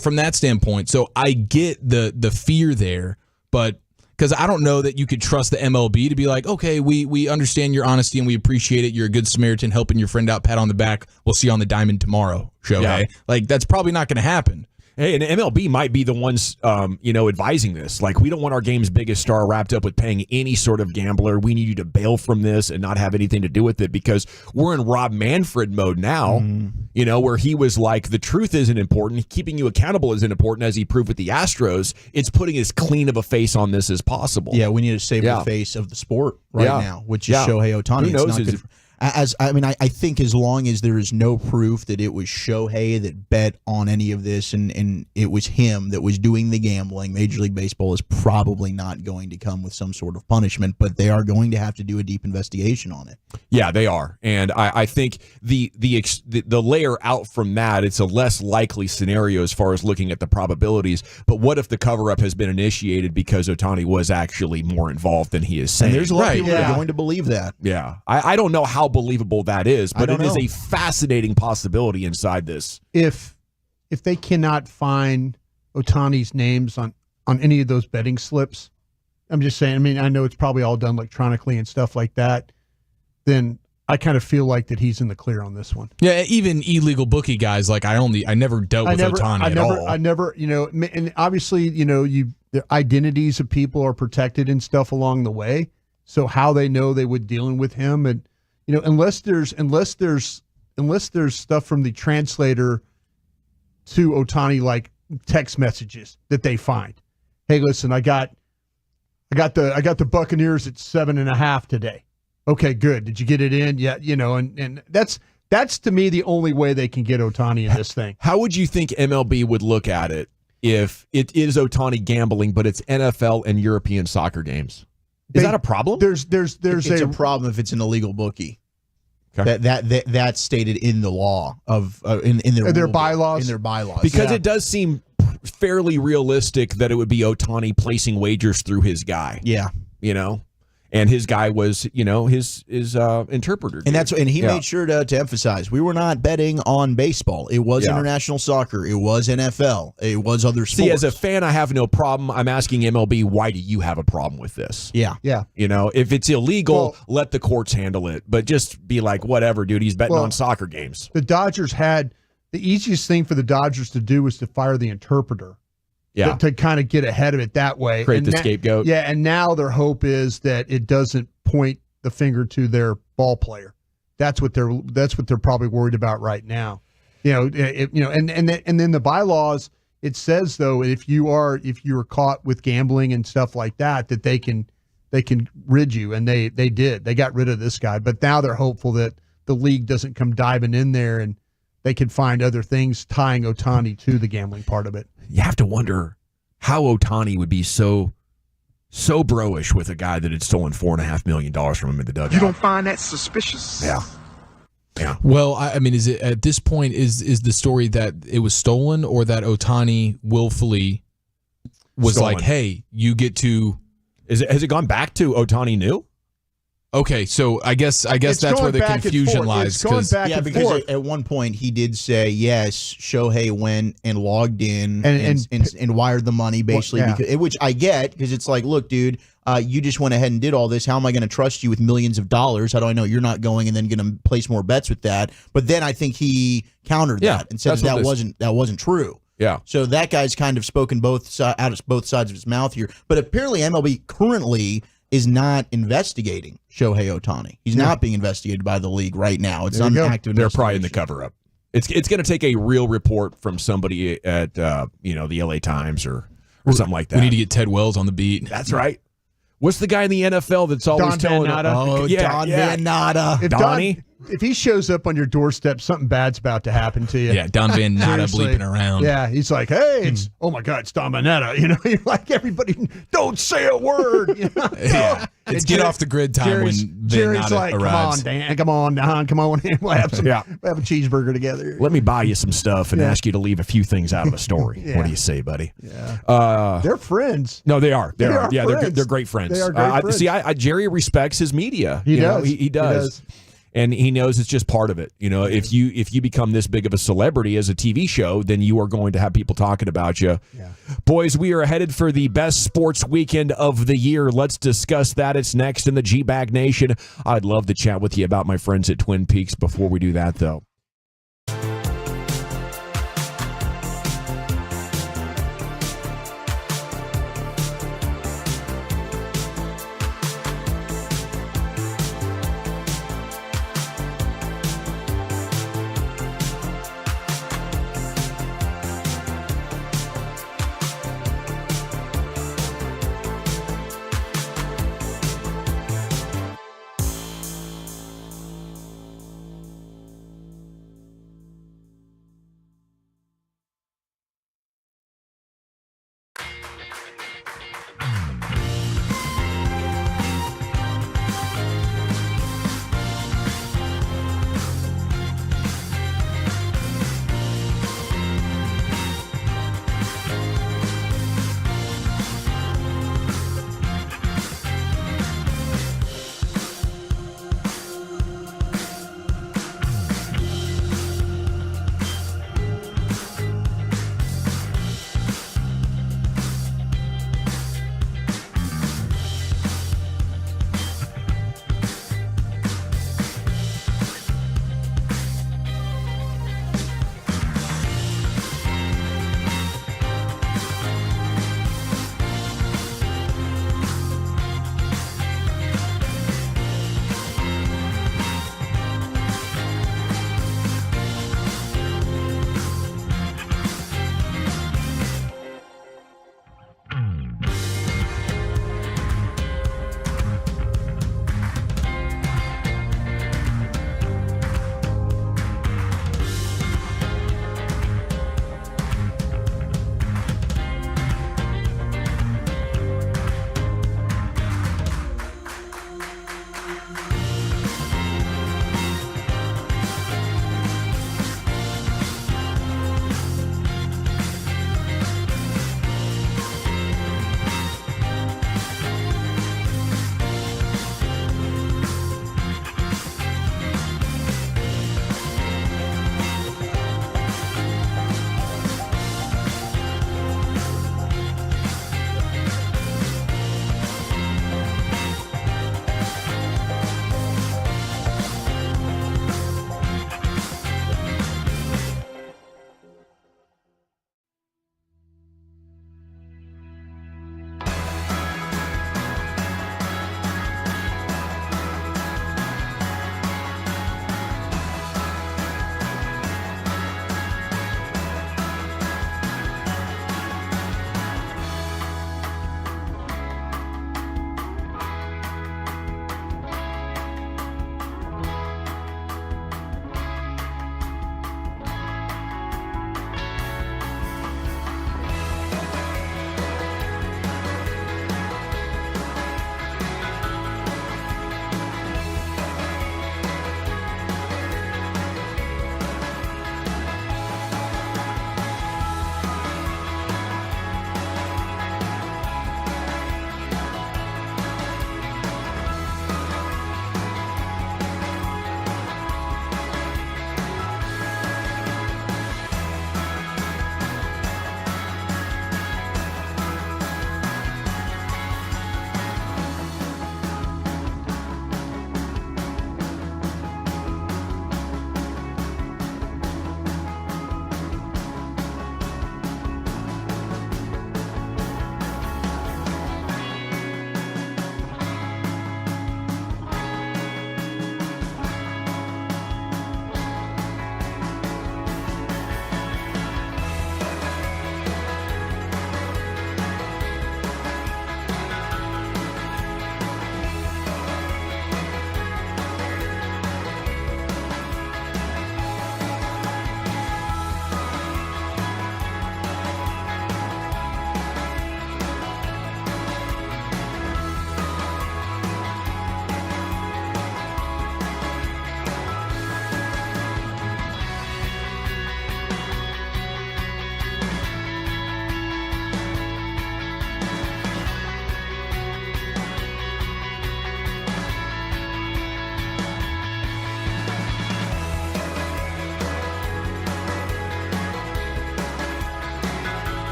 from that standpoint. So I get the fear there, but because I don't know that you could trust the MLB to be like, okay, we understand your honesty and we appreciate it. You're a good Samaritan helping your friend out, pat on the back. We'll see you on the diamond tomorrow, Shohei. Yeah. Like, that's probably not going to happen. Hey, and MLB might be the ones, advising this. Like, we don't want our game's biggest star wrapped up with paying any sort of gambler. We need you to bail from this and not have anything to do with it, because we're in Rob Manfred mode now, where he was like, the truth isn't important. Keeping you accountable isn't important, as he proved with the Astros. It's putting as clean of a face on this as possible. Yeah, we need to save the face of the sport now, which is Shohei Ohtani. Who knows? It's not good. I think as long as there is no proof that it was Shohei that bet on any of this and it was him that was doing the gambling, Major League Baseball is probably not going to come with some sort of punishment, but they are going to have to do a deep investigation on it. Yeah, they are. And I think the layer out from that, it's a less likely scenario as far as looking at the probabilities. But what if the cover-up has been initiated because Ohtani was actually more involved than he is saying? And there's a lot of people that are going to believe that. Yeah. I don't know how believable that is, but it is a fascinating possibility inside this. If they cannot find Ohtani's names on any of those betting slips, I'm just saying, I mean, I know it's probably all done electronically and stuff like that, then I kind of feel like that he's in the clear on this one. Yeah, even illegal bookie guys, like I never dealt with Ohtani at all. I never, and obviously, the identities of people are protected and stuff along the way. So how they know they would dealing with him, and unless there's stuff from the translator to Ohtani, like text messages that they find. Hey, listen, I got the Buccaneers at 7.5 today. Okay, good. Did you get it in? Yeah, and that's to me the only way they can get Ohtani in this thing. How would you think MLB would look at it if it is Ohtani gambling, but it's NFL and European soccer games? Is that a problem? There's a problem if it's an illegal bookie. Okay. That's stated in the law of in their bylaws. In their bylaws, because it does seem fairly realistic that it would be Ohtani placing wagers through his guy. Yeah, and his guy was his interpreter. And he made sure to emphasize we were not betting on baseball. It was international soccer. It was NFL. It was other sports. See, as a fan, I have no problem. I'm asking MLB, why do you have a problem with this? Yeah. If it's illegal, let the courts handle it. But just be like, whatever, dude. He's betting on soccer games. The Dodgers had the easiest thing for the Dodgers to do was to fire the interpreter. Yeah. To kind of get ahead of it that way. Create the scapegoat. Yeah, and now their hope is that it doesn't point the finger to their ball player. That's what they're probably worried about right now. And then the bylaws, it says though, if you're caught with gambling and stuff like that, that they can rid you, and they got rid of this guy. But now they're hopeful that the league doesn't come diving in there and they can find other things tying Ohtani to the gambling part of it. You have to wonder how Ohtani would be so bro-ish with a guy that had stolen $4.5 million from him in the dugout. You don't find that suspicious? Yeah. Yeah. Well, I mean, is it at this point is the story that it was stolen, or that Ohtani willfully was Stolen. like, "Hey, you get to"? Has it gone back to Ohtani new? Okay, so I guess that's where the confusion lies. Because at one point he did say yes, Shohei went and logged in and wired the money basically, which I get, because it's like, look, dude, you just went ahead and did all this. How am I going to trust you with millions of dollars? How do I know you're not going and then going to place more bets with that? But then I think he countered that and said that wasn't true. Yeah. So that guy's kind of spoken out of both sides of his mouth here. But apparently MLB currently is not investigating Shohei Ohtani. He's not being investigated by the league right now. It's an active. They're probably in the cover-up. It's going to take a real report from somebody at the LA Times or something like that. We need to get Ted Wells on the beat. That's right. What's the guy in the NFL that's always telling? Don Van Natta. Donnie. If he shows up on your doorstep, something bad's about to happen to you. Yeah, Don Van Natta Seriously. bleeping around. Yeah, he's like, hey, oh my God, it's Don Van Natta. You're like, everybody, don't say a word. Yeah, it's get off the grid time when Van Jerry's Natta like, arrives. come on, Dan, come on, Don, come on, we'll have some, we'll have a cheeseburger together. Let me buy you some stuff and ask you to leave a few things out of the story. What do you say, buddy? Yeah. They're friends. No, they are. They are. Yeah, friends. they're great friends. They are great friends. See, Jerry respects his media. He does. He does. And he knows it's just part of it. If you become this big of a celebrity as a TV show, then you are going to have people talking about you. Yeah. Boys, we are headed for the best sports weekend of the year. Let's discuss that. It's next in the G-Bag Nation. I'd love to chat with you about my friends at Twin Peaks. Before we do that, though,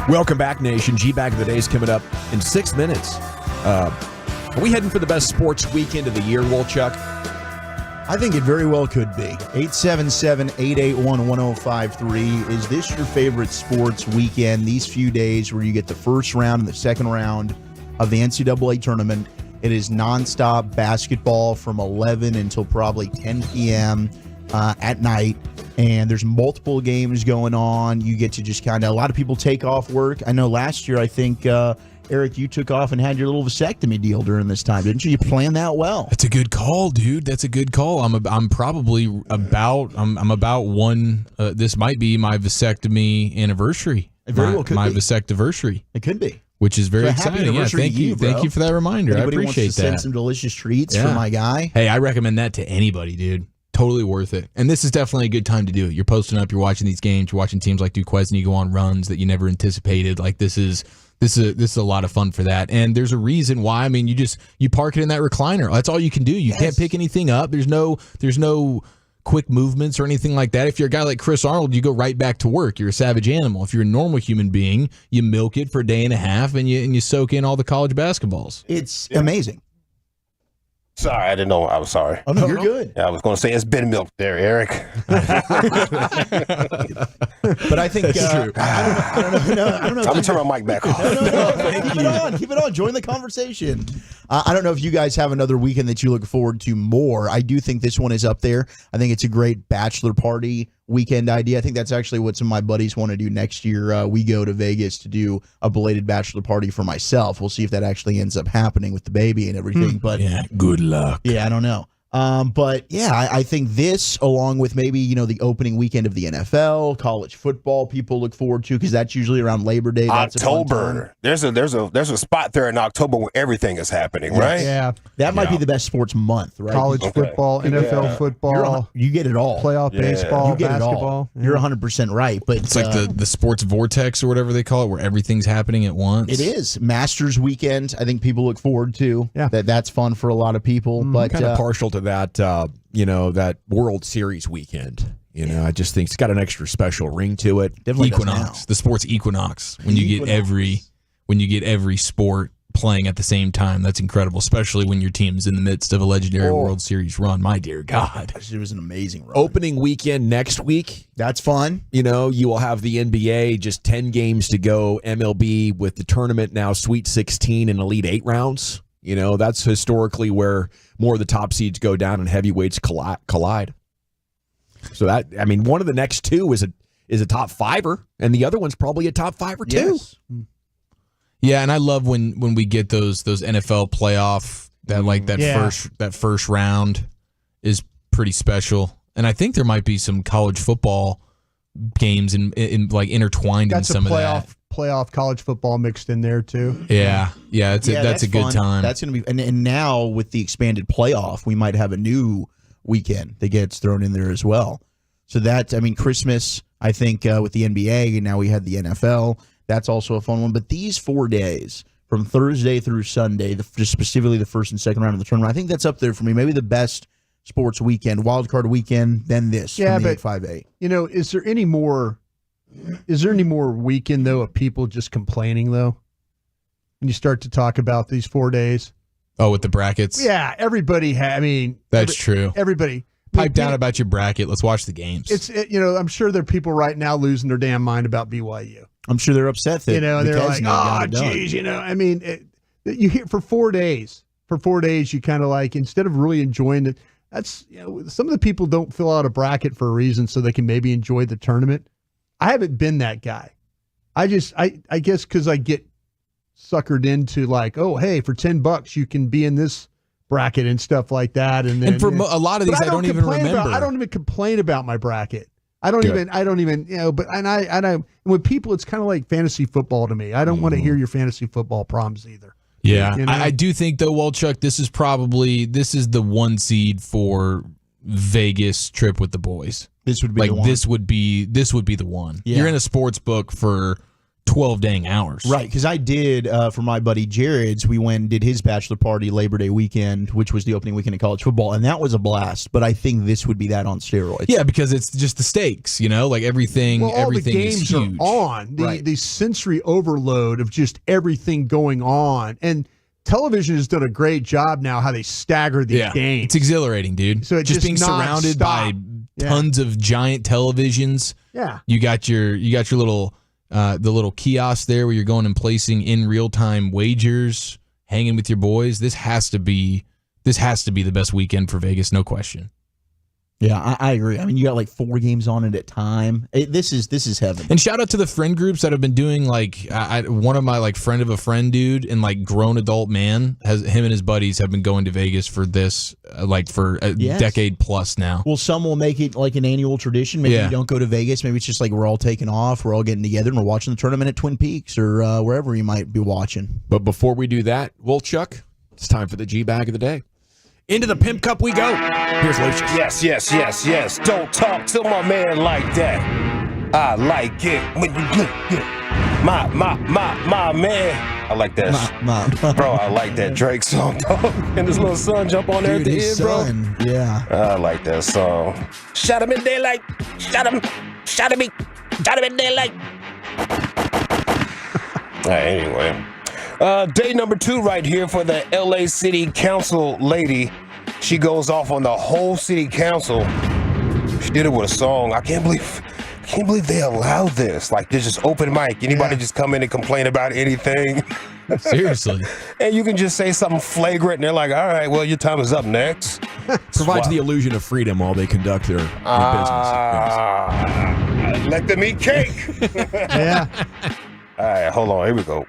Welcome back, Nation. G-Bag of the Day is coming up in 6 minutes. Are we heading for the best sports weekend of the year, Wolchuk? I think it very well could be. 877-881-1053. Is this your favorite sports weekend, these few days where you get the first round and the second round of the NCAA tournament? It is nonstop basketball from 11 until probably 10 p.m. At night. And there's multiple games going on. You get to just kind of, a lot of people take off work. I know last year, I think, Eric, you took off and had your little vasectomy deal during this time, didn't you? You planned that well. That's a good call, dude. That's a good call. I'm probably about one. This might be my vasectomy anniversary. It very well could my be. vasectiversary. It could be. Which is very So happy exciting. Yeah, anniversary thank to you. bro. Thank you for that reminder. Anybody I appreciate wants to that. Send some delicious treats for my guy. Hey, I recommend that to anybody, dude. Totally worth it. And this is definitely a good time to do it. You're posting up, you're watching these games, you're watching teams like Duquesne, you go on runs that you never anticipated. Like this is a lot of fun for that. And there's a reason why. I mean, you park it in that recliner. That's all you can do. You can't pick anything up. There's no quick movements or anything like that. If you're a guy like Chris Arnold, you go right back to work. You're a savage animal. If you're a normal human being, you milk it for a day and a half and you soak in all the college basketballs. It's amazing. Sorry, I didn't know. I was sorry. Oh, no, you're good. I was going to say it's been milk there, Eric. But I think I don't know. I'm going to turn my mic back off. No, keep it on. Join the conversation. I don't know if you guys have another weekend that you look forward to more. I do think this one is up there. I think it's a great bachelor party weekend idea. I think that's actually what some of my buddies want to do next year. We go to Vegas to do a belated bachelor party for myself. We'll see if that actually ends up happening with the baby and everything. But yeah, good luck. Yeah, I don't know. But yeah, I think this, along with maybe the opening weekend of the NFL, college football, people look forward to because that's usually around Labor Day. That's October. There's a spot there in October where everything is happening, right? Yeah, that might be the best sports month, right? College football, NFL football, you get it all. Playoff baseball, you get basketball. It all. You're 100% right. But it's like the sports vortex or whatever they call it, where everything's happening at once. It is Masters weekend. I think people look forward to. Yeah, that's fun for a lot of people. But kind of partial to that. That World Series weekend. I just think it's got an extra special ring to it. Definitely Equinox, the sports equinox. When you get every sport playing at the same time, that's incredible. Especially when your team's in the midst of a legendary World Series run. My dear God, it was an amazing run. Opening weekend next week. That's fun. You will have the NBA, just 10 games to go. MLB with the tournament now, Sweet 16 and Elite 8 rounds. That's historically where more of the top seeds go down and heavyweights collide. So one of the next two is a top fiver, and the other one's probably a top five or two. Yes. Yeah, and I love when we get those NFL playoff that first round is pretty special. And I think there might be some college football games in like intertwined in some of that. Playoff college football mixed in there too. Yeah, that's a good fun. time. That's gonna be, and now with the expanded playoff, we might have a new weekend that gets thrown in there as well. So Christmas, I think with the NBA, and now we had the NFL. That's also a fun one. But these 4 days from Thursday through Sunday, just specifically the first and second round of the tournament, I think that's up there for me. Maybe the best sports weekend, wild card weekend, than this. Yeah, from the but 5A. Is there any more? Is there any more weekend, though, of people just complaining, though? When you start to talk about these 4 days? Oh, with the brackets? Yeah, everybody that's true. Everybody. Pipe down about your bracket. Let's watch the games. I'm sure there are people right now losing their damn mind about BYU. I'm sure they're upset that they're like, geez, you hear for 4 days. For 4 days, you kind of like, instead of really enjoying it, that's, some of the people don't fill out a bracket for a reason so they can maybe enjoy the tournament. I haven't been that guy. I guess because I get suckered into like, oh, hey, for $10 you can be in this bracket and stuff like that. And for a lot of these, I don't even remember. I don't even complain about my bracket. I don't even, but with people, it's kind of like fantasy football to me. I don't want to hear your fantasy football problems either. Yeah. I do think though, Chuck, this is the one seed for Vegas trip with the boys. This would be the one. This would be the one. Yeah. You're in a sports book for 12 dang hours. Right, because I did for my buddy Jared's. We went and did his bachelor party Labor Day weekend, which was the opening weekend of college football, and that was a blast. But I think this would be that on steroids. Yeah, because it's just the stakes, like everything. Well, all everything the games is huge. are on. The sensory overload of just everything going on, and television has done a great job now how they stagger these games. It's exhilarating, dude. So just being surrounded by tons of giant televisions. Yeah, you got your little the little kiosk there where you're going and placing in real time wagers, hanging with your boys. This has to be the best weekend for Vegas, no question. Yeah, I agree. I mean, you got like 4 games on it at a time. This is heaven. And shout out to the friend groups that have been doing one of my friend of a friend dude and grown adult man him and his buddies have been going to Vegas for this for a decade plus now. Well, some will make it like an annual tradition. Maybe you don't go to Vegas. Maybe it's just like we're all taking off. We're all getting together and we're watching the tournament at Twin Peaks or wherever you might be watching. But before we do that, Wolchuk, it's time for the G bag of the day. Into the Pimp Cup we go. Here's Lucius. Yes. Don't talk to my man like that. I like it when you get my man. I like that. Bro, I like that Drake song, dog. And his little son jump on there at the end, bro. Yeah. I like that song. Shot him in daylight. Shot him in daylight. Anyway. Day number 2 right here for the LA City Council lady. She goes off on the whole city council. She did it with a song. I can't believe they allowed this. There's just open mic. Anybody just come in and complain about anything. Seriously. And you can just say something flagrant and they're like, all right, well, your time is up next. Provides the illusion of freedom while they conduct their business. Let them eat cake. Yeah. All right, hold on. Here we go.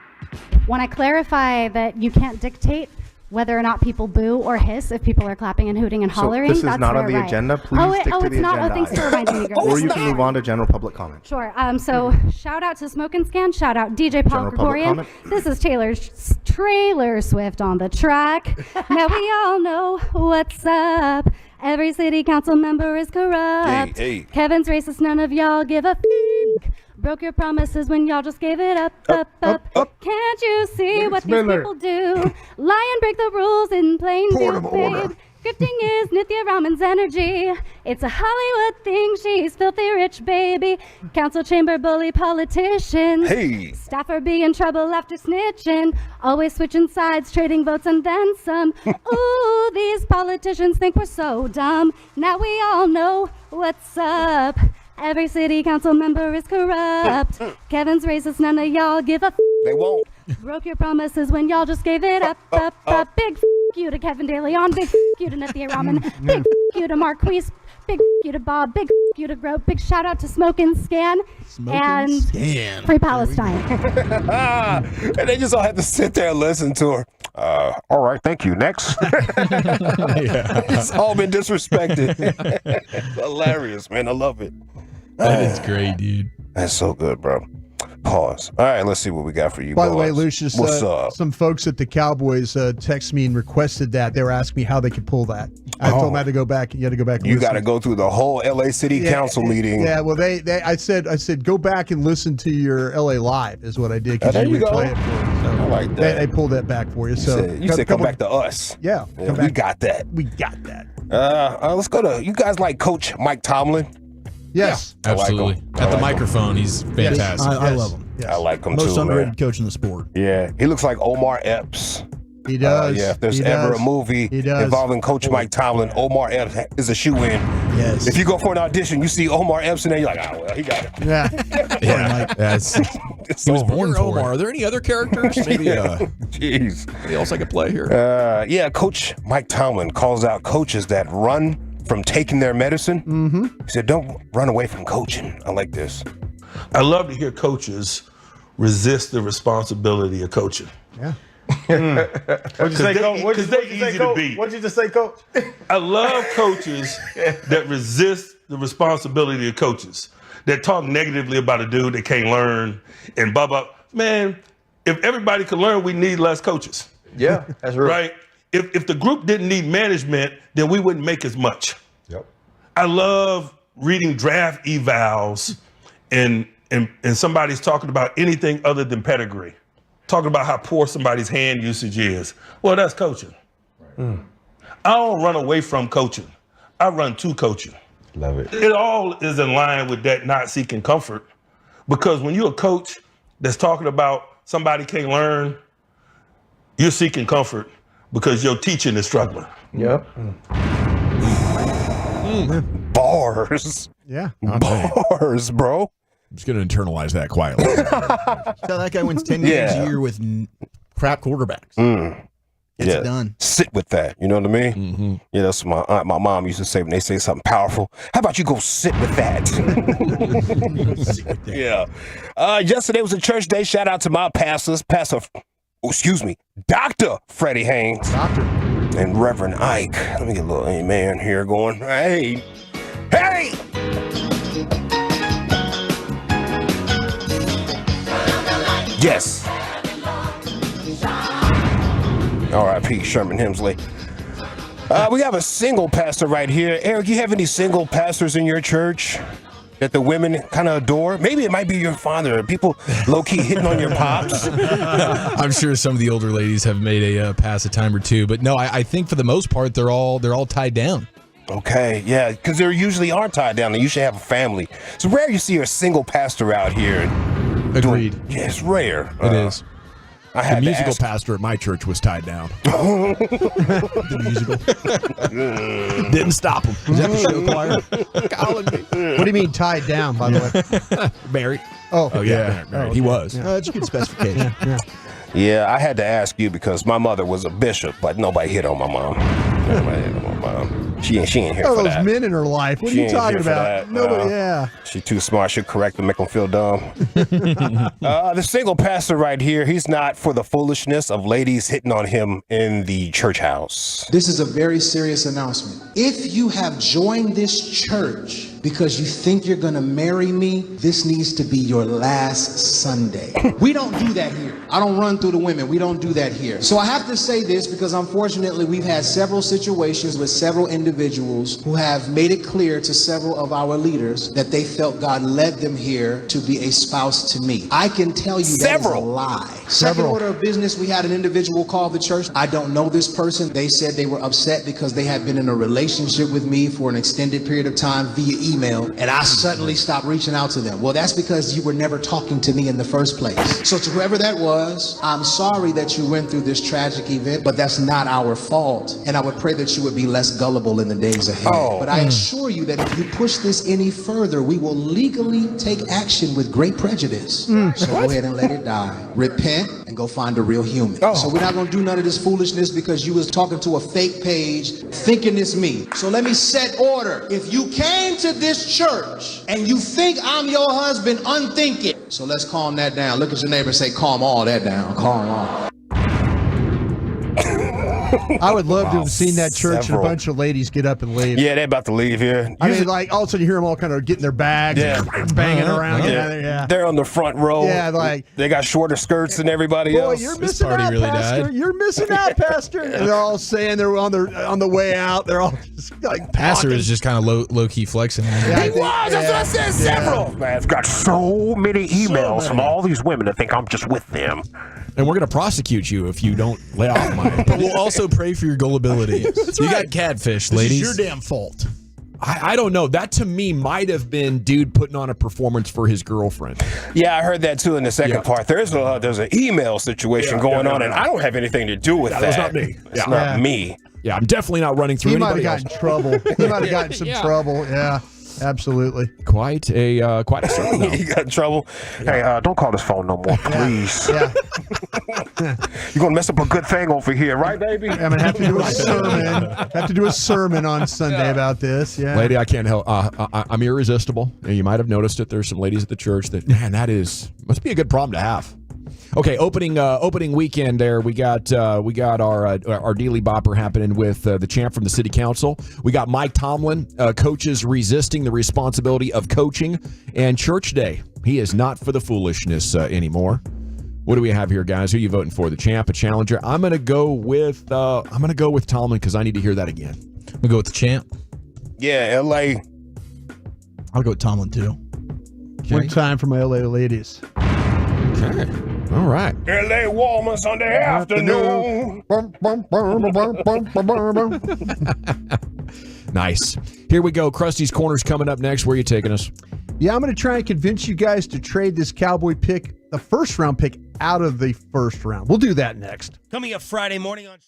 Want to clarify that you can't dictate whether or not people boo or hiss if people are clapping and hooting and hollering. So this is not on the agenda. Please stick to the agenda. Not. Oh, thanks for reminding me, girl. Or you can move on to general public comment. Sure. So shout out to Smoke and Scan. Shout out DJ Paul Gregorian. This is Trailer Swift on the track. Now we all know what's up. Every city council member is corrupt. Hey. Kevin's racist. None of y'all give a f***. Broke your promises when y'all just gave it up. Can't you see what these people do? Lie and break the rules in plain view, babe. Grifting is Nithya Raman's energy. It's a Hollywood thing. She's filthy rich, baby. Council chamber bully politicians. Hey. Staffer be in trouble after snitching. Always switching sides, trading votes and then some. Ooh, these politicians think we're so dumb. Now we all know what's up. Every city council member is corrupt. Kevin's racist, none of y'all give a f***. They won't. Broke your promises when y'all just gave it up. Big f*** you to Kevin De Leon. Big f*** you to Nithya Raman. Big f*** you to Marquise. Big f*** you to Bob. Big f*** you to Grope. Big shout out to Smoke and Scan. Free Palestine. And they just all have to sit there and listen to her. All right, thank you. Next. It's all been disrespected. It's hilarious, man. I love it. That is great, dude. That's so good, bro. Pause. All right, let's see what we got for you. By the way, boys. Lucius, what's up? Some folks at the Cowboys texted me and requested that. They were asking me how they could pull that. I told them I had to go back. You had to go back. And you got to go through the whole LA City Council meeting. Yeah, well, I said go back and listen to your LA Live is what I did. There you go. Play it for you. So I like that. They pulled that back for you. You said come back to us. Yeah, we got that. We got that. Let's go to you guys. Like Coach Mike Tomlin. Yes, yeah, absolutely. At the microphone, he's fantastic. I love him. Yes. I like him Most too. underrated coach in the sport. Yeah, he looks like Omar Epps. He does. Yeah, if there's ever a movie involving Coach Mike Tomlin, Omar Epps is a shoe-in. Yes. If you go for an audition, you see Omar Epps in there, you're like, oh, well, he got it. Yeah. He was born for Omar. Are there any other characters? Maybe, jeez. Anybody else I could play here? Yeah, Coach Mike Tomlin calls out coaches that run from taking their medicine. Mm-hmm. He said, don't run away from coaching. I like this. I love to hear coaches resist the responsibility of coaching. Yeah. What'd you say, Coach? Because they're easy to beat. What'd you just say, Coach? I love coaches that resist the responsibility of coaches, that talk negatively about a dude that can't learn and blah, blah. Man, if everybody could learn, we need less coaches. Yeah, that's right. Right? If the group didn't need management, then we wouldn't make as much. Yep. I love reading draft evals and and somebody's talking about anything other than pedigree, talking about how poor somebody's hand usage is, well, that's coaching. I don't run away from coaching. I run to coaching. Love it. It all is in line with that not seeking comfort, because when you're a coach that's talking about somebody can't learn, you're seeking comfort because your teaching is struggling. Yep. Bars. Yeah. Bars, bro. I'm just going to internalize that quietly. So that guy wins 10 games a year with crap quarterbacks. Gets it done. Sit with that. You know what I mean? Mm-hmm. Yeah, that's what my mom used to say when they say something powerful. How about you go sit with that? Sit with that. Yeah. Yesterday was a church day. Shout out to my pastors, Dr. Freddie Haynes. Doctor. And Reverend Ike. Let me get a little amen here going. Hey! Hey! Yes. R.I.P. Sherman Hemsley. We have a single pastor right here. Eric, you have any single pastors in your church that the women kind of adore? Maybe it might be your father. People low-key hitting on your pops. I'm sure some of the older ladies have made a pass a time or two, but no, I think for the most part they're all tied down. Okay, yeah, because they usually are tied down. They usually have a family. It's rare you see a single pastor out here. Agreed. Yeah, it's rare. It is. I had the musical ask. pastor at my church was tied down. The musical. Didn't stop him. Is that the show choir? Calling me. What do you mean tied down, by the way? Married. Oh, yeah. Married. Oh, He was. That's a good specification. Yeah, I had to ask you because my mother was a bishop, but nobody hit on my mom. Nobody hit on my mom. She ain't here Oh, for those that. men in her life. What She are you ain't talking here for about? that. Nobody, yeah. She too smart. She'll correct them, make them feel dumb. The single pastor right here, he's not for the foolishness of ladies hitting on him in the church house. This is a very serious announcement. If you have joined this church because you think you're going to marry me, this needs to be your last Sunday. We don't do that here. I don't run through the women. We don't do that here. So I have to say this because unfortunately we've had several situations with several individuals who have made it clear to several of our leaders that they felt God led them here to be a spouse to me. I can tell you that is a lie. Second order of business, we had an individual call the church. I don't know this person. They said they were upset because they had been in a relationship with me for an extended period of time via email, and I suddenly stopped reaching out to them. Well, that's because you were never talking to me in the first place. So to whoever that was, I'm sorry that you went through this tragic event, but that's not our fault. And I would pray that you would be less gullible in the days ahead. But I assure you that if you push this any further, we will legally take action with great prejudice. So go ahead and let it die. Repent and go find a real human. So we're not going to do none of this foolishness because you was talking to a fake page thinking it's me. So let me set order. If you came to this church and you think I'm your husband, unthink it. So let's calm that down. Look at your neighbor and say, calm all that down. Calm all. I would love to have seen that church and a bunch of ladies get up and leave. Yeah, they're about to leave here. I mean, like all of a sudden you hear them all kind of getting their bags, and banging around. Yeah. They're on the front row. Yeah, like they got shorter skirts than everybody else. Boy, you're missing out, Pastor. You're missing out, Pastor. And they're all saying they're on the way out. They're all just like Pastor talking. is just kind of low key flexing. He was. That's what I said. Several. Man, I've got so many emails from all these women that think I'm just with them. And we're going to prosecute you if you don't lay off my. But we'll also pray for your gullibility. You got catfish, ladies. This is your damn fault. I don't know. That to me might have been dude putting on a performance for his girlfriend. Yeah, I heard that too in the second part. There's an email situation going on, and I don't have anything to do with that. That's not me. It's not me. Yeah, I'm definitely not running through He might anybody have gotten in trouble. He might have gotten some trouble. Yeah. Absolutely. Quite a sermon. He got in trouble. Hey, don't call this phone no more, please. Yeah. You're gonna mess up a good thing over here, right, baby? I'm gonna have to do a sermon. Have to do a sermon on Sunday about this. Yeah. Lady, I can't help. I'm irresistible. You might have noticed it. There's some ladies at the church that, man, must be a good problem to have. Okay, opening weekend there. We got our Dealy Bopper happening with the champ from the city council. We got Mike Tomlin, coaches resisting the responsibility of coaching, and church day. He is not for the foolishness anymore. What do we have here, guys? Who are you voting for? The champ, a challenger? I'm gonna go with Tomlin because I need to hear that again. I'm gonna go with the champ. Yeah, LA. I'll go with Tomlin too. One time for my LA ladies. Okay. All right. LA Woman Sunday afternoon. Nice. Here we go. Krusty's Corner's coming up next. Where are you taking us? Yeah, I'm going to try and convince you guys to trade this Cowboy pick, the first round pick, out of the first round. We'll do that next. Coming up Friday morning on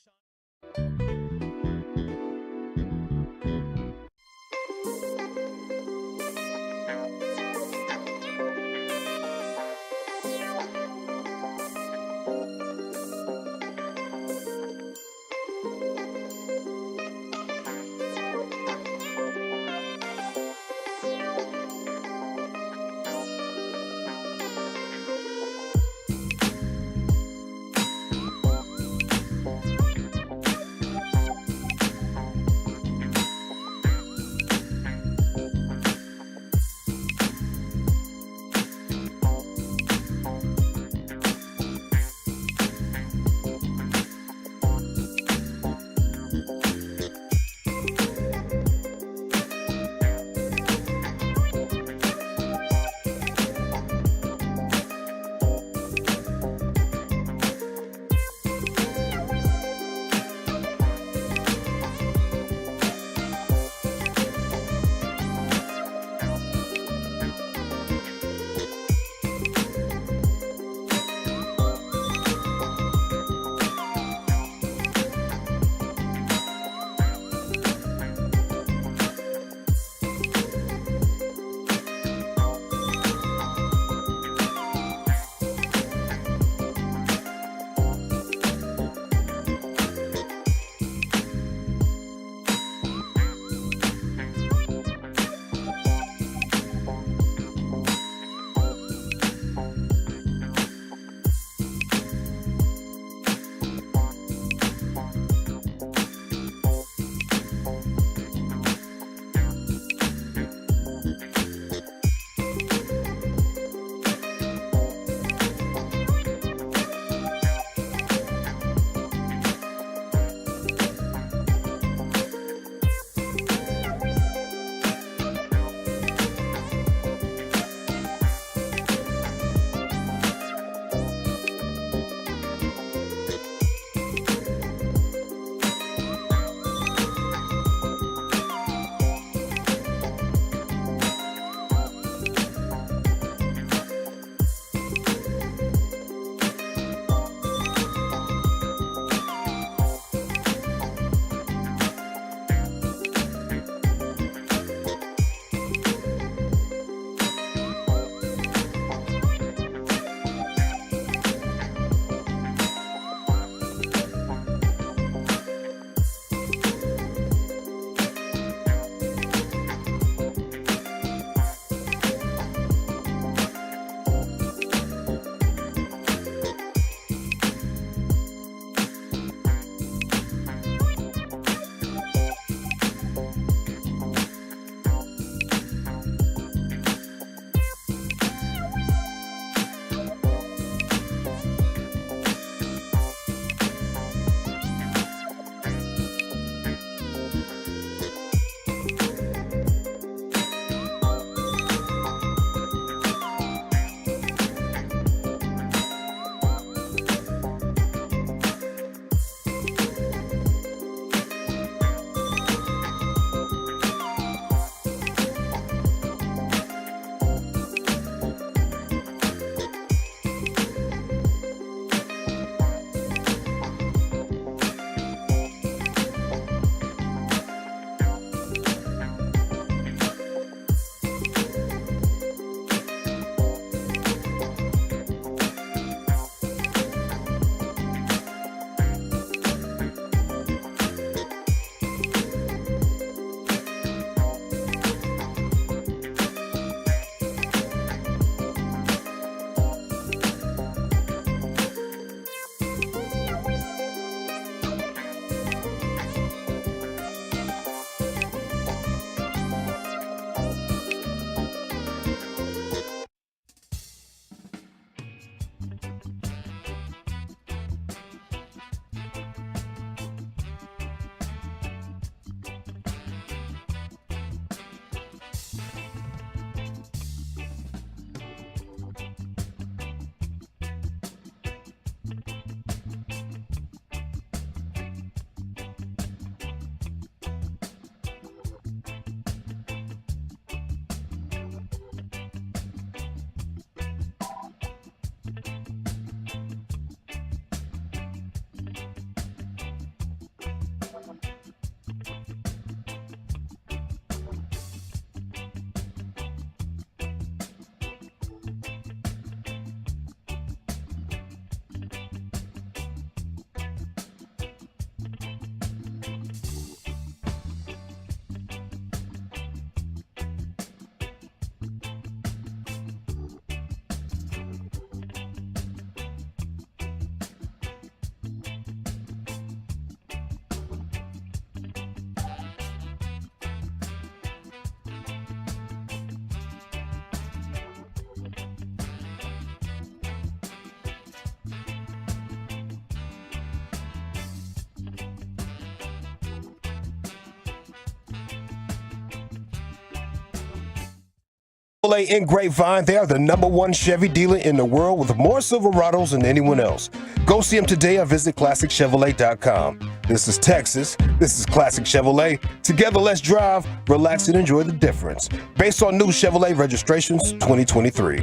Chevrolet in Grapevine. They are the #1 Chevy dealer in the world with more Silverados than anyone else. Go see them today or visit ClassicChevrolet.com. This is Texas. This is Classic Chevrolet. Together, let's drive, relax, and enjoy the difference. Based on new Chevrolet registrations 2023.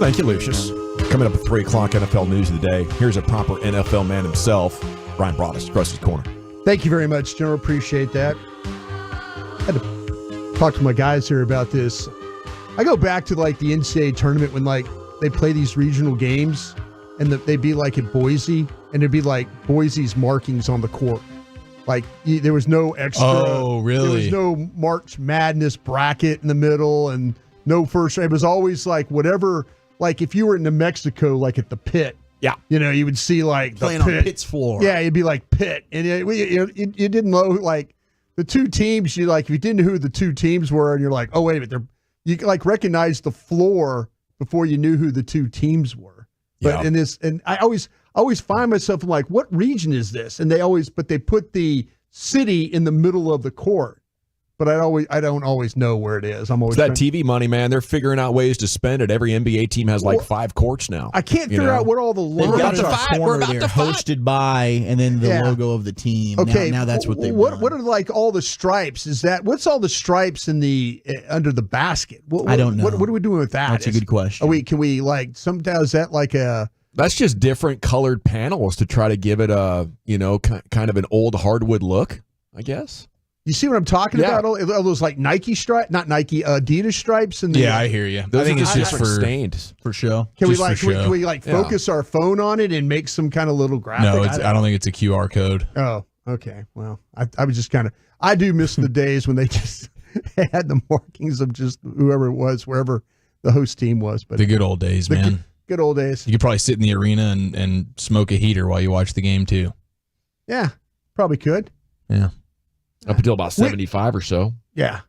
Thank you, Lucius. Coming up at 3 o'clock, NFL News of the Day. Here's a proper NFL man himself, Brian Broaddus, Krusty's Corner. Thank you very much, General. Appreciate that. I had to talk to my guys here about this. I go back to like the NCAA tournament when like they play these regional games and they'd be like at Boise and it'd be like Boise's markings on the court. Like there was no extra. Oh, really? There was no March Madness bracket in the middle and no first. It was always like whatever. Like if you were in New Mexico, like at the Pit. Yeah. You would see like Playing the on Pit. Pitt's floor. Yeah, it'd be like Pitt. And you didn't know like the two teams, if you didn't know who the two teams were and you're like, oh, wait a minute, you like recognize the floor before you knew who the two teams were. But Yeah. in this, and I always find myself like, what region is this? And they put the city in the middle of the court. But I don't always know where it is. I'm always It's that TV money, man. They're figuring out ways to spend it. Every NBA team has like 5 courts now. I can't figure out what all the They've lines got are. the corner there, hosted by, and then the Yeah. logo of the team. Okay, now that's what they what are like all the stripes? What's all the stripes in the under the basket? I don't know. What are we doing with that? That's a good question. Can we like sometimes is that like a That's just different colored panels to try to give it a, kind of an old hardwood look, I guess. You see what I'm talking Yeah. about? All those like Nike stripes, not Nike, Adidas stripes. And Yeah, I hear you. I think it's just for stained for show. Can we just like for show. can we like focus our phone on it and make some kind of little graphic? No, I don't think it's a QR code. Oh, okay. Well, I was just kind of I do miss the days when they just had the markings of just whoever it was, wherever the host team was. But The good old days, man. Good old days. You could probably sit in the arena and smoke a heater while you watch the game too. Yeah, probably could. Yeah. Up until about 75 or so. Yeah.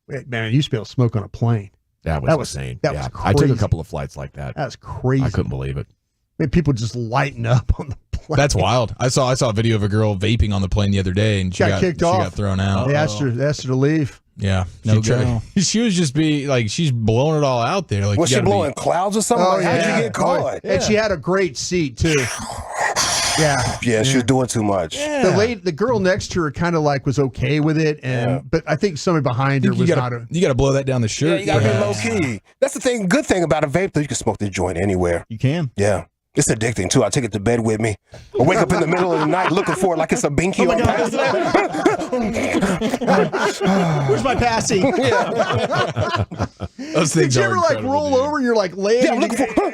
Wait, man, I used to be able to smoke on a plane. That was insane. That Yeah. was crazy. I took a couple of flights like that. That's crazy. I couldn't believe it. I mean, people just lighting up on the plane. That's wild. I saw a video of a girl vaping on the plane the other day, and she Got kicked off. She got thrown out. They asked her to leave. Yeah, No she, go. she was just she's blowing it all out there. Like, Was you she gotta blowing clouds or something? Like, how'd you get caught? And she had a great seat too. Yeah. Yeah, she was doing too much. The girl next to her kind of like was okay with it, but I think somebody behind her was not. You got to blow that down the shirt. Yeah, you gotta be low key. That's the thing. Good thing about a vape, though, you can smoke the joint anywhere. You can. Yeah. It's addicting too. I take it to bed with me. I wake up in the middle of the night looking for it like it's a binky on Where's my passy? Those Did things you are ever like incredible, roll dude. over and you're like laying? Yeah, I'm looking for.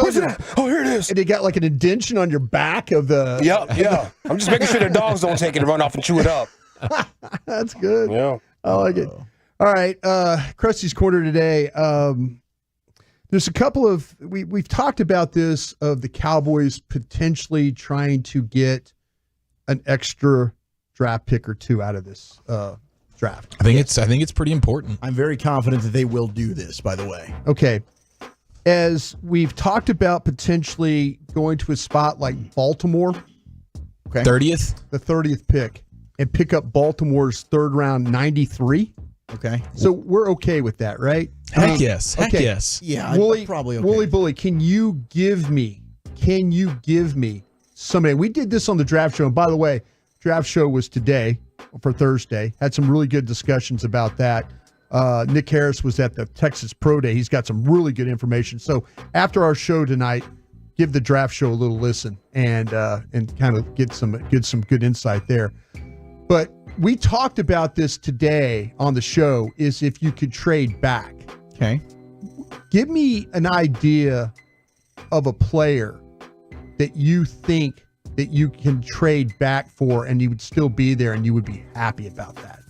Where's it at? Oh, here it is. And it got like an indention on your back of the. Yeah. I'm just making sure the dogs don't take it and run off and chew it up. That's good. Yeah. I like it. All right, Krusty's Corner today. There's a couple of we've talked about this of the Cowboys potentially trying to get an extra draft pick or two out of this draft. I think it's pretty important. I'm very confident that they will do this, by the way. Okay. As we've talked about potentially going to a spot like Baltimore, Okay. 30th. the 30th pick, and pick up Baltimore's third round 93. Okay. So we're okay with that, right? Heck yes. Heck okay. yes. Yeah, Wooly, probably okay. Wooly Bully, can you give me somebody? We did this on the draft show. And by the way, draft show was today for Thursday. Had some really good discussions about that. Nick Harris was at the Texas Pro Day. He's got some really good information. So after our show tonight, give the draft show a little listen and kind of get some good insight there. But we talked about this today on the show, is if you could trade back. Okay. Give me an idea of a player that you think that you can trade back for and you would still be there and you would be happy about that.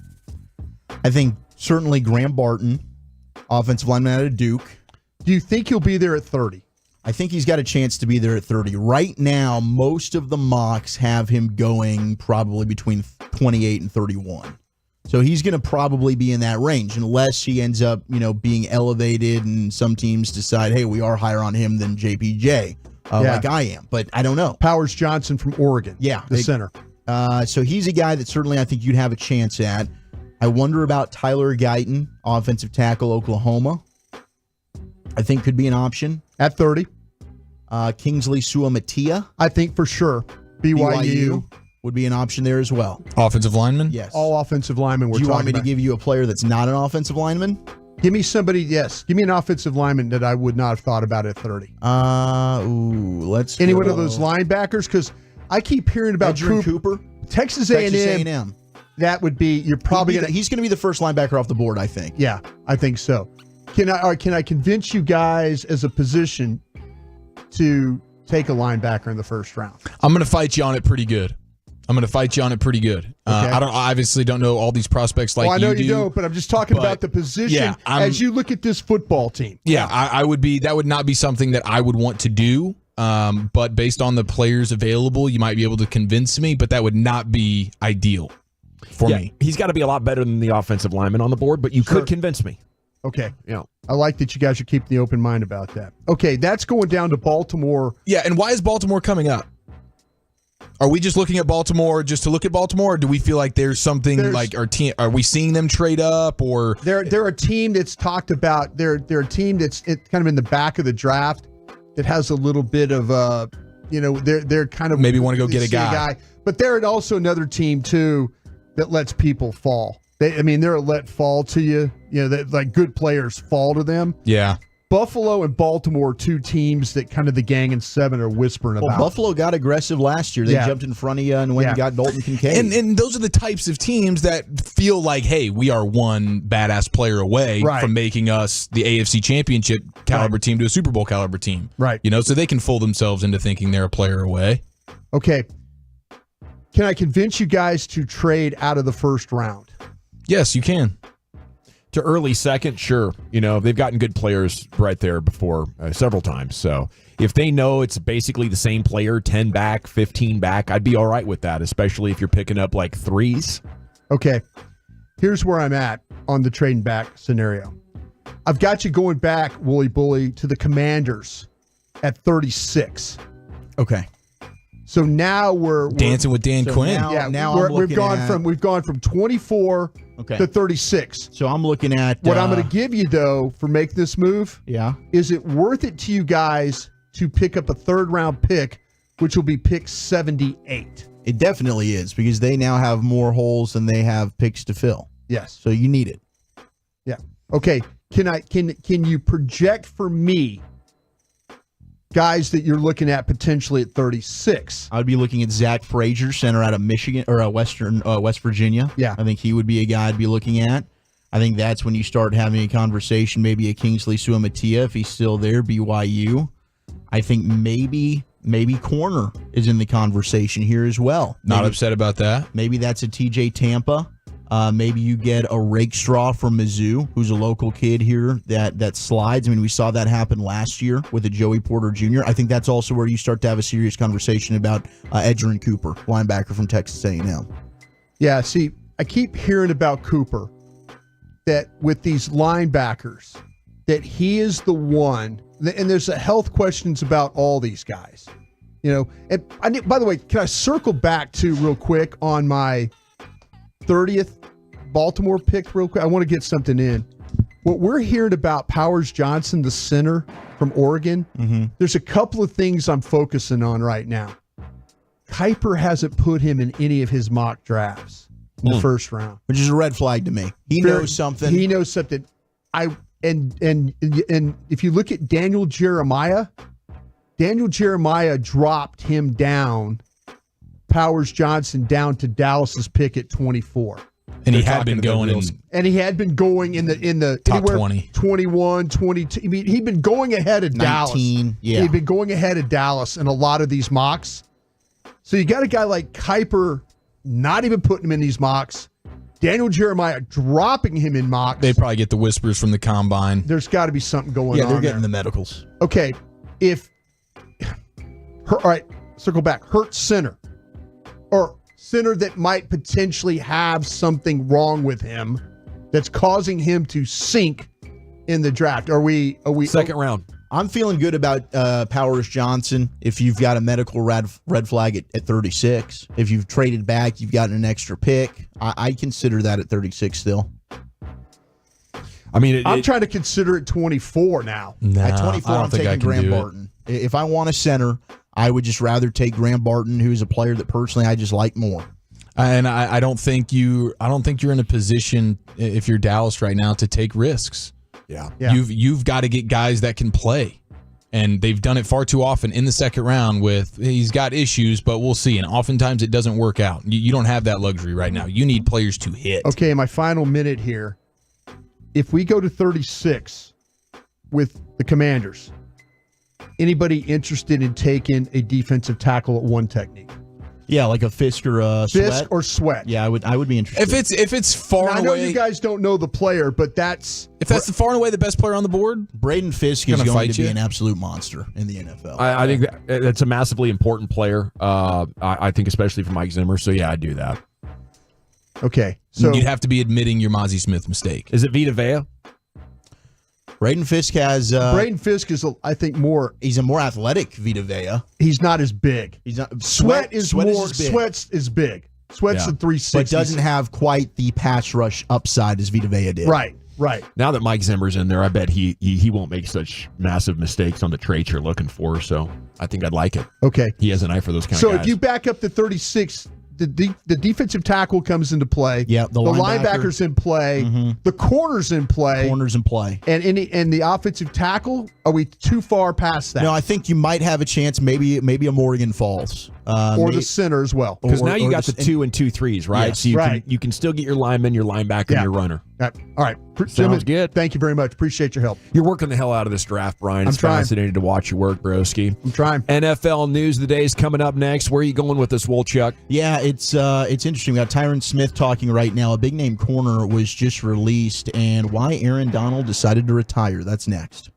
I think certainly Graham Barton, offensive lineman out of Duke. Do you think he'll be there at 30? I think he's got a chance to be there at 30. Right now, most of the mocks have him going probably between 28 and 31. So he's going to probably be in that range unless he ends up, being elevated and some teams decide, hey, we are higher on him than JPJ, like I am. But I don't know. Powers Johnson from Oregon. Yeah. The center. So he's a guy that certainly I think you'd have a chance at. I wonder about Tyler Guyton, offensive tackle, Oklahoma. I think could be an option. At 30. Kingsley Suamatia. I think for sure. BYU would be an option there as well. Offensive lineman? Yes. All offensive linemen. Do you want me to give you a player that's not an offensive lineman? Give me somebody, yes. Give me an offensive lineman that I would not have thought about at 30. Let's Any go. one of those linebackers? Because I keep hearing about Cooper. Texas A&M. That would be, you're probably going to. He's going to be the first linebacker off the board, I think. Yeah, I think so. Can I convince you guys as a position to take a linebacker in the first round? I'm going to fight you on it pretty good. I obviously don't know all these prospects like you do. I know you don't, but I'm just talking about the position as you look at this football team. Yeah, I would be. That would not be something that I would want to do. But based on the players available, you might be able to convince me, but that would not be ideal for me. He's got to be a lot better than the offensive lineman on the board, but you could convince me. Okay. Yeah. I like that you guys are keeping the open mind about that. Okay, that's going down to Baltimore. Yeah, and why is Baltimore coming up? Are we just looking at Baltimore just to look at Baltimore, or do we feel like there's something like our team? Are we seeing them trade up, or they're a team that's talked about? They're a team that's kind of in the back of the draft that has a little bit of they're kind of maybe want to go get a guy, but they're also another team too that lets people fall. They're a let fall to you. That like good players fall to them. Yeah. Buffalo and Baltimore, two teams that kind of the gang and seven are whispering about. Well, Buffalo got aggressive last year. They jumped in front of you and went and got Dalton Kincaid. And those are the types of teams that feel like, hey, we are one badass player away from making us the AFC Championship caliber team to a Super Bowl caliber team. Right. So they can fool themselves into thinking they're a player away. Okay. Can I convince you guys to trade out of the first round? Yes, you can. To early second, sure. They've gotten good players right there before several times. So if they know it's basically the same player, 10 back, 15 back, I'd be all right with that, especially if you're picking up like threes. Okay. Here's where I'm at on the trading back scenario. I've got you going back, Wooly Bully, to the Commanders at 36. Okay. So now we're dancing with Dan Quinn. We've gone from 24 to 36. So I'm looking at what I'm going to give you though for make this move. Yeah. Is it worth it to you guys to pick up a third round pick, which will be pick 78? It definitely is, because they now have more holes than they have picks to fill. Yes. So you need it. Yeah. Okay. Can you project for me guys that you're looking at potentially at 36? I would be looking at Zach Frazier, center out of Michigan or West Virginia. Yeah. I think he would be a guy I'd be looking at. I think that's when you start having a conversation, maybe a Kingsley Suamatia if he's still there, BYU. I think maybe corner is in the conversation here as well. Not upset about that. Maybe that's a TJ Tampa. Maybe you get a Rakestraw from Mizzou, who's a local kid here that slides. We saw that happen last year with a Joey Porter Jr. I think that's also where you start to have a serious conversation about Edgerrin Cooper, linebacker from Texas A&M. Yeah, see, I keep hearing about Cooper, that with these linebackers, that he is the one, and there's health questions about all these guys. And by the way, can I circle back to real quick on my 30th Baltimore pick real quick? I want to get something in. What we're hearing about Powers Johnson, the center from Oregon, there's a couple of things I'm focusing on right now. Kuiper hasn't put him in any of his mock drafts in the first round, which is a red flag to me. He knows something. He knows something. And if you look at Daniel Jeremiah dropped him down, Powers Johnson down to Dallas's pick at 24. And he had been going in the top 20, 21, 22. He'd been going ahead of 19, Dallas. Yeah. He'd been going ahead of Dallas in a lot of these mocks. So you got a guy like Kuiper not even putting him in these mocks. Daniel Jeremiah dropping him in mocks. They probably get the whispers from the combine. There's got to be something going on. Yeah, they're getting there. the medicals. Okay, all right, circle back. Hurt center, or center that might potentially have something wrong with him that's causing him to sink in the draft. Are we second round? I'm feeling good about Powers Johnson. If you've got a medical red flag at 36, if you've traded back, you've gotten an extra pick. I consider that at 36 still. I mean, I'm trying to consider it 24 now. At 24, I'm taking Graham Barton. If I want a center, I would just rather take Graham Barton, who's a player that personally I just like more. And I don't think you're in a position, if you're Dallas right now, to take risks. Yeah. You've got to get guys that can play. And they've done it far too often in the second round with he's got issues, but we'll see. And oftentimes it doesn't work out. You don't have that luxury right now. You need players to hit. Okay, my final minute here. If we go to 36 with the Commanders, anybody interested in taking a defensive tackle at one technique? Yeah, like a Fisk or a Sweat. Fisk or Sweat. Yeah, I would be interested. If it's far now, and away, I know you guys don't know the player, but that's the far and away the best player on the board. Braden Fisk is going to be an absolute monster in the NFL. I think that's a massively important player. I think especially for Mike Zimmer. So yeah, I do that. Okay, so you'd have to be admitting your Mozzie Smith mistake. Is it Vita Vea? Braden Fisk has. Braden Fisk is, I think, more. He's a more athletic Vita Vea. He's not as big. He's not. Sweat is big. Sweat's is big. Sweat's in 360, but doesn't have quite the pass rush upside as Vita Vea did. Right. Now that Mike Zimmer's in there, I bet he won't make such massive mistakes on the traits you're looking for. So I think I'd like it. Okay. He has an eye for those kind of So guys. if you back up to 36. The defensive tackle comes into play. Yeah, the linebacker's in play. Mm-hmm. The corner's in play. And the offensive tackle. Are we too far past that? No, I think you might have a chance. Maybe a Morgan Falls or the center as well. Because now you got the 2 and 2 3s, right? Yes. So you can still get your lineman, your linebacker, and your runner. All right. Sounds good. Thank you very much. Appreciate your help. You're working the hell out of this draft, Brian. It's fascinating to watch you work, broski. I'm trying. NFL news of the day is coming up next. Where are you going with this, Wolchuk? Yeah, it's interesting. We got Tyron Smith talking right now. A big name corner was just released, and why Aaron Donald decided to retire. That's next.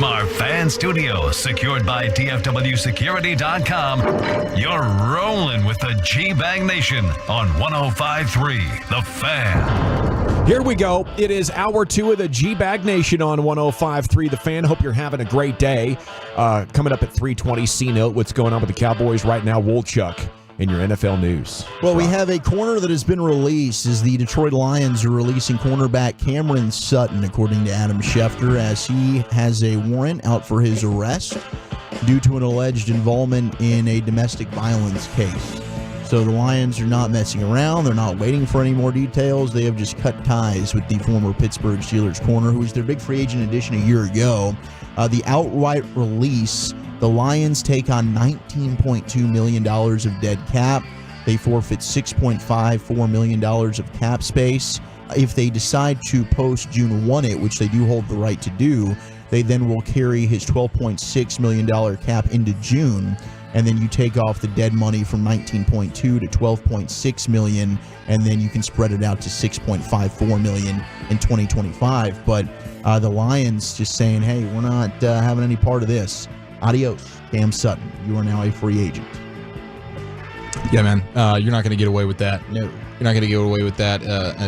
From our fan studio, secured by DFWsecurity.com, you're rolling with the G-Bag Nation on 105.3 The Fan. Here we go. It is hour 2 of the G-Bag Nation on 105.3 The Fan. Hope you're having a great day. Coming up at 3:20, C-Note, what's going on with the Cowboys right now. Woolchuck in your NFL news. Well, we have a corner that has been released as the Detroit Lions are releasing cornerback Cameron Sutton, according to Adam Schefter, as he has a warrant out for his arrest due to an alleged involvement in a domestic violence case. So the Lions are not messing around. They're not waiting for any more details. They have just cut ties with the former Pittsburgh Steelers corner, who was their big free agent addition a year ago. The outright release, the Lions take on $19.2 million of dead cap. They forfeit $6.54 million of cap space. If they decide to post June 1 it, which they do hold the right to do, they then will carry his $12.6 million cap into June. And then you take off the dead money from 19.2 to 12.6 million, and then you can spread it out to 6.54 million in 2025. But the Lions just saying, hey, we're not having any part of this. Adios, Cam Sutton. You are now a free agent. Yeah, man. You're not going to get away with that. No. You're not going to get away with that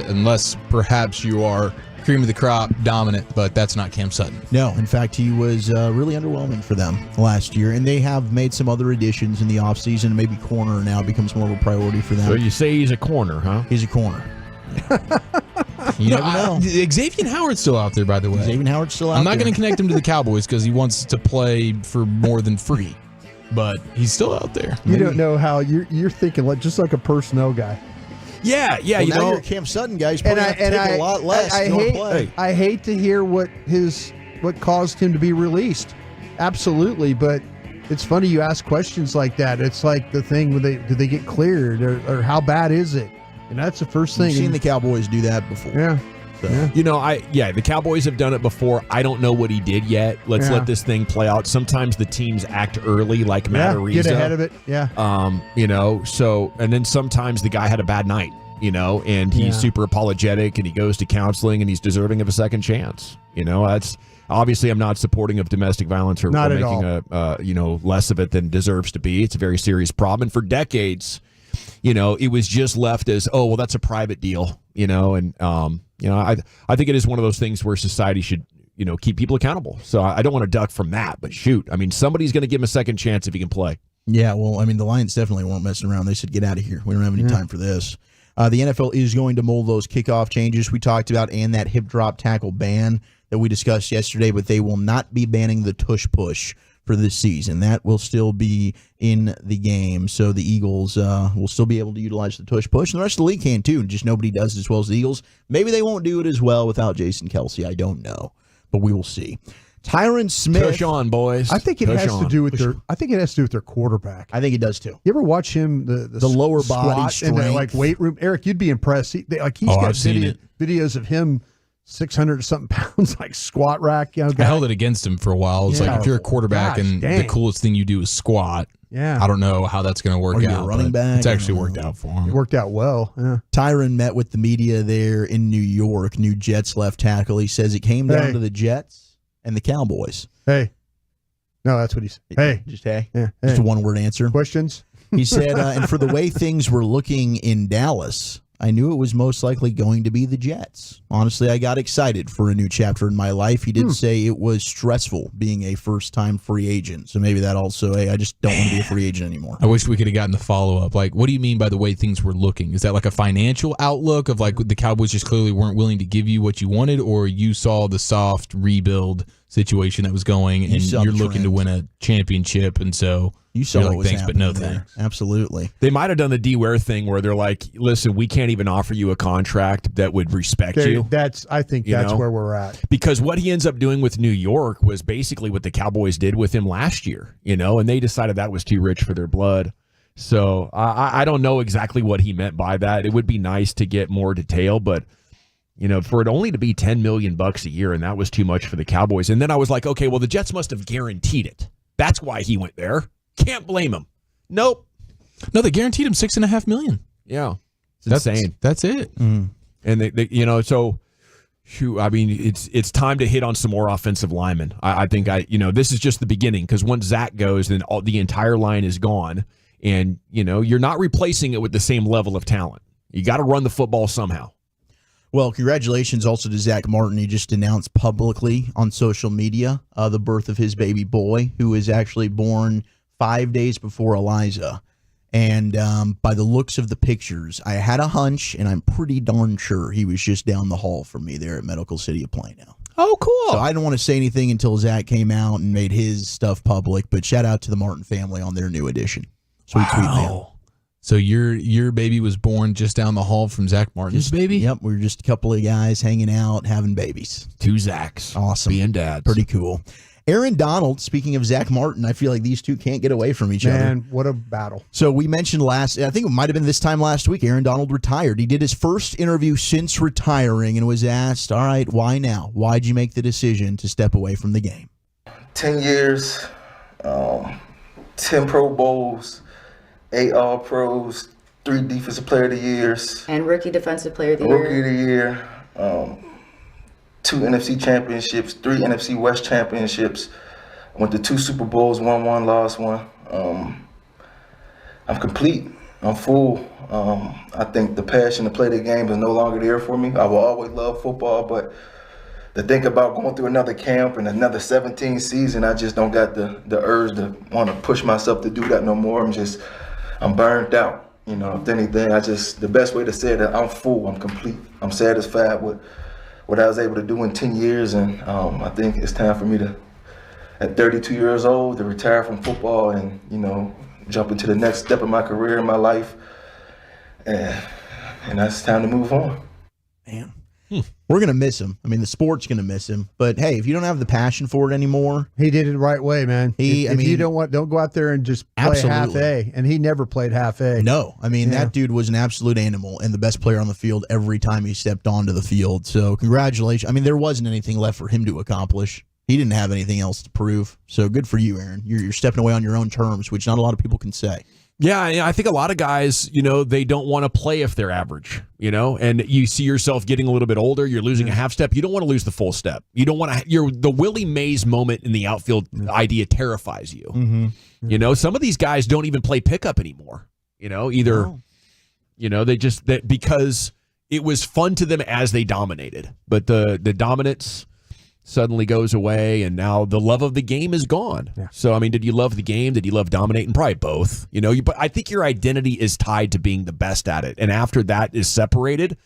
unless perhaps you are cream of the crop, dominant, but that's not Cam Sutton. No, in fact, he was really underwhelming for them last year, and they have made some other additions in the offseason. Maybe corner now becomes more of a priority for them. So you say he's a corner, huh? He's a corner. You never know. Xavier Howard's still out there, by the way. Xavier Howard's still out there. I'm not going to connect him to the Cowboys because he wants to play for more than free, but he's still out there. You don't know how you're thinking just like a personnel guy. Yeah, well, you now know, you're a Cam Sutton guy. He's probably going to take a lot less to play. I hate to hear what caused him to be released. Absolutely, but it's funny you ask questions like that. It's like the thing where did they get cleared or how bad is it? And that's the first thing. You've seen the Cowboys do that before. Yeah. So. Yeah. You know, the Cowboys have done it before. I don't know what he did yet. Let's let this thing play out. Sometimes the teams act early, like Matt Ariza. Get ahead of it. Yeah. You know, and then sometimes the guy had a bad night, you know, and he's super apologetic and he goes to counseling and he's deserving of a second chance. You know, that's obviously I'm not supporting of domestic violence or making less of it than deserves to be. It's a very serious problem. And for decades, you know, it was just left as, oh, well, that's a private deal, you know, and you know, I think it is one of those things where society should, you know, keep people accountable. So I don't want to duck from that, but shoot, I mean, somebody's going to give him a second chance if he can play. Yeah, well, I mean, the Lions definitely weren't messing around. They said, get out of here. We don't have any time for this. The NFL is going to mold those kickoff changes we talked about and that hip drop tackle ban that we discussed yesterday, but they will not be banning the tush push for this season. That will still be in the game. So the Eagles will still be able to utilize the tush push, and the rest of the league can too. Just nobody does it as well as the Eagles. Maybe they won't do it as well without Jason Kelsey. I don't know, but we will see. Tyron Smith. Push on, boys. I think it has to do with their quarterback. I think it does too. You ever watch him the lower body strength in the, like weight room? Eric, you'd be impressed. He's got videos of him 600 something pounds, like squat rack. You know, I held it against him for a while. It's like if you're a quarterback the coolest thing you do is squat. Yeah, I don't know how that's going to work out. Running back. It's actually worked out for him. It worked out well. Yeah. Tyron met with the media there in New York. New Jets left tackle. He says it came down to the Jets and the Cowboys. Hey, no, that's what he said. Hey, just hey. Yeah, just a one-word answer. Questions? He said, and for the way things were looking in Dallas, I knew it was most likely going to be the Jets. Honestly, I got excited for a new chapter in my life. He did say it was stressful being a first-time free agent. So maybe that also, hey, I just don't want to be a free agent anymore. I wish we could have gotten the follow-up. Like, what do you mean by the way things were looking? Is that like a financial outlook of like the Cowboys just clearly weren't willing to give you what you wanted, or you saw the soft rebuild situation that was going and you're looking to win a championship, and so you saw like, thanks, but no there. thanks. Absolutely. They might have done the D Ware thing where they're like, listen, we can't even offer you a contract that would respect you. I think that's where we're at. Because what he ends up doing with New York was basically what the Cowboys did with him last year, you know, and they decided that was too rich for their blood. So I don't know exactly what he meant by that. It would be nice to get more detail, but you know, for it only to be $10 million a year, and that was too much for the Cowboys. And then I was like, okay, well, the Jets must have guaranteed it. That's why he went there. Can't blame him. Nope. No, they guaranteed him $6.5 million. Yeah, it's insane. That's it. And they, you know, so I mean, it's time to hit on some more offensive linemen. I think this is just the beginning, because once Zach goes, then the entire line is gone, and you're not replacing it with the same level of talent. You got to run the football somehow. Well, congratulations also to Zach Martin. He just announced publicly on social media the birth of his baby boy, who was actually born 5 days before Eliza. And by the looks of the pictures, I had a hunch, and I'm pretty darn sure he was just down the hall from me there at Medical City of Plano. Oh, cool. So I didn't want to say anything until Zach came out and made his stuff public, but shout out to the Martin family on their new edition. Sweet man. So your baby was born just down the hall from Zach Martin's baby? Yep, we were just a couple of guys hanging out, having babies. 2 Zachs. Awesome. Being dads. Pretty cool. Aaron Donald, speaking of Zach Martin, I feel like these two can't get away from each other. Man, what a battle. So we mentioned I think it might have been this time last week, Aaron Donald retired. He did his first interview since retiring and was asked, all right, why now? Why'd you make the decision to step away from the game? 10 years, 10 Pro Bowls, 8 All-Pros, 3 Defensive Player of the Years. And Rookie Defensive Player of the Year. Rookie of the Year. 2 NFC championships, 3 NFC West championships. I went to 2 Super Bowls, won 1, lost 1. I'm complete. I'm full. I think the passion to play the game is no longer there for me. I will always love football, but to think about going through another camp and another 17 season, I just don't got the urge to want to push myself to do that no more. I'm burned out. If anything, the best way to say it, I'm full. I'm complete. I'm satisfied with what I was able to do in 10 years, and I think it's time for me to, at 32 years old, to retire from football and, jump into the next step of my career in my life, and that's time to move on. Man, we're going to miss him. I mean, the sport's going to miss him, but hey, if you don't have the passion for it anymore. He did it the right way, man. If you don't go out there and just play half A, and he never played half A. No, I mean, that dude was an absolute animal and the best player on the field every time he stepped onto the field. So congratulations. I mean, there wasn't anything left for him to accomplish. He didn't have anything else to prove. So good for you, Aaron. You're stepping away on your own terms, which not a lot of people can say. Yeah, I think a lot of guys, they don't want to play if they're average, and you see yourself getting a little bit older, you're losing a half step. You don't want to lose the full step. You don't want to, the Willie Mays moment in the outfield idea terrifies you. Mm-hmm. Some of these guys don't even play pickup anymore, they just, because it was fun to them as they dominated, but the dominance suddenly goes away, and now the love of the game is gone. Yeah. So, I mean, did you love the game? Did you love dominating? Probably both. But I think your identity is tied to being the best at it. And after that is separated,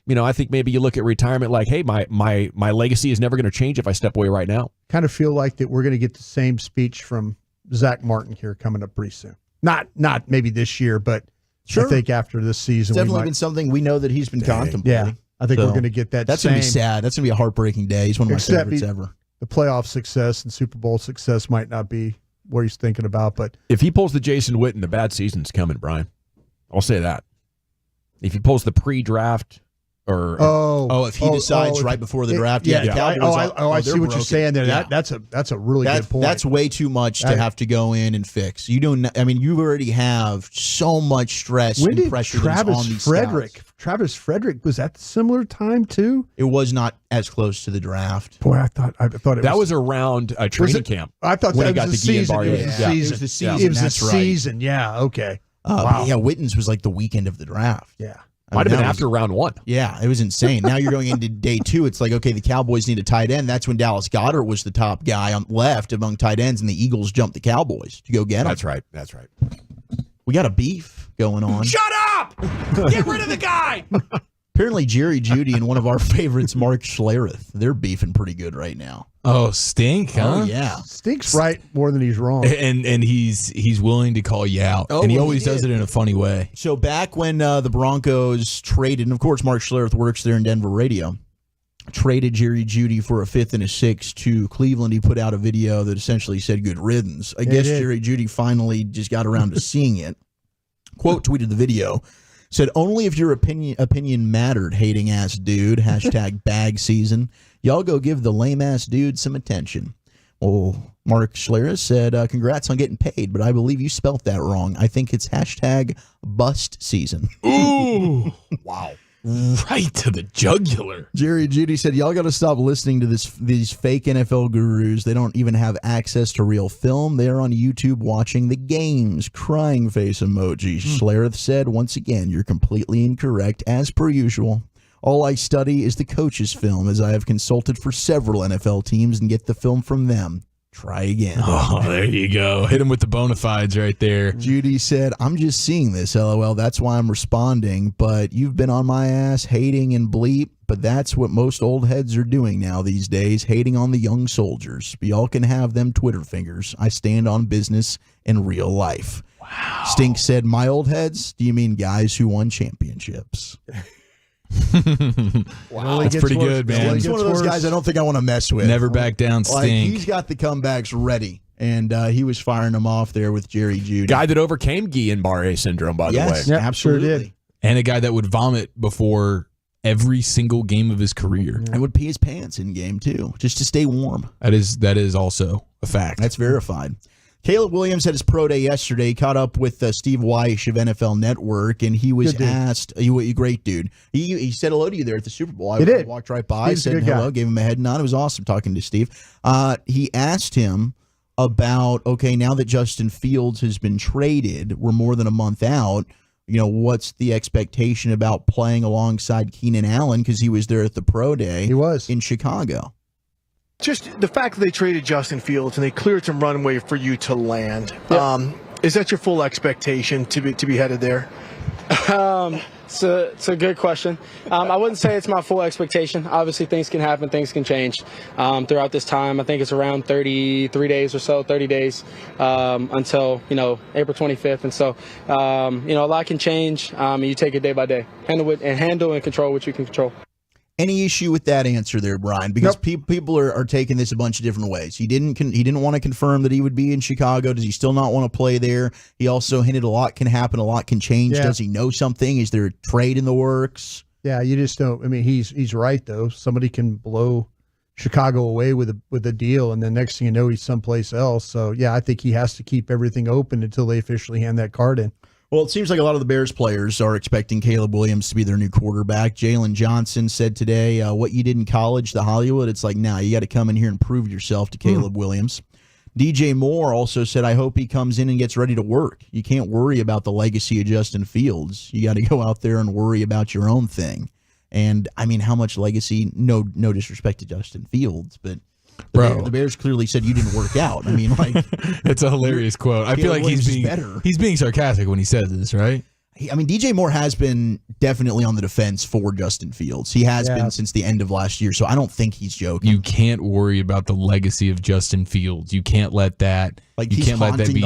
I think maybe you look at retirement like, hey, my legacy is never going to change if I step away right now. Kind of feel like that we're going to get the same speech from Zach Martin here coming up pretty soon. Not maybe this year, but sure. I think after this season. It's definitely been something we know that he's been contemplating. Yeah. I think we're going to get that. That's going to be sad. That's going to be a heartbreaking day. He's one of my favorites ever. The playoff success and Super Bowl success might not be what he's thinking about, but if he pulls the Jason Witten, the bad season's coming, Brian. I'll say that. If he pulls the pre-draft or if he decides right before the draft, I see what you're saying there. Yeah. That's a really good point. That's way too much to have to go in and fix. You don't. I mean, you already have so much stress and pressure that's on these scouts. Travis Frederick, was that similar time too? It was not as close to the draft. Boy, I thought that was around a training camp. I thought when that was the season. It was the season. It was the season. Yeah. Okay. Wow. Yeah, Witten's was like the weekend of the draft. Yeah. Might have been after round 1. Yeah, it was insane. Now you're going into day 2. It's like, okay, the Cowboys need a tight end. That's when Dallas Goedert was the top guy on left among tight ends, and the Eagles jumped the Cowboys to go get him. That's right. That's right. We got a beef going on. Shut up! Get rid of the guy! Apparently, Jerry Jeudy and one of our favorites, Mark Schlereth, they're beefing pretty good right now. Oh, Stink, huh? Oh, yeah. Stink's right more than he's wrong. And he's willing to call you out. And he always does it in a funny way. So back when the Broncos traded, and of course Mark Schlereth works there in Denver radio, traded Jerry Jeudy for a 5th and a 6th to Cleveland, he put out a video that essentially said good riddance. I guess Jerry Jeudy finally just got around to seeing it. Quote tweeted the video. Said, only if your opinion mattered, hating ass dude. # bag season. Y'all go give the lame ass dude some attention. Well, Mark Schlereth said, congrats on getting paid, but I believe you spelt that wrong. I think it's # bust season. Ooh. Wow. Right to the jugular. Jerry Judy said, y'all got to stop listening to these fake NFL gurus. They don't even have access to real film. They're on YouTube watching the games. Crying face emoji. Schlereth said, once again, you're completely incorrect, as per usual. All I study is the coach's film, as I have consulted for several NFL teams and get the film from them. Try again. Oh, there you go. Hit him with the bona fides right there. Judy said, I'm just seeing this, LOL. That's why I'm responding. But you've been on my ass hating and bleep. But that's what most old heads are doing now these days, hating on the young soldiers. But y'all can have them Twitter fingers. I stand on business in real life. Wow. Stink said, my old heads? Do you mean guys who won championships? Wow, that's pretty good, man. He's one of those guys I don't think I want to mess with. Never back down, Stink. Like, he's got the comebacks ready, and he was firing them off there with Jerry Judy. Guy that overcame Guillain-Barré syndrome, by the way. Yes, absolutely. Sure did. And a guy that would vomit before every single game of his career. And would pee his pants in game, too, just to stay warm. That is also a fact. That's verified. Caleb Williams had his pro day yesterday. He caught up with Steve Weish of NFL Network, and he was asked, great dude. He said hello to you there at the Super Bowl. I walked right by, said hello, gave him a head nod. It was awesome talking to Steve. He asked him about, okay, now that Justin Fields has been traded, we're more than a month out, what's the expectation about playing alongside Keenan Allen, because he was there at the pro day. He was. In Chicago. Just the fact that they traded Justin Fields and they cleared some runway for you to land. Yep. Is that your full expectation to be headed there? It's a good question. I wouldn't say it's my full expectation. Obviously, things can happen, things can change throughout this time. I think it's around 33 days or so, 30 days until April 25th, and so a lot can change. And you take it day by day, handle and control what you can control. Any issue with that answer there, Brian? Because people are taking this a bunch of different ways. He didn't want to confirm that he would be in Chicago. Does he still not want to play there? He also hinted a lot can happen, a lot can change. Yeah. Does he know something? Is there a trade in the works? Yeah, you just don't. I mean, he's right though. Somebody can blow Chicago away with a deal, and then next thing you know, he's someplace else. So yeah, I think he has to keep everything open until they officially hand that card in. Well, it seems like a lot of the Bears players are expecting Caleb Williams to be their new quarterback. Jalen Johnson said today, what you did in college, the Hollywood, it's like, now you got to come in here and prove yourself to Caleb Williams. DJ Moore also said, I hope he comes in and gets ready to work. You can't worry about the legacy of Justin Fields. You got to go out there and worry about your own thing. And, I mean, how much legacy, no disrespect to Justin Fields, but the Bears clearly said you didn't work out. I mean, like, it's a hilarious quote. I feel like he's being sarcastic when he says this, right? I mean, DJ Moore has been definitely on the defense for Justin Fields. He has been since the end of last year, so I don't think he's joking. You can't worry about the legacy of Justin Fields. You can't let that be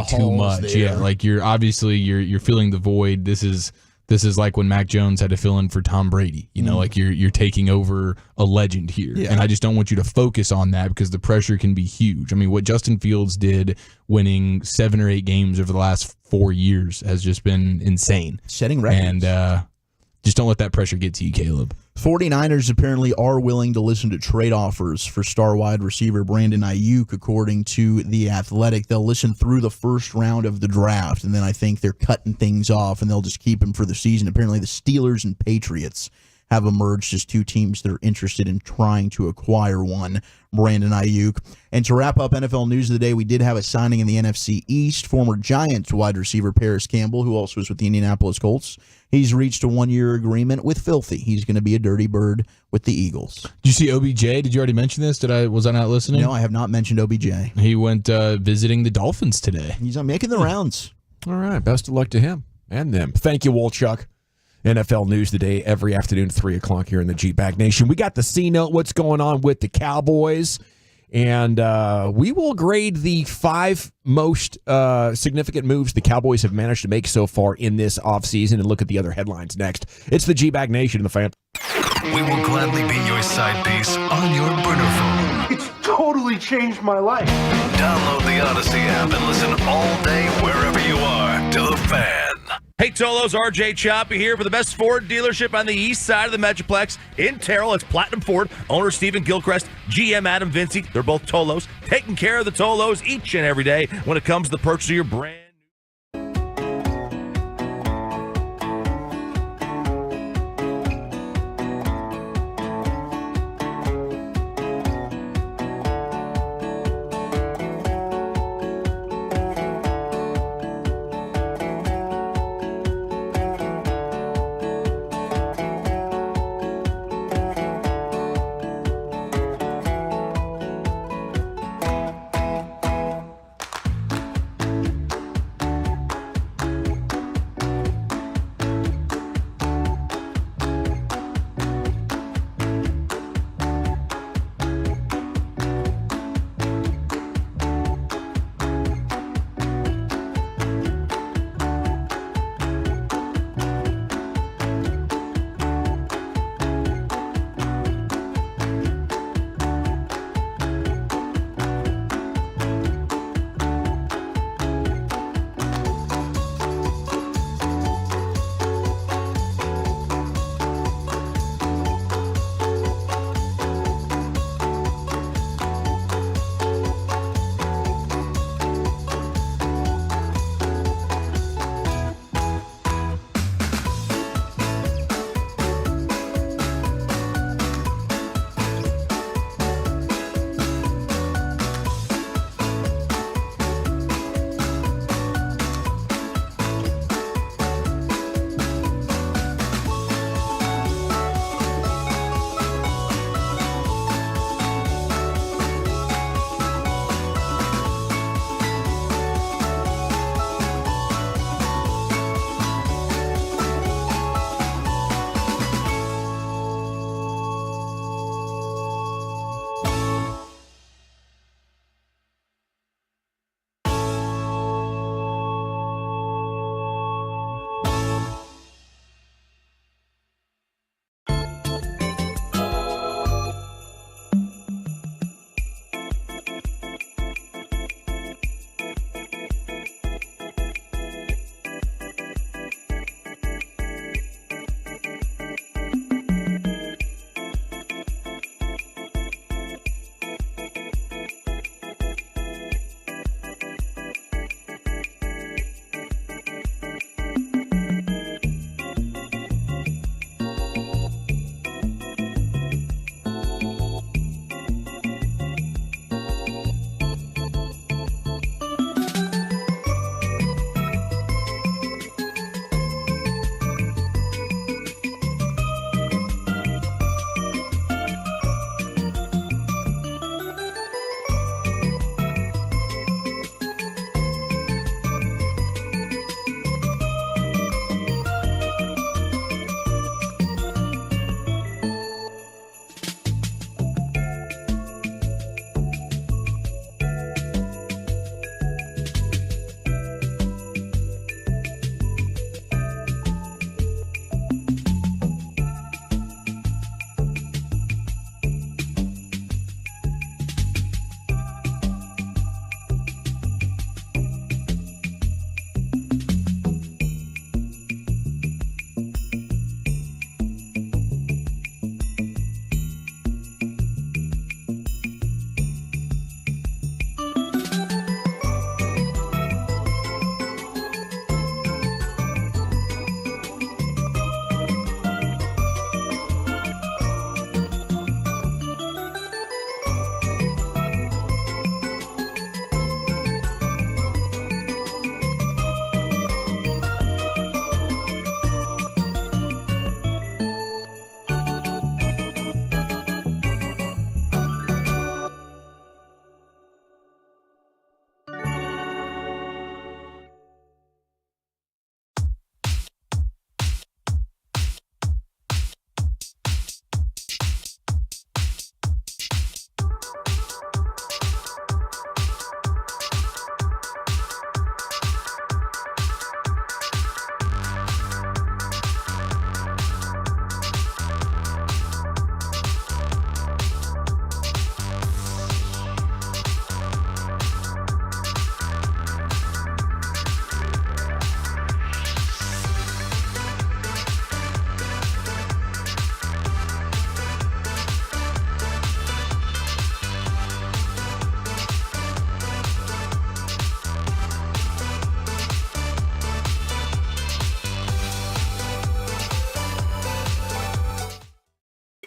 too much. There. Yeah, like you're filling the void. This is like when Mac Jones had to fill in for Tom Brady. Like you're taking over a legend here. Yeah. And I just don't want you to focus on that because the pressure can be huge. I mean, what Justin Fields did winning 7 or 8 games over the last 4 years has just been insane. Setting records. And just don't let that pressure get to you, Caleb. 49ers apparently are willing to listen to trade offers for star wide receiver Brandon Ayuk, according to The Athletic. They'll listen through the first round of the draft, and then I think they're cutting things off, and they'll just keep him for the season. Apparently the Steelers and Patriots have emerged as two teams that are interested in trying to acquire one, Brandon Ayuk. And to wrap up NFL news of the day, we did have a signing in the NFC East. Former Giants wide receiver Paris Campbell, who also is with the Indianapolis Colts, he's reached a 1-year agreement with Filthy. He's going to be a dirty bird with the Eagles. Did you see OBJ? Did you already mention this? Was I not listening? No, I have not mentioned OBJ. He went visiting the Dolphins today. He's making the rounds. All right. Best of luck to him and them. Thank you, Wolchuk. NFL news today, every afternoon, 3 o'clock here in the G-Bag Nation. We got the C-Note, what's going on with the Cowboys, and we will grade the 5 most significant moves the Cowboys have managed to make so far in this offseason and look at the other headlines next. It's the G-Bag Nation and the fan. We will gladly be your side piece on your burner phone. It's totally changed my life. Download the Odyssey app and listen all day wherever you are to the Fan. Hey, Tolos, RJ Choppy here for the best Ford dealership on the east side of the Metroplex. In Terrell, it's Platinum Ford. Owner Stephen Gilchrist, GM Adam Vinci. They're both Tolos, taking care of the Tolos each and every day when it comes to the purchase of your brand.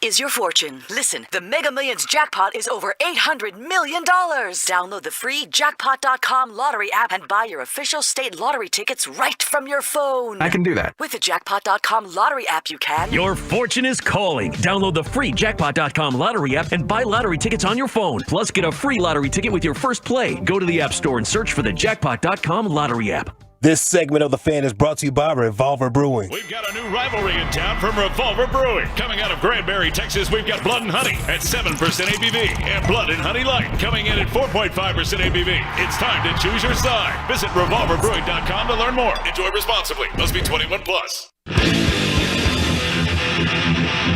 is your fortune. Listen, the Mega Millions jackpot is over $800 million. Download the free jackpot.com lottery app and buy your official state lottery tickets right from your phone. I can do that. With the jackpot.com lottery app, you can. Your fortune is calling. Download the free jackpot.com lottery app and buy lottery tickets on your phone. Plus, get a free lottery ticket with your first play. Go to the App Store and search for the jackpot.com lottery app. This segment of The Fan is brought to you by Revolver Brewing. We've got a new rivalry in town from Revolver Brewing. Coming out of Granbury, Texas, we've got Blood and Honey at 7% ABV and Blood and Honey Light coming in at 4.5% ABV. It's time to choose your side. Visit revolverbrewing.com to learn more. Enjoy responsibly. Must be 21 plus.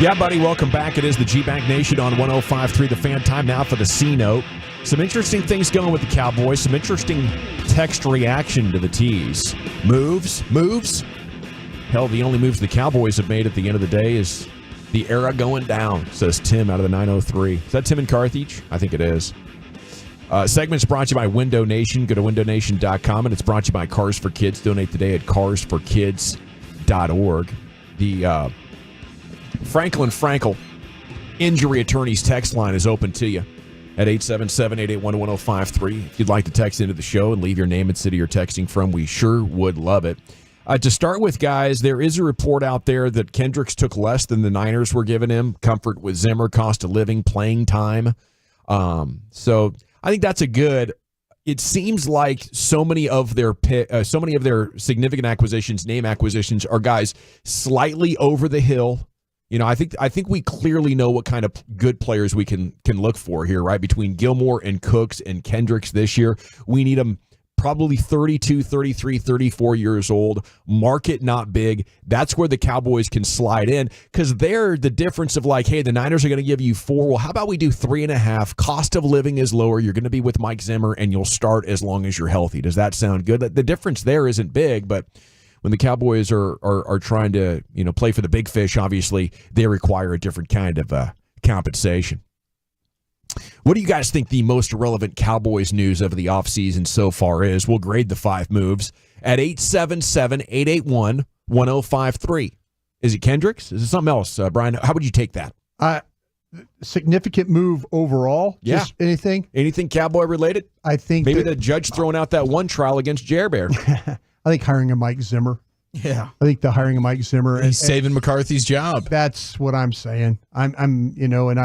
Yeah, buddy, welcome back. It is the G-Bank Nation on 105.3 The Fan. Time now for the C-Note. Some interesting things going with the Cowboys. Some interesting text reaction to the tease. Moves. Hell, the only moves the Cowboys have made at the end of the day is the era going down, says Tim out of the 903. Is that Tim in Carthage? I think it is. Segment's brought to you by Window Nation. Go to windownation.com, and it's brought to you by Cars for Kids. Donate today at carsforkids.org. The Franklin Frankel Injury Attorneys text line is open to you at 877-881-1053. If you'd like to text into the show and leave your name and city you're texting from, we sure would love it. To start with, guys, there is a report out there that Kendricks took less than the Niners were giving him. Comfort with Zimmer, cost of living, playing time. So I think that's a good. It seems like so many of their significant acquisitions, name acquisitions, are guys slightly over the hill. You know, I think we clearly know what kind of good players we can look for here, right? Between Gilmore and Cooks and Kendricks this year, we need them probably 32, 33, 34 years old. Market not big. That's where the Cowboys can slide in because they're the difference of like, hey, the Niners are going to give you 4. Well, how about we do 3.5? Cost of living is lower. You're going to be with Mike Zimmer, and you'll start as long as you're healthy. Does that sound good? The difference there isn't big, but when the Cowboys are trying to play for the big fish, obviously they require a different kind of compensation. What do you guys think the most relevant Cowboys news of the offseason so far is? We'll grade the 5 moves at 877-881-1053. Is it Kendricks? Is it something else? Brian, how would you take that? Significant move overall? Yeah. Just anything? Anything Cowboy related? I think maybe the judge throwing out that one trial against Jer Bear. I think hiring a Mike Zimmer. Yeah. I think the hiring of Mike Zimmer. He's saving McCarthy's job. That's what I'm saying. I'm and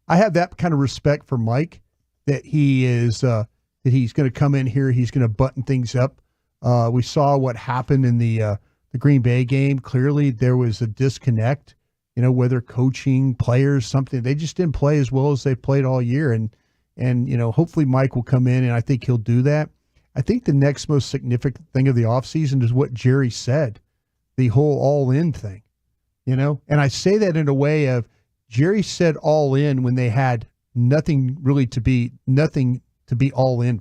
I have that kind of respect for Mike that he is that he's going to come in here, he's going to button things up. We saw what happened in the Green Bay game. Clearly there was a disconnect, whether coaching, players, something. They just didn't play as well as they played all year and hopefully Mike will come in and I think he'll do that. I think the next most significant thing of the offseason is what Jerry said, the whole all-in thing, And I say that in a way of Jerry said all in when they had nothing to be all in,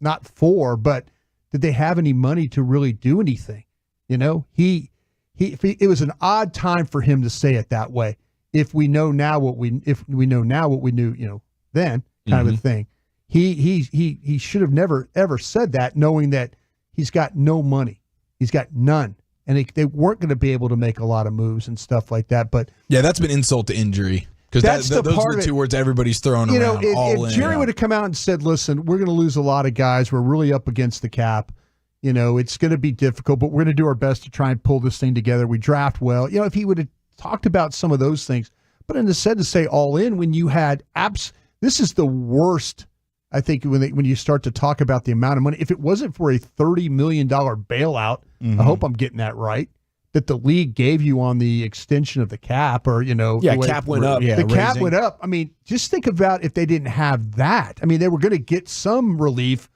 not for, but did they have any money to really do anything? It was an odd time for him to say it that way. If we know now what we knew, then kind of a thing. He should have never ever said that, knowing that he's got no money, he's got none, and they weren't going to be able to make a lot of moves and stuff like that. But yeah, that's been insult to injury because those are the 2 words everybody's throwing around. If Jerry would have come out and said, "Listen, we're going to lose a lot of guys. We're really up against the cap. It's going to be difficult, but we're going to do our best to try and pull this thing together. We draft well." If he would have talked about some of those things, but instead to say all in when you had this is the worst. I think when you start to talk about the amount of money, if it wasn't for a $30 million bailout, I hope I'm getting that right, that the league gave you on the extension of the cap or, cap went up. The cap went up. I mean, just think about if they didn't have that. I mean, they were going to get some relief,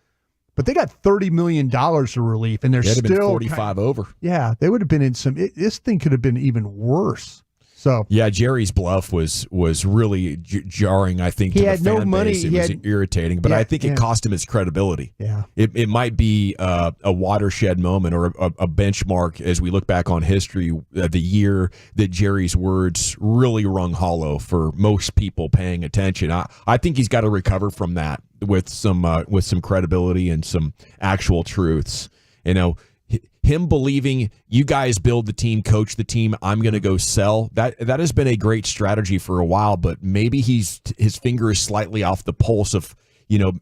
but they got $30 million of relief and they're still been 45 over. Yeah, they would have been in some, this thing could have been even worse. So yeah, Jerry's bluff was really jarring. I think he to had the fan no money. base. It was irritating, but I think it cost him his credibility. Yeah, it might be a watershed moment or a benchmark as we look back on history. The year that Jerry's words really rung hollow for most people paying attention. I think he's got to recover from that with some credibility and some actual truths. him believing you guys build the team, coach the team, I'm going to go sell. That has been a great strategy for a while, but maybe his finger is slightly off the pulse of,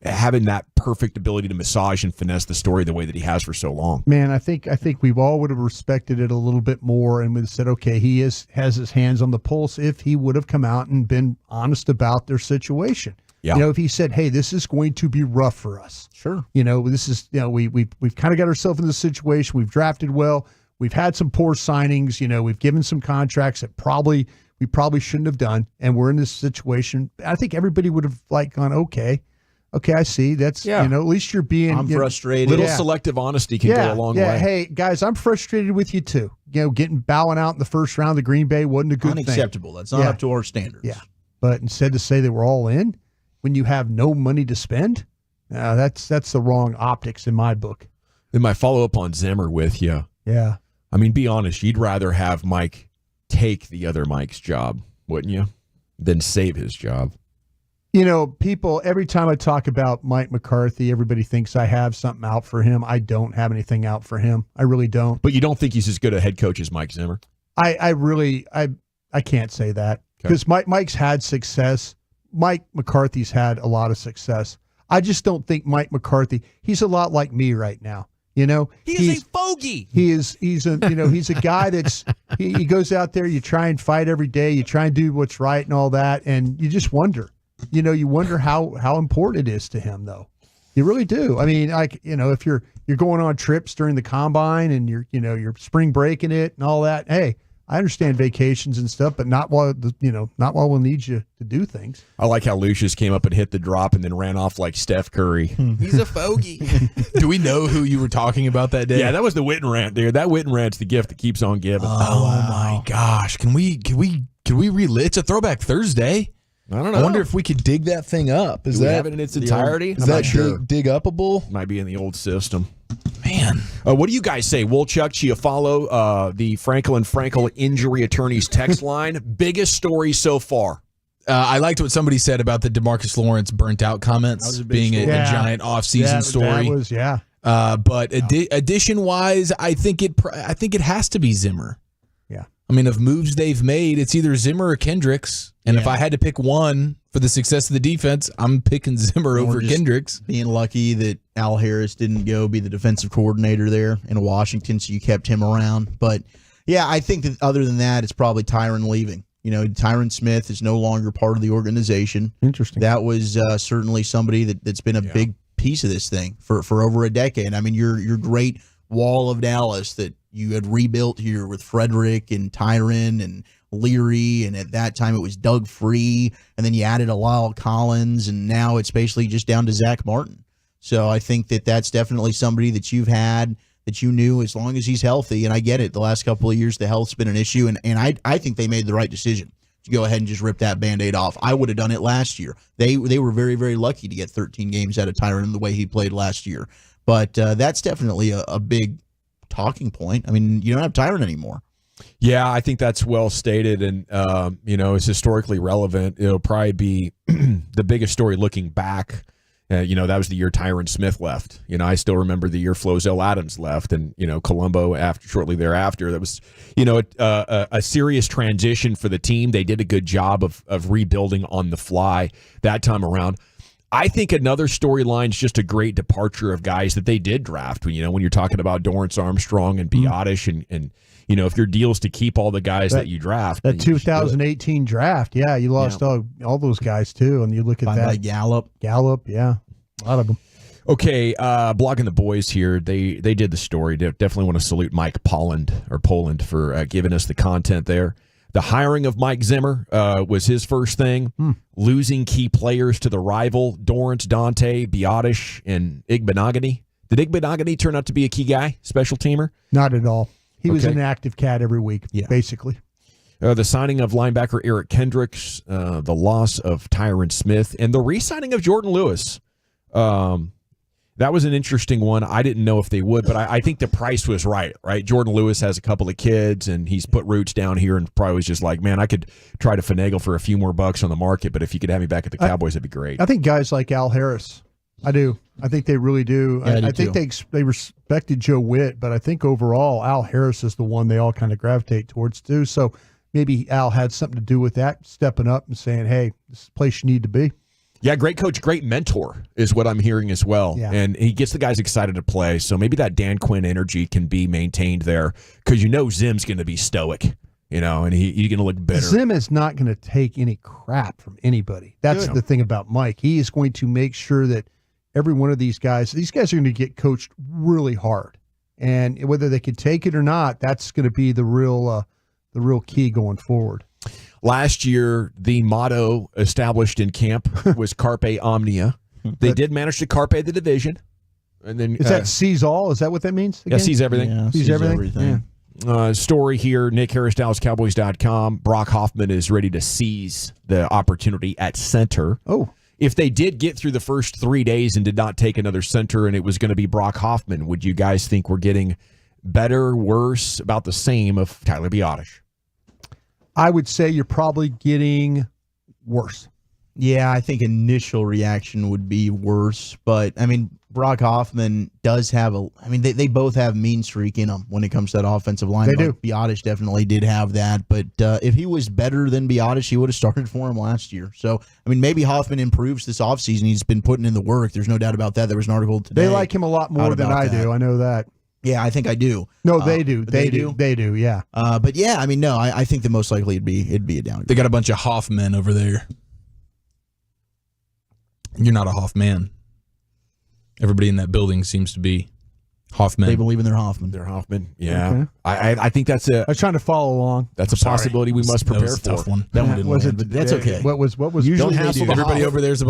having that perfect ability to massage and finesse the story the way that he has for so long. Man, I think we all would have respected it a little bit more and would have said, okay, he has his hands on the pulse if he would have come out and been honest about their situation. Yeah. If he said, hey, this is going to be rough for us. Sure. This is, we've kind of got ourselves in this situation. We've drafted well. We've had some poor signings. We've given some contracts that we probably shouldn't have done. And we're in this situation. I think everybody would have gone, okay, I see. That's, at least you're being. I'm frustrated. Little selective honesty can go a long way. Hey, guys, I'm frustrated with you too. Bowing out in the first round of the Green Bay wasn't a good thing. Unacceptable. That's not up to our standards. Yeah. But instead to say they were all in when you have no money to spend, that's the wrong optics in my book. Then my follow-up on Zimmer with you. Yeah. I mean, be honest, you'd rather have Mike take the other Mike's job, wouldn't you, than save his job? People, every time I talk about Mike McCarthy, everybody thinks I have something out for him. I don't have anything out for him. I really don't. But you don't think he's as good a head coach as Mike Zimmer? I can't say that because Mike's had success. Mike McCarthy's had a lot of success. I just don't think Mike McCarthy, he's a lot like me right now. He's a fogey. He's a guy that's, he goes out there, you try and fight every day, you try and do what's right and all that. And you just wonder, you wonder how important it is to him though. You really do. I mean, if you're going on trips during the combine and you're spring breaking it and all that. Hey, I understand vacations and stuff, but not while we'll need you to do things. I like how Lucius came up and hit the drop and then ran off like Steph Curry. He's a fogey. Do we know who you were talking about that day? Yeah, that was the Witten rant, dude. That Witten rant's the gift that keeps on giving. Oh my gosh. Can we relive? It's a Throwback Thursday. I don't know. I wonder if we could dig that thing up. Do we have it in its entirety? Is that dig upable? Might be in the old system. Man. What do you guys say? Woolchuck, Chiafalo, the Frankel injury attorneys text line. Biggest story so far. I liked what somebody said about the DeMarcus Lawrence burnt out comments being a giant offseason story. That was, yeah. But addition wise, I think it has to be Zimmer. Yeah. I mean, of moves they've made, it's either Zimmer or Kendricks. And if I had to pick one for the success of the defense, I'm picking Zimmer over Kendricks. Being lucky that Al Harris didn't go be the defensive coordinator there in Washington, so you kept him around. But, yeah, I think that other than that, it's probably Tyron leaving. Tyron Smith is no longer part of the organization. Interesting. That was certainly somebody that's been a big piece of this thing for over a decade. I mean, your great wall of Dallas that you had rebuilt here with Frederick and Tyron and Leary, and at that time it was Doug Free, and then you added a Lyle Collins, and now it's basically just down to Zach Martin. So I think that's definitely somebody that you've had that you knew as long as he's healthy, and I get it. The last couple of years the health's been an issue, and I think they made the right decision to go ahead and just rip that Band-Aid off. I would have done it last year. They were very, very lucky to get 13 games out of Tyron the way he played last year. But that's definitely a big talking point. I mean, you don't have Tyron anymore. Yeah, I think that's well stated, and it's historically relevant. It'll probably be the biggest story looking back. That was the year Tyron Smith left. I still remember the year Flozell Adams left, and Colombo shortly thereafter. That was a serious transition for the team. They did a good job of rebuilding on the fly that time around. I think another storyline is just a great departure of guys that they did draft. When you're talking about Dorrance Armstrong and Biotish, and if your deal is to keep all the guys that you draft. That 2018 draft, you lost all those guys too. And you look at that. Gallup, yeah, a lot of them. Okay, Blogging the Boys here. They did the story. Definitely want to salute Mike Poland for giving us the content there. The hiring of Mike Zimmer was his first thing. Losing key players to the rival, Dorrance, Dante, Biotish, and Igbenogany. Did Igbenogany turn out to be a key guy, special teamer? Not at all. He was an active cat every week, basically. The signing of linebacker Eric Kendricks, the loss of Tyron Smith, and the re-signing of Jordan Lewis. That was an interesting one. I didn't know if they would, but I think the price was right? Jordan Lewis has a couple of kids, and he's put roots down here and probably was just like, man, I could try to finagle for a few more bucks on the market, but if you could have me back at the Cowboys, that'd be great. I think guys like Al Harris I do. I think they really do. Yeah, I think they respected Joe Witt, but I think overall Al Harris is the one they all kind of gravitate towards too. So maybe Al had something to do with that, stepping up and saying, "Hey, this is the place you need to be." Yeah, great coach, great mentor is what I'm hearing as well. Yeah. And he gets the guys excited to play. So maybe that Dan Quinn energy can be maintained there because Zim's going to be stoic, and he's going to look bitter. Zim is not going to take any crap from anybody. That's the thing about Mike. He is going to make sure that every one of these guys are going to get coached really hard. And whether they can take it or not, that's going to be the real key going forward. Last year, the motto established in camp was Carpe Omnia. They did manage to carpe the division. And then is that seize all? Is that what that means? Yeah, seize everything. Yeah, seize everything. Yeah. Story here, Nick Harris, DallasCowboys.com. Brock Hoffman is ready to seize the opportunity at center. Oh. If they did get through the first 3 days and did not take another center and it was going to be Brock Hoffman, would you guys think we're getting better, worse, about the same of Tyler Biadasz? I would say you're probably getting worse. Yeah, I think initial reaction would be worse. But, Brock Hoffman does have they both have mean streak in them when it comes to that offensive line. They do. Biadasz definitely did have that. But if he was better than Biadasz, he would have started for him last year. So, maybe Hoffman improves this offseason. He's been putting in the work. There's no doubt about that. There was an article today. They like him a lot more than I do. I know that. Yeah, I think I do. No, they do. They do. Yeah. But yeah, no, I think that most likely it'd be a downgrade. They got a bunch of Hoffmen over there. You're not a Hoffman. Everybody in that building seems to be Hoffman. They believe in their Hoffman. They're Hoffman. Yeah. Okay. I think that's I was trying to follow along. That's a possibility we must prepare That was a for. tough one. That one didn't Was land, it? but that's okay. What was? Usually don't they hassle do. the Everybody Hoff- over there's a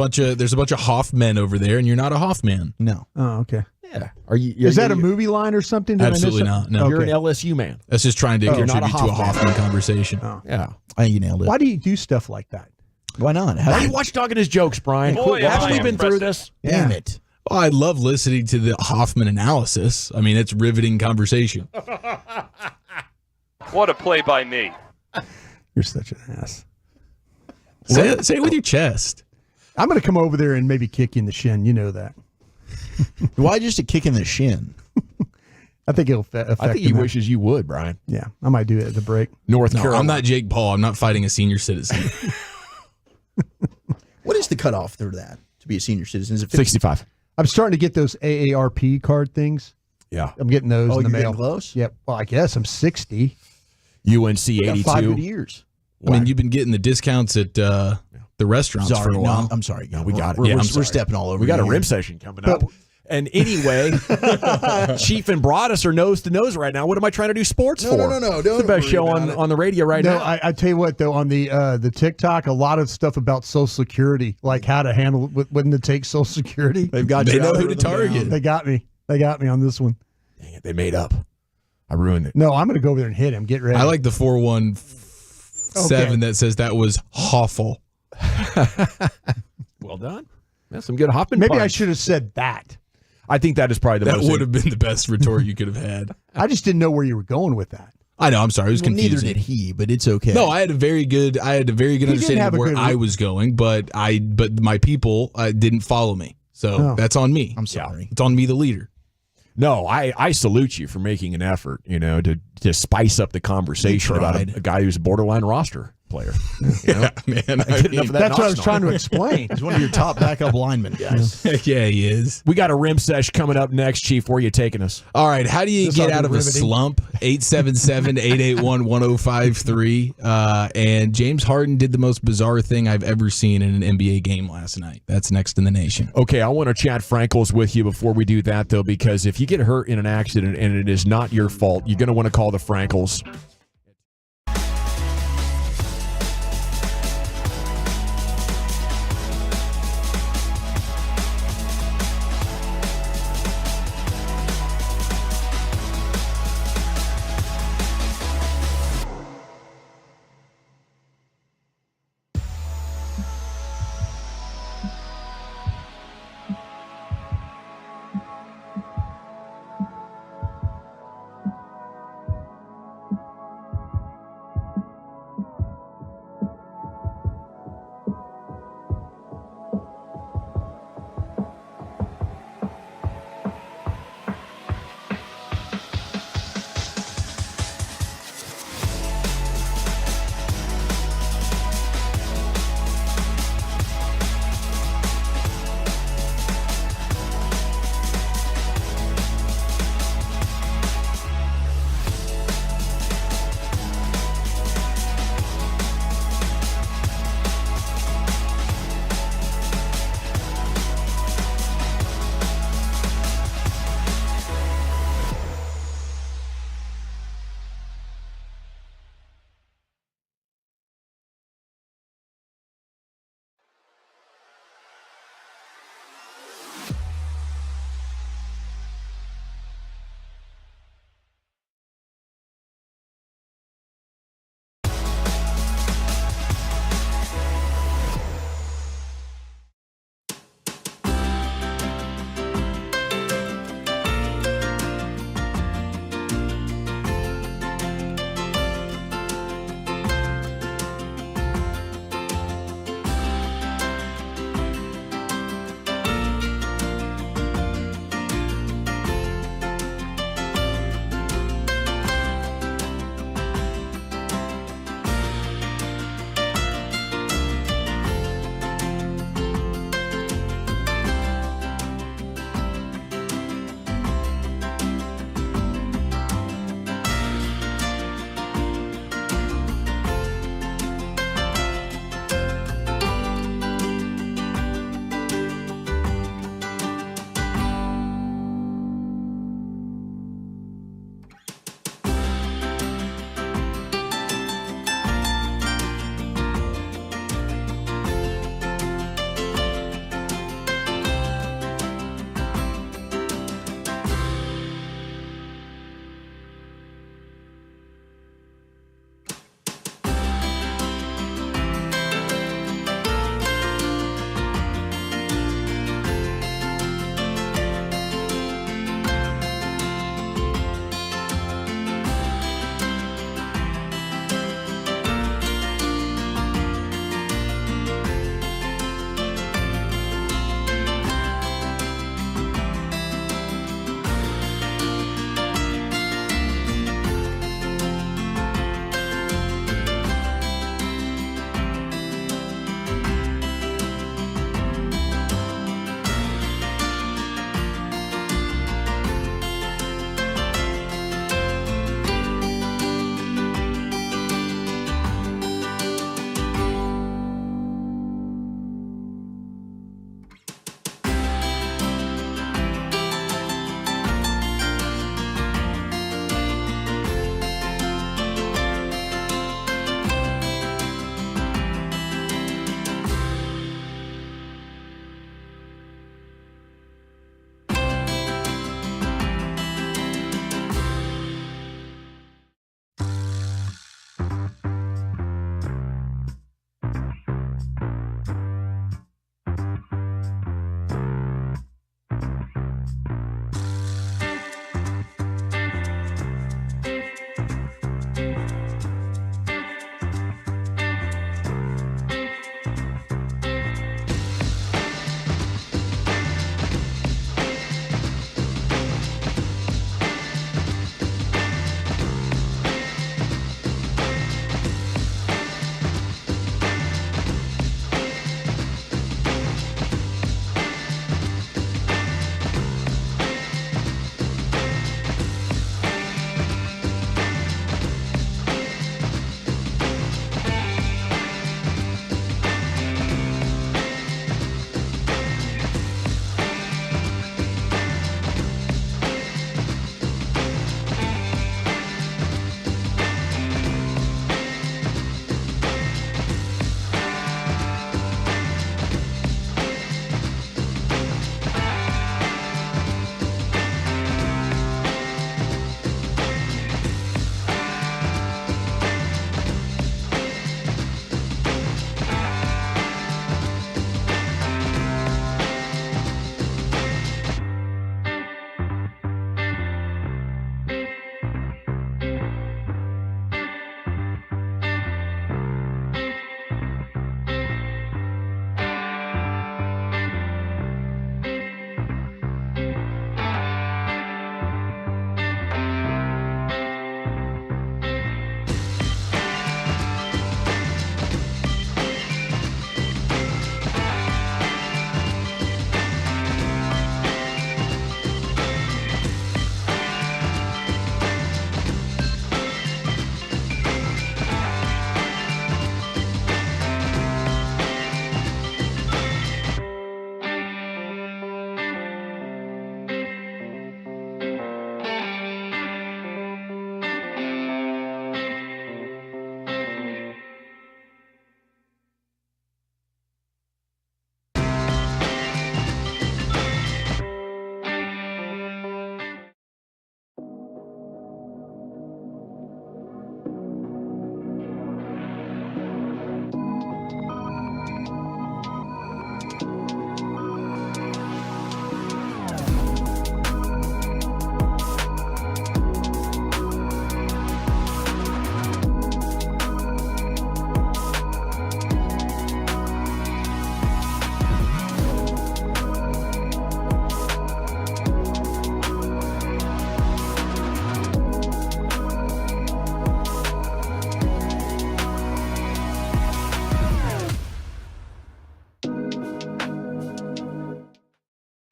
bunch of Hoffmen over there, and you're not a Hoffman. No. Oh, okay. Yeah. Are you? Is that a movie line or something? Did I miss Absolutely something? not. No. You're Okay. an LSU man. That's just trying to you're not contribute a to a Hoffman. Hoffman conversation. Oh. Yeah. I think you nailed it. Why do you do stuff like that? Why not? Why do you watch Dog and his jokes, Brian? Boy, Haven't am we I been through this? Damn it. Well, I love listening to the Hoffman analysis. It's riveting conversation. What a play by me. You're such an ass. Say it with your chest. I'm going to come over there and maybe kick you in the shin. You know that. Why just a kick in the shin? I think it'll affect I think he him. wishes you would, Brian. Yeah, I might do it at the break. North No, Carolina. I'm not Jake Paul. I'm not fighting a senior citizen. What is the cutoff for that to be a senior citizen? Is it 65. I'm starting to get those AARP card things. Yeah. I'm getting those Oh, in the you're mail. getting close? Yep. Well, I guess I'm 60. UNC Got 5 good 82. years. You've been getting the discounts at the restaurants Sorry, for a while. no, I'm sorry. No, we got it. We're, Yeah, we're, I'm we're sorry. stepping all over. We got a you rim here. session coming up. And anyway, Chief and Broadus are nose to nose right now. What am I trying to do sports No, for? no, no, no. It's Don't the best worry show about it. on the radio right No, now. I tell you what, though, on the TikTok, a lot of stuff about Social Security, like how to handle when to take Social Security. They've got They you know who to algorithm target. down. They got me. They got me on this one. Dang it, they made up. I ruined it. No, I'm going to go over there and hit him. Get ready. I like the 417 Okay. that says that was Hoffel. Well done. That's some good hopping. Maybe I puns. should have said that. I think that is probably the That most. would have been the best retort you could have had. I just didn't know where you were going with that. I know. I'm sorry. It was Well, neither confusing. did he, but it's okay. No, I had a very good understanding have of a where good I was going, but my people didn't follow me. So Oh. that's on me. I'm sorry. It's on me, the leader. No, I salute you for making an effort, to spice up the conversation about a guy who's a borderline roster player. Yeah, man. I get enough of that That's what I was nonsense. trying to explain. He's one of your top backup linemen, guys. Yeah, he is. We got a rim sesh coming up next, Chief. Where are you taking us? All right. How do you This get ought to out be of a riveting. slump? 877-881-1053. And James Harden did the most bizarre thing I've ever seen in an NBA game last night. That's next in the nation. Okay, I want to chat Frankels with you before we do that, though, because if you get hurt in an accident and it is not your fault, you're going to want to call the Frankels.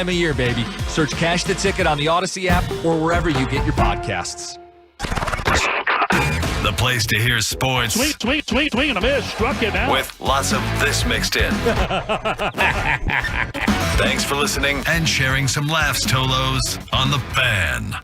of year, baby. Search Cash the Ticket on the Odyssey app or wherever you get your podcasts. The place to hear sports. Swing and a miss. Struck it out. With lots of this mixed in. Thanks for listening and sharing some laughs, Tolos, on The Fan.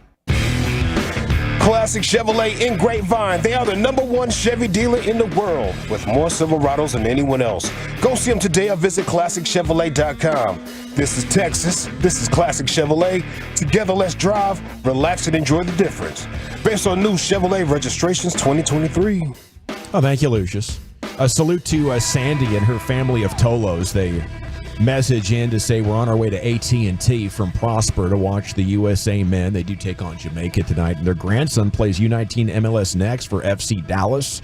Classic Chevrolet in Grapevine. They are the #1 Chevy dealer in the world with more Silverados than anyone else. Go see them today or visit ClassicChevrolet.com. This is Texas. This is Classic Chevrolet. Together, let's drive, relax, and enjoy the difference. Based on new Chevrolet registrations 2023. Oh, thank you, Lucius. A salute to Sandy and her family of Tolos. They message in to say we're on our way to AT&T from Prosper to watch the USA men. They do take on Jamaica tonight, and their grandson plays U19 MLS next for FC Dallas.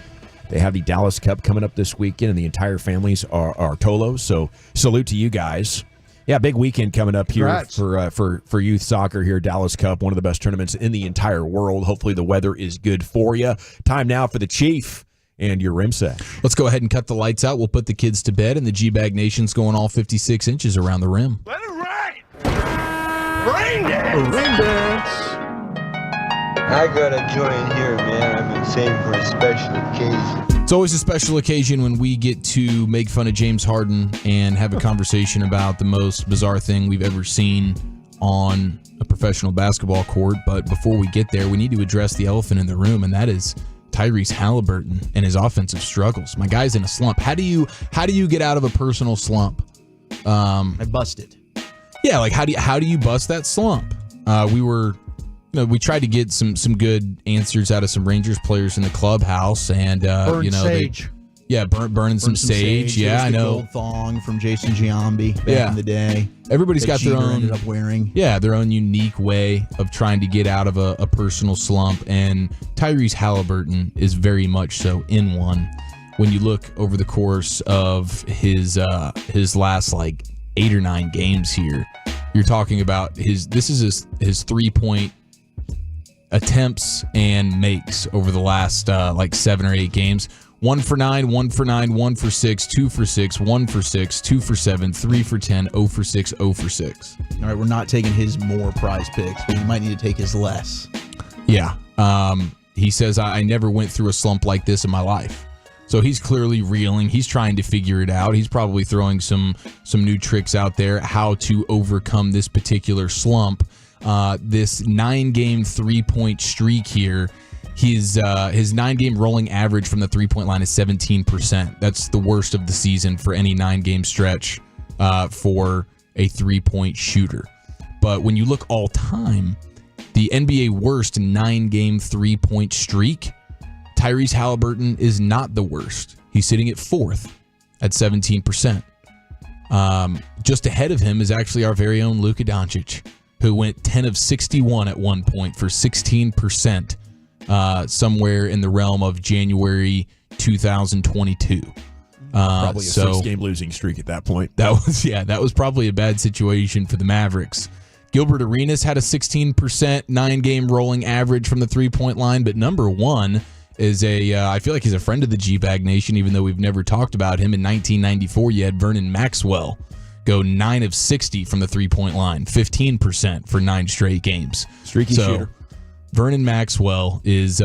They have the Dallas Cup coming up this weekend, and the entire families are Tolos. So salute to you guys. Yeah, big weekend coming up here for youth soccer here. Dallas Cup, one of the best tournaments in the entire world. Hopefully the weather is good for you. Time now for the Chief and your rim set. Let's go ahead and cut the lights out. We'll put the kids to bed, and the G-Bag Nation's going all 56 inches around the rim. Let it rain. Rain dance. Rain dance. I gotta join here, man. I've been saving for a special occasion. It's always a special occasion when we get to make fun of James Harden and have a conversation about the most bizarre thing we've ever seen on a professional basketball court. But before we get there, we need to address the elephant in the room, and that is Tyrese Halliburton and his offensive struggles. My guy's in a slump. How do you get out of a personal slump? I busted. Yeah, like how do you bust that slump? We tried to get some good answers out of some Rangers players in the clubhouse, and burning sage. Burning some sage. Yeah, I know. Gold thong from Jason Giambi back in the day. Everybody's got their own. Ended up wearing. Yeah, their own unique way of trying to get out of a personal slump, and Tyrese Halliburton is very much so in one. When you look over the course of his last like 8 or 9 games here, you're talking about his 3-point attempts and makes over the last like 7 or 8 games. 1 for 9, 1 for 9, 1 for 6, 2 for 6, 1 for 6, 2 for 7, 3 for 10, 0 for 6, 0 for 6. All right, we're not taking his more prize picks, but you might need to take his less. Yeah. He says, I never went through a slump like this in my life. So he's clearly reeling. He's trying to figure it out. He's probably throwing some new tricks out there how to overcome this particular slump. This 9-game 3-point streak here. His 9-game rolling average from the 3-point line is 17%. That's the worst of the season for any 9-game stretch for a 3-point shooter. But when you look all time, the NBA worst 9-game 3-point streak, Tyrese Halliburton is not the worst. He's sitting at 4th at 17%. Just ahead of him is actually our very own Luka Doncic, who went 10 of 61 at one point for 16%. Somewhere in the realm of January 2022. Probably a 6-game losing streak at that point. That was probably a bad situation for the Mavericks. Gilbert Arenas had a 16% 9-game rolling average from the 3-point line, but number one is I feel like he's a friend of the G-Bag Nation, even though we've never talked about him. In 1994, you had Vernon Maxwell go 9 of 60 from the 3-point line, 15% for 9 straight games. Streaky shooter. Vernon Maxwell is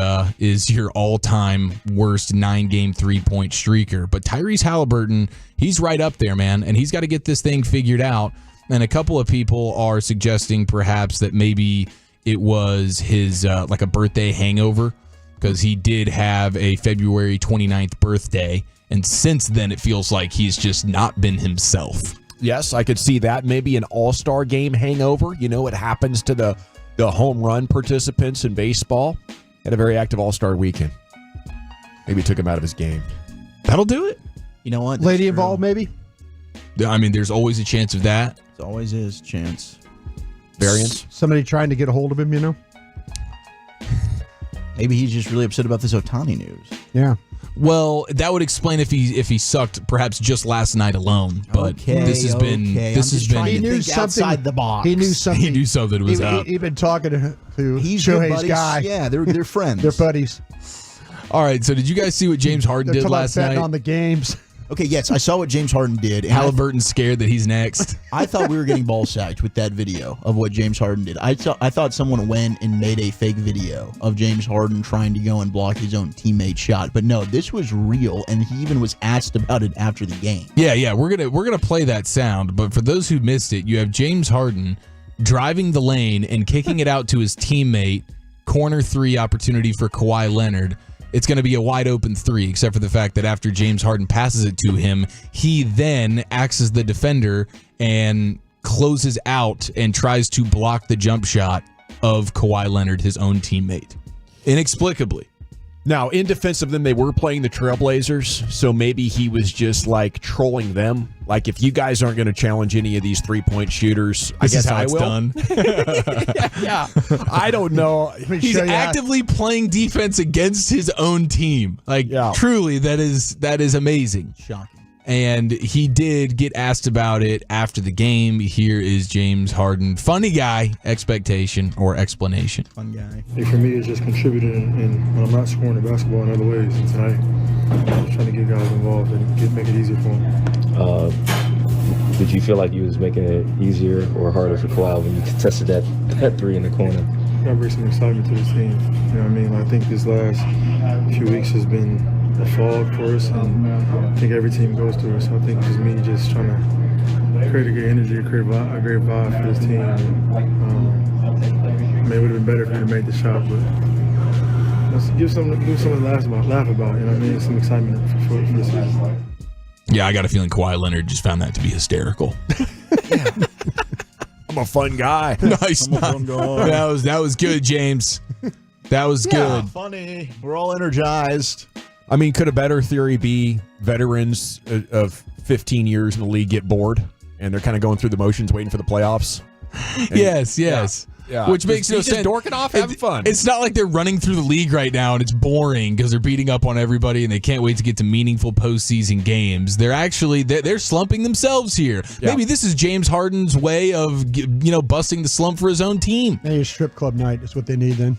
your all-time worst 9-game 3-point streaker. But Tyrese Halliburton, he's right up there, man, and he's got to get this thing figured out. And a couple of people are suggesting perhaps that maybe it was his like a birthday hangover, because he did have a February 29th birthday, and since then it feels like he's just not been himself. Yes, I could see that. Maybe an all-star game hangover. You know, it happens to the home run participants in baseball. Had a very active all-star weekend. Maybe took him out of his game. That'll do it. You know what? Lady involved, maybe? I mean, there's always a chance of that. There always is a chance. Variance? Somebody trying to get a hold of him, you know? Maybe he's just really upset about this Ohtani news. Yeah. Well, that would explain if he sucked perhaps just last night alone. But this has been he knew something outside the box. He knew something. He knew something was up. He'd been talking to Shohei's guy. Yeah, they're friends. They're buddies. All right. So did you guys see what James Harden did last night? On the games. Okay, yes, I saw what James Harden did. And Halliburton's scared that he's next. I thought we were getting ball sacked with that video of what James Harden did. I thought someone went and made a fake video of James Harden trying to go and block his own teammate's shot. But no, this was real, and he even was asked about it after the game. Yeah, we're gonna play that sound. But for those who missed it, you have James Harden driving the lane and kicking it out to his teammate. Corner 3 opportunity for Kawhi Leonard. It's going to be a wide open 3, except for the fact that after James Harden passes it to him, he then acts as the defender and closes out and tries to block the jump shot of Kawhi Leonard, his own teammate, inexplicably. Now, in defense of them, they were playing the Trailblazers, so maybe he was just like trolling them. Like, if you guys aren't going to challenge any of these 3-point shooters, I guess I will. Done. Yeah, I don't know. He's actively playing defense against his own team. Like, truly, that is amazing. Shocking. And he did get asked about it after the game. Here is James Harden. Funny guy, expectation or explanation. Fun guy. Hey, for me, it's just contributing when I'm not scoring the basketball in other ways. And tonight, I'm just trying to get guys involved and make it easier for them. Did you feel like you was making it easier or harder for Kawhi when you contested that 3 in the corner? Gotta bring some excitement to this team. You know what I mean? I think this last few weeks has been a fog for us, and I think every team goes through it. So I think it's just me just trying to create a good energy, create a great vibe for this team. It would have been better if we had made the shot, but let's do something to laugh about. You know what I mean? Some excitement for this season. Yeah, I got a feeling Kawhi Leonard just found that to be hysterical. I'm a fun guy. Nice. That was good, James. That was good. Funny. We're all energized. I mean, could a better theory be veterans of 15 years in the league get bored and they're kind of going through the motions waiting for the playoffs? And, yes. Yeah. Which makes no just sense. Dorking off, having fun. It's not like they're running through the league right now and it's boring because they're beating up on everybody and they can't wait to get to meaningful postseason games. They're actually they're slumping themselves here. Yeah. Maybe this is James Harden's way of busting the slump for his own team. Maybe a strip club night is what they need then.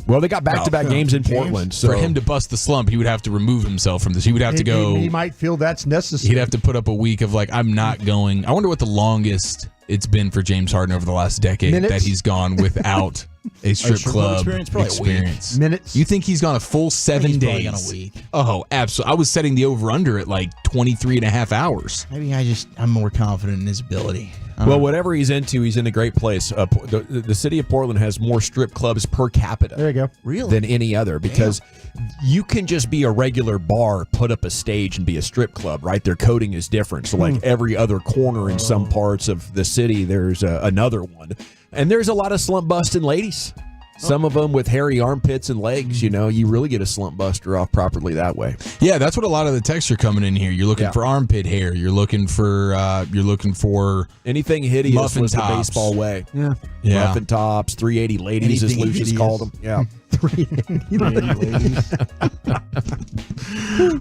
Well, they got back-to-back games in Portland. So for him to bust the slump, he would have to remove himself from this. He would have to go. He might feel that's necessary. He'd have to put up a week of I'm not going. I wonder what the longest it's been for James Harden over the last decade that he's gone without a strip club experience. Minutes. You think he's gone a full 7 days? Gone a week. Oh, absolutely. I was setting the over-under at 23 and a half hours. Maybe I'm more confident in his ability. Well, whatever he's into, he's in a great place. The city of Portland has more strip clubs per capita there you go. Really? Than any other because you can just be a regular bar, put up a stage, and be a strip club, right? Their coding is different. So, every other corner in some parts of the city, there's another one. And there's a lot of slump busting ladies. Some of them with hairy armpits and legs, you really get a slump buster off properly that way. Yeah, that's what a lot of the texts are coming in here. You're looking for armpit hair. You're looking for anything hideous muffin was tops. The baseball way. Yeah. Muffin tops, 380 ladies, Anything as Lucius hideous. called them. Yeah. 380 ladies.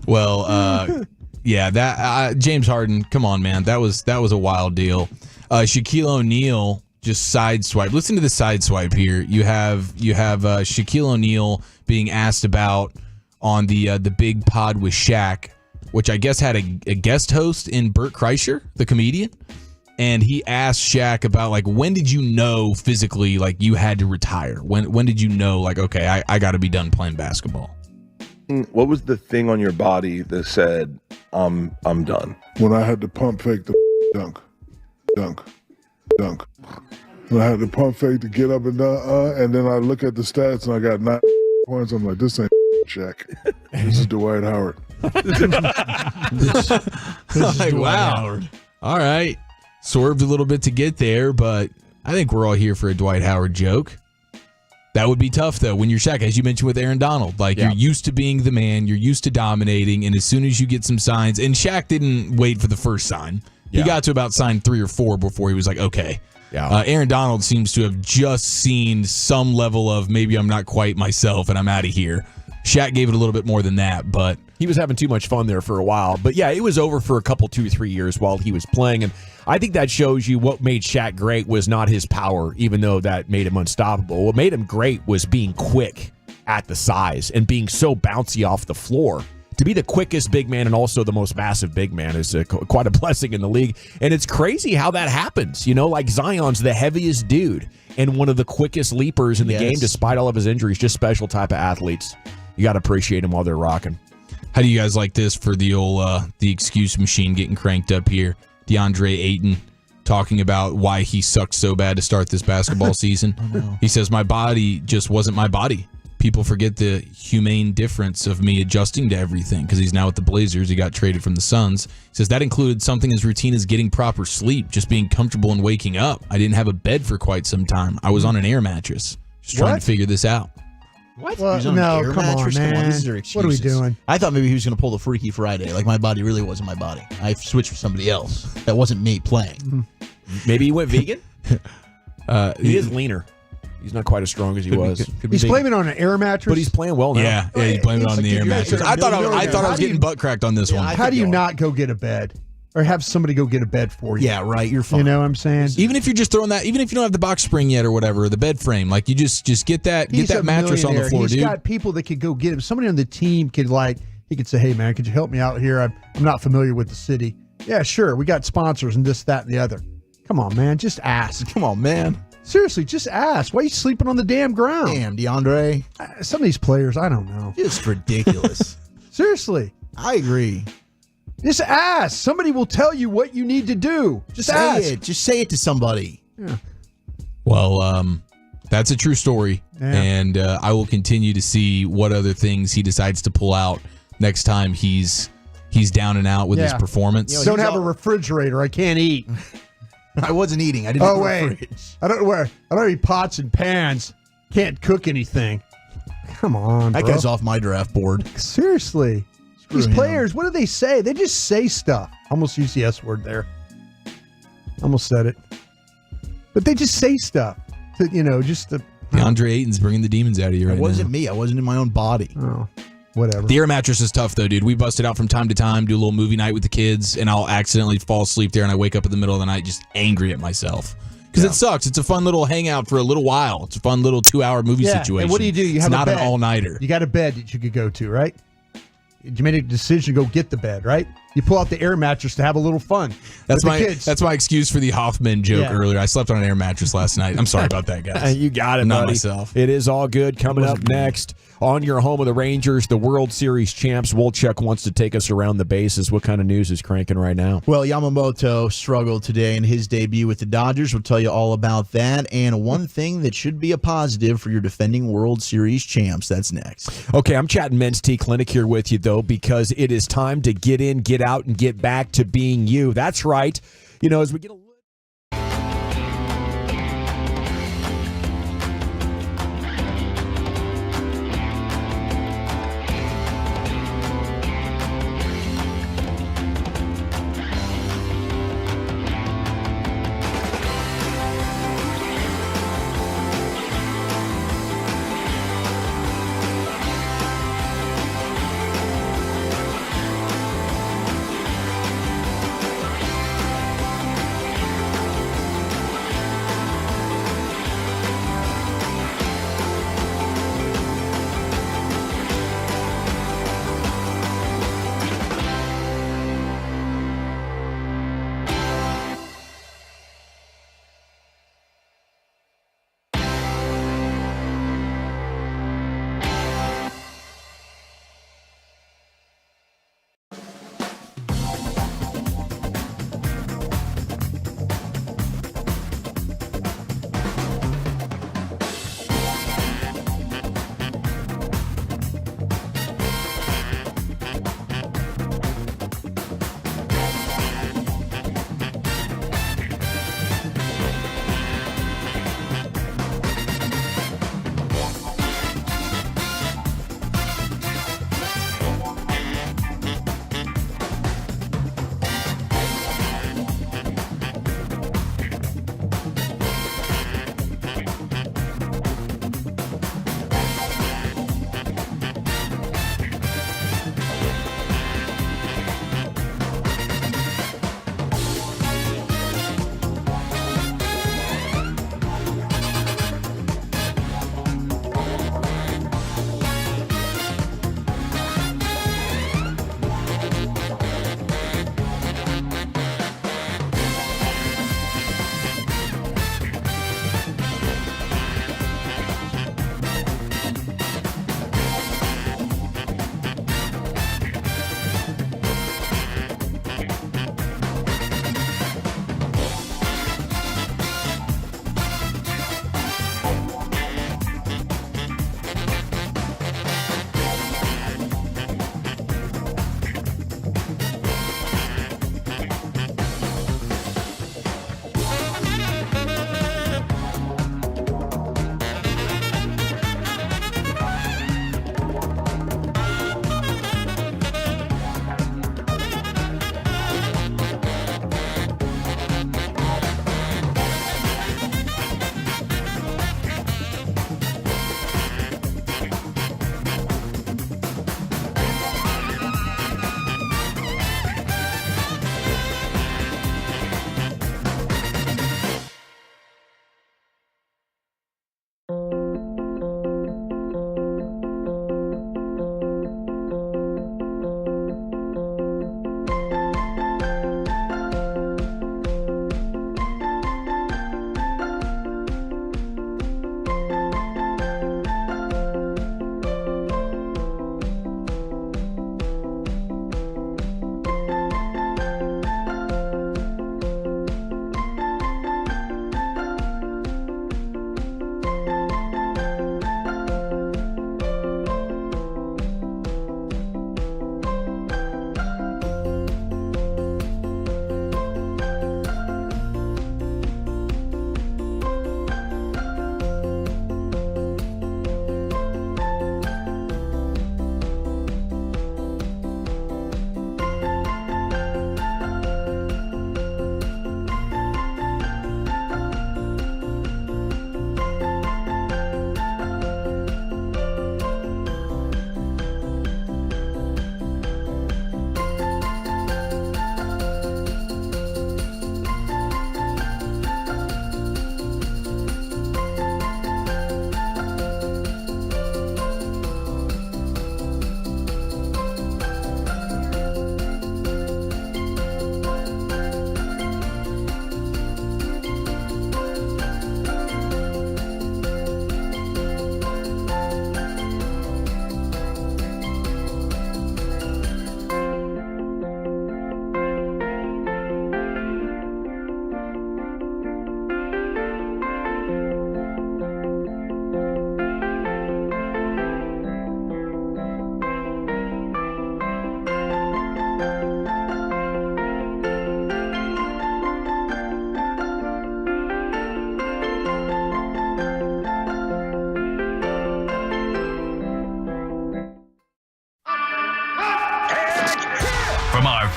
Well, that James Harden. Come on, man. That was a wild deal. Shaquille O'Neal. Just sideswipe. Listen to the sideswipe here. You have Shaquille O'Neal being asked about on the big pod with Shaq, which I guess had a guest host in Bert Kreischer, the comedian, and he asked Shaq about when did you know physically you had to retire? When did you know okay, I got to be done playing basketball? What was the thing on your body that said I'm done? When I had to pump fake the dunk. When I had to pump fake to get up and down, and then I look at the stats and I got 9 points. I'm like, this ain't Shaq. This is Dwight Howard. This is wow. Howard. All right. Swerved a little bit to get there, but I think we're all here for a Dwight Howard joke. That would be tough, though, when you're Shaq, as you mentioned with Aaron Donald. You're used to being the man, you're used to dominating, and as soon as you get some signs, and Shaq didn't wait for the first sign. He got to about sign 3 or 4 before he was like, okay. Yeah. Aaron Donald seems to have just seen some level of maybe I'm not quite myself and I'm out of here. Shaq gave it a little bit more than that, but he was having too much fun there for a while. But yeah, it was over for a couple, 2-3 years while he was playing. And I think that shows you what made Shaq great was not his power, even though that made him unstoppable. What made him great was being quick at the size and being so bouncy off the floor to be the quickest big man and also the most massive big man is quite a blessing in the league. And it's crazy how that happens. Like Zion's the heaviest dude and one of the quickest leapers in the game, despite all of his injuries. Just special type of athletes. You got to appreciate him while they're rocking. How do you guys like this for the old the excuse machine getting cranked up here? DeAndre Ayton talking about why he sucked so bad to start this basketball season. He says, my body just wasn't my body. People forget the humane difference of me adjusting to everything because he's now with the Blazers. He got traded from the Suns. He says that included something as routine as getting proper sleep, just being comfortable and waking up. I didn't have a bed for quite some time. I was on an air mattress, just trying to figure this out. What? Well, Come on, man. This is excuses. What are we doing? I thought maybe he was going to pull the Freaky Friday. Like my body really wasn't my body. I switched for somebody else. That wasn't me playing. Maybe he went vegan? He is leaner. He's not quite as strong as he was. He's blaming it on an air mattress. But he's playing well now. Yeah, he's blaming it on the air mattress. I thought I was getting butt cracked on this one. How do you not go get a bed? Or have somebody go get a bed for you? Yeah, right. You're fine. You know what I'm saying? Even if you're just throwing that, even if you don't have the box spring yet or whatever, or the bed frame, like you just get that mattress on the floor, He's dude. got people that could go get him. Somebody on the team could he could say, hey man, could you help me out here? I'm not familiar with the city. Yeah, sure. We got sponsors and this, that, and the other. Come on, man. Just ask. Come on, man. Seriously, just ask. Why are you sleeping on the damn ground? Damn, DeAndre. Some of these players, I don't know. Just ridiculous. Seriously. I agree. Just ask. Somebody will tell you what you need to do. Just ask. Say it. Just say it to somebody. Yeah. Well, that's a true story, Yeah. and I will continue to see what other things he decides to pull out next time he's down and out with his performance. Don't have a refrigerator. I can't eat. I wasn't eating. I didn't. Oh wait, I don't eat pots and pans. Can't cook anything. Come on, That bro. guy's off my draft board. Seriously, these him. players, what do they say? They just say stuff. Almost used the S word there. Almost said it, but they just say stuff. DeAndre Ayton's bringing the demons out of you right now. It wasn't me. I wasn't in my own body. Oh, whatever. The air mattress is tough, though, dude. We bust it out from time to time, do a little movie night with the kids, and I'll accidentally fall asleep there, and I wake up in the middle of the night just angry at myself. Because it sucks. It's a fun little hangout for a little while. It's a fun little 2-hour movie situation. And what do? You it's have not a bed. an all-nighter. You got a bed that you could go to, right? You made a decision to go get the bed, right? You pull out the air mattress to have a little fun. That's with the kids. That's my excuse for the Hoffman joke Yeah. earlier. I slept on an air mattress last night. I'm sorry about that, guys. You got it, Not buddy. myself. It is all good. Coming up next on your home of the Rangers, the World Series champs. Wolchuk wants to take us around the bases. What kind of news is cranking right now? Well, Yamamoto struggled today in his debut with the Dodgers. We'll tell you all about that. And one thing that should be a positive for your defending World Series champs. That's next. Okay, I'm chatting Men's T Clinic here with you, though, because it is time to get in, get out, and get back to being you. That's right. As we get a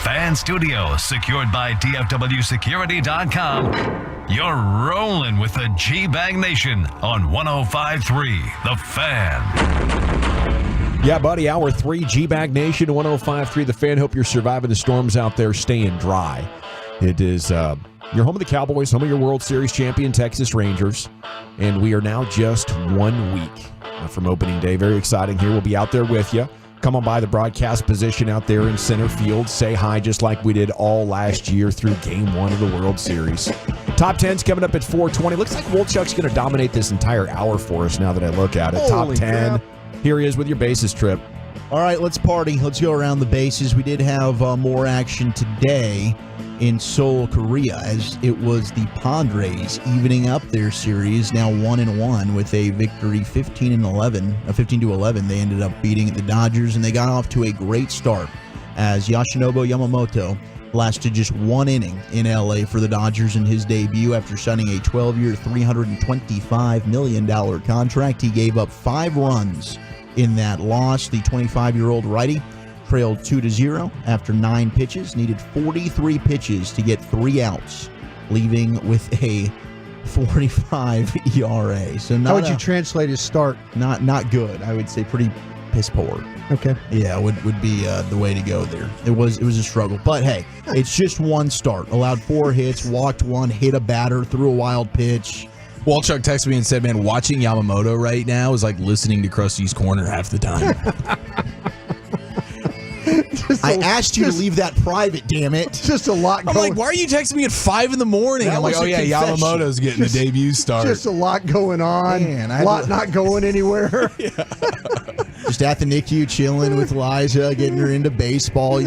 Fan Studios, secured by DFWSecurity.com. You're rolling with the G-Bag Nation on 105.3 The Fan. Yeah, buddy, Hour 3, G-Bag Nation, 105.3 The Fan. Hope you're surviving the storms out there, staying dry. It is your home of the Cowboys, home of your World Series champion Texas Rangers, and we are now just 1 week from opening day. Very exciting here. We'll be out there with you. Come on by the broadcast position out there in center field. Say hi just like we did all last year through Game 1 of the World Series. Top 10's coming up at 4:20. Looks like Wolchuk's going to dominate this entire hour for us now that I look at it. Holy Top 10. crap. Here he is with your bases trip. All right, let's party. Let's go around the bases. We did have more action today in Seoul, Korea, as it was the Padres evening up their series, now 1-1 with a victory 15-11. They ended up beating the Dodgers, and they got off to a great start as Yoshinobu Yamamoto lasted just 1 inning in LA for the Dodgers in his debut after signing a 12-year, $325 million contract. He gave up 5 runs in that loss. The 25-year-old righty trailed 2-0 after 9 pitches, needed 43 pitches to get 3 outs, leaving with a 45 ERA. So how would you translate his start? Not good. I would say pretty piss poor. Okay. Yeah, would be the way to go there. It was a struggle, but hey, it's just one start. Allowed 4 hits, walked 1, hit a batter, threw a wild pitch. Walchuk texted me and said, man, watching Yamamoto right now is like listening to Krusty's Corner half the time. I asked you to leave that private, damn it. Just a lot I'm like, why are you texting me at 5 in the morning? That I'm like, was oh a yeah, confession. Yamamoto's getting the debut start. Just a lot going on. Man, a lot not going anywhere. Just at the NICU, chilling with Liza, getting her into baseball,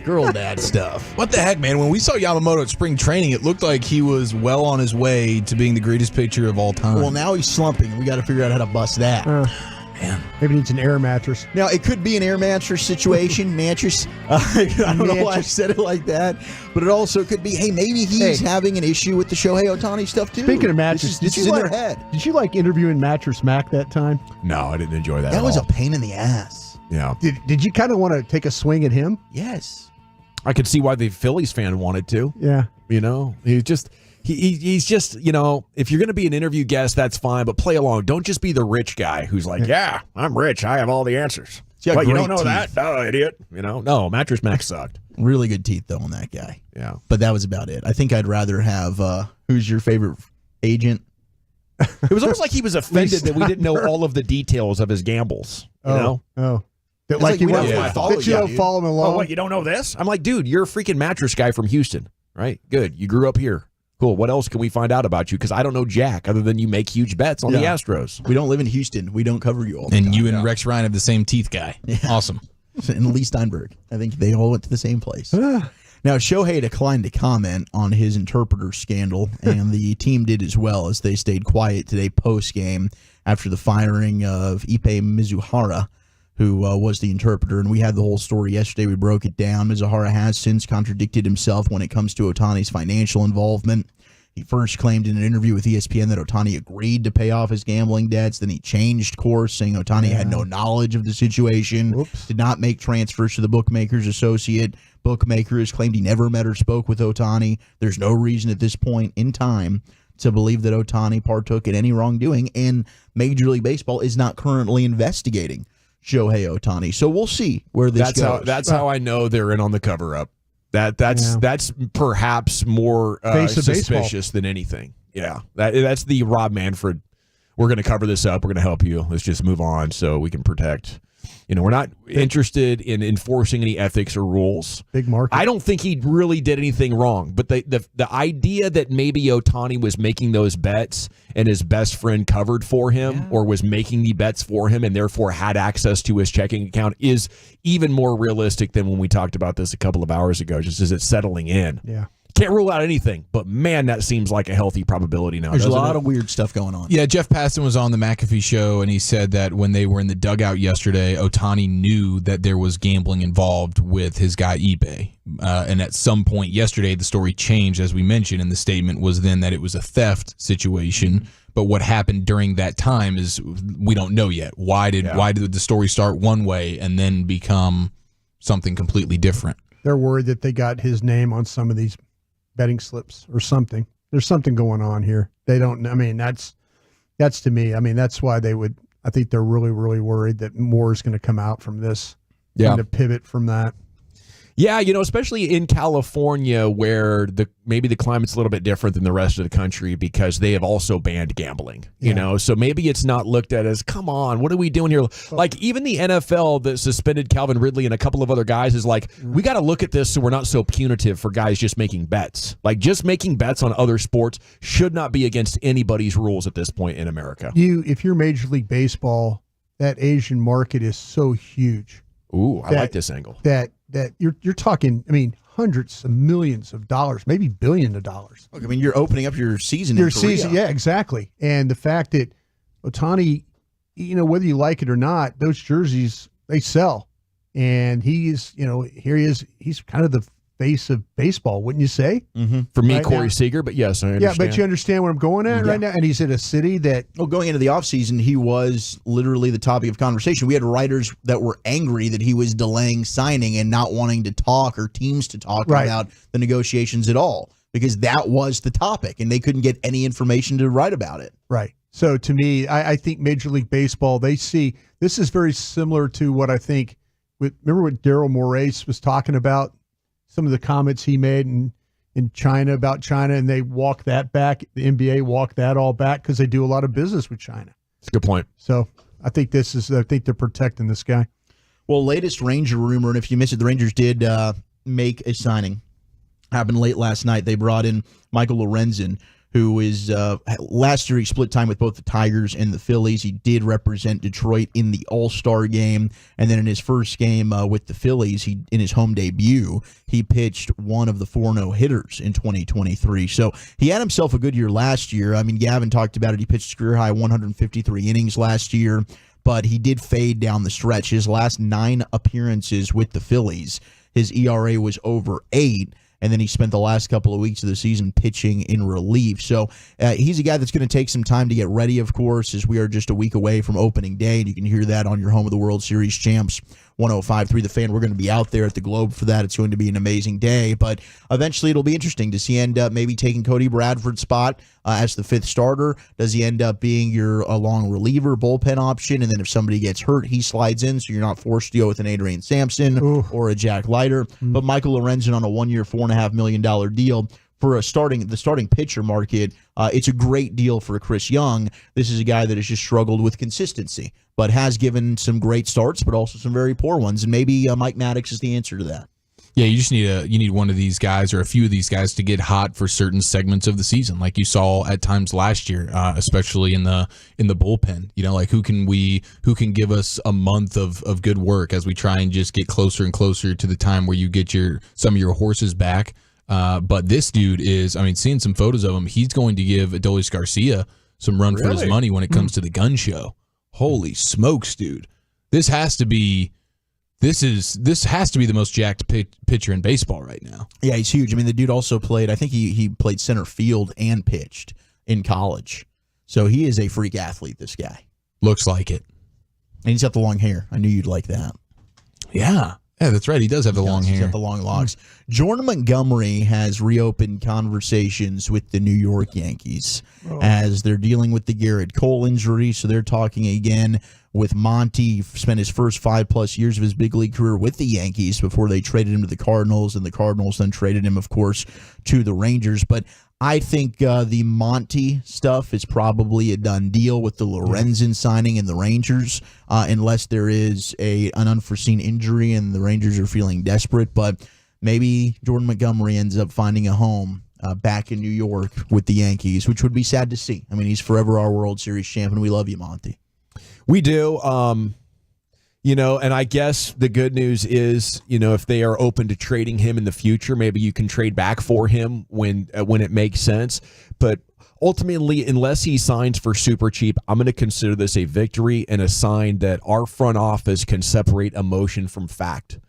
girl dad stuff. What the heck, man? When we saw Yamamoto at spring training, it looked like he was well on his way to being the greatest pitcher of all time. Well, now he's slumping. We got to figure out how to bust that. Man. Maybe needs an air mattress. Now, it could be an air mattress situation, mattress. I don't know why I said it like that, but it also could be, hey, maybe he's having an issue with the Shohei Ohtani stuff, too. Speaking of mattress, this is in their head. Did you like interviewing Mattress Mac that time? No, I didn't enjoy that That at was all. a pain in the ass. Yeah. Did you kind of want to take a swing at him? Yes. I could see why the Phillies fan wanted to. Yeah. He's just, if you're going to be an interview guest, that's fine, but play along. Don't just be the rich guy who's like, yeah, I'm rich. I have all the answers. What, you don't know that? Oh, idiot. No, Mattress Mac sucked. Really good teeth, though, on that guy. Yeah. But that was about it. I think I'd rather have, who's your favorite agent? It was almost like he was offended that we didn't know all of the details of his gambles. Oh. It's Like you we don't don't follow him along. Oh, what, you don't know this? I'm like, dude, you're a freaking mattress guy from Houston, right? Good. You grew up here. Cool. What else can we find out about you? Because I don't know jack other than you make huge bets on the Astros. We don't live in Houston. We don't cover you all the time. And you and Rex Ryan have the same teeth guy. Yeah. Awesome. And Lee Steinberg. I think they all went to the same place. Now, Shohei declined to comment on his interpreter scandal, and the team did as well, as they stayed quiet today post-game after the firing of Ippei Mizuhara, who was the interpreter. And we had the whole story yesterday. We broke it down. Mizuhara has since contradicted himself when it comes to Ohtani's financial involvement. He first claimed in an interview with ESPN that Ohtani agreed to pay off his gambling debts. Then he changed course, saying Ohtani had no knowledge of the situation, did not make transfers to the bookmaker's associate. Bookmaker has claimed he never met or spoke with Ohtani. There's no reason at this point in time to believe that Ohtani partook in any wrongdoing, and Major League Baseball is not currently investigating Shohei Ohtani. So we'll see where this goes. That's how I know they're in on the cover-up. That's perhaps more suspicious than anything. Yeah, that's the Rob Manfred. We're going to cover this up. We're going to help you. Let's just move on so we can protect. We're not interested in enforcing any ethics or rules. Big market. I don't think he really did anything wrong, but the idea that maybe Ohtani was making those bets and his best friend covered for him or was making the bets for him and therefore had access to his checking account is even more realistic than when we talked about this a couple of hours ago, just as it's settling in. Yeah. Can't rule out anything, but man, that seems like a healthy probability now. There's a lot of weird stuff going on. Yeah, Jeff Passan was on the McAfee show, and he said that when they were in the dugout yesterday, Ohtani knew that there was gambling involved with his guy Ippei. And at some point yesterday, the story changed, as we mentioned, and the statement was then that it was a theft situation. But what happened during that time is we don't know yet. Why did the story start one way and then become something completely different? they're worried that they got his name on some of these betting slips or something. There's something going on here. They don't. I mean, that's to me. I mean, that's why they would. I think they're really, really worried that more is going to come out from this. Yeah. To pivot from that. Yeah, especially in California where maybe the climate's a little bit different than the rest of the country because they have also banned gambling, so maybe it's not looked at as, come on, what are we doing here? Like even the NFL that suspended Calvin Ridley and a couple of other guys is like, we got to look at this so we're not so punitive for guys just making bets. Like just making bets on other sports should not be against anybody's rules at this point in America. If you're Major League Baseball, that Asian market is so huge. Ooh, I like this angle. That you're talking, I mean, hundreds of millions of dollars, maybe billions of dollars. Look, I mean, you're opening up your season. Your season, yeah, exactly. And the fact that Ohtani, whether you like it or not, those jerseys, they sell. And he's, here he is. He's kind of the face of baseball, wouldn't you say? Mm-hmm. For me, right Corey now. Seager, but yes, I understand. Yeah, but you understand where I'm going at right now? And he's in a city that... Well, going into the offseason, he was literally the topic of conversation. We had writers that were angry that he was delaying signing and not wanting to talk or teams to talk about the negotiations at all because that was the topic and they couldn't get any information to write about it. Right. So to me, I think Major League Baseball, they see... This is very similar to what I think... Remember what Daryl Morey was talking about? Some of the comments he made in China about China, and they walk that back. The NBA walked that all back because they do a lot of business with China. That's a good point. So I think they're protecting this guy. Well, latest Ranger rumor, and if you missed it, the Rangers did make a signing. Happened late last night. They brought in Michael Lorenzen, who is last year he split time with both the Tigers and the Phillies. He did represent Detroit in the All-Star game, and then in his first game with the Phillies, in his home debut, he pitched one of the 4 no-hitters in 2023. So he had himself a good year last year. I mean, Gavin talked about it. He pitched career-high 153 innings last year, but he did fade down the stretch. His last 9 appearances with the Phillies, his ERA was over 8. And then he spent the last couple of weeks of the season pitching in relief. So he's a guy that's going to take some time to get ready, of course, as we are just a week away from opening day. And you can hear that on your home of the World Series champs, 105.3 The Fan. We're going to be out there at the Globe for that. It's going to be an amazing day. But eventually it'll be interesting. Does he end up maybe taking Cody Bradford's spot as the 5th starter? Does he end up being your long reliever, bullpen option? And then if somebody gets hurt, he slides in, so you're not forced to go with an Adrian Sampson or a Jack Leiter. But Michael Lorenzen on a 1-year, $4.5 million deal for the starting pitcher market. It's a great deal for Chris Young. This is a guy that has just struggled with consistency, but has given some great starts, but also some very poor ones. And maybe Mike Maddox is the answer to that. Yeah, you just need one of these guys or a few of these guys to get hot for certain segments of the season, like you saw at times last year, especially in the bullpen. Like who can give us a month of good work as we try and just get closer and closer to the time where you get some of your horses back. But this dude is, seeing some photos of him, he's going to give Adolis Garcia some run for his money when it comes to the gun show. Holy smokes, dude! This has to be the most jacked pitcher in baseball right now. Yeah, he's huge. The dude also played, I think he played center field and pitched in college. So he is a freak athlete, this guy. Looks like it. And he's got the long hair. I knew you'd like that. Yeah. Yeah, that's right. He does have the long hair. He's got the long locks. Jordan Montgomery has reopened conversations with the New York Yankees as they're dealing with the Garrett Cole injury. So they're talking again with Monty. Spent his first 5+ years of his big league career with the Yankees before they traded him to the Cardinals, and the Cardinals then traded him, of course, to the Rangers. But I think the Monty stuff is probably a done deal with the Lorenzen signing in the Rangers, unless there is an unforeseen injury and the Rangers are feeling desperate. But maybe Jordan Montgomery ends up finding a home back in New York with the Yankees, which would be sad to see. He's forever our World Series champion. We love you, Monty. We do. And I guess the good news is, if they are open to trading him in the future, maybe you can trade back for him when it makes sense. But ultimately, unless he signs for super cheap, I'm going to consider this a victory and a sign that our front office can separate emotion from fact.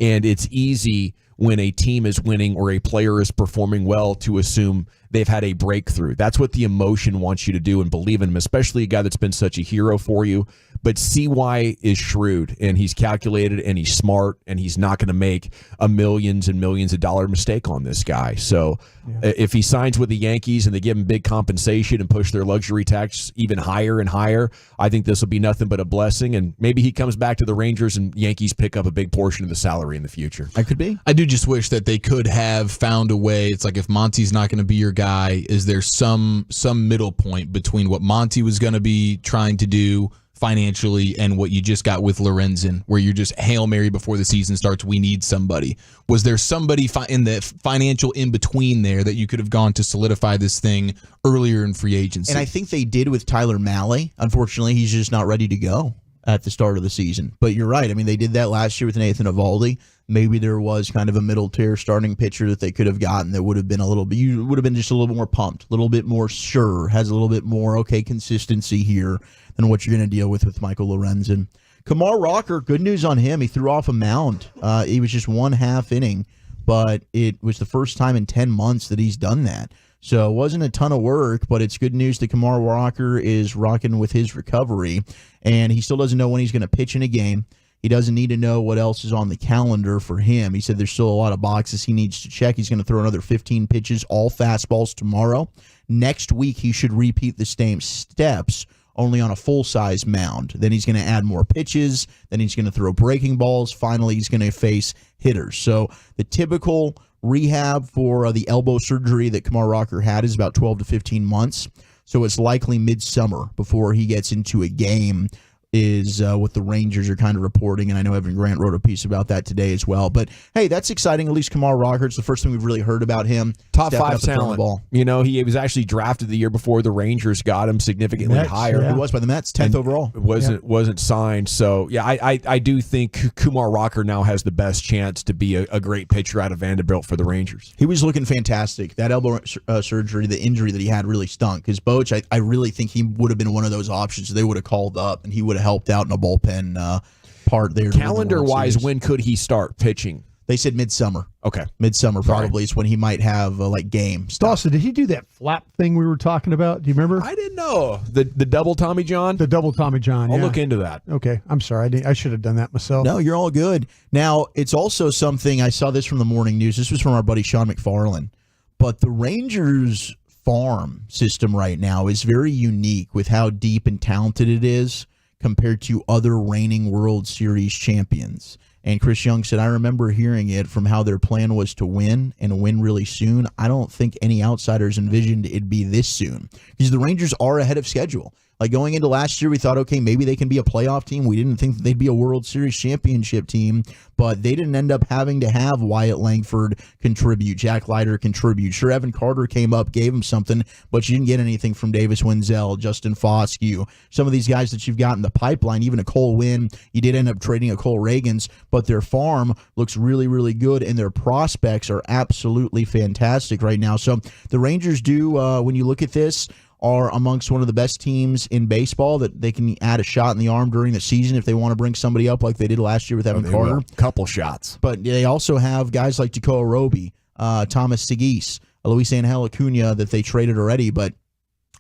And it's easy when a team is winning or a player is performing well to assume they've had a breakthrough. That's what the emotion wants you to do and believe in him, especially a guy that's been such a hero for you. But CY is shrewd, and he's calculated, and he's smart, and he's not going to make a millions and millions of dollar mistake on this guy. So if he signs with the Yankees and they give him big compensation and push their luxury tax even higher and higher, I think this will be nothing but a blessing. And maybe he comes back to the Rangers and Yankees pick up a big portion of the salary in the future. I could be. I do just wish that they could have found a way. It's like, if Monty's not going to be your guy, is there some middle point between what Monty was going to be trying to do financially and what you just got with Lorenzen, where you're just Hail Mary before the season starts, we need somebody? Was there somebody in the financial in between there that you could have gone to solidify this thing earlier in free agency? And I think they did with Tyler Mahle. Unfortunately, he's just not ready to go at the start of the season. But you're right. I mean, they did that last year with Nathan Eovaldi. Maybe there was kind of a middle tier starting pitcher that they could have gotten that would have been a little bit, you would have been just a little more pumped, a little bit more sure, has a little bit more, consistency here than what you're going to deal with Michael Lorenzen. Kumar Rocker, good news on him. He threw off a mound. He was just 1/2 inning, but it was the first time in 10 months that he's done that. So it wasn't a ton of work, but it's good news that Kumar Rocker is rocking with his recovery, and he still doesn't know when he's going to pitch in a game. He doesn't need to know what else is on the calendar for him. He said there's still a lot of boxes he needs to check. He's going to throw another 15 pitches, all fastballs tomorrow. Next week, he should repeat the same steps, only on a full-size mound. Then he's going to add more pitches. Then he's going to throw breaking balls. Finally, he's going to face hitters. So the typical rehab for the elbow surgery that Kumar Rocker had is about 12 to 15 months. So it's likely midsummer before he gets into a game, is what the Rangers are kind of reporting, and I know Evan Grant wrote a piece about that today as well. But hey, that's exciting. At least Kumar Rocker, it's the first time we've really heard about him. Top 5 talent. You know, he was actually drafted the year before the Rangers got him significantly higher. He was by the Mets, 10th overall. It wasn't signed. So yeah, I do think Kumar Rocker now has the best chance to be a great pitcher out of Vanderbilt for the Rangers. He was looking fantastic. That elbow surgery, the injury that he had, really stunk. Because Boch, I really think he would have been one of those options they would have called up, and he would have helped out in a bullpen part there. Calendar-wise, when could he start pitching? They said midsummer. Okay. Midsummer probably is when he might have game stuff. Dawson, did he do that flap thing we were talking about? Do you remember? I didn't know. The double Tommy John? The double Tommy John, I'll look into that. Okay. I'm sorry. I should have done that myself. No, you're all good. Now, it's also something, I saw this from the morning news. This was from our buddy Sean McFarland. But the Rangers farm system right now is very unique with how deep and talented it is compared to other reigning World Series champions. And Chris Young said, I remember hearing it from how their plan was to win and win really soon. I don't think any outsiders envisioned it'd be this soon, because the Rangers are ahead of schedule. Like going into last year, we thought, okay, maybe they can be a playoff team. We didn't think that they'd be a World Series championship team, but they didn't end up having to have Wyatt Langford contribute, Jack Leiter contribute. Sure, Evan Carter came up, gave him something, but you didn't get anything from Davis Wenzel, Justin Foscue, some of these guys that you've got in the pipeline, even a Cole Winn. You did end up trading a Cole Reagans, but their farm looks really, really good, and their prospects are absolutely fantastic right now. So the Rangers do, when you look at this, are amongst one of the best teams in baseball, that they can add a shot in the arm during the season if they want to bring somebody up like they did last year with Evan Carter. Couple shots. But they also have guys like Tekoa Roby, Thomas Seguis, Luis Angel Acuna that they traded already, but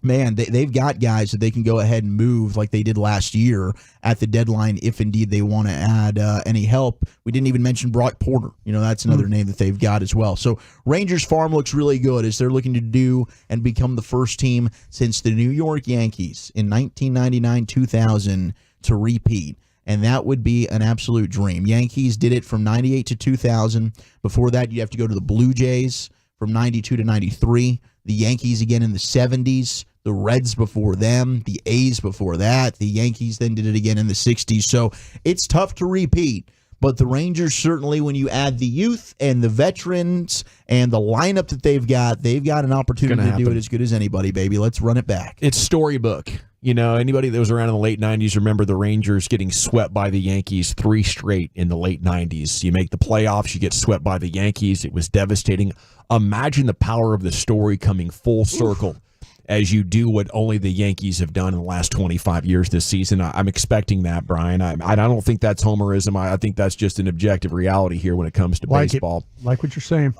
man, they've got guys that they can go ahead and move like they did last year at the deadline if indeed they want to add any help. We didn't even mention Brock Porter. You know, that's another name that they've got as well. So Rangers farm looks really good as they're looking to do and become the first team since the New York Yankees in 1999-2000 to repeat. And that would be an absolute dream. Yankees did it from 98 to 2000. Before that, you have to go to the Blue Jays from 92 to 93. The Yankees again in the 70s. The Reds before them, the A's before that, the Yankees then did it again in the 60s. So it's tough to repeat, but the Rangers certainly, when you add the youth and the veterans and the lineup that they've got an opportunity to do it as good as anybody, baby. Let's run it back. It's storybook. You know, anybody that was around in the late 90s remember the Rangers getting swept by the Yankees 3 straight in the late 90s. You make the playoffs, you get swept by the Yankees. It was devastating. Imagine the power of the story coming full circle. as you do what only the Yankees have done in the last 25 years this season. I'm expecting that, Brian. I don't think that's homerism. I think that's just an objective reality here when it comes to baseball. Like what you're saying.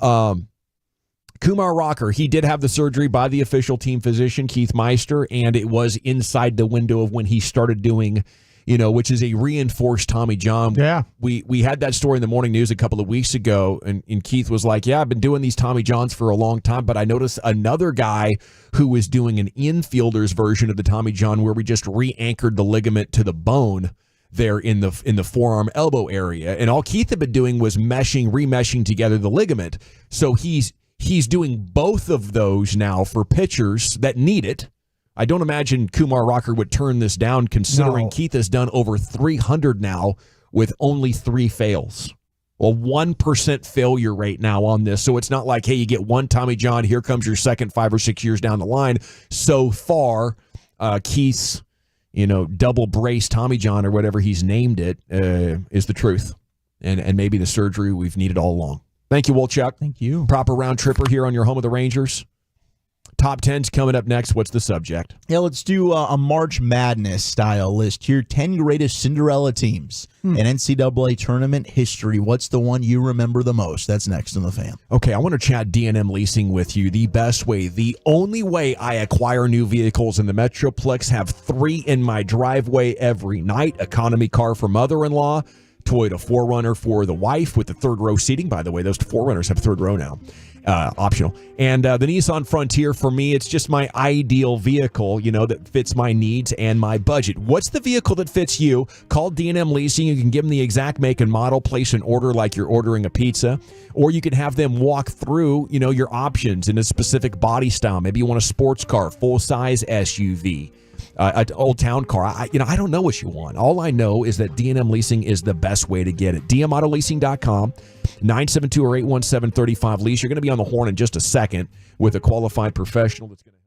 Kumar Rocker, he did have the surgery by the official team physician, Keith Meister, and it was inside the window of when he started doing, which is a reinforced Tommy John. Yeah. We had that story in the morning news a couple of weeks ago, and Keith was like, yeah, I've been doing these Tommy Johns for a long time, but I noticed another guy who was doing an infielder's version of the Tommy John where we just re-anchored the ligament to the bone there in the forearm elbow area. And all Keith had been doing was remeshing together the ligament. So he's doing both of those now for pitchers that need it. I don't imagine Kumar Rocker would turn this down, considering Keith has done over 300 now with only 3 fails. Well, 1% failure rate now on this. So it's not like, hey, you get one Tommy John, here comes your second 5 or 6 years down the line. So far, Keith's, double brace Tommy John or whatever he's named it is the truth. And maybe the surgery we've needed all along. Thank you, Wolchuk. Thank you. Proper round tripper here on your home of the Rangers. Top 10's coming up next. What's the subject? Yeah, let's do a March Madness style list here. 10 greatest Cinderella teams in NCAA tournament history. What's the one you remember the most? That's next on the Fan. Okay, I want to chat D&M leasing with you. The best way, the only way I acquire new vehicles in the Metroplex, have 3 in my driveway every night. Economy car for mother-in-law. Toyota 4Runner for the wife with the third row seating. By the way, those 4Runners have third row now. Optional. And the Nissan Frontier, for me, it's just my ideal vehicle, that fits my needs and my budget. What's the vehicle that fits you? Call D&M Leasing. You can give them the exact make and model, place an order like you're ordering a pizza, or you can have them walk through, your options in a specific body style. Maybe you want a sports car, full-size SUV. An old town car. I don't know what you want. All I know is that D&M Leasing is the best way to get it. DMAutoleasing.com, 972 or 817-35 lease. You're going to be on the horn in just a second with a qualified professional that's going to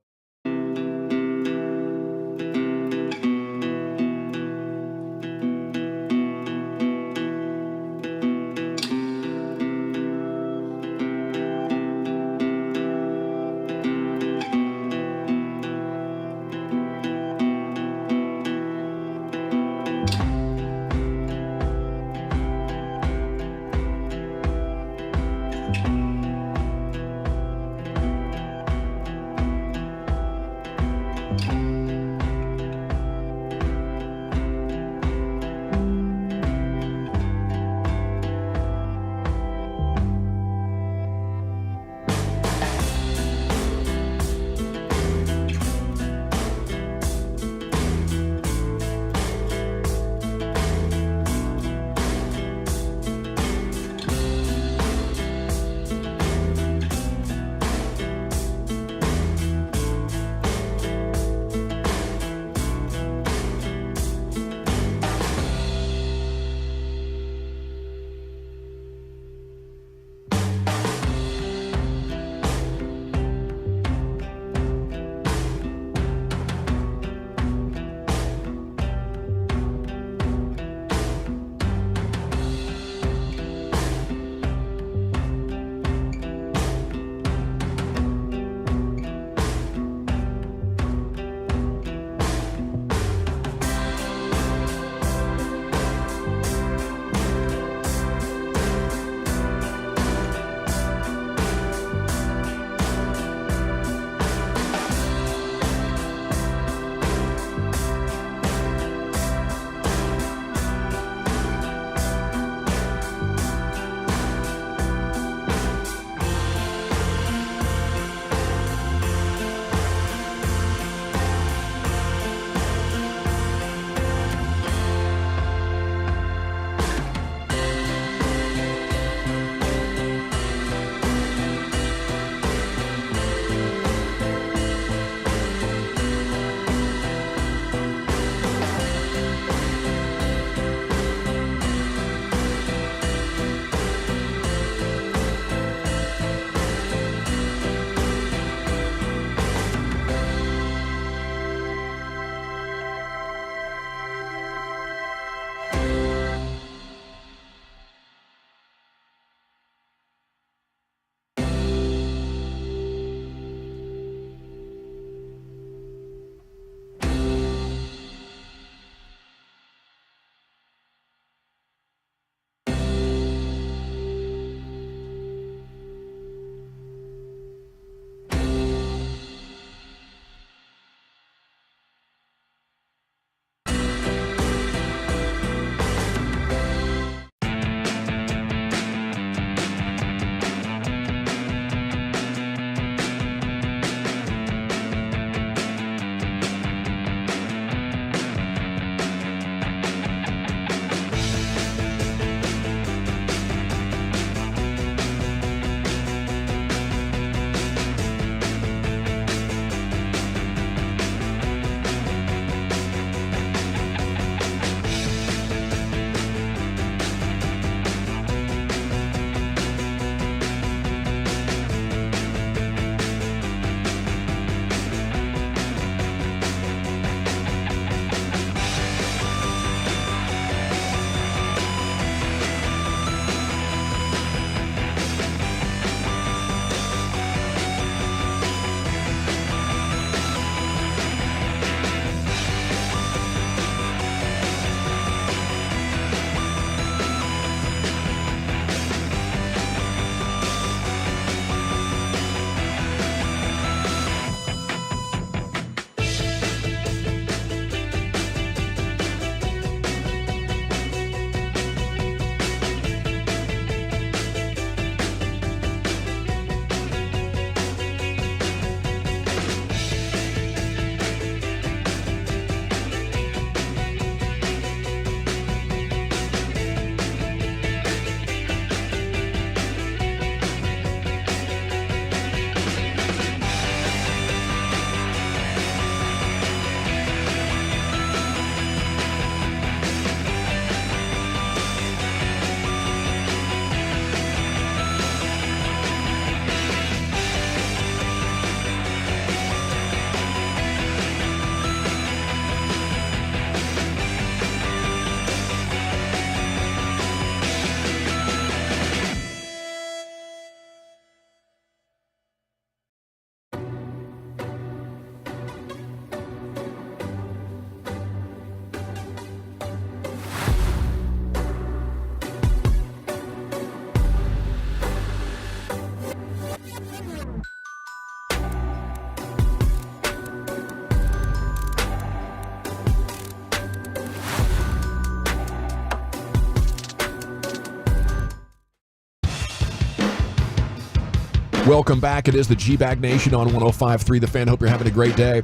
Welcome back. It is the G-Bag Nation on 105.3 The Fan. Hope you're having a great day.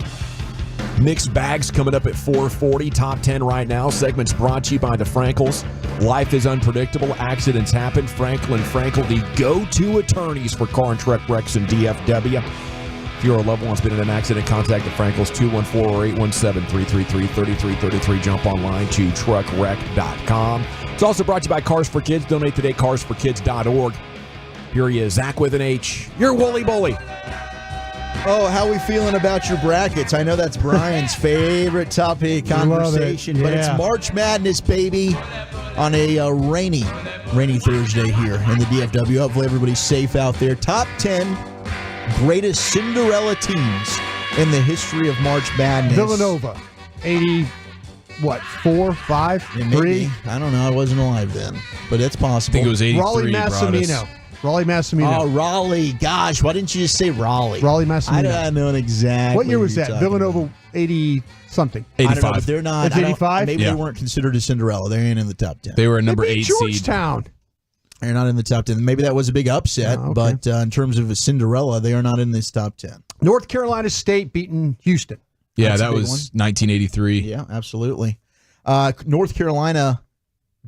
Mixed bags coming up at 4:40. Top 10 right now. Segments brought to you by the Frankels. Life is unpredictable. Accidents happen. Franklin Frankel, the go-to attorneys for car and truck wrecks in DFW. If your loved one's been in an accident, contact the Frankels, 214 or 817-333-3333. Jump online to truckwreck.com. It's also brought to you by Cars for Kids. Donate today, carsforkids.org. Here he is, Zach with an H. You're Wooly Bully. Oh, how we feeling about your brackets? I know that's Brian's favorite topic conversation, but it's March Madness, baby, on a rainy Thursday here in the DFW. Hopefully everybody's safe out there. Top 10 greatest Cinderella teams in the history of March Madness. Villanova, 4, 5, 3? I don't know. I wasn't alive then, but it's possible. I think it was 83. Raleigh Massimino. Oh, Raleigh. Gosh, why didn't you just say Raleigh? Raleigh Massimino. I don't know exactly. What year was that? Villanova, 80-something. 85. I don't know, but they're not. It's 85? Maybe they weren't considered a Cinderella. They ain't in the top 10. They were a number 8 seed. Georgetown. They're not in the top 10. Maybe that was a big upset, but in terms of a Cinderella, they are not in this top 10. North Carolina State beating Houston. Yeah, that was 1983. Yeah, absolutely. North Carolina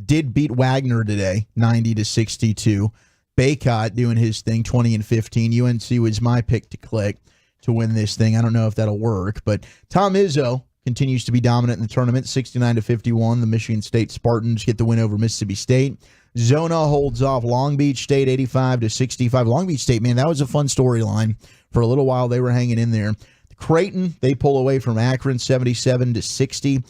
did beat Wagner today, 90-62. Baycott doing his thing, 20-15. UNC was my pick to click to win this thing. I don't know if that'll work, but Tom Izzo continues to be dominant in the tournament, 69-51. The Michigan State Spartans get the win over Mississippi State. Zona holds off Long Beach State 85-65. Long Beach State, man, that was a fun storyline. For a little while, they were hanging in there. Creighton, they pull away from Akron 77-60.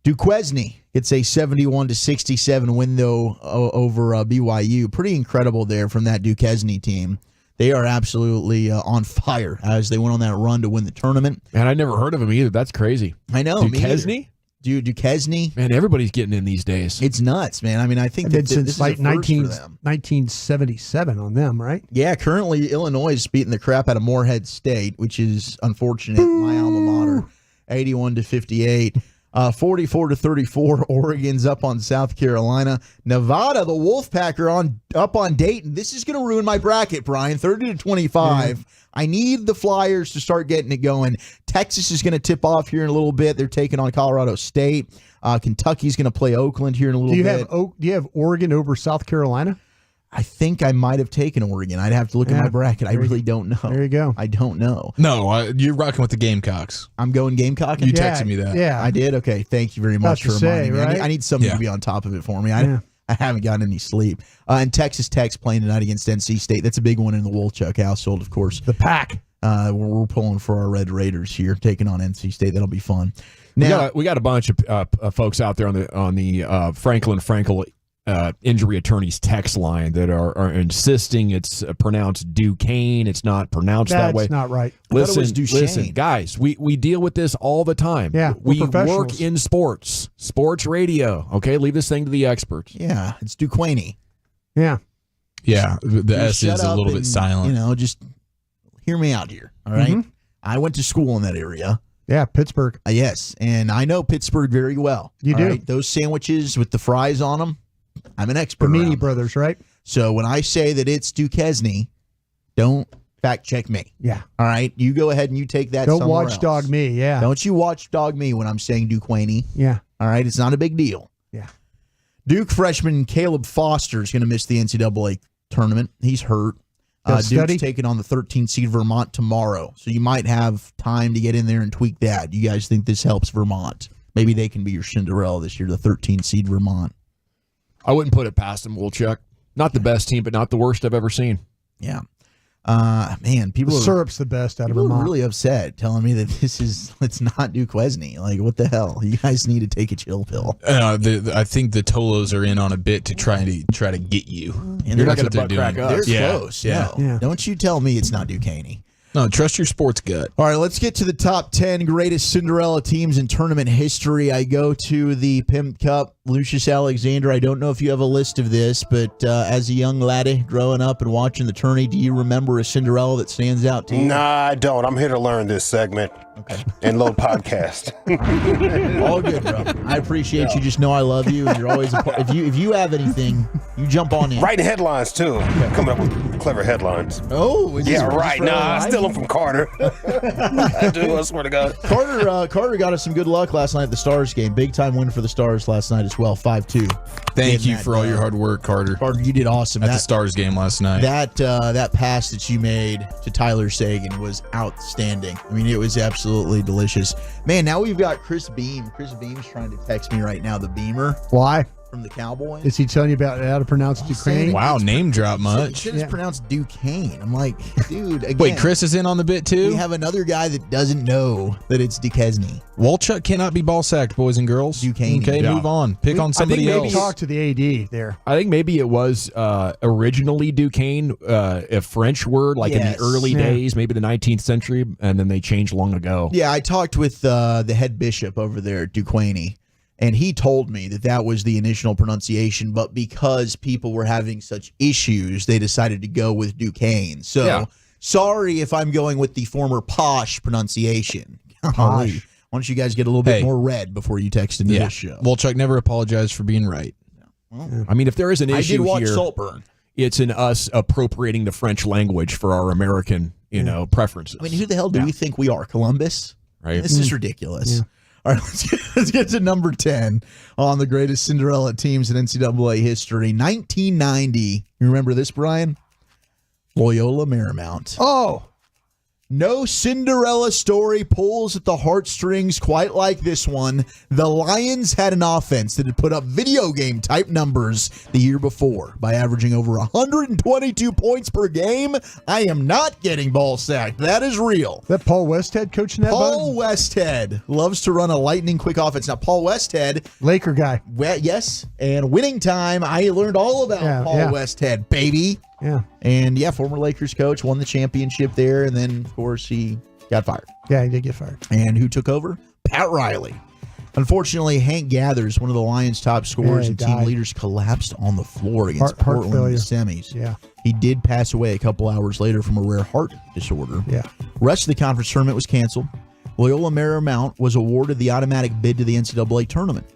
Duquesne gets a 71-67 win, though, over BYU. Pretty incredible there from that Duquesne team. They are absolutely on fire as they went on that run to win the tournament. Man, I never heard of them either. That's crazy. I know. Duquesne? Dude, Duquesne. Man, everybody's getting in these days. It's nuts, man. I mean, I think that since this like is a first for them. 1977 on them, right? Yeah, currently Illinois is beating the crap out of Morehead State, which is unfortunate. My alma mater, 81-58. 44-34, Oregon's up on South Carolina. Nevada, the Wolfpack are up on Dayton. This is going to ruin my bracket, Brian. 30-25. I need the Flyers to start getting it going. Texas is going to tip off here in a little bit. They're taking on Colorado State. Kentucky's going to play Oakland here in a little bit. Do you have Oregon over South Carolina? I think I might have taken Oregon. I'd have to look at my bracket. I really don't know. There you go. I don't know. No, you're rocking with the Gamecocks. I'm going Gamecock. You texted me that. Yeah. I did? Okay. Thank you very much for reminding me. Right? I need somebody to be on top of it for me. I haven't gotten any sleep. And Texas Tech's playing tonight against NC State. That's a big one in the Wolchuk household, of course. The Pack. We're pulling for our Red Raiders here, taking on NC State. That'll be fun. Now, we got a bunch of folks out there on the Franklin Frankel injury attorneys text line that are insisting it's pronounced Duquesne. It's not pronounced that way. That's not right. Listen, guys, we deal with this all the time. Yeah, we work in sports radio. Okay, leave this thing to the experts. Yeah, it's Duquesne. Yeah. Yeah, the S is a little bit silent. You know, just hear me out here, all right? Mm-hmm. I went to school in that area. Yeah, Pittsburgh. Yes, and I know Pittsburgh very well. You do? Right? Those sandwiches with the fries on them, I'm an expert. The Meany Brothers, right? So when I say that it's Duquesne, don't fact check me. Yeah. All right? You go ahead and you take that Don't somewhere watchdog else. me, yeah. Don't you watchdog me when I'm saying Duquesne. Yeah. All right? It's not a big deal. Yeah. Duke freshman Caleb Foster is going to miss the NCAA tournament. He's hurt. Duke's taking on the 13th seed Vermont tomorrow. So you might have time to get in there and tweak that. You guys think this helps Vermont? Maybe they can be your Cinderella this year, the 13th seed Vermont. I wouldn't put it past them, Wolchuk. Not the best team, but not the worst I've ever seen. Yeah. Man, people syrup's the best out of Vermont. Vermont. Really upset, telling me that it's not Duquesne. Like, what the hell? You guys need to take a chill pill. I think the Tolos are in on a bit to try to get you. And you're not going to butt crack us. They're close. Yeah. No. Don't you tell me it's not Duquesne. No, trust your sports gut. All right, let's get to the top 10 greatest Cinderella teams in tournament history. I go to the Pimp Cup. Lucius Alexander, I don't know if you have a list of this, but as a young laddie growing up and watching the tourney, do you remember a Cinderella that stands out to you? Nah, I don't. I'm here to learn this segment. Okay. And little podcast. All good, bro. I appreciate you. Just know I love you, and you're always a part. If you have anything, you jump on in. Writing headlines too. Coming up with clever headlines. Oh, is this right. for Nah, I live? steal them from Carter. I do. I swear to God. Carter got us some good luck last night at the Stars game. Big time win for the Stars last night as well. 5-2. Thank you for all your hard work, Carter. Carter, you did awesome at the Stars game last night. That pass that you made to Tyler Sagan was outstanding. I mean, it was absolutely delicious. Man, now we've got Chris Beam. Chris Beam's trying to text me right now, the Beamer. Why? From the Cowboys. Is he telling you about how to pronounce Duquesne? Wow, name drop much. It's pronounced Duquesne. I'm like, dude, again. Wait, Chris is in on the bit too? We have another guy that doesn't know that it's Duquesne. Walchuk cannot be ball sacked, boys and girls. Duquesne. Okay, move on. Pick on somebody else. Talk to the AD there. I think maybe it was originally Duquesne, a French word, like in the early days, maybe the 19th century, and then they changed long ago. Yeah, I talked with the head bishop over there at Duquesne, and he told me that was the initial pronunciation, but because people were having such issues, they decided to go with Duquesne. So, sorry if I'm going with the former posh pronunciation. Posh. Why don't you guys get a little bit more red before you text into this show? Walchuk never apologized for being right. Well, I mean, if there is an issue I did watch here, Saltburn. It's in us appropriating the French language for our American, preferences. I mean, who the hell do we think we are? Columbus? Right. This is ridiculous. All right, let's get to number 10 on the greatest Cinderella teams in NCAA history. 1990. You remember this, Brian? Loyola Marymount. Oh. No Cinderella story pulls at the heartstrings quite like this one. The Lions had an offense that had put up video game type numbers the year before by averaging over 122 points per game. I am not getting ball sacked. That is real. That Paul Westhead coaching that? Paul Westhead loves to run a lightning quick offense. Now, Paul Westhead, Laker guy. Yes, and winning time. I learned all about Paul Westhead, baby. Yeah. And former Lakers coach, won the championship there, and then, of course, he got fired. Yeah, he did get fired. And who took over? Pat Riley. Unfortunately, Hank Gathers, one of the Lions' top scorers and team leaders, collapsed on the floor against Portland in the semis. Yeah. He did pass away a couple hours later from a rare heart disorder. Yeah. Rest of the conference tournament was canceled. Loyola Marymount was awarded the automatic bid to the NCAA tournament.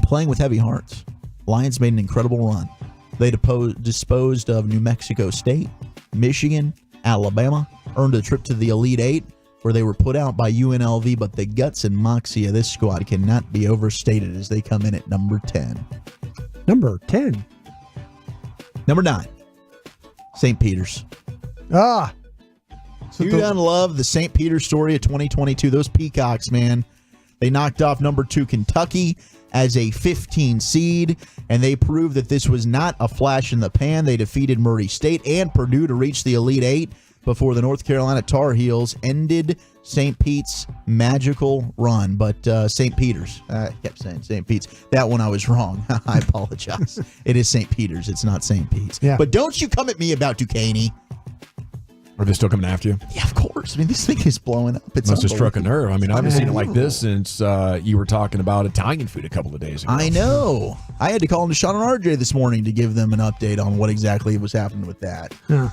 Playing with heavy hearts, Lions made an incredible run. They disposed of New Mexico State, Michigan, Alabama, earned a trip to the Elite Eight, where they were put out by UNLV, but the guts and moxie of this squad cannot be overstated as they come in at number 10. Number 10. Number 9, St. Peter's. Ah. You done love the St. Peter's story of 2022. Those Peacocks, man. They knocked off number 2 Kentucky as a 15 seed, and they proved that this was not a flash in the pan. They defeated Murray State and Purdue to reach the Elite Eight before the North Carolina Tar Heels ended St. Pete's magical run. But St. Peter's, I kept saying St. Pete's. That one I was wrong. I apologize. It is St. Peter's. It's not St. Pete's. Yeah. But don't you come at me about Duquesne. Are they still coming after you? Yeah, of course. I mean, this thing is blowing up. It's Must have struck a unbelievable. nerve. I mean, I haven't seen it like this since you were talking about Italian food a couple of days ago. I know. I had to call into Sean and RJ this morning to give them an update on what exactly was happening with that. Yeah.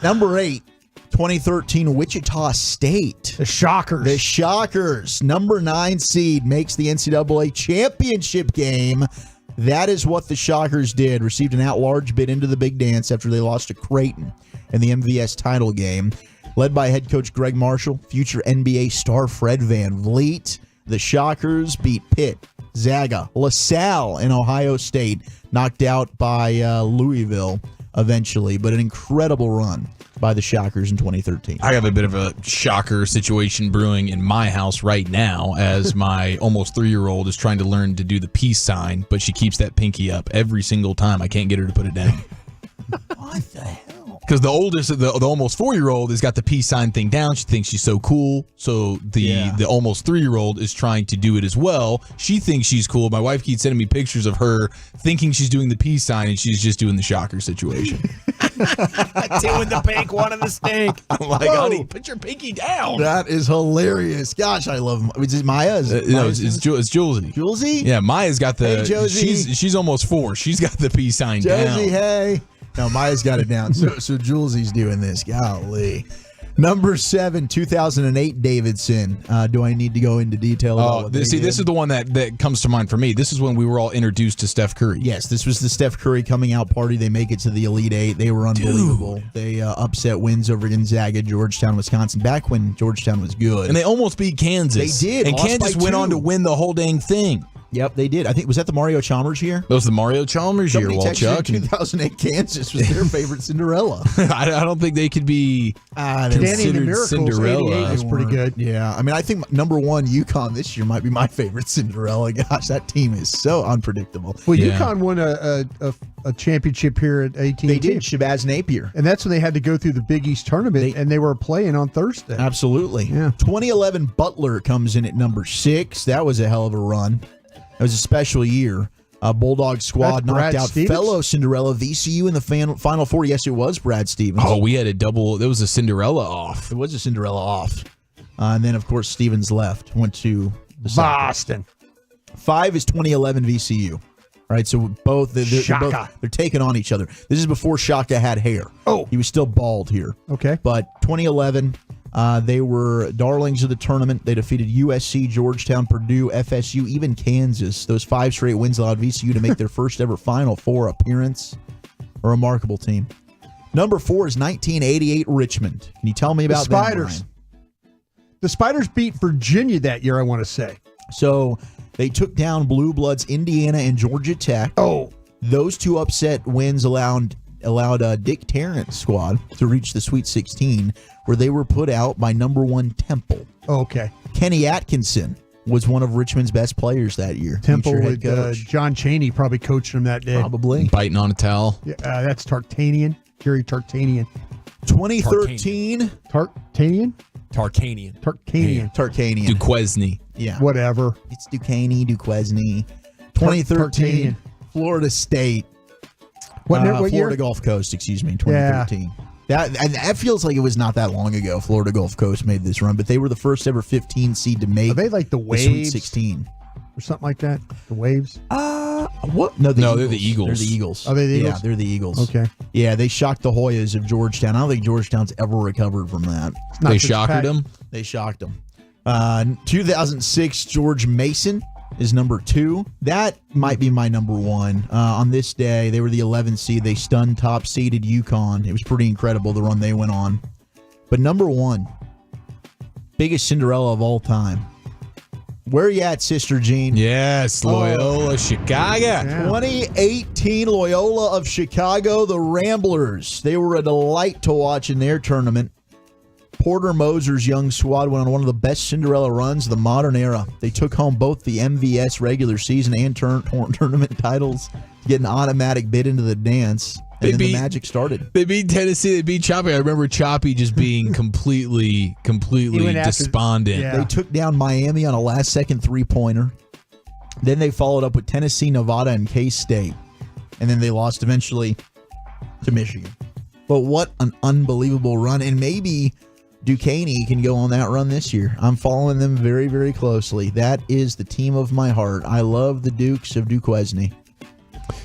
Number 8, 2013 Wichita State. The Shockers. The Shockers. Number 9 seed makes the NCAA championship game. That is what the Shockers did. Received an at-large bid into the Big Dance after they lost to Creighton in the MVS title game. Led by head coach Greg Marshall, future NBA star Fred VanVleet, the Shockers beat Pitt, Zaga, LaSalle, and Ohio State, knocked out by Louisville eventually, but an incredible run by the Shockers in 2013. I have a bit of a shocker situation brewing in my house right now as my almost 3-year-old is trying to learn to do the peace sign, but she keeps that pinky up every single time. I can't get her to put it down. What the hell? Because the oldest, the almost 4-year-old, has got the peace sign thing down. She thinks she's so cool. So the almost 3-year-old is trying to do it as well. She thinks she's cool. My wife keeps sending me pictures of her thinking she's doing the peace sign, and she's just doing the shocker situation. Two in the pink, one in the stink. I'm like, Whoa. honey, put your pinky down. That is hilarious. Gosh, I love him. Is it Maya's? No, it's Julesy. Julesy? Yeah, Maya's got the. Hey, Josie. She's almost 4. She's got the peace sign Josie, down. hey. No, Maya's got it down. So Julesy's doing this. Golly. Number 7, 2008 Davidson. Do I need to go into detail about what this is the one that comes to mind for me. This is when we were all introduced to Steph Curry. Yes, this was the Steph Curry coming out party. They make it to the Elite Eight. They were unbelievable. They upset wins over Gonzaga, Georgetown, Wisconsin, back when Georgetown was good. And they almost beat Kansas. They did. And Kansas went on to win the whole dang thing. Yep, they did. I think, was that the Mario Chalmers year? That was the Mario Chalmers year, Chuck. 2008 Kansas was their favorite Cinderella. I don't think they could be considered Cinderella. Was pretty good. Yeah, I mean, I think number 1 UConn this year might be my favorite Cinderella. Gosh, that team is so unpredictable. Well, UConn won a championship here at AT&T. They did, Shabazz Napier. And that's when they had to go through the Big East tournament, and they were playing on Thursday. Absolutely. Yeah. 2011 Butler comes in at number 6. That was a hell of a run. It was a special year. Bulldog squad knocked out fellow Cinderella VCU in the Final Four. Yes, it was Brad Stevens. Oh, we had a double. There was a Cinderella off. It was a Cinderella off. And then, of course, Stevens left, went to the Boston. 5 is 2011 VCU. All right, so both they're taking on each other. This is before Shaka had hair. Oh, he was still bald here. Okay, but 2011. They were darlings of the tournament. They defeated USC, Georgetown, Purdue, FSU, even Kansas. Those 5 straight wins allowed VCU to make their first ever Final Four appearance. A remarkable team. Number 4 is 1988 Richmond. Can you tell me about the Spiders? The Spiders beat Virginia that year, I want to say. So they took down Blue Bloods, Indiana, and Georgia Tech. Oh. Those 2 upset wins allowed Dick Tarrant's squad to reach the Sweet 16, where they were put out by number 1 Temple. Oh, okay. Kenny Atkinson was one of Richmond's best players that year. Temple with John Chaney probably coached him that day. Probably. Biting on a towel. Yeah, that's Tartanian. Jerry Tartanian. 2013. Tartanian? Tarkanian. Duquesne. Yeah. Whatever. It's Duquesne. 2013. Florida State. What year? Florida Gulf Coast, 2013. Yeah. That feels like it was not that long ago. Florida Gulf Coast made this run, but they were the first ever 15 seed to make. Are they like the Waves? Sweet 16 or something like that? The Waves? What? No, they're the Eagles. They're the Eagles. Are they the Eagles? Yeah, they're the Eagles. Okay. Yeah, they shocked the Hoyas of Georgetown. I don't think Georgetown's ever recovered from that. They shocked them? They shocked them. 2006, George Mason is number 2. That might be my number 1. On this day, they were the 11th seed. They stunned top-seeded UConn. It was pretty incredible, the run they went on. But number 1, biggest Cinderella of all time. Where are you at, Sister Jean? Yes, Loyola Chicago. Yeah. 2018 Loyola of Chicago, the Ramblers. They were a delight to watch in their tournament. Porter Moser's young squad went on one of the best Cinderella runs of the modern era. They took home both the MVS regular season and tournament titles to get an automatic bid into the dance. And then the magic started. They beat Tennessee. They beat Choppy. I remember Choppy just being completely despondent. They took down Miami on a last-second three-pointer. Then they followed up with Tennessee, Nevada, and K-State. And then they lost eventually to Michigan. But what an unbelievable run. And maybe Duquesne can go on that run this year. I'm following them very, very closely. That is the team of my heart. I love the Dukes of Duquesne.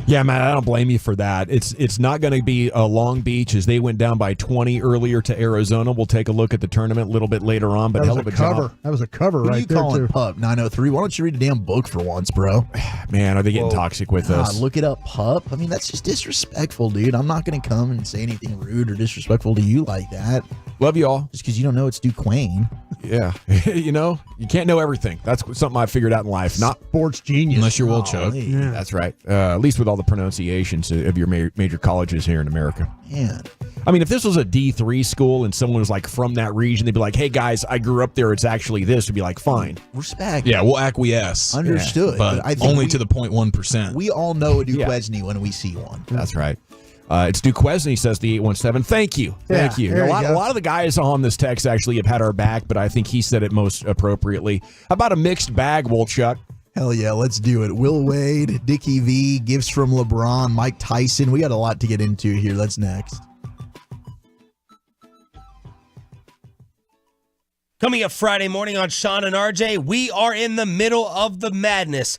Yeah, man, I don't blame you for that. It's not going to be a Long Beach as they went down by 20 earlier to Arizona. We'll take a look at the tournament a little bit later on. But hell of a cover. job. That was a cover right there. What are you calling Pup 903? Why don't you read a damn book for once, bro? Man, are they getting toxic with us? Look it up, Pup. I mean, that's just disrespectful, dude. I'm not going to come and say anything rude or disrespectful to you like that. Love you all. Just because you don't know it's Duquesne. Yeah. You can't know everything. That's something I figured out in life. Not sports genius. Unless you're Will Chuck. Yeah. That's right. At least with all the pronunciations of your major colleges here in America. Man. I mean, if this was a D3 school and someone was like from that region, they'd be like, hey, guys, I grew up there. It's actually this. We'd be like, fine. Respect. Yeah, we'll acquiesce. Understood. But I think only to the 0.1%. We all know a Duquesne when we see one. That's right. It's Duquesne, says the 817. Thank you. Thank you. A lot of the guys on this text actually have had our back, but I think he said it most appropriately. How about a mixed bag, Wolchuk? Hell yeah, let's do it. Will Wade, Dickie V, gifts from LeBron, Mike Tyson. We got a lot to get into here. That's next. Coming up Friday morning on Sean and RJ, we are in the middle of the madness.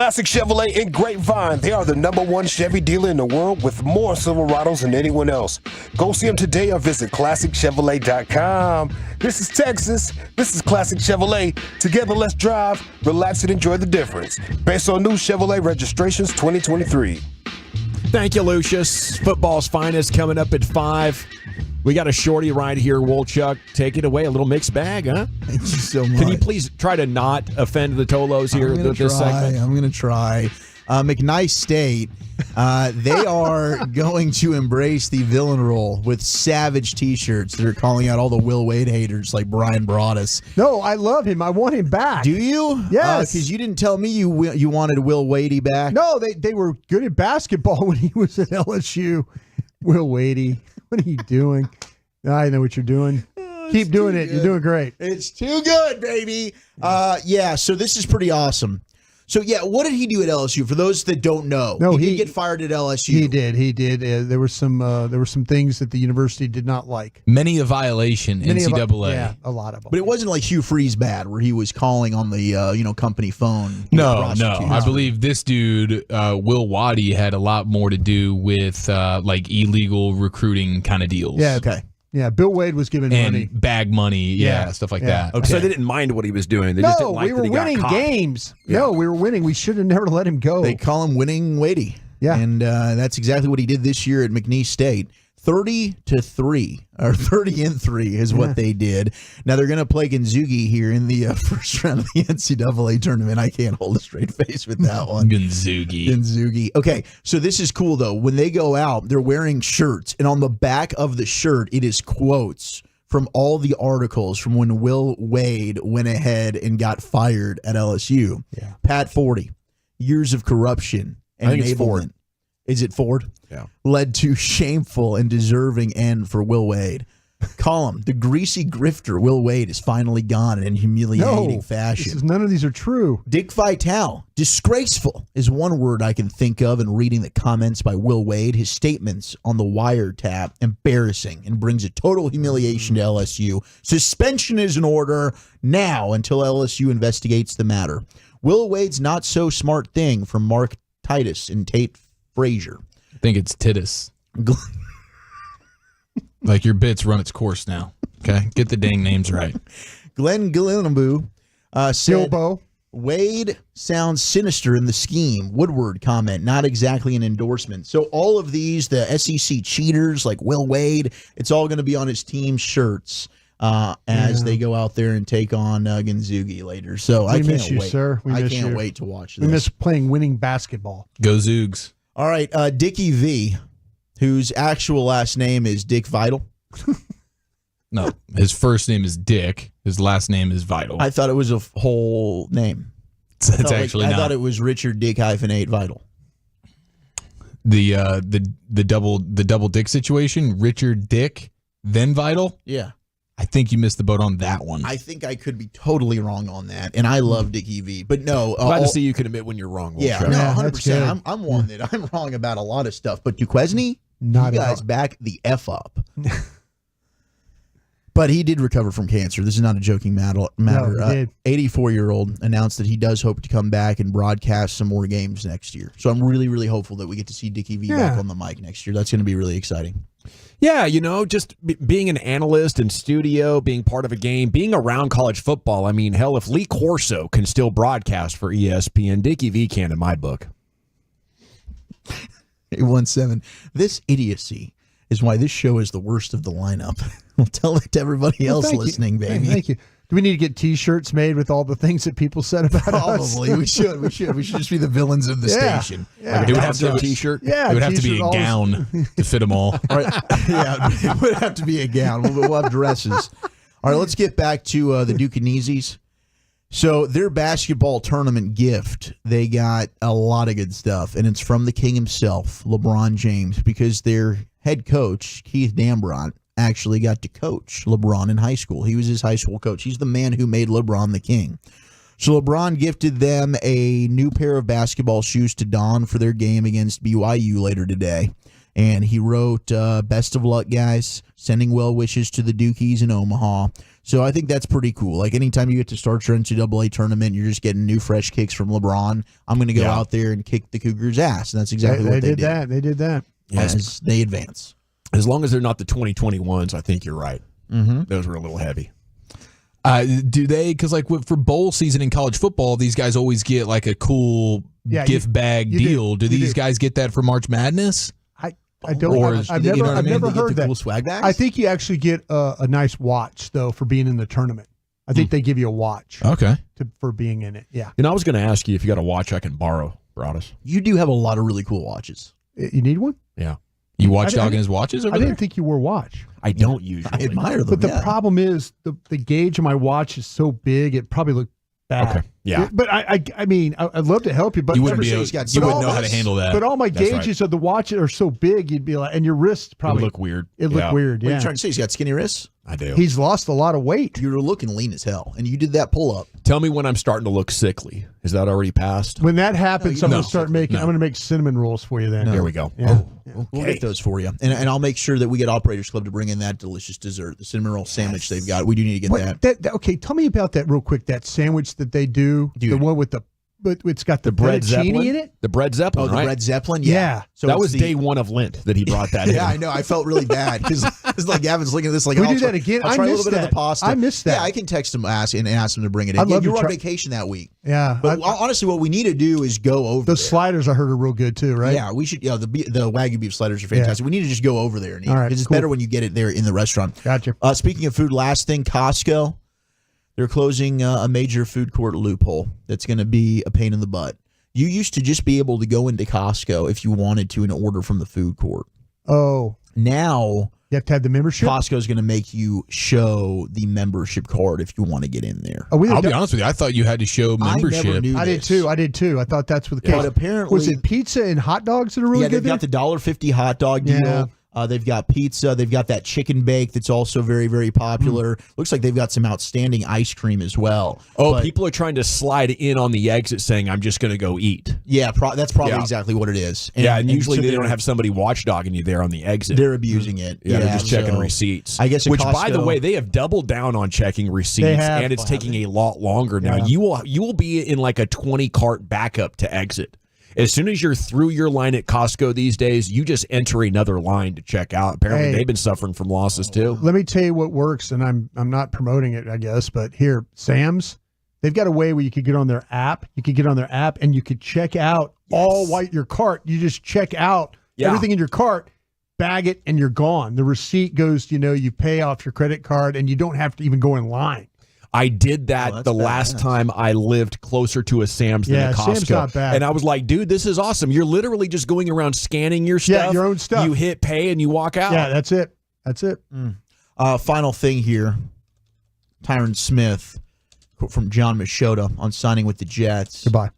Classic Chevrolet in Grapevine. They are the #1 Chevy dealer in the world with more Silverados than anyone else. Go see them today or visit ClassicChevrolet.com. This is Texas. This is Classic Chevrolet. Together, let's drive, relax, and enjoy the difference. Based on new Chevrolet registrations 2023. Thank you, Lucius. Football's finest coming up at 5. We got a shorty right here, Wolchuk. Take it away. A little mixed bag, huh? Thank you so much. Can you please try to not offend the Tolos here with this segment? I'm going to try. McKnight State, they are going to embrace the villain role with savage T-shirts. They're calling out all the Will Wade haters like Brian Broaddus. No, I love him. I want him back. Do you? Yes. Because you didn't tell me you wanted Will Wadey back. No, they were good at basketball when he was at LSU. Will Wadey, what are you doing? I know what you're doing. Keep doing it. Good. You're doing great. It's too good, baby. Yeah, so this is pretty awesome. So, yeah, what did he do at LSU? For those that don't know, No, he did get fired at LSU. He did. There were some things that the university did not like. Many a violation, NCAA. Yeah, a lot of them. But it wasn't like Hugh Freeze bad, where he was calling on the company phone. No. I believe this dude, Will Waddy, had a lot more to do with like illegal recruiting kind of deals. Yeah. Okay. Yeah, Bill Wade was giving and money. bag money, stuff like that. Okay. So they didn't mind what he was doing. They just didn't like we were that he got winning caught. games. Yeah. No, we were winning. We should have never let him go. They call him Winning Wadey. Yeah. And that's exactly what he did this year at McNeese State. 30-3, or 30-3 is what they did. Now they're going to play Gonzaga here in the first round of the NCAA tournament. I can't hold a straight face with that one. Gonzaga. Okay, so this is cool though. When they go out, they're wearing shirts, and on the back of the shirt, it is quotes from all the articles from when Will Wade went ahead and got fired at LSU. Yeah. Pat 40, years of corruption and I think it's enablement. Ford. Is it Ford? Yeah. Led to shameful and deserving end for Will Wade. Column, the greasy grifter Will Wade is finally gone in humiliating fashion. None of these are true. Dick Vitale, disgraceful is one word I can think of in reading the comments by Will Wade. His statements on the wiretap, embarrassing and brings a total humiliation to LSU. Suspension is in order now until LSU investigates the matter. Will Wade's not so smart thing from Mark Titus and Tate Frazier. I think it's Titus. Like your bit's run its course now. Okay, get the dang names right. Glenn Gillenboo said Wade sounds sinister in the scheme. Woodward comment, not exactly an endorsement. So all of these, the SEC cheaters like Will Wade, it's all going to be on his team shirts as they go out there and take on Gonzaga later. So I can't miss you, wait. sir. I can't wait to watch this. We miss playing winning basketball. Go Zoogs. All right, Dickie V, whose actual last name is Dick Vital. No, his first name is Dick. His last name is Vital. I thought it was a whole name. It's actually I not. thought it was Richard Dick -8 Vital. The double Dick situation. Richard Dick, then Vital. Yeah. I think you missed the boat on that one. I think I could be totally wrong on that, and I love Dickie V. But no, Glad to see you can admit when you're wrong. Yeah, no, 100%. I'm one that I'm wrong about a lot of stuff. But Duquesne, you guys back the F up. But he did recover from cancer. This is not a joking matter. No, he did. 84-year-old announced that he does hope to come back and broadcast some more games next year. So I'm really, really hopeful that we get to see Dickie V back on the mic next year. That's going to be really exciting. Yeah, just being an analyst in studio, being part of a game, being around college football. I mean, hell, if Lee Corso can still broadcast for ESPN, Dickie V can in my book. 817. This idiocy is why this show is the worst of the lineup. We'll tell it to everybody else listening, baby. Thank you. Do we need to get T-shirts made with all the things that people said about us? Probably. We should. We should just be the villains of the station. Yeah. It would have to be a T-shirt. Yeah, it would have to be a gown to fit them all. All right. Yeah, it would have to be a gown. We'll have dresses. All right, let's get back to the Ducanizis. So their basketball tournament gift, they got a lot of good stuff, and it's from the king himself, LeBron James, because their head coach, Keith Dambrot, actually got to coach LeBron in high school. He was his high school coach. He's the man who made LeBron the king. So LeBron gifted them a new pair of basketball shoes to don for their game against BYU later today. And he wrote, best of luck, guys. Sending well wishes to the Dukies in Omaha. So I think that's pretty cool. Like anytime you get to start your NCAA tournament, you're just getting new, fresh kicks from LeBron. I'm going to go out there and kick the Cougars' ass. And that's exactly what they did. They did that. As they advance. As long as they're not the 2021s, I think you're right. Mm-hmm. Those were a little heavy. Do they? Because like for bowl season in college football, these guys always get like a cool gift bag deal. Do these guys get that for March Madness? I don't. I've never heard that. Cool swag bags? I think you actually get a nice watch though for being in the tournament. I think they give you a watch. Okay. For being in it. Yeah. And I was going to ask you if you got a watch I can borrow, Broadus. You do have a lot of really cool watches. You need one? Yeah. You watch dogging his watches over I there? didn't think you wore a watch. I don't usually. I admire them. But the problem is the gauge of my watch is so big it probably looked bad. Okay. Yeah. But I mean I'd love to help you, but you wouldn't be able, you wouldn't know how to handle that. But all my That's gauges of the watch are so big, you'd be like, and your wrists probably look weird. It looked weird. What are Yeah. you trying to say? He's got skinny wrists? I do. He's lost a lot of weight. You were looking lean as hell, and you did that pull up. Tell me when I'm starting to look sickly. Is that already passed? When that happens, I'm No. going to start making. No. I'm going to make cinnamon rolls for you then. There we go. Yeah. We'll get those for you, and I'll make sure that we get Operators Club to bring in that delicious dessert, the cinnamon roll sandwich they've got. We do need to get that. Okay, tell me about that real quick. That sandwich that they do, the one with but it's got the bread fettuccine Zeppelin in it. The bread Zeppelin, the right? bread Zeppelin, Yeah. So that it's was day one of Lent that he brought that in. Yeah, I know. I felt really bad because it's like Gavin's looking at this like, We I'll do try- that again? I'll I try a missed little bit of that. the pasta. I missed that. Yeah, I can text him, ask him to bring it in. I'd love you to were on try- vacation that week. Yeah. But honestly, what we need to do is go over Those sliders I heard are real good too, right? Yeah, we should. Yeah, the Wagyu beef sliders are fantastic. We need to just go over there and eat. All right, Because it's cool. better when you get it there in the restaurant. Gotcha. Speaking of food, last thing, Costco. They're closing a major food court loophole that's going to be a pain in the butt. You used to just be able to go into Costco if you wanted to and order from the food court. Oh. Now you have to have the membership. Costco is going to make you show the membership card if you want to get in there. I'll be honest with you. I thought you had to show membership. I did too. I thought that's what the case. But apparently, was it pizza and hot dogs that are really yeah, good? they've got the $1.50 hot dog deal. Yeah. They've got pizza. They've got that chicken bake that's also very, very popular. Looks like they've got some outstanding ice cream as well. Oh, But, people are trying to slide in on the exit saying, I'm just going to go eat. yeah, that's probably Yeah. exactly what it is. And usually so they don't they're- have somebody watchdogging you there on the exit. They're abusing it. Yeah, they're just checking so receipts. I guess at Which, by the Costco- way, they have doubled down on checking receipts, They have. and it's taking a lot longer now. Yeah. You will be in like a 20 cart backup to exit. As soon as you're through your line at Costco these days, you just enter another line to check out. Apparently, Hey. they've been suffering from losses too. Let me tell you what works, and I'm not promoting it, I guess, but here, Sam's, they've got a way where you could get on their app. You could get on their app and you could check out all white your cart. You just check out everything in your cart, bag it, and you're gone. The receipt goes, you pay off your credit card, and you don't have to even go in line. I did that the last time I lived closer to a Sam's than a Costco. Sam's not bad. And I was like, dude, this is awesome. You're literally just going around scanning your stuff. Yeah, your own stuff. You hit pay and you walk out. Yeah, that's it. Final thing here. Tyron Smith from John Machota on signing with the Jets. Goodbye.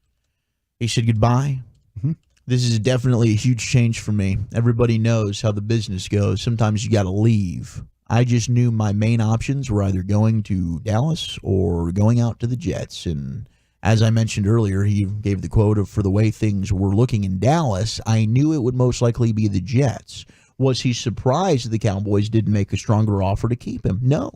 He said goodbye. Mm-hmm. This is definitely a huge change for me. Everybody knows how the business goes. Sometimes you got to leave. I just knew my main options were either going to Dallas or going out to the Jets. And as I mentioned earlier, he gave the quote of, for the way things were looking in Dallas, I knew it would most likely be the Jets. Was he surprised the Cowboys didn't make a stronger offer to keep him? No.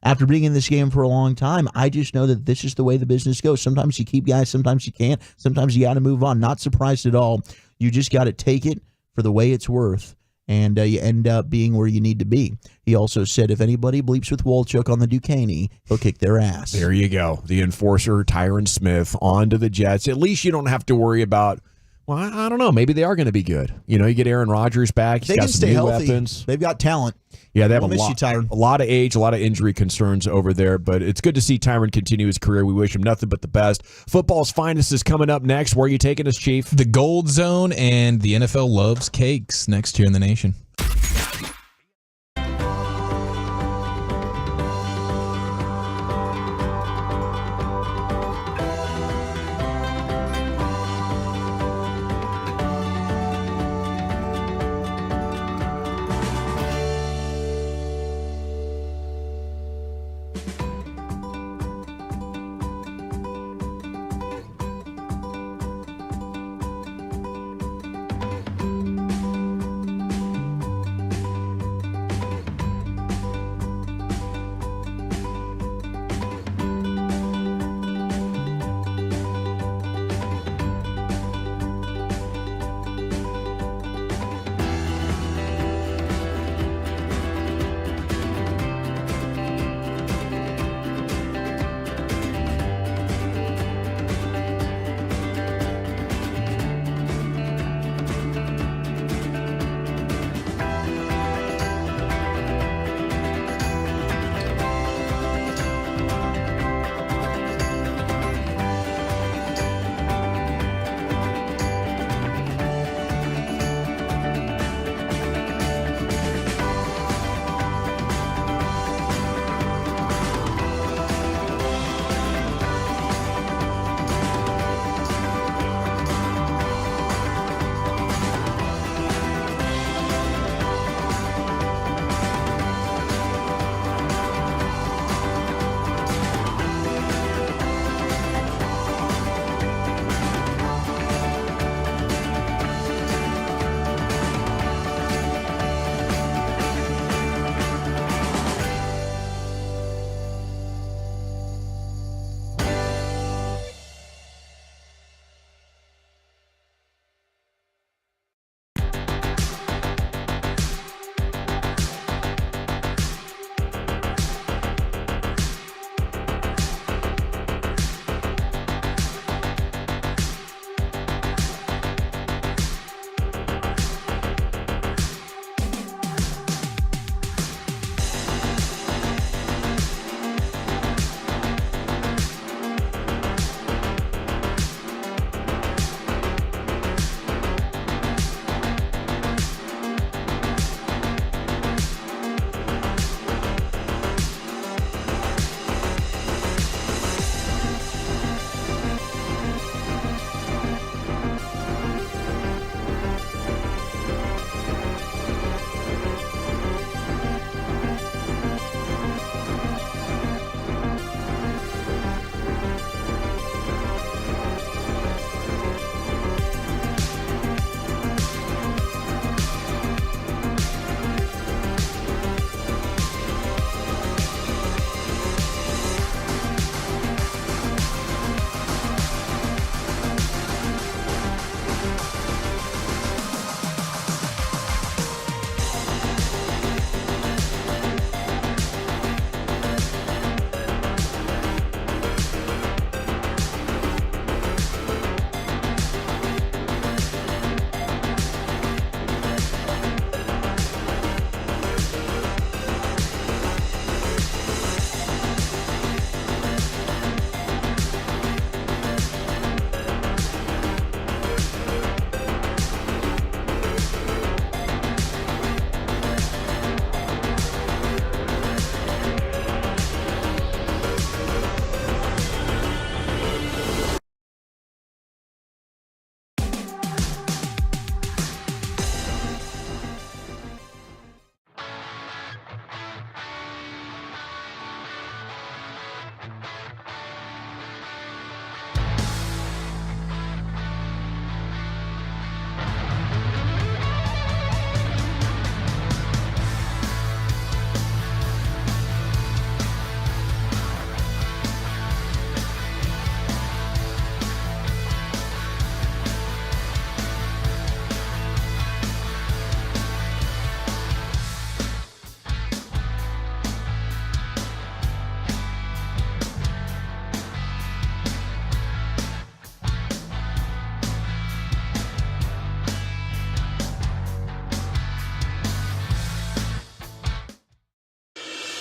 After being in this game for a long time, I just know that this is the way the business goes. Sometimes you keep guys, sometimes you can't. Sometimes you got to move on. Not surprised at all. You just got to take it for the way it's worth. And you end up being where you need to be. He also said if anybody bleeps with Walchuk on the Duquesne, he'll kick their ass. There you go. The enforcer, Tyron Smith, on to the Jets. At least you don't have to worry about, well, I don't know. Maybe they are going to be good. You get Aaron Rodgers back. He's They got can some stay new healthy. weapons. They've got talent. Yeah, they have We'll a miss lot, you, Tyron. a lot of age, a lot of injury concerns over there, but it's good to see Tyron continue his career. We wish him nothing but the best. Football's finest is coming up next. Where are you taking us, Chief? The Gold Zone and the NFL loves cakes next here in the nation.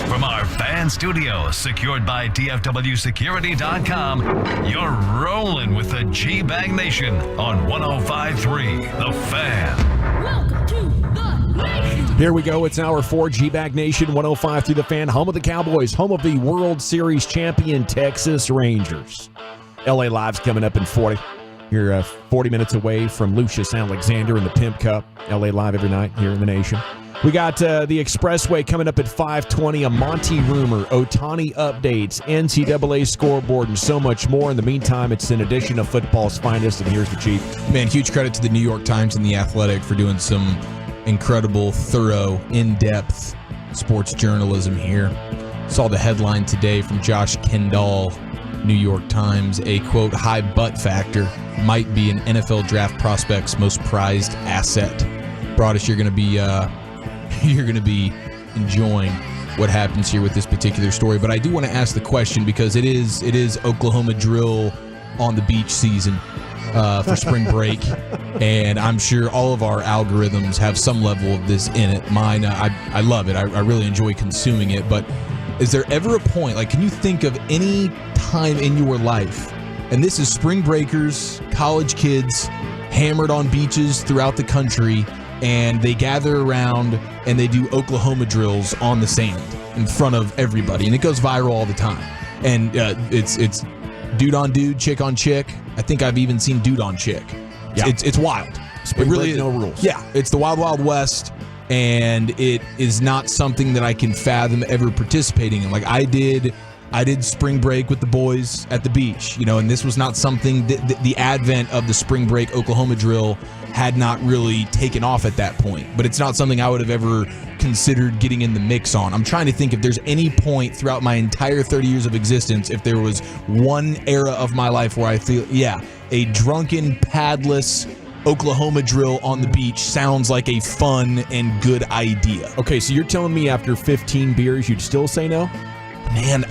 From our fan studio, secured by DFWSecurity.com, you're rolling with the G-Bag Nation on 105.3 The Fan. Here we go. It's hour 4, G-Bag Nation, 105 through The Fan, home of the Cowboys, home of the World Series champion Texas Rangers. LA Live's coming up in 40. You're 40 minutes away from Lucius Alexander in the Pimp Cup. LA Live every night here in the nation. We got the Expressway coming up at 5:20, a Monty rumor, Ohtani updates, NCAA scoreboard, and so much more. In the meantime, it's an edition of football's finest, and here's the Chief. Man, huge credit to the New York Times and The Athletic for doing some incredible, thorough, in-depth sports journalism here. Saw the headline today from Josh Kendall, New York Times, a, quote, high butt factor might be an NFL draft prospect's most prized asset. Broadus, you're going to be enjoying what happens here with this particular story. But I do want to ask the question because it is Oklahoma drill on the beach season for spring break. And I'm sure all of our algorithms have some level of this in it. Mine, I love it. I really enjoy consuming it. But is there ever a point, like, can you think of any time in your life, and this is spring breakers, college kids, hammered on beaches throughout the country, and they gather around and they do Oklahoma drills on the sand in front of everybody, and it goes viral all the time. And it's dude on dude, chick on chick. I think I've even seen dude on chick. Yeah. It's wild. Spring it really break, no rules. Yeah, it's the Wild Wild West, and it is not something that I can fathom ever participating in. Like I did spring break with the boys at the beach, and this was not something that the advent of the spring break Oklahoma drill had not really taken off at that point. But it's not something I would have ever considered getting in the mix on. I'm trying to think if there's any point throughout my entire 30 years of existence, if there was one era of my life where I feel, a drunken, padless Oklahoma drill on the beach sounds like a fun and good idea. Okay, so you're telling me after 15 beers you'd still say no? Man,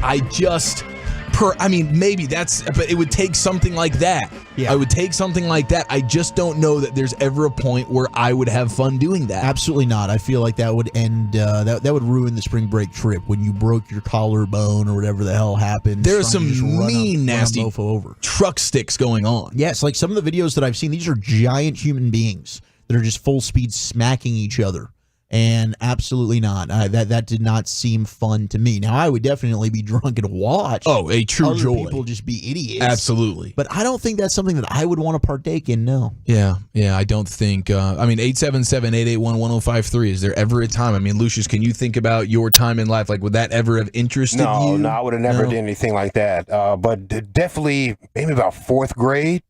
maybe but it would take something like that. Yeah. I would take something like that. I just don't know that there's ever a point where I would have fun doing that. Absolutely not. I feel like that would end, that would ruin the spring break trip when you broke your collarbone or whatever the hell happened. There's some mean, nasty mofo over. truck sticks going on. Yes, like some of the videos that I've seen, these are giant human beings that are just full speed smacking each other. And absolutely not. That did not seem fun to me. Now, I would definitely be drunk and watch. Oh, a true other joy. People just be idiots. Absolutely. But I don't think that's something that I would want to partake in, no. Yeah, I don't think. 877-881-1053. Is there ever a time? I mean, Lucius, can you think about your time in life? Like, would that ever have interested you? No, I would have never done anything like that. But definitely, maybe about 4th grade,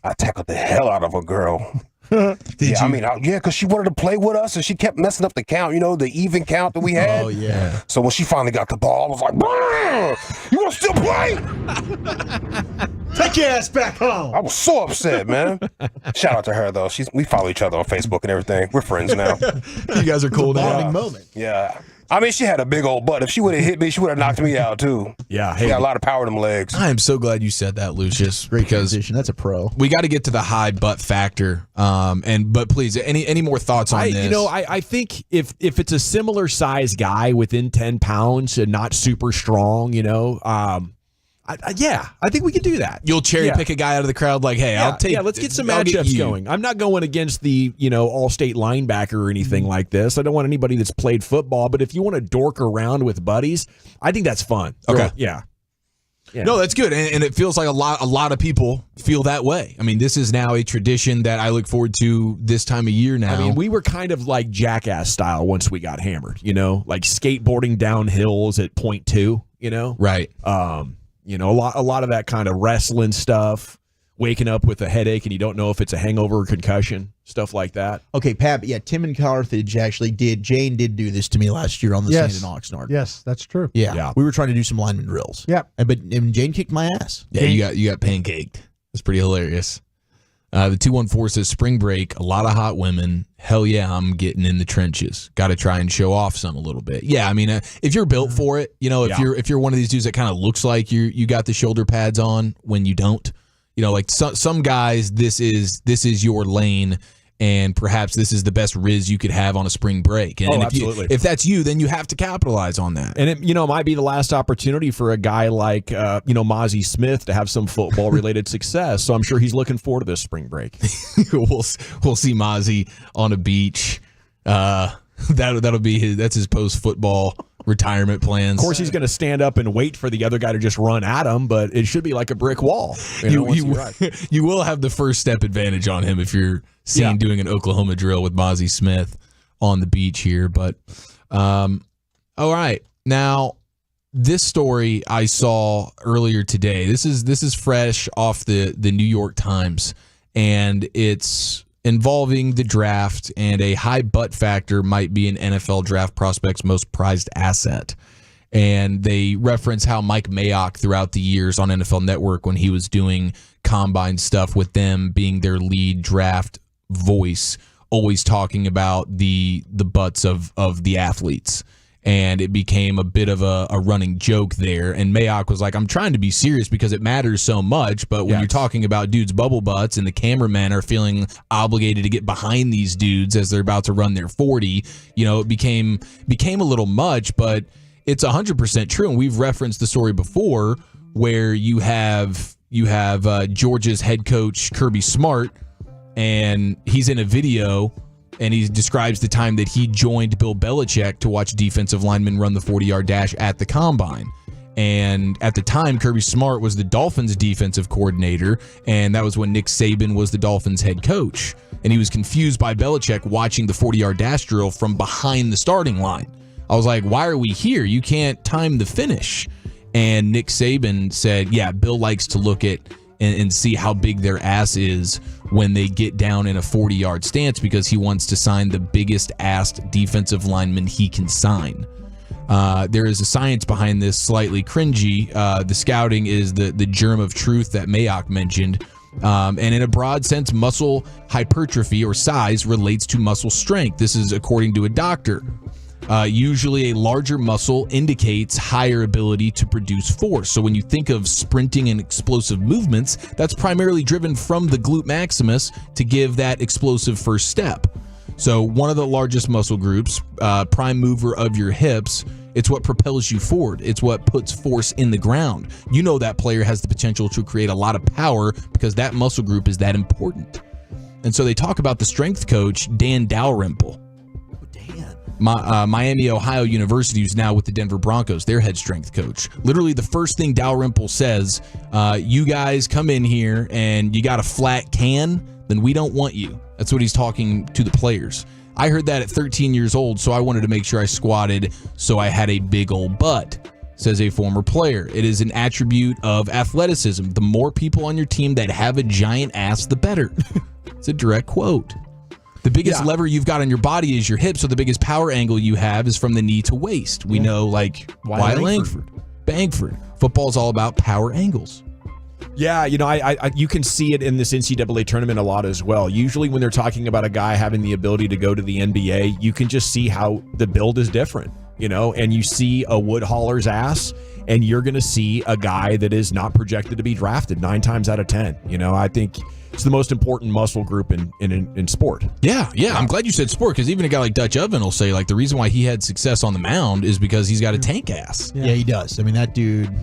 I tackled the hell out of a girl. Because she wanted to play with us, and she kept messing up the count. The even count that we had. Oh yeah. So when she finally got the ball, I was like, "You want to still play? Take your ass back home." I was so upset, man. Shout out to her though. We follow each other on Facebook and everything. We're friends now. You guys are cool now. Bonding moment. Yeah. I mean, she had a big old butt. If she would have hit me, she would have knocked me out too. Yeah, she got a lot of power in them legs. I am so glad you said that, Lucius. Great transition. That's a pro. We got to get to the high butt factor. But please, any more thoughts on this? I think if it's a similar size guy within 10 pounds and not super strong, I think we could do that. You'll cherry pick a guy out of the crowd, like, hey, I'll take. Yeah, let's get some matchups going. I'm not going against the all-state linebacker or anything like this. I don't want anybody that's played football. But if you want to dork around with buddies, I think that's fun. Okay, yeah. No, that's good, and it feels like a lot of people feel that way. I mean, this is now a tradition that I look forward to this time of year now. I mean, we were kind of like Jackass style once we got hammered. Like skateboarding down hills at 0.2. Right. A lot of that kind of wrestling stuff, waking up with a headache and you don't know if it's a hangover or concussion, stuff like that. Okay, Pat, Tim and Carthage actually did. Jane did do this to me last year on the sand in Oxnard. Yes, that's true. Yeah. We were trying to do some lineman drills. Yeah. And Jane kicked my ass. Yeah, you got pancaked. That's pretty hilarious. The 214 says spring break, a lot of hot women. Hell yeah, I'm getting in the trenches. Got to try and show off some a little bit. Yeah, I mean, if you're built for it, if you're one of these dudes that kind of looks like you got the shoulder pads on when you don't, like some guys, this is your lane. and perhaps this is the best Riz you could have on a spring break. And, absolutely. If that's you, then you have to capitalize on that. And it might be the last opportunity for a guy like Mozzie Smith to have some football related success. So I'm sure he's looking forward to this spring break. we'll see Mozzie on a beach. That'll be that's his post football retirement plans. Of course, he's going to stand up and wait for the other guy to just run at him, but it should be like a brick wall. You will have the first step advantage on him if you're seen doing an Oklahoma drill with Mozzie Smith on the beach here. But all right, now this story I saw earlier today. This is fresh off the New York Times, and it's involving the draft, and a high butt factor might be an NFL draft prospect's most prized asset. And they reference how Mike Mayock throughout the years on NFL Network, when he was doing combine stuff with them, being their lead draft voice, always talking about the butts of the athletes. And it became a bit of a running joke there. And Mayock was like, I'm trying to be serious because it matters so much. But when you're talking about dudes' bubble butts and the cameramen are feeling obligated to get behind these dudes as they're about to run their 40, it became a little much. But it's 100% true. And we've referenced the story before where you have Georgia's head coach, Kirby Smart, and he's in a video and he describes the time that he joined Bill Belichick to watch defensive linemen run the 40-yard dash at the combine. And at the time, Kirby Smart was the Dolphins defensive coordinator, and that was when Nick Saban was the Dolphins head coach. And he was confused by Belichick watching the 40-yard dash drill from behind the starting line. I was like, why are we here? You can't time the finish. And Nick Saban said, yeah, Bill likes to look at and see how big their ass is when they get down in a 40-yard stance because he wants to sign the biggest assed defensive lineman he can sign. There is a science behind this, slightly cringy. The scouting is the germ of truth that Mayock mentioned. And in a broad sense, muscle hypertrophy or size relates to muscle strength. This is according to a doctor. Usually a larger muscle indicates higher ability to produce force. So when you think of sprinting and explosive movements, that's primarily driven from the glute maximus to give that explosive first step. So one of the largest muscle groups, prime mover of your hips, it's what propels you forward. It's what puts force in the ground. You know that player has the potential to create a lot of power because that muscle group is that important. And so they talk about the strength coach, Dan Dalrymple. Miami, Ohio University, who's now with the Denver Broncos, their head strength coach. Literally the first thing Dalrymple says, you guys come in here and you got a flat can, then we don't want you. That's what he's talking to the players. I heard that at 13 years old, so I wanted to make sure I squatted so I had a big old butt, says a former player. It is an attribute of athleticism. The more people on your team that have a giant ass, the better. It's a direct quote. The biggest lever you've got on your body is your hip, so the biggest power angle you have is from the knee to waist. We know, like, Wyatt Langford, Bangford. Football's all about power angles. Yeah, you can see it in this NCAA tournament a lot as well. Usually when they're talking about a guy having the ability to go to the NBA, you can just see how the build is different, and you see a wood hauler's ass, and you're going to see a guy that is not projected to be drafted 9 times out of 10. I think it's the most important muscle group in sport. Yeah. I'm glad you said sport, because even a guy like Dutch Oven will say, like, the reason why he had success on the mound is because he's got a tank ass. Yeah, he does. I mean, that dude.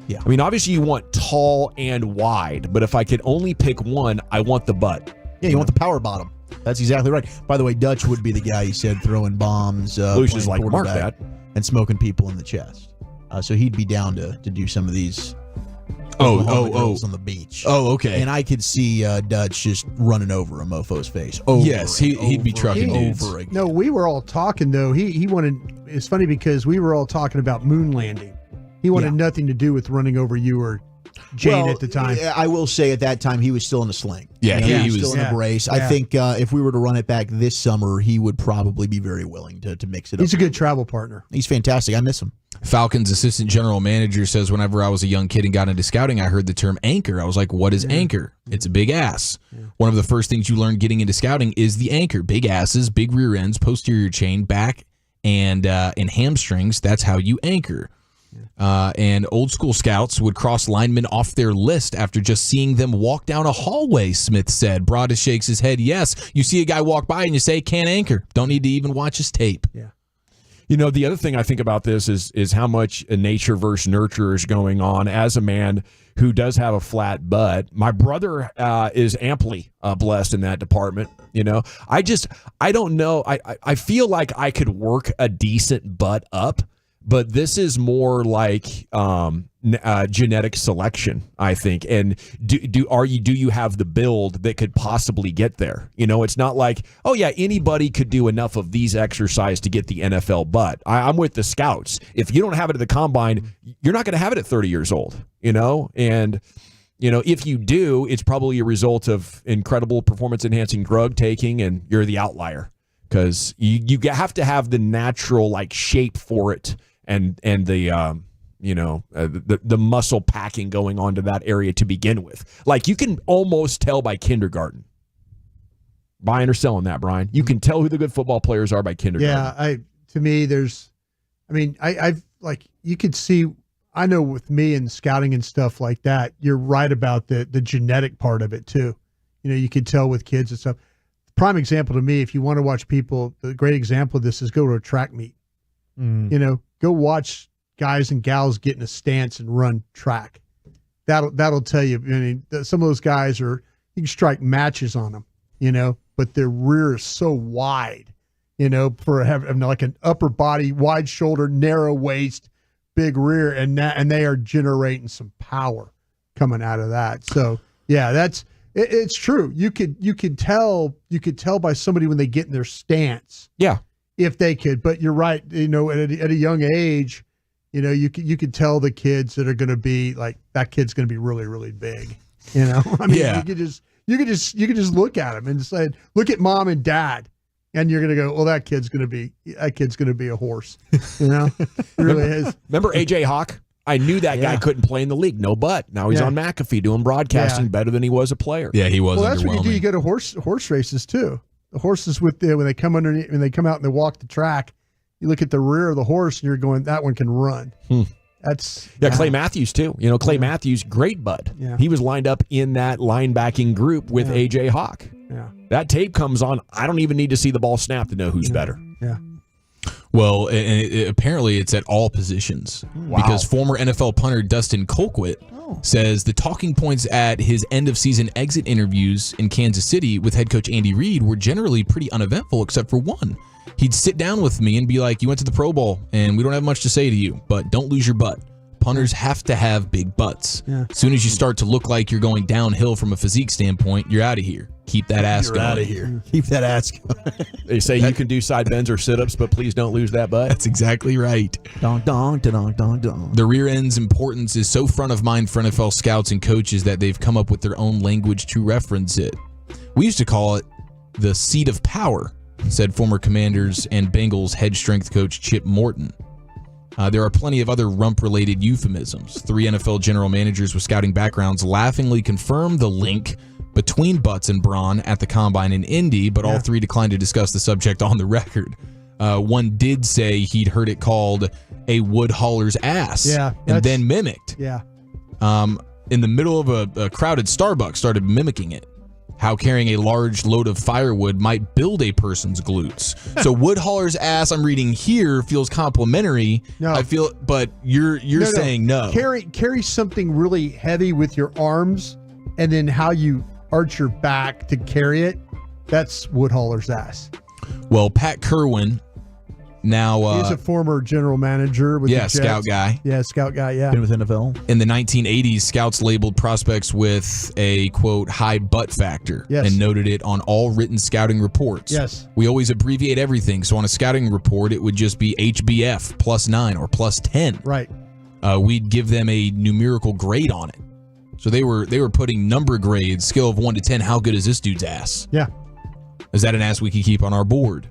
Yeah. I mean, obviously you want tall and wide, but if I could only pick one, I want the butt. Yeah, you want the power bottom. That's exactly right. By the way, Dutch would be the guy you said throwing bombs, Lucia's like, mark that, and smoking people in the chest. So he'd be down to do some of these. On the beach. Oh, okay. And I could see Dutch just running over a mofo's face. He'd be trucking dudes. Over again. No, we were all talking though. He wanted. It's funny because we were all talking about moon landing. He wanted nothing to do with running over you or Jane at the time. I will say at that time he was still in a sling. Yeah, he was still in a brace. Yeah. I think if we were to run it back this summer, he would probably be very willing to mix it up. He's a good travel partner. He's fantastic. I miss him. Falcons assistant general manager says, whenever I was a young kid and got into scouting, I heard the term anchor. I was like, what is anchor? It's a big ass. One of the first things you learn getting into scouting is the anchor. Big asses, big rear ends, posterior chain, back, and hamstrings. That's how you anchor. And old school scouts would cross linemen off their list after just seeing them walk down a hallway, Smith said. Broadus shakes his head. Yes, you see a guy walk by and you say, can't anchor. Don't need to even watch his tape. Yeah. You know, the other thing I think about this is how much nature versus nurture is going on. As a man who does have a flat butt, my brother is amply blessed in that department. You know, I don't know. I feel like I could work a decent butt up, but this is more like genetic selection, I think. And do you have the build that could possibly get there? You know, it's not like, oh yeah, anybody could do enough of these exercises to get the NFL butt. I'm with the scouts. If you don't have it at the combine, you're not going to have it at 30 years old. You know, and you know, if you do, it's probably a result of incredible performance-enhancing drug taking, and you're the outlier because you have to have the natural like shape for it, and the the muscle packing going onto that area to begin with. Like you can almost tell by kindergarten. Buying or selling that, Brian? You can tell who the good football players are by kindergarten. Yeah, to me, I've like you could see. I know with me and scouting and stuff like that, you're right about the genetic part of it too. You know, you could tell with kids and stuff. Prime example to me, if you want to watch people, the great example of this is go to a track meet. You know, go watch guys and gals get in a stance and run track. That'll tell you. I mean, some of those guys you can strike matches on them, you know, but their rear is so wide, you know, for having like an upper body, wide shoulder, narrow waist, big rear, and they are generating some power coming out of that. So yeah, it's true. You could tell by somebody when they get in their stance. Yeah, if they could. But you're right. You know, at a young age, you know, you could tell the kids that are going to be like that kid's going to be really, really big. You know, I mean, you could just look at them and say, look at mom and dad. And you're gonna go, well, that kid's gonna be a horse, you know. It really is. Remember AJ Hawk? I knew that guy couldn't play in the league. No, but now he's on McAfee doing broadcasting better than he was a player. Yeah, he was. Well, that's what you do. You go to horse races too. The horses when they come out and they walk the track, you look at the rear of the horse and you're going, that one can run. That's Clay Matthews too. You know, Clay Matthews, great bud. Yeah. He was lined up in that linebacking group with AJ Hawk. Yeah. That tape comes on. I don't even need to see the ball snap to know who's better. Yeah. Well, and apparently it's at all positions. Wow. Because former NFL punter Dustin Colquitt says the talking points at his end-of-season exit interviews in Kansas City with head coach Andy Reid were generally pretty uneventful except for one. He'd sit down with me and be like, you went to the Pro Bowl, and we don't have much to say to you, but don't lose your butt. Punters have to have big butts. Yeah. As soon as you start to look like you're going downhill from a physique standpoint, you're out of here. Keep that ass going. Out of here. Keep that ass going. They say you can do side bends or sit-ups, but please don't lose that butt. That's exactly right. The rear end's importance is so front of mind for NFL scouts and coaches that they've come up with their own language to reference it. We used to call it the seat of power, said former Commanders and Bengals head strength coach Chip Morton. There are plenty of other rump-related euphemisms. 3 NFL general managers with scouting backgrounds laughingly confirmed the link between butts and brawn at the Combine in Indy, but all 3 declined to discuss the subject on the record. One did say he'd heard it called a wood hauler's ass, and then mimicked. Yeah. In the middle of a crowded Starbucks, started mimicking it. How carrying a large load of firewood might build a person's glutes. So wood hauler's ass, I'm reading here, feels complimentary. No. But you're saying no. Carry something really heavy with your arms, and then how you arch your back to carry it. That's wood hauler's ass. Well, Pat Kerwin, now he's a former general manager with the Jets. scout guy. Yeah, scout guy. Yeah, been with NFL. In the 1980s, scouts labeled prospects with a quote high butt factor and noted it on all written scouting reports. Yes, we always abbreviate everything, so on a scouting report, it would just be HBF +9 or +10. Right. We'd give them a numerical grade on it. So they were putting number grades, scale of 1 to 10. How good is this dude's ass? Yeah. Is that an ass we could keep on our board?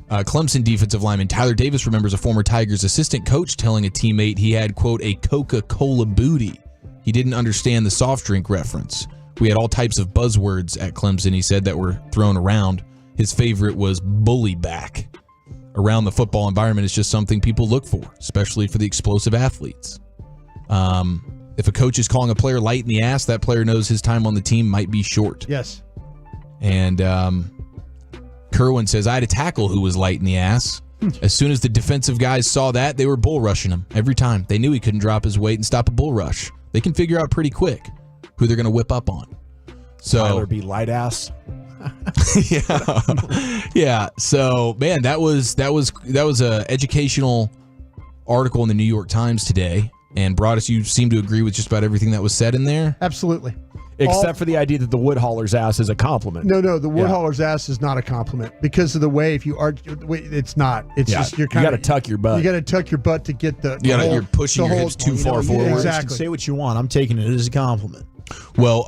Clemson defensive lineman Tyler Davis remembers a former Tigers assistant coach telling a teammate he had, quote, a Coca-Cola booty. He didn't understand the soft drink reference. We had all types of buzzwords at Clemson, he said, that were thrown around. His favorite was bully back. around the football environment is just something people look for, especially for the explosive athletes. If a coach is calling a player light in the ass, that player knows his time on the team might be short. Yes. And Kerwin says, I had a tackle who was light in the ass. As soon as the defensive guys saw that, they were bull rushing him every time. They knew he couldn't drop his weight and stop a bull rush. They can figure out pretty quick who they're going to whip up on. So Tyler be light ass. yeah. So man, that was a educational article in the New York Times today. And Broadus, you seem to agree with just about everything that was said in there. Absolutely. Except for the idea that the wood hauler's ass is a compliment. No, the wood hauler's ass is not a compliment because of the way if you argue, it's not. It's just you got to tuck your butt. You got to tuck your butt to get the. You're pushing your hips too far forward. Exactly. You can say what you want. I'm taking it as a compliment. Well,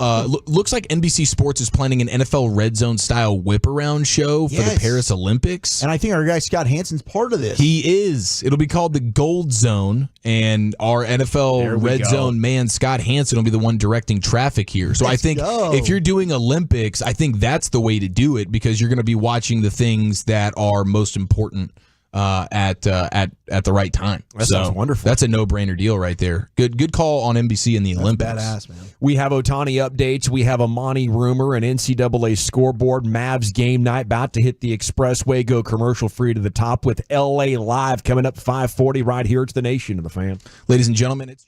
looks like NBC Sports is planning an NFL Red Zone style whip around show for the Paris Olympics. And I think our guy Scott Hansen's part of this. He is. It'll be called the Gold Zone, and our NFL Red Zone man, Scott Hansen, will be the one directing traffic here. So I think if you're doing Olympics, I think that's the way to do it because you're going to be watching the things that are most important at the right time. That sounds wonderful. That's a no-brainer deal right there. Good call on NBC in the Olympics. Badass, man. We have Ohtani updates. We have a Monty rumor, an NCAA scoreboard, Mavs game night about to hit the expressway, go commercial free to the top with LA Live coming up 5:40 right here. It's the Nation of the Fan. Ladies and gentlemen, it's